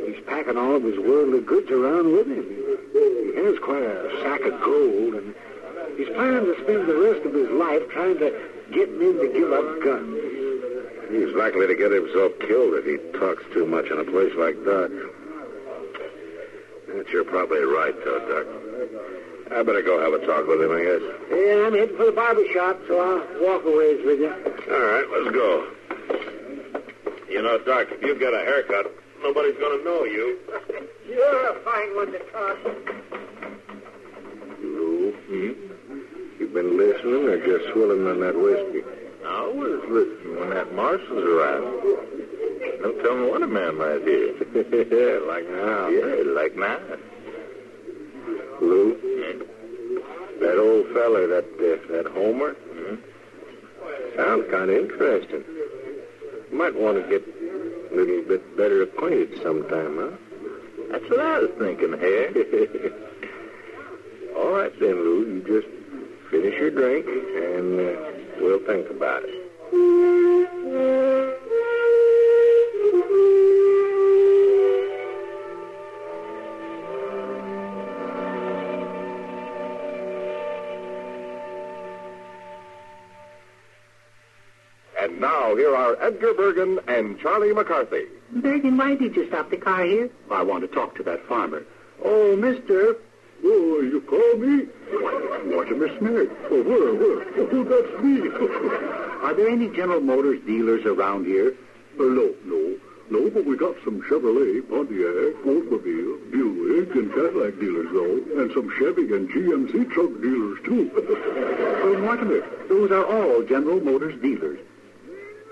He's packing all of his worldly goods around with him. He has quite a sack of gold, and he's planning to spend the rest of his life trying to get men to give up guns. He's likely to get himself killed if he talks too much in a place like that. But you're probably right, though, Doc. I better go have a talk with him, I guess. Yeah, I'm heading for the barber shop, so I'll walk a ways with you. All right, let's go. You know, Doc, if you get a haircut, nobody's going to know you. You're a fine one to talk. Lou, you been listening or just swilling on that whiskey? I was listening when that marshal's around. Don't tell me what a man might hear. Like now. Yeah, like now. Lou, that old feller, that Homer, Sounds kind of interesting. Might want to get a little bit better acquainted sometime, huh? That's what I was thinking, Harry. All right, then, Lou. You just finish your drink, and we'll think about it. And now, here are Edgar Bergen and Charlie McCarthy. Bergen, why did you stop the car here? I want to talk to that farmer. Oh, mister. Oh, you call me? What a mistake. Oh, where? Oh, that's me. Are there any General Motors dealers around here? No, but we got some Chevrolet, Pontiac, Oldsmobile, Buick, and Cadillac dealers, though, and some Chevy and GMC truck dealers, too. Wait a minute. Those are all General Motors dealers.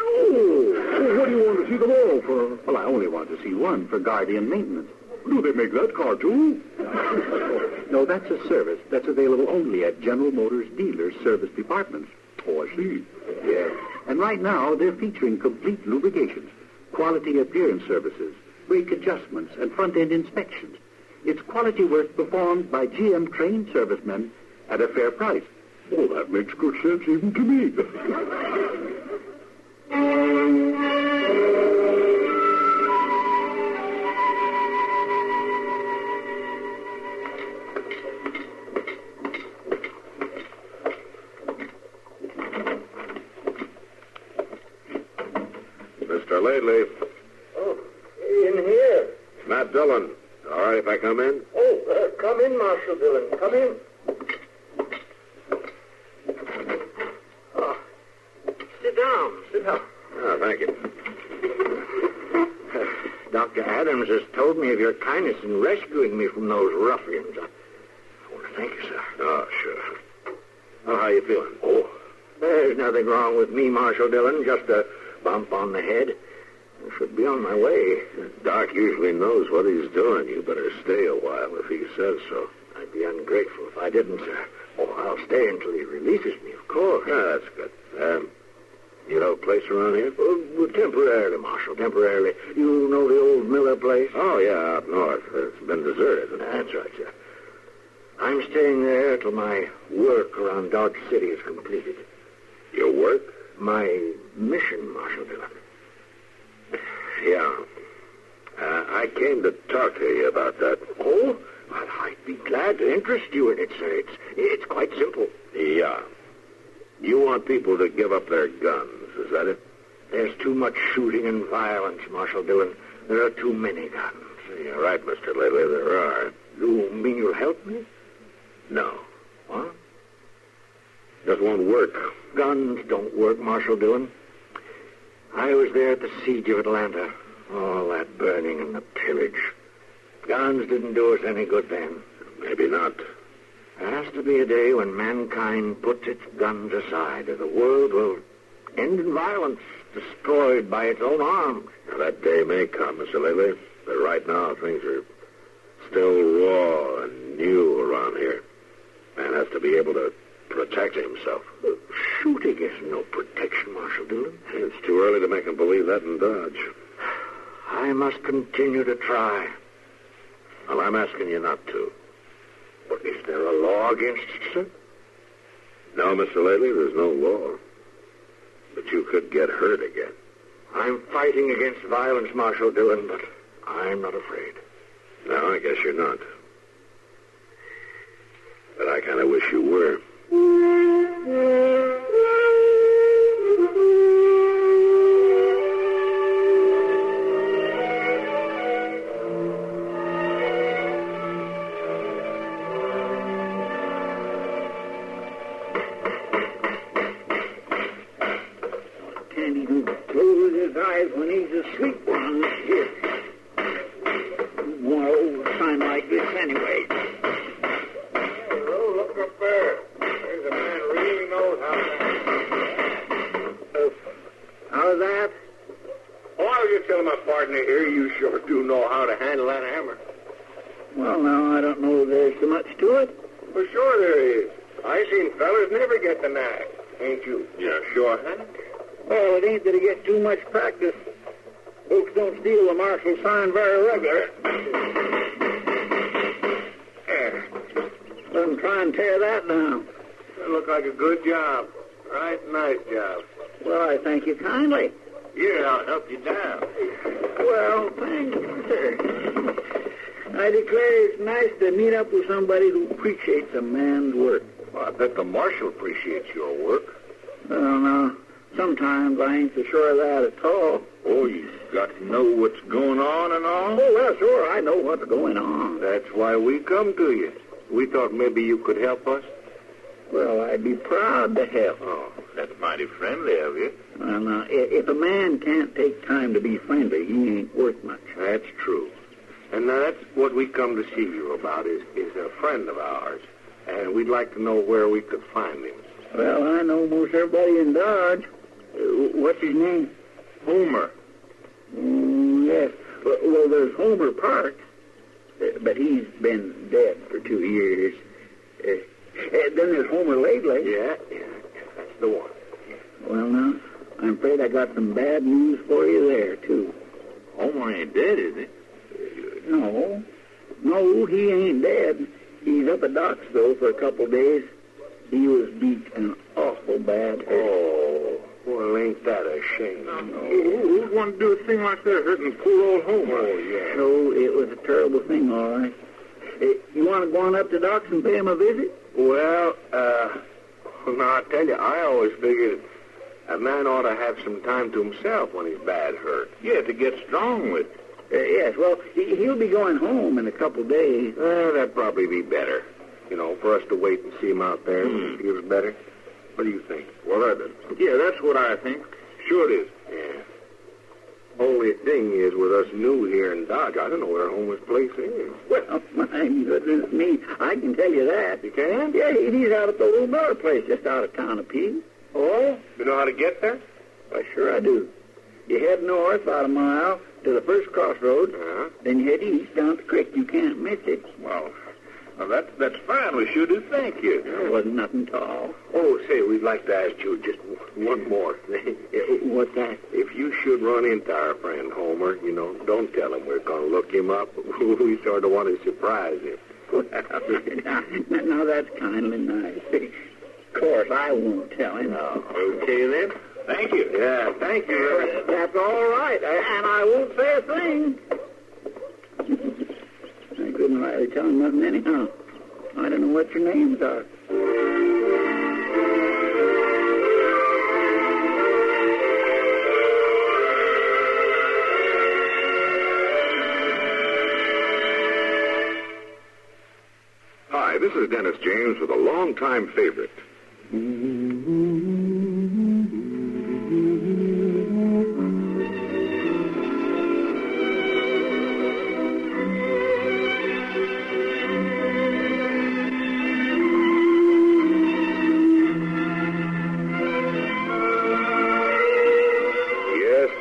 Oh, what do you want to see them all for? Well, I only want to see one for guardian maintenance. Do they make that car, too? No, that's a service that's available only at General Motors dealers' service departments. Oh, I see. Yes. And right now, they're featuring complete lubrications, quality appearance services, brake adjustments, and front-end inspections. It's quality work performed by GM-trained servicemen at a fair price. Oh, that makes good sense even to me. Mr. Lately. Oh, in here. Matt Dillon. All right if I come in? Oh, come in, Marshal Dillon. Come in. Sit down. Oh, thank you. Dr. Adams has told me of your kindness in rescuing me from those ruffians. I want to thank you, sir. Oh, sure. Well, how you feeling? Oh, there's nothing wrong with me, Marshal Dillon. Just a bump on the head. I should be on my way. Doc usually knows what he's doing. You better stay a while if he says so. I'd be ungrateful if I didn't, sir. Oh, I'll stay until he releases me, of course. Yeah, that's good. You know a place around here? Temporarily, Marshal, temporarily. You know the old Miller place? Oh, yeah, out north. It's been deserted. That's right, sir. I'm staying there till my work around Dodge City is completed. Your work? My mission, Marshal Dillon. Yeah. I came to talk to you about that. Oh? Well, I'd be glad to interest you in it, sir. It's quite simple. Yeah. You want people to give up their guns, is that it? There's too much shooting and violence, Marshal Dillon. There are too many guns. You're right, Mr. Lately, there are. You mean you'll help me? No. What? Just won't work. Guns don't work, Marshal Dillon. I was there at the siege of Atlanta. All that burning and the pillage. Guns didn't do us any good then. Maybe not. There has to be a day when mankind puts its guns aside, or the world will end in violence, destroyed by its own arms. Now, that day may come, Mr. Lately, but right now things are still raw and new around here. Man has to be able to protect himself. Shooting is no protection, Marshal Dillon. It's too early to make him believe that in Dodge. I must continue to try. Well, I'm asking you not to. But is there a law against it, sir? No, Mr. Lately, there's no law. But you could get hurt again. I'm fighting against violence, Marshal Dillon, but I'm not afraid. No, I guess you're not. But I kind of wish you were. Can't even close his eyes when he's asleep on this here. One old time like this anyway. Oh, look up there. There's a man really knows how to... How's that? Oh, I was just telling my partner here, you sure do know how to handle that hammer. Well, now, I don't know if there's so much to it. For sure there is. I seen fellas never get the knack. ain't you? Yeah, sure, Hank. Well, it ain't that he gets too much practice. Folks don't steal the marshal's sign very regular. There. Let him try and tear that down. That looked like a good job. Right, nice job. Well, I thank you kindly. Here, I'll help you down. Well, thank you, sir. I declare it's nice to meet up with somebody who appreciates a man's work. Well, I bet the marshal appreciates your work. Well, now, sometimes I ain't so sure of that at all. Oh, you got to know what's going on and all? Oh, well, sure, I know what's going on. That's why we come to you. We thought maybe you could help us. Well, I'd be proud to help. Oh, that's mighty friendly of you. Well, now, if a man can't take time to be friendly, he ain't worth much. That's true. And now that's what we come to see you about, is a friend of ours. And we'd like to know where we could find him. Well, I know most everybody in Dodge. What's his name? Homer. Yes. Well, there's Homer Park, but he's been dead for 2 years. Then there's Homer Laidley. Yeah, that's the one. Well, now, I'm afraid I got some bad news for you there, too. Homer ain't dead, is he? No, he ain't dead. He's up at Doc's, though, for a couple days. He was beat an awful bad hurt. Oh, well, ain't that a shame? No. Who'd want to do a thing like that, hurting poor old Homer? Oh, yeah. No, it was a terrible thing, all right. You want to go on up to Doc's and pay him a visit? Well, now, I tell you, I always figured a man ought to have some time to himself when he's bad hurt. Yeah, to get strong with. Yes, well, he'll be going home in a couple days. That'd probably be better. You know, for us to wait and see him out there when he feels better. What do you think? Well, yeah, that's what I think. Sure it is. Yeah. Only thing is, with us new here in Dodge, I don't know where Homer's place is. Well, my goodness me, I can tell you that. You can? Yeah, he's out at the little Miller place just out of town a piece. Oh? You know how to get there? Why, sure I do. You head north about a mile to the first crossroads, then you head east down the creek. You can't miss it. Well, that's fine. We sure do thank you. There wasn't nothing at all. Oh, say, we'd like to ask you just one more thing. What's that? If you should run into our friend Homer, you know, don't tell him we're going to look him up. We sort of want to surprise him. Now, that's kindly nice. Of course, I won't tell him. Okay, then. Thank you. Yeah, thank you. That's all right, and I won't say a thing. I couldn't rightly tell him nothing anyhow. I don't know what your names are. Hi, this is Dennis James with a longtime favorite.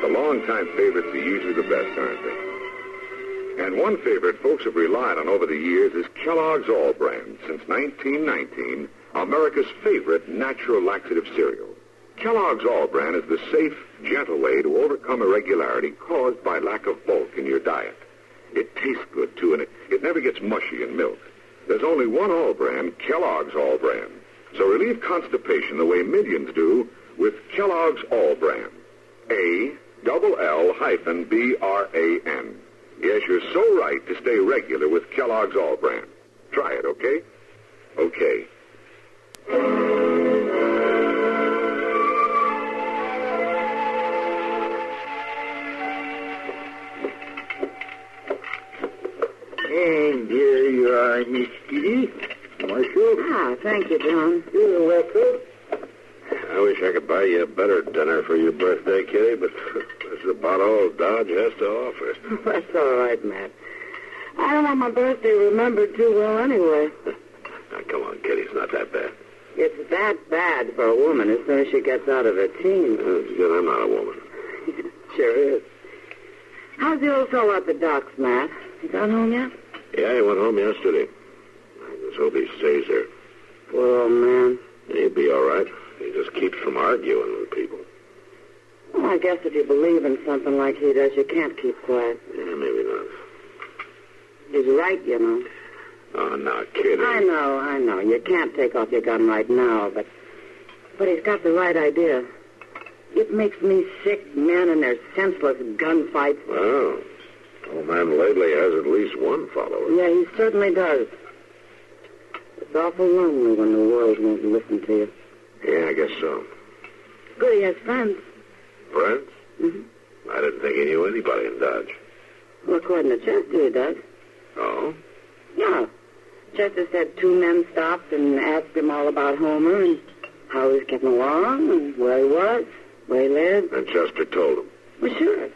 Longtime favorites are usually the best, aren't they? And one favorite folks have relied on over the years is Kellogg's All Brand. Since 1919, America's favorite natural laxative cereal. Kellogg's All Brand is the safe, gentle way to overcome irregularity caused by lack of bulk in your diet. It tastes good, too, and it never gets mushy in milk. There's only one All Brand, Kellogg's All Brand. So relieve constipation the way millions do with Kellogg's All Brand. ALL-BRAN. Yes, you're so right to stay regular with Kellogg's All Brand. Try it, okay? Okay. And there you are, Miss Kitty. Marshal. Ah, thank you, John. You're welcome. I wish I could buy you a better dinner for your birthday, Kitty, but this is about all Dodge has to offer. That's all right, Matt. I don't want my birthday remembered too well anyway. Now, come on, Kitty, it's not that bad. It's that bad for a woman as soon as she gets out of her teens. That's good. I'm not a woman. Sure is. How's the old fellow at the docks, Matt? He got home yet? Yeah, he went home yesterday. I just hope he stays there. Poor old man. He'll be all right. He just keeps from arguing with people. Well, I guess if you believe in something like he does, you can't keep quiet. Yeah, maybe not. He's right, you know. Oh, no, kidding. I know. You can't take off your gun right now, but he's got the right idea. It makes me sick, men and their senseless gunfights. Well, old man Lately has at least one follower. Yeah, he certainly does. It's awful lonely when the world won't listen to you. Yeah, I guess so. Good, he has friends. Friends? Mm-hmm. I didn't think he knew anybody in Dodge. Well, according to Chester, he does. Oh? Yeah. Chester said 2 men stopped and asked him all about Homer and how he was getting along and where he was, where he lived. And Chester told him. Well, sure.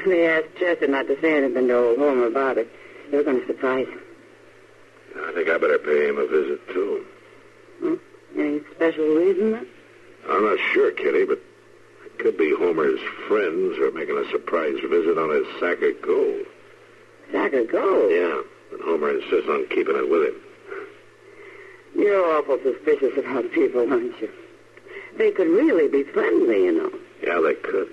They asked Chester not to say anything to old Homer about it. They were going to surprise him. I think I better pay him a visit, too. Any special reason, then? I'm not sure, Kitty, but it could be Homer's friends are making a surprise visit on his sack of gold. Sack of gold? Yeah, and Homer insists on keeping it with him. You're awful suspicious about people, aren't you? They could really be friendly, you know. Yeah, they could.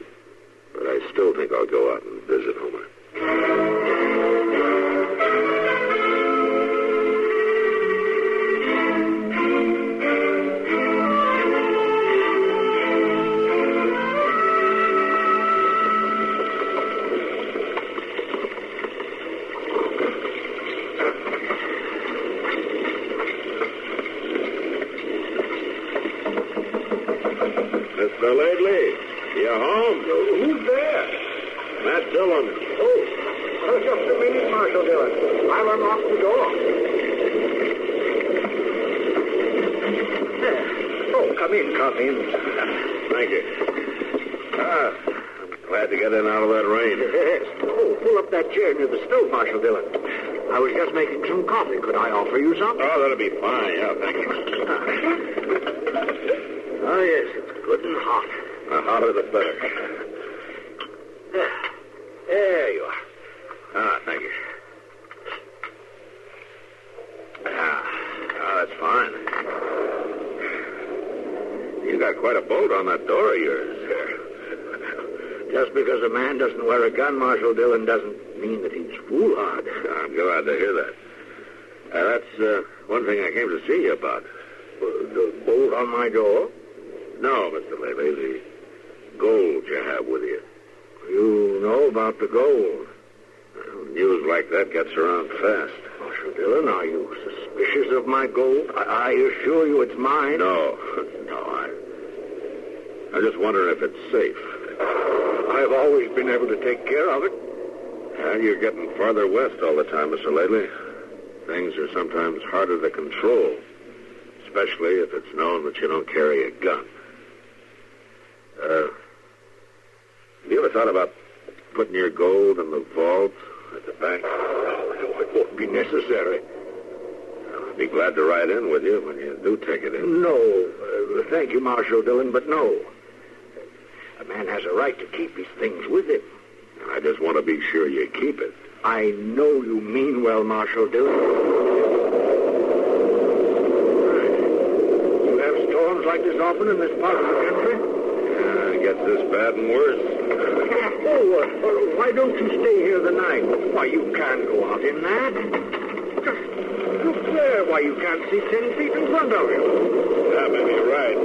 But I still think I'll go out and visit Homer. Mr. Lately, you home? Who's there? Matt Dillon. Oh, just a minute, Marshal Dillon. I'll unlock the door. Oh, come in. Thank you. I'm glad to get in out of that rain. Yes. Oh, pull up that chair near the stove, Marshal Dillon. I was just making some coffee. Could I offer you some? Oh, that'll be fine. Yeah, thank you. Oh, yes, it's good and hot. The hotter the better. There you are. Thank you. That's fine. You got quite a bolt on that door of yours. Just because a man doesn't wear a gun, Marshal Dillon, doesn't mean that he's foolhardy. I'm glad to hear that. That's one thing I came to see you about. The bolt on my door? No, Mr. Lately, the gold you have with you. You know about the gold? Well, news like that gets around fast. Marshal Dillon, are you suspicious of my gold? I assure you it's mine. No, I'm just wondering if it's safe. I've always been able to take care of it. And you're getting farther west all the time, Mr. Lately. Things are sometimes harder to control, especially if it's known that you don't carry a gun. Have you ever thought about putting your gold in the vault at the bank? No, it won't be necessary. I'd be glad to ride in with you when you do take it in. No, thank you, Marshal Dillon, but no. A man has a right to keep his things with him. I just want to be sure you keep it. I know you mean well, Marshal Dillon. You have storms like this often in this part of the country? It gets this bad and worse. Why don't you stay here the night? Why, you can't go out in that. Just look there. Why, you can't see 10 feet in front of you. Yeah, maybe you're right.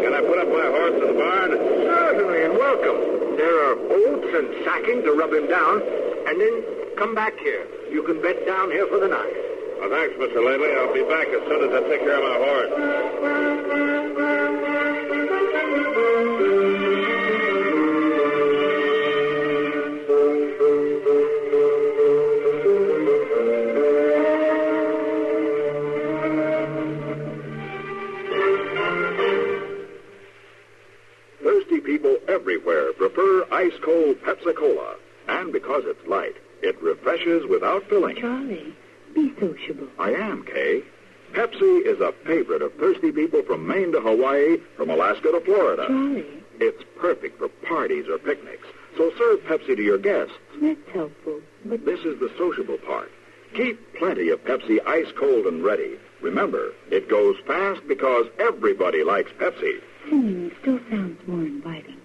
Can I put up my horse in the barn? Certainly, and welcome. There are oats and sacking to rub him down, and then come back here. You can bed down here for the night. Well, thanks, Mr. Lately. I'll be back as soon as I take care of my horse. Thirsty people everywhere prefer ice-cold Pepsi-Cola. And because it's light, it refreshes without filling. Charlie, be sociable. I am, Kay. Pepsi is a favorite of thirsty people from Maine to Hawaii, from Alaska to Florida. Charlie. It's perfect for parties or picnics. So serve Pepsi to your guests. That's helpful, but... This is the sociable part. Keep plenty of Pepsi ice-cold and ready. Remember, it goes fast because everybody likes Pepsi. Still sounds more inviting.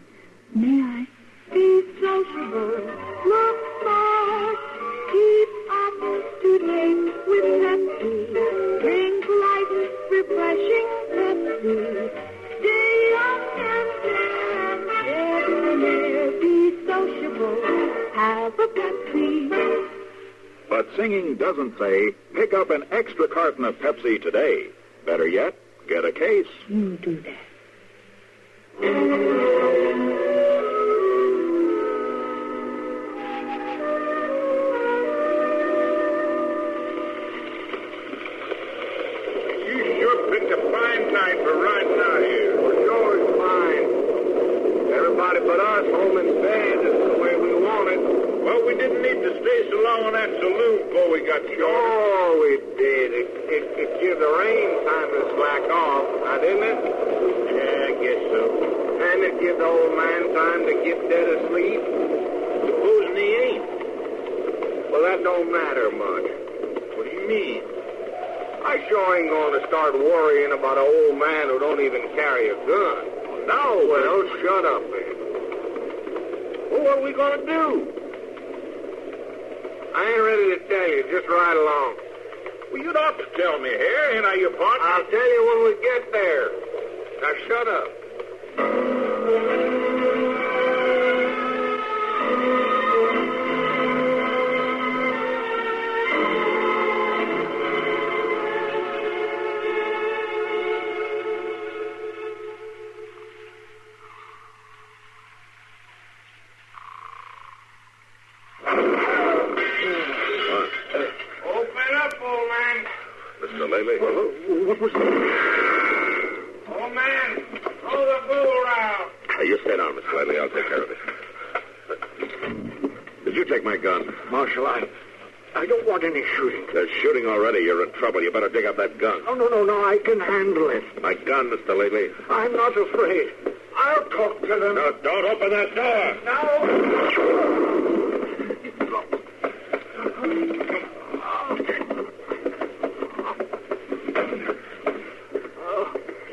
May I? Be sociable, look smart, keep up to date with Pepsi. Drink light, refreshing Pepsi. Stay young and fair and debonair. Be sociable, have a Pepsi. But singing doesn't say, pick up an extra carton of Pepsi today. Better yet, get a case. You do that. You sure picked a fine night for riding out here. It's always fine. Everybody but us home in bed is the way we want it. Well, we didn't need to stay so long in that saloon before we got short. Oh, we did. It gave the rain time to slack off, now didn't it? Yeah, I guess so. And it give the old man time to get dead asleep. Supposing he ain't. Well, that don't matter much. What do you mean? I sure ain't going to start worrying about an old man who don't even carry a gun. No, well, shut up, man. Well, what are we going to do? I ain't ready to tell you. Just ride along. Well, you'd ought to tell me, Harry. Ain't I your partner? I'll tell you when we get there. Now, shut up. Mr. Lely? What was that? Old man, throw the bull around. You stay down, Mr. Lely. I'll take care of it. Did you take my gun? Marshal, I don't want any shooting. There's shooting already. You're in trouble. You better dig up that gun. Oh, no. I can handle it. My gun, Mr. Lely. I'm not afraid. I'll talk to them. No, don't open that door. No.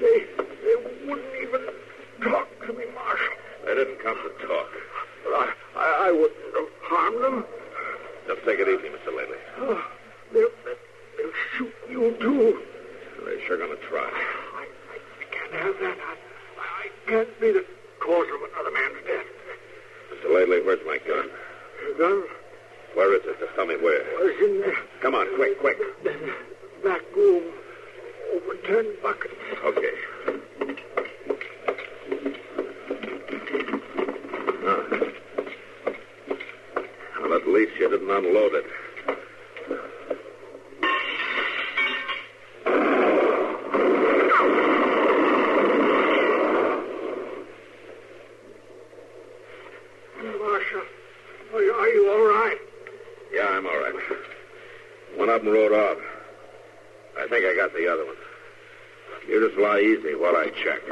They wouldn't even talk to me, Marshal. They didn't come to talk. Well, I wouldn't have harmed them. Just take it easy, Mr. Lely. Oh, they'll shoot you, too. They're sure going to try. I can't have that. I can't be the cause of another man's death. Mr. Lely, where's my gun? Your gun? Where is it? Just tell me where. It's in there. Come on, quick. Back room. Over 10 buckets. Okay. Well, at least you didn't unload it. Marshal, are you all right? Yeah, I'm all right. One up and rode off. I think I got the other one. You just lie easy while I check.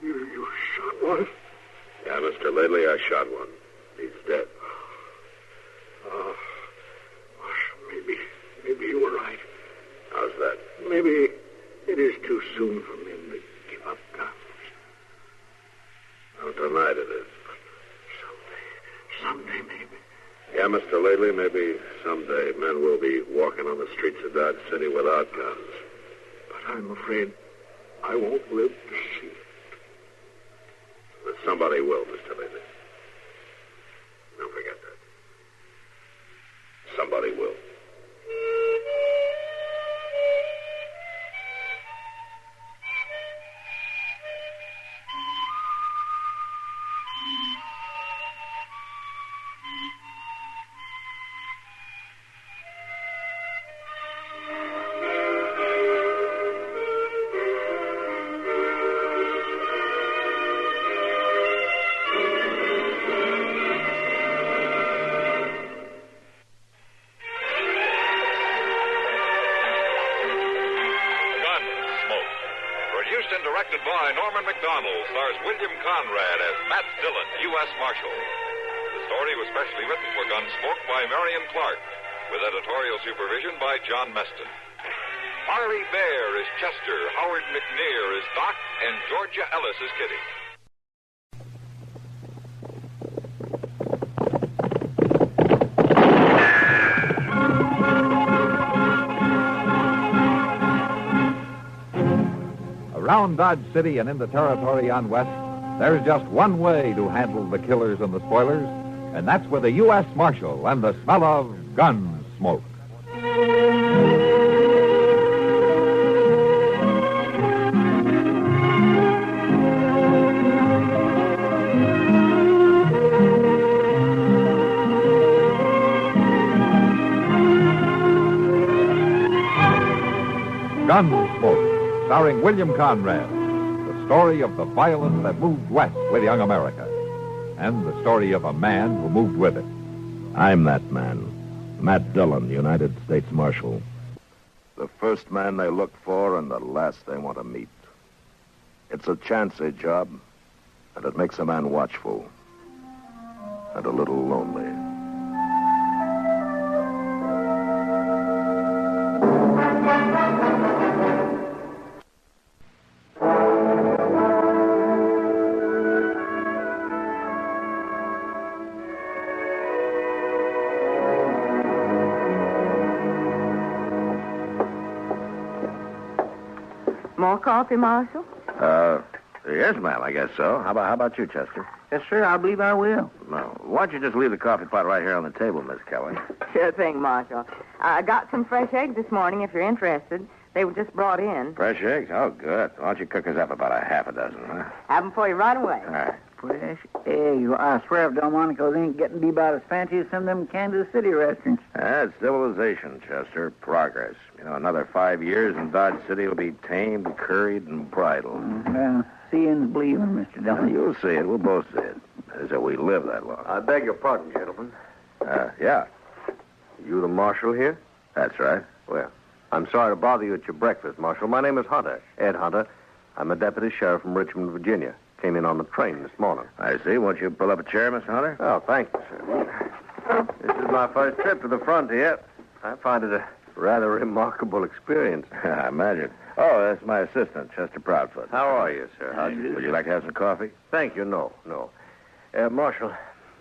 You shot one? Yeah, Mr. Lately, I shot one. He's dead. Marshal, maybe you were right. How's that? Maybe it is too soon for men to give up guns. Well, tonight it is. Someday maybe. Yeah, Mr. Lately, maybe someday men will be walking on the streets of Dodge City without guns. But I'm afraid I won't live to see it. But somebody will, Mr. Lately. Don't forget that. Somebody will. McDonald stars William Conrad as Matt Dillon, U.S. Marshal. The story was specially written for Gunsmoke by Marion Clark, with editorial supervision by John Meston. Harley Bear is Chester, Howard McNear is Doc, and Georgia Ellis is Kitty. Around Dodge City and in the territory on West, there's just one way to handle the killers and the spoilers, and that's with a U.S. Marshal and the smell of Gunsmoke. Gunsmoke, starring William Conrad, the story of the violence that moved west with young America, and the story of a man who moved with it. I'm that man, Matt Dillon, United States Marshal. The first man they look for and the last they want to meet. It's a chancy job, and it makes a man watchful and a little lonely. More coffee, Marshal? Yes, ma'am, I guess so. How about you, Chester? Yes, sir, I believe I will. No. Why don't you just leave the coffee pot right here on the table, Miss Kelly? Sure thing, Marshal. I got some fresh eggs this morning, if you're interested. They were just brought in. Fresh eggs? Oh, good. Why don't you cook us up about a half a dozen, huh? Have them for you right away. All right. Fresh eggs. I swear if Delmonico's ain't getting to be about as fancy as some of them Kansas City restaurants. That's civilization, Chester. Progress. You know, another 5 years and Dodge City will be tamed, curried, and bridled. Well, seeing's believing, Mr. Dillon. You'll see it. We'll both see it. As if we live that long. I beg your pardon, gentlemen. Yeah. You the marshal here? That's right. Well, I'm sorry to bother you at your breakfast, Marshal. My name is Hunter, Ed Hunter. I'm a deputy sheriff from Richmond, Virginia. Came in on the train this morning. I see. Won't you pull up a chair, Mr. Hunter? Oh, thank you, sir. This is my first trip to the frontier. I find it a rather remarkable experience. I imagine. Oh, that's my assistant, Chester Proudfoot. How are you, sir? How do you do? Would you like to have some coffee? Thank you. No. Marshal,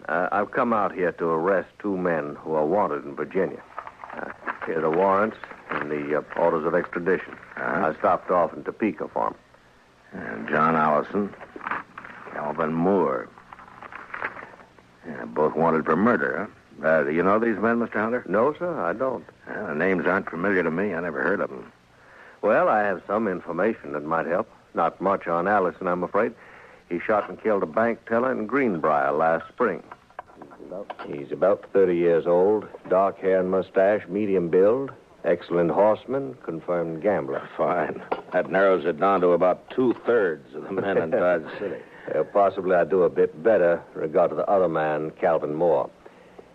I've come out here to arrest two men who are wanted in Virginia. Here are the warrants and the orders of extradition. I stopped off in Topeka for them. John Allison, Calvin Moore. Yeah, both wanted for murder, huh? Do you know these men, Mr. Hunter? No, sir, I don't. The names aren't familiar to me. I never heard of them. Well, I have some information that might help. Not much on Allison, I'm afraid. He shot and killed a bank teller in Greenbrier last spring. He's about 30 years old, dark hair and mustache, medium build, excellent horseman, confirmed gambler. Fine. That narrows it down to about 2/3 of the men in Dodge City. Possibly I'd do a bit better in regard to the other man, Calvin Moore.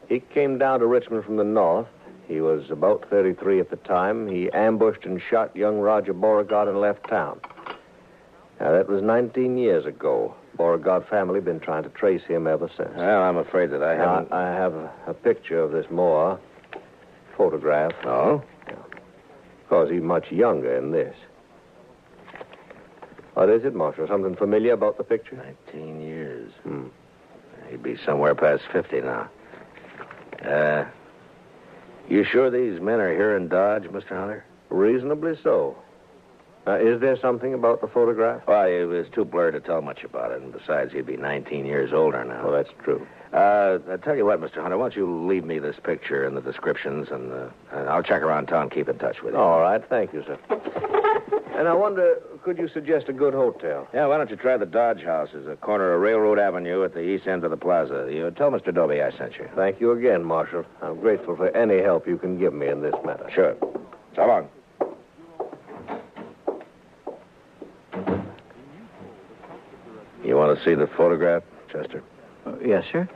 He came down to Richmond from the north. He was about 33 at the time. He ambushed and shot young Roger Beauregard and left town. Now, that was 19 years ago. Beauregard family been trying to trace him ever since. Well, I'm afraid that I haven't... I have a picture of this Moore. Photograph. Oh? Yeah. Of course, he's much younger in this. What is it, Marshal? Something familiar about the picture? 19 years. He'd be somewhere past 50 now. You sure these men are here in Dodge, Mr. Hunter? Reasonably so. Is there something about the photograph? Well, it was too blurred to tell much about it, and besides, he'd be 19 years older now. Well, that's true. I tell you what, Mr. Hunter, why don't you leave me this picture and the descriptions, and I'll check around town, keep in touch with you. All right, thank you, sir. And I wonder, could you suggest a good hotel? Yeah, why don't you try the Dodge House? It's a corner of Railroad Avenue at the east end of the plaza. You tell Mr. Dobie I sent you. Thank you again, Marshal. I'm grateful for any help you can give me in this matter. Sure. So long. You want to see the photograph, Chester? Yes, sir.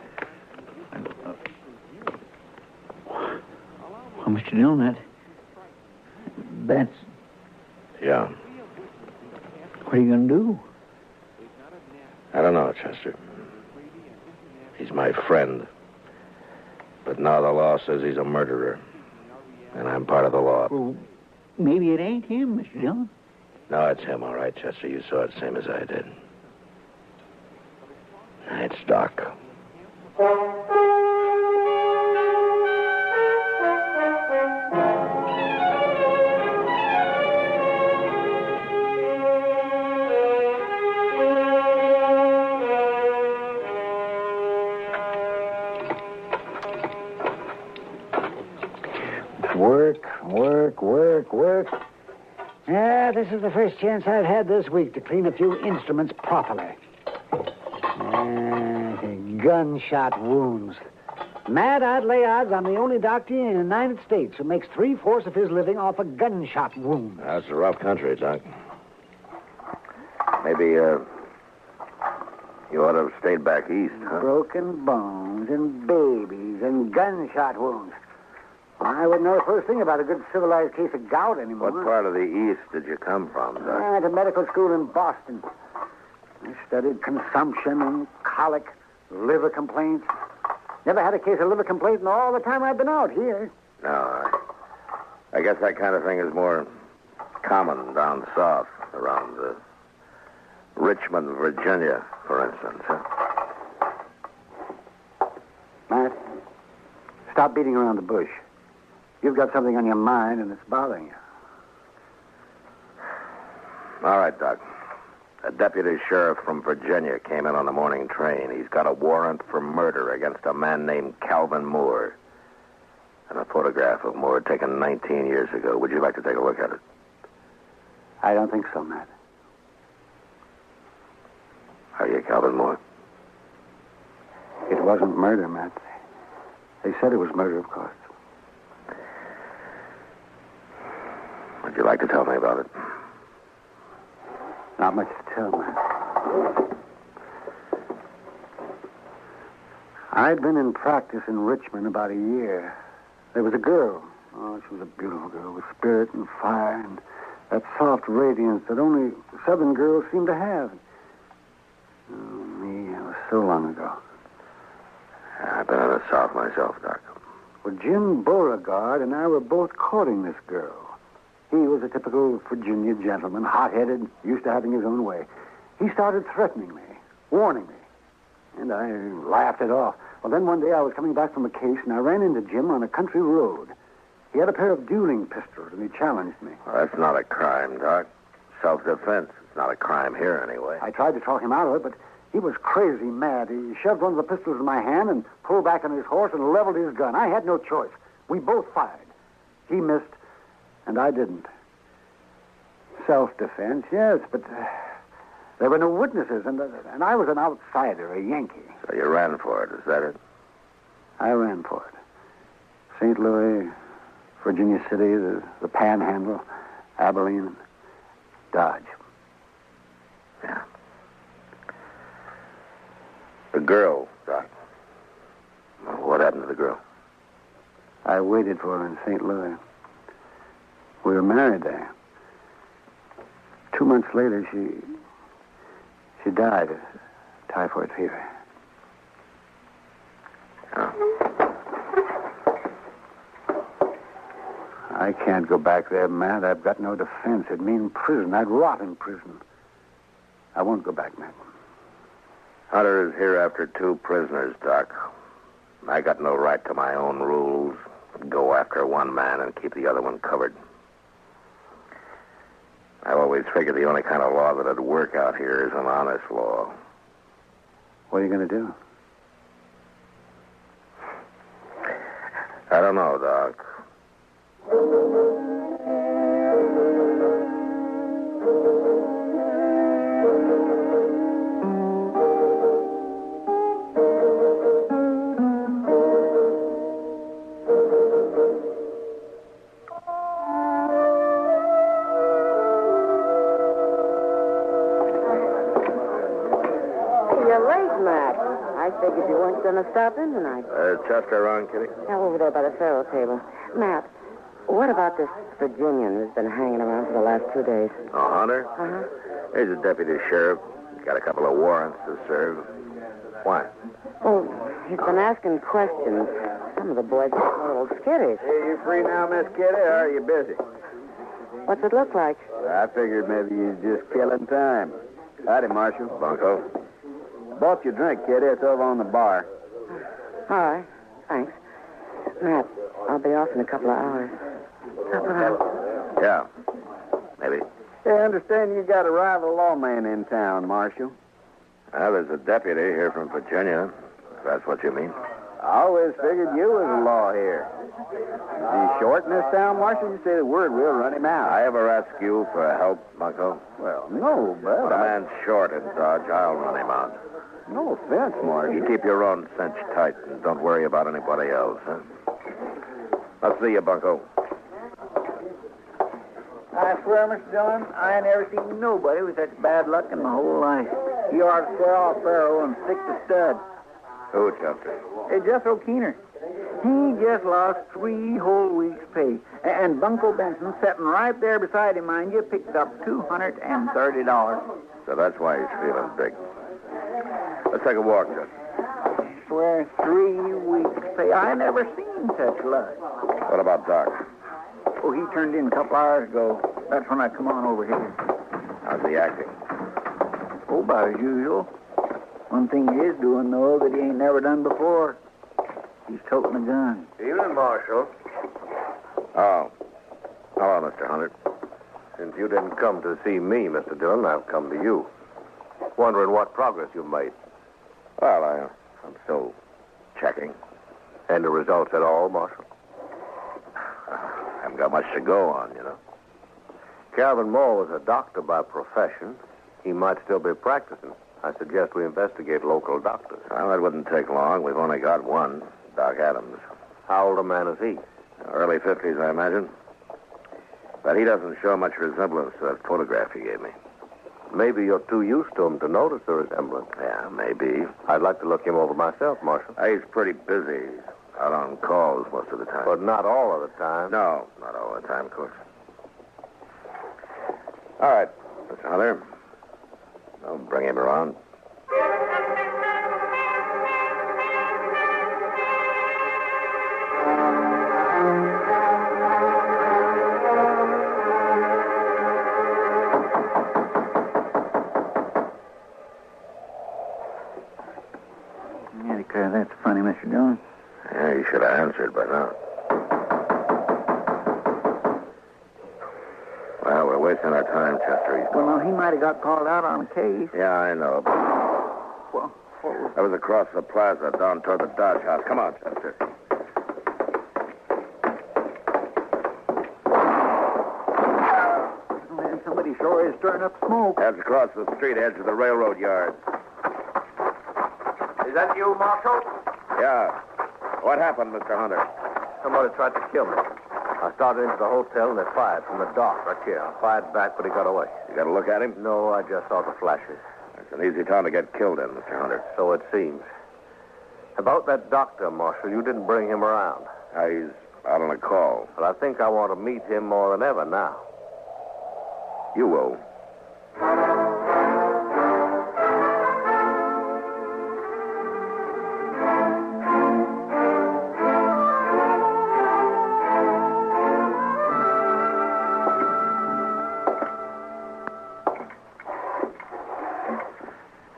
Well, Mr. Dillon, that's... Yeah. What are you going to do? I don't know, Chester. He's my friend. But now the law says he's a murderer. And I'm part of the law. Well, maybe it ain't him, Mr. Dillon. No, it's him, all right, Chester. You saw it same as I did. It's Doc. Work. Yeah, this is the first chance I've had this week to clean a few instruments properly. Gunshot wounds. Matt, I'd lay odds I'm the only doctor in the United States who makes 3/4 of his living off a gunshot wound. That's a rough country, Doc. Maybe, you ought to have stayed back east, huh? Broken bones and babies and gunshot wounds. I wouldn't know the first thing about a good civilized case of gout anymore. What part of the East did you come from, Doc? I went to medical school in Boston. I studied consumption and colic, liver complaints. Never had a case of liver complaint in all the time I've been out here. No, I guess that kind of thing is more common down south, around Richmond, Virginia, for instance, huh? Matt, stop beating around the bush. You've got something on your mind, and it's bothering you. All right, Doc. A deputy sheriff from Virginia came in on the morning train. He's got a warrant for murder against a man named Calvin Moore. And a photograph of Moore taken 19 years ago. Would you like to take a look at it? I don't think so, Matt. Are you Calvin Moore? It wasn't murder, Matt. They said it was murder, of course. Would you like to tell me about it? Not much to tell, Matt. I'd been in practice in Richmond about a year. There was a girl. Oh, she was a beautiful girl with spirit and fire and that soft radiance that only Southern girls seem to have. Oh, me, it was so long ago. I've been in the South myself, Doc. Well, Jim Beauregard and I were both courting this girl. He was a typical Virginia gentleman, hot-headed, used to having his own way. He started threatening me, warning me, and I laughed it off. Well, then one day I was coming back from a case, and I ran into Jim on a country road. He had a pair of dueling pistols, and he challenged me. Well, that's not a crime, Doc. Self-defense. It's not a crime here, anyway. I tried to talk him out of it, but he was crazy mad. He shoved one of the pistols in my hand and pulled back on his horse and leveled his gun. I had no choice. We both fired. He missed, and I didn't. Self-defense, yes, but there were no witnesses, and I was an outsider, a Yankee. So you ran for it, is that it? I ran for it. St. Louis, Virginia City, the Panhandle, Abilene, Dodge. Yeah. The girl, Doc. What happened to the girl? I waited for her in St. Louis. We were married there. 2 months later, she died of typhoid fever. Oh. I can't go back there, Matt. I've got no defense. It'd mean prison. I'd rot in prison. I won't go back, Matt. Hunter is here after 2 prisoners, Doc. I got no right to my own rules. Go after one man and keep the other one covered. I've always figured the only kind of law that'd work out here is an honest law. What are you going to do? I don't know, Doc. I figured you weren't going to stop in tonight. Chester around, Kitty? Now, over there by the faro table. Matt, what about this Virginian who's been hanging around for the last 2 days? Oh, Hunter? Uh-huh. He's a deputy sheriff. Got a couple of warrants to serve. Why? Oh, he's been asking questions. Some of the boys are a little skittish. Hey, you free now, Miss Kitty, or are you busy? What's it look like? I figured maybe you're just killing time. Howdy, Marshal. Bunko. Bought you a drink, Kitty. It's over on the bar. All right. Thanks. Matt, I'll be off in a couple of hours. Yeah. Maybe. Hey, I understand you got a rival lawman in town, Marshal. Well, there's a deputy here from Virginia, if that's what you mean. I always figured you was the law here. Is he short in this town, Marshal? You say the word, we'll run him out. I ever ask you for help, Bunko? Well, no, but... When a man's short in Dodge, I'll run him out. No offense, Marshal. You keep your own cinch tight and don't worry about anybody else, huh? I'll see you, Bunko. I swear, Mr. Dillon, I ain't never seen nobody with such bad luck in my whole life. He ought to swear off Pharaoh and stick to stud. Who, Chester? Hey, Jethro Keener. He just lost 3 whole weeks' pay. And Bunko Benson, sitting right there beside him, mind you, picked up $230. So that's why he's feeling big. Let's take a walk, Chester. I swear, 3 weeks' pay. I never seen such luck. What about Doc? Oh, he turned in a couple hours ago. That's when I come on over here. How's he acting? Oh, about as usual. One thing he is doing, though, that he ain't never done before. He's toting a gun. Evening, Marshal. Oh. Hello, Mr. Hunter. Since you didn't come to see me, Mr. Dillon, I've come to you. Wondering what progress you've made. Well, I'm still checking. Any results at all, Marshal? Haven't got much to go on, you know. Calvin Moore was a doctor by profession. He might still be practicing. I suggest we investigate local doctors. Well, that wouldn't take long. We've only got one, Doc Adams. How old a man is he? Early 50s, I imagine. But he doesn't show much resemblance to that photograph he gave me. Maybe you're too used to him to notice the resemblance. Yeah, maybe. I'd like to look him over myself, Marshal. He's pretty busy. Out on calls most of the time. But not all of the time. No, not all the time, of course. All right, Mr. Hunter. I'll bring him around. Yeah, declare that's funny, Mr. Dillon. Yeah, you should have answered by now. Well, we're wasting our time, Chester. Well, no, he might have got called out on a case. Yeah, I know. Well, that was across the plaza down toward the Dodge House. Come on, Chester. Man, somebody sure is stirring up smoke. That's across the street, edge of the railroad yard. Is that you, Marshal? Yeah. What happened, Mr. Hunter? Somebody tried to kill me. I started into the hotel and they fired from the dock right here. I fired back, but he got away. You got a look at him? No, I just saw the flashes. It's an easy town to get killed in, Mr. Hunter. So it seems. About that doctor, Marshal, you didn't bring him around. He's out on a call. Well, I think I want to meet him more than ever now. You will.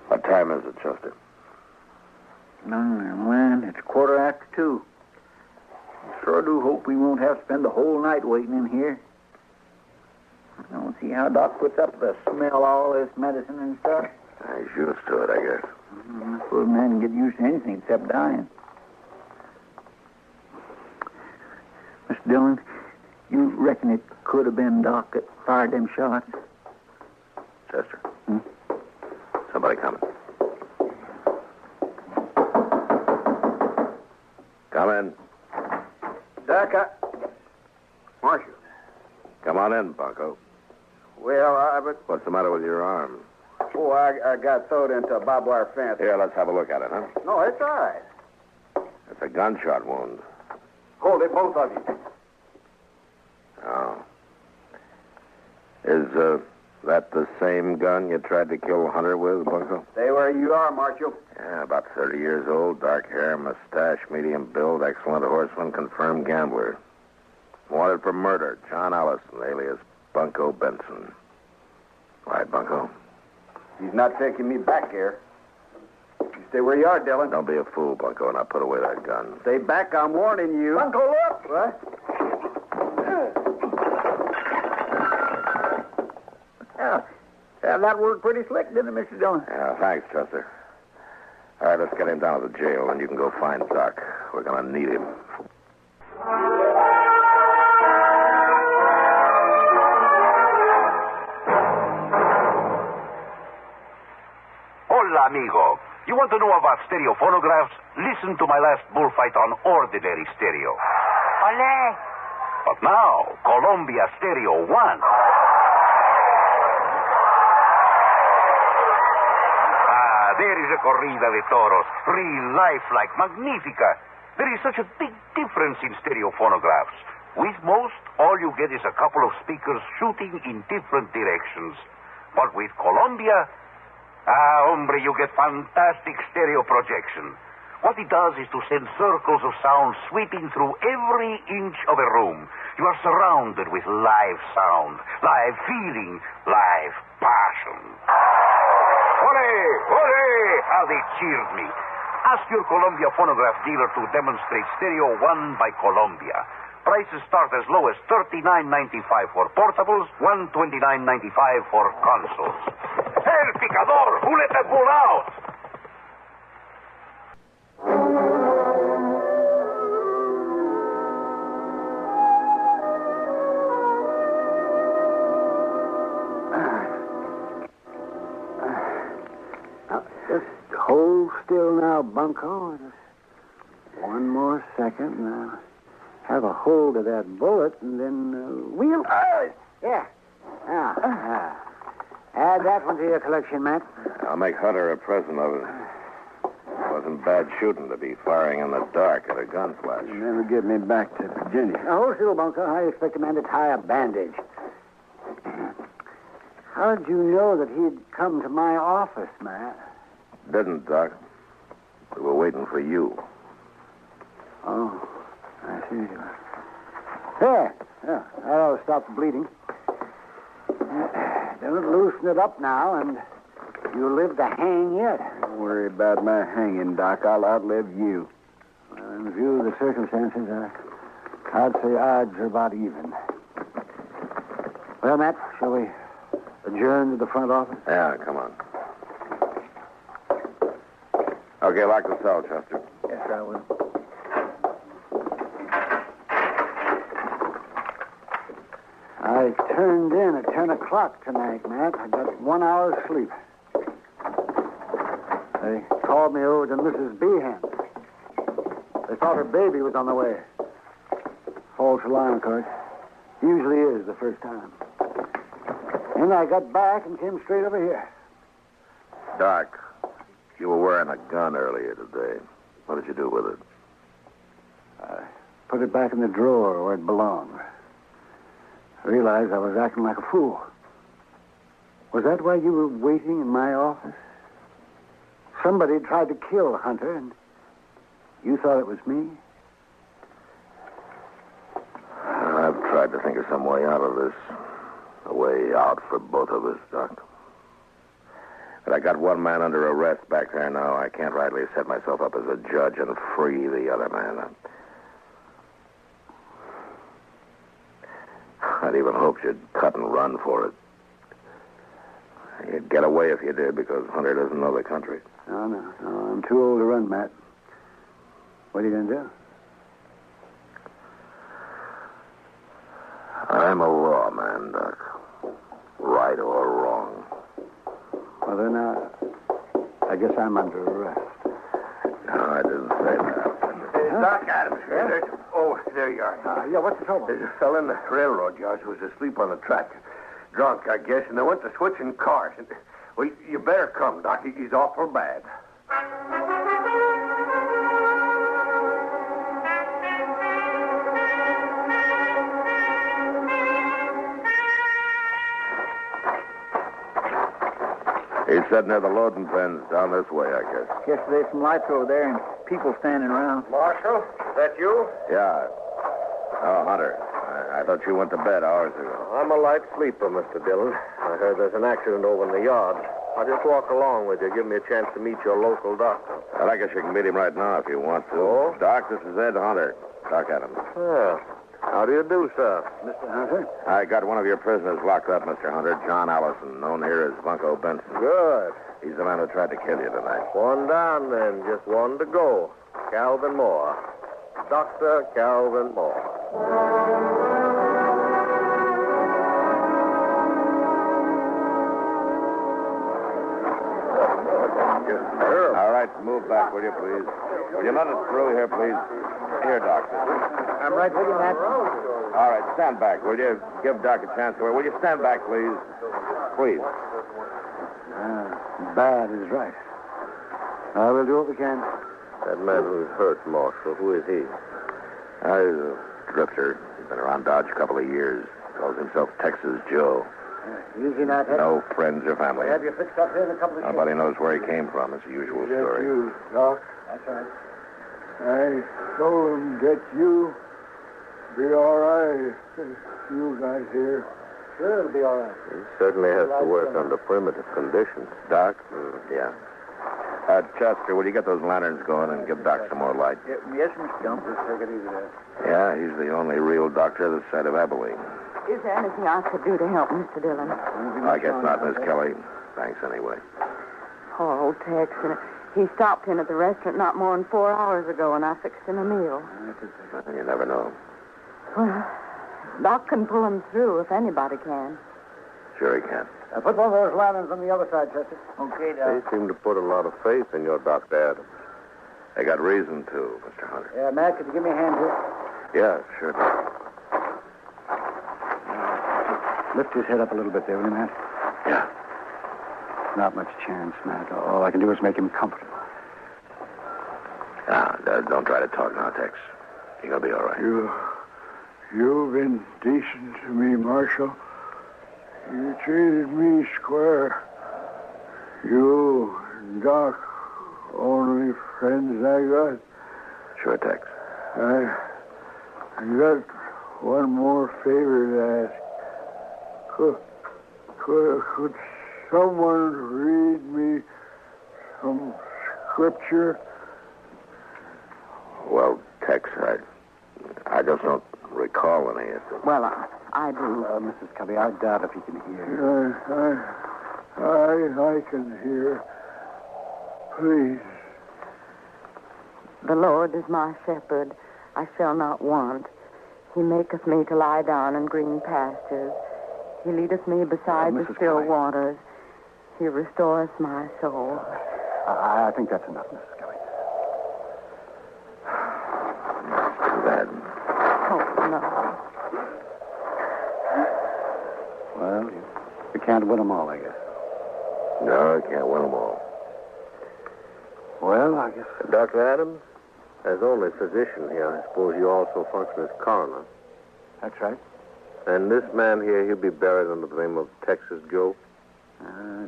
What time is it, Chester? No, man, it's 2:15. I sure do hope we won't have to spend the whole night waiting in here. I don't see how Doc puts up with the smell of all this medicine and stuff. He's used to it, I guess. I suppose a man can get used to anything except dying. Mr. Dillon, you reckon it could have been Doc that fired them shots? Chester. Somebody coming. Come in. Doc, Marshal. Come on in, Bunko. Well, What's the matter with your arm? Oh, I got sewed into a barbed wire fence. Here, let's have a look at it, huh? No, it's all right. It's a gunshot wound. Hold it, both of you. Oh. Is That the same gun you tried to kill Hunter with, Bunko? Stay where you are, Marshal. Yeah, about 30 years old, dark hair, mustache, medium build, excellent horseman, confirmed gambler. Wanted for murder, John Allison, alias Bunko Benson. Right, Bunko? He's not taking me back here. You stay where you are, Dillon. Don't be a fool, Bunko, and I'll put away that gun. Stay back, I'm warning you. Bunko, look! What? Yeah, that worked pretty slick, didn't it, Mr. Dillon? Yeah, thanks, Chester. All right, let's get him down to the jail, and you can go find Doc. We're going to need him. Hola, amigo. You want to know about stereo phonographs? Listen to my last bullfight on ordinary stereo. Ole. But now, Columbia Stereo 1. There is a corrida de toros, real lifelike, magnifica. There is such a big difference in stereo phonographs. With most, all you get is a couple of speakers shooting in different directions. But with Columbia, hombre, you get fantastic stereo projection. What it does is to send circles of sound sweeping through every inch of a room. You are surrounded with live sound, live feeling, live passion. Hooray! Hooray! How they cheered me. Ask your Columbia phonograph dealer to demonstrate Stereo 1 by Columbia. Prices start as low as $39.95 for portables, $129.95 for consoles. El Picador! Who let that bull out? Hold still now, Bunko. Just one more second, and I'll have a hold of that bullet, and then wheel. Yeah. Add that one to your collection, Matt. I'll make Hunter a present of it. Wasn't bad shooting to be firing in the dark at a gun flash. You never get me back to Virginia. Now, hold still, Bunko. How do you expect a man to tie a bandage? How'd you know that he'd come to my office, Matt? Didn't, Doc. We were waiting for you. Oh, I see. There. Yeah, that'll stop the bleeding. Don't loosen it up now, and you'll live to hang yet. Don't worry about my hanging, Doc. I'll outlive you. Well, in view of the circumstances, I'd say odds are about even. Well, Matt, shall we adjourn to the front office? Yeah, come on. Okay, lock the cell, Chester. Yes, I will. I turned in at 10 o'clock tonight, Matt. I got 1 hour's sleep. They called me over to Mrs. Behan. They thought her baby was on the way. False alarm, of course. Usually is the first time. And I got back and came straight over here. Doc, you were wearing a gun earlier today. What did you do with it? I put it back in the drawer where it belonged. I realized I was acting like a fool. Was that why you were waiting in my office? Somebody tried to kill Hunter, and you thought it was me? I've tried to think of some way out of this. A way out for both of us, Doc. But I got one man under arrest back there now. I can't rightly set myself up as a judge and free the other man. I'd even hoped you'd cut and run for it. You'd get away if you did, because Hunter doesn't know the country. No, I'm too old to run, Matt. What are you going to do? I'm a lawman, Doc. Right or wrong. Well, then, I guess I'm under arrest. No, I didn't say that. Doc Adams here. There you are. Yeah, what's the trouble? There's a fellow in the railroad yards who was asleep on the track. Drunk, I guess, and they went to switching cars. Well, you better come, Doc. He's awful bad. He's sitting near the loading pens down this way, I guess. Guess there's some lights over there and people standing around. Marshal, is that you? Yeah. Oh, Hunter. I thought you went to bed hours ago. I'm a light sleeper, Mr. Dillon. I heard there's an accident over in the yard. I'll just walk along with you. Give me a chance to meet your local doctor. Well, I guess you can meet him right now if you want to. Oh? Doc, this is Ed Hunter. Doc Adams. Yeah. How do you do, sir? Mr. Hunter? I got one of your prisoners locked up, Mr. Hunter, John Allison, known here as Bunko Benson. Good. He's the man who tried to kill you tonight. One down, then. Just one to go. Calvin Moore. Dr. Calvin Moore. All right, move back, will you, please? Will you let us through here, please? Here, Doctor. I'm right with you, Matt. All right, stand back, will you? Give Doc a chance to... Will you stand back, please? Please. Bad is right. I will do what we can. That man who's hurt, Marshal, who is he? He's a drifter. He's been around Dodge a couple of years. Calls himself Texas Joe. Easy now, Ted. No friends or family. Have you fixed up here in a couple of Nobody knows where he came from. It's the usual story. You, Doc. That's right. I told him get you. Be all right. You guys here. Sure, it'll be all right. He certainly has to work under primitive conditions. Doc? Yeah. Chester, will you get those lanterns going and give Doc some more light? Yes, Mr. Gump. Just take it easy there. Yeah, he's the only real doctor this side of Abilene. Is there anything I could do to help, Mr. Dillon? I guess not, Miss Kelly. Thanks anyway. Poor old Tex. And he stopped in at the restaurant not more than 4 hours ago, and I fixed him a meal. You never know. Well, Doc can pull him through if anybody can. Sure he can. Put one of those lanterns on the other side, Chester. Okay, They Doc. seem to put a lot of faith in your Dr. Adams. They got reason to, Mr. Hunter. Yeah, Matt, could you give me a hand here? Yeah, sure. Lift his head up a little bit there, will you, Matt? Yeah. Not much chance, Matt. All I can do is make him comfortable. Don't try to talk now, Tex. You're going to be all right. You've been decent to me, Marshal. You treated me square. You and Doc, only friends I got. Sure, Tex. I got one more favor to ask. Could someone read me some scripture? Well, Tex, I just don't recall any. Well, I do. Mrs. Kelly, I doubt if he can hear. I can hear. Please. The Lord is my shepherd. I shall not want. He maketh me to lie down in green pastures. He leadeth me beside the still Kelly. waters. He restoreth my soul. I think that's enough, Mrs. Kelly. Too bad. Oh, no. Well, you can't win them all, I guess. No, I can't win them all. Well, I guess... Dr. Adams, as only physician here, I suppose you also function as coroner. That's right. And this man here, he'll be buried under the name of Texas Joe?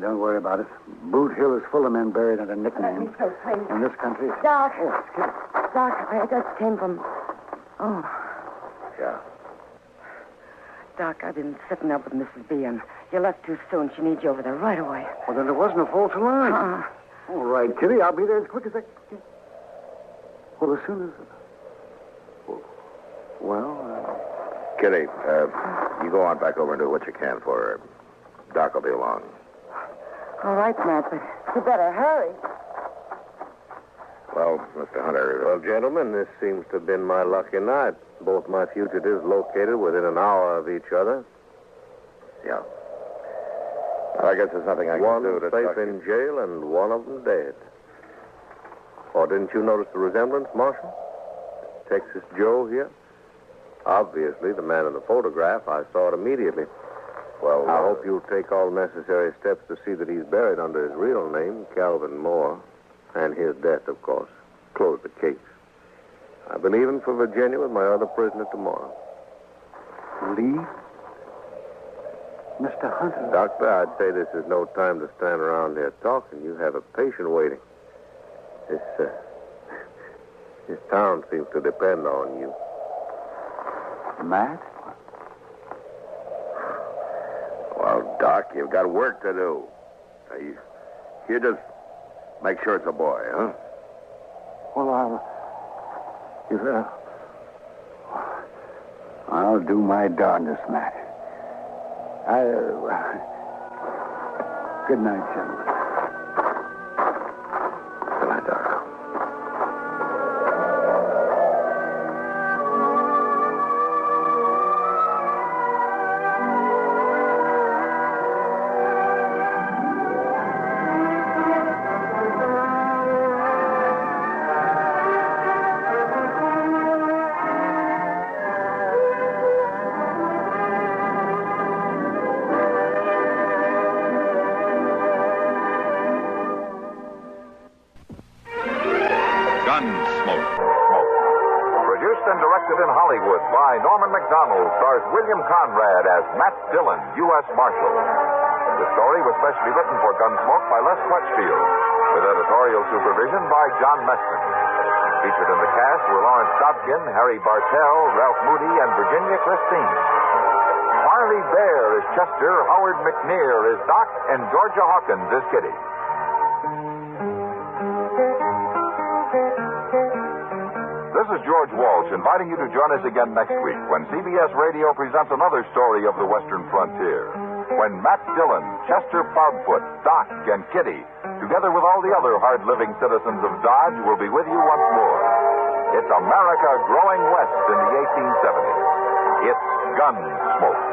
Don't worry about it. Boot Hill is full of men buried under nicknames. so crazy. In this country... Doc. Oh, excuse me. Doc, I just came from... Oh, Yeah. Doc, I've been sitting up with Mrs. B, and you left too soon. She needs you over there right away. Well, then there wasn't a false alarm. All right, Kitty, I'll be there as quick as I can. Well, as soon as... Well, Kitty, you go on back over and do what you can for her. Doc will be along. all right, Matt, but you better hurry. Well, Mr. Hunter... Well, gentlemen, this seems to have been my lucky night. Both my fugitives located within an hour of each other. Yeah. Well, I guess there's nothing I can do to... One safe in jail and one of them dead. Or didn't you notice the resemblance, Marshal? Texas Joe here? Obviously, the man in the photograph. I saw it immediately. Well, I hope you'll take all necessary steps to see that he's buried under his real name, Calvin Moore, and his death, of course. Close the case. I'll be leaving for Virginia with my other prisoner tomorrow. leave? Mr. Hunter. Doctor, I'd say this is no time to stand around there talking. You have a patient waiting. This town seems to depend on you. Matt? Well, Doc, you've got work to do. You just make sure it's a boy, huh? Well, I'll do my darndest, Matt. Good night, gentlemen. Good night, Doc. Gunsmoke. Produced and directed in Hollywood by Norman McDonald, stars William Conrad as Matt Dillon, U.S. Marshal. The story was specially written for Gunsmoke by Les Crutchfield, with editorial supervision by John Meston. Featured in the cast were Lawrence Dobkin, Harry Bartell, Ralph Moody, and Virginia Christine. Harley Bear is Chester, Howard McNear is Doc, and Georgia Hawkins is Kitty. This is George Walsh inviting you to join us again next week when CBS Radio presents another story of the Western frontier. When Matt Dillon, Chester Proudfoot, Doc, and Kitty, together with all the other hard-living citizens of Dodge, will be with you once more. It's America growing west in the 1870s. It's Gunsmoke.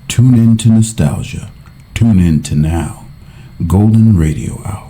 Tune in to nostalgia. Tune in to now. Golden Radio Hour.